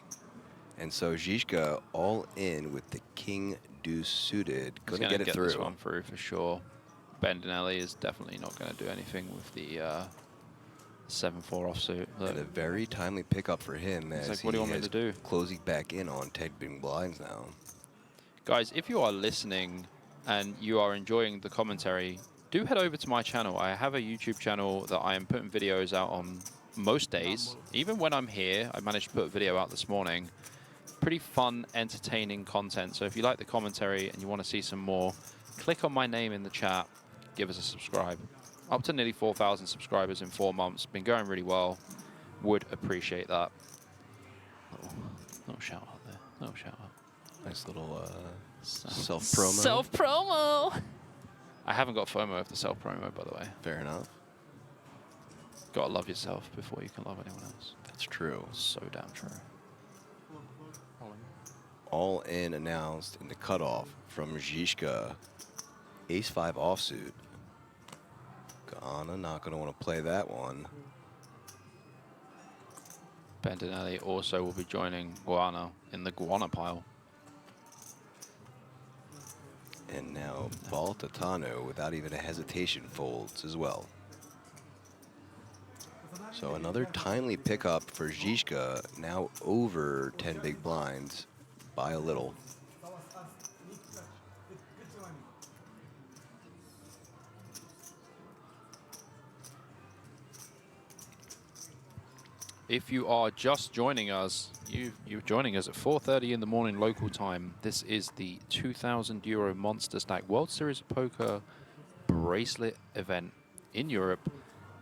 And so Žižka all in with the king deuce suited. He's Couldn't gonna get it this through. one through for sure. Bendinelli is definitely not going to do anything with the 7-4 offsuit. Look, And a very timely pickup for him as like, what do you want me is to do? closing back in on 10 big blinds now. guys, if you are listening and you are enjoying the commentary, do head over to my channel. I have a YouTube channel that I am putting videos out on most days. Even when I'm here, I managed to put a video out this morning. Pretty fun, entertaining content. So if you like the commentary and you want to see some more, click on my name in the chat, give us a subscribe. Up to nearly 4,000 subscribers in 4 months. Been going really well. Would appreciate that. Little shout out there. Little shout out. Nice little self-promo. Self-promo! I haven't got FOMO of the self-promo, by the way. Fair enough. Gotta love yourself before you can love anyone else. That's true. So damn true. All in announced in the cutoff from Žižka. Ace-5 offsuit. Ghana not going to want to play that one. Bendinelli also will be joining Giuliano in the Guana pile. And now Baltateanu, without even a hesitation, folds as well. So another timely pickup for Žižka, now over 10 big blinds by a little. If you are just joining us, you're joining us at 4:30 in the morning local time. This is the €2,000 Monsterstack World Series of Poker Bracelet event in Europe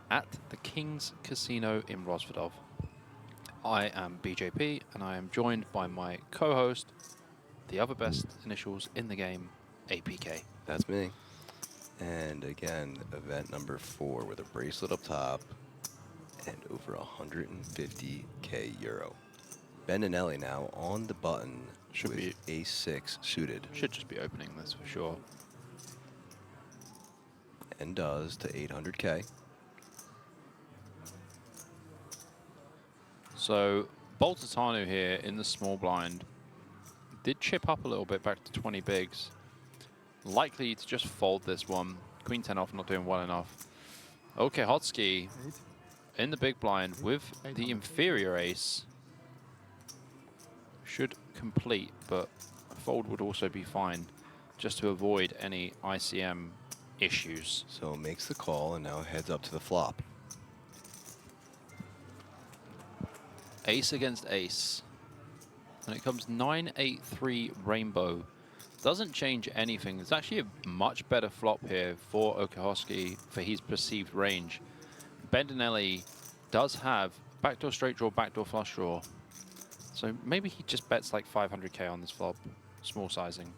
at the King's Casino in Rozvadov. I am BJP, and I am joined by my co-host, the other best initials in the game, APK. That's me. And again, event number 4 with a bracelet up top and over 150k euro. Bendinelli now on the button Should with ace-6 suited. Should just be opening this for sure. And does to 800k. So Baltateanu here in the small blind did chip up a little bit back to 20 bigs. Likely to just fold this one. Queen 10 off, not doing well enough. Okhotskyi in the big blind with the inferior ace. Should complete, but a fold would also be fine just to avoid any ICM issues. So makes the call and now heads up to the flop. Ace against ace. And it comes 9-8-3 rainbow. Doesn't change anything. It's actually a much better flop here for Okhotskyi for his perceived range. Bendinelli does have backdoor straight draw, backdoor flush draw. So maybe he just bets like 500k on this flop. Small sizing.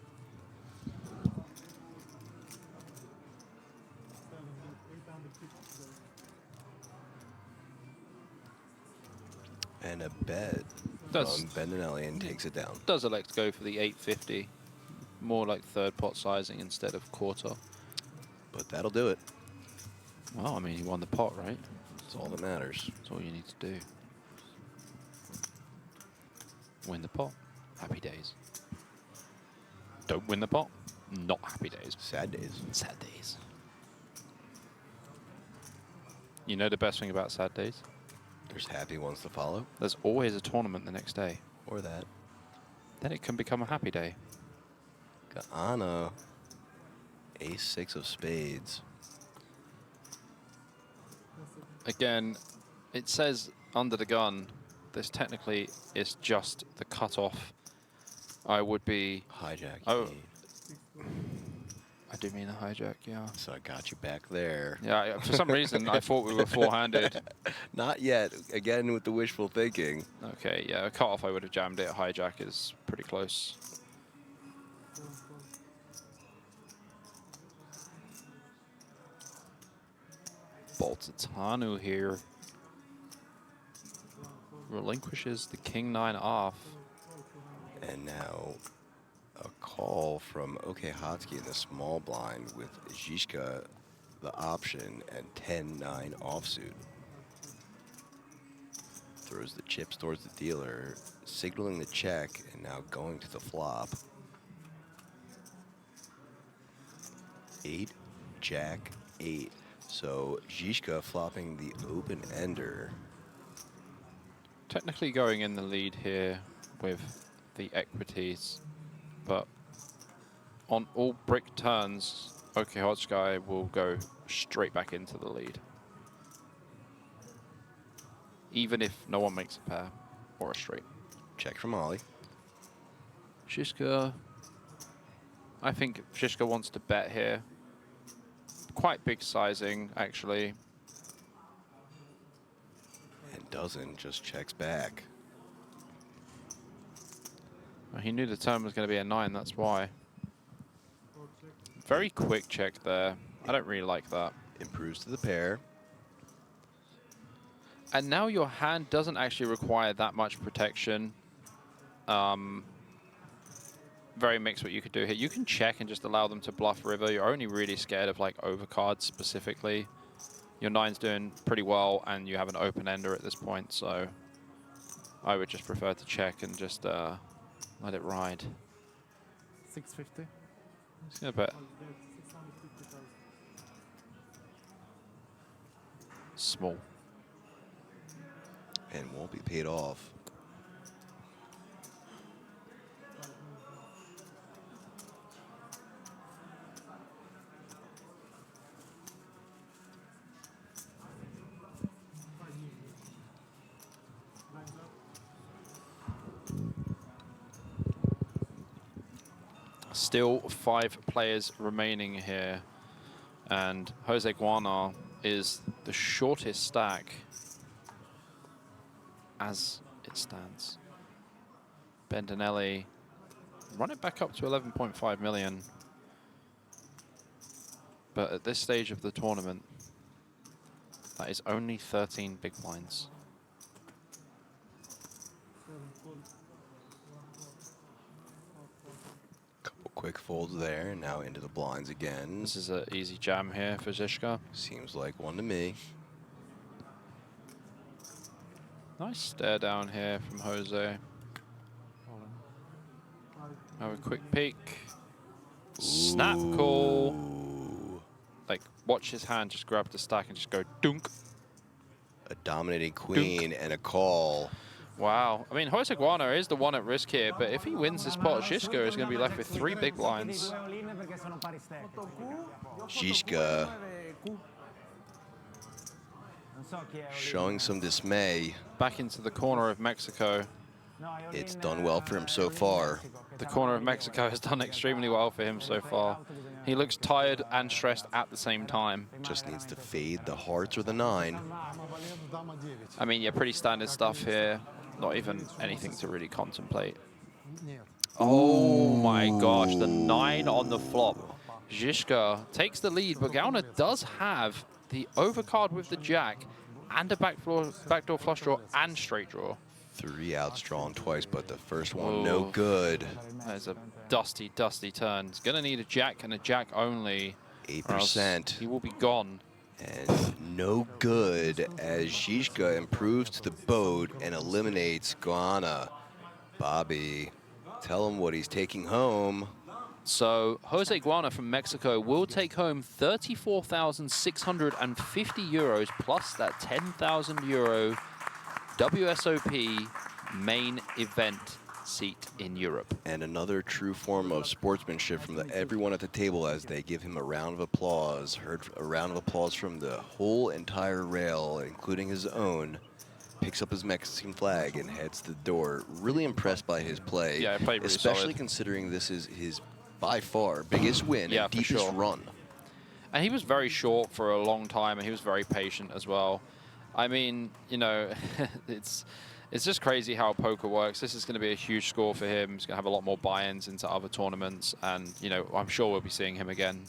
And a bet Does- from Bendinelli and takes it down. Does elect to go for the 850. More like third pot sizing instead of quarter. But that'll do it. Well, I mean, he won the pot, right? That's all that matters. That's all you need to do. Win the pot. Happy days. Don't win the pot. Not happy days. Sad days. Sad days. You know the best thing about sad days? There's happy ones to follow. There's always a tournament the next day. Or that. Then it can become a happy day. Giuliano. Ace-6 of spades. Again, it says under the gun, this technically is just the cutoff. I would be... Hijack. Oh. eight. I do mean a hijack, yeah. So I got you back there. Yeah, for some reason, I thought we were four-handed. Not yet. Again, with the wishful thinking. Okay, yeah, a cutoff I would have jammed it. Hijack is pretty close. Baltateanu here relinquishes the king 9 off. And now a call from Okhotskyi in the small blind with Žižka the option and 10-9 offsuit. Throws the chips towards the dealer, signaling the check, and now going to the flop. 8, Jack, 8. So Žižka flopping the open ender. Technically going in the lead here with the equities, but on all brick turns, Okhotskyi will go straight back into the lead. Even if no one makes a pair or a straight. Check from Oleh. Žižka, I think Žižka wants to bet here. Quite big sizing, actually. And doesn't, just checks back. Well, he knew the turn was going to be a 9, that's why. Very quick check there. I don't really like that. Improves to the pair. And now your hand doesn't actually require that much protection. Very mixed what you could do here. You can check and just allow them to bluff river. You're only really scared of like overcards specifically. Your 9's doing pretty well and you have an open ender at this point, so I would just prefer to check and just let it ride. 650. Just gonna bet small. And won't be paid off. Still 5 players remaining here. And Jose Guana is the shortest stack as it stands. Bendinelli run it back up to 11.5 million. But at this stage of the tournament, that is only 13 big blinds. Couple quick folds there, and now into the blinds again. This is an easy jam here for Žižka. Seems like one to me. Nice stare down here from Jose. Have a quick peek. Snap call. Like, watch his hand just grab the stack and just go dunk. A dominating queen and a call. Wow. I mean, Jose Guana is the one at risk here, but if he wins this pot, Žižka is going to be left with 3 big blinds. Žižka showing some dismay. Back into the corner of Mexico. It's done well for him so far. The corner of Mexico has done extremely well for him so far. He looks tired and stressed at the same time. Just needs to fade the hearts or the 9. I mean, yeah, pretty standard stuff here. Not even anything to really contemplate. Oh my gosh, the 9 on the flop. Žižka takes the lead, but Guana does have the overcard with the jack and a backdoor flush draw and straight draw. 3 outs drawn twice, but the first one no good. That's a dusty, dusty turn. He's going to need a jack and a jack only. 8%. He will be gone. And no good as Žižka improves to the boat and eliminates Guana. Bobby, tell him what he's taking home. So Jose Guana from Mexico will take home 34,650 euros plus that 10,000 euro WSOP main event seat in Europe. And another true form of sportsmanship from everyone at the table as they give him a round of applause. Heard a round of applause from the whole entire rail, including his own. Picks up his Mexican flag and heads to the door. Really impressed by his play. Yeah, he played really especially solid. Considering this is his, by far, biggest win and deepest run. And he was very short for a long time, and he was very patient as well. I mean, you know, it's just crazy how poker works. This is going to be a huge score for him. He's going to have a lot more buy-ins into other tournaments, and, you know, I'm sure we'll be seeing him again.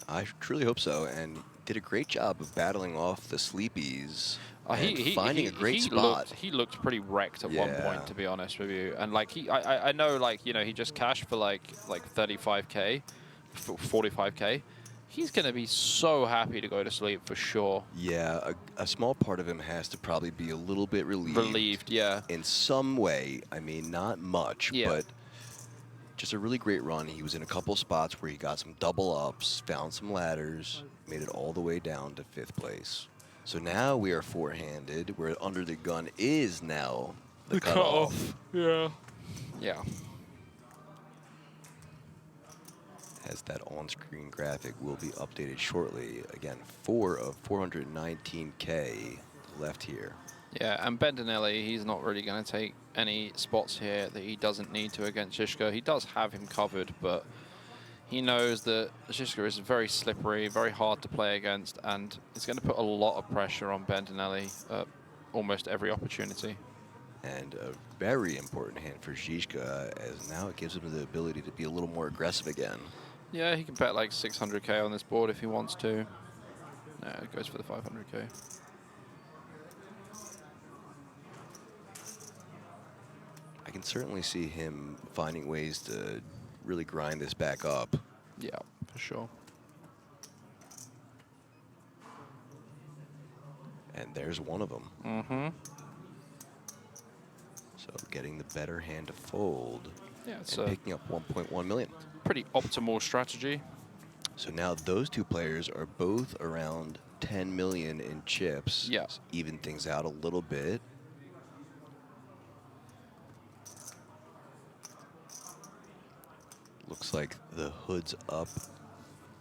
I truly hope so, and did a great job of battling off the sleepies and finding a great spot. He looked pretty wrecked at one point, to be honest with you. And, like, I know, like, you know, he just cashed for, like 35K, 45K. He's going to be so happy to go to sleep for sure. Yeah, a small part of him has to probably be a little bit relieved. Relieved, yeah. In some way. I mean, not much, but just a really great run. He was in a couple spots where he got some double ups, found some ladders, made it all the way down to 5th place. So now we are 4-handed, where under the gun is now the cutoff. Yeah. Yeah. As that on-screen graphic will be updated shortly. Again, 4 of 419K left here. Yeah, and Bendinelli, he's not really going to take any spots here that he doesn't need to against Žižka. He does have him covered, but he knows that Žižka is very slippery, very hard to play against, and it's going to put a lot of pressure on Bendinelli at almost every opportunity. And a very important hand for Žižka, as now it gives him the ability to be a little more aggressive again. Yeah, he can bet like 600K on this board if he wants to. No, it goes for the 500K. I can certainly see him finding ways to really grind this back up. Yeah, for sure. And there's one of them. Mm-hmm. So getting the better hand to fold, Yeah, it's and picking up 1.1 million. Pretty optimal strategy. So now those two players are both around 10 million in chips. Yeah. Even things out a little bit. Looks like the Hoods Up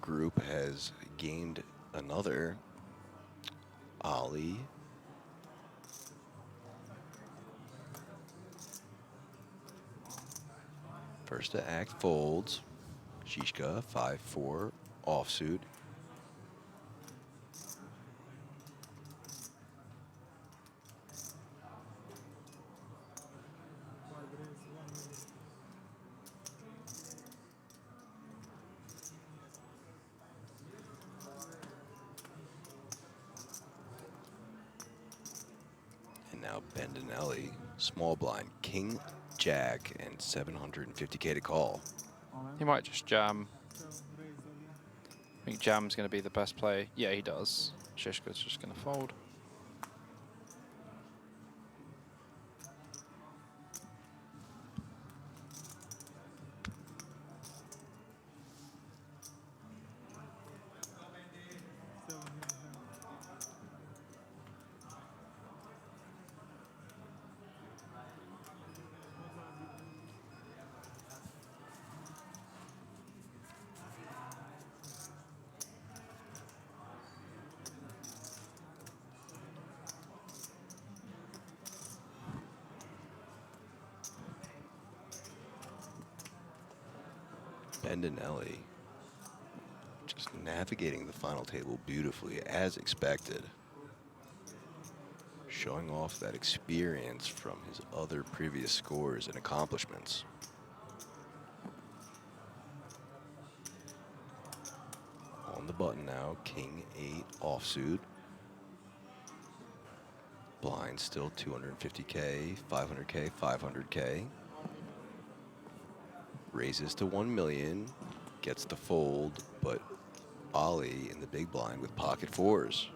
group has gained another Oleh. First to act folds. Žižka, 5-4, offsuit. Bendinelli, small blind, king, jack, and 750k to call. He might just jam. I think jam's going to be the best play. Yeah, he does. Žižka's just going to fold. Bendinelli just navigating the final table beautifully as expected. Showing off that experience from his other previous scores and accomplishments. On the button now, king 8 offsuit. Blind still 250k, 500k, 500k. Raises to 1 million, gets the fold, but Oleh in the big blind with pocket fours.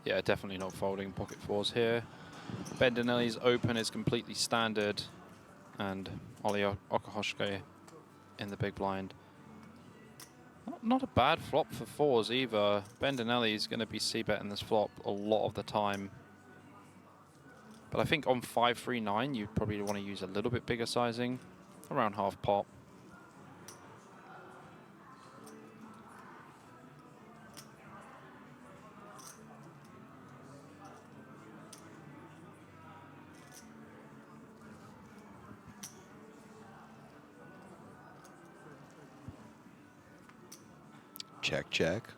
Yeah, definitely not folding pocket fours here. Bendinelli's open is completely standard, and Oleh Okhotskyi in the big blind. Not a bad flop for fours either. Bendinelli's going to be c-betting this flop a lot of the time. But I think on 539, you probably want to use a little bit bigger sizing, around half pot. Check, check.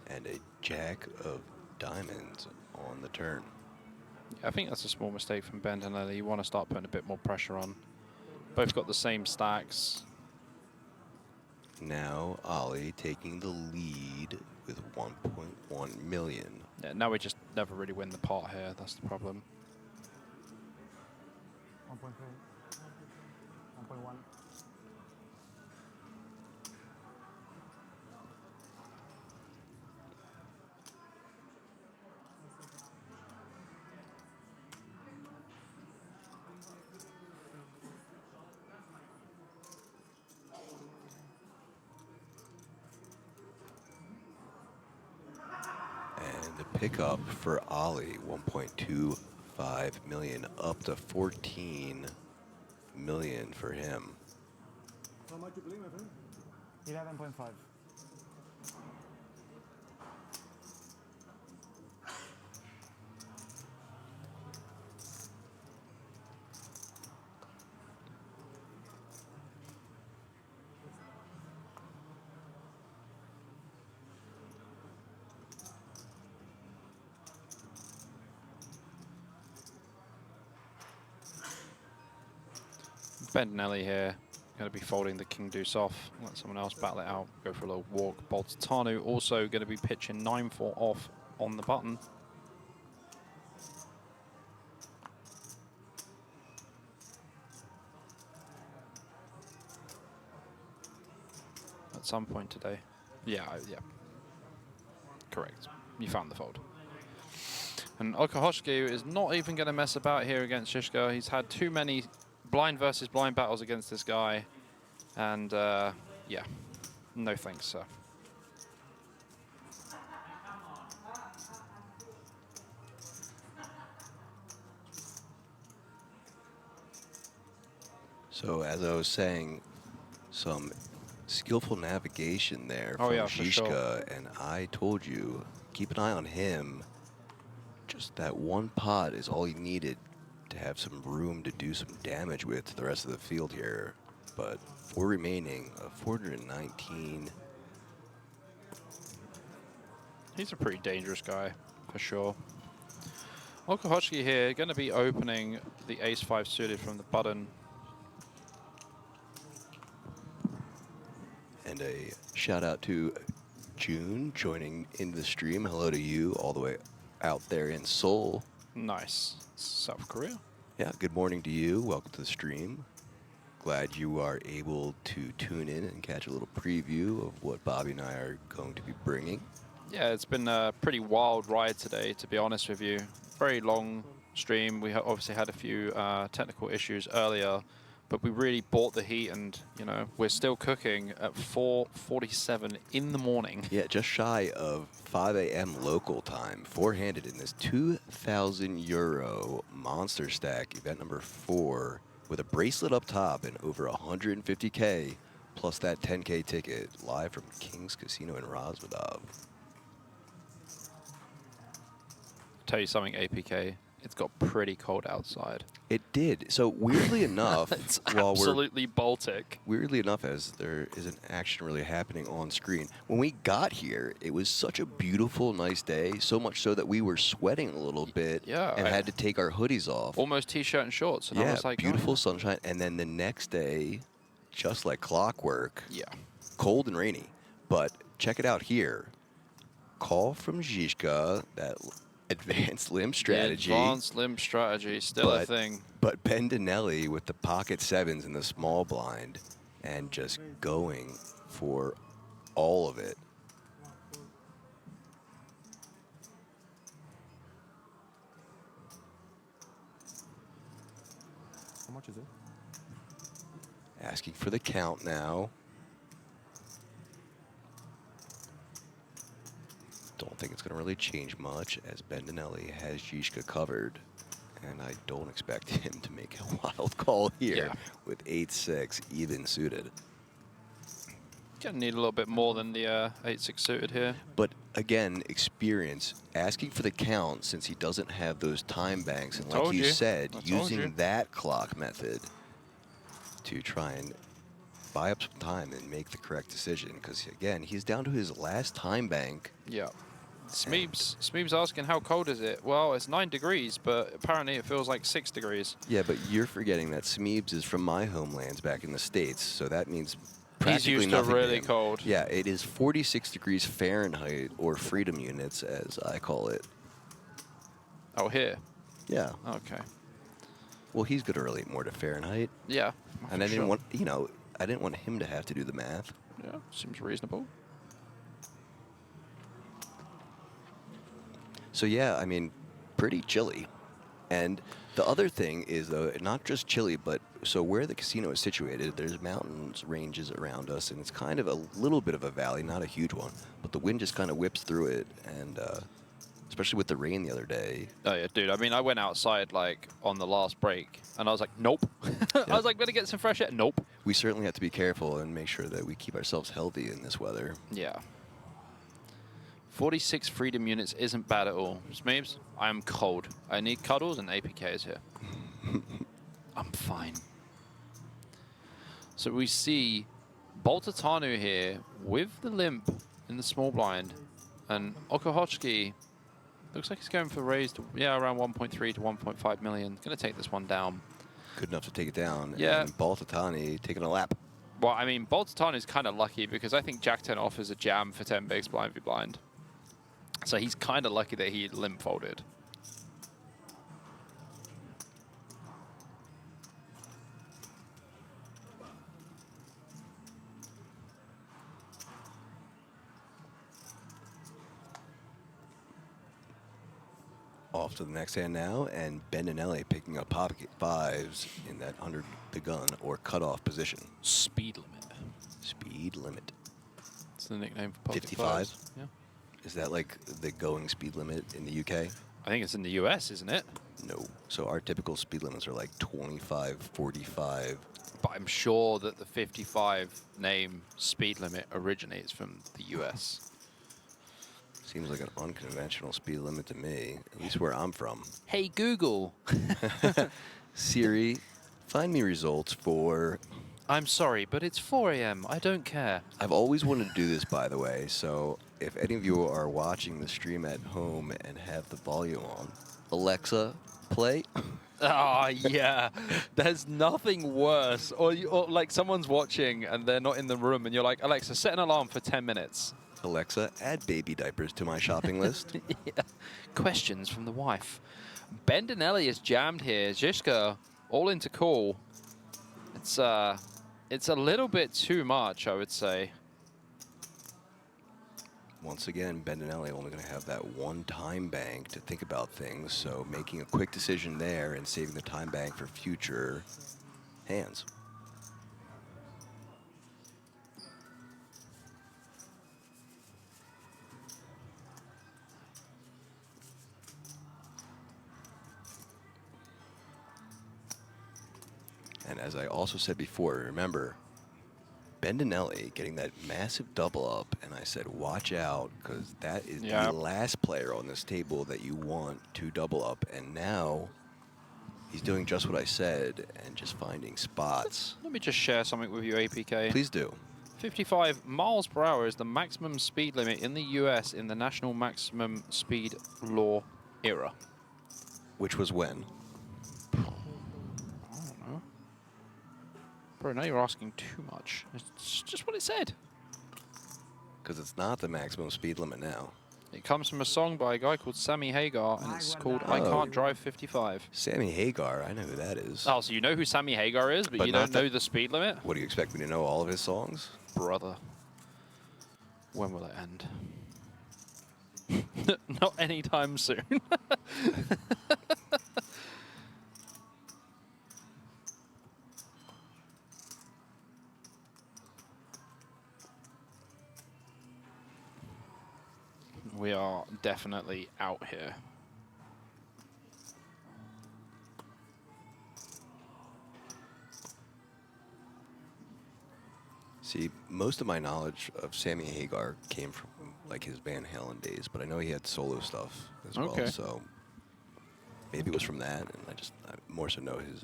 And a jack of diamonds on the turn. I think that's a small mistake from Bendinelli. You want to start putting a bit more pressure on. Both got the same stacks. Now Oleh taking the lead with 1.1 million. Yeah, now we just never really win the pot here. That's the problem. 1.3. 1.1. Pickup for Oleh, 1.25 million, up to 14 million for him. How much you play, my friend? 11.5. Bendinelli here, going to be folding the king deuce off. Let someone else battle it out, go for a little walk. Baltateanu also going to be pitching 9-4 off on the button. At some point today. Yeah. Correct. You found the fold. And Okhotskyi is not even going to mess about here against Žižka. He's had too many blind versus blind battles against this guy. And yeah, no thanks, sir. So as I was saying, some skillful navigation there Oh, from yeah, for Žižka, sure. and I told you, keep an eye on him. Just that one pot is all he needed to have some room to do some damage with to the rest of the field here. But 4 remaining of 419. He's a pretty dangerous guy, for sure. Okhotskyi here, going to be opening the ace-5 suited from the button. And a shout out to June joining in the stream. Hello to you all the way out there in Seoul. Nice. South Korea. Yeah, good morning to you. Welcome to the stream. Glad you are able to tune in and catch a little preview of what Bobby and I are going to be bringing. Yeah, it's been a pretty wild ride today, to be honest with you. Very long stream. We obviously had a few technical issues earlier, but we really bought the heat, and you know we're still cooking at 4:47 in the morning. Yeah, just shy of 5 a.m. local time, four-handed in this 2,000 euro Monsterstack event number 4 with a bracelet up top and over 150K plus that 10K ticket live from King's Casino in Rozvadov. Tell you something, APK. It's got pretty cold outside. It did. So weirdly enough, It's absolutely Baltic. Weirdly enough, as there isn't action really happening on screen, when we got here, it was such a beautiful, nice day, so much so that we were sweating a little bit and had to take our hoodies off. Almost t-shirt and shorts. And I Yeah, was like, beautiful oh, sunshine. And then the next day, just like clockwork, yeah. cold and rainy. But check it out here. Call from Žižka, that advanced limb strategy. The advanced limb strategy, still a thing. But Bendinelli with the pocket sevens in the small blind and just going for all of it. How much is it? Asking for the count now. Don't think it's going to really change much as Bendinelli has Žižka covered. And I don't expect him to make a wild call here with 8-6 even suited. Gonna need a little bit more than the 8-6 suited here. But again, experience, asking for the count since he doesn't have those time banks. And like you said, using that clock method to try and buy up some time and make the correct decision. Because again, he's down to his last time bank. Yeah. Smeeb's asking how cold is it? Well, it's 9 degrees, but apparently it feels like 6 degrees. Yeah, but you're forgetting that Smeebs is from my homelands back in the States, so that means He's practically used to nothing really him. cold. Yeah, it is 46 degrees Fahrenheit, or freedom units, as I call it. Oh, here? Yeah. Okay. Well, he's going to relate more to Fahrenheit. Yeah. And I didn't want, you know, I didn't want him to have to do the math. Yeah, seems reasonable. So yeah, I mean, pretty chilly. And the other thing is, though, not just chilly, but so where the casino is situated, there's mountains ranges around us, and it's kind of a little bit of a valley, not a huge one, but the wind just kind of whips through it, and especially with the rain the other day. Oh yeah, dude. I mean, I went outside like on the last break, and I was like, nope. I was like, better get some fresh air. Nope. We certainly have to be careful and make sure that we keep ourselves healthy in this weather. Yeah. 46 freedom units isn't bad at all. Smeebs, I'm cold. I need cuddles and APKs here. I'm fine. So we see Baltateanu here with the limp in the small blind. And Okhotskyi looks like he's going for raised, around 1.3 to 1.5 million. Going to take this one down. Good enough to take it down. Yeah. And Baltateanu taking a lap. Well, I mean, Baltateanu is kind of lucky because I think Jack 10 offers a jam for 10 bigs blind v blind. So he's kind of lucky that he limp folded. Off to the next hand now, and Bendinelli picking up pocket fives in that under the gun or cutoff position. Speed limit. Speed limit. It's the nickname for pocket 55? fives. Yeah. Is that like the going speed limit in the UK? I think it's in the US, isn't it? No. So our typical speed limits are like 25, 45. But I'm sure that the 55 name speed limit originates from the US. Seems like an unconventional speed limit to me, at least where I'm from. Hey, Google. Siri, find me results for... I'm sorry, but it's 4 a.m. I don't care. I've always wanted to do this, by the way, so if any of you are watching the stream at home and have the volume on, Alexa, play. Ah, yeah. There's nothing worse. Or like someone's watching and they're not in the room and you're like, Alexa, set an alarm for 10 minutes. Alexa, add baby diapers to my shopping list. Yeah. Questions from the wife. Bendinelli is jammed here. Žižka all into call. It's a little bit too much, I would say. Once again, Bendinelli only going to have that one time bank to think about things, so making a quick decision there and saving the time bank for future hands. And as I also said before, remember, Bendinelli getting that massive double up, and I said, watch out, because that is the last player on this table that you want to double up. And now he's doing just what I said and just finding spots. Let me just share something with you, APK. Please do. 55 miles per hour is the maximum speed limit in the US in the national maximum speed law era. Which was when? Bro, now you're asking too much. It's just what it said. Because it's not the maximum speed limit now. It comes from a song by a guy called Sammy Hagar, and it's called I Can't Drive 55. Sammy Hagar, I know who that is. Oh, so you know who Sammy Hagar is, but you don't know the speed limit? What, do you expect me to know all of his songs? Brother. When will it end? Not anytime soon. We are definitely out here. See, most of my knowledge of Sammy Hagar came from like his Van Halen days, but I know he had solo stuff as well, so maybe it was from that, and I more so know his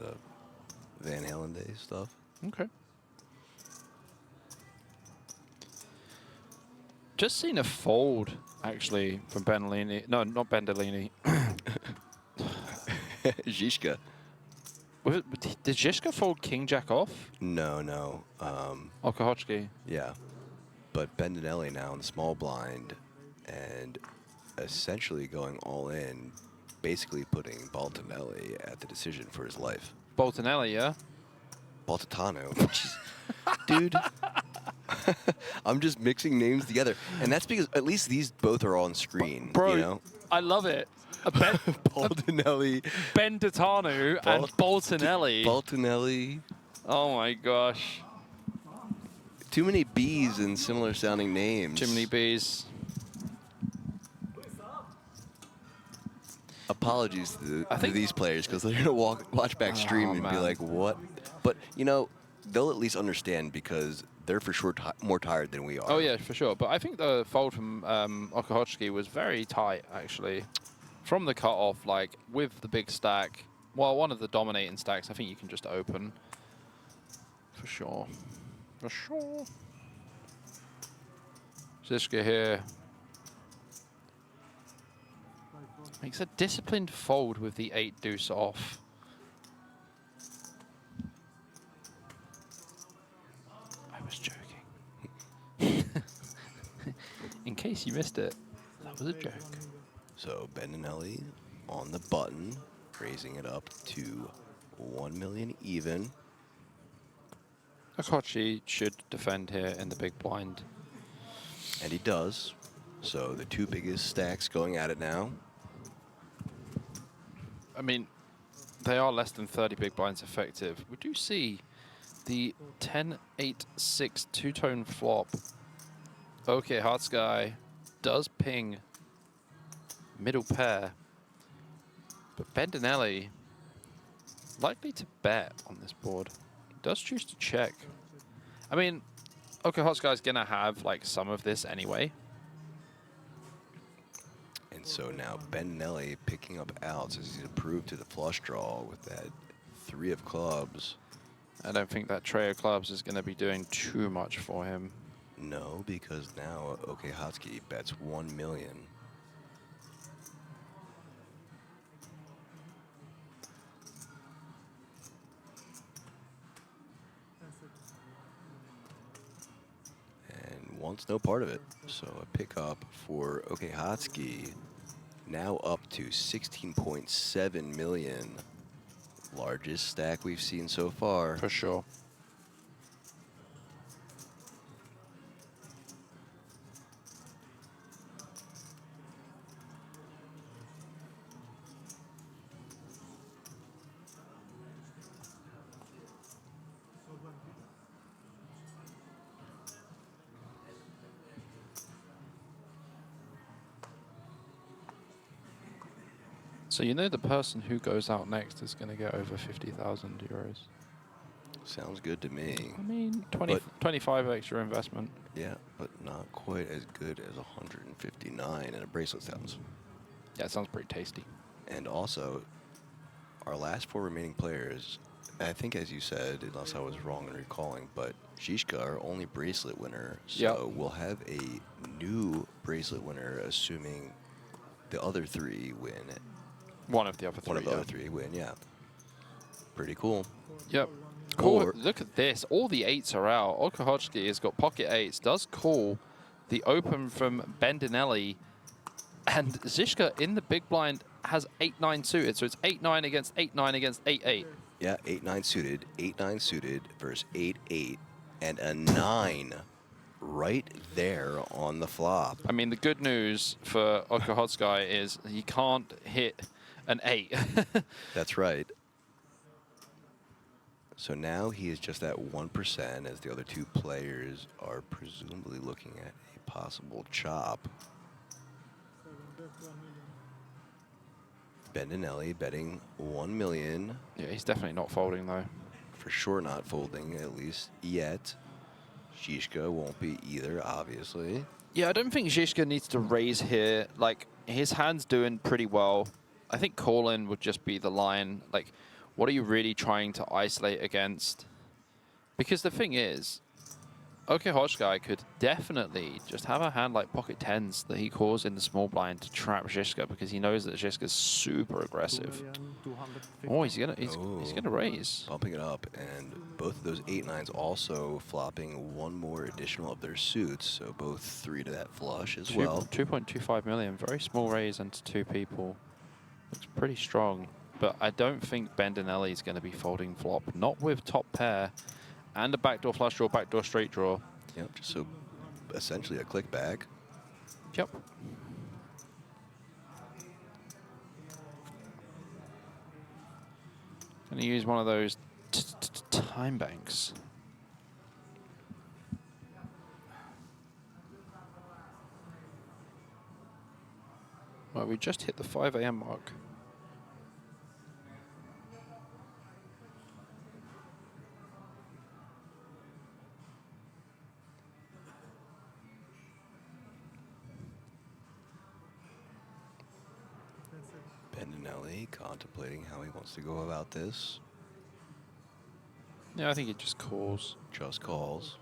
Van Halen days stuff. Okay. Just seen a fold, actually, from Bendinelli. No, not Bendinelli. Žižka. Did Žižka fold King Jack off? No. Okhotskyi. Yeah. But Bendinelli now in the small blind and essentially going all in, basically putting Baltateanu at the decision for his life. Baltateanu, yeah? Baltateanu. Dude. I'm just mixing names together. And that's because at least these both are on screen. Bro, you know? I love it. Baltateanu. Bendinelli and Baltateanu. Baltateanu. Oh my gosh. Too many B's in similar sounding names. Too many B's. Apologies to these players, because they're going to watch back stream and be like, what? But, you know, they'll at least understand because they're for sure more tired than we are. Oh, yeah, for sure. But I think the fold from Okhotskyi was very tight, actually. From the cutoff, like, with the big stack, well, one of the dominating stacks, I think you can just open. For sure. For sure. Žižka here. Makes a disciplined fold with the 8 deuce off. I was joking. In case you missed it, that was a joke. So Bendinelli on the button, raising it up to 1 million even. Okhotskyi should defend here in the big blind. And he does. So the two biggest stacks going at it now. I mean, they are less than 30 big blinds effective. We do see the 10-8-6 two-tone flop. Okay, Okhotskyi does ping middle pair. But Bendinelli likely to bet on this board. Does choose to check. I mean, Okhotskyi is going to have like some of this anyway. And so now Bendinelli picking up outs as he's improved to the flush draw with that 3 of clubs. I don't think that tray of clubs is going to be doing too much for him. No, because now Okhotskyi bets 1 million. wants no part of it. So a pickup for Okhotskyi, now up to 16.7 million. Largest stack we've seen so far. For sure. So you know the person who goes out next is going to get over 50,000 euros. Sounds good to me. I mean, 25 extra investment. Yeah, but not quite as good as 159 in a bracelet sounds. Yeah, it sounds pretty tasty. And also, our last 4 remaining players, I think as you said, unless I was wrong in recalling, but Žižka, our only bracelet winner, so we'll have a new bracelet winner, assuming the other 3 win. One of the other 3. One of the other 3 win, yeah. Pretty cool. Yep. Cool. Look at this. All the 8s are out. Okhotskyi has got pocket 8s. Does call the open from Bendinelli. And Žižka in the big blind has 8-9 suited. So it's 8-9 against 8-9 against 8-8. Yeah, 8-9 suited. 8-9 suited versus 8-8. And a 9 right there on the flop. I mean, the good news for Okhotskyi is he can't hit an 8. That's right. So now he is just at 1% as the other 2 players are presumably looking at a possible chop. Bendinelli betting 1 million. Yeah, he's definitely not folding though. For sure not folding, at least yet. Žižka won't be either, obviously. Yeah, I don't think Žižka needs to raise here. Like, his hand's doing pretty well. I think call-in would just be the line. Like, what are you really trying to isolate against? Because the thing is, Okhotskyi could definitely just have a hand like pocket 10s that he calls in the small blind to trap Žižka, because he knows that Žižka's super aggressive. Oh, he's gonna raise. Bumping it up, and both of those 8-9s also flopping 1 more additional of their suits, so both 3 to that flush as well. 2.25 million, very small raise into 2 people. Looks pretty strong, but I don't think Bendinelli is going to be folding flop, not with top pair and a backdoor flush draw, backdoor straight draw. Yep, so essentially a click back. Yep. Going to use one of those time banks. Well, we just hit the 5 AM mark. Bendinelli contemplating how he wants to go about this. Yeah, I think it just calls. Just calls.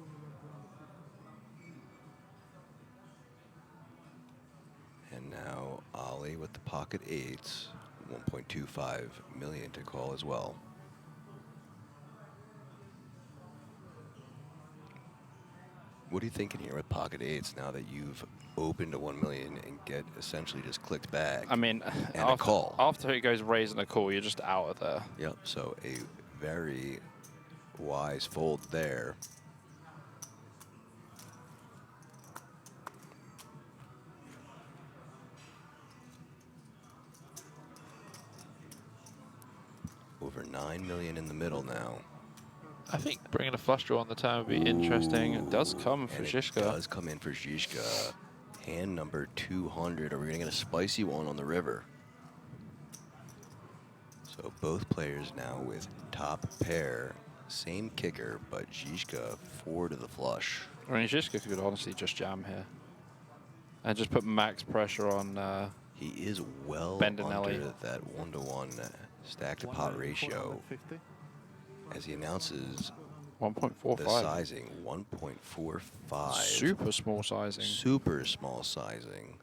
And now Oleh with the pocket 8s, 1.25 million to call as well. What are you thinking here with pocket 8s now that you've opened to 1 million and get essentially just clicked back? I mean, and a call. After it goes raise and a call, you're just out of there. Yep, so a very wise fold there. Over 9 million in the middle now. I think bringing a flush draw on the turn would be interesting. It does come for Žižka. It does come in for Žižka. Hand number 200. Are we going to get a spicy one on the river? So both players now with top pair. Same kicker, but Žižka 4 to the flush. I mean, Žižka could honestly just jam here. And just put max pressure on he is well Bendinelli. under that 1-to-1 stack to pot ratio. As he announces 1.45. the sizing, 1.45. Super small sizing. Super small sizing.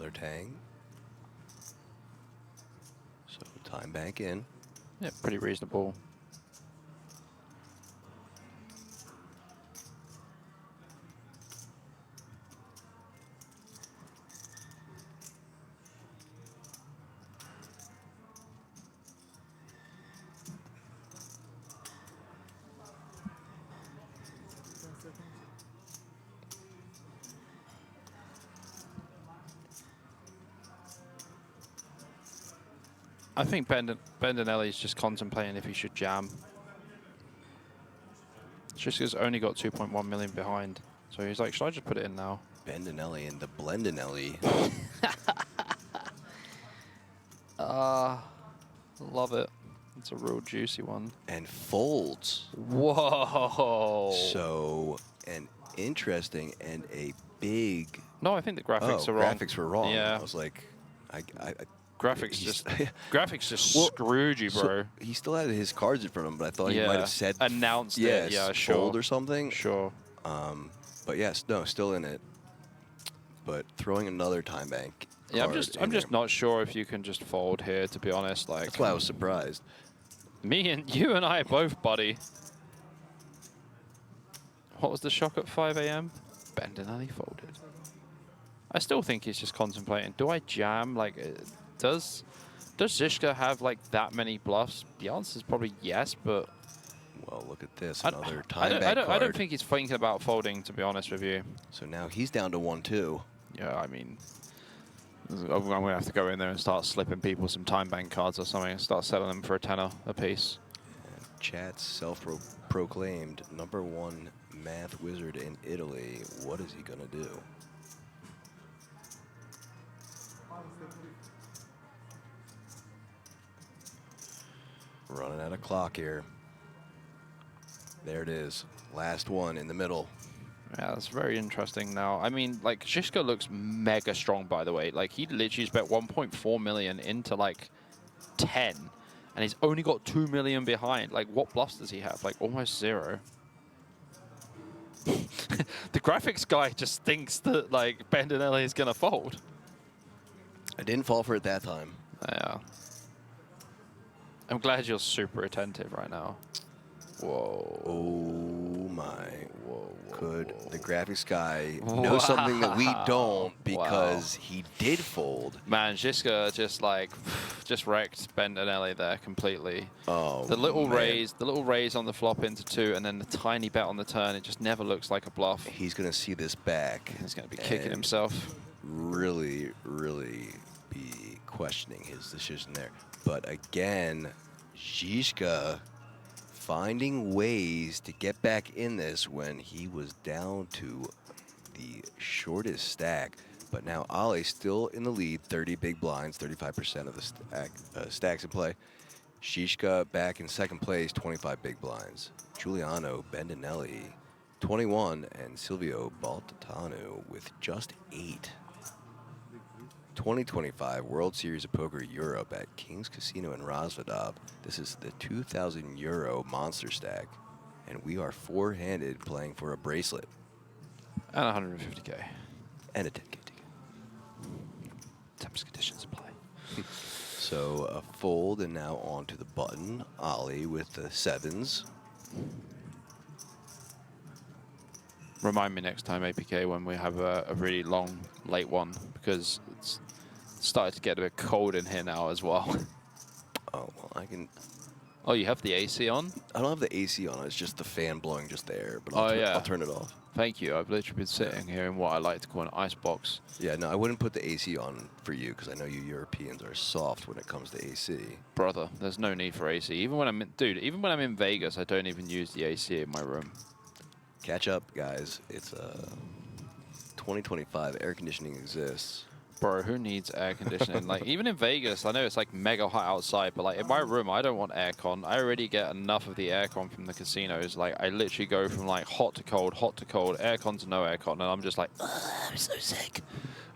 Another tang. So time bank in. Yeah, pretty reasonable. I think Bendinelli's just contemplating if he should jam. Žižka's only got 2.1 million behind. So he's like, should I just put it in now? Bendinelli and the Blendinelli. Love it. It's a real juicy one. And folds. Whoa. So an interesting and a big... No, I think the graphics are wrong. Graphics were wrong. Yeah. I was like... Graphics just screwed you, bro. So he still had his cards in front of him, but I thought he might have said... Announced it, yeah, sure. Fold or something. Sure. But yes, no, still in it. But throwing another time bank. Yeah, I'm just not sure if you can just fold here, to be honest. Like, that's why I was surprised. You and I both, buddy. What was the shock at 5 AM? Bendinelli folded. I still think he's just contemplating. Do I jam? Like, does Žižka have like that many bluffs? The answer is probably yes, but well, look at this, another time bank card. I don't think he's thinking about folding, to be honest with you. So now he's down to 1-2. Yeah, I mean, I'm gonna have to go in there and start slipping people some time bank cards or something and start selling them for a tenner a piece. And chat's self-proclaimed #1 math wizard in Italy. What is he gonna do? Running out of clock here. There it is. Last one in the middle. Yeah, that's very interesting now. I mean, like, Žižka looks mega strong, by the way. Like, he literally spent 1.4 million into, like, 10. And he's only got 2 million behind. Like, what bluffs does he have? Like, almost 0. The graphics guy just thinks that, like, Bendinelli is going to fold. I didn't fall for it that time. Yeah. I'm glad you're super attentive right now. Whoa. Oh my. Whoa. Could the graphics guy know something that we don't because he did fold? Man, Žižka just wrecked Bendinelli there completely. Oh, the little raise on the flop into 2 and then the tiny bet on the turn, it just never looks like a bluff. He's going to see this back. He's going to be kicking himself. Really, really be questioning his decision there. But again, Žižka finding ways to get back in this when he was down to the shortest stack. But now Oleh still in the lead, 30 big blinds, 35% of the stacks in play. Žižka back in second place, 25 big blinds. Giuliano, Bendinelli, 21, and Silviu Baltateanu with just 8. 2025 World Series of Poker Europe at King's Casino in Rozvadov. This is the €2,000 Monsterstack, and we are four-handed playing for a bracelet. And 150K. And a 10K ticket. Terms and conditions apply. So a fold, and now on to the button. Oleh with the 7s. Remind me next time, APK, when we have a really long, late one, because it's started to get a bit cold in here now as well. Oh, well, I can... Oh, you have the AC on? I don't have the AC on. It's just the fan blowing just there. But I'll turn it off. Thank you. I've literally been sitting here in what I like to call an icebox. Yeah, no, I wouldn't put the AC on for you because I know you Europeans are soft when it comes to AC. Brother, there's no need for AC. Even when I'm in Vegas, I don't even use the AC in my room. Catch up, guys. It's 2025. Air conditioning exists. Bro, who needs air conditioning? Like, even in Vegas, I know it's like mega hot outside, but like in my room, I don't want aircon. I already get enough of the aircon from the casinos. Like, I literally go from like hot to cold, aircon to no aircon, and I'm just like, I'm so sick.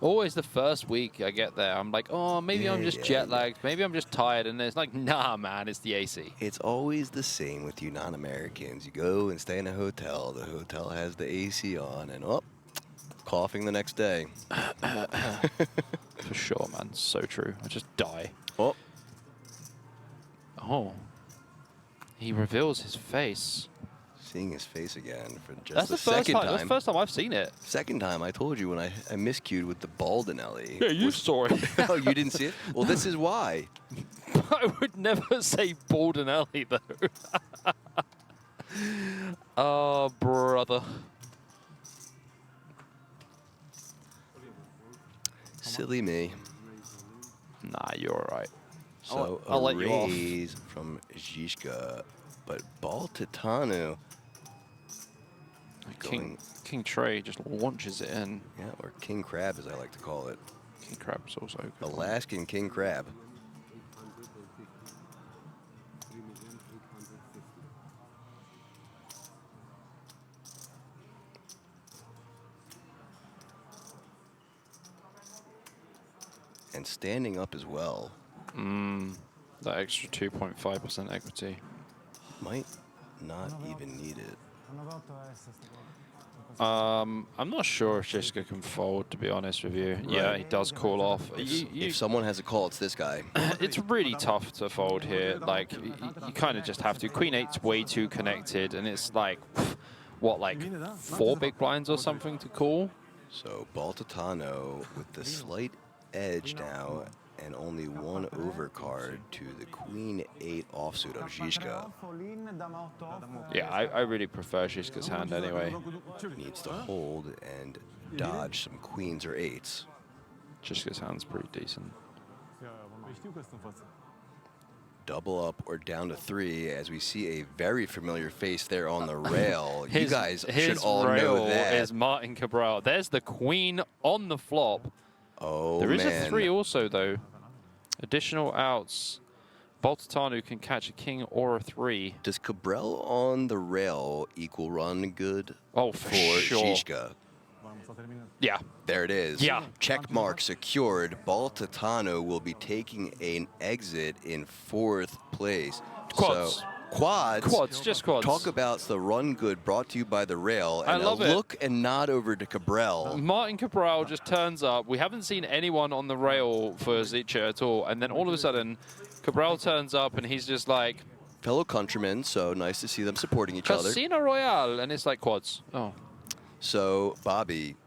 Always the first week I get there, I'm like, oh, maybe I'm just jet lagged, maybe I'm just tired, and it's like, nah, man, it's the AC. It's always the same with you non-Americans. You go and stay in a hotel. The hotel has the AC on, and coughing the next day. For sure, man. So true. I just die. Oh, Oh. He reveals his face. seeing his face again for just That's the the first second time. time. That's the first time I've seen it. Second time, I told you when I miscued with the Baldinelli. Yeah, you saw it. Oh, you didn't see it? Well, this is why. I would never say Baldinelli, though. Oh, brother. Silly me. Nah, you're all right. So I'll a let you off. raise from Žižka, but Baltateanu. King Trey just launches it in. Yeah, or King Crab, as I like to call it. King Crab's also a good one. Alaskan King Crab. And standing up as well. That extra 2.5% equity. Might not even need it. I'm not sure if Žižka can fold, to be honest with you. Yeah, he does call off. If someone has a call, it's this guy. It's really tough to fold here. Like, you kind of just have to. Queen 8's way too connected, and it's like, what, like 4 big blinds or something to call? So Baltateanu with the slight edge now, and only one overcard to the Queen 8 offsuit of Žižka. Yeah, I really prefer Žižka's hand anyway. Needs to hold and dodge some queens or 8s. Žižka's hand's pretty decent. Double up or down to 3 as we see a very familiar face there on the rail. You guys should all know that. Is Martin Cabral. There's the queen on the flop. Oh, There is man. a 3 also, though. Additional outs. Baltateanu can catch a king or a 3. Does Cabral on the rail equal run good Oh, for sure. Žižka? Yeah. There it is. Yeah. Check mark secured. Baltateanu will be taking an exit in 4th place. Quads. So, quads. Quads, just quads. Talk about the run good brought to you by the rail. I And love a it. look and nod over to Cabral. Martin Cabral just turns up. We haven't seen anyone on the rail for Zicha at all. And then all of a sudden, Cabral turns up and he's just like, Fellow countrymen, so nice to see them supporting each other. Casino Royale. And it's like quads. Oh. So, Bobby,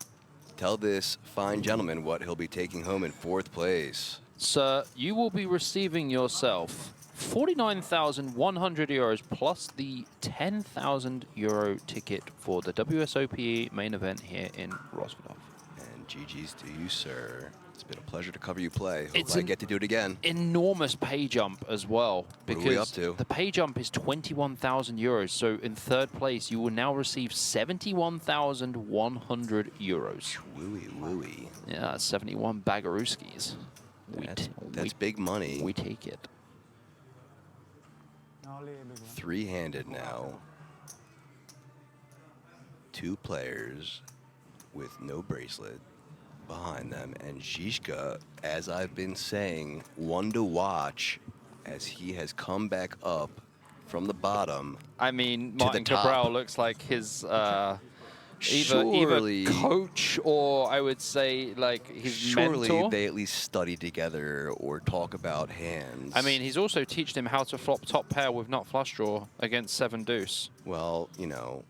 tell this fine gentleman what he'll be taking home in 4th place. Sir, you will be receiving yourself 49,100 euros plus the 10,000 euro ticket for the WSOPE main event here in Rozvadov. And GG's to you, sir. It's been a pleasure to cover you play. Hope It's I get to do it again. Enormous pay jump as well. What are Because we up to? the pay jump is 21,000 euros. So in 3rd place, you will now receive 71,100 euros. Wooey, wooey. Yeah, that's 71 Bagaruskis. That's big money. We take it. 3-handed now. 2 players with no bracelet behind them. And Žižka, as I've been saying, one to watch as he has come back up from the bottom. I mean, to the Martin top. Cabral looks like his either Surely- coach or I would say like his Surely mentor. they at least study together or talk about hands. I mean, he's also teached him how to flop top pair with nut flush draw against 7 deuce. well, you know,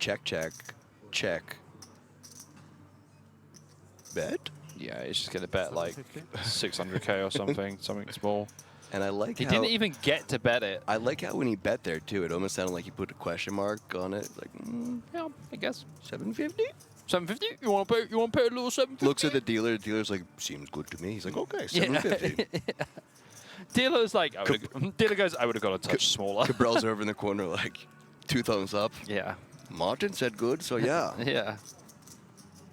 check, check, check. Bet? Yeah, he's just gonna bet like 600k or something, something small. And I like He how... didn't even get to bet it. I like how when he bet there, too, it almost sounded like he put a question mark on it. Like, Yeah, I guess 750? 750. You want to pay? You want to pay a little 750? Looks at the dealer. The dealer's like, seems good to me. He's like, okay, 750. Dealer's like, dealer goes, I would have got a touch smaller. Cabral's over in the corner like, 2 thumbs up. Yeah. Martin said good, so yeah. Yeah.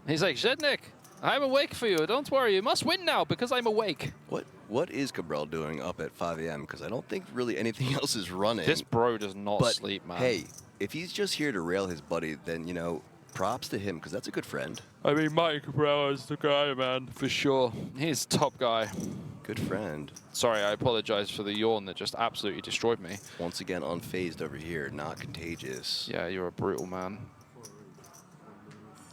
He's like, Zdenek, I'm awake for you. Don't worry. You must win now because I'm awake. What is Cabral doing up at 5 a.m.? Because I don't think really anything else is running. This bro does not but, sleep, man. hey, if he's just here to rail his buddy, then, you know, props to him because that's a good friend. I mean, Martin Cabral is the guy, man. For sure. He's top guy. Good friend. Sorry, I apologize for the yawn that just absolutely destroyed me. Once again, unfazed over here, not contagious. Yeah, you're a brutal man.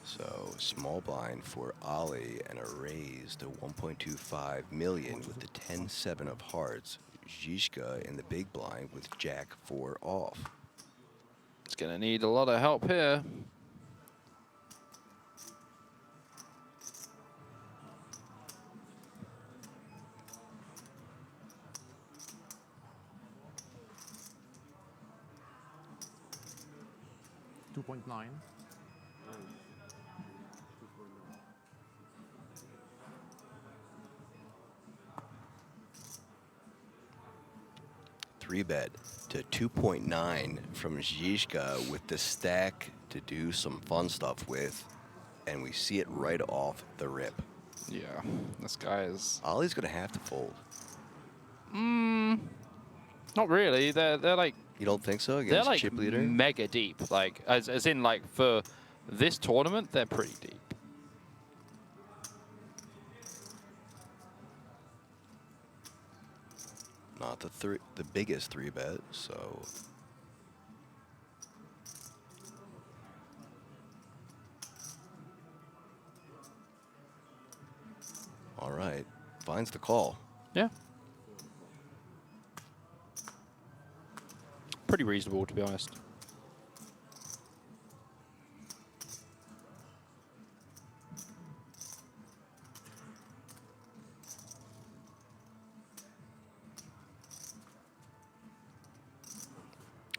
So So small blind for Oleh and a raise to 1.25 million with the 10-7 of hearts. Žižka in the big blind with Jack 4 off. It's going to need a lot of help here. $2.9. Three bet to 2.9 from Žižka with the stack to do some fun stuff with, and we see it right off the rip. Yeah, this guy is... Ollie's going to have to fold. Not really. They're like... You don't think so They're against like chip leader? mega deep. Like, as in, like, for this tournament, they're pretty deep. Not the biggest three bet, so all right, finds the call. Yeah. Pretty reasonable, to be honest.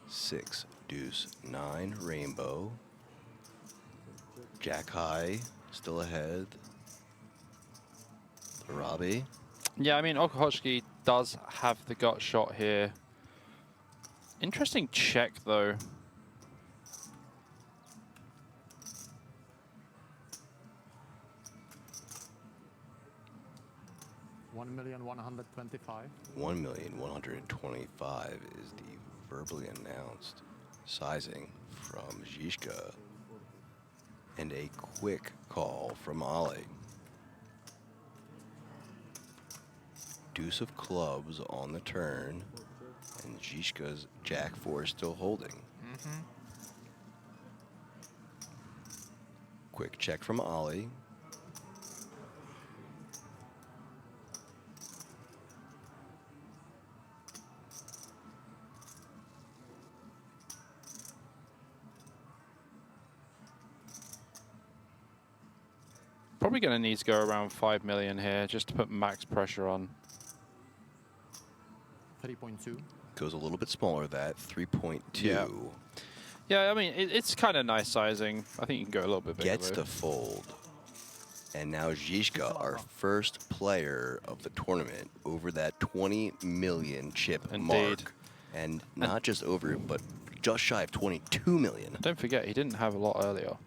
Six, deuce, 9, rainbow. Jack high, still ahead. Robbie. Yeah, I mean, Okhotskyi does have the gut shot here. Interesting check, though. $1,125,000. 1,125,000 is the verbally announced sizing from Žižka. And a quick call from Oleh. Deuce of clubs on the turn, and Žižka's Jack 4 still holding. Quick check from Oleh. Probably going to need to go around 5 million here just to put max pressure on. 3.2. Goes a little bit smaller, that 3.2. Yeah. Yeah, I mean, it's kind of nice sizing. I think you can go a little bit bigger. Gets the fold. And now Žižka, our first player of the tournament, over that 20 million chip mark. And not just over it, but just shy of 22 million. Don't forget, he didn't have a lot earlier.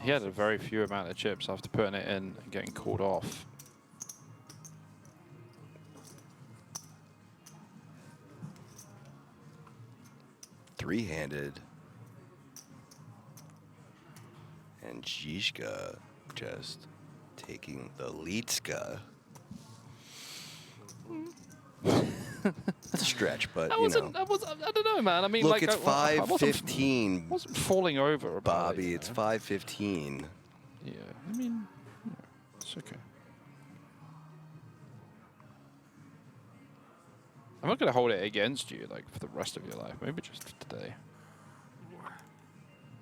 He had a very few amount of chips after putting it in and getting called off. Three-handed. And Žižka just taking the leadska. That's a stretch, but you know. I don't know, man. I mean, Look, like, it's 5:15. I wasn't falling over about Bobby, it, it's 5:15. Yeah, I mean, yeah, it's okay. I'm not going to hold it against you, like, for the rest of your life. Maybe just today.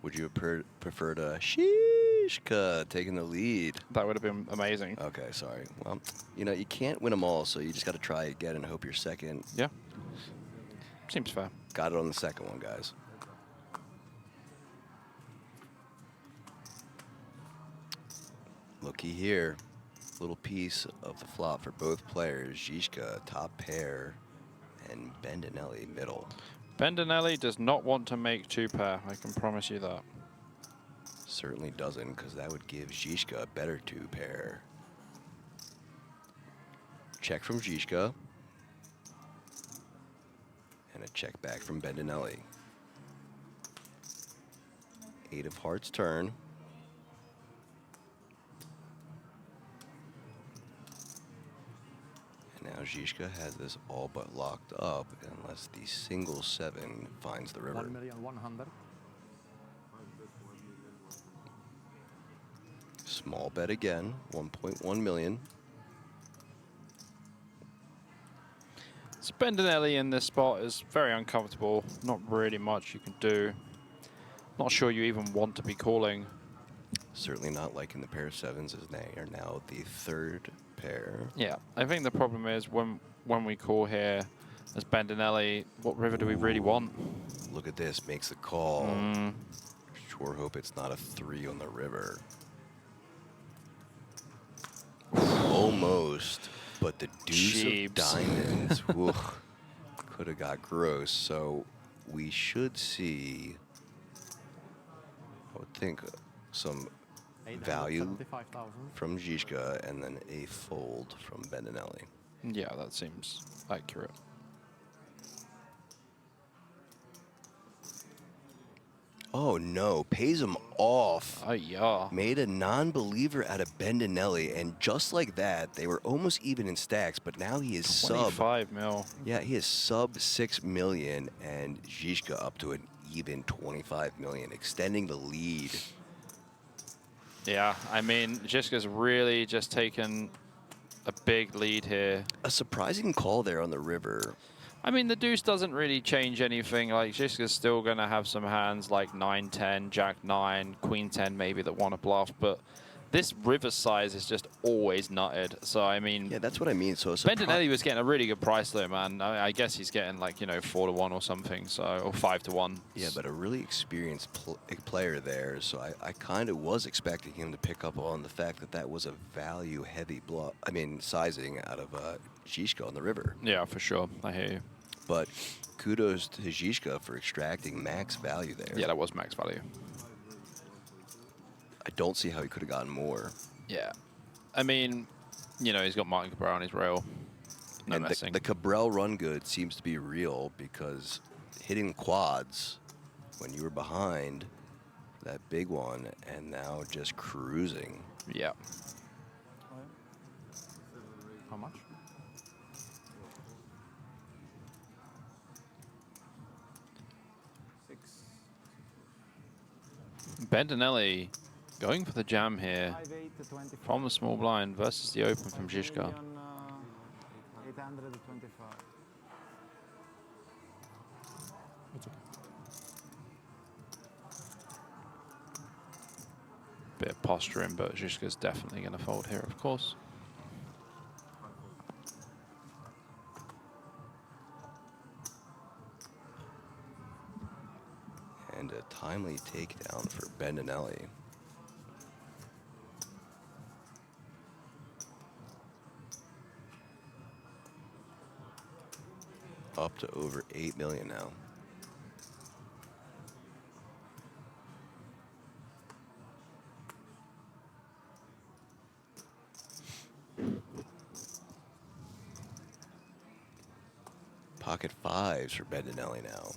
Would you have preferred a Žižka taking the lead? That would have been amazing. Okay, sorry. Well, you know, you can't win them all, so you just got to try again and hope you're second. Yeah. Seems fair. Got it on the second one, guys. Looky here. Little piece of the flop for both players. Žižka, top pair, and Bendinelli, middle. Bendinelli does not want to make two pair. I can promise you that. Certainly doesn't, because that would give Žižka a better two pair. Check from Žižka. And a check back from Bendinelli. 8 of hearts turn. And now Žižka has this all but locked up unless the single 7 finds the river. 1,100,000. Small bet again, 1.1 million. So Bendinelli in this spot is very uncomfortable. Not really much you can do. Not sure you even want to be calling. Certainly not liking the pair of sevens as they are now the third pair. Yeah, I think the problem is when we call here as Bendinelli, what river do we really want? Look at this, makes the call. Sure hope it's not a 3 on the river. Almost, but the deuce of diamonds could have got gross. So we should see, I would think, some value from Žižka and then a fold from Bendinelli. Yeah, that seems accurate. Oh no, pays him off. Oh yeah. Made a non-believer out of Bendinelli, and just like that, they were almost even in stacks, but now he is 25 mil. Yeah, he is sub 6 million, and Žižka up to an even 25 million, extending the lead. Yeah, I mean, Žižka's really just taken a big lead here. A surprising call there on the river. I mean, the deuce doesn't really change anything. Like, Žižka's still going to have some hands like 9-10, Jack-9, Queen-10 maybe that want to bluff, but this river size is just always nutted. So, I mean... Yeah, that's what I mean. So Bendinelli was getting a really good price though, man. I guess he's getting like, you know, 4-1 or something, so, or 5-1. Yeah, but a really experienced player there, so I kind of was expecting him to pick up on the fact that that was a value-heavy bluff. I mean, sizing out of Žižka on the river. Yeah, for sure. I hear you. But kudos to Žižka for extracting max value there. Yeah, that was max value. I don't see how he could have gotten more. Yeah. I mean, you know, he's got Martin Cabral on his rail. No and messing. the Cabral run good seems to be real because hitting quads when you were behind that big one and now just cruising. Yeah. How much? Bendinelli going for the jam here 5-8 to 25. from the small blind versus the open from Žižka. 825. It's okay. Bit of posturing, but Žižka's definitely going to fold here, of course. And a timely takedown for Bendinelli. Up to over 8 million now. Pocket fives for Bendinelli now.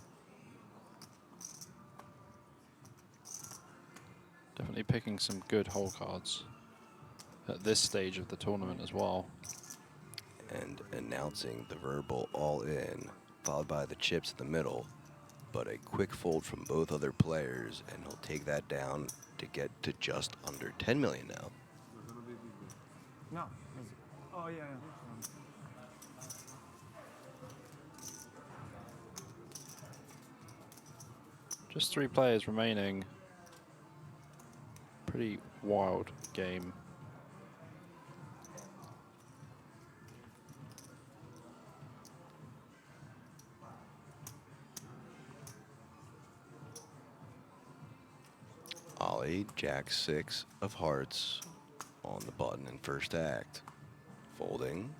Definitely picking some good hole cards at this stage of the tournament as well. And announcing the verbal all-in, followed by the chips in the middle, but a quick fold from both other players, and he'll take that down to get to just under 10 million now. No. Oh, yeah, yeah. Just 3 players remaining. Pretty wild game. Oleh, Jack 6 of hearts on the button in first act. Folding.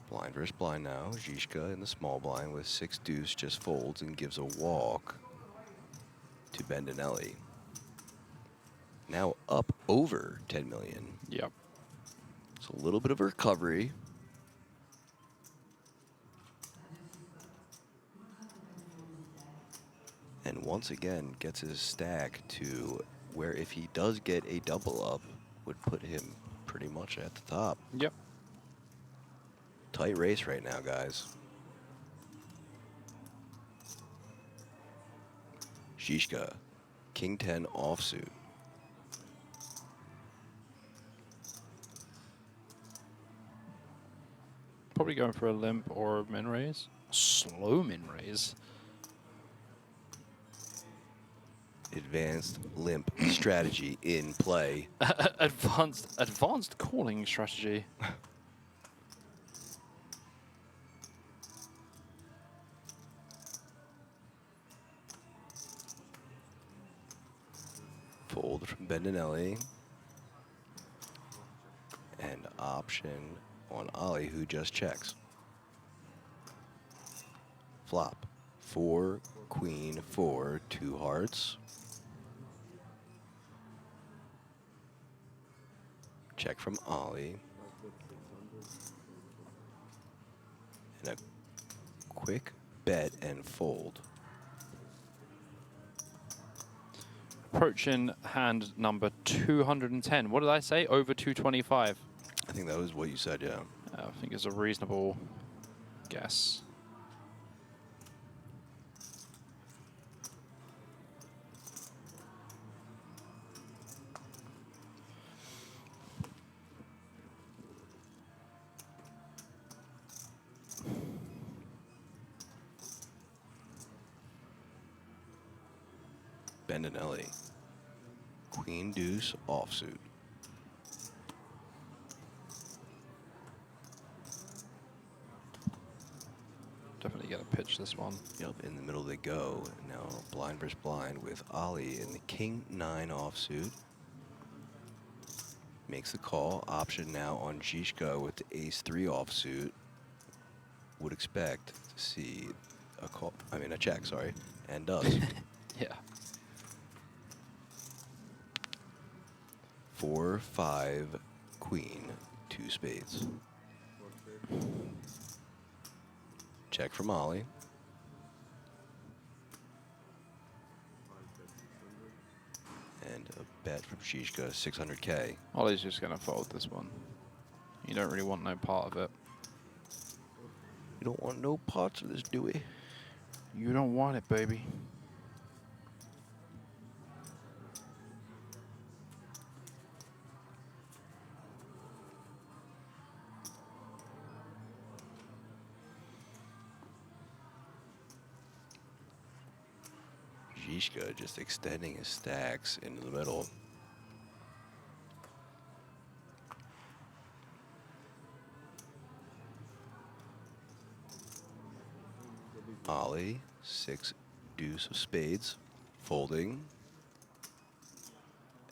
Blind versus blind now. Žižka in the small blind with 6 deuce just folds and gives a walk to Bendinelli. Now up over 10 million. Yep. It's a little bit of a recovery. And once again gets his stack to where if he does get a double up, would put him pretty much at the top. Yep. Tight race right now, guys. Žižka, King 10 offsuit. Probably going for a limp or a min raise. Slow min raise. Advanced limp strategy in play. Advanced calling strategy. Fold from Bendinelli. And option on Oleh, who just checks. Flop. 4, queen, 4, 2 hearts. Check from Oleh. And a quick bet and fold. Approaching hand number 210. What did I say? Over 225. I think that was what you said, yeah. I think it's a reasonable guess. Bendinelli. Queen deuce offsuit. Definitely gonna pitch this one. Yep, in the middle they go. Now blind versus blind with Oleh in the king 9 offsuit. Makes the call. Option now on Žižka with the ace 3 offsuit. Would expect to see a call. I mean a check, sorry, and does. Yeah. 4, 5, queen, 2 spades. Check from Oleh. And a bet from Žižka, 600K. Ollie's just gonna fold this one. You don't really want no part of it. You don't want no parts of this, do we? You don't want it, baby. Žižka just extending his stacks into the middle. Oleh, 6 deuce of spades, folding.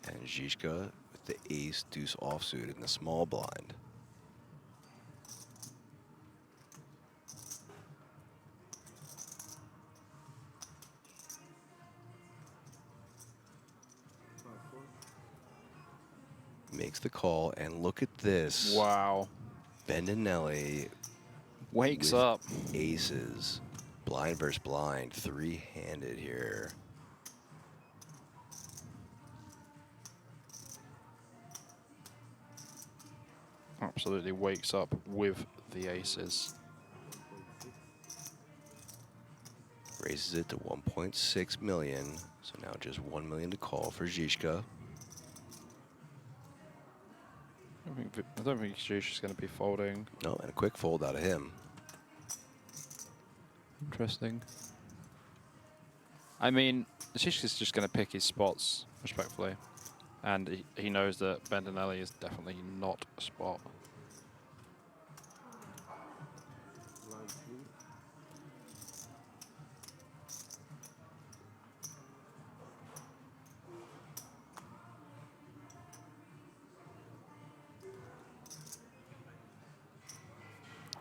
And Žižka with the ace deuce offsuit in the small blind. Makes the call, and look at this. Wow. Bendinelli Wakes with up. aces. Blind versus blind, 3-handed here. Absolutely wakes up with the aces. Raises it to 1.6 million. So now just 1 million to call for Žižka. I don't think Žižka's going to be folding. No, and a quick fold out of him. Interesting. I mean, Žižka's just going to pick his spots, respectfully. And he knows that Bendinelli is definitely not a spot.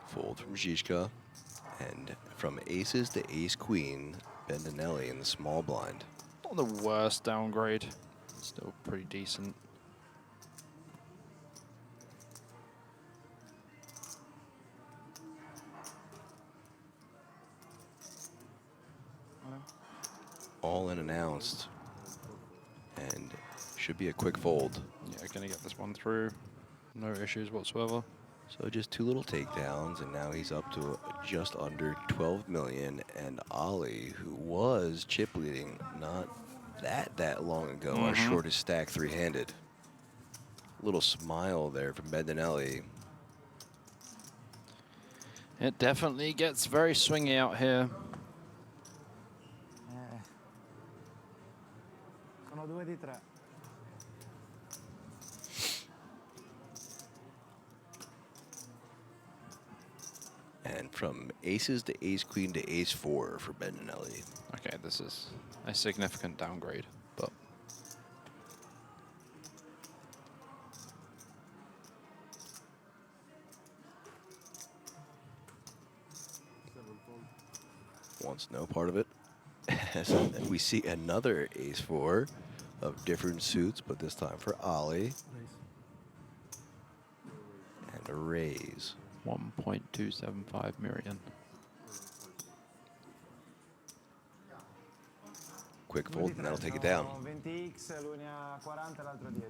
Fold from Žižka. And from aces to ace queen, Bendinelli in the small blind. Not the worst downgrade. Still pretty decent. All in announced. And should be a quick fold. Yeah, gonna get this one through. No issues whatsoever. So just 2 little takedowns, and now he's up to just under 12 million. And Oleh, who was chip leading not that long ago, our shortest stack 3-handed. Little smile there from Bendinelli. It definitely gets very swingy out here. Sono 2 di 3. And from aces to ace queen to ace 4 for Bendinelli. Okay, this is a significant downgrade, but Wants no part of it. As we see another ace 4 of different suits, but this time for Oleh. And a raise. 1.275 million. Quick fold, and that'll take it down. 20x, lui ne ha 40, l'altro 10.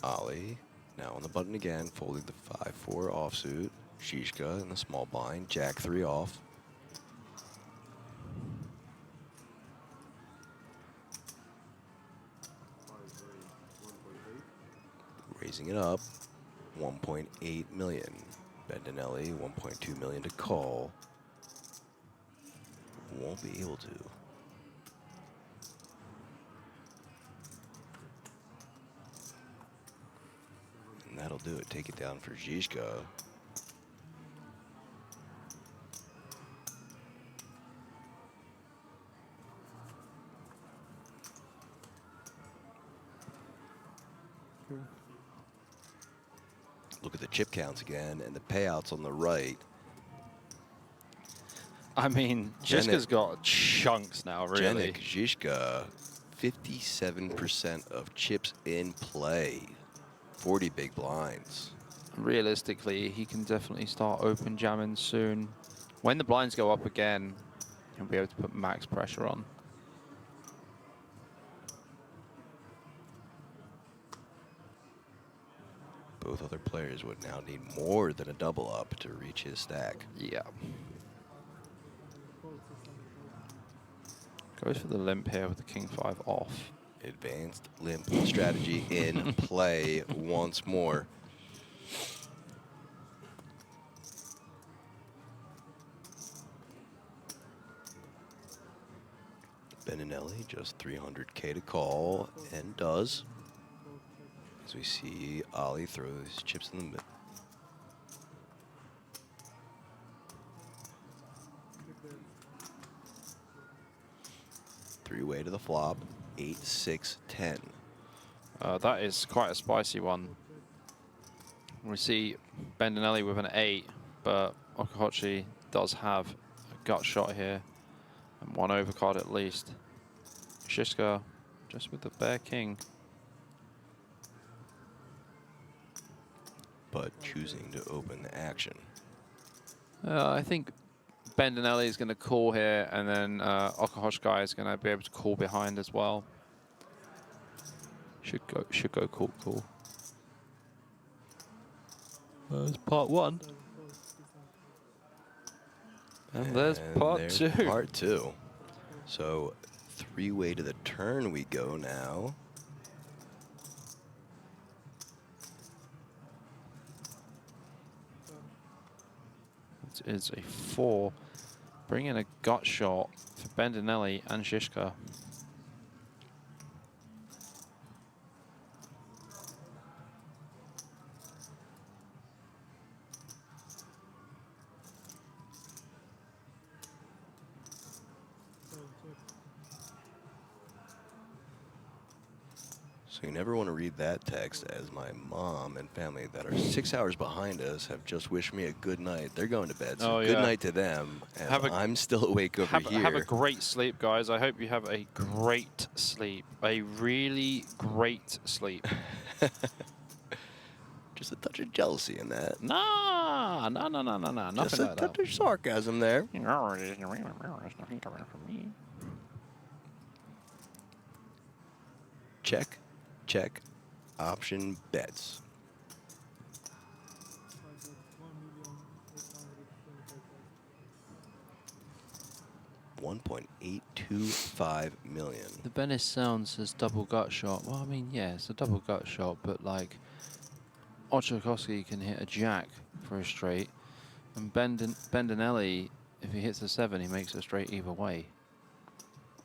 Oleh now on the button again, folding the 5-4 offsuit. Žižka in the small blind, jack 3 off. Raising it up, 1.8 million. Bendinelli, 1.2 million to call. Won't be able to. And that'll do it. Take it down for Žižka. Look at the chip counts again and the payouts on the right. I mean, Žižka's got chunks now, really. Zdenek Žižka, 57% of chips in play. 40 big blinds. Realistically, he can definitely start open jamming soon. When the blinds go up again, he'll be able to put max pressure on. Both other players would now need more than a double up to reach his stack. Yeah. Goes for the limp here with the king 5 off. Advanced limp strategy in play once more. Bendinelli just 300K to call, and does. As we see Oleh throw his chips in the middle. Three-way to the flop, 8, 6, 10. That is quite a spicy one. We see Bendinelli with an 8, but Okhotskyi does have a gut shot here. And one overcard at least. Žižka just with the bare king. But choosing to open the action. I think Bendinelli is going to call here, and then Okhotskyi is going to be able to call behind as well. Should go call. There's part 1. And there's part 2. Part 2. So three-way to the turn we go now. It is a 4. Bring in a gut shot for Bendinelli and Žižka. So you never want to read that text as my mom and family that are 6 hours behind us have just wished me a good night. They're going to bed, so good night to them. And I'm still awake over here. Have a great sleep, guys. I hope you have a great sleep. A really great sleep. Just a touch of jealousy in that. No. Nothing Just a like touch that. of sarcasm there. Check, check, option bets. 1.825 million. The Venice Sound says double gut shot. Well, I mean, yeah, it's a double gut shot, but like, Okhotskyi can hit a jack for a straight, and Bendinelli, if he hits a 7, he makes a straight either way.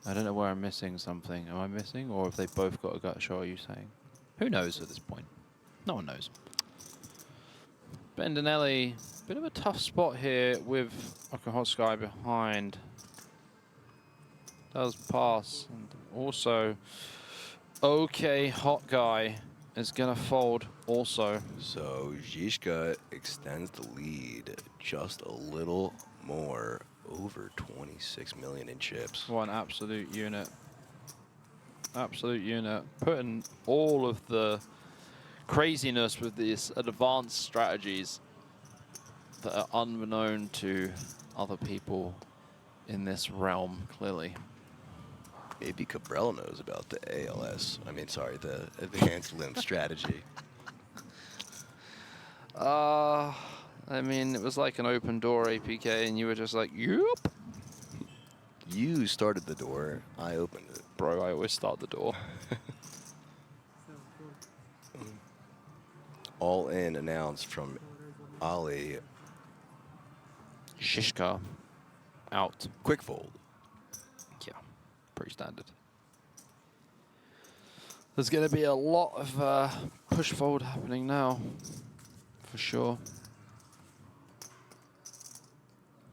I don't know where I'm missing something. Am I missing, or if they both got a gut shot? Are you saying? Who knows at this point? No one knows. Bendinelli, bit of a tough spot here with Okhotskyi behind. Does pass, and also, okay, hot guy is gonna fold also. So Žižka extends the lead just a little more, over 26 million in chips. What an absolute unit. Absolute unit. Putting all of the craziness with these advanced strategies that are unbeknown to other people in this realm, clearly. Maybe Cabral knows about the ALS. I mean, sorry, the advanced limb strategy. I mean, it was like an open door APK, and you were just like, "Yup." You started the door. I opened it. Bro, I always start the door. All in announced from Oleh. Žižka out. Quick fold. Yeah, pretty standard. There's going to be a lot of push forward happening now, for sure.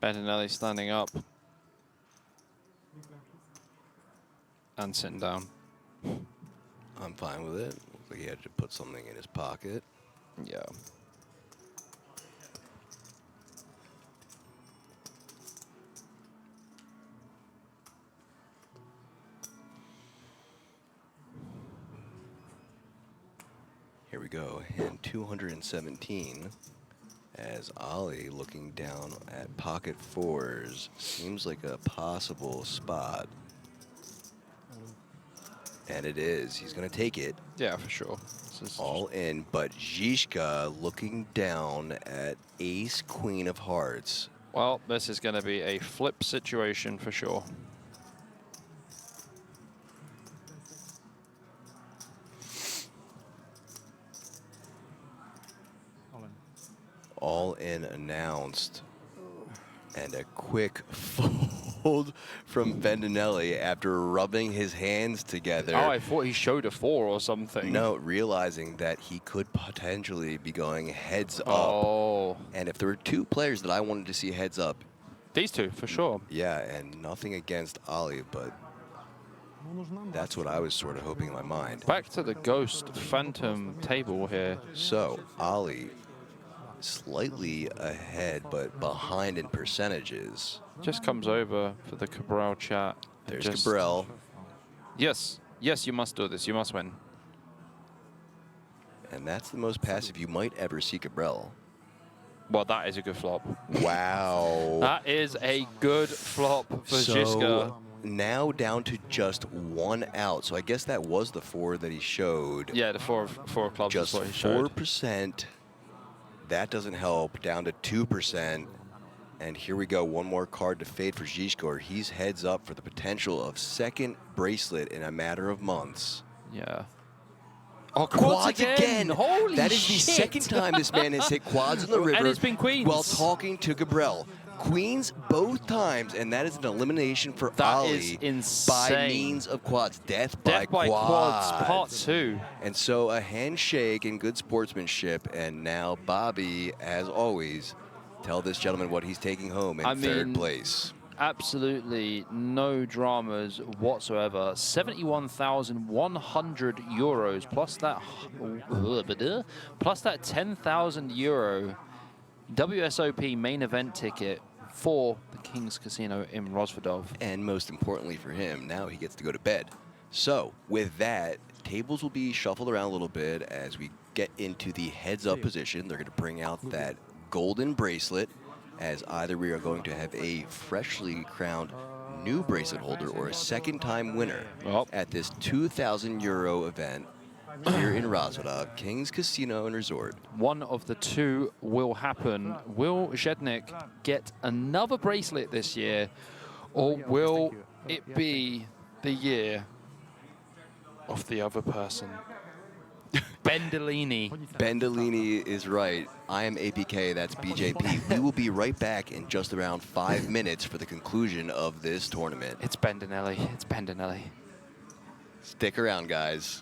Bendinelli standing up and sitting down. I'm fine with it. Looks like he had to put something in his pocket. Yeah. Here we go, hand 217, as Oleh looking down at pocket fours. Seems like a possible spot. And it is. He's going to take it. Yeah, for sure. All in, but Žižka looking down at ace, queen of hearts. Well, this is going to be a flip situation for sure. All in announced, and a quick fold from Bendinelli after rubbing his hands together. Oh, I thought he showed a 4 or something. No, realizing that he could potentially be going heads up. Oh. And if there were 2 players that I wanted to see heads up. These 2, for sure. Yeah, and nothing against Oleh, but that's what I was sort of hoping in my mind. Back to the Ghost Phantom table here. So, Oleh slightly ahead, but behind in percentages. Just comes over for the Cabral chat. There's Cabral. Yes, yes, you must do this. You must win. And that's the most passive you might ever see Cabral. Well, that is a good flop. Wow. That is a good flop for Žižka. Now down to just 1 out. So I guess that was the 4 that he showed. Yeah, the four of clubs just is what he showed. 4%. That doesn't help. Down to 2%. And here we go. One more card to fade for Žižka, or he's heads up for the potential of second bracelet in a matter of months. Yeah. Oh, quads again! Holy That is the shit. second time this man has hit quads in the river. And it's been queens. While talking to Cabral. Queens both times, and that is an elimination for That Oleh is insane. by means of quads. Death by quads, quads. part 2. And so a handshake and good sportsmanship, and now Bobby, as always, tell this gentleman what he's taking home in third place. Absolutely no dramas whatsoever. 71,100 euros plus that 10,000 euro WSOP main event ticket for the King's Casino in Rozvadov. And most importantly for him, now he gets to go to bed. So with that, tables will be shuffled around a little bit as we get into the heads-up position. They're going to bring out that golden bracelet, as either we are going to have a freshly crowned new bracelet holder or a second-time winner at this 2,000 euro event. here in Rozvadov, King's Casino and Resort. One of the two will happen. Will Zdenek get another bracelet this year, or will it be the year of the other person? Bendinelli. Bendinelli is right. I am APK, that's BJP. We will be right back in just around 5 minutes for the conclusion of this tournament. It's Bendinelli. It's Bendinelli. Stick around, guys.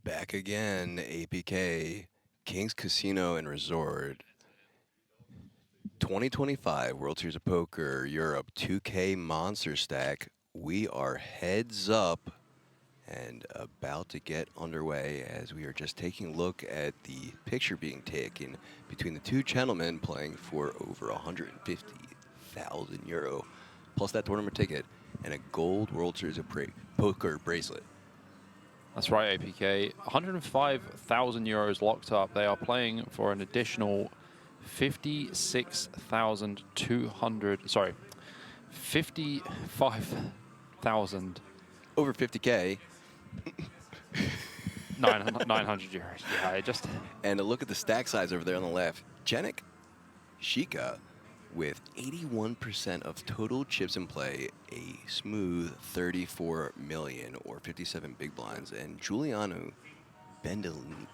Back again, APK, King's Casino and Resort. 2025 World Series of Poker Europe 2K Monsterstack. We are heads up and about to get underway as we are just taking a look at the picture being taken between the two gentlemen playing for over 150,000 euro plus that tournament ticket and a gold World Series of Poker bracelet. That's right, APK. 105,000 euros locked up. They are playing for an additional 56,200. Sorry, 55,000. Over 50K. 900 euros. Yeah, I just. And a look at the stack size over there on the left. Zdenek Žižka with 81% of total chips in play, a smooth 34 million or 57 big blinds. And Giuliano Bendinelli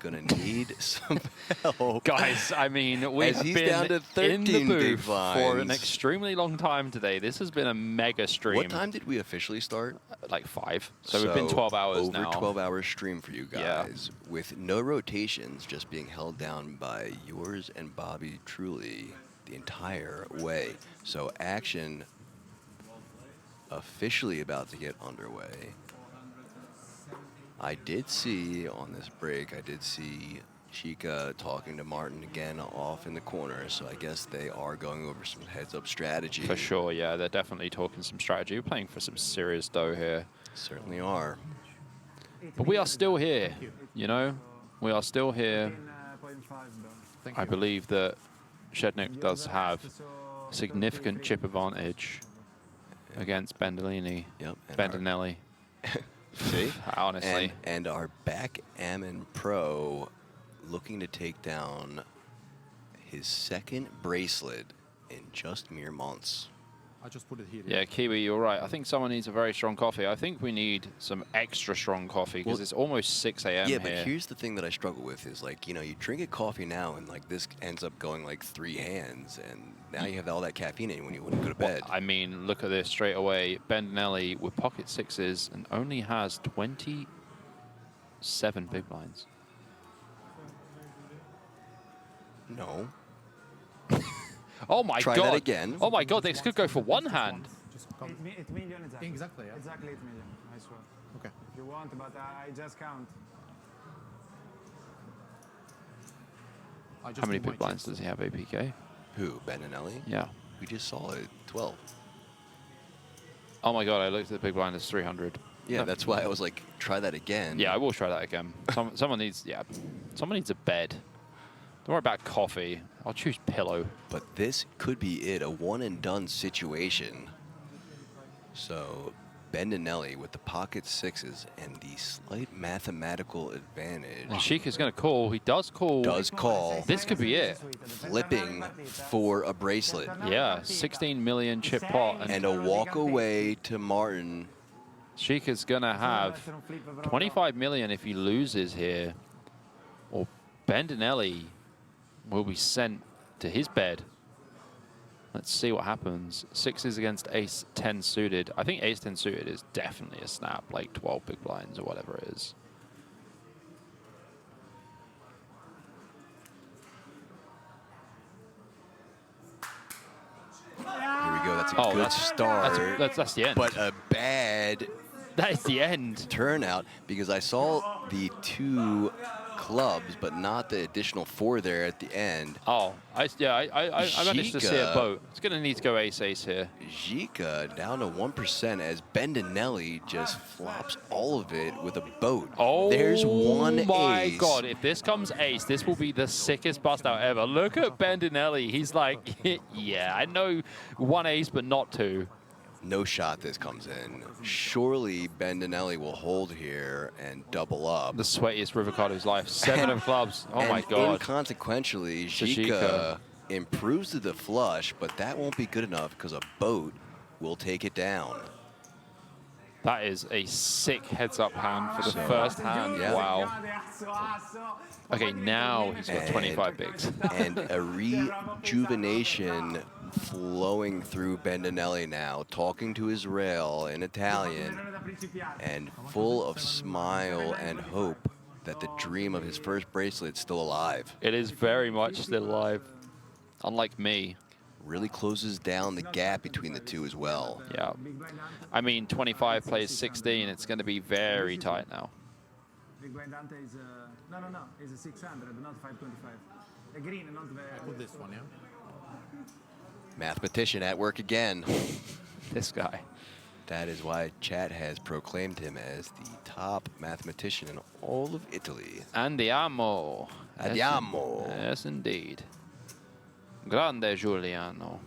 gonna need some help. Guys, I mean, we have been down to 13 in the big booth for an blinds. extremely long time today. This has been a mega stream. What time did we officially start? Like 5. So we've been 12 hours now. Over 12-hour stream for you guys, with no rotations, just being held down by yours and Bobby truly the entire way. So action officially about to get underway. I did see on this break, I did see Žižka talking to Martin again off in the corner, so I guess they are going over some heads-up strategy. For sure, yeah, they're definitely talking some strategy. We're playing for some serious dough here. Certainly are. But we are still here, you know? We are still here. I believe that Zdenek does have significant chip advantage against Bendinelli. Yep. Bendinelli. See? Honestly. And our backgammon pro looking to take down his second bracelet in just mere months. I just put it here. Yeah, Kiwi, you're right. I think someone needs a very strong coffee. I think we need some extra strong coffee because it's almost 6 a.m. Yeah, here. but here's the thing that I struggle with is, like, you know, you drink a coffee now and, like, this ends up going, like, 3 hands, and now you have all that caffeine in when you wouldn't go to bed. Well, I mean, look at this straight away. Bendinelli with pocket sixes and only has 27 big blinds. No. Oh my Try god. that again. Oh my god, this could go for one hand. It's million exactly. Exactly, yeah. Exactly 8 million, I swear. Okay. If you want, but I just count. I just How many need my big blinds chips. does he have, APK? Who? Bendinelli? Yeah. We just saw it. 12. Oh my god, I looked at the big blind, it's 300. Yeah, No. that's why I was like, try that again. Yeah, I will try that again. Someone needs a bed. Don't worry about coffee. I'll choose pillow. But this could be it, a one-and-done situation. So, Bendinelli with the pocket sixes and the slight mathematical advantage. And Sheik is going to call. He does call. Does call. This could be it. Flipping for a bracelet. Yeah, 16 million chip pot. And a walk away to Martin. Sheik is going to have 25 million if he loses here. Or Bendinelli will be sent to his bed. Let's see what happens. 6s against ace 10 suited. I think ace 10 suited is definitely a snap, like 12 big blinds or whatever it is. Here we go. That's a good start. That's the end. But a bad that is the end. turnout because I saw the 2 clubs, but not the additional 4 there at the end. Oh, I managed to see a boat. It's going to need to go ace-ace here. Žižka down to 1% as Bendinelli just flops all of it with a boat. Oh, there's one my ace. God. If this comes ace, this will be the sickest bust out ever. Look at Bendinelli. He's like, yeah, I know 1 ace, but not 2. No shot this comes in. Surely Bendinelli will hold here and double up. The sweatiest river card of his life. 7 of clubs. Oh, my God. Inconsequentially, Žižka improves to the flush, but that won't be good enough because a boat will take it down. That is a sick heads-up hand for the first hand. Yeah. Wow. Okay, now he's got 25 bigs. And a rejuvenation flowing through Bendinelli now, talking to his rail in Italian, and full of smile and hope that the dream of his first bracelet is still alive. It is very much still alive, unlike me. Really closes down the gap between the two as well. Yeah. I mean, 25 plays 16. It's going to be very tight now. Big blind ante is no, is 600, not 525. A green, not very. Put this one, yeah. Mathematician at work again. This guy. That is why chat has proclaimed him as the top mathematician in all of Italy. Andiamo. Andiamo. Yes, indeed. Grande Giuliano.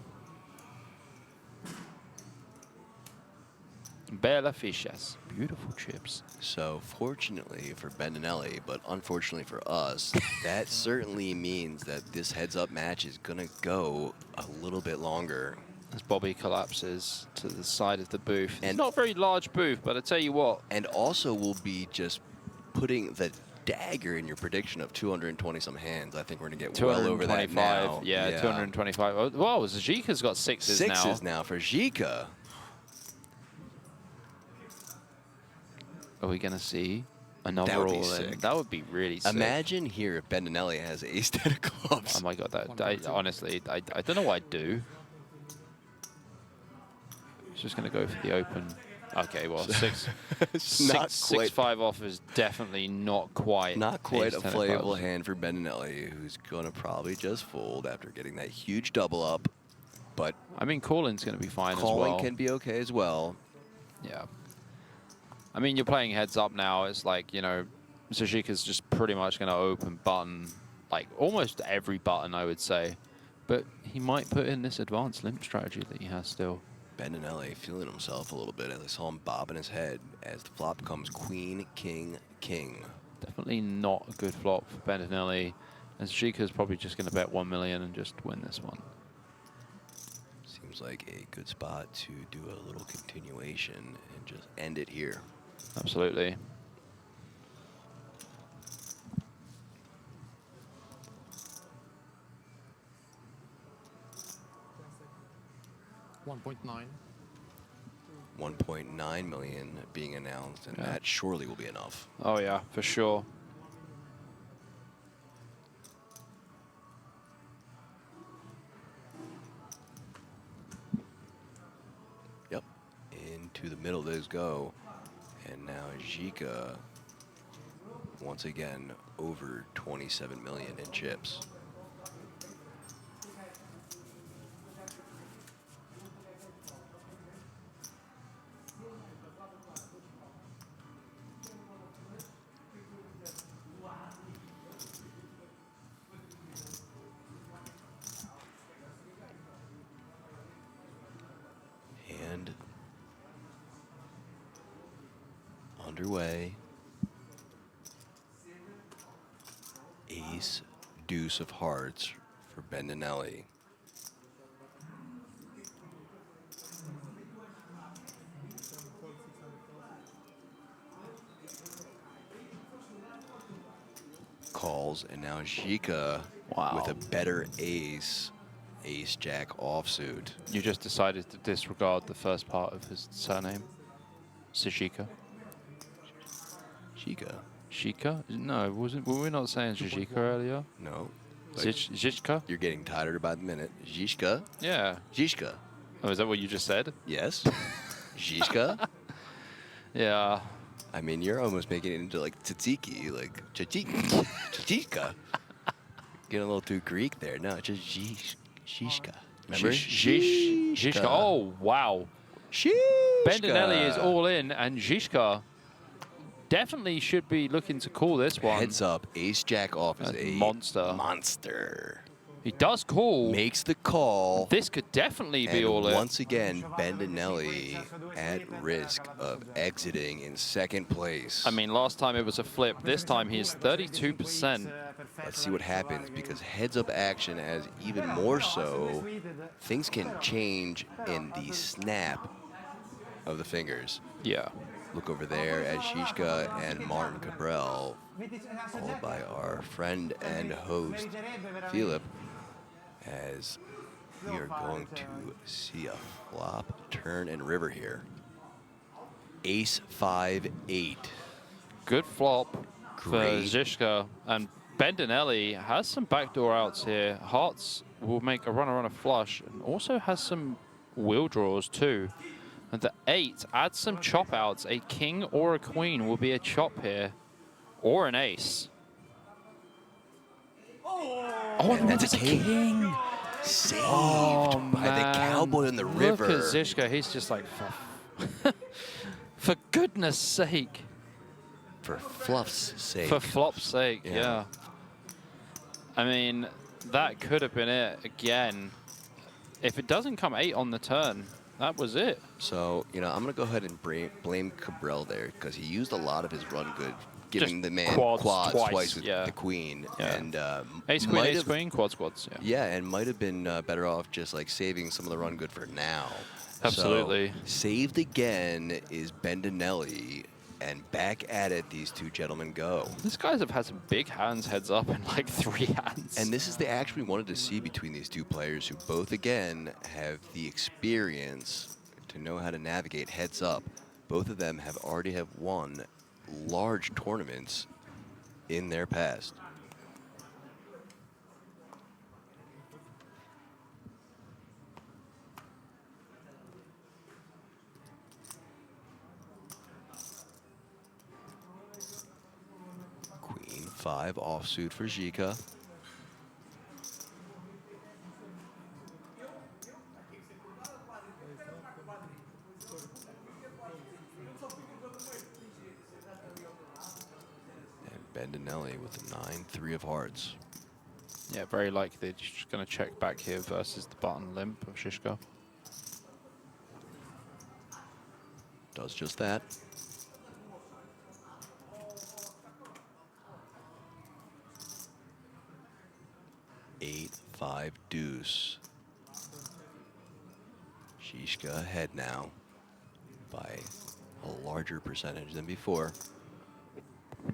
Bella fishes. Beautiful chips. So fortunately for Bendinelli, but unfortunately for us, that certainly means that this heads-up match is going to go a little bit longer. As Bobby collapses to the side of the booth. And it's not a very large booth, but I tell you what. And also will be just putting the dagger in your prediction of 220-some hands. I think we're going to get well over that now. Yeah, 225. Oh, wow, Žižka's got 6s now. 6s now for Žižka. Are we going to see another That would be all-in? sick. That would be really sick. Imagine here if Bendinelli has ace 10 of clubs. Oh my God, honestly, I don't know what I'd do. He's just going to go for the open. Okay, well, 6-5 off is definitely not quite. Not quite a ace 10 of playable clubs. hand for Bendinelli, who's going to probably just fold after getting that huge double up. But I mean, calling's going to be fine as well. calling can be okay as well. Yeah. I mean, you're playing heads up now. It's like, you know, Žižka's just pretty much going to open button, like almost every button, I would say. But he might put in this advanced limp strategy that he has still. Bendinelli feeling himself a little bit. I saw him bobbing his head as the flop comes queen, king, king. Definitely not a good flop for Bendinelli. And Žižka's probably just going to bet 1 million and just win this one. Seems like a good spot to do a little continuation and just end it here. Absolutely. $1.9. 1.9 million being announced, and that surely will be enough. Oh yeah, for sure. Yep, into the middle those go. And now Žižka, once again, over 27 million in chips. And underway. Ace, deuce of hearts for Bendinelli. Calls, and now Žižka with a better ace Ace Jack offsuit. You just decided to disregard the first part of his surname. Žižka. Žižka. Žižka? No, were we not saying Žižka earlier? No. Žižka? You're getting tighter by the minute. Žižka. Yeah. Žižka. Oh, is that what you just said? Yes. Žižka. Yeah. I mean, you're almost making it into like tzatziki, like Žižka. Getting a little too Greek there. No, it's just Žižka. Remember? Žižka. Oh, wow. Žižka. Bendinelli is all in, and Žižka definitely should be looking to call this one. Heads up, Ace Jack off is a monster. He does call. Makes the call. This could definitely be all in. Once again, Bendinelli at risk of exiting in second place. I mean, last time it was a flip. This time he is 32%. Let's see what happens, because heads-up action, as even more so, things can change in the snap of the fingers. Yeah. Look over there at Žižka and Martin Cabral, followed by our friend and host, Philip, as we are going to see a flop, turn, and river here. Ace 5-8. Good flop Great. for Žižka. And Bendinelli has some backdoor outs here. Hearts will make a runner on a flush, and also has some wheel draws too. And the 8 adds some chop outs. A king or a queen will be a chop here, or an ace. Oh, and that's a king. Saved by the cowboy in the river. Look at Žižka. He's just like, for goodness sake. For fluff's sake. For flop's sake, yeah. I mean, that could have been it again. If it doesn't come 8 on the turn, that was it. So, you know, I'm going to go ahead and blame Cabral there, because he used a lot of his run good, giving Just the man quads twice with the queen. Yeah. And ace queen, quads, yeah. Yeah, and might have been better off just like saving some of the run good for now. Absolutely. So, saved again is Bendinelli, and back at it these two gentlemen go. These guys have had some big hands heads up in like 3 hands. And this is the action we wanted to see between these two players, who both, again, have the experience to know how to navigate heads up. Both of them already have won large tournaments in their past. Queen 5 offsuit for Žižka. Bendinelli with the 9-3 of hearts. Yeah, very likely just going to check back here versus the button limp of Žižka. Does just that. Eight, 5 deuce. Žižka ahead now by a larger percentage than before.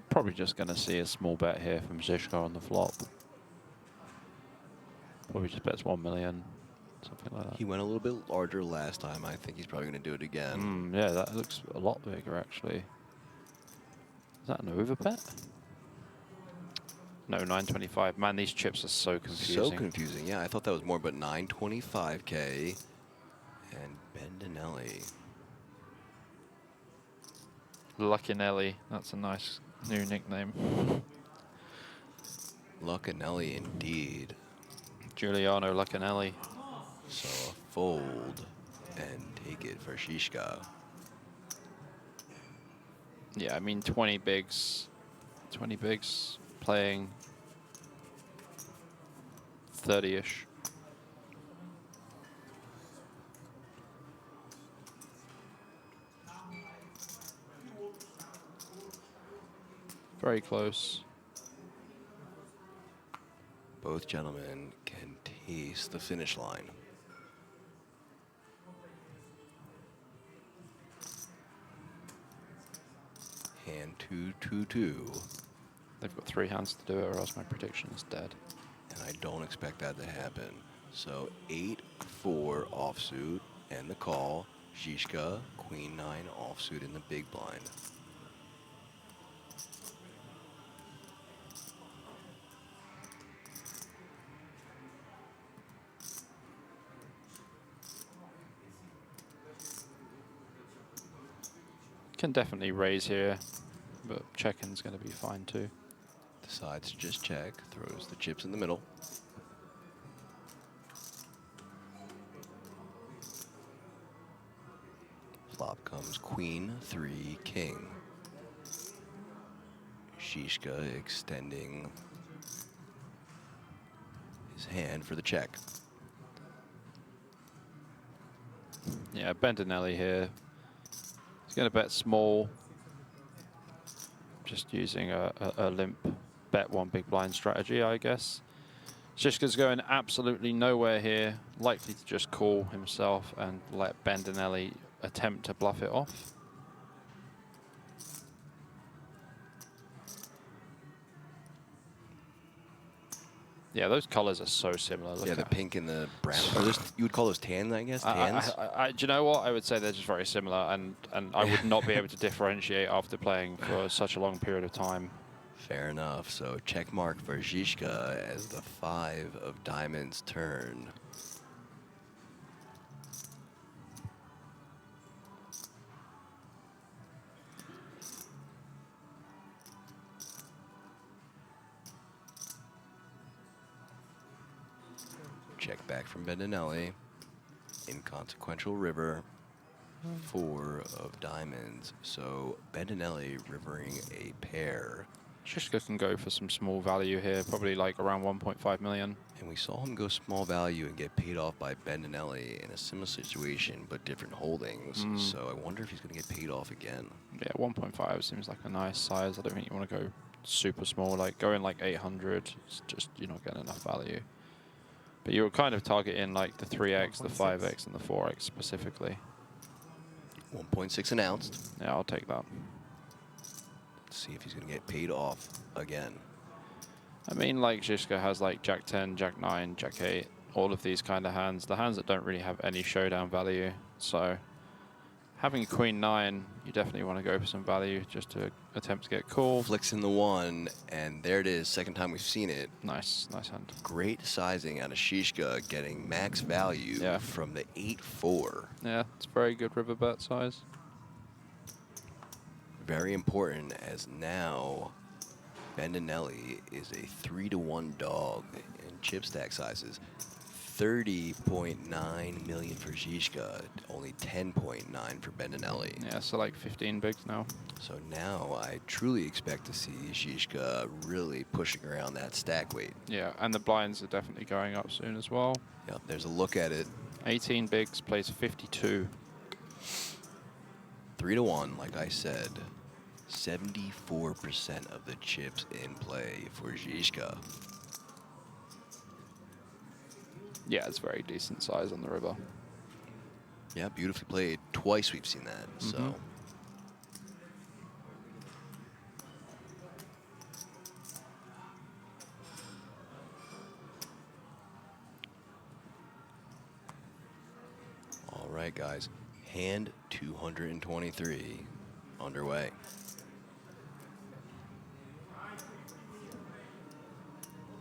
Probably just going to see a small bet here from Žižka on the flop. Probably just bets 1 million, something like that. He went a little bit larger last time. I think he's probably going to do it again. Yeah, that looks a lot bigger, actually. Is that an overbet? No, 925. Man, these chips are so confusing. So confusing. Yeah, I thought that was more, but 925K and Bendinelli. Luckinelli. That's a nice new nickname. Luckinelli indeed. Giuliano Luckinelli. So a fold and take it for Žižka. Yeah, I mean 20 bigs playing 30-ish. Very close. Both gentlemen can taste the finish line. Hand 2-2-2. They've got 3 hands to do it, or else my prediction is dead. And I don't expect that to happen. So 8-4 offsuit and the call. Žižka, queen 9 offsuit in the big blind. Can definitely raise here, but checking's going to be fine too. Decides to just check, throws the chips in the middle. Flop comes queen, 3, king. Žižka extending his hand for the check. Yeah, Bendinelli here. He's going to bet small. Just using a limp bet one big blind strategy, I guess. Žižka's going absolutely nowhere here. Likely to just call himself and let Bendinelli attempt to bluff it off. Yeah, those colors are so similar. Look Yeah, the at pink and the brown. You would call those tan, I guess? Tans? do you know what? I would say they're just very similar, and I would not be able to differentiate after playing for such a long period of time. Fair enough. So check mark for Žižka as the 5 of diamonds turn. Check back from Bendinelli. Inconsequential river. 4 of diamonds. So Bendinelli rivering a pair. Žižka can go for some small value here, probably like around 1.5 million. And we saw him go small value and get paid off by Bendinelli in a similar situation, but different holdings. So I wonder if he's going to get paid off again. Yeah, 1.5 seems like a nice size. I don't think you want to go super small. Like going like 800, it's just you're not getting enough value. But you're kind of targeting like the 3x, the 5x, and the 4x specifically. 1.6 announced. Yeah, I'll take that. Let's see if he's going to get paid off again. I mean, like Žižka has like Jack 10, Jack 9, Jack 8, all of these kind of hands. The hands that don't really have any showdown value. So having Queen 9, you definitely want to go for some value just to attempt to get call. Flicks in the 1, and there it is. Second time we've seen it. Nice, nice hand. Great sizing out of Žižka, getting max value from the 8-4. Yeah, it's very good river bet size. Very important, as now Bendinelli is a 3-to-1 dog in chip stack sizes. 30.9 million for Žižka, only 10.9 for Bendinelli. Yeah, so like 15 bigs now. So now I truly expect to see Žižka really pushing around that stack weight. Yeah, and the blinds are definitely going up soon as well. Yep, there's a look at it. 18 bigs plays 52. 3-to-1, like I said. 74% of the chips in play for Žižka. Yeah, it's very decent size on the river. Yeah, beautifully played. Twice we've seen that, so. All right, guys. Hand 223 underway.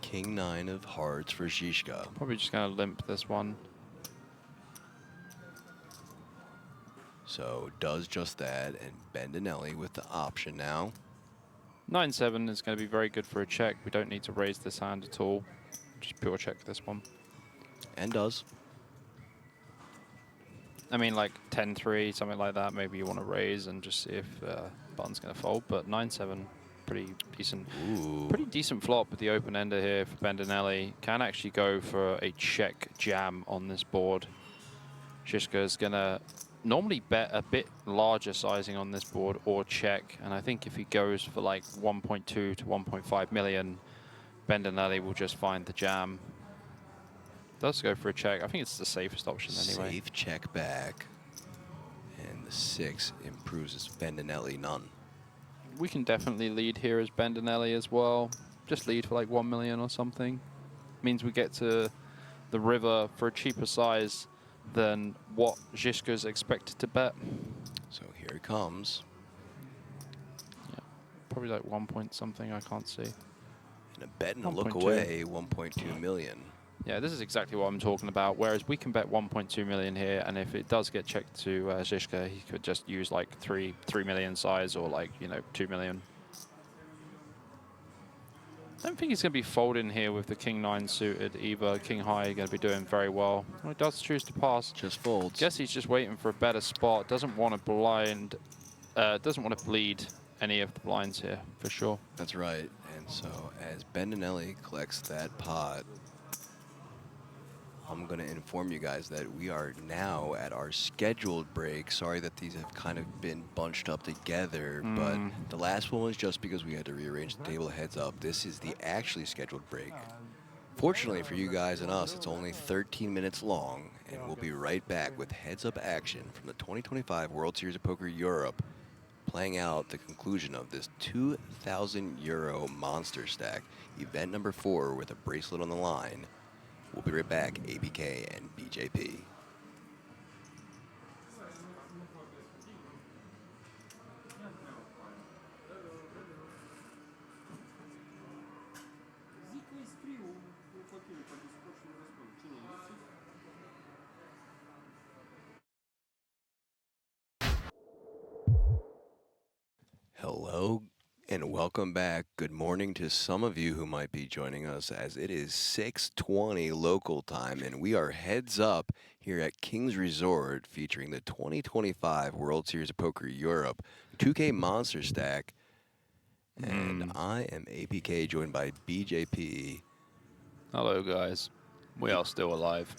King 9 of hearts for Žižka. Probably just going to limp this one. So does just that, and Bendinelli with the option now. 9-7 is going to be very good for a check. We don't need to raise this hand at all. Just pure check this one. And does. I mean, like 10-3, something like that. Maybe you want to raise and just see if button's going to fold. But 9-7, pretty decent. Ooh. Pretty decent flop with the open ender here for Bendinelli. Can actually go for a check jam on this board. Žižka is going to normally bet a bit larger sizing on this board or check. And I think if he goes for like 1.2 to 1.5 million, Bendinelli will just find the jam. Does go for a check. I think it's the safest option anyway. Safe check back. And the 6 improves his Bendinelli none. We can definitely lead here as Bendinelli as well. Just lead for like 1 million or something. Means we get to the river for a cheaper size than what Žižka's expected to bet. So here it comes. Yeah, probably like 1 point something, I can't see. And a bet and a look 1.2. away, 1.2 million. Yeah, this is exactly what I'm talking about. Whereas we can bet 1.2 million here, and if it does get checked to Žižka, he could just use like 3 million size or like, you know, 2 million. I don't think he's going to be folding here with the King 9 suited either. King High going to be doing very well. Well, he does choose to pass. Just folds. Guess he's just waiting for a better spot. Doesn't want to blind, doesn't want to bleed any of the blinds here for sure. That's right. And so as Bendinelli collects that pot, I'm going to inform you guys that we are now at our scheduled break. Sorry that these have kind of been bunched up together, but the last one was just because we had to rearrange the table. Heads up, this is the actually scheduled break. Fortunately for you guys and us, it's only 13 minutes long, and we'll be right back with heads up action from the 2025 World Series of Poker Europe, playing out the conclusion of this €2,000 monster stack, event number 4 with a bracelet on the line. We'll be right back, ABK and BJP. Hello and welcome back. Good morning to some of you who might be joining us, as it is 6:20 local time and we are heads up here at King's Resort featuring the 2025 World Series of Poker Europe 2K Monster Stack. And I am APK, joined by BJP. Hello guys. We are still alive.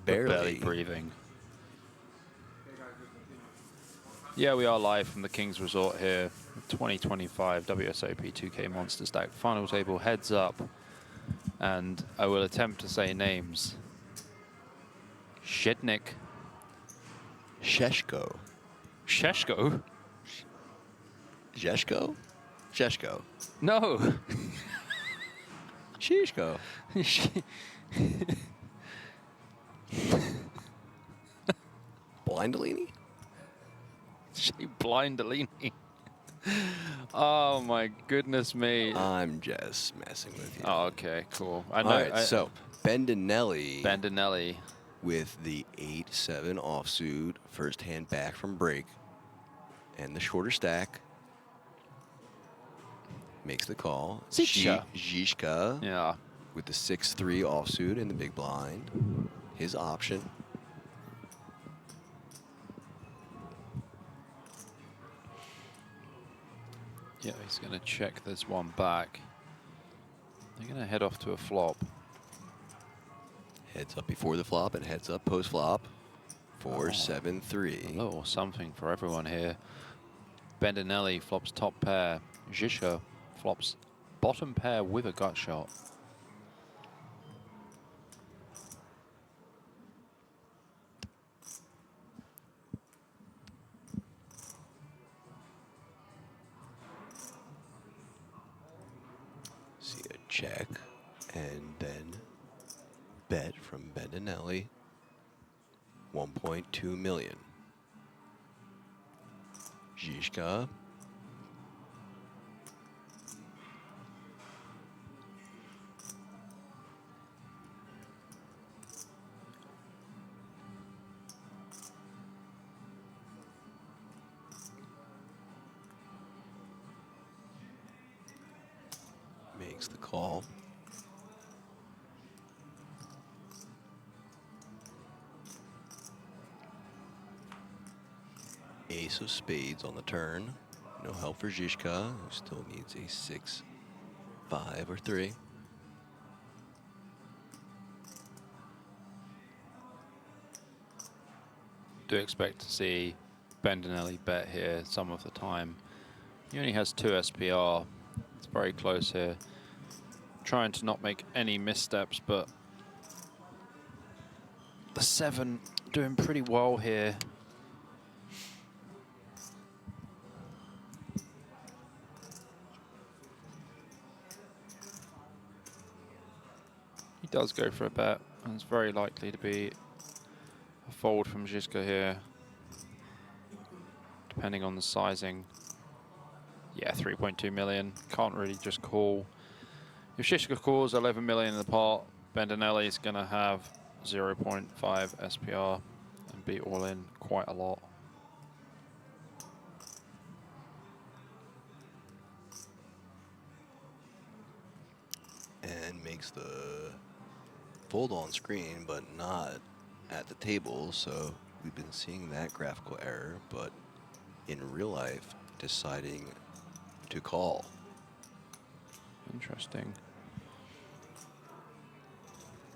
We're barely breathing. Yeah, we are live from the King's Resort here. 2025 WSOP 2K Monster Stack final table heads up, and I will attempt to say names. Zdenek Žižka. Šeško? Žeško? Žeško. No. Žižka. Blindolini? Blindolini. Oh my goodness me. I'm just messing with you. Oh, okay, cool. I know. All right, so Bendinelli with the 8-7 offsuit, first hand back from break, and the shorter stack makes the call. Žižka Yeah. with the 6-3 offsuit in the big blind, his option. Yeah, he's going to check this one back. They're going to head off to a flop. Heads up before the flop and heads up post flop. 4-7-3. A little something for everyone here. Bendinelli flops top pair. Žižka flops bottom pair with a gut shot. See a check and then bet from Bendinelli. 1.2 million. Žižka. Makes the call. Ace of spades on the turn. No help for Žižka, who still needs a 6, 5, or 3. Do expect to see Bendinelli bet here some of the time. He only has 2 SPR. It's very close here. Trying to not make any missteps, but the 7 doing pretty well here. He does go for a bet. And it's very likely to be a fold from Žižka here, depending on the sizing. Yeah, 3.2 million. Can't really just call. If Žižka calls 11 million in the pot, Bendinelli is going to have 0.5 SPR and be all in quite a lot. And makes the fold on screen, but not at the table. So we've been seeing that graphical error, but in real life, deciding to call. Interesting.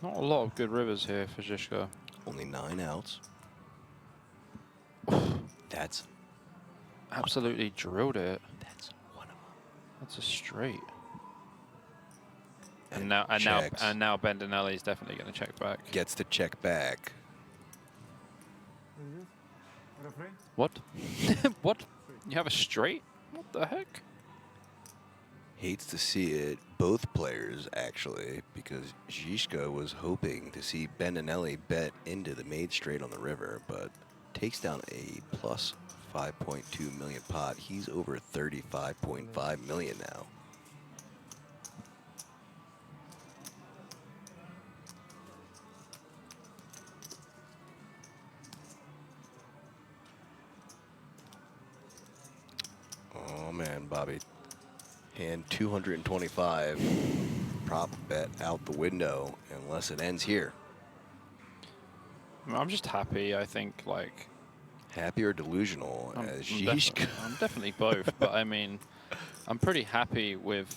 Not a lot of good rivers here for Žižka. Only 9 outs. That's Absolutely drilled it. That's one of them. That's a straight. And now checks. Bendinelli is definitely going to check back. Gets to check back. Is this? Refrain? What? What? You have a straight? What the heck? Hates to see it, both players actually, because Žižka was hoping to see Bendinelli bet into the made straight on the river, but takes down a plus 5.2 million pot. He's over 35.5 million now. Oh man, Bobby. Hand 225, prop bet out the window unless it ends here. I'm just happy, I think, like... Happy or delusional as Žižka. I'm definitely both, but I mean, I'm pretty happy with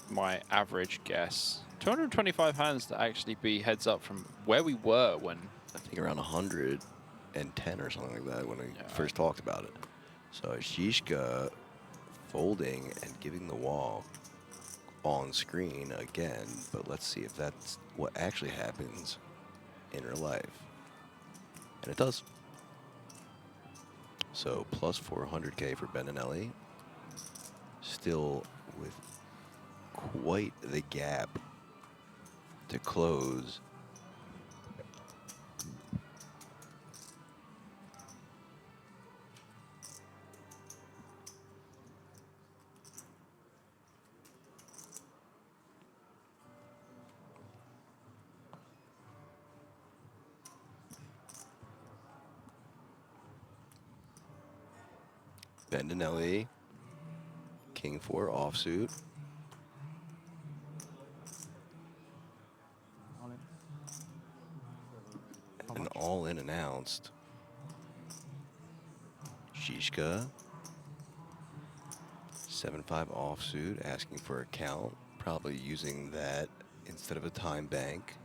my average guess. 225 hands to actually be heads up from where we were when... I think around 110 or something like that when we first talked about it. So Žižka folding and giving the wall on screen again, but let's see if that's what actually happens in real life. And it does. So plus 400K for Bendinelli. Still with quite the gap to close. Bendinelli, King 4 offsuit. And all in announced. Žižka, 7-5 offsuit, asking for a count, probably using that instead of a time bank.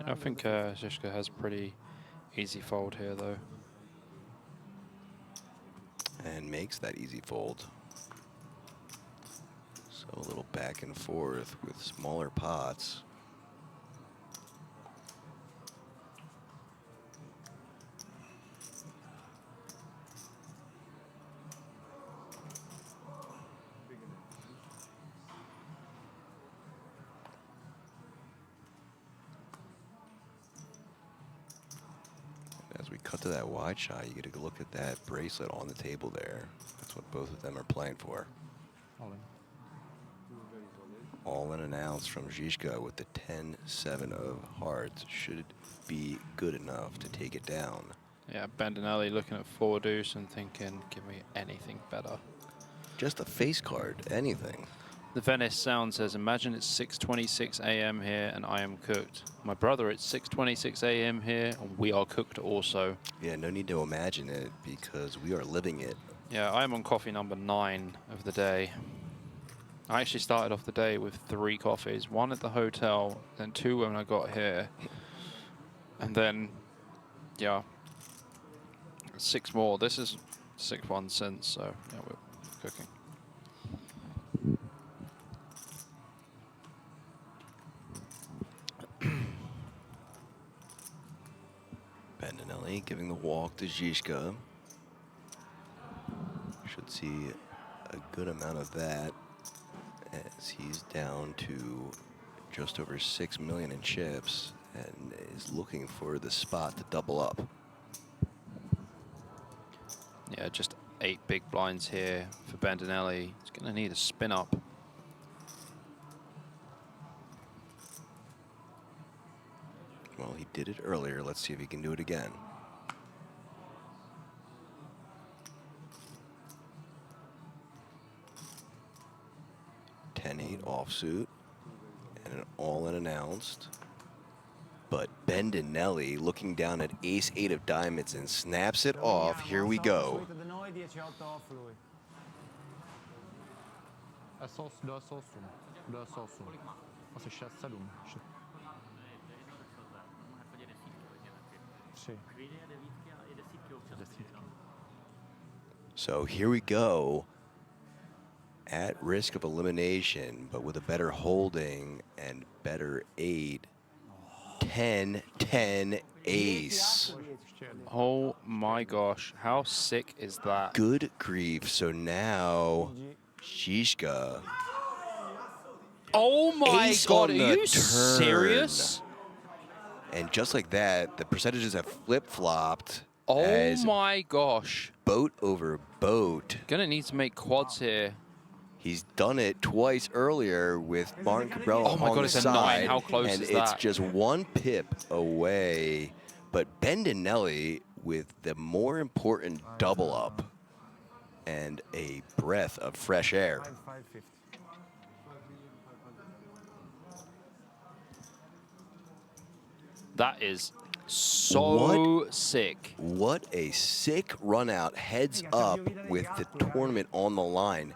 I think Žižka has pretty easy fold here, though. And makes that easy fold. So a little back and forth with smaller pots. As we cut to that wide shot, you get a look at that bracelet on the table there. That's what both of them are playing for. All in announced from Žižka with the 10-7 of hearts. Should be good enough to take it down. Yeah, Bendinelli looking at 4 deuce and thinking, give me anything better. Just a face card, anything. The Venice sound says, imagine it's 6:26 a.m. here and I am cooked. My brother, it's 6:26 a.m. here and we are cooked also. Yeah, no need to imagine it because we are living it. Yeah, I am on coffee number 9 of the day. I actually started off the day with 3 coffees, 1 at the hotel, then 2 when I got here. And then, yeah, 6 more. This is 6th one since, so yeah, we're cooking. Bendinelli giving the walk to Žižka. Should see a good amount of that as he's down to just over 6 million in chips and is looking for the spot to double up. Yeah, just 8 big blinds here for Bendinelli. He's going to need a spin up. Well, he did it earlier. Let's see if he can do it again. $10-8 offsuit and an all-in announced. But Bendinelli looking down at ace-8 of diamonds and snaps it off. Here we go. So here we go. At risk of elimination, but with a better holding and better aid. 10-10 ace. Oh my gosh, how sick is that? Good grief. So now Žižka. Oh my Ace god, are on the you turn. serious? And just like that, the percentages have flip-flopped. Oh as my gosh. boat over boat. Gonna need to make quads here. He's done it twice earlier with Martin Cabral Oh my on God, the it's a side. 9. How close and is it's that? just 1 pip away. But Bendinelli with the more important double up and a breath of fresh air. That is so sick. What a sick run out, heads up with the tournament on the line.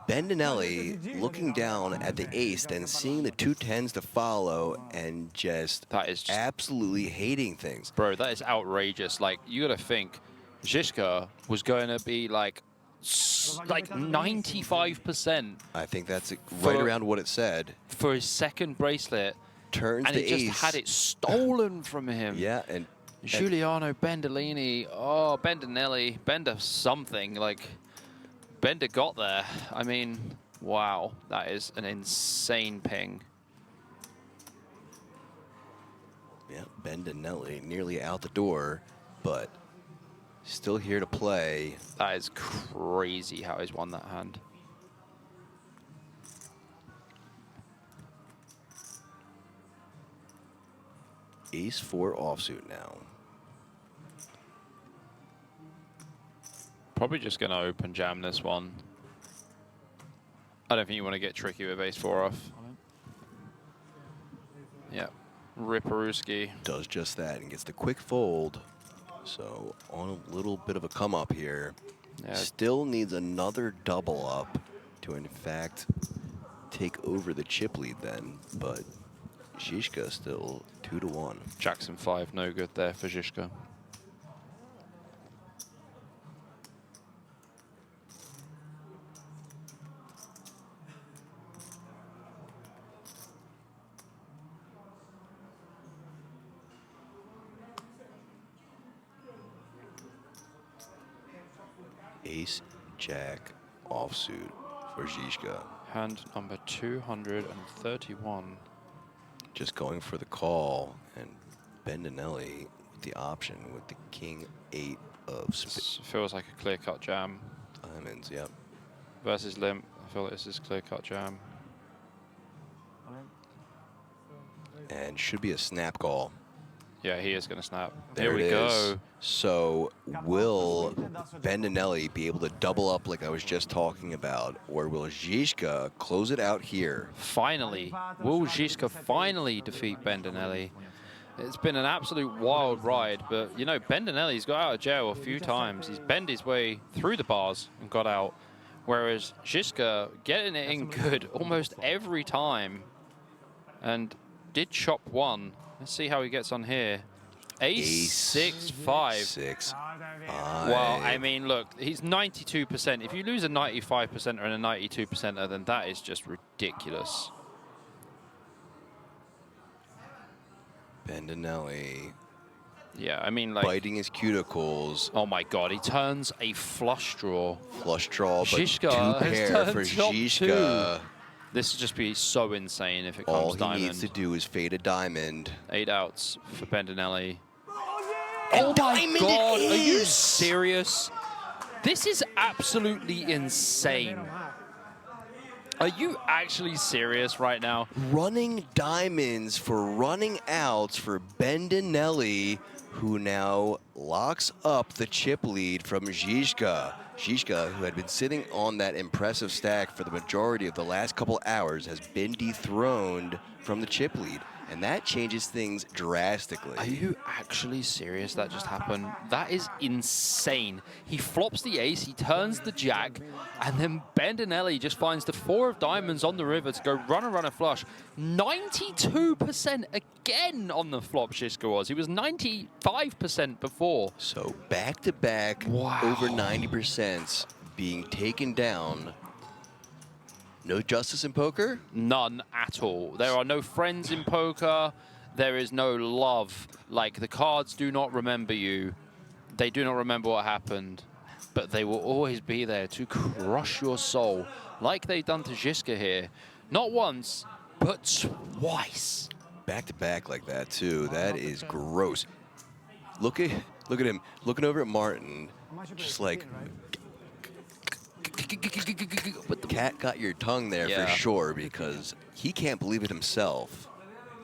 Bendinelli looking down at the ace, then seeing the 2 10s to follow and just That is just, absolutely hating things. bro, that is outrageous. Like, you gotta think, Žižka was going to be like 95% I think that's right around what it said. for his second bracelet, Turns and the he just ace. had it stolen from him. Yeah, and Giuliano, Bendellini, oh, Bendinelli, Bender something, like, Bender got there. I mean, wow, that is an insane ping. yeah, Bendinelli nearly out the door, but still here to play. That is crazy how he's won that hand. Ace-4 offsuit now. Probably just going to open jam this one. I don't think you want to get tricky with ace-4 off. Yeah, Okhotskyi. Does just that and gets the quick fold. So on a little bit of a come up here. Yeah. Still needs another double up to in fact take over the chip lead then, but Žižka still 2-1. Jackson 5, no good there for Žižka. Ace, Jack, offsuit for Žižka. Hand number 231. Just going for the call, and Bendinelli with the option with the King 8 of This feels like a clear-cut jam. diamonds. Yep. Versus limp, I feel like this is clear-cut jam. And should be a snap call. Yeah, he is going to snap. There Here we it go. is. So will Bendinelli be able to double up like I was just talking about, or will Žižka close it out here? Finally, will Žižka finally defeat Bendinelli? It's been an absolute wild ride, but, you know, Bendinelli's got out of jail a few times. He's bent his way through the bars and got out, whereas Žižka getting it in good almost every time and did chop one. Let's see how he gets on here. Ace 6-5. 6. Well, I mean, look, he's 92%. If you lose a 95% and a 92%er, then that is just ridiculous. Bendinelli Yeah, I mean, like... biting his cuticles. Oh my god, he turns a flush draw. Flush draw, but Žižka two has pair turned for top Žižka. This would just be so insane if it All comes he diamond. needs to do is fade a diamond. 8 outs for Bendinelli. And Oh my diamond god, it are you is! serious? This is absolutely insane. Are you actually serious right now? Running diamonds for running outs for Bendinelli, who now locks up the chip lead from Žižka. Žižka, who had been sitting on that impressive stack for the majority of the last couple hours, has been dethroned from the chip lead. And that changes things drastically. Are you actually serious that just happened? That is insane. He flops the ace, he turns the jack, and then Bendinelli just finds the 4 of diamonds on the river to go runner flush. 92% again on the flop Žižka was. He was 95% before. So back-to-back, Wow. over 90% being taken down. No justice in poker? None at all. There are no friends in poker. There is no love. Like, the cards do not remember you. They do not remember what happened. But they will always be there to crush your soul, like they've done to Žižka here. Not once, but twice. Back-to-back like that, too. That is gross. Look at him looking over at Martin, just like... But the cat got your tongue there for sure, because he can't believe it himself.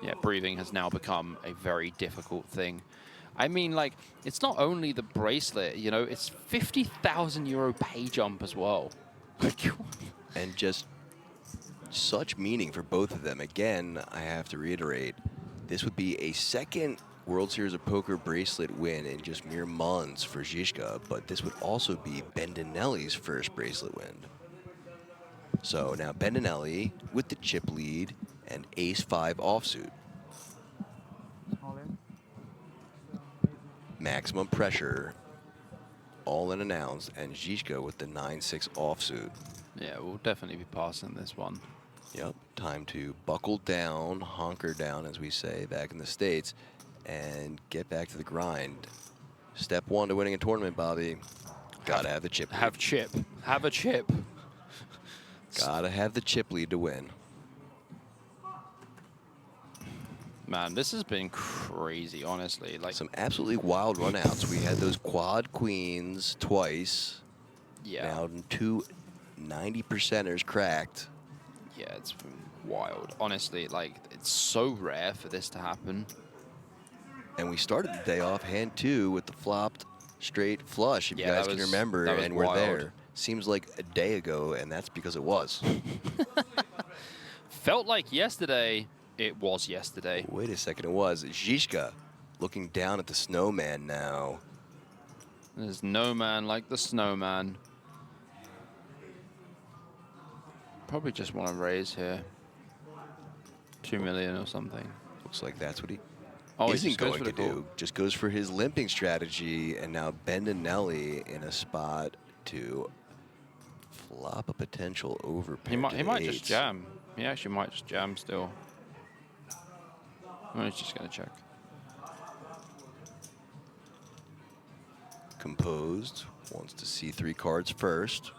Yeah, breathing has now become a very difficult thing. I mean, like, it's not only the bracelet, you know, it's 50,000 euro pay jump as well. And just such meaning for both of them. Again, I have to reiterate, this would be a second World Series of Poker bracelet win in just mere months for Žižka, but this would also be Bendinelli's first bracelet win. So now Bendinelli with the chip lead and ace-5 offsuit. All in. Maximum pressure, all in announced, and Žižka with the 9-6 offsuit. Yeah, we'll definitely be passing this one. Yep, time to buckle down, honker down, as we say back in the States, and get back to the grind. Step 1 to winning a tournament, Bobby. Gotta have the chip lead. Have chip. Have a chip. Gotta have the chip lead to win. Man, this has been crazy, honestly. Like, Some absolutely wild runouts. We had those quad queens twice. yeah, Now 2 90%ers cracked. yeah, it's been wild. Honestly, like, it's so rare for this to happen. And we started the day off hand 2 with the flopped straight flush, if Yeah, you guys that can was- remember, that was and we're wild. there. Seems like a day ago, and that's because it was. Felt like yesterday. It was yesterday. Wait a second, it was. Žižka looking down at the snowman now. There's no man like the snowman. Probably just want to raise here. 2 million or something. Looks like that's what he Oh, he isn't just goes going for to the call. do. Just goes for his limping strategy, and now Bendinelli in a spot to flop a potential overpair. He might just jam. He actually might just jam still. I'm just gonna check. Composed, wants to see 3 cards first.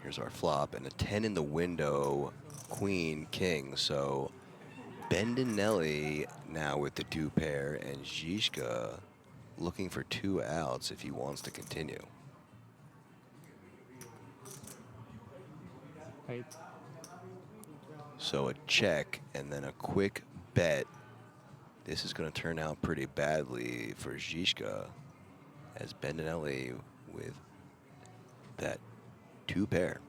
Here's our flop, and a 10 in the window, queen, king. So Bendinelli now with the 2 pair, and Žižka looking for 2 outs if he wants to continue. Eight. So a check and then a quick bet. This is going to turn out pretty badly for Žižka, as Bendinelli with that 2 pair.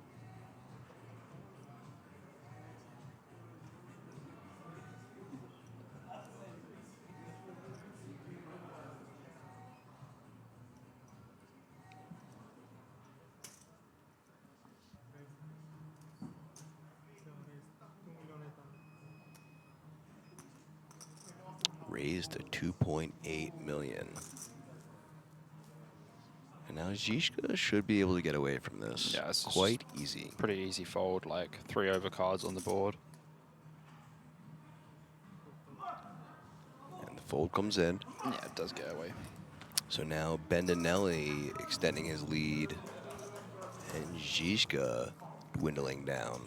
Raised to 2.8 million. And now Žižka should be able to get away from this. Yeah, it's quite easy. Pretty easy fold, like 3 overcards on the board. Fold comes in. Yeah, it does get away. So now Bendinelli extending his lead, and Žižka dwindling down.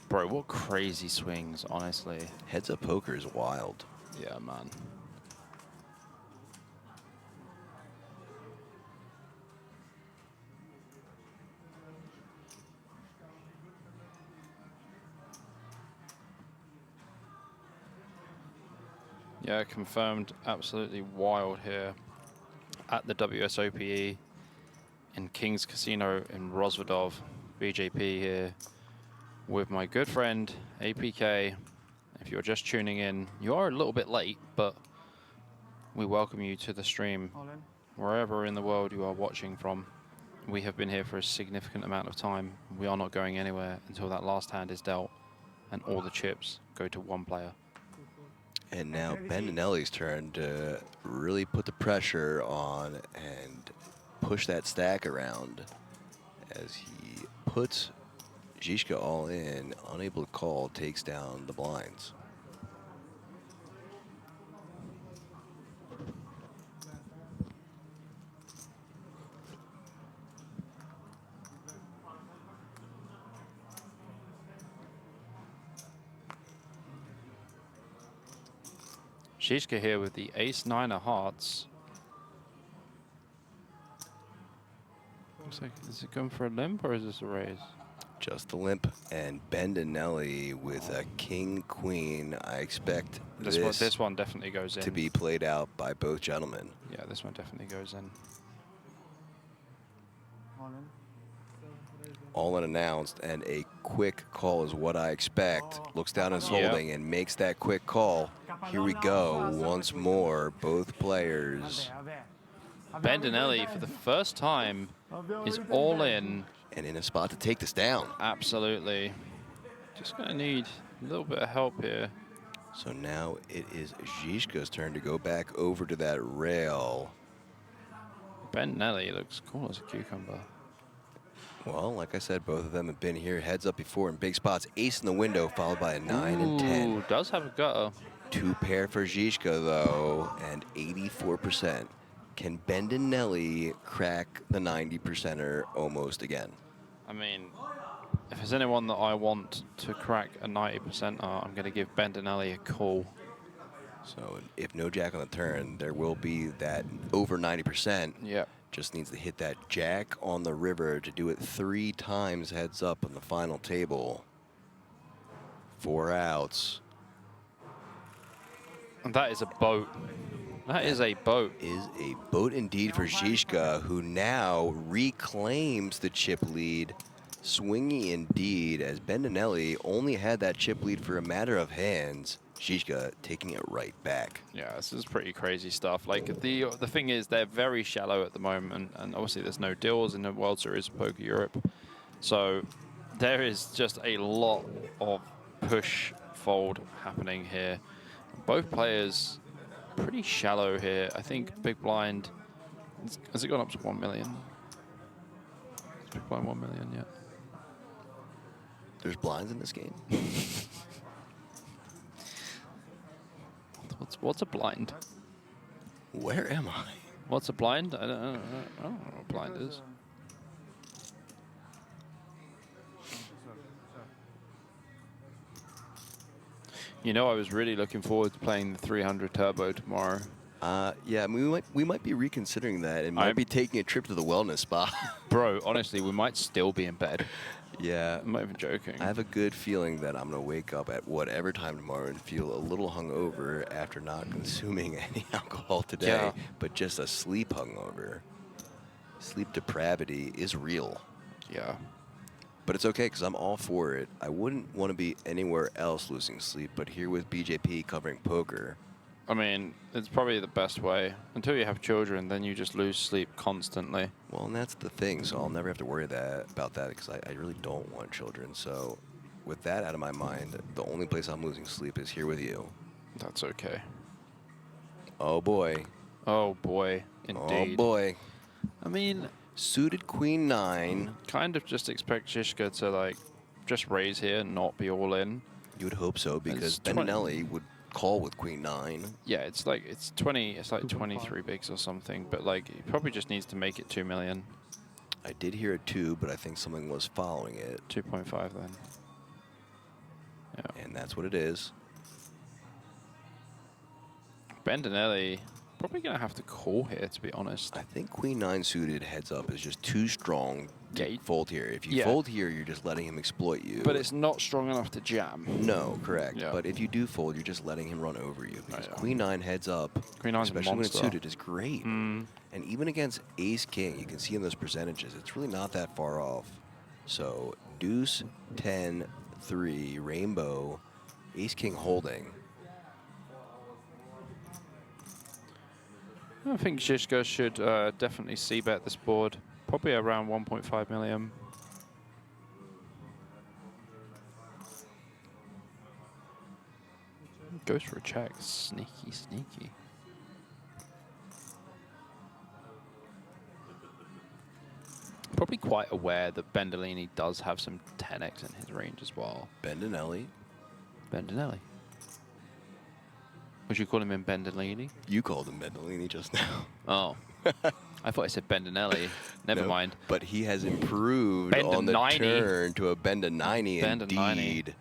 Bro, what crazy swings, honestly. Heads up poker is wild. Yeah, man. Yeah, confirmed absolutely wild here at the WSOPE in King's Casino in Rozvadov, BJP here with my good friend APK. If you're just tuning in, you are a little bit late, but we welcome you to the stream wherever in the world you are watching from. We have been here for a significant amount of time. We are not going anywhere until that last hand is dealt and all the chips go to one player. And now Bendinelli's turn to really put the pressure on and push that stack around as he puts Žižka all in, unable to call, takes down the blinds. Žižka here with the ace-9 of hearts. Looks like, is it going for a limp or is this a raise? Just a limp, and Bendinelli with a king-queen. I expect this one definitely goes in. To be played out by both gentlemen. Yeah, this one definitely goes in. All unannounced, and a quick call is what I expect. Looks down his holding and makes that quick call. Here we go, once more, both players. Bendinelli, for the first time, is all in. And in a spot to take this down. Absolutely. Just going to need a little bit of help here. So now it is Žižka's turn to go back over to that rail. Bendinelli looks cool as a cucumber. Well, like I said, both of them have been here heads up before in big spots. Ace in the window, followed by a 9 and 10. Ooh, does have a gutter. 2 pair for Žižka, though, and 84%. Can Bendinelli crack the 90%er almost again? I mean, if there's anyone that I want to crack a 90%, I'm going to give Bendinelli a call. So if no jack on the turn, there will be that over 90%. Yeah. Just needs to hit that jack on the river to do it 3 times heads up on the final table. 4 outs. And that is a boat. That is a boat. Is a boat indeed for Žižka, who now reclaims the chip lead. Swingy indeed, as Bendinelli only had that chip lead for a matter of hands. Žižka taking it right back. Yeah, this is pretty crazy stuff. Like the thing is, they're very shallow at the moment, and obviously there's no deals in the World Series of Poker Europe, so there is just a lot of push fold happening here. Both players pretty shallow here. I think big blind has it gone up to 1 million? Big blind 1 million, yeah. There's blinds in this game. What's a blind? Where am I? What's a blind? I don't know what blind is. You know, I was really looking forward to playing the 300 Turbo tomorrow. Yeah, I mean, we might be reconsidering that and might be taking a trip to the wellness spa. Bro, honestly, we might still be in bed. Yeah. I'm not even joking. I have a good feeling that I'm going to wake up at whatever time tomorrow and feel a little hungover after not consuming any alcohol today, Yeah. but just a sleep hungover. Sleep depravity is real. Yeah. But it's okay, because I'm all for it. I wouldn't want to be anywhere else losing sleep, but here with BJP covering poker. I mean, it's probably the best way. Until you have children, then you just lose sleep constantly. Well, and that's the thing, so I'll never have to worry about that, because I really don't want children. So with that out of my mind, the only place I'm losing sleep is here with you. That's okay. Oh, boy. Oh, boy. Indeed. Oh, boy. I mean, suited queen 9. Kind of just expect Žižka to, like, just raise here and not be all in. You would hope so, because Bendinelli would call with queen 9. Yeah, it's like 23 bigs or something, but like he probably just needs to make it 2 million. I did hear a 2, but I think something was following it. 2.5 then. Yeah. And that's what it is. Bendinelli probably gonna have to call here, to be honest. I think queen 9 suited heads up is just too strong to Yeah, fold here. If you fold here, you're just letting him exploit you. But it's not strong enough to jam. No, correct. Yeah. But if you do fold, you're just letting him run over you. Because yeah. queen 9 heads up, Queen 9's a especially when it's monster. suited, is great. And even against ace king, you can see in those percentages, it's really not that far off. So deuce, 10, 3, rainbow, ace king holding. I think Žižka should definitely c-bet this board. Probably around 1.5 million. Goes for a check. Sneaky, sneaky. Probably quite aware that Bendinelli does have some 10x in his range as well. Bendinelli. Bendinelli. Would you call him in Bendinelli? You called him Bendinelli just now. Oh. I thought I said Bendinelli. Never No, mind. But he has improved on the Bendinelli. turn to a Bendinelli Bendinelli. indeed.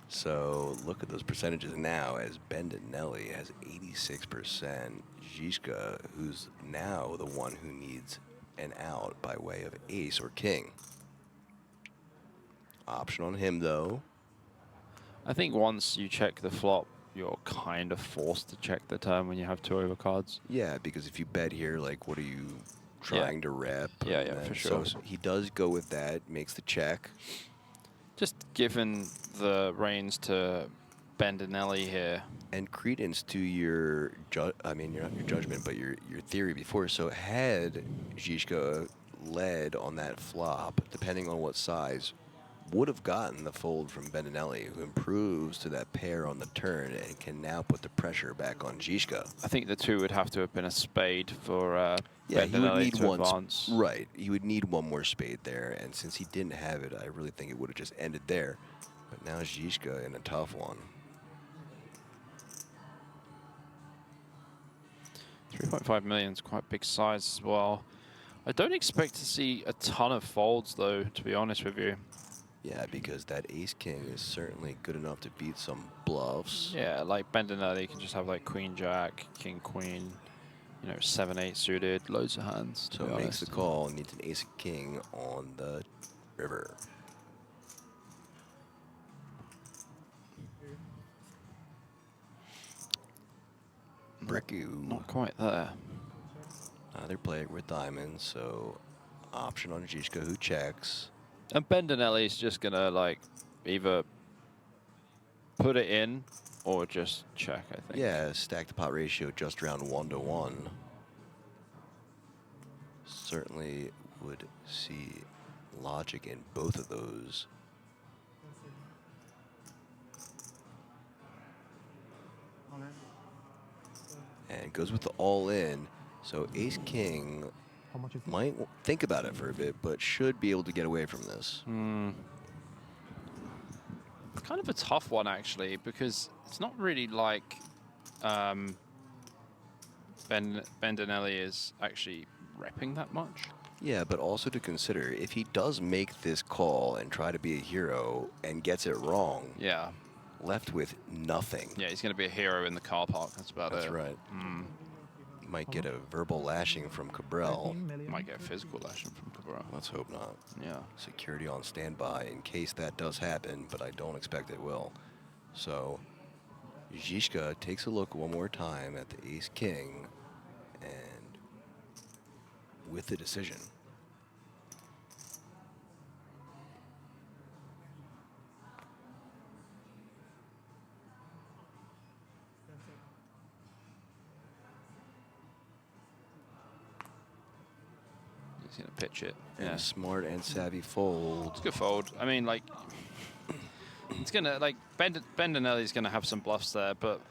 So look at those percentages now as Bendinelli has 86%. Žižka, who's now the one who needs an out by way of ace or king. Option on him, though. I think once you check the flop, you're kind of forced to check the turn when you have 2 overcards. Yeah, because if you bet here, like, what are you trying to rep? Yeah, And yeah, then- for sure. So he does go with that, makes the check. Just given the reins to Bendinelli here. And credence to your, I mean, not your judgment, but your theory before. So had Žižka led on that flop, depending on what size, would have gotten the fold from Bendinelli, who improves to that pair on the turn and can now put the pressure back on Žižka. I think the 2 would have to have been a spade for Yeah, he would Bendinelli need to one. advance. Right, he would need one more spade there, and since he didn't have it, I really think it would have just ended there. But now Žižka in a tough one. 3.5 million is quite big size as well. I don't expect to see a ton of folds, though, to be honest with you. Yeah, because that ace-king is certainly good enough to beat some bluffs. Yeah, like Bendinelli can just have like queen-jack, king-queen, you know, 7-8 suited, loads of hands. So makes the call, needs an ace-king on the river. Bricku. Not quite there. Neither player with diamonds, so option on Žižka, who checks. And Bendinelli's just gonna like either put it in or just check, I think. Yeah, stack the pot ratio just around 1-to-1. Certainly would see logic in both of those. And goes with the all-in. So ace-king How much is it? might think about it for a bit, but should be able to get away from this. It's kind of a tough one, actually, because it's not really like Bendinelli is actually repping that much. Yeah, but also to consider, if he does make this call and try to be a hero and gets it wrong, Yeah. left with nothing. Yeah, he's going to be a hero in the car park. That's about That's it. right. Might get a verbal lashing from Cabral. 13 million. Might get a physical lashing from Cabral. Let's hope not. Yeah. Security on standby in case that does happen, but I don't expect it will. So Žižka takes a look one more time at the ace-king and with the decision. He's going to pitch it. And Yeah. a smart and savvy fold. It's a good fold. I mean, like, it's going to, like, Bendinelli's going to have some bluffs there, but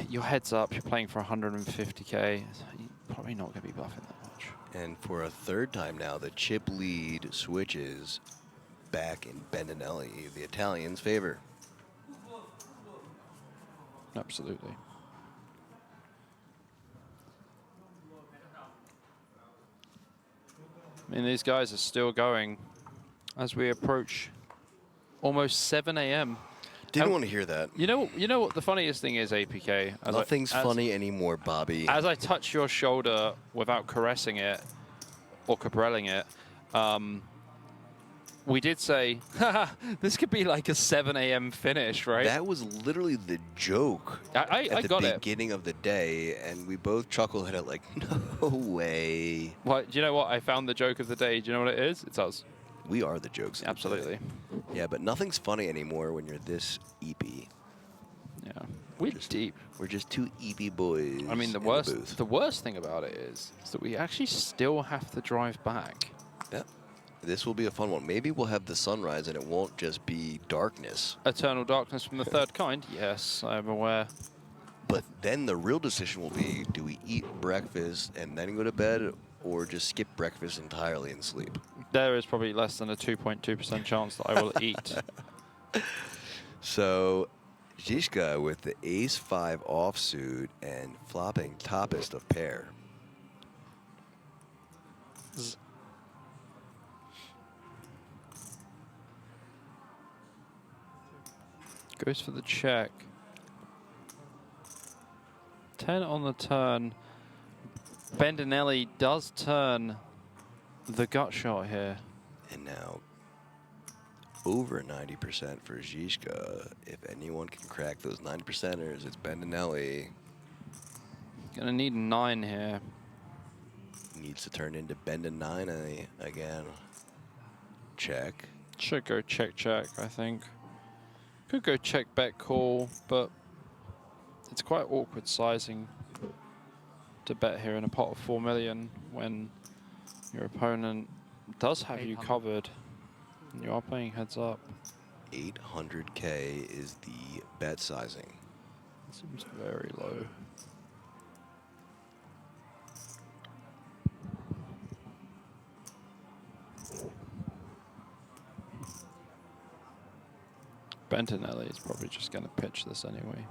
your head's up. You're playing for 150K. You're probably not going to be bluffing that much. And for a third time now, the chip lead switches back in Bendinelli, the Italian's favor. Absolutely. I mean, these guys are still going as we approach almost 7 a.m. Didn't want to hear that. You know what the funniest thing is, APK? Nothing's funny anymore, Bobby. As I touch your shoulder without caressing it or cabrelling it, we did say, haha, this could be like a 7 a.m. finish, right? That was literally the joke I at got the beginning of the day, and we both chuckled at it like, no way. Well, do you know what? I found the joke of the day. Do you know what it is? It's us. We are the jokes of the Absolutely. day. Yeah, but nothing's funny anymore when you're this eepy. Yeah. We're deep. We're just two eepy boys. I mean, the worst thing about it is that we actually still have to drive back. Yeah. This will be a fun one. Maybe we'll have the sunrise and it won't just be darkness. Eternal darkness from the third kind? Yes, I'm aware. But then the real decision will be, do we eat breakfast and then go to bed, or just skip breakfast entirely and sleep? There is probably less than a 2.2% chance that I will eat. So, Žižka with the ace-5 offsuit and flopping toppest of pair. Goes for the check. 10 on the turn. Bendinelli does turn the gut shot here. And now, over 90% for Žižka. If anyone can crack those 90%ers, it's Bendinelli. Gonna need 9 here. Needs to turn into Bendinelli again. Check. Should go check, check, I think. Could go check, bet, call, but it's quite awkward sizing to bet here in a pot of 4 million when your opponent does have you covered and you are playing heads up. 800K is the bet sizing. Seems very low. Bendinelli is probably just going to pitch this anyway.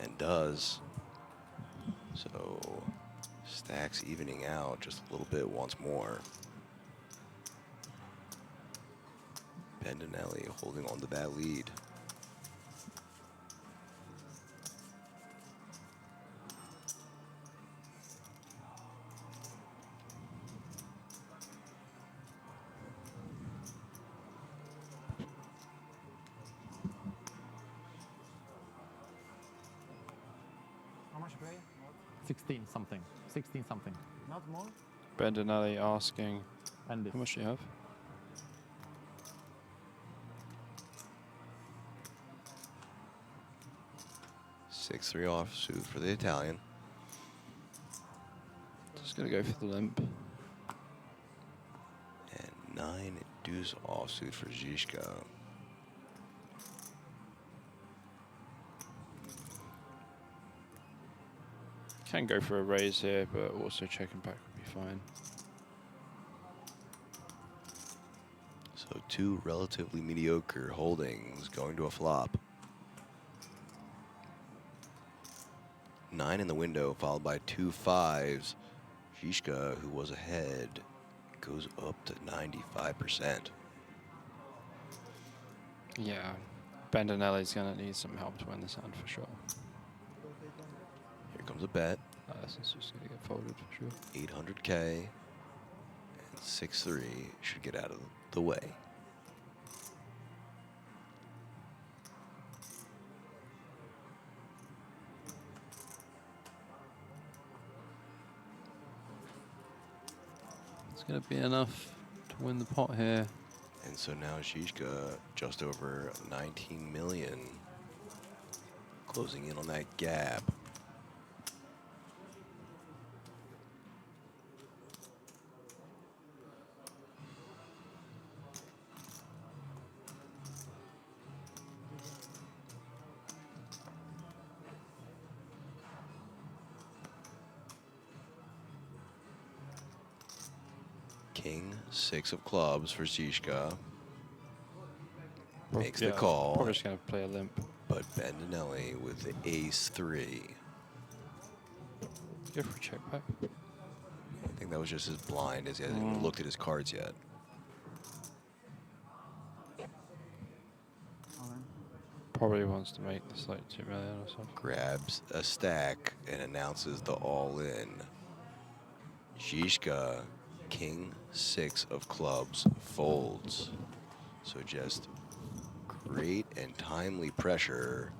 And does. So stacks evening out just a little bit once more. Bendinelli holding on to that lead. How much play? 16 something. 16 something. Not more? Bendinelli asking, And this. how much do you have? Six-3 offsuit for the Italian. Just going to go for the limp. And 9 deuce offsuit for Žižka. Can go for a raise here, but also checking back would be fine. So two relatively mediocre holdings going to a flop. 9 in the window, followed by 2 5s. Žižka, who was ahead, goes up to 95%. Yeah, Bendinelli's going to need some help to win this hand for sure. Here comes a bet. This is just going to get folded for sure. 800K and 6-3 should get out of the way. It's going to be enough to win the pot here. And so now Žižka just over 19 million, closing in on that gap. King 6 of clubs for Žižka. Makes the call. Probably just going to play a limp. But Bendinelli with the ace-3. Go for a check back. I think that was just his blind, as he hasn't even looked at his cards yet. Probably wants to make this like 2 million or something. Grabs a stack and announces the all-in. Žižka, king 6 of clubs, folds. So just great and timely pressure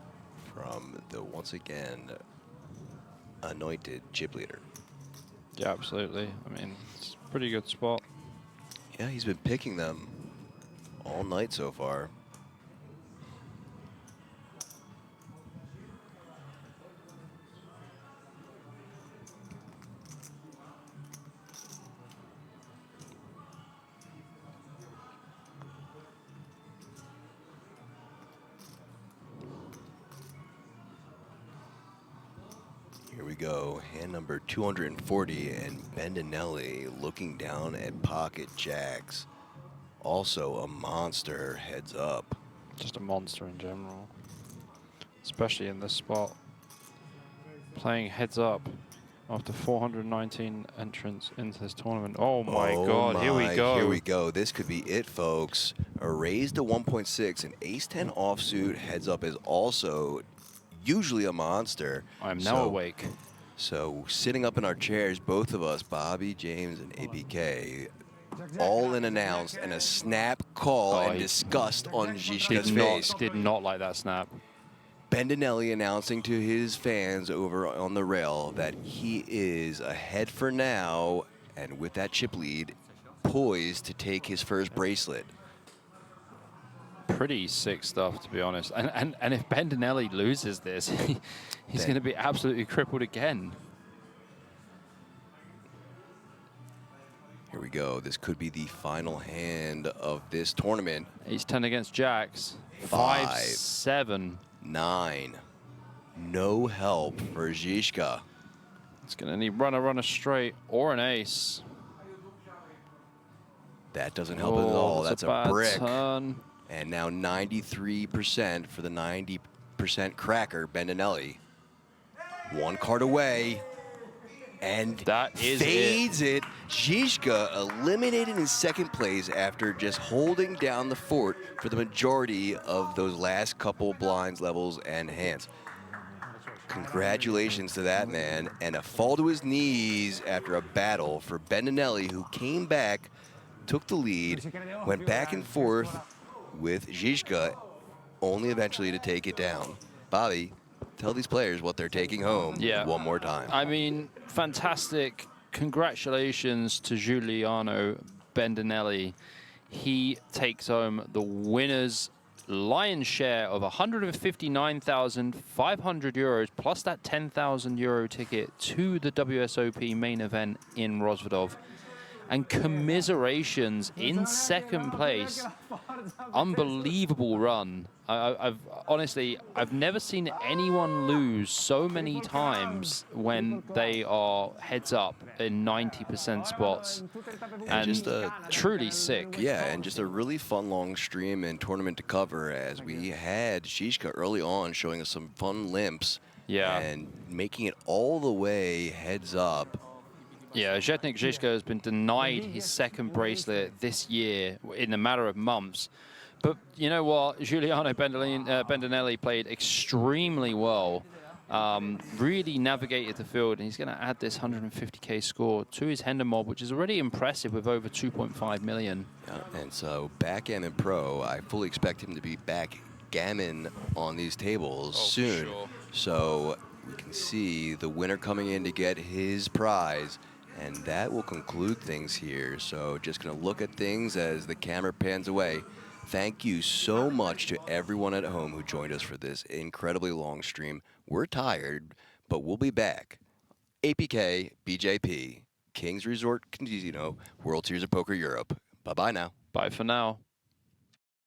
from the, once again, anointed chip leader. Yeah, absolutely. I mean, it's a pretty good spot. Yeah, he's been picking them all night so far. Here we go, hand number 240, and Bendinelli looking down at pocket jacks. Also a monster heads up. Just a monster in general, especially in this spot. Playing heads up after 419 entrants into this tournament. Oh my God, here we go. Here we go. This could be it, folks. A raise to 1.6, an ace-10 offsuit heads up is also usually a monster. I'm now awake. So sitting up in our chairs, both of us, Bobby, James, and APK, all in announced, and a snap call and disgust on Žižka's face. Did not like that snap. Bendinelli announcing to his fans over on the rail that he is ahead for now, and with that chip lead, poised to take his first bracelet. Pretty sick stuff, to be honest. And if Bendinelli loses this, he's going to be absolutely crippled again. Here we go. This could be the final hand of this tournament. Ace-10 against jacks. 5-7. 9. No help for Žižka. It's going to need runner straight or an ace. That doesn't help at all. That's a brick. Turn. And now 93% for the 90% cracker, Bendinelli. One card away. And that is fades it. Žižka eliminated in second place after just holding down the fort for the majority of those last couple blinds, levels, and hands. Congratulations to that man. And a fall to his knees after a battle for Bendinelli, who came back, took the lead, went back and forth with Žižka, only eventually to take it down. Bobby, tell these players what they're taking home one more time. I mean, fantastic. Congratulations to Giuliano Bendinelli. He takes home the winner's lion's share of 159,500 euros plus that 10,000 euro ticket to the WSOP main event in Rozvadov. And commiserations in second place. Unbelievable run. I've honestly, I've never seen anyone lose so many times when they are heads up in 90% spots. And just truly sick. Yeah, and just a really fun long stream and tournament to cover, as we had Žižka early on showing us some fun limps. Yeah. And making it all the way heads up. Yeah, Zdenek Žižka has been denied his second bracelet this year in a matter of months. But you know what? Giuliano Bendinelli played extremely well. Really navigated the field, and he's going to add this 150k score to his Hender mob, which is already impressive with over 2.5 million. Yeah, and so backgammon pro, I fully expect him to be backgammon on these tables soon. For sure. So we can see the winner coming in to get his prize. And that will conclude things here. So just going to look at things as the camera pans away. Thank you so much to everyone at home who joined us for this incredibly long stream. We're tired, but we'll be back. APK, BJP, Kings Resort Casino, World Series of Poker Europe. Bye-bye now. Bye for now.